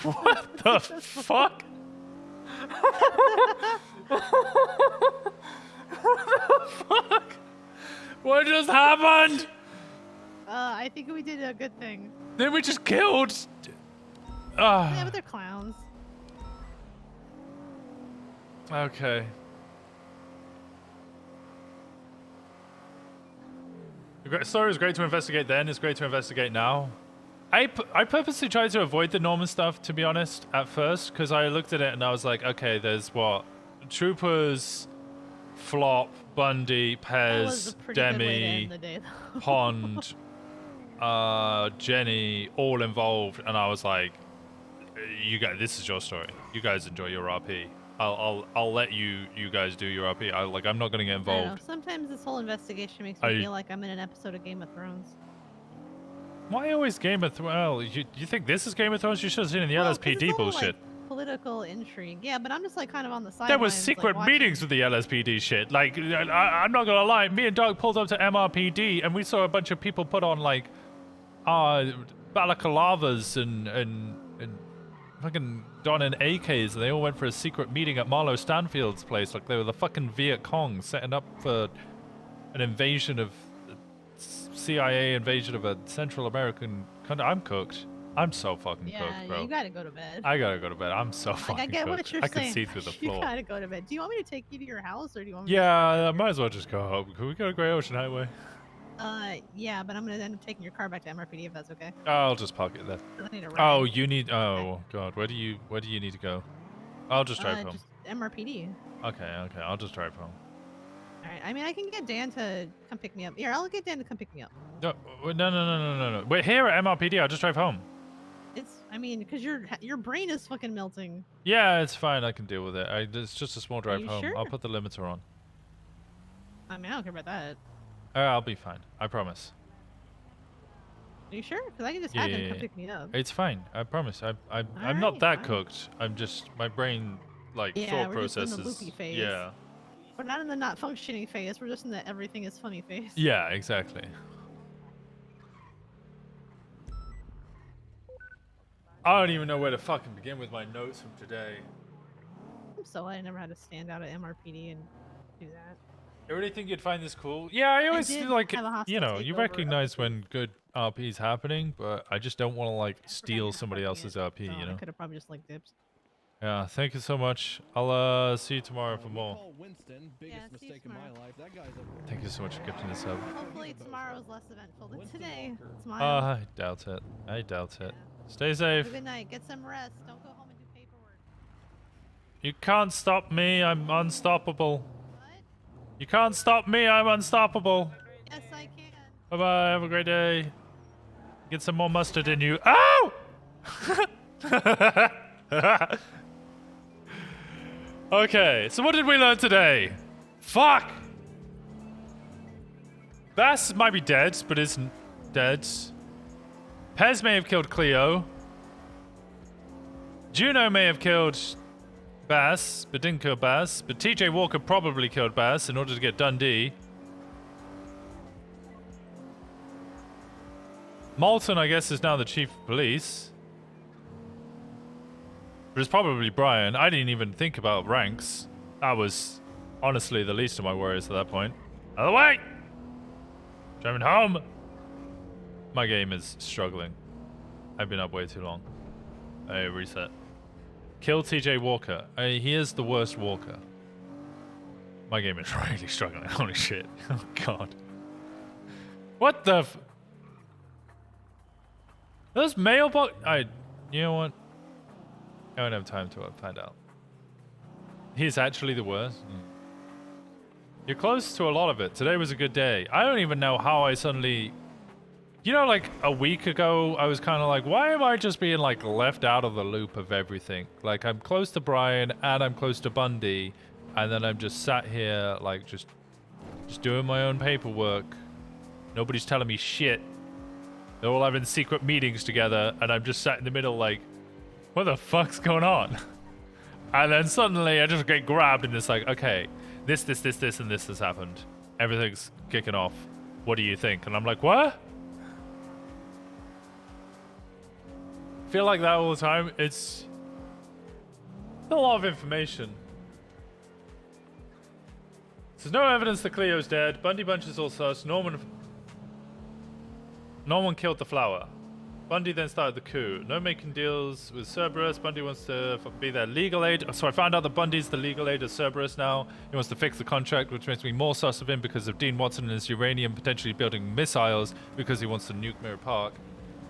What the fuck? What the fuck? What just happened? I think we did a good thing. Then we just killed. Yeah, but they're clowns. Okay. Sorry, it was great to investigate then. It's great to investigate now. I purposely tried to avoid the Norman stuff, to be honest, at first, because I looked at it and I was like, okay, there's what? Troopers, Flop, Bundy, That was Pez, a pretty good way to Demi, end the day, though. Pond, Jenny, all involved, and I was like, you guys, this is your story. You guys enjoy your RP. I'll let you guys do your RP. I'm not gonna get I don't know. involved. Sometimes this whole investigation makes me feel like I'm in an episode of Game of Thrones. Why always Game of Thrones? Well, you think this is Game of Thrones? You should have seen the Well, 'cause LSPD it's all, bullshit. Like, political intrigue. Yeah, but I'm just like kind of on the side. There was secret meetings with the LSPD shit. Like, I'm not gonna lie. Me and Doug pulled up to MRPD and we saw a bunch of people put on like, balaclavas and fucking donning AKs. And they all went for a secret meeting at Marlo Stanfield's place. Like they were the fucking Viet Cong setting up for an invasion of CIA invasion of a Central American country. I'm cooked. I'm so fucking cooked, bro. you gotta go to bed. I gotta go to bed. I'm so fucking Like, I get cooked. what you're I saying. can see through the You floor. gotta go to bed. Do you want me to take you to your house, or do you want me? Yeah, I might as well just go home. Can we go to Grey Ocean Highway? Yeah, but I'm gonna end up taking your car back to MRPD if that's okay. I'll just park it there. I need a ride. Oh, you need. Oh God, where do you need to go? I'll just drive home. Just MRPD. Okay, I'll just drive home. All right. I mean, I can get Dan to come pick me up. Here, I'll get Dan to come pick me up. No. We're here at MRPD. I'll just drive home. I mean, because your brain is fucking melting. Yeah, it's fine. I can deal with it. It's just a small drive you home. sure? I'll put the limiter on. I mean, I don't care about that. I'll be fine. I promise. Are you sure? Because I can just Yeah, have him yeah, come yeah. pick me up. It's fine. I promise. I'm not that cooked. I'm just my brain like Yeah, thought we're just in processes. the loopy phase. Yeah. We're not in the not functioning phase. We're just in the everything is funny phase. Yeah, exactly. I don't even know where to fucking begin with my notes from today. So I never had to stand out at MRPD and do that. I really think you'd find this cool. Yeah, I always did like, have a hostile you know, you takeover recognize when good RP is happening, but I just don't want to like steal somebody else's RP, So you I know? could have probably just like dips. Yeah, thank you so much. I'll see you tomorrow for more. Winston, biggest mistake in my life. That guy's a Thank you so much for gifting this up. Hopefully tomorrow is less eventful than today. Smile. I doubt it. I doubt it. Stay safe. Have a good night. Get some rest. Don't go home and do paperwork. You can't stop me. I'm unstoppable. You can't stop me. I'm unstoppable. Yes, I can. Bye bye. Have a great day. Get some more mustard in you. Ow! Okay, so what did we learn today? Fuck! Bass might be dead, but isn't dead. Pez may have killed Cleo. Juno may have killed Bass, but didn't kill Bass. But TJ Walker probably killed Bass in order to get Dundee. Moulton, I guess, is now the chief of police. But it's probably Brian. I didn't even think about ranks. That was honestly the least of my worries at that point. Out of the way! Driving home! My game is struggling. I've been up way too long. I reset. Kill TJ Walker. He is the worst Walker. My game is really struggling. Holy shit. Oh god. What the f... Those mailbox... You know what? I don't have time to find out. He's actually the worst. You're close to a lot of it. Today was a good day. I don't even know how I suddenly... You know, like a week ago, I was kind of like, why am I just being like left out of the loop of everything? Like I'm close to Brian and I'm close to Bundy. And then I'm just sat here like just Just doing my own paperwork. Nobody's telling me shit. They're all having secret meetings together, and I'm just sat in the middle like, what the fuck's going on? And then suddenly I just get grabbed and it's like, okay, this, and this has happened. Everything's kicking off. What do you think? And I'm like, what? Feel like that all the time. It's a lot of information. There's no evidence that Cleo's dead. Bundy Bunch is all sus. Norman killed the flower. Bundy then started the coup. No making deals with Cerberus. Bundy wants to be their legal aid. So I found out that Bundy's the legal aid of Cerberus now. He wants to fix the contract, which makes me more sus of him because of Dean Watson and his uranium potentially building missiles because he wants to nuke Mirror Park.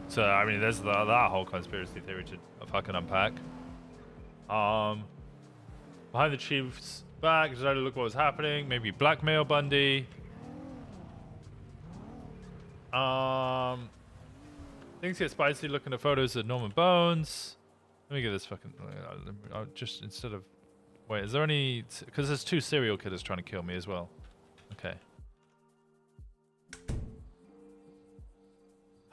So, I mean, there's that whole conspiracy theory to fucking unpack. Behind the chief's back, decided to look what was happening. Maybe blackmail Bundy. Things get spicy looking at photos of Norman Bones. Let me get this fucking... I'll just, instead of... Wait, is there any... Because there's 2 serial killers trying to kill me as well. Okay.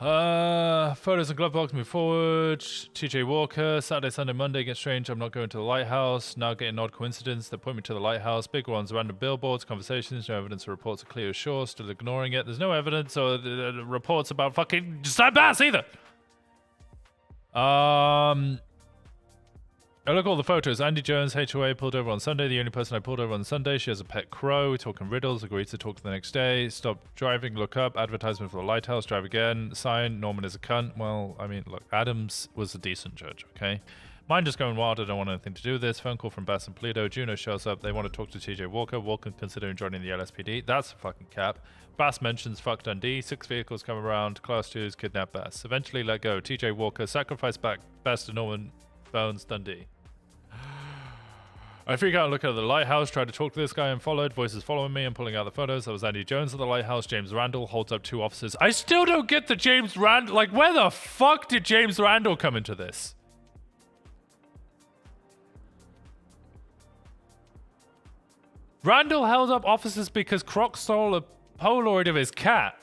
Photos and glove box move forward. TJ Walker. Saturday, Sunday, Monday gets strange. I'm not going to the lighthouse. Now getting an odd coincidence that point me to the lighthouse. Big ones, random billboards, conversations. No evidence or reports of Cleo Shore. Still ignoring it. There's no evidence or reports about fucking Sam Bass either. I look at all the photos. Andy Jones, HOA, pulled over on Sunday. The only person I pulled over on Sunday. She has a pet crow. Talking riddles. Agreed to talk the next day. Stop driving. Look up. Advertisement for the lighthouse. Drive again. Sign. Norman is a cunt. Well, I mean, look. Adams was a decent judge, okay? Mine just going wild. I don't want anything to do with this. Phone call from Bass and Polito. Juno shows up. They want to talk to TJ Walker. Walker considering joining the LSPD. That's a fucking cap. Bass mentions fuck Dundee. 6 vehicles come around. Class 2s kidnap Bass. Eventually let go. TJ Walker. Sacrifice back Bass to Norman Bones Dundee. I freak out and look at the lighthouse, tried to talk to this guy and followed. Voices following me and pulling out the photos. That was Andy Jones at the lighthouse. James Randall holds up 2 officers. I still don't get the James Randall. Like, where the fuck did James Randall come into this? Randall held up officers because Croc stole a Polaroid of his cat.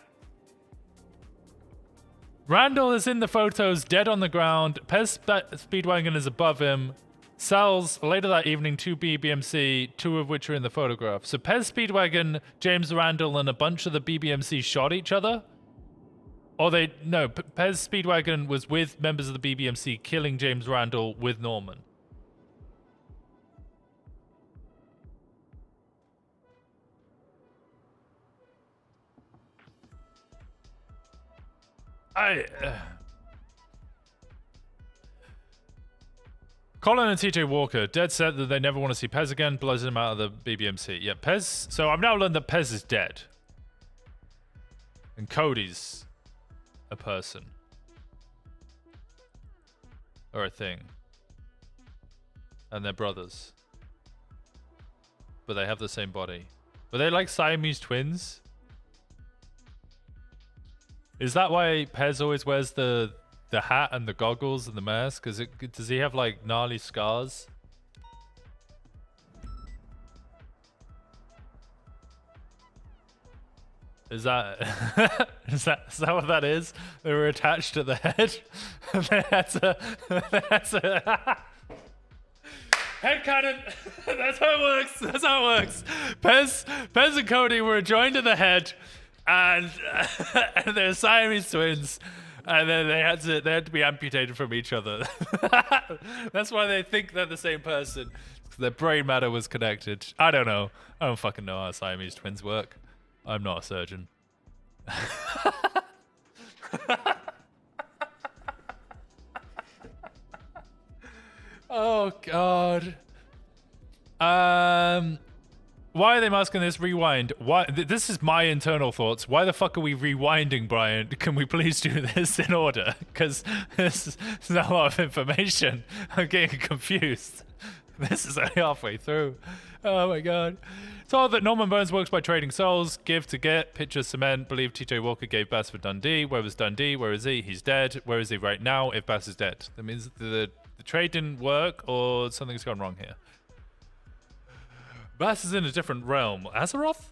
Randall is in the photos, dead on the ground. Pez Speedwagon is above him. Sells later that evening 2 BBMC, 2 of which are in the photograph. So Pez Speedwagon, James Randall, and a bunch of the BBMC shot each other? Or no, Pez Speedwagon was with members of the BBMC killing James Randall with Norman. Colin and TJ Walker, dead set that they never want to see Pez again, blows him out of the BBMC. Yeah, Pez. So I've now learned that Pez is dead. And Cody's a person. Or a thing. And they're brothers. But they have the same body. Were they like Siamese twins? Is that why Pez always wears the hat and the goggles and the mask? Does he have like gnarly scars? Is that is that what that is? They were attached to the head. That's a headcanon. That's how it works. That's how it works. Pez and Cody were joined to the head, and they're Siamese twins. And then they had to be amputated from each other. That's why they think they're the same person. Their brain matter was connected. I don't know. I don't fucking know how Siamese twins work. I'm not a surgeon. Oh God. Why are they masking this? Rewind. Why? This is my internal thoughts. Why the fuck are we rewinding, Brian? Can we please do this in order? Because this is a lot of information. I'm getting confused. This is only halfway through. Oh my God. Told that Norman Bones works by trading souls. Give to get. Picture cement. Believe TJ Walker gave Bass for Dundee. Where was Dundee? Where is he? He's dead. Where is he right now if Bass is dead? That means the trade didn't work or something's gone wrong here. Bass is in a different realm. Azeroth?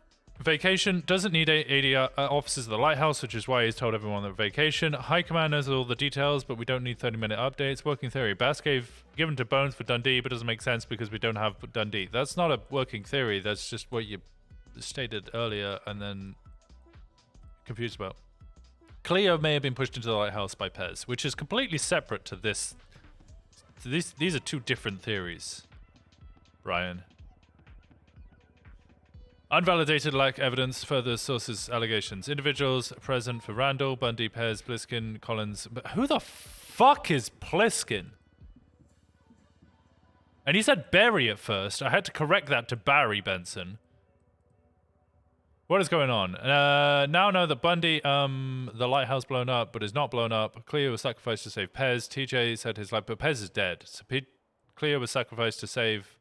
Vacation doesn't need AD officers at the lighthouse, which is why he's told everyone they're on vacation. High command knows all the details, but we don't need 30-minute updates. Working theory. Bass given to Bones for Dundee, but doesn't make sense because we don't have Dundee. That's not a working theory. That's just what you stated earlier and then confused about. Cleo may have been pushed into the lighthouse by Pez, which is completely separate to this. So these are two different theories, Ryan. Unvalidated lack evidence, further sources, allegations. Individuals present for Randall, Bundy, Pez, Pliskin, Collins. But who the fuck is Pliskin? And he said Barry at first. I had to correct that to Barry Benson. What is going on? Now know that Bundy, the lighthouse blown up, but is not blown up. Cleo was sacrificed to save Pez. TJ said his life, but Pez is dead. So Cleo was sacrificed to save...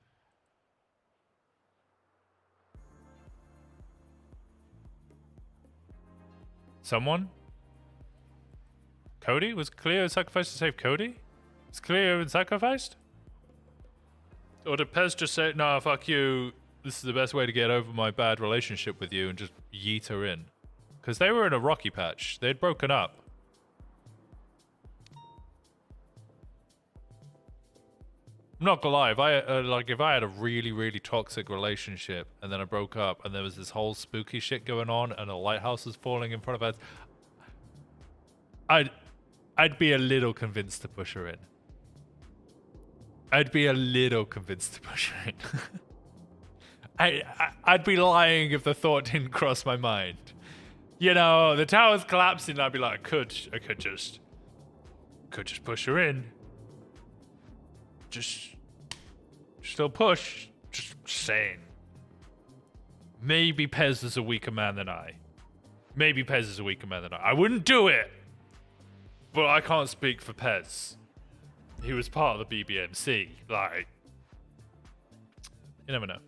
someone? Cody? Was Cleo sacrificed to save Cody? Is Cleo been sacrificed? Or did Pez just say, nah, fuck you, this is the best way to get over my bad relationship with you and just yeet her in? Because they were in a rocky patch. They'd broken up. I'm not gonna lie, if I had a really, really toxic relationship and then I broke up and there was this whole spooky shit going on and a lighthouse was falling in front of us, I'd be a little convinced to push her in. I'd be a little convinced to push her in. I'd be lying if the thought didn't cross my mind. You know, the tower's collapsing, I'd be like, I could just push her in. Just still push. Just saying. Maybe Pez is a weaker man than I. Maybe Pez is a weaker man than I. I wouldn't do it. But I can't speak for Pez. He was part of the BBMC. Like, you never know.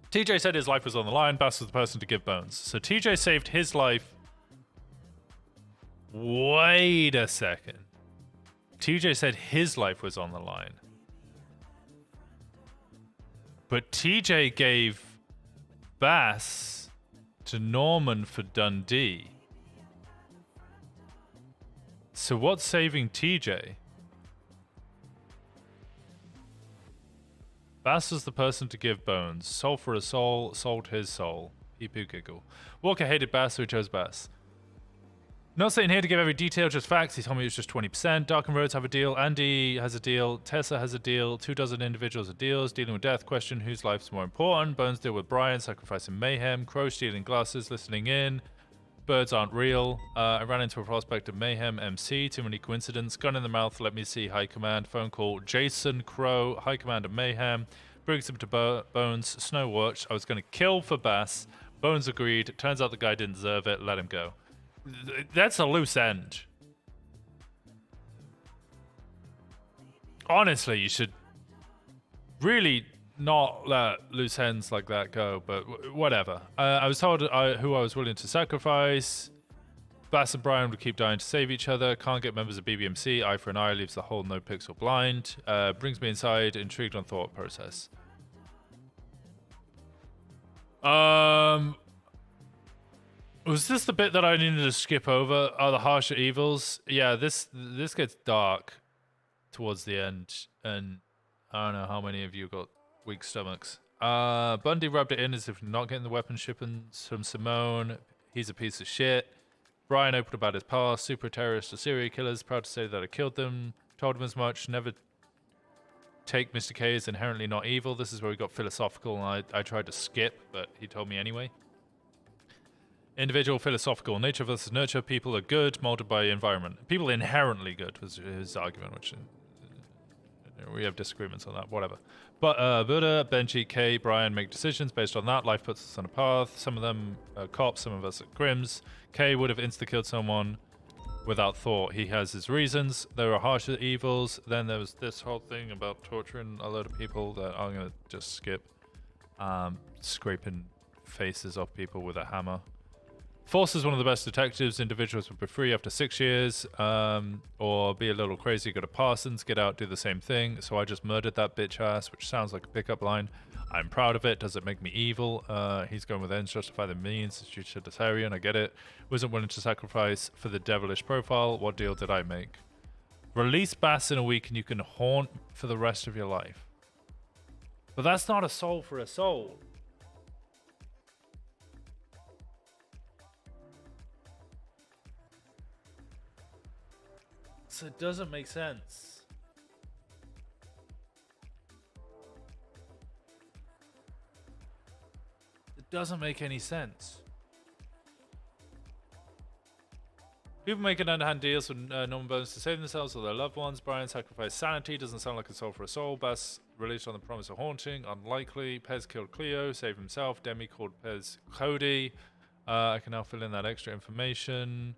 TJ said his life was on the line. Bass was the person to give Bones. So TJ saved his life. Wait a second. TJ said his life was on the line. But TJ gave Bass to Norman for Dundee. So what's saving TJ? Bass was the person to give Bones. Soul for a soul, sold his soul. Pee-poo giggle. Walker hated Bass, so he chose Bass. Not sitting here to give every detail, just facts. He told me it was just 20%. Dark and Roads have a deal. Andy has a deal. Tessa has a deal. 24 individuals have deals. Dealing with death. Question, whose life's more important? Bones deal with Brian. Sacrificing mayhem. Crow stealing glasses. Listening in. Birds aren't real. I ran into a prospect of mayhem. MC. Too many coincidence. Gun in the mouth. Let me see. High command. Phone call. Jason Crow. High command of mayhem. Brings him to Bones. Snow watch. I was going to kill for Bass. Bones agreed. Turns out the guy didn't deserve it. Let him go. That's a loose end. Honestly, you should really not let loose ends like that go, but whatever. I was told who I was willing to sacrifice. Bass and Brian would keep dying to save each other. Can't get members of BBMC. Eye for an eye leaves the whole no pixel blind. Brings me inside, intrigued on thought process. Was this the bit that I needed to skip over? Oh, the harsher evils. Yeah, this gets dark towards the end, and I don't know how many of you got weak stomachs. Bundy rubbed it in as if not getting the weapon shipments from Simone. He's a piece of shit. Brian opened about his past. Super terrorists or serial killers. Proud to say that I killed them. Told him as much. Never take Mr. K as inherently not evil. This is where we got philosophical, and I tried to skip, but he told me anyway. Individual philosophical nature versus nurture. People are good, molded by environment. People inherently good was his argument, which we have disagreements on that, whatever. But Buddha, Benji, K, Brian make decisions based on that. Life puts us on a path. Some of them are cops, some of us are Grims. K would have insta-killed someone without thought. He has his reasons. There are harsher evils. Then there was this whole thing about torturing a load of people that I'm going to just skip. Scraping faces off people with a hammer. Force is one of the best detectives. Individuals would be free after 6 years, or be a little crazy, go to Parsons, get out, do the same thing. So I just murdered that bitch ass, which sounds like a pickup line. I'm proud of it. Does it make me evil? He's going with ends, justify the means. It's utilitarian, I get it. Wasn't willing to sacrifice for the devilish profile. What deal did I make? Release Bass in a week and you can haunt for the rest of your life. But that's not a soul for a soul. So it doesn't make sense. It doesn't make any sense. People making underhand deals with normal bonus to save themselves or their loved ones. Brian sacrificed sanity. Doesn't sound like a soul for a soul. Bass released on the promise of haunting. Unlikely. Pez killed Cleo. Saved himself. Demi called Pez Cody. I can now fill in that extra information.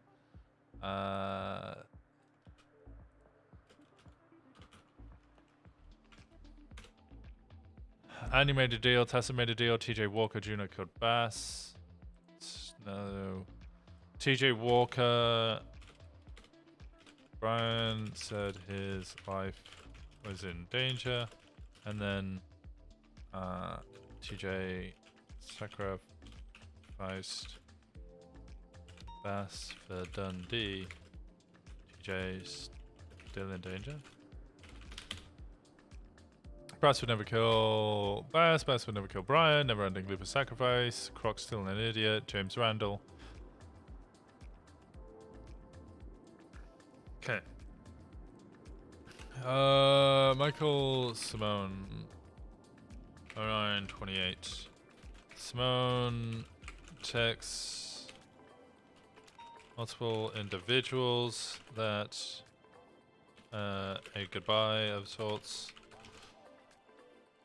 Andy made a deal. Tessa made a deal. TJ Walker Jr. killed Bass. No. TJ Walker. Brian said his life was in danger. And then TJ sacrificed Bass for Dundee. TJ's still in danger. Bass would never kill Bass. Bass would never kill Brian. Never ending loop of sacrifice. Croc's still an idiot. James Randall. Okay. Michael Simone. Orion 28. Simone texts multiple individuals that a goodbye of sorts.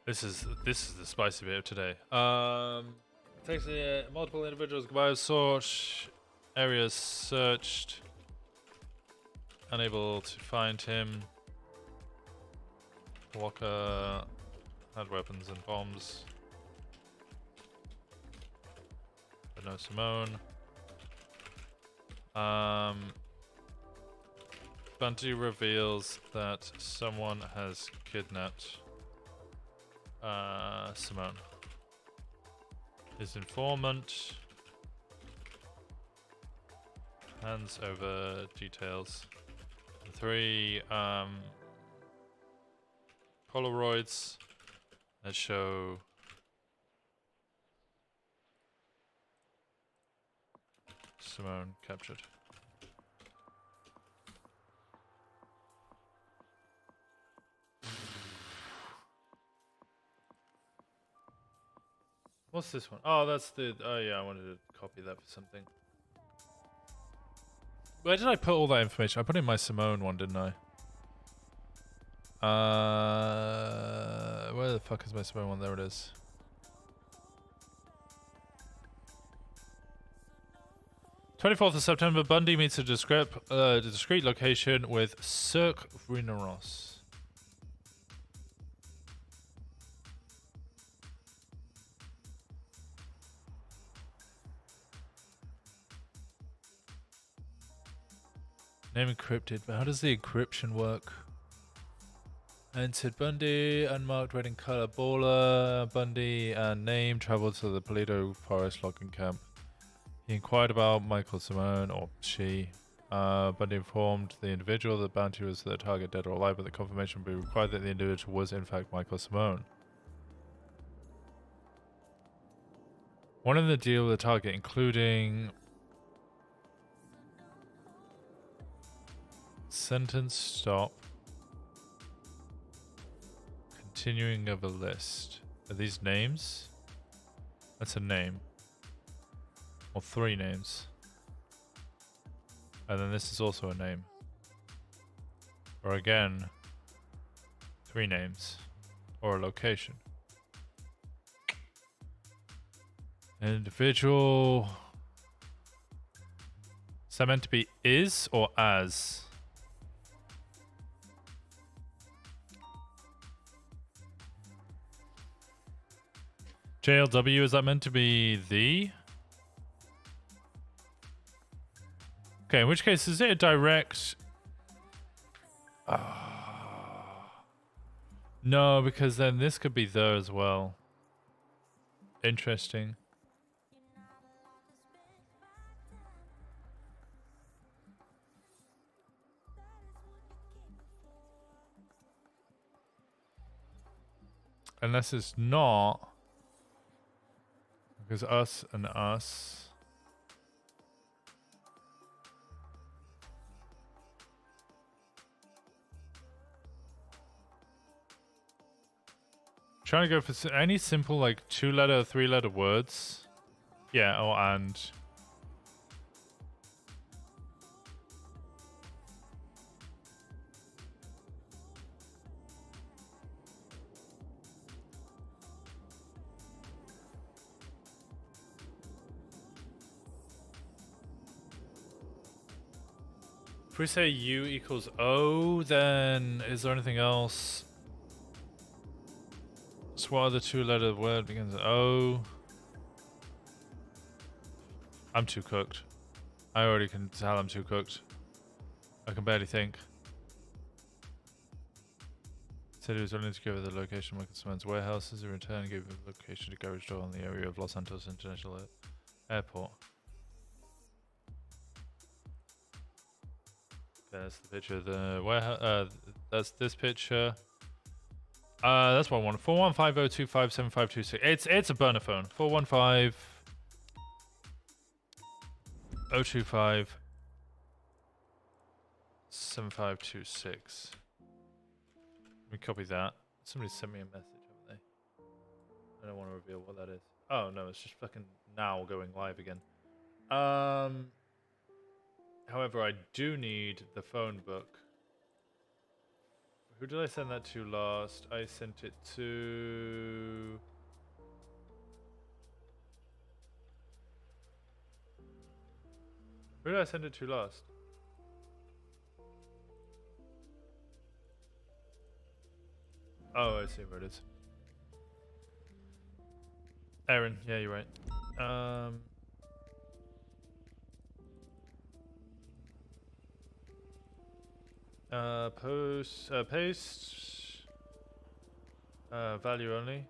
This is the spicy bit of today. Texting multiple individuals goodbye of sorts. Areas searched. Unable to find him. Walker had weapons and bombs. But no Simone. Bunty reveals that someone has kidnapped Simone. His informant hands over details. 3 Polaroids that show Simone captured. What's this one? Oh, that's the... Oh, yeah, I wanted to copy that for something. Where did I put all that information? I put it in my Simone one, didn't I? Where the fuck is my Simone one? There it is. "24th of September, Bundy meets a discreet location with Cirque Rhineros. Name encrypted, but how does the encryption work? Entered Bundy, unmarked red in color baller. Bundy and name traveled to the Paleto Forest logging camp. He inquired about Michael Simone, or she. Bundy informed the individual that bounty was the target, dead or alive, but the confirmation would be required that the individual was in fact Michael Simone. One in the deal with the target, including sentence stop. Continuing of a list. Are these names? That's a name. Or 3 names. And then this is also a name. Or again, 3 names. Or a location. Individual. Is that meant to be is or as? JLW, is that meant to be the? Okay, in which case, is it a direct... No, because then this could be there as well. Interesting. Unless it's not. Because us and us. Trying to go for any simple like 2-letter, 3-letter words. Yeah, or and. If we say U equals O, then is there anything else? So what other 2-letter word begins with O? I'm too cooked. I already can tell I'm too cooked. I can barely think. Said he was willing to give her the location of Michael Simone's warehouses. In return, gave her the location to garage door in the area of Los Santos International Airport. That's the picture of the warehouse. That's this picture. That's what I want. 415-025-7526. It's a burner phone. 415-025-7526. Let me copy that. Somebody sent me a message, haven't they? I don't want to reveal what that is. Oh no, it's just fucking now going live again. However, I do need the phone book. Who did I send that to last? I sent it to... Who did I send it to last? Oh, I see where it is. Aaron, yeah, you're right. Paste. Value only.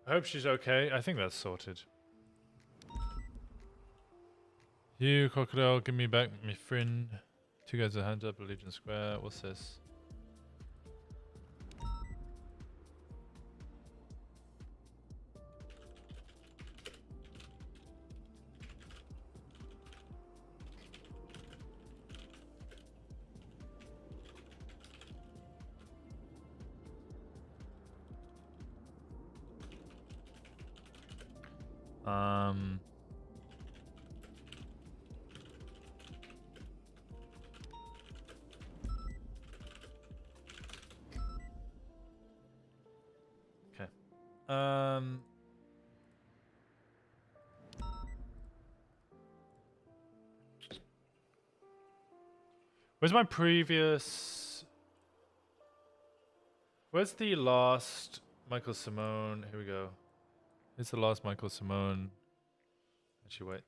I hope she's okay. I think that's sorted. You, crocodile, give me back my friend. Two guys with hands up, Legion Square. What's this? Okay. Where's my previous... Where's the last Michael Simone? Here we go. Here's the last Michael Simone. Actually, wait.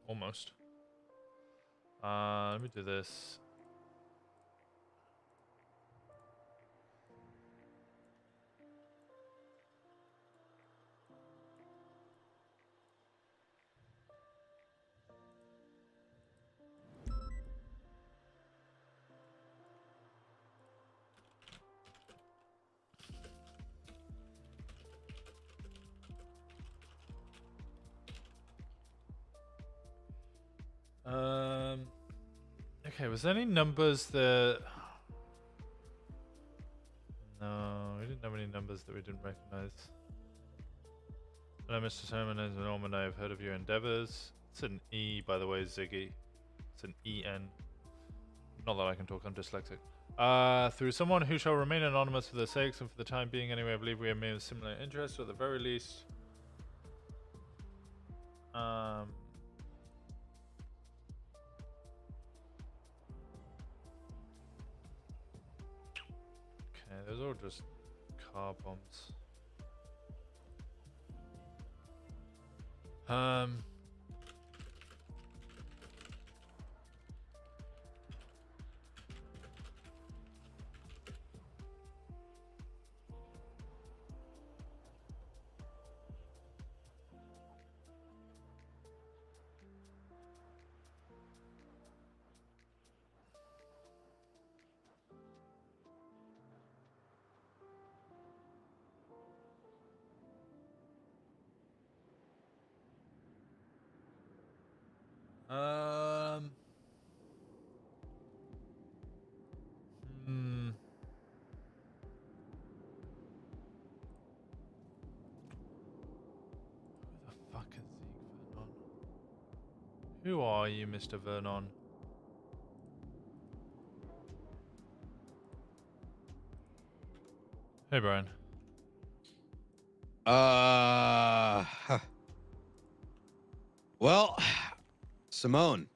Almost. Let me do this. Okay, was there any numbers that... No, we didn't have any numbers that we didn't recognize. Hello, Mr. Terminus and Norman, I have heard of your endeavors. It's an E, by the way, Ziggy. It's an E-N. Not that I can talk, I'm dyslexic. Through someone who shall remain anonymous for their sakes and for the time being anyway, I believe we have made a similar interest, or at the very least... Okay, those are all just car bombs. Um. Hmm. Who the fuck is Zeke Vernon? Who are you, Mr. Vernon? Hey, Brian. Well, Simone,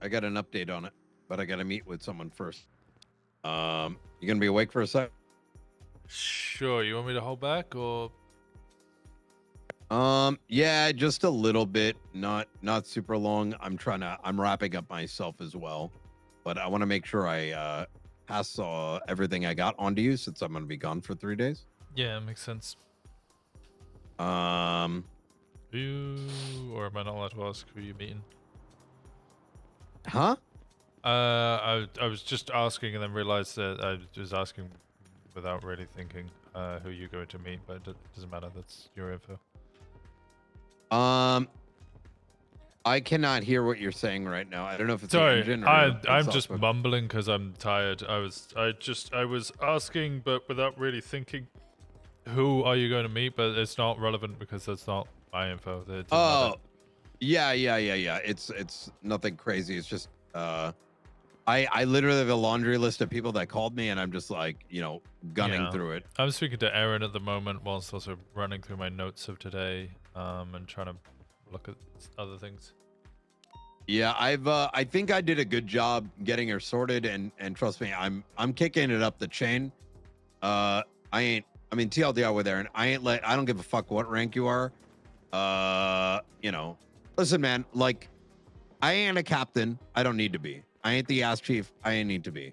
I got an update on it, but I got to meet with someone first. You gonna be awake for a sec? Sure. You want me to hold back or? Yeah, just a little bit, not super long. I'm wrapping up myself as well, but I want to make sure I pass everything I got onto you since I'm gonna be gone for 3 days. Yeah, makes sense. Who, or am I not allowed to ask who you're meeting? Huh? I was just asking and then realized that I was asking without really thinking who you're going to meet, but it doesn't matter. That's your info. I cannot hear what you're saying right now. I don't know if it's the Sorry, engine or I'm it's just off of- mumbling because I'm tired. I was asking, but without really thinking, who are you going to meet? But it's not relevant because that's not my info. It doesn't matter. Yeah. It's nothing crazy. It's just I literally have a laundry list of people that called me, and I'm just like, gunning Yeah. through it. I'm speaking to Aaron at the moment, whilst also running through my notes of today, and trying to look at other things. Yeah, I think I did a good job getting her sorted, and trust me, I'm kicking it up the chain. I mean TLDR with Aaron, I don't give a fuck what rank you are. Listen, man, like, I ain't a captain. I don't need to be. I ain't the ass chief. I ain't need to be.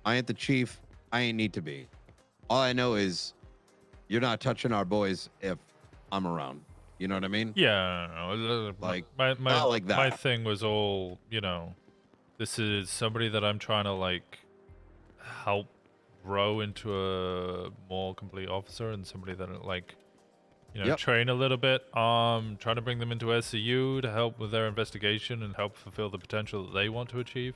I ain't the chief. I ain't need to be. All I know is you're not touching our boys if I'm around. You know what I mean? Yeah, no, like my like that. my thing was all, this is somebody that I'm trying to like help grow into a more complete officer, and somebody that like train a little bit. Trying to bring them into SCU to help with their investigation and help fulfill the potential that they want to achieve.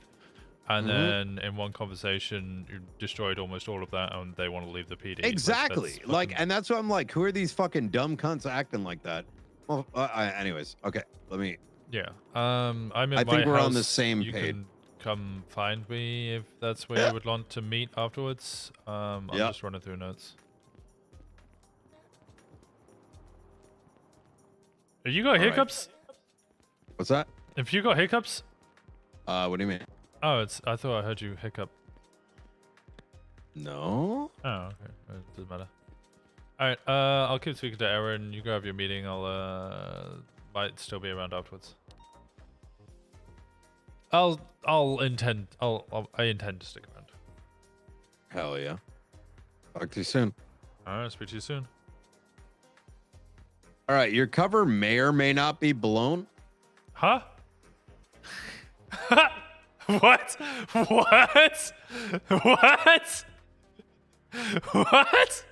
And then in one conversation, you destroyed almost all of that, and they want to leave the PD. Exactly. And that's why I'm like, who are these fucking dumb cunts acting like that? Well, anyways, okay. Let me. Yeah. I'm in I my think we're on house. the same You page. can come find me if that's where you would want to meet afterwards. I'm just running through notes. Have you got All right. hiccups? What's that? If you got hiccups? What do you mean? Oh, I thought I heard you hiccup. No. Oh, okay. It doesn't matter. All right. I'll keep speaking to Aaron. You go have your meeting. I'll might still be around afterwards. I intend to stick around. Hell yeah. Talk to you soon. All right. Speak to you soon. All right. Your cover may or may not be blown. Huh? What? What? What? What?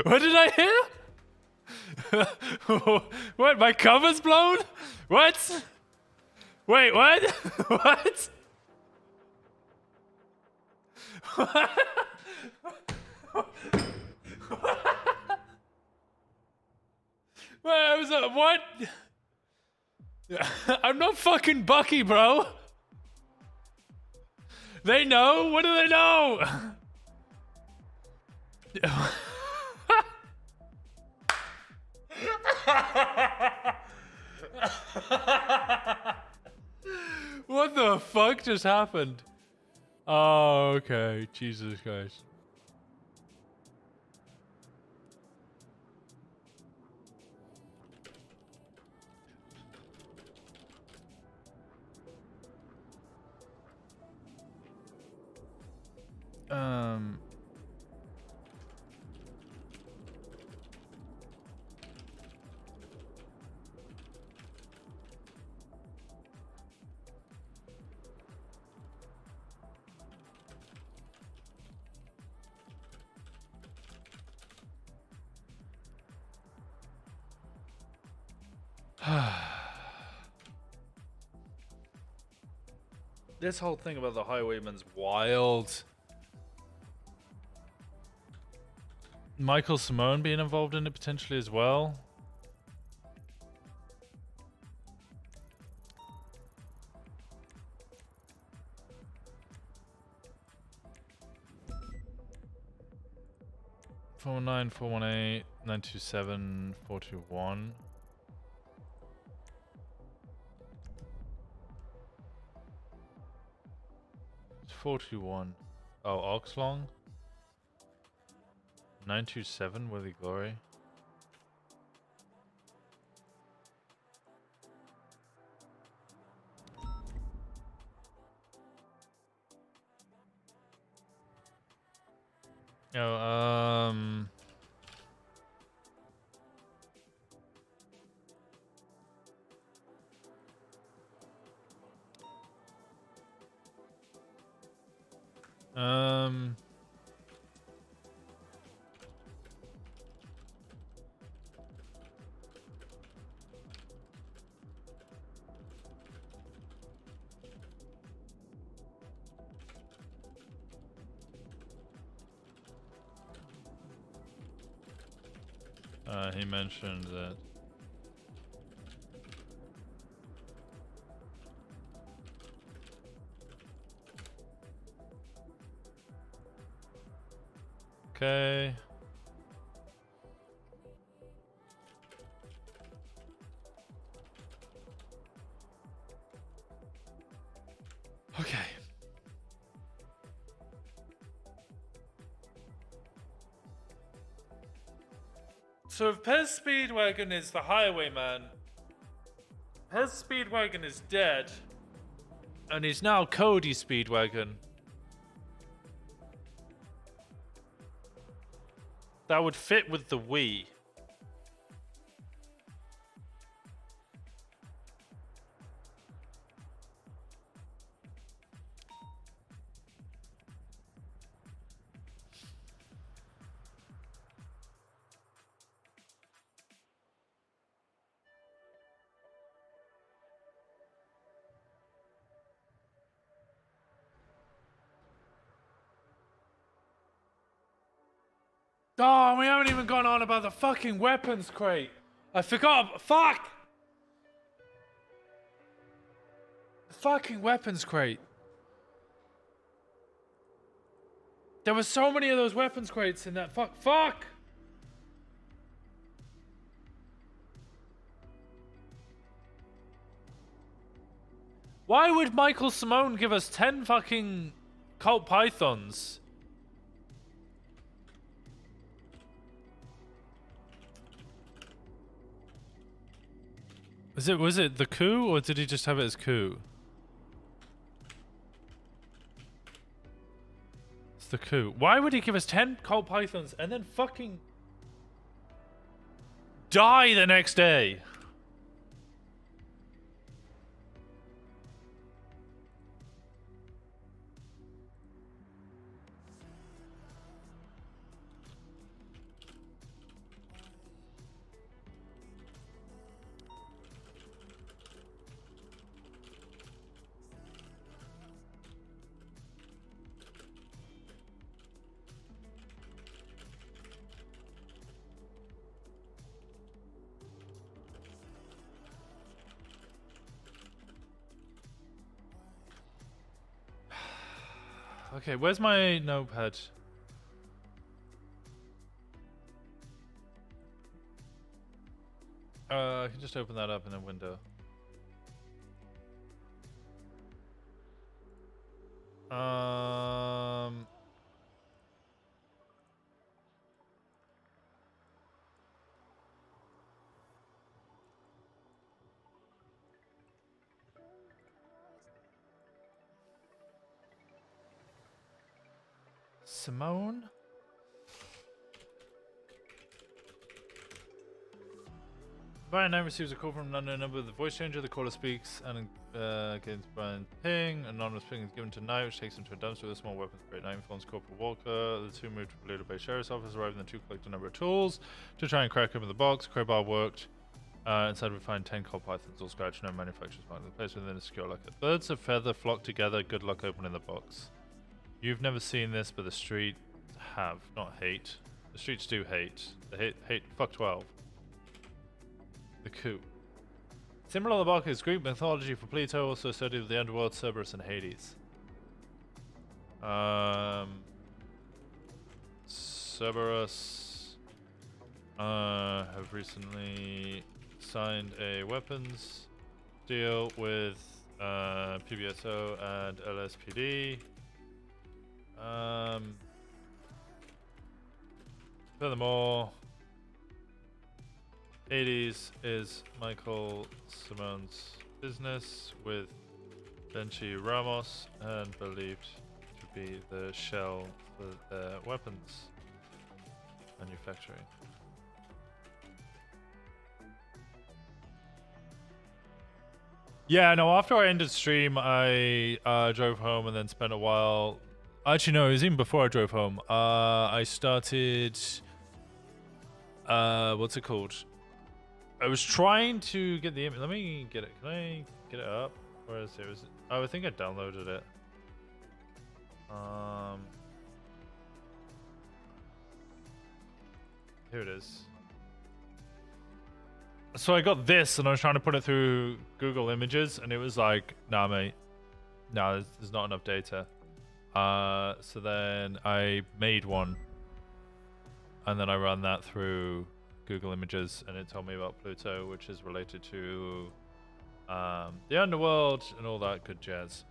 What did I hear? What? My cover's blown? What? Wait, what? What? Wait, what? I'm not fucking Bucky, bro. They know? What do they know? What the fuck just happened? Oh, okay. Jesus Christ. Um. This whole thing about the highwayman's wild. Michael Simone being involved in it potentially as well. Four nine 418 927 421. It's 421. Oh, Oxlong. 927 Willie Glory. Oh, um, he mentioned that. Okay. Okay. So if Pez Speedwagon is the highwayman, Pez Speedwagon is dead, and he's now Cody Speedwagon. That would fit with the Wii. Oh, we haven't even gone on about the fucking weapons crate. I forgot. Fuck! The fucking weapons crate. There were so many of those weapons crates in that. Fuck! Why would Michael Simone give us 10 fucking Colt Pythons? Was it the coup, or did he just have it as coup? It's the coup. Why would he give us 10 Colt Pythons and then fucking die the next day? Okay, where's my notepad? I can just open that up in a window. Simone? Brian now receives a call from an unknown number with the voice changer. The caller speaks and against Brian Ping. An anonymous ping is given to Knight, which takes him to a dumpster with a small weapons crate. Knight informs Corporal Walker. The two move to Polluter Bay Sheriff's Office, arriving the two collect a number of tools to try and crack open the box. Crowbar worked. Inside we find 10 coal pythons, all scratched, no manufacturer's mark. The place within a secure locker. Birds of feather flock together. Good luck opening the box. You've never seen this, but the street have, not hate. The streets do hate. They hate. Fuck 12. The coup. Similar to the book is Greek mythology for Pluto, also associated with the underworld, Cerberus, and Hades. Cerberus have recently signed a weapons deal with PBSO and LSPD. Furthermore, Hades is Michael Simone's business with Benchi Ramos and believed to be the shell for their weapons manufacturing. Yeah, no, after I ended stream, I drove home and then spent a while. Actually, no, it was even before I drove home. I started. What's it called? I was trying to get the image. Let me get it. Can I get it up? Where is it? Oh, I think I downloaded it. Here it is. So I got this, and I was trying to put it through Google Images, and it was like, nah, mate. Nah, there's not enough data. So then I made one, and then I ran that through Google Images, and it told me about Pluto, which is related to the underworld and all that good jazz.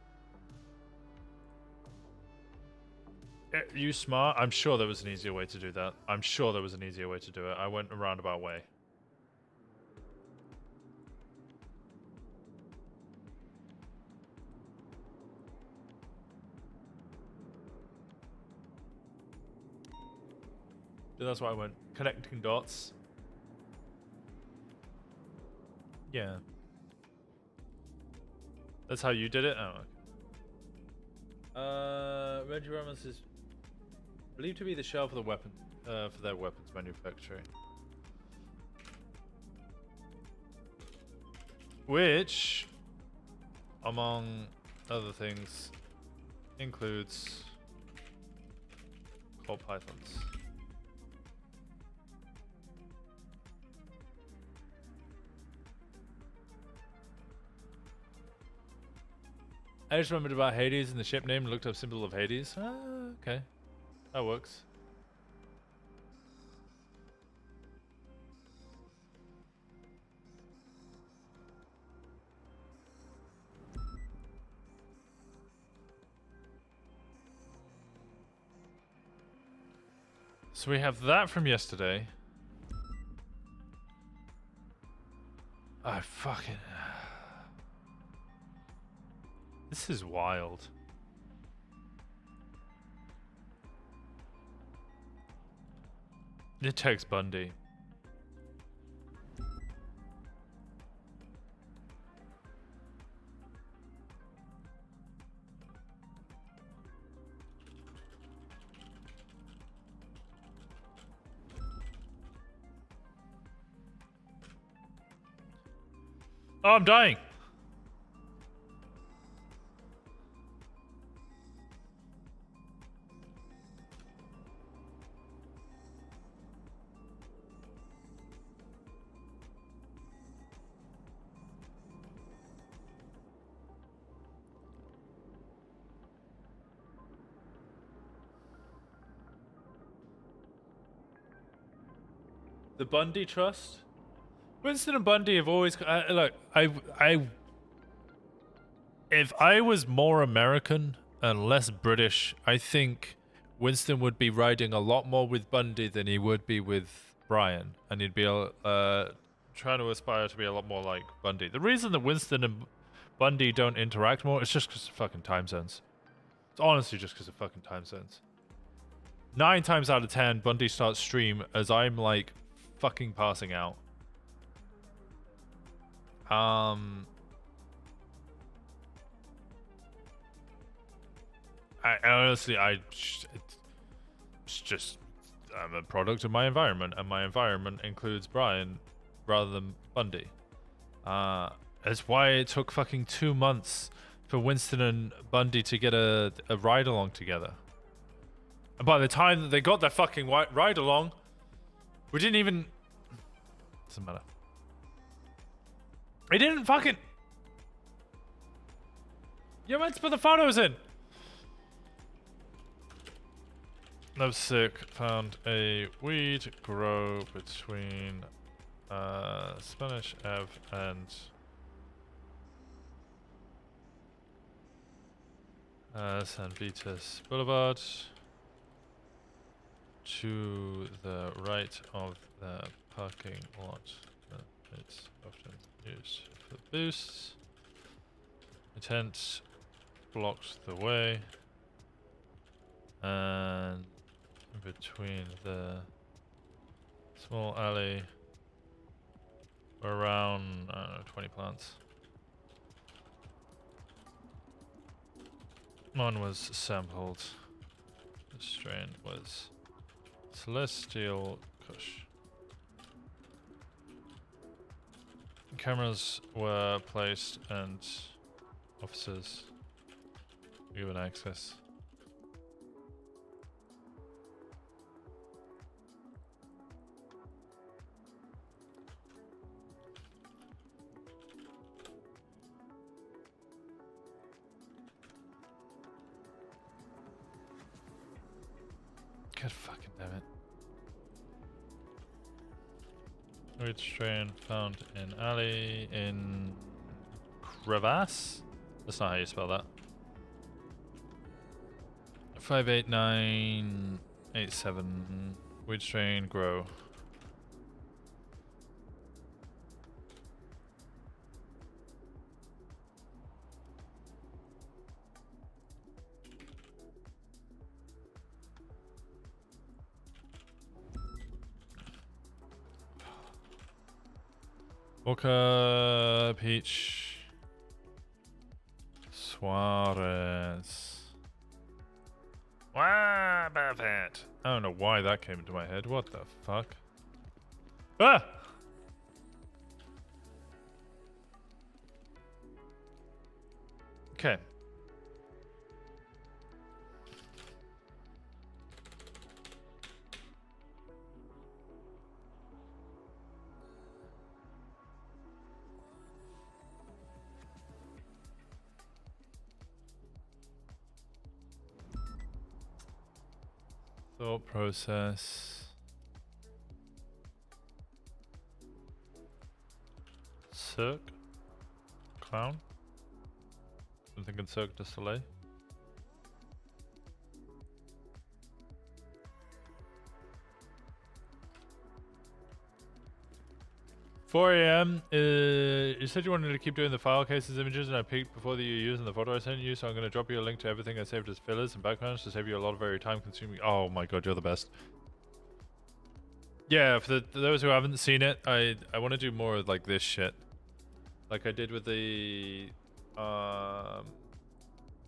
You smart? I'm sure there was an easier way to do that. I'm sure there was an easier way to do it. I went a roundabout way. So that's why I went connecting dots. Yeah. That's how you did it? Oh, okay. Reggie Ramos is believed to be the shell for the weapon, for their weapons manufacturing. Which, among other things, includes coal pythons. I just remembered about Hades and the ship name and looked up symbol of Hades. Okay. That works. So we have that from yesterday. I fucking... This is wild. It takes Bundy. Oh, I'm dying. The Bundy Trust? Winston and Bundy have always... look, if I was more American and less British, I think Winston would be riding a lot more with Bundy than he would be with Brian. And he'd be trying to aspire to be a lot more like Bundy. The reason that Winston and Bundy don't interact more is just because of fucking time zones. It's honestly just because of fucking time zones. 9 times out of 10, Bundy starts stream as I'm like fucking passing out. I honestly, it's just, I'm a product of my environment, and my environment includes Brian rather than Bundy. That's why it took fucking 2 months for Winston and Bundy to get a ride along together. And by the time that they got their fucking ride along, we didn't even... Doesn't matter. It didn't fucking... You're meant to put the photos in! That was sick. Found a weed grow between Spanish Ave and San Vitas Boulevard. To the right of the parking lot. It's often used for boosts. The tent blocked the way. And in between the small alley around, I don't know, 20 plants. One was sampled. The strain was Celestial Kush. Cameras were placed and officers given access. God fucking damn it. Weird strain found in alley in crevasse? That's not how you spell that. 58987. Weird strain grow. Walker, Peach, Suarez. Wow, perfect. I don't know why that came into my head. What the fuck? Ah! Okay. Thought process. Cirque? Clown? I'm thinking Cirque du Soleil. $4 a.m. You said you wanted to keep doing the file cases images, and I peeked before that you used in the photo I sent you, so I'm going to drop you a link to everything I saved as fillers and backgrounds to save you a lot of very time consuming. Oh my god, you're the best. Yeah, for those who haven't seen it, I want to do more of like this shit. Like I did with the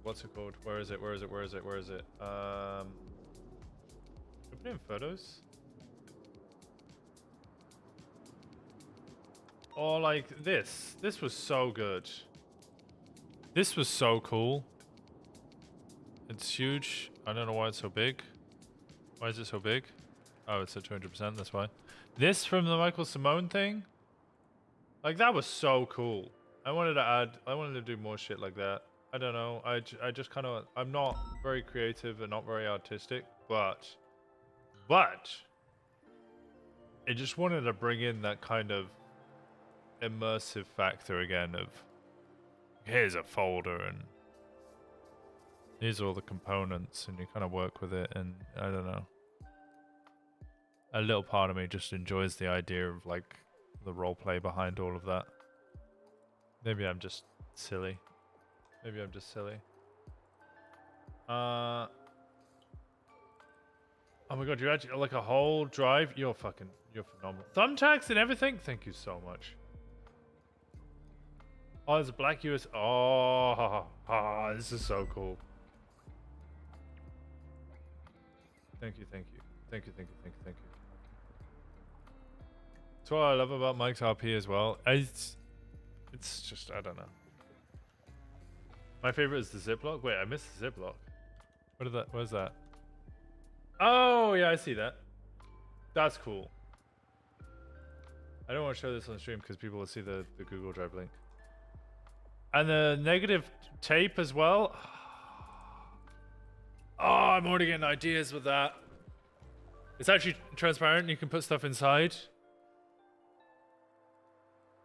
what's it called? Where is it? Open in photos? Or like this. This was so good. This was so cool. It's huge. I don't know why it's so big. Why is it so big? Oh, it's at 200%, that's why. This from the Michael Simone thing? Like, that was so cool. I wanted to do more shit like that. I don't know. I just kind of... I'm not very creative and not very artistic, but... I just wanted to bring in that kind of immersive factor again of... Here's a folder and... Here's all the components and you kind of work with it and I don't know. A little part of me just enjoys the idea of like the roleplay behind all of that. Maybe I'm just silly. Oh my god, you actually like a whole drive? You're phenomenal. Thumbtacks and everything? Thank you so much. Oh, there's a black US. Oh, this is so cool. Thank you, thank you. Thank you, thank you, thank you, thank you. That's what I love about Mike's RP as well. It's just, I don't know. My favorite is the Ziploc. Wait, I missed the Ziploc. Where's that? Oh, yeah, I see that. That's cool. I don't want to show this on stream because people will see the Google Drive link. And the negative tape as well. Oh, I'm already getting ideas with that. It's actually transparent. You can put stuff inside.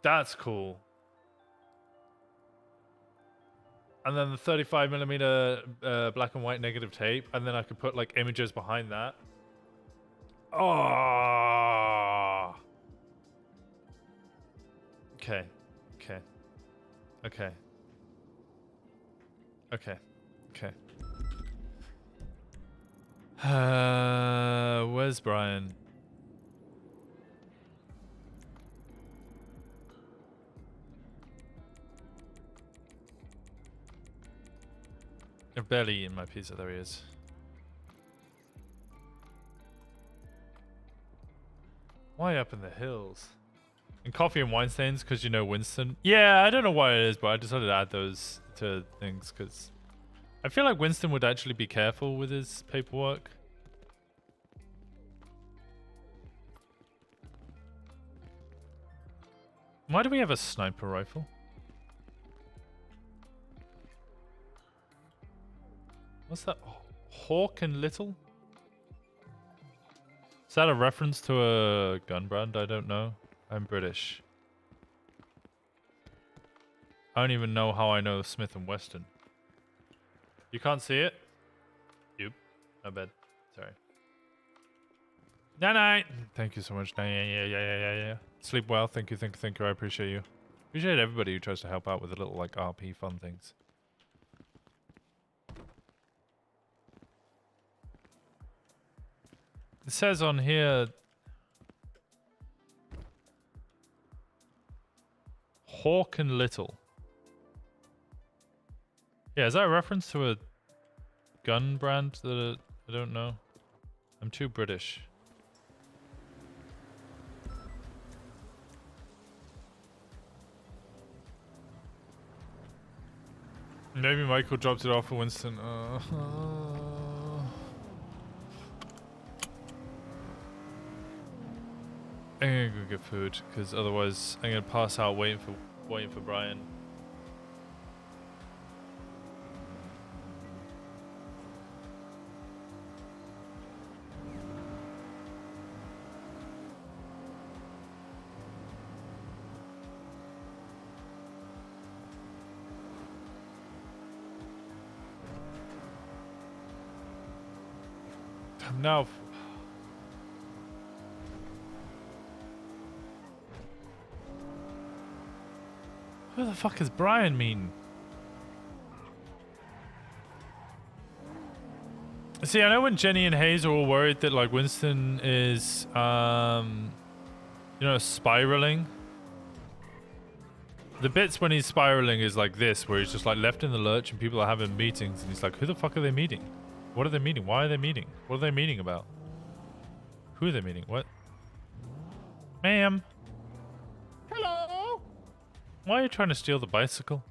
That's cool. And then the 35mm black and white negative tape, and then I could put like images behind that. Oh. Okay. Okay. Okay. Okay. Okay. Where's Brian? I've barely eaten my pizza. There he is. Why up in the hills? And coffee and wine stains because you know Winston. Yeah, I don't know why it is, but I decided to add those to things because I feel like Winston would actually be careful with his paperwork. Why do we have a sniper rifle? What's that? Hawk and Little? Is that a reference to a gun brand? I don't know. I'm British. I don't even know how I know Smith & Wesson. You can't see it? Yep. My bad. Sorry. Night. Thank you so much. Yeah. Sleep well. Thank you. I appreciate you. Appreciate everybody who tries to help out with the little like RP fun things. It says on here Hawk and Little. Yeah, is that a reference to a gun brand that I don't know? I'm too British. Maybe Michael dropped it off for Winston. I'm gonna go get food because otherwise I'm gonna pass out waiting for Brian. I'm now. Who the fuck is Brian mean? See, I know when Jenny and Hayes are all worried that like Winston is, you know, spiraling. The bits when he's spiraling is like this, where he's just like left in the lurch and people are having meetings and he's like, who the fuck are they meeting? What are they meeting? Why are they meeting? What are they meeting about? Who are they meeting? What? Ma'am. Hello. Why are you trying to steal the bicycle?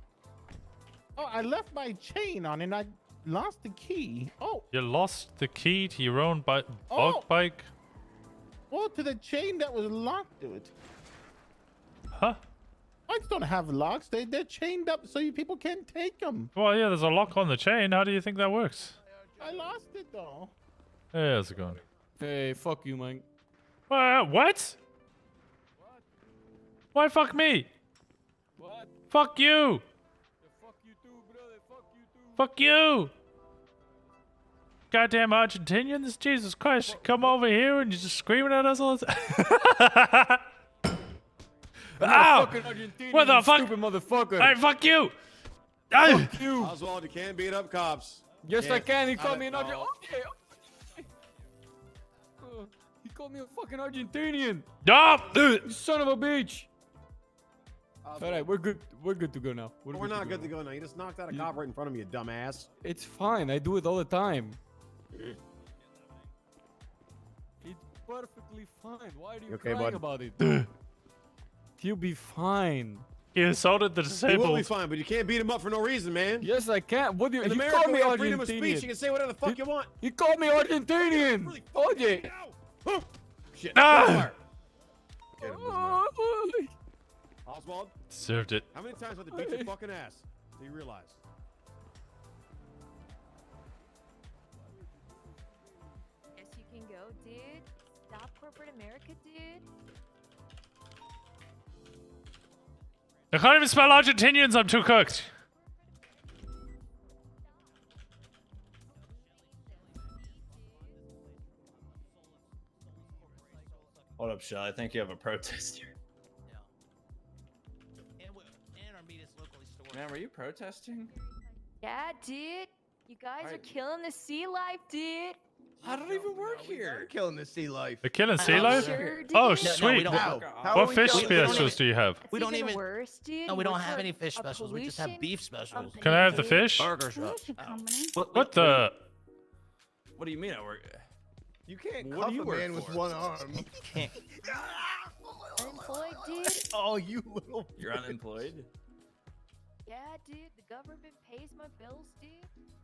Oh, I left my chain on and I lost the key. Oh. You lost the key to your own bike? Well, to the chain that was locked to it. Huh? Bikes don't have locks. They're chained up so you people can't take them. Well, yeah, there's a lock on the chain. How do you think that works? I lost it though. Hey, how's it going? Hey, fuck you, man. What? Why fuck me? What? Fuck you. Fuck you too, brother. Fuck you too. Fuck you. Goddamn Argentinians. Jesus Christ. Come over here and you're just screaming at us all the time. Ow! What the fuck? Stupid motherfucker. Hey, fuck you. Fuck you. Oswald, you can't beat up cops. Yes, I Can't can. He have called it, me an Argentinian. no. Okay. He called me a fucking Argentinian. Stop! You son of a bitch. All right, we're good. We're good to go now. We're not good to go now. You just knocked out a cop right in front of me, you dumbass. It's fine. I do it all the time. It's perfectly fine. Why are you okay, crying bud? about it? He'll be fine. He assaulted the He disabled. will be fine, but you can't beat him up for no reason, man. Yes, I can. What do you? In He America, called we me have freedom of Argentinian. speech. You can say whatever the fuck you want. He called me Argentinian. Oye. Shit. Ah! Get him, man. Oswald, Deserved it. how many times have they beat your fucking ass? Do you realize? Yes, you can go, dude. Stop corporate America, dude. I can't even smell Argentinians. I'm too cooked. Hold up, Shell. I think you have a protest here. And our meat is locally stored. Man, were you protesting? Yeah, dude. You guys are Alright. killing the sea life, dude. I don't even work here. Killing the sea life. They're killing sea I'm life? sure, dude. Oh, No, we sweet. don't. What, How what are we fish killing- we don't specials do you have? We don't even even. worse, dude. No, we You don't work have for any fish a specials. We just have pollution beef specials. Can I have the fish? Burger shop. What the? What do you mean I work? You can't What cuff do you a work man with for? one arm. Unemployed, dude. Oh, you little. You're unemployed? Yeah, dude. The government pays my bills, dude.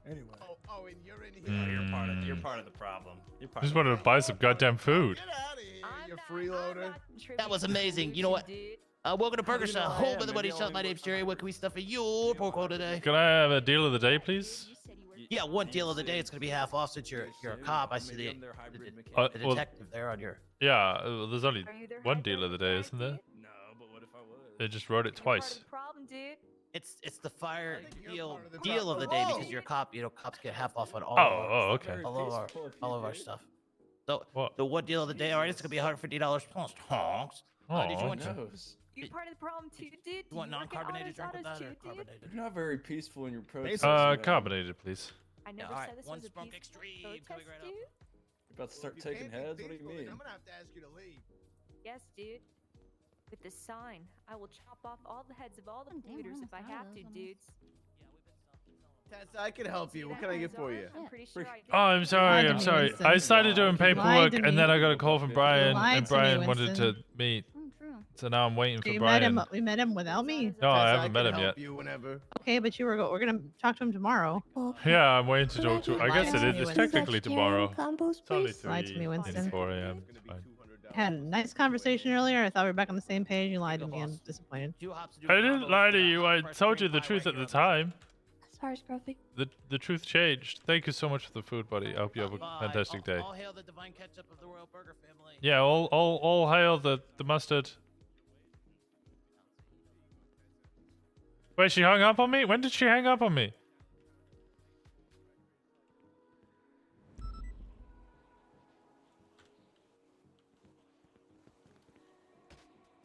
Anyway. Oh, and you're in here. No, you're part of the problem. You're part Just of the wanted to buy some goddamn food. You freeloader. That was amazing. You know what? Welcome to Burger Shop, home of the money shop. My name's Jerry. What can we stuff for your pork roll today? Can I have a deal of the day, please? Yeah, one deal of the day. It's gonna be half off since you're a cop. I see the Well, detective there on your. Yeah, there's only one deal of the day, isn't there? No, but what if I was? They just wrote it twice. Problem, dude. It's the fire deal of the day because you're a cop. You know, cops get half off on all. Oh, okay. All of our stuff. So What? the one deal of the day. All right, it's gonna be $150 plus tax. Did you Aw. want some? You're part of the problem too, dude. You want work at non-carbonated autos, drink with autos that or too, dude? carbonated? You're not very peaceful in your protest. Carbonated, please. I never alright, said this one was a smoke peaceful extreme protest, coming right up. dude. You're about to start taking heads? What do you mean? I'm gonna have to ask you to leave. Yes, dude. With the sign, I will chop off all the heads of all the polluters if I have to, dudes. Tessa, I can help you. What can I get for you? I'm pretty sure I did. Oh, I'm sorry. I'm sorry. I started doing paperwork, to and then me. I got a call from Brian, lied and to me, Brian wanted to Winston. meet. So now I'm waiting for We met Brian. him. We met him without me. No, I Tessa, haven't met can him help yet. You whenever. Okay, but we're gonna talk to him tomorrow. Yeah, I'm waiting to talk to. I guess Lied to it me, is. It's Winston. technically tomorrow. It's only Lied to me, Winston. 4 a.m. It's fine. Had a nice conversation earlier. I thought we were back on the same page. You lied to me. I'm disappointed. I didn't lie to you. I told you the truth at the time. Sorry, Scruffy. The truth changed. Thank you so much for the food, buddy. I hope you have a fantastic day. All hail the divine ketchup of the royal burger family. Yeah, all hail the mustard. Wait, she hung up on me? When did she hang up on me?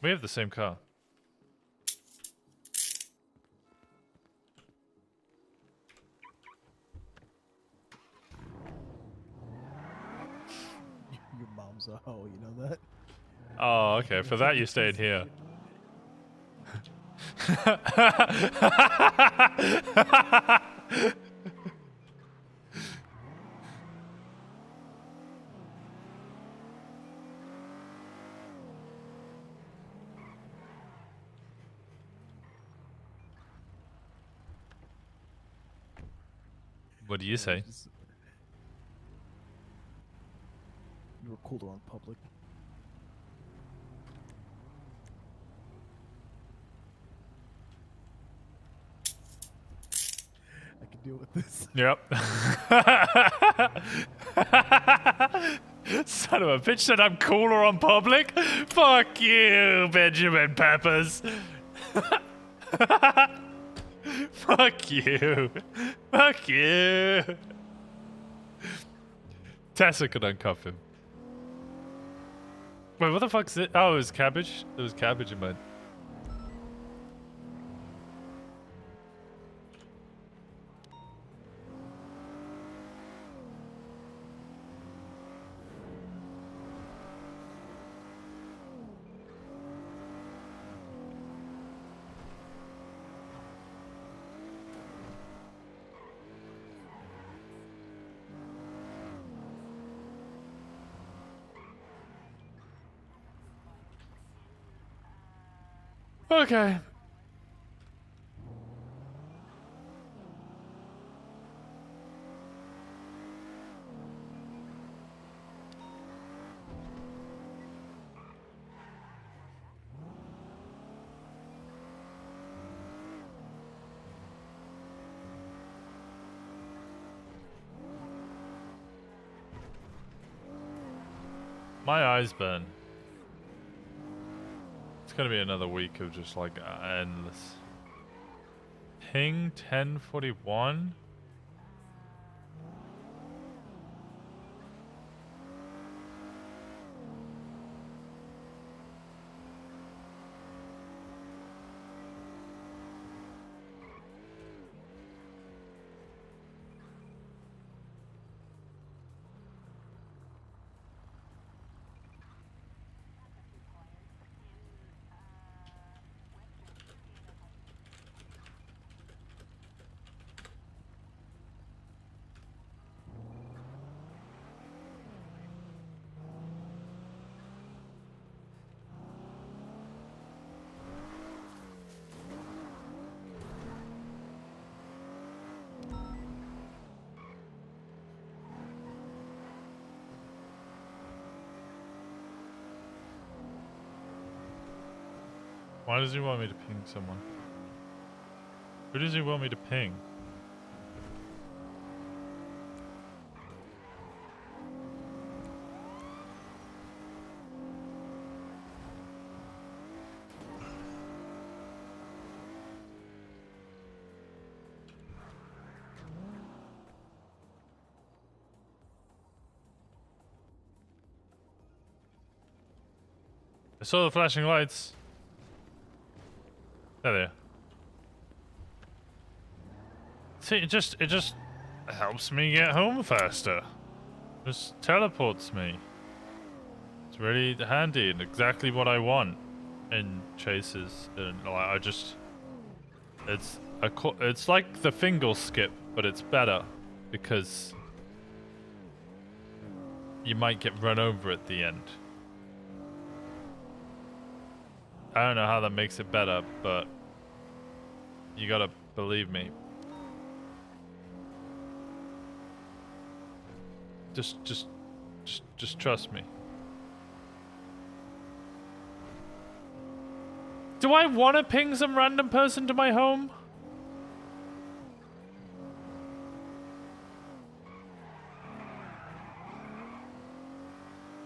We have the same car. Your mom's a hoe, you know that? Oh, okay. For that, you stayed here. What do you say? You were cooler on public. I can deal with this. Yep. Son of a bitch said I'm cooler on public. Fuck you, Benjamin Peppers. Fuck you. Fuck you. Tessa could uncuff him. Wait, what the fuck's it? Oh, it was cabbage? There was cabbage in mine. Okay. My eyes burn. It's gonna be another week of just like endless. Ping 1041. Why does he want me to ping someone? Who does he want me to ping? I saw the flashing lights. There they are. See, it just helps me get home faster. Just teleports me. It's really handy and exactly what I want in chases. And like, it's like the finger skip, but it's better because you might get run over at the end. I don't know how that makes it better, but you gotta believe me. Just trust me. Do I want to ping some random person to my home?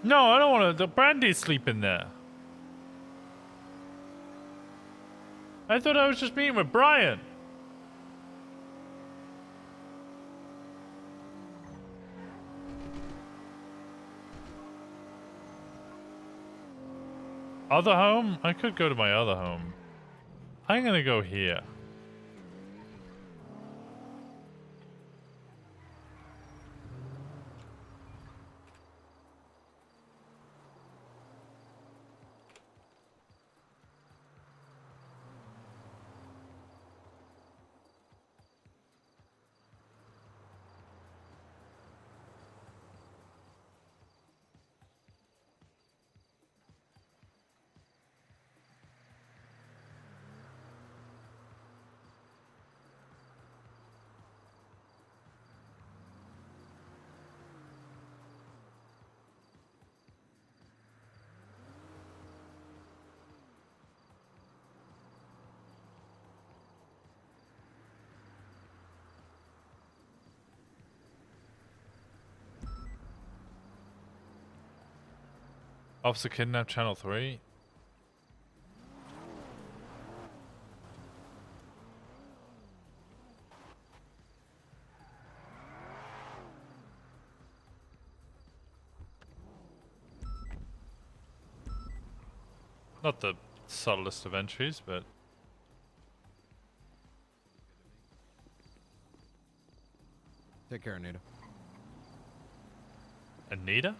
No, I don't want to. The Brandy's sleeping there. I thought I was just meeting with Brian. Other home? I could go to my other home. I'm gonna go here. Officer kidnapped Channel 3. Not the subtlest of entries, but... Take care, Anita. Anita?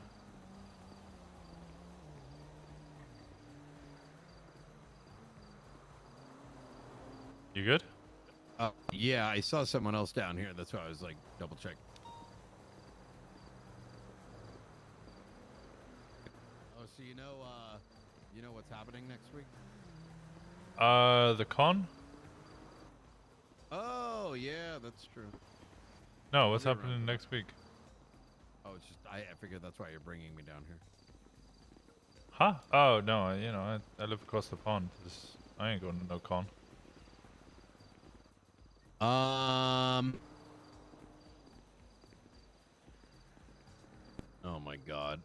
You good? Yeah, I saw someone else down here. That's why I was like, double check. Oh, so you know what's happening next week? The con? Oh yeah, that's true. No, what's I'll be around happening for next week? Oh, it's just I figured that's why you're bringing me down here. Huh? Oh no, I live across the pond. I ain't going to no con. Oh my God.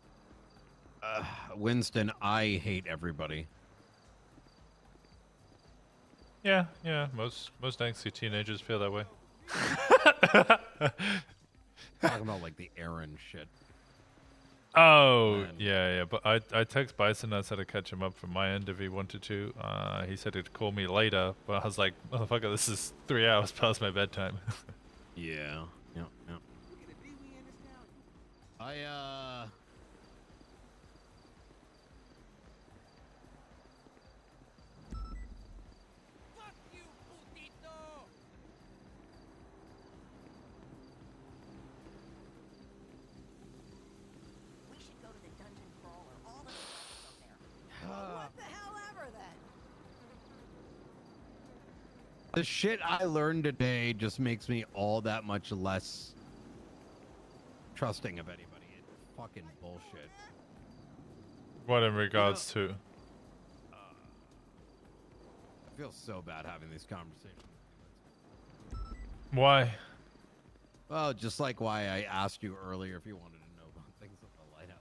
Winston, I hate everybody. Yeah, most angsty teenagers feel that way. Talking about like the Aaron shit. Oh, yeah, but I text Bison. I said I'd catch him up from my end if he wanted to. He said he'd call me later, but I was like, motherfucker, this is 3 hours past my bedtime. Yeah. We should go to the dungeon crawler. All the stuff there. What the hell ever then? The shit I learned today just makes me all that much less trusting of anybody. It's fucking bullshit. What in regards to? I feel so bad having these conversations. Why? Well, just like why I asked you earlier if you wanted to know about things at the lighthouse.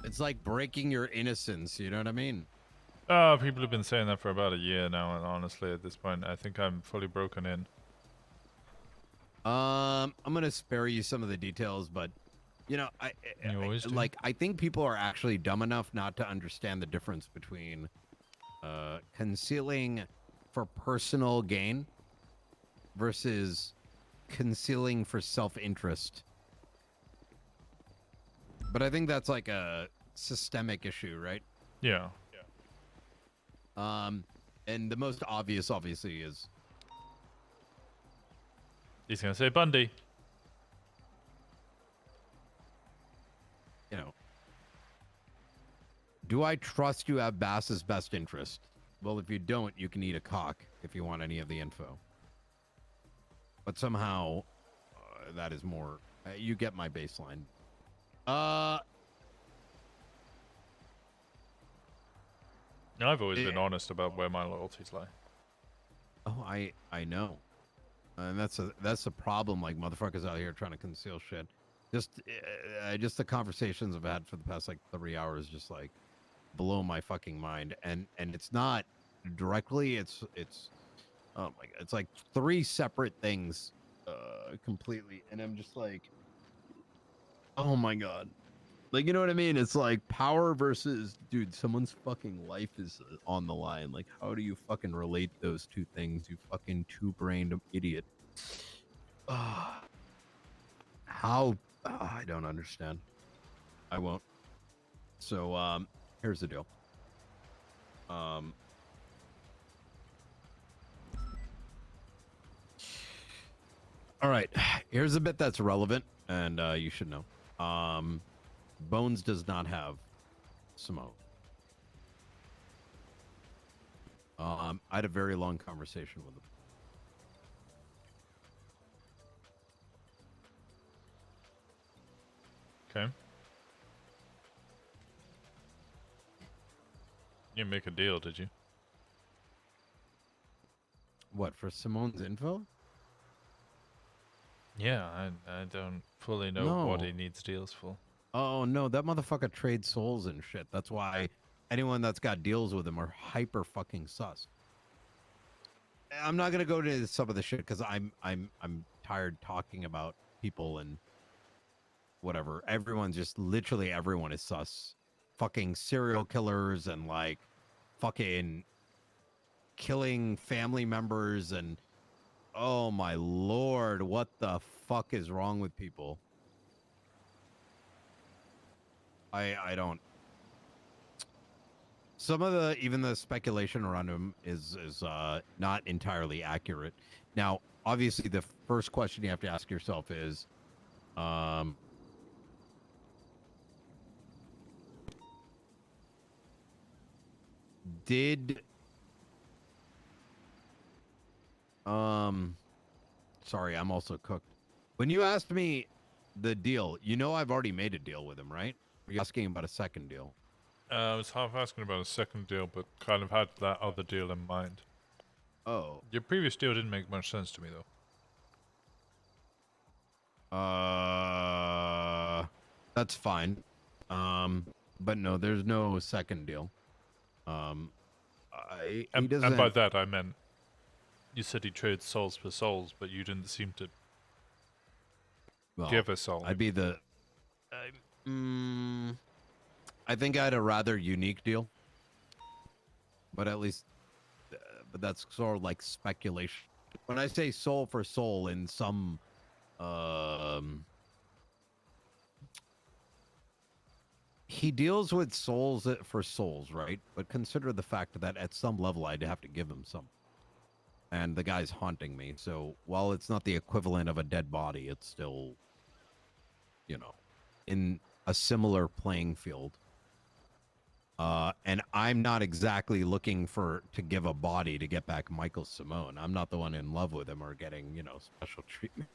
It's like breaking your innocence, you know what I mean? People have been saying that for about a year now, and honestly, at this point, I think I'm fully broken in. I'm gonna spare you some of the details, but you know, I think people are actually dumb enough not to understand the difference between concealing for personal gain versus concealing for self-interest. But I think that's like a systemic issue, right? Yeah. And the most obvious, obviously, is he's gonna say Bundy. You know, do I trust you have Bass's best interest? Well, if you don't, you can eat a cock if you want any of the info. But somehow, that is more. You get my baseline. I've always been honest about where my loyalties lie. Oh, I know, and that's the problem. Like motherfuckers out here trying to conceal shit. Just the conversations I've had for the past like 3 hours just like blow my fucking mind. And it's not directly. It's oh my God. It's like 3 separate things, completely. And I'm just like, oh my God. Like, you know what I mean? It's like power versus, dude, someone's fucking life is on the line. Like, how do you fucking relate those two things, you fucking two-brained idiot? How? I don't understand. I won't. So, here's the deal. All right. Here's a bit that's relevant, and you should know. Bones does not have Simone. I had a very long conversation with him. Okay. You didn't make a deal, did you? What, for Simone's info? Yeah, I don't fully know what he needs deals for. Oh, no, that motherfucker trades souls and shit. That's why anyone that's got deals with him are hyper fucking sus. I'm not gonna go to some of the shit because I'm tired talking about people and whatever. Everyone's just literally everyone is sus. Fucking serial killers and like fucking killing family members and oh my lord, what the fuck is wrong with people? I don't. Some of the even the speculation around him is not entirely accurate. Now, obviously, the first question you have to ask yourself is, did. Sorry, I'm also cooked. When you asked me the deal, you know I've already made a deal with him, right? Are you asking about a second deal? I was half asking about a second deal, but kind of had that other deal in mind. Oh. Your previous deal didn't make much sense to me, though. That's fine. But no, there's no second deal. And by that I meant, you said he traded souls for souls, but you didn't seem to give a soul. I'd be the. I think I had a rather unique deal, but at least, but that's sort of like speculation. When I say soul for soul, in some, he deals with souls for souls, right? But consider the fact that at some level I'd have to give him some. And the guy's haunting me, so while it's not the equivalent of a dead body, it's still, you know, in a similar playing field. And I'm not exactly looking to give a body to get back Michael Simone. I'm not the one in love with him or getting, you know, special treatment.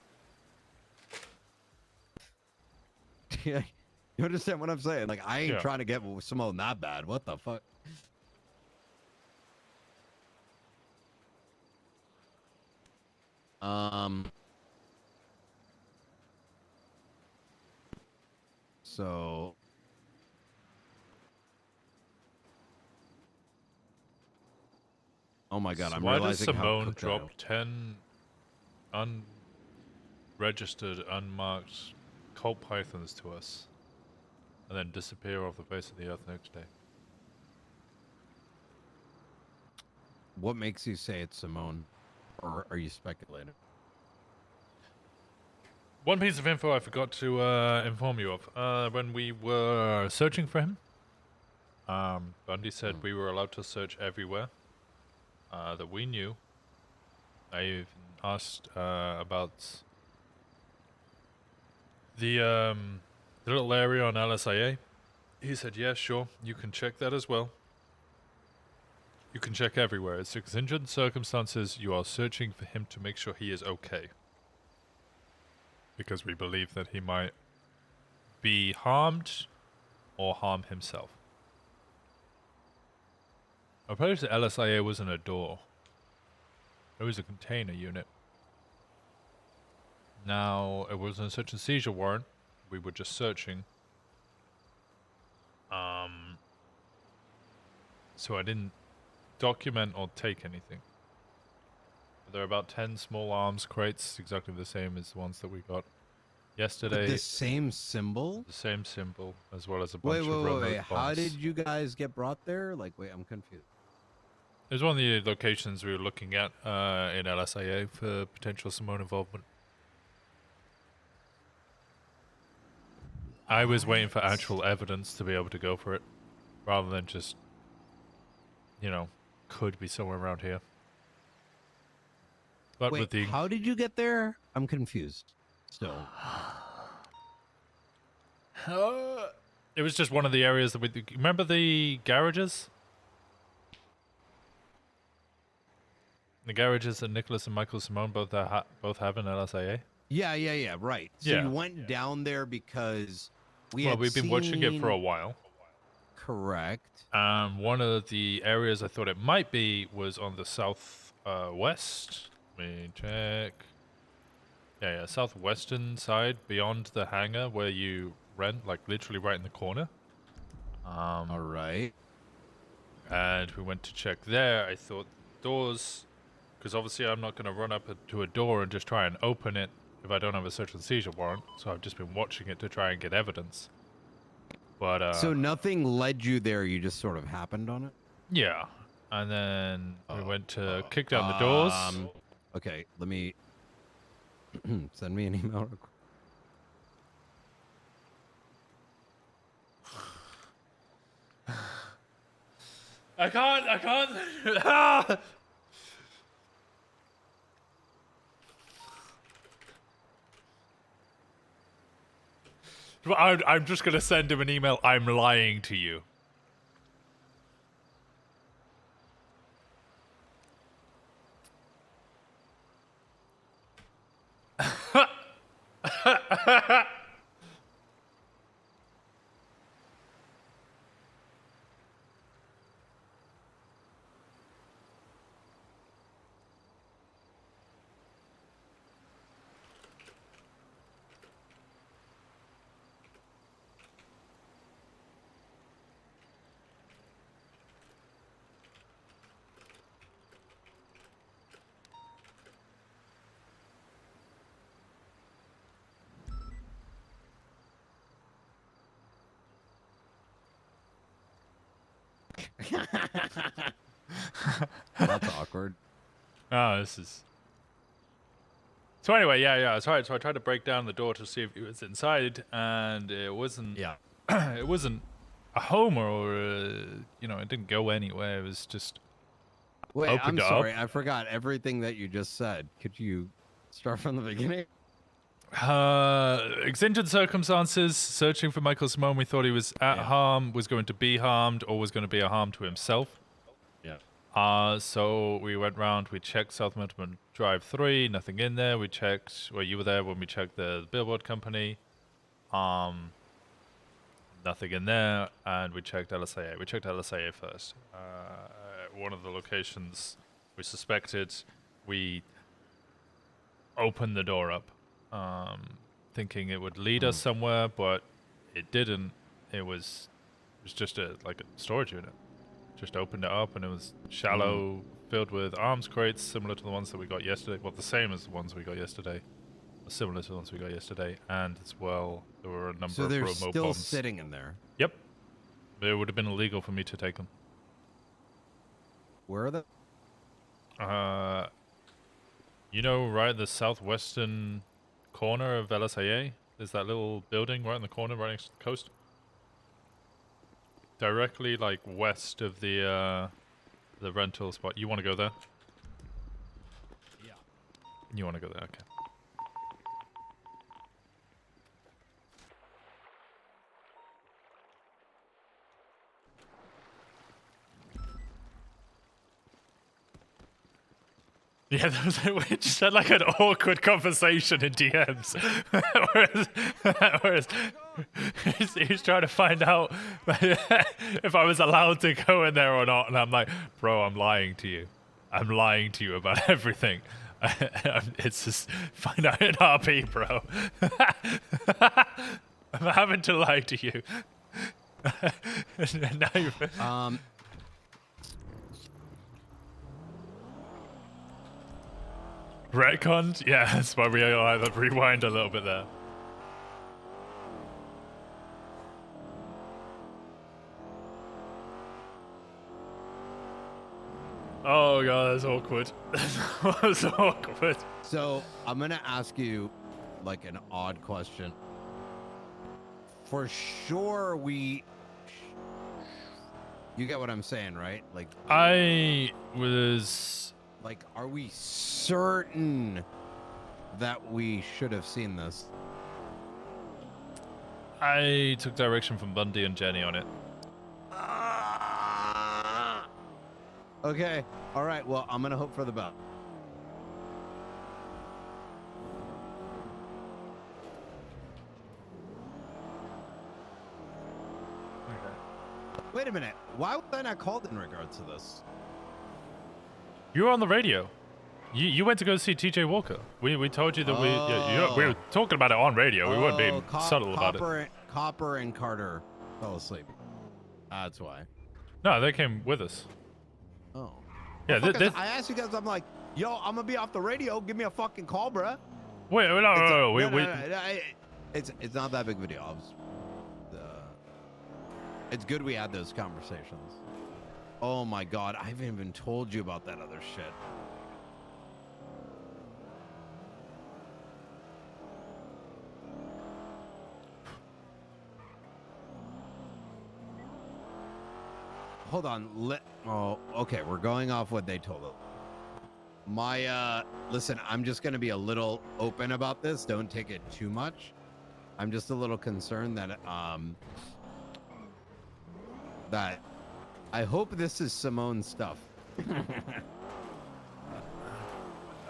Yeah, you understand what I'm saying? Like, I ain't trying to get Simone that bad. What the fuck? So oh my god, I'm why realizing does how Simone cooked I am. drop 10 unregistered, unmarked cult pythons to us and then disappear off the face of the earth next day? What makes you say it's Simone? Or are you speculating? One piece of info I forgot to inform you of. When we were searching for him, Bundy said we were allowed to search everywhere that we knew. I even asked about the little area on LSIA. He said, yeah, sure, you can check that as well. You can check everywhere. It's exigent circumstances. You are searching for him to make sure he is okay. Because we believe that he might be harmed or harm himself. I suppose the LSIA wasn't a door. It was a container unit. Now, it wasn't a search and seizure warrant. We were just searching. So I didn't document or take anything. There are about 10 small arms crates, exactly the same as the ones that we got yesterday. With the same symbol? The same symbol, as well as a bunch Wait, of remote wait. How bombs. did you guys get brought there? Like, wait, I'm confused. It was one of the locations we were looking at in LSIA for potential Simone involvement. I was waiting for actual evidence to be able to go for it, rather than just, you know, could be somewhere around here. But Wait, with the how did you get there? I'm confused. Still. it was just one of the areas that we remember the garages. The garages that Nicholas and Michael Simone both have in LSIA. Yeah, right. So Yeah. you went down there because we've been watching it for a while. Correct. One of the areas I thought it might be was on the south west. Let me check. Yeah, southwestern side beyond the hangar where you rent, like literally right in the corner. All right. And we went to check there. I thought doors, because obviously I'm not going to run up to a door and just try and open it if I don't have a search and seizure warrant. So I've just been watching it to try and get evidence. But so nothing led you there. You just sort of happened on it. yeah, and then we went to kick down the doors. Okay, let me send me an email. real quick. I can't. Ah! I'm just gonna send him an email. I'm lying to you. That's awkward. Oh, this is. So anyway, yeah. So I tried to break down the door to see if he was inside, and it wasn't. Yeah. It wasn't a home or you know, it didn't go anywhere. It was just. Wait, opened I'm it sorry. up. I forgot everything that you just said. Could you start from the beginning? Exigent circumstances, searching for Michael Simone. We thought he was at harm, was going to be harmed, or was going to be a harm to himself. Yeah. So we went round, we checked South Mountain Drive 3, nothing in there. We checked, well, you were there when we checked the billboard company. Nothing in there, and we checked LSAA. We checked LSAA first. One of the locations we suspected, we opened the door up, thinking it would lead us somewhere, but it didn't. It was just like a storage unit. Just opened it up, and it was shallow, filled with arms crates, similar to the ones that we got yesterday. Well, the same as the ones we got yesterday. Similar to the ones we got yesterday, and as well, there were a number So of they're remote still bombs. sitting in there. Yep. It would have been illegal for me to take them. Where are they? You know, right at the southwestern corner of LSAA, there's that little building right in the corner, right next to the coast. Directly, like, west of the rental spot. You want to go there? Yeah. You want to go there? Okay. Yeah, we just had like an awkward conversation in DMs. whereas he's trying to find out if I was allowed to go in there or not, and I'm like, bro, I'm lying to you. I'm lying to you about everything. It's just find out in RP, bro. I'm having to lie to you. Now you. Retconned? Yeah, that's why we rewind a little bit there. Oh god, that's awkward. That's awkward. So I'm gonna ask you like an odd question. For sure you get what I'm saying, right? Like I was like, are we certain that we should have seen this? I took direction from Bundy and Jenny on it. Okay. All right. Well, I'm gonna hope for the best. Wait a minute. Why was I not called in regards to this? You were on the radio. You went to go see TJ Walker. We told you that we were talking about it on radio. We weren't being subtle about it. Copper and Carter fell asleep. That's why. No, they came with us. Oh. Yeah, Well, I asked you guys. I'm like, yo, I'm gonna be off the radio. Give me a fucking call, bruh. Wait, no. It's not that big of a deal. It's good we had those conversations. Oh my god, I haven't even told you about that other shit. Hold on. Oh, okay. We're going off what they told us. Listen, I'm just going to be a little open about this. Don't take it too much. I'm just a little concerned that, that I hope this is Simone's stuff.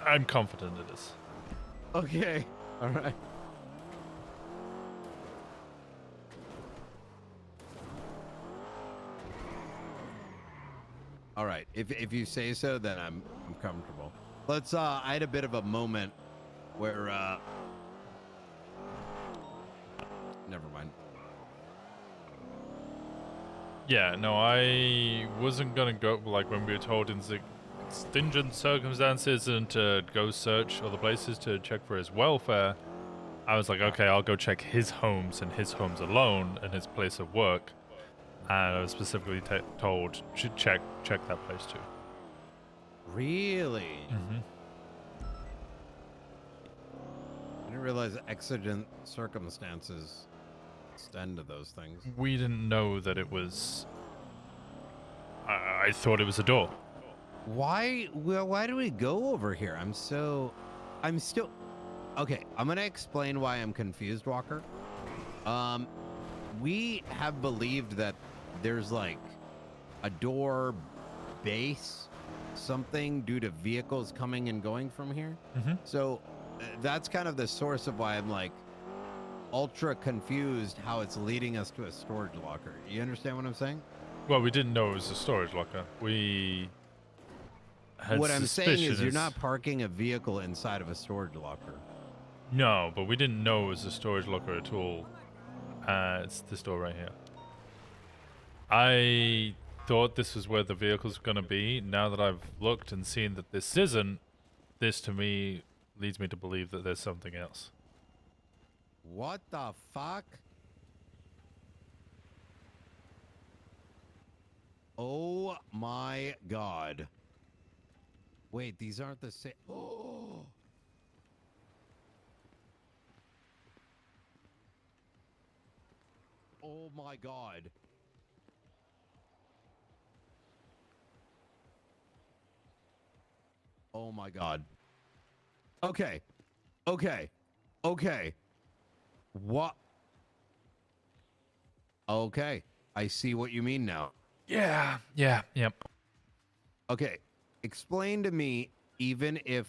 I'm confident it is. Okay. All right. All right. If you say so, then I'm comfortable. Let's. I had a bit of a moment where. Never mind. Yeah, no, I wasn't gonna go, like, when we were told in extingent circumstances and to go search other places to check for his welfare. I was like, okay, I'll go check his homes and his homes alone and his place of work. And I was specifically told to check that place too. Really? Mm-hmm. I didn't realize exigent circumstances extend to those things. We didn't know that it was. I thought it was a door. Why? Well, why do we go over here? I'm still. Okay, I'm gonna explain why I'm confused, Walker. We have believed that there's like a door base, something due to vehicles coming and going from here. Mm-hmm. So that's kind of the source of why I'm like ultra confused how it's leading us to a storage locker. You understand what I'm saying? Well, we didn't know it was a storage locker. We had What I'm saying is you're suspicions. not parking a vehicle inside of a storage locker. No, but we didn't know it was a storage locker at all. It's this door right here. I thought this was where the vehicle's gonna be. Now that I've looked and seen that this isn't, this to me leads me to believe that there's something else. What the fuck? Oh my god. Wait, these aren't the same. Oh. Oh my god. Oh my god. Okay. Okay. Okay. What? Okay. I see what you mean now. Yeah. Yeah. Yep. Okay. Explain to me, even if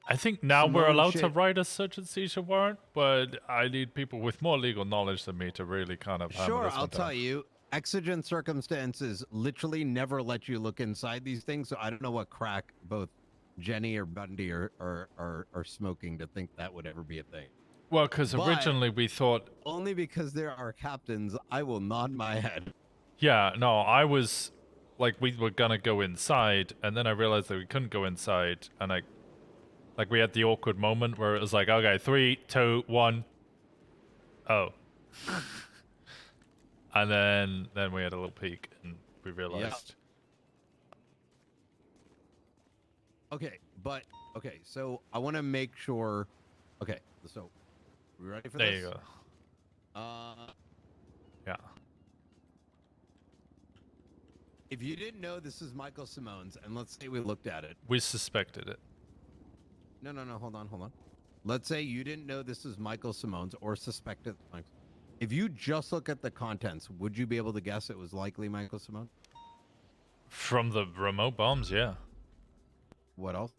I think now we're Simone allowed to shit- write a search and seizure warrant, but I need people with more legal knowledge than me to really kind of hammer Sure, this I'll one tell down. you. Exigent circumstances literally never let you look inside these things, so I don't know what crack both Jenny or Bundy are smoking to think that would ever be a thing. Well, because But originally we thought, only because there are captains, I will nod my head. yeah, no, I was like, we were gonna go inside, and then I realized that we couldn't go inside, and like we had the awkward moment where it was like, okay, 3, 2, 1. Oh. And then we had a little peek, and we realized. Okay, but okay, so I want to make sure. Okay, so we ready for There this? you go. Yeah. If you didn't know this is Michael Simone's, and let's say we looked at it. We suspected it. No, hold on. Let's say you didn't know this is Michael Simone's or suspected. If you just look at the contents, would you be able to guess it was likely Michael Simone? From the remote bombs, yeah. What else?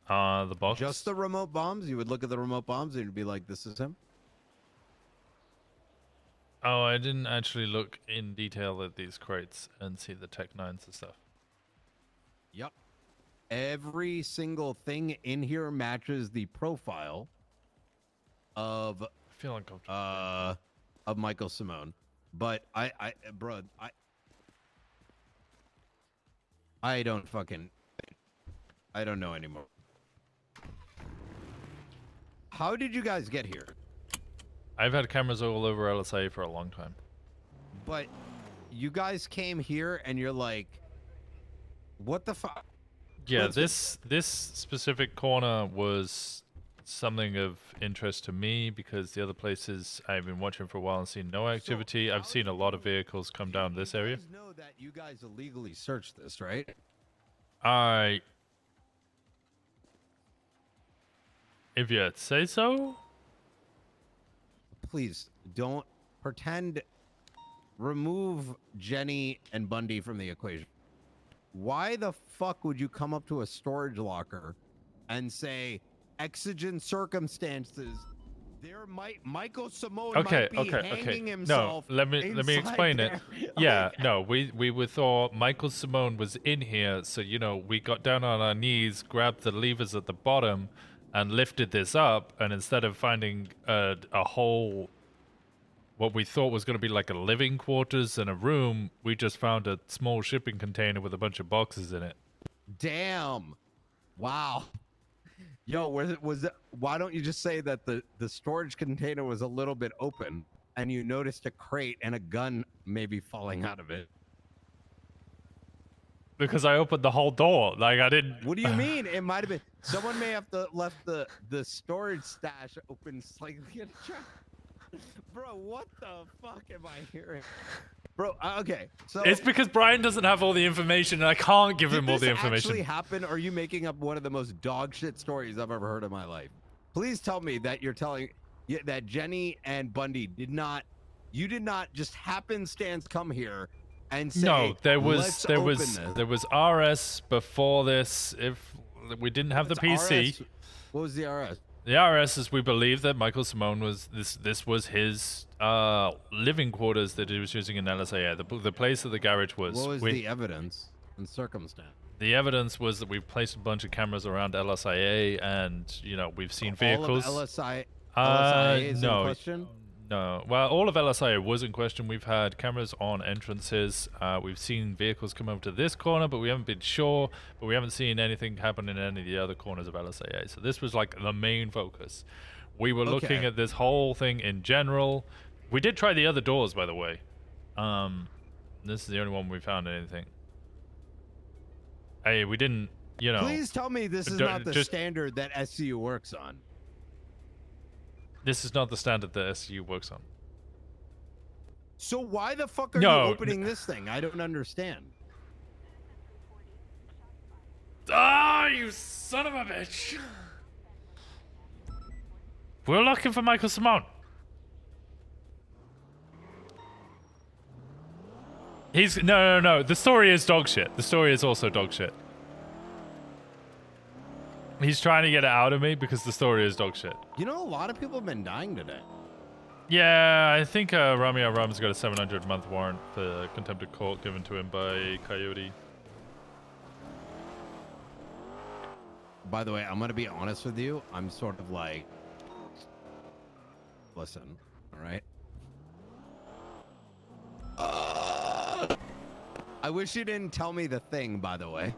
The box. Just the remote bombs? You would look at the remote bombs and you'd be like, this is him? Oh, I didn't actually look in detail at these crates and see the Tech 9s and stuff. Yep. Every single thing in here matches the profile of I feel uncomfortable. Of Michael Simone. But I don't know anymore. How did you guys get here? I've had cameras all over LSA for a long time. But you guys came here and you're like, what the fuck? Yeah, this specific corner was something of interest to me because the other places I've been watching for a while and seen no activity. I've seen a lot of vehicles come down this area. You guys know that you guys illegally searched this, right? If you say so. Please don't pretend. Remove Jenny and Bundy from the equation. Why the fuck would you come up to a storage locker and say exigent circumstances? Michael Simone might be hanging himself. No, let me explain it. Yeah, no, we thought Michael Simone was in here, so we got down on our knees, grabbed the levers at the bottom, and lifted this up. And instead of finding a whole, what we thought was going to be like a living quarters and a room, we just found a small shipping container with a bunch of boxes in it. Damn! Wow. Yo, why don't you just say that the storage container was a little bit open and you noticed a crate and a gun maybe falling out of it. Because I opened the whole door. Like, I didn't... What do you mean? It might have been someone may have left the storage stash open slightly. Bro, what the fuck am I hearing? Bro, okay. So It's because Brian doesn't have all the information, and I can't give him all the Did information. this actually happen? Or are you making up one of the most dog shit stories I've ever heard in my life? Please tell me that you're telling that Jenny and Bundy did not just happenstance come here and say, No, there was "Let's open this." RS before this. If we didn't have the PC, RS. What was the RS? the RS is we believe that Michael Simone was this was his living quarters that he was using in LSAA. The place that the garage was. What was the evidence and circumstance? The evidence was that we've placed a bunch of cameras around LSIA, and we've seen vehicles. All of LSIA is no, in question? No. Well, all of LSIA was in question. We've had cameras on entrances. We've seen vehicles come over to this corner, but we haven't been sure. But we haven't seen anything happen in any of the other corners of LSIA. So this was like the main focus. We were looking at this whole thing in general. We did try the other doors, by the way. This is the only one we found anything. Hey, we didn't, Please tell me this is not the standard that SCU works on. This is not the standard that SCU works on. So why the fuck are you opening this thing? I don't understand. Ah, you son of a bitch! We're looking for Michael Simone. He's no. The story is dog shit. The story is also dog shit. He's trying to get it out of me because the story is dog shit. You know, a lot of people have been dying today. Yeah, I think Romeo Rum's got a 700-month warrant for contempt of court given to him by Coyote. By the way, I'm gonna be honest with you. I'm sort of like, listen, all right. I wish you didn't tell me the thing, by the way.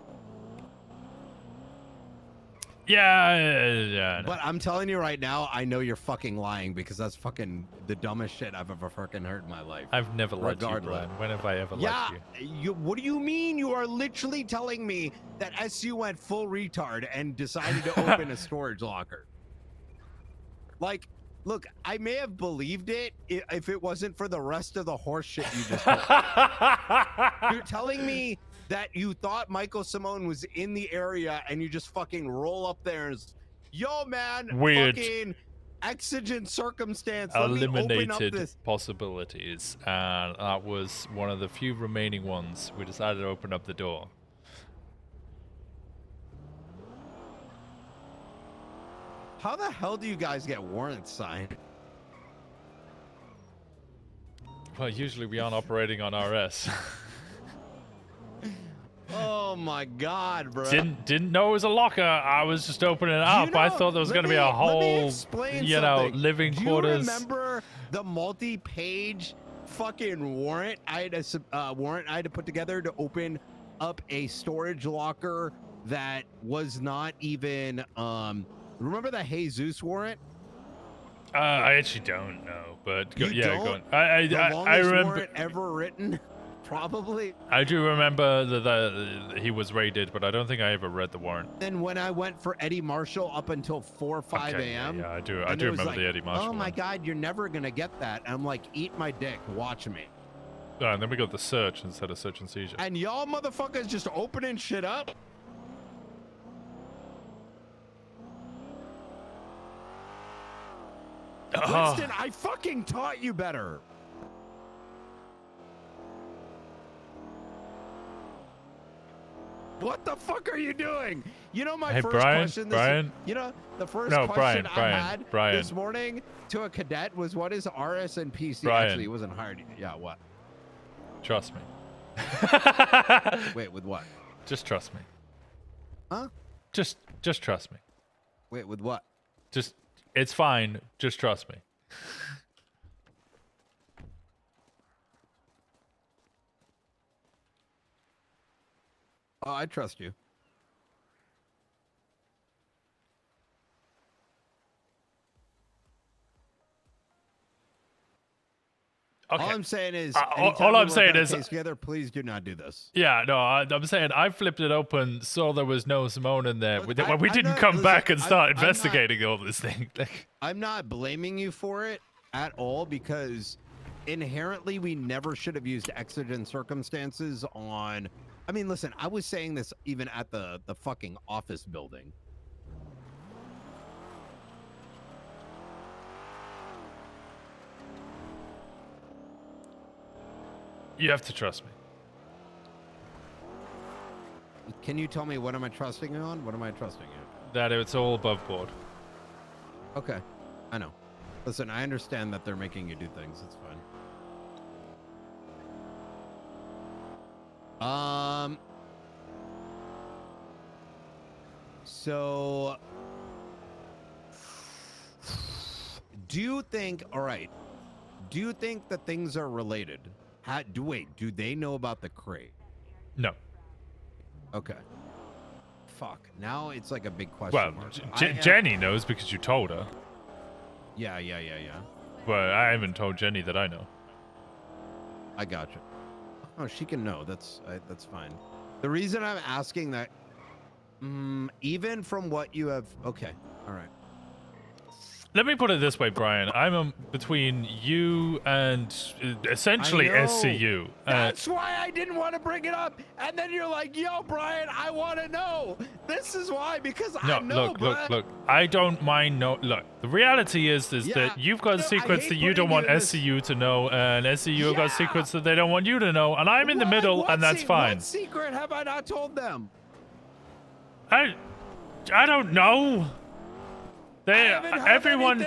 Yeah. But I'm telling you right now, I know you're fucking lying because that's fucking the dumbest shit I've ever fucking heard in my life. I've never lied to you, Brian. When have I ever lied to you? What do you mean? You are literally telling me that SU went full retard and decided to open a storage locker. Like, look, I may have believed it if it wasn't for the rest of the horse shit you just told. You're telling me that you thought Michael Simone was in the area and you just fucking roll up there and yo, man, Weird. fucking exigent circumstance. Let me open up Eliminated this. possibilities, and that was one of the few remaining ones. We decided to open up the door. How the hell do you guys get warrants signed? Well, usually we aren't operating on RS. Oh my god, bro. Didn't know it was a locker. I was just opening it up. I thought there was going to be a whole, living quarters. Do you remember the multi-page fucking warrant I had to put together to open up a storage locker that was not even remember the Jesus warrant? I actually don't know, but go, You yeah, don't? go on. I longest remember. warrant ever written, probably. I do remember that he was raided, but I don't think I ever read the warrant. Then when I went for Eddie Marshall up until 4 or 5 Okay, a.m. yeah, I do and it was remember like, the Eddie Marshall Oh my one. god, you're never gonna get that. And I'm like, eat my dick, watch me. And then we got the search instead of search and seizure. And y'all motherfuckers just opening shit up. Winston, I fucking taught you better. What the fuck are you doing? You know my Hey, first Brian, question. Brian. You know the first No, question Brian, I had Brian. this morning to a cadet was, "What is RS and PC?" Brian. Actually, it wasn't hard. Yeah, what? Trust me. Wait, with what? Just trust me. Huh? Just trust me. Wait, with what? Just, it's fine. Just trust me. Oh, I trust you. All I'm saying is, all I'm saying is, together, please do not do this. Yeah, no, I'm saying I flipped it open, saw there was no Simone in there. We didn't come back and start investigating all this thing. I'm not blaming you for it at all, because inherently we never should have used exigent circumstances on. I mean, listen, I was saying this even at the fucking office building. You have to trust me. Can you tell me what am I trusting you on? What am I trusting you? That it's all above board. Okay, I know. Listen, I understand that they're making you do things. It's fine. So do you think, all right, do you think that things are related? Do they know about the crate? No. Okay. Fuck. Now it's like a big question mark. Jenny knows because you told her. Yeah. But I haven't told Jenny that I know. I gotcha. Oh, she can know. That's fine. The reason I'm asking that, even from what you have, okay, all right. Let me put it this way, Brian. I'm between you and essentially SCU. That's why I didn't want to bring it up. And then you're like, yo, Brian, I want to know. This is why, because I know, look. I don't mind. Look, the reality is that you've got a secrets that you don't want SCU to know, and SCU have got secrets that they don't want you to know, and I'm in the middle, and that's fine. What secret have I not told them? I don't know. Everyone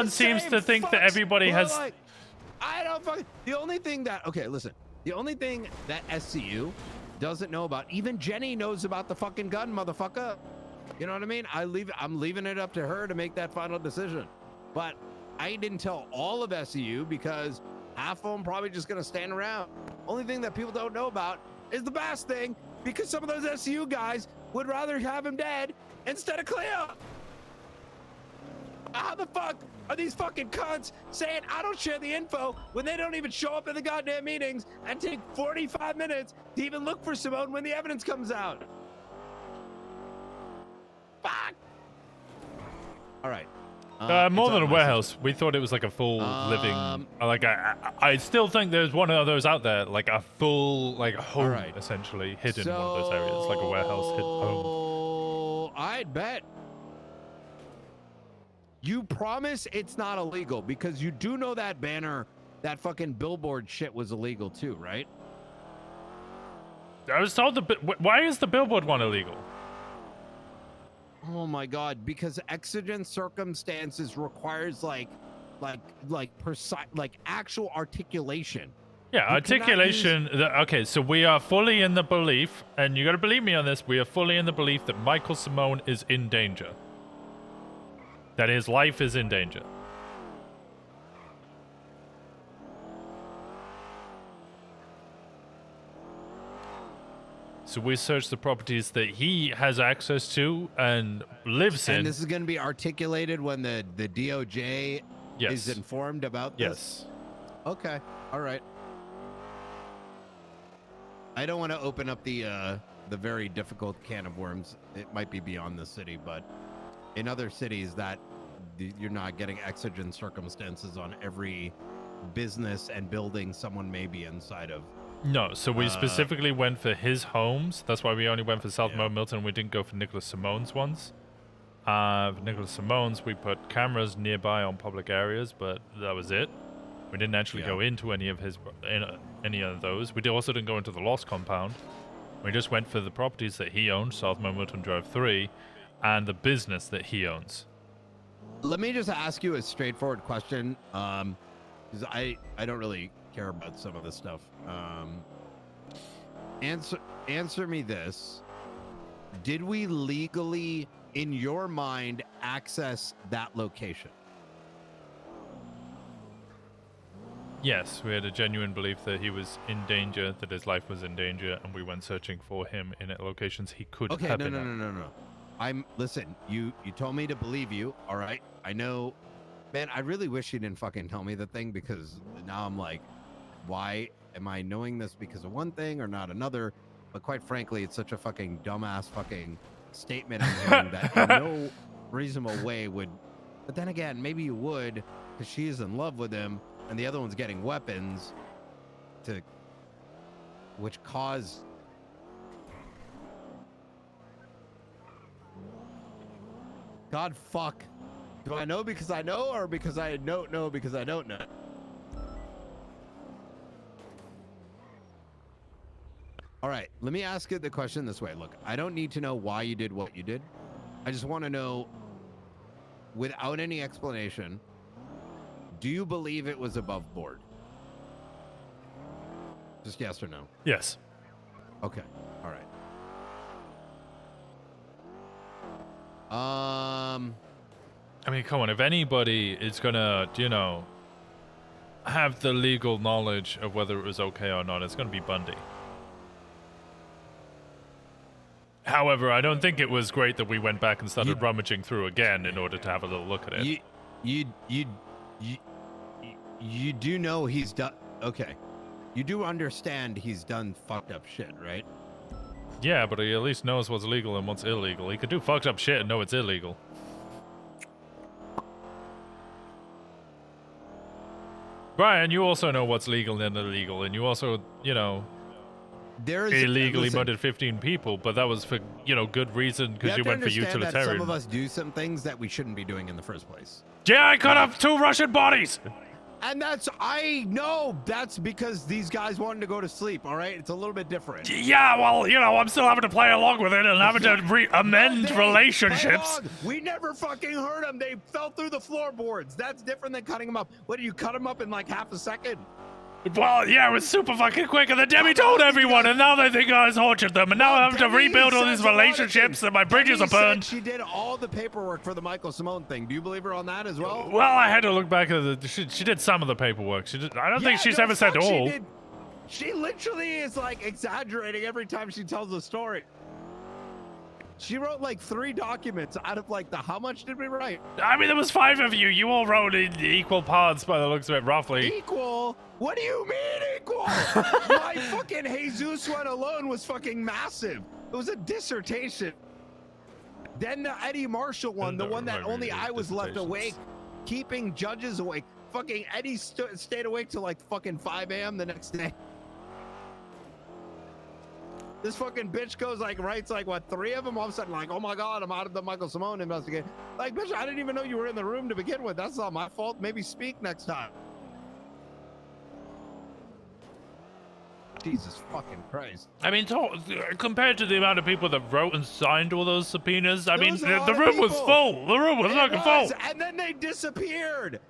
seems to think that everybody has. Like, I don't fucking. The only thing that the only thing that SCU doesn't know about, even Jenny knows about the fucking gun, motherfucker. You know what I mean? I'm leaving it up to her to make that final decision. But I didn't tell all of SCU because half of them probably just gonna stand around. Only thing that people don't know about is the Bass thing, because some of those SCU guys would rather have him dead instead of Cleo. How the fuck are these fucking cunts saying I don't share the info when they don't even show up in the goddamn meetings and take 45 minutes to even look for Simone when the evidence comes out? Fuck! All right. More than a warehouse. We thought it was like a full living. Like I still think there's one of those out there, like a full home, essentially hidden in one of those areas, like a warehouse hidden home. I'd bet. You promise it's not illegal, because you do know that banner, that fucking billboard shit was illegal too, right? I was told why is the billboard one illegal? Oh my god, because exigent circumstances requires like precise, like actual articulation. Yeah, articulation. Okay, so we are fully in the belief, and you got to believe me on this. We are fully in the belief that Michael Simone is in danger. That his life is in danger. So we search the properties that he has access to and lives in. And this is going to be articulated when the DOJ is informed about this? Yes. Okay. All right. I don't want to open up the very difficult can of worms. It might be beyond the city, but in other cities that you're not getting exigent circumstances on every business and building someone may be inside of. No, so we specifically went for his homes. That's why we only went for South Milton. We didn't go for Nicholas Simone's ones. For Nicholas Simone's, we put cameras nearby on public areas, but that was it. We didn't actually go into any of those. We also didn't go into the Lost compound. We just went for the properties that he owns, South Milton Drive 3, and the business that he owns. Let me just ask you a straightforward question, because I don't really care about some of this stuff. Answer me this: did we legally, in your mind, access that location? Yes, we had a genuine belief that he was in danger, that his life was in danger, and we went searching for him in locations he could have been at. No. Listen, you told me to believe you, all right? I know Man, I really wish he didn't fucking tell me the thing, because now I'm like, why am I knowing this because of one thing or not another? But quite frankly, it's such a fucking dumbass fucking statement I'm hearing that in no reasonable way would. But then again, maybe you would, because she is in love with him and the other one's getting weapons to, which cause. God fuck. Do I know because I know, or because I don't know because I don't know? All right, let me ask it the question this way. Look, I don't need to know why you did what you did. I just want to know, without any explanation, do you believe it was above board? Just yes or no? Yes. Okay. All right. I mean, come on. If anybody is gonna, you know, have the legal knowledge of whether it was okay or not, it's gonna be Bundy. However, I don't think it was great that we went back and started rummaging through again in order to have a little look at it. You do know he's done. Okay. You do understand he's done fucked up shit, right? Yeah, but he at least knows what's legal and what's illegal. He could do fucked up shit and know it's illegal. Brian, you also know what's legal and illegal, and you also, you know, illegally murdered 15 people, but that was for, you know, good reason, because you went for utilitarian. That some of us do some things that we shouldn't be doing in the first place. Yeah, I cut up 2 Russian bodies! And I know that's because these guys wanted to go to sleep, all right? It's a little bit different. Yeah, well, you know, I'm still having to play along with it and having to amend relationships. We never fucking heard them. They fell through the floorboards. That's different than cutting them up. What, do you cut them up in like half a second? Well, yeah, it was super fucking quick, and then Debbie told everyone, and now they think I tortured them, and now I have to rebuild all these relationships, and my bridges are burned. She did all the paperwork for the Michael Simone thing. Do you believe her on that as well? Well, I had to look back at the. She did some of the paperwork. I don't think she's ever said all. She literally is like exaggerating every time she tells a story. She wrote like 3 documents out of like how much did we write? I mean, there was 5 of you. You all wrote in equal parts by the looks of it, roughly. Equal? What do you mean equal? My fucking Jesus one alone was fucking massive. It was a dissertation. Then the Eddie Marshall one, the one that only I was left awake, keeping judges awake. Fucking Eddie stayed awake till like fucking 5 a.m. the next day. This fucking bitch goes like, writes like what, 3 of them, all of a sudden like, oh my God, I'm out of the Michael Simone investigation. Like, bitch, I didn't even know you were in the room to begin with. That's not my fault. Maybe speak next time. Jesus fucking Christ. I mean, compared to the amount of people that wrote and signed all those subpoenas, I mean, the room was full. The room was fucking full. And then they disappeared.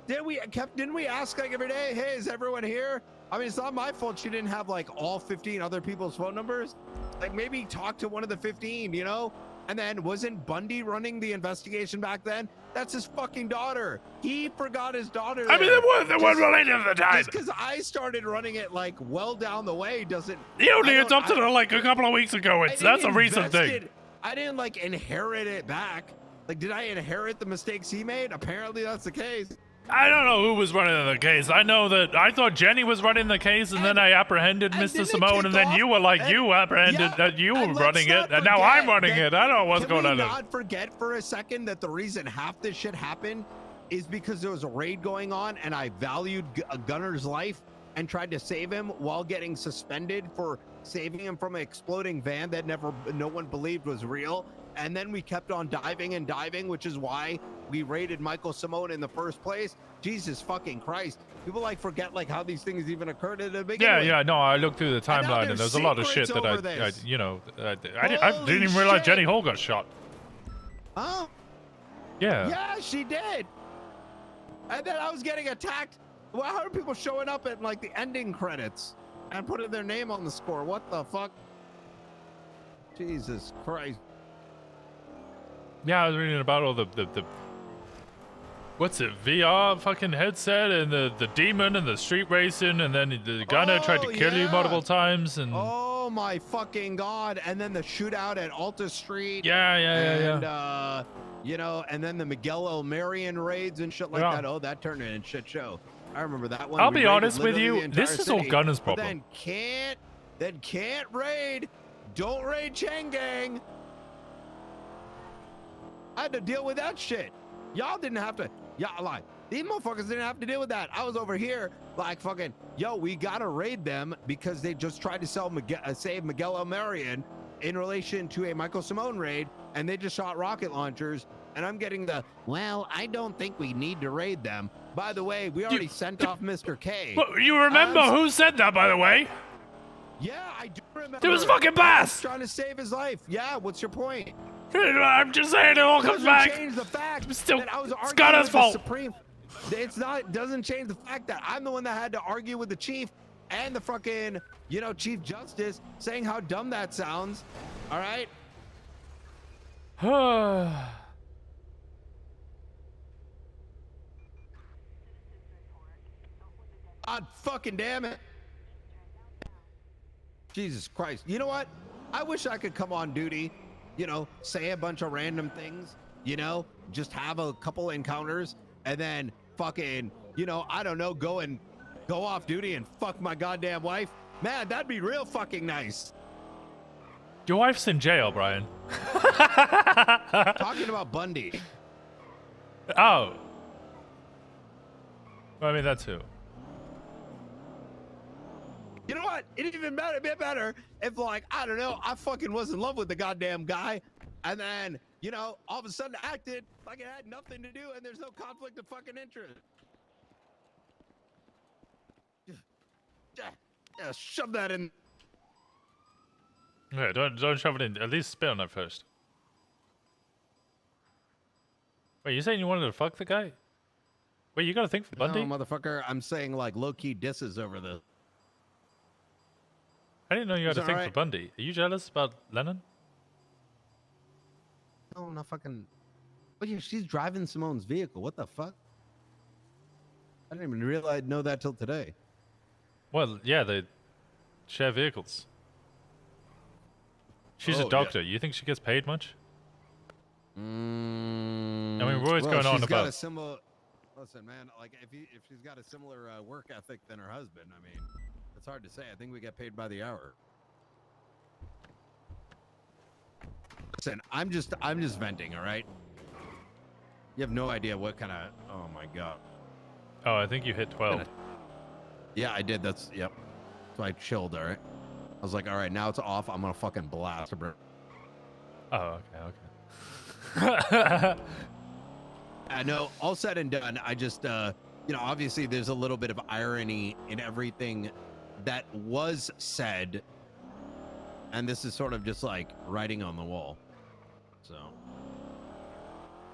Didn't we ask like every day, hey, is everyone here? I mean, it's not my fault she didn't have like all 15 other people's phone numbers. Like maybe talk to one of the 15, you know? And then wasn't Bundy running the investigation back then? That's his fucking daughter. He forgot his daughter. I mean, they weren't related at the time. Just because I started running it like well down the way doesn't. You only adopted it like a couple of weeks ago. That's a recent thing. I didn't like inherit it back. Like, did I inherit the mistakes he made? Apparently that's the case. I don't know who was running the case. I know that I thought Jenny was running the case, and then I apprehended Mr. Simone, and then you were like, you apprehended that you were running it, and now I'm running it. I don't know what's going on. Can we not forget for a second that the reason half this shit happened is because there was a raid going on, and I valued Gunner's life and tried to save him while getting suspended for saving him from an exploding van that no one believed was real. And then we kept on diving and diving, which is why we raided Michael Simone in the first place. Jesus fucking Christ. People like forget like how these things even occurred at the beginning. Yeah, no, I looked through the timeline and there's a lot of shit that I didn't even realize Jenny Hall got shot. Huh? Yeah. Yeah, she did. And then I was getting attacked. Well, how are people showing up at like the ending credits and putting their name on the score? What the fuck? Jesus Christ. Yeah, I was reading about all the what's it, VR fucking headset and the demon and the street racing, and then the gunner tried to kill you multiple times, and oh my fucking God. And then the shootout at Alta Street. Yeah. And you know, and then the Miguel Marion raids and shit like Yeah. that. Oh, that turned into a shit show. I remember that one. I'll We be raided honest with literally the you. entire This is all city, Gunner's but problem. Then can't raid. Don't raid Chain Gang. I had to deal with that shit. Y'all didn't have to. Y'all like these motherfuckers didn't have to deal with that. I was over here like fucking yo. We gotta raid them because they just tried to save Miguel Marion in relation to a Michael Simone raid, and they just shot rocket launchers. And I'm getting the well. I don't think we need to raid them. By the way, we already sent off Mr. K. But you remember who said that, by the way? Yeah, I do remember. It was fucking Bass. Trying to save his life. Yeah. What's your point? I'm just saying it all comes Doesn't back. change the fact Still, that I was it's arguing Gunner's with the fault. Supreme. It's not. Doesn't change the fact that I'm the one that had to argue with the chief and the fucking, you know, Chief Justice, saying how dumb that sounds. All right. God fucking damn it. Jesus Christ. You know what? I wish I could come on duty, you know, say a bunch of random things, you know, just have a couple encounters and then fucking, you know, I don't know, go off duty and fuck my goddamn wife. Man, that'd be real fucking nice. Your wife's in jail, Brian. Talking about Bundy. Oh. Well, I mean, that's who. You know what? It'd even better be better if, like, I don't know, I fucking was in love with the goddamn guy, and then, you know, all of a sudden acted like it had nothing to do, and there's no conflict of fucking interest. Yeah, shove that in. Okay, don't shove it in. At least spit on it first. Wait, you saying you wanted to fuck the guy? Wait, you got a thing for Bundy? No, motherfucker, I'm saying, like, low-key disses over the... I didn't know you had Is a that thing for right? Bundy. Are you jealous about Lennon? No, not fucking... Oh, yeah, she's driving Simone's vehicle. What the fuck? I didn't even realize I'd know that till today. Well, yeah, they share vehicles. She's Oh, a yeah. doctor. You think she gets paid much? I mean, we're always Well, going on she's got about... a similar... Listen, man, like, if she's got a similar work ethic than her husband, I mean, it's hard to say. I think we get paid by the hour. Listen, I'm just venting, all right? You have no idea what kind of... Oh, my God. Oh, I think you hit 12. Yeah, I did. That's... Yep. So I chilled, all right? I was like, all right, now it's off. I'm going to fucking blast. Oh, okay. I know, all said and done, I just, you know, obviously there's a little bit of irony in everything that was said. And this is sort of just like writing on the wall. So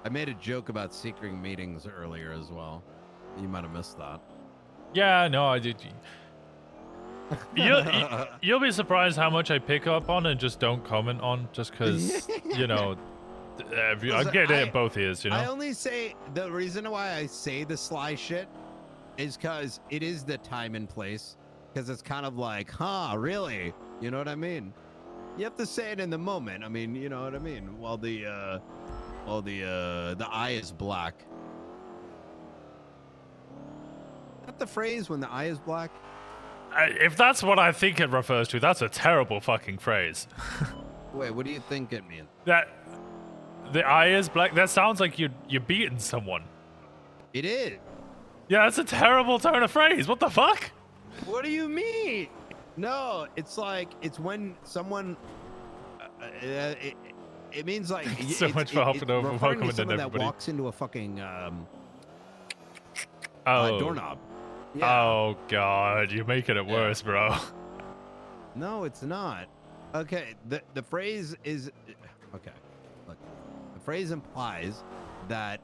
I made a joke about secret meetings earlier as well. You might have missed that. Yeah, no, I did. You'll be surprised how much I pick up on and just don't comment on, just because, you know, I'm Listen, getting it in both ears, you know? I only say the reason why I say the sly shit is because it is the time and place. Because it's kind of like, huh, really? You know what I mean? You have to say it in the moment. I mean, you know what I mean? While the eye is black. Is that the phrase when the eye is black? If that's what I think it refers to, that's a terrible fucking phrase. Wait, what do you think it means? That the eye is black. That sounds like you're beating someone. It is. Yeah, that's a terrible turn of phrase. What the fuck? What do you mean? No, it's like it's when someone. It means like So much for hopping over. referring Welcome to in, someone that everybody. walks into a fucking Oh. doorknob. Oh god, you're making it worse, bro. No, it's not. Okay, the phrase is okay. Look, the phrase implies that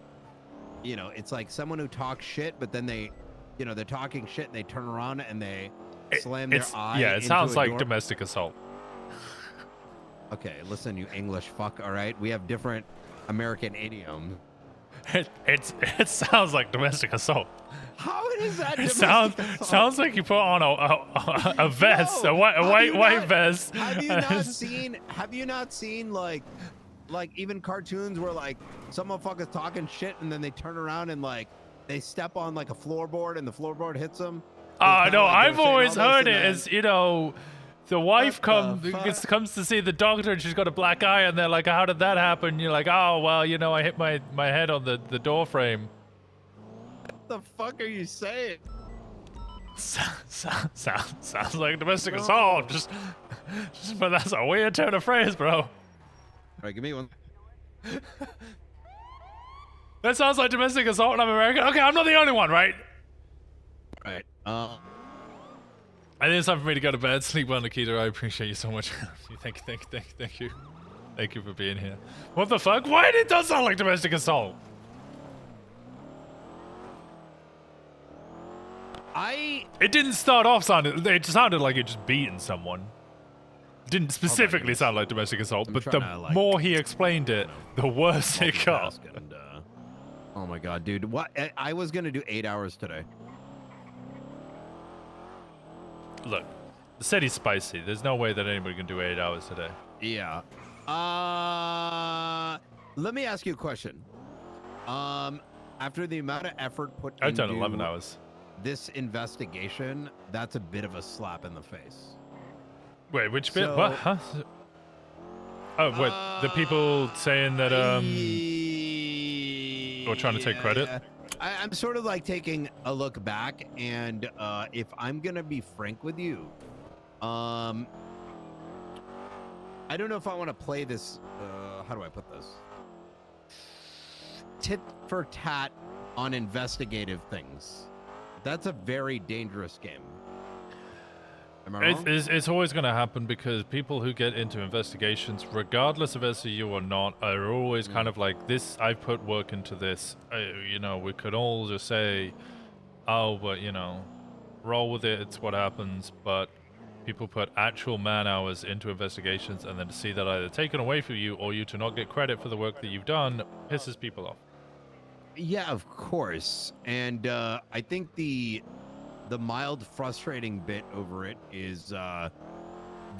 it's like someone who talks shit, but then they, they're talking shit and they turn around and they slam their eye. Yeah, it into sounds a like door. domestic assault. Okay, listen, you English fuck. All right, we have different American idioms. It sounds like domestic assault. How is that? It domestic assault? sounds like you put on a vest, No, a white vest. Have you not seen? Have you not seen like like even cartoons where like some motherfuckers talking shit and then they turn around and like they step on like a floorboard and the floorboard hits them. No, I've always heard it as, you know, the wife comes to see the doctor and she's got a black eye and they're like, how did that happen? You're like, oh, well, you know, I hit my head on the door frame. What the fuck are you saying? Sounds like domestic assault. Just, but that's a weird turn of phrase, bro. All right, give me one. That sounds like domestic assault and I'm American. Okay, I'm not the only one, right? Right. I think it's time for me to go to bed. Sleep well, Nikita. I appreciate you so much. Thank you. Thank you for being here. What the fuck? Why did it does sound like domestic assault? It didn't start off it sounded like it just beaten someone. It didn't specifically sound like domestic assault, but the more he explained it, the worse it got. Oh my god, dude. What? I was gonna do 8 hours today. Look, the city's spicy. There's no way that anybody can do 8 hours today. Yeah. Let me ask you a question. After the amount of effort put I've into done 11 hours. This investigation, that's a bit of a slap in the face. Wait, which bit? What? Huh? Oh, wait, the people saying that or trying to take credit? I'm sort of like taking a look back, and if I'm gonna be frank with you, I don't know if I want to play this. How do I put this? Tit for tat on investigative things. That's a very dangerous game. Am I wrong? It's always going to happen because people who get into investigations, regardless of SCU or not, are always kind of like, this, I've put work into this. You know, we could all just say, oh, but, you know, roll with it, it's what happens. But people put actual man hours into investigations, and then to see that either taken away from you or you to not get credit for the work that you've done pisses people off. Yeah, of course. And I think the mild frustrating bit over it is there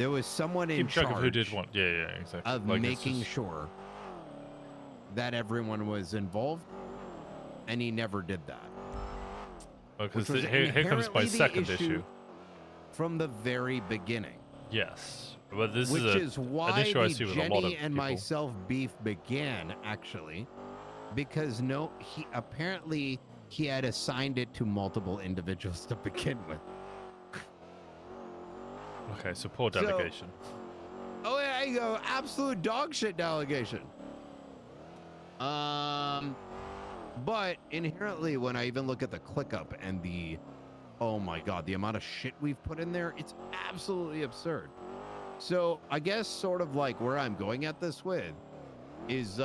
was someone in Keep track charge of who did what. Yeah, exactly. of Like, making sure that everyone was involved, and he never did that. Because Which was here comes my inherently the second issue. From the very beginning. Yes, but this Which is is why an issue I the see with Jenny a lot of and people. myself beef began, actually, because he apparently had assigned it to multiple individuals to begin with. Okay, so poor delegation. Oh, yeah, you go, absolute dog shit delegation. But inherently, when I even look at the ClickUp and the, oh my god, the amount of shit we've put in there, it's absolutely absurd. So I guess sort of like where I'm going at this with is,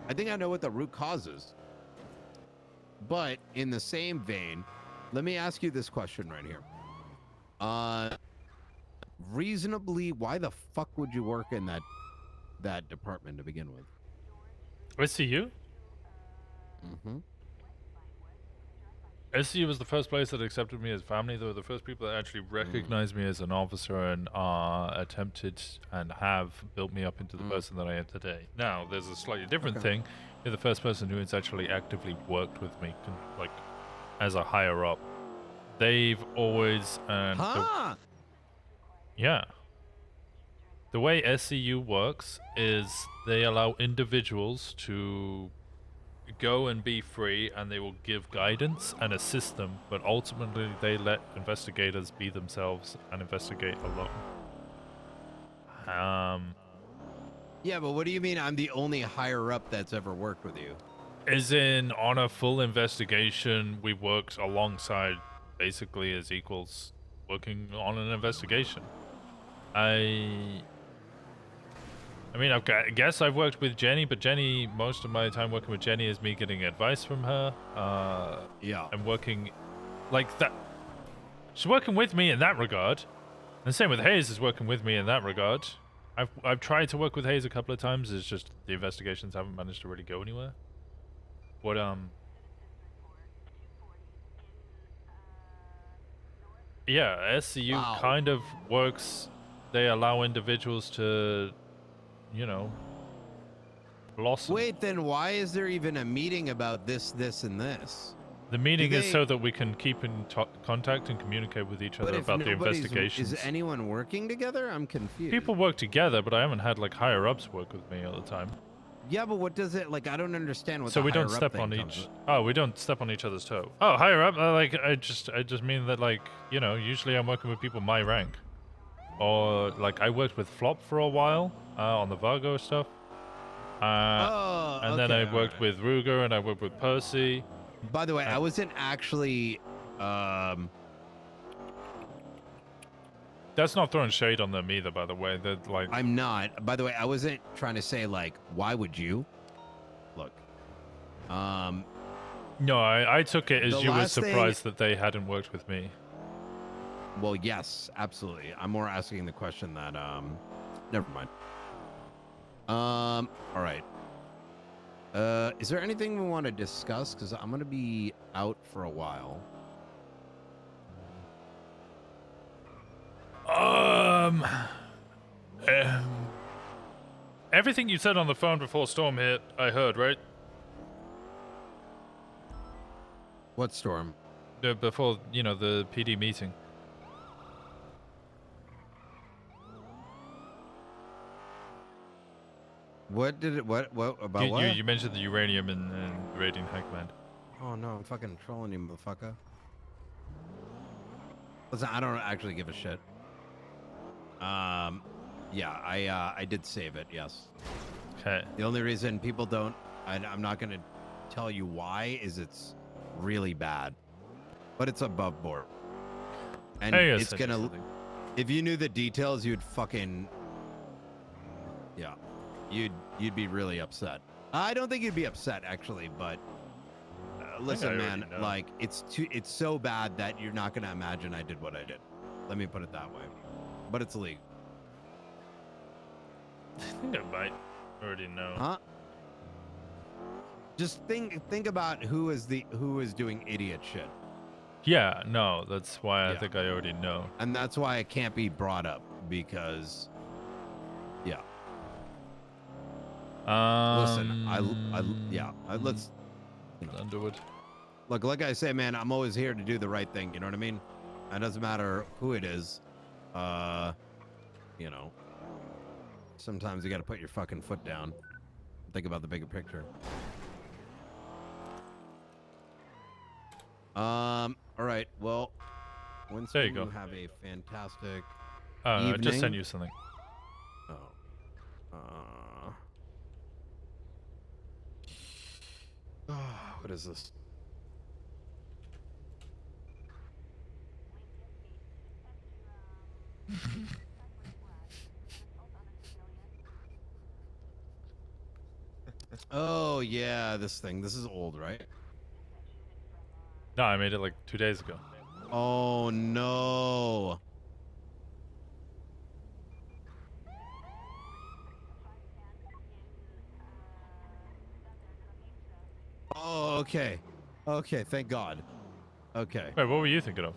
I think I know what the root cause is. But in the same vein, let me ask you this question right here. Reasonably, why the fuck would you work in that department to begin with? SCU? Mm-hmm. SCU was the first place that accepted me as family. They were the first people that actually recognized me as an officer and attempted and have built me up into the person that I am today. Now, there's a slightly different thing. You're the first person who has actually actively worked with me, like, as a higher up. They've always... yeah. The way SCU works is they allow individuals to go and be free, and they will give guidance and assist them, but ultimately they let investigators be themselves and investigate alone. Yeah, but what do you mean I'm the only higher up that's ever worked with you? As in, on a full investigation, we worked alongside, basically as equals, working on an investigation. I mean, I guess I've worked with Jenny, but Jenny, most of my time working with Jenny is me getting advice from her. Yeah. And working like that. She's working with me in that regard. And the same with Hayes is working with me in that regard. I've tried to work with Hayes a couple of times. It's just the investigations haven't managed to really go anywhere. But yeah, SCU kind of works. they allow individuals to, you know, blossom. Wait, then why is there even a meeting about this, this, and this? The meeting is they- so that we can keep in contact and communicate with each But other if about the nobody's- investigations. Is anyone working together? I'm confused. People work together, but I haven't had like higher ups work with me all the time. Yeah, but what does it like? I don't understand what. So the we don't higher up step thing on comes each. with. Oh, we don't step on each other's toe. Oh, higher up. Like I just mean that like you know usually I'm working with people my rank, or like I worked with Flop for a while on the Vargo stuff. And then I worked with Ruger and I worked with Percy. By the way, I wasn't actually. That's not throwing shade on them either, by the way. They're like. I'm not. By the way, I wasn't trying to say like, why would you? Look. No, I took it as The you were last thing- surprised that they hadn't worked with me. Well, yes, absolutely. I'm more asking the question that never mind. All right. Is there anything we want to discuss? Because I'm gonna be out for a while. Everything you said on the phone before Storm hit, I heard, right? What Storm? Before, you know, the PD meeting. What did it? What about You, what? you mentioned the uranium and raiding Hackman. Oh no, I'm fucking trolling you, motherfucker. Listen, I don't actually give a shit. Yeah, I did save it. Yes. Okay. The only reason people don't, I'm not gonna tell you why, is it's really bad, but it's above board, and Hey, yes, it's I gonna. just think- If you knew the details, you'd fucking. Yeah, you'd be really upset. I don't think you'd be upset actually, but listen, I man, already know. like it's so bad that you're not gonna imagine I did what I did. Let me put it that way. But it's legal. I think I might already know. Huh? Just think about who is doing idiot shit. Yeah, no, that's why I Yeah. think I already know. And that's why it can't be brought up because yeah. Listen, let's Underwood. Look, like I say, man, I'm always here to do the right thing, you know what I mean? It doesn't matter who it is. You know, sometimes you got to put your fucking foot down. Think about the bigger picture. All right. Well, Winston, There you go. have a fantastic I just sent evening. you something. What is this? Oh yeah, this thing. This is old, right? No, I made it like 2 days ago. Oh no. Oh, okay. Okay, thank God. Okay. Wait, what were you thinking of?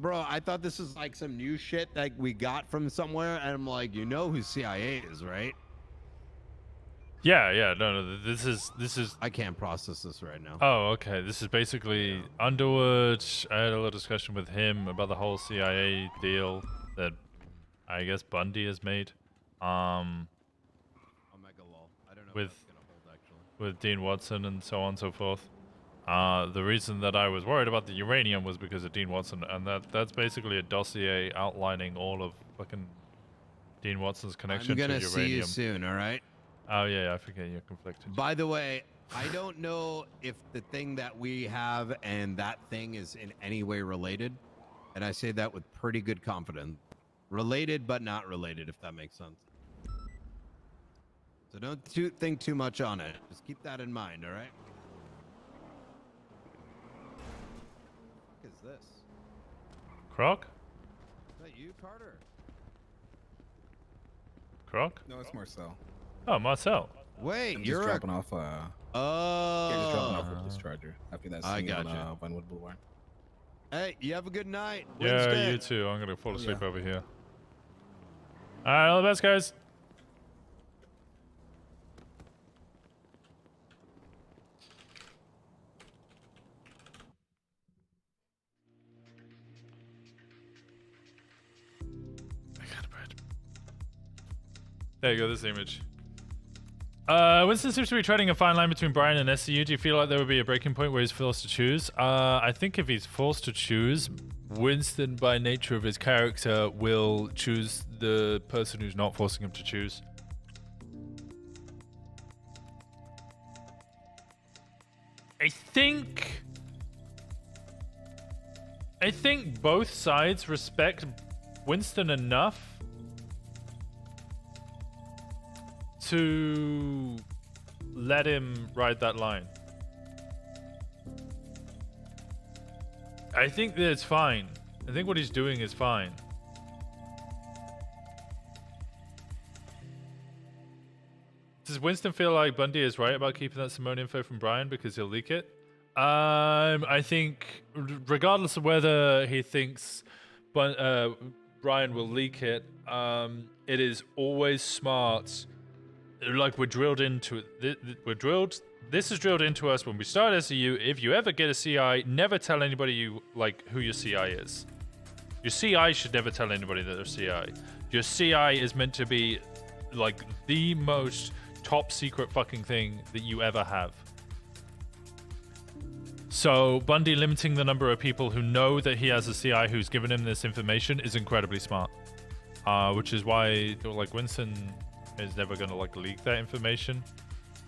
Bro, I thought this was like some new shit that we got from somewhere, and I'm like, you know who CIA is, right? Yeah, no, this is. I can't process this right now. Oh, okay. This is basically Underwood. I had a little discussion with him about the whole CIA deal that I guess Bundy has made. OMEGALUL. I don't know With if that's gonna hold actually. with Dean Watson and so on and so forth. The reason that I was worried about the uranium was because of Dean Watson, and that's basically a dossier outlining all of fucking Dean Watson's connection I'm to gonna uranium. see you soon, all right? Oh yeah, I forget you're conflicted. By the way, I don't know if the thing that we have and that thing is in any way related, and I say that with pretty good confidence. Related, but not related, if that makes sense. So don't think too much on it. Just keep that in mind, all right? What is this? Croc? Is that you, Carter? Croc? No, it's Marcel. Oh, Marcel. Wait, I'm you're just dropping off. Yeah, just dropping off a discharger after that I scene on gotcha. Vinewood Boulevard. Hey, you have a good night. Yeah, Winston. you too. I'm gonna fall asleep over here. All right, all the best, guys. There you go, this image. Winston seems to be treading a fine line between Brian and SCU. Do you feel like there would be a breaking point where he's forced to choose? I think if he's forced to choose, Winston, by nature of his character, will choose the person who's not forcing him to choose. I think both sides respect Winston enough to let him ride that line. I think that it's fine. I think what he's doing is fine. Does Winston feel like Bundy is right about keeping that Simone info from Brian because he'll leak it? I think regardless of whether he thinks Brian will leak it, it is always smart. Like, we're drilled into it. This is drilled into us when we start SCU. If you ever get a CI, never tell anybody who your CI is. Your CI should never tell anybody that they're CI. Your CI is meant to be like the most top secret fucking thing that you ever have. So Bundy limiting the number of people who know that he has a CI who's given him this information is incredibly smart. Which is why like Winston is never going to like leak that information.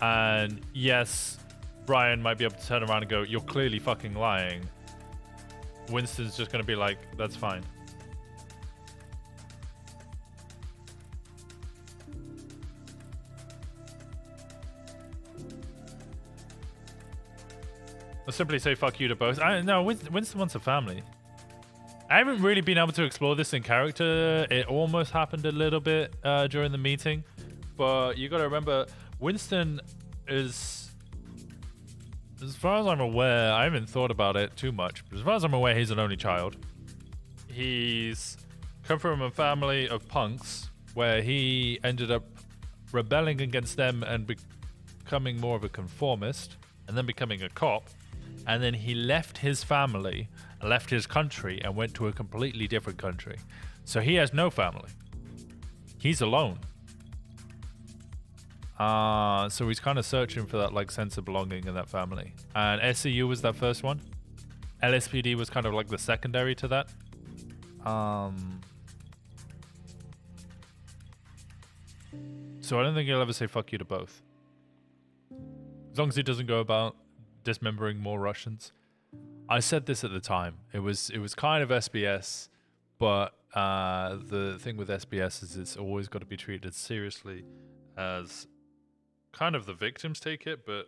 And yes, Brian might be able to turn around and go, you're clearly fucking lying. Winston's just going to be like, that's fine. I'll simply say fuck you to both. No, Winston wants a family. I haven't really been able to explore this in character. It almost happened a little bit during the meeting. But you gotta remember, Winston is, as far as I'm aware, I haven't thought about it too much, but as far as I'm aware, he's an only child. He's come from a family of punks where he ended up rebelling against them and becoming more of a conformist, and then becoming a cop. And then he left his family, left his country, and went to a completely different country. So he has no family. He's alone. So he's kind of searching for that like sense of belonging in that family. And SCU was that first one. LSPD was kind of like the secondary to that. So I don't think he'll ever say fuck you to both. As long as he doesn't go about dismembering more Russians. I said this at the time. It was kind of SBS, but the thing with SBS is it's always got to be treated seriously as kind of the victims take it, but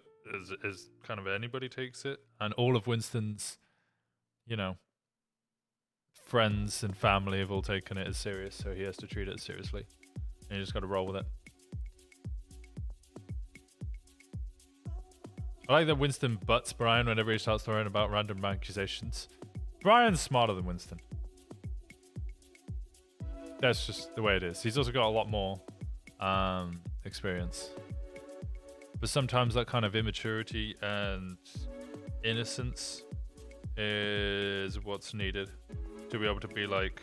as kind of anybody takes it. And all of Winston's, friends and family have all taken it as serious, so he has to treat it seriously. And you just got to roll with it. I like that Winston butts Brian whenever he starts throwing about random accusations. Brian's smarter than Winston. That's just the way it is. He's also got a lot more experience. But sometimes that kind of immaturity and innocence is what's needed to be able to be like,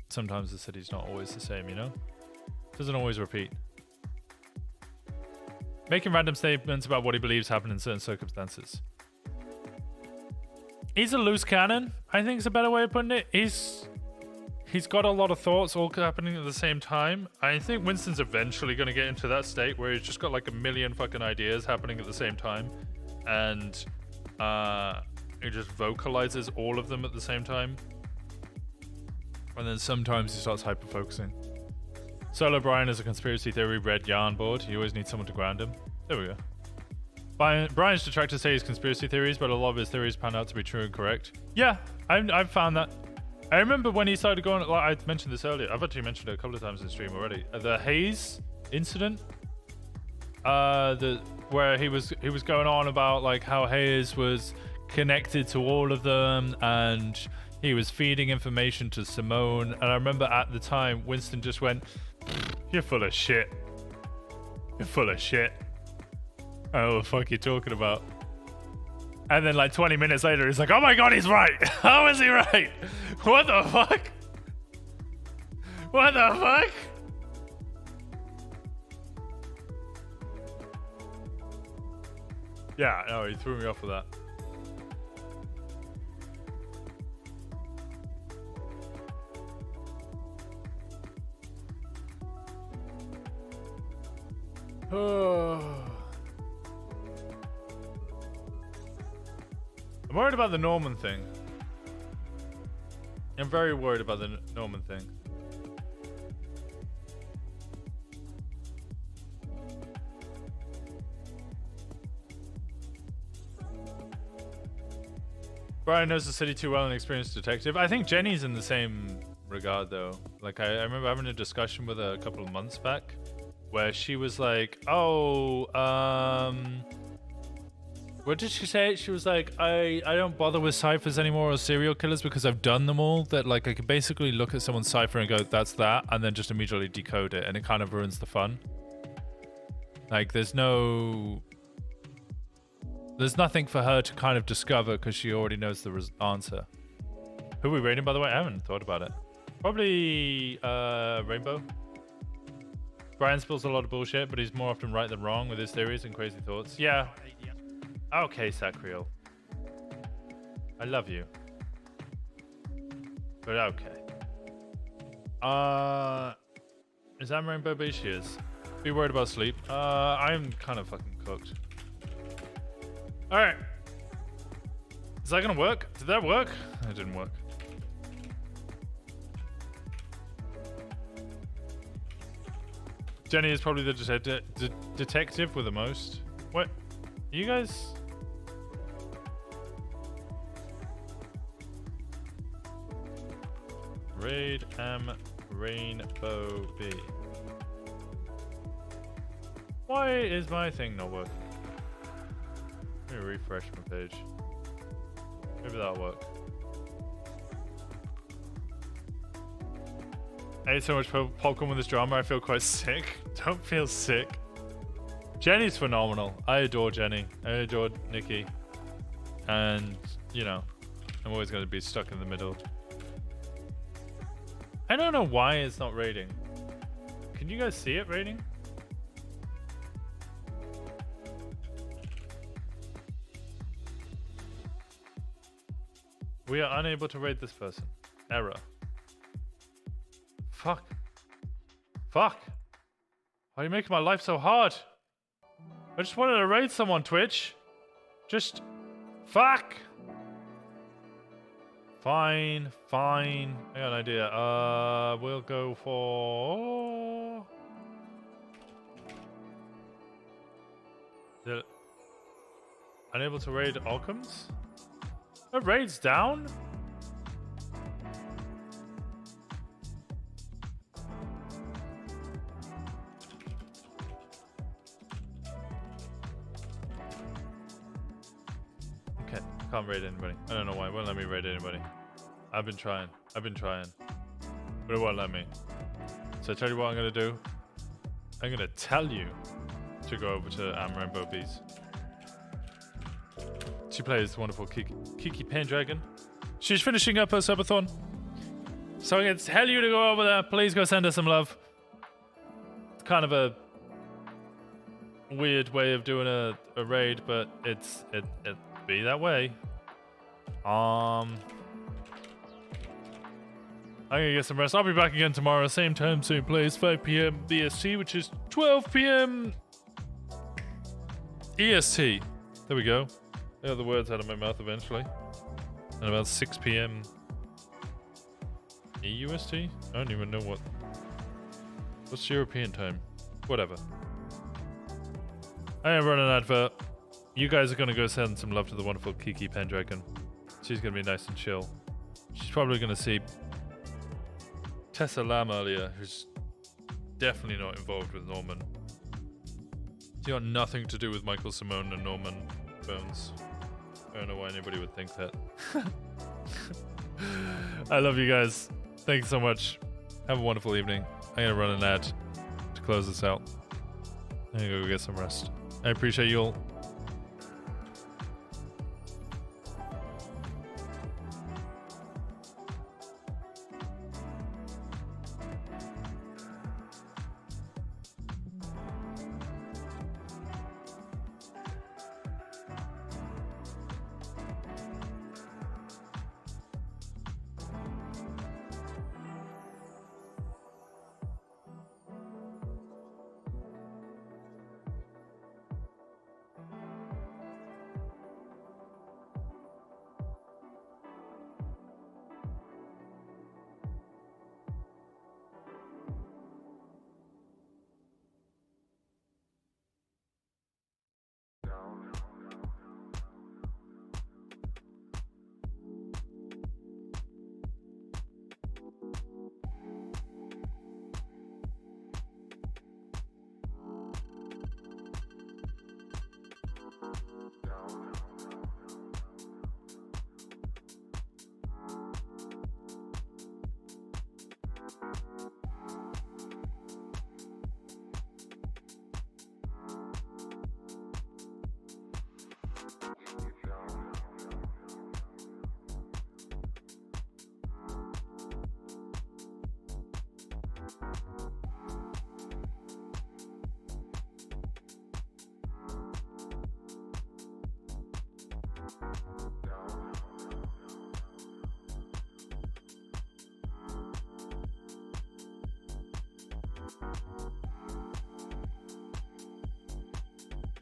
sometimes the city's not always the same, Doesn't always repeat. Making random statements about what he believes happened in certain circumstances. He's a loose cannon, I think is a better way of putting it. He's got a lot of thoughts all happening at the same time. I think Winston's eventually going to get into that state where he's just got like a million fucking ideas happening at the same time. And he just vocalizes all of them at the same time. And then sometimes he starts hyper-focusing. Solo Brian is a conspiracy theory red yarn board. You always need someone to ground him. There we go. Brian's detractors say he's conspiracy theories, but a lot of his theories pan out to be true and correct. Yeah, I've found that. I remember when he started going, like I mentioned this earlier. I've actually mentioned it a couple of times in stream already. The Hayes incident, where he was going on about like how Hayes was connected to all of them, and He was feeding information to Simone, and I remember at the time Winston just went, "You're full of shit. You're full of shit. I don't know what the fuck you're talking about." And then like 20 minutes later, he's like, "Oh my god, he's right. How is he right? What the fuck? What the fuck?" Yeah, no, he threw me off with that. I'm worried about the Norman thing. I'm very worried about the Norman thing. Brian knows the city too well, an experienced detective. I think Jenny's in the same regard, though. Like, I remember having a discussion with her a couple of months back where she was like, "Oh, what did she say?" She was like, I don't bother with ciphers anymore or serial killers because I've done them all. That, like, I can basically look at someone's cipher and go, that's that, and then just immediately decode it, and it kind of ruins the fun. Like, there's nothing for her to kind of discover because she already knows the answer. Who are we rating, by the way? I haven't thought about it. Probably Rainbow. Brian spills a lot of bullshit, but he's more often right than wrong with his theories and crazy thoughts. Yeah. Okay, Sacriel. I love you. But okay. Is that Rainbow B? She is. Be worried about sleep. I'm kind of fucking cooked. Alright. Is that gonna work? Did that work? It didn't work. Jenny is probably the detective with the most. What? You guys? Raid M Rainbow B. Why is my thing not working? Let me refresh my page. Maybe that'll work. I ate so much popcorn with this drama, I feel quite sick. Don't feel sick. Jenny's phenomenal. I adore Jenny. I adore Nikki. And, you know, I'm always going to be stuck in the middle. I don't know why it's not rating. Can you guys see it rating? We are unable to rate this person. Error. Fuck. Fuck. Why are you making my life so hard? I just wanted to raid someone, Twitch. Just... Fuck. Fine. Fine. I got an idea. We'll go for... Unable to raid Occam's? The raid's down? Okay, can't raid anybody. I don't know why. It won't let me raid anybody. I've been trying. But it won't let me. So I tell you what I'm gonna do. I'm gonna tell you to go over to Rainbow Bees. She plays the wonderful Kiki Pendragon. She's finishing up her subathon. So I'm going to tell you to go over there. Please go send her some love. It's kind of a weird way of doing a raid, but it be that way. I'm going to get some rest. I'll be back again tomorrow. Same time, same place. 5 p.m. BST, which is 12 p.m. EST. There we go. I got the words out of my mouth eventually. And about 6 p.m. EUST? I don't even know what's European time. Whatever. I am running an advert. You guys are going to go send some love to the wonderful Kiki Pendragon. She's going to be nice and chill. She's probably going to see Tessa Lam earlier, who's definitely not involved with Norman. She got nothing to do with Michael Simone and Norman Bones. I don't know why anybody would think that. I love you guys. Thanks so much. Have a wonderful evening. I'm gonna run an ad to close this out. I'm gonna go get some rest. I appreciate you all.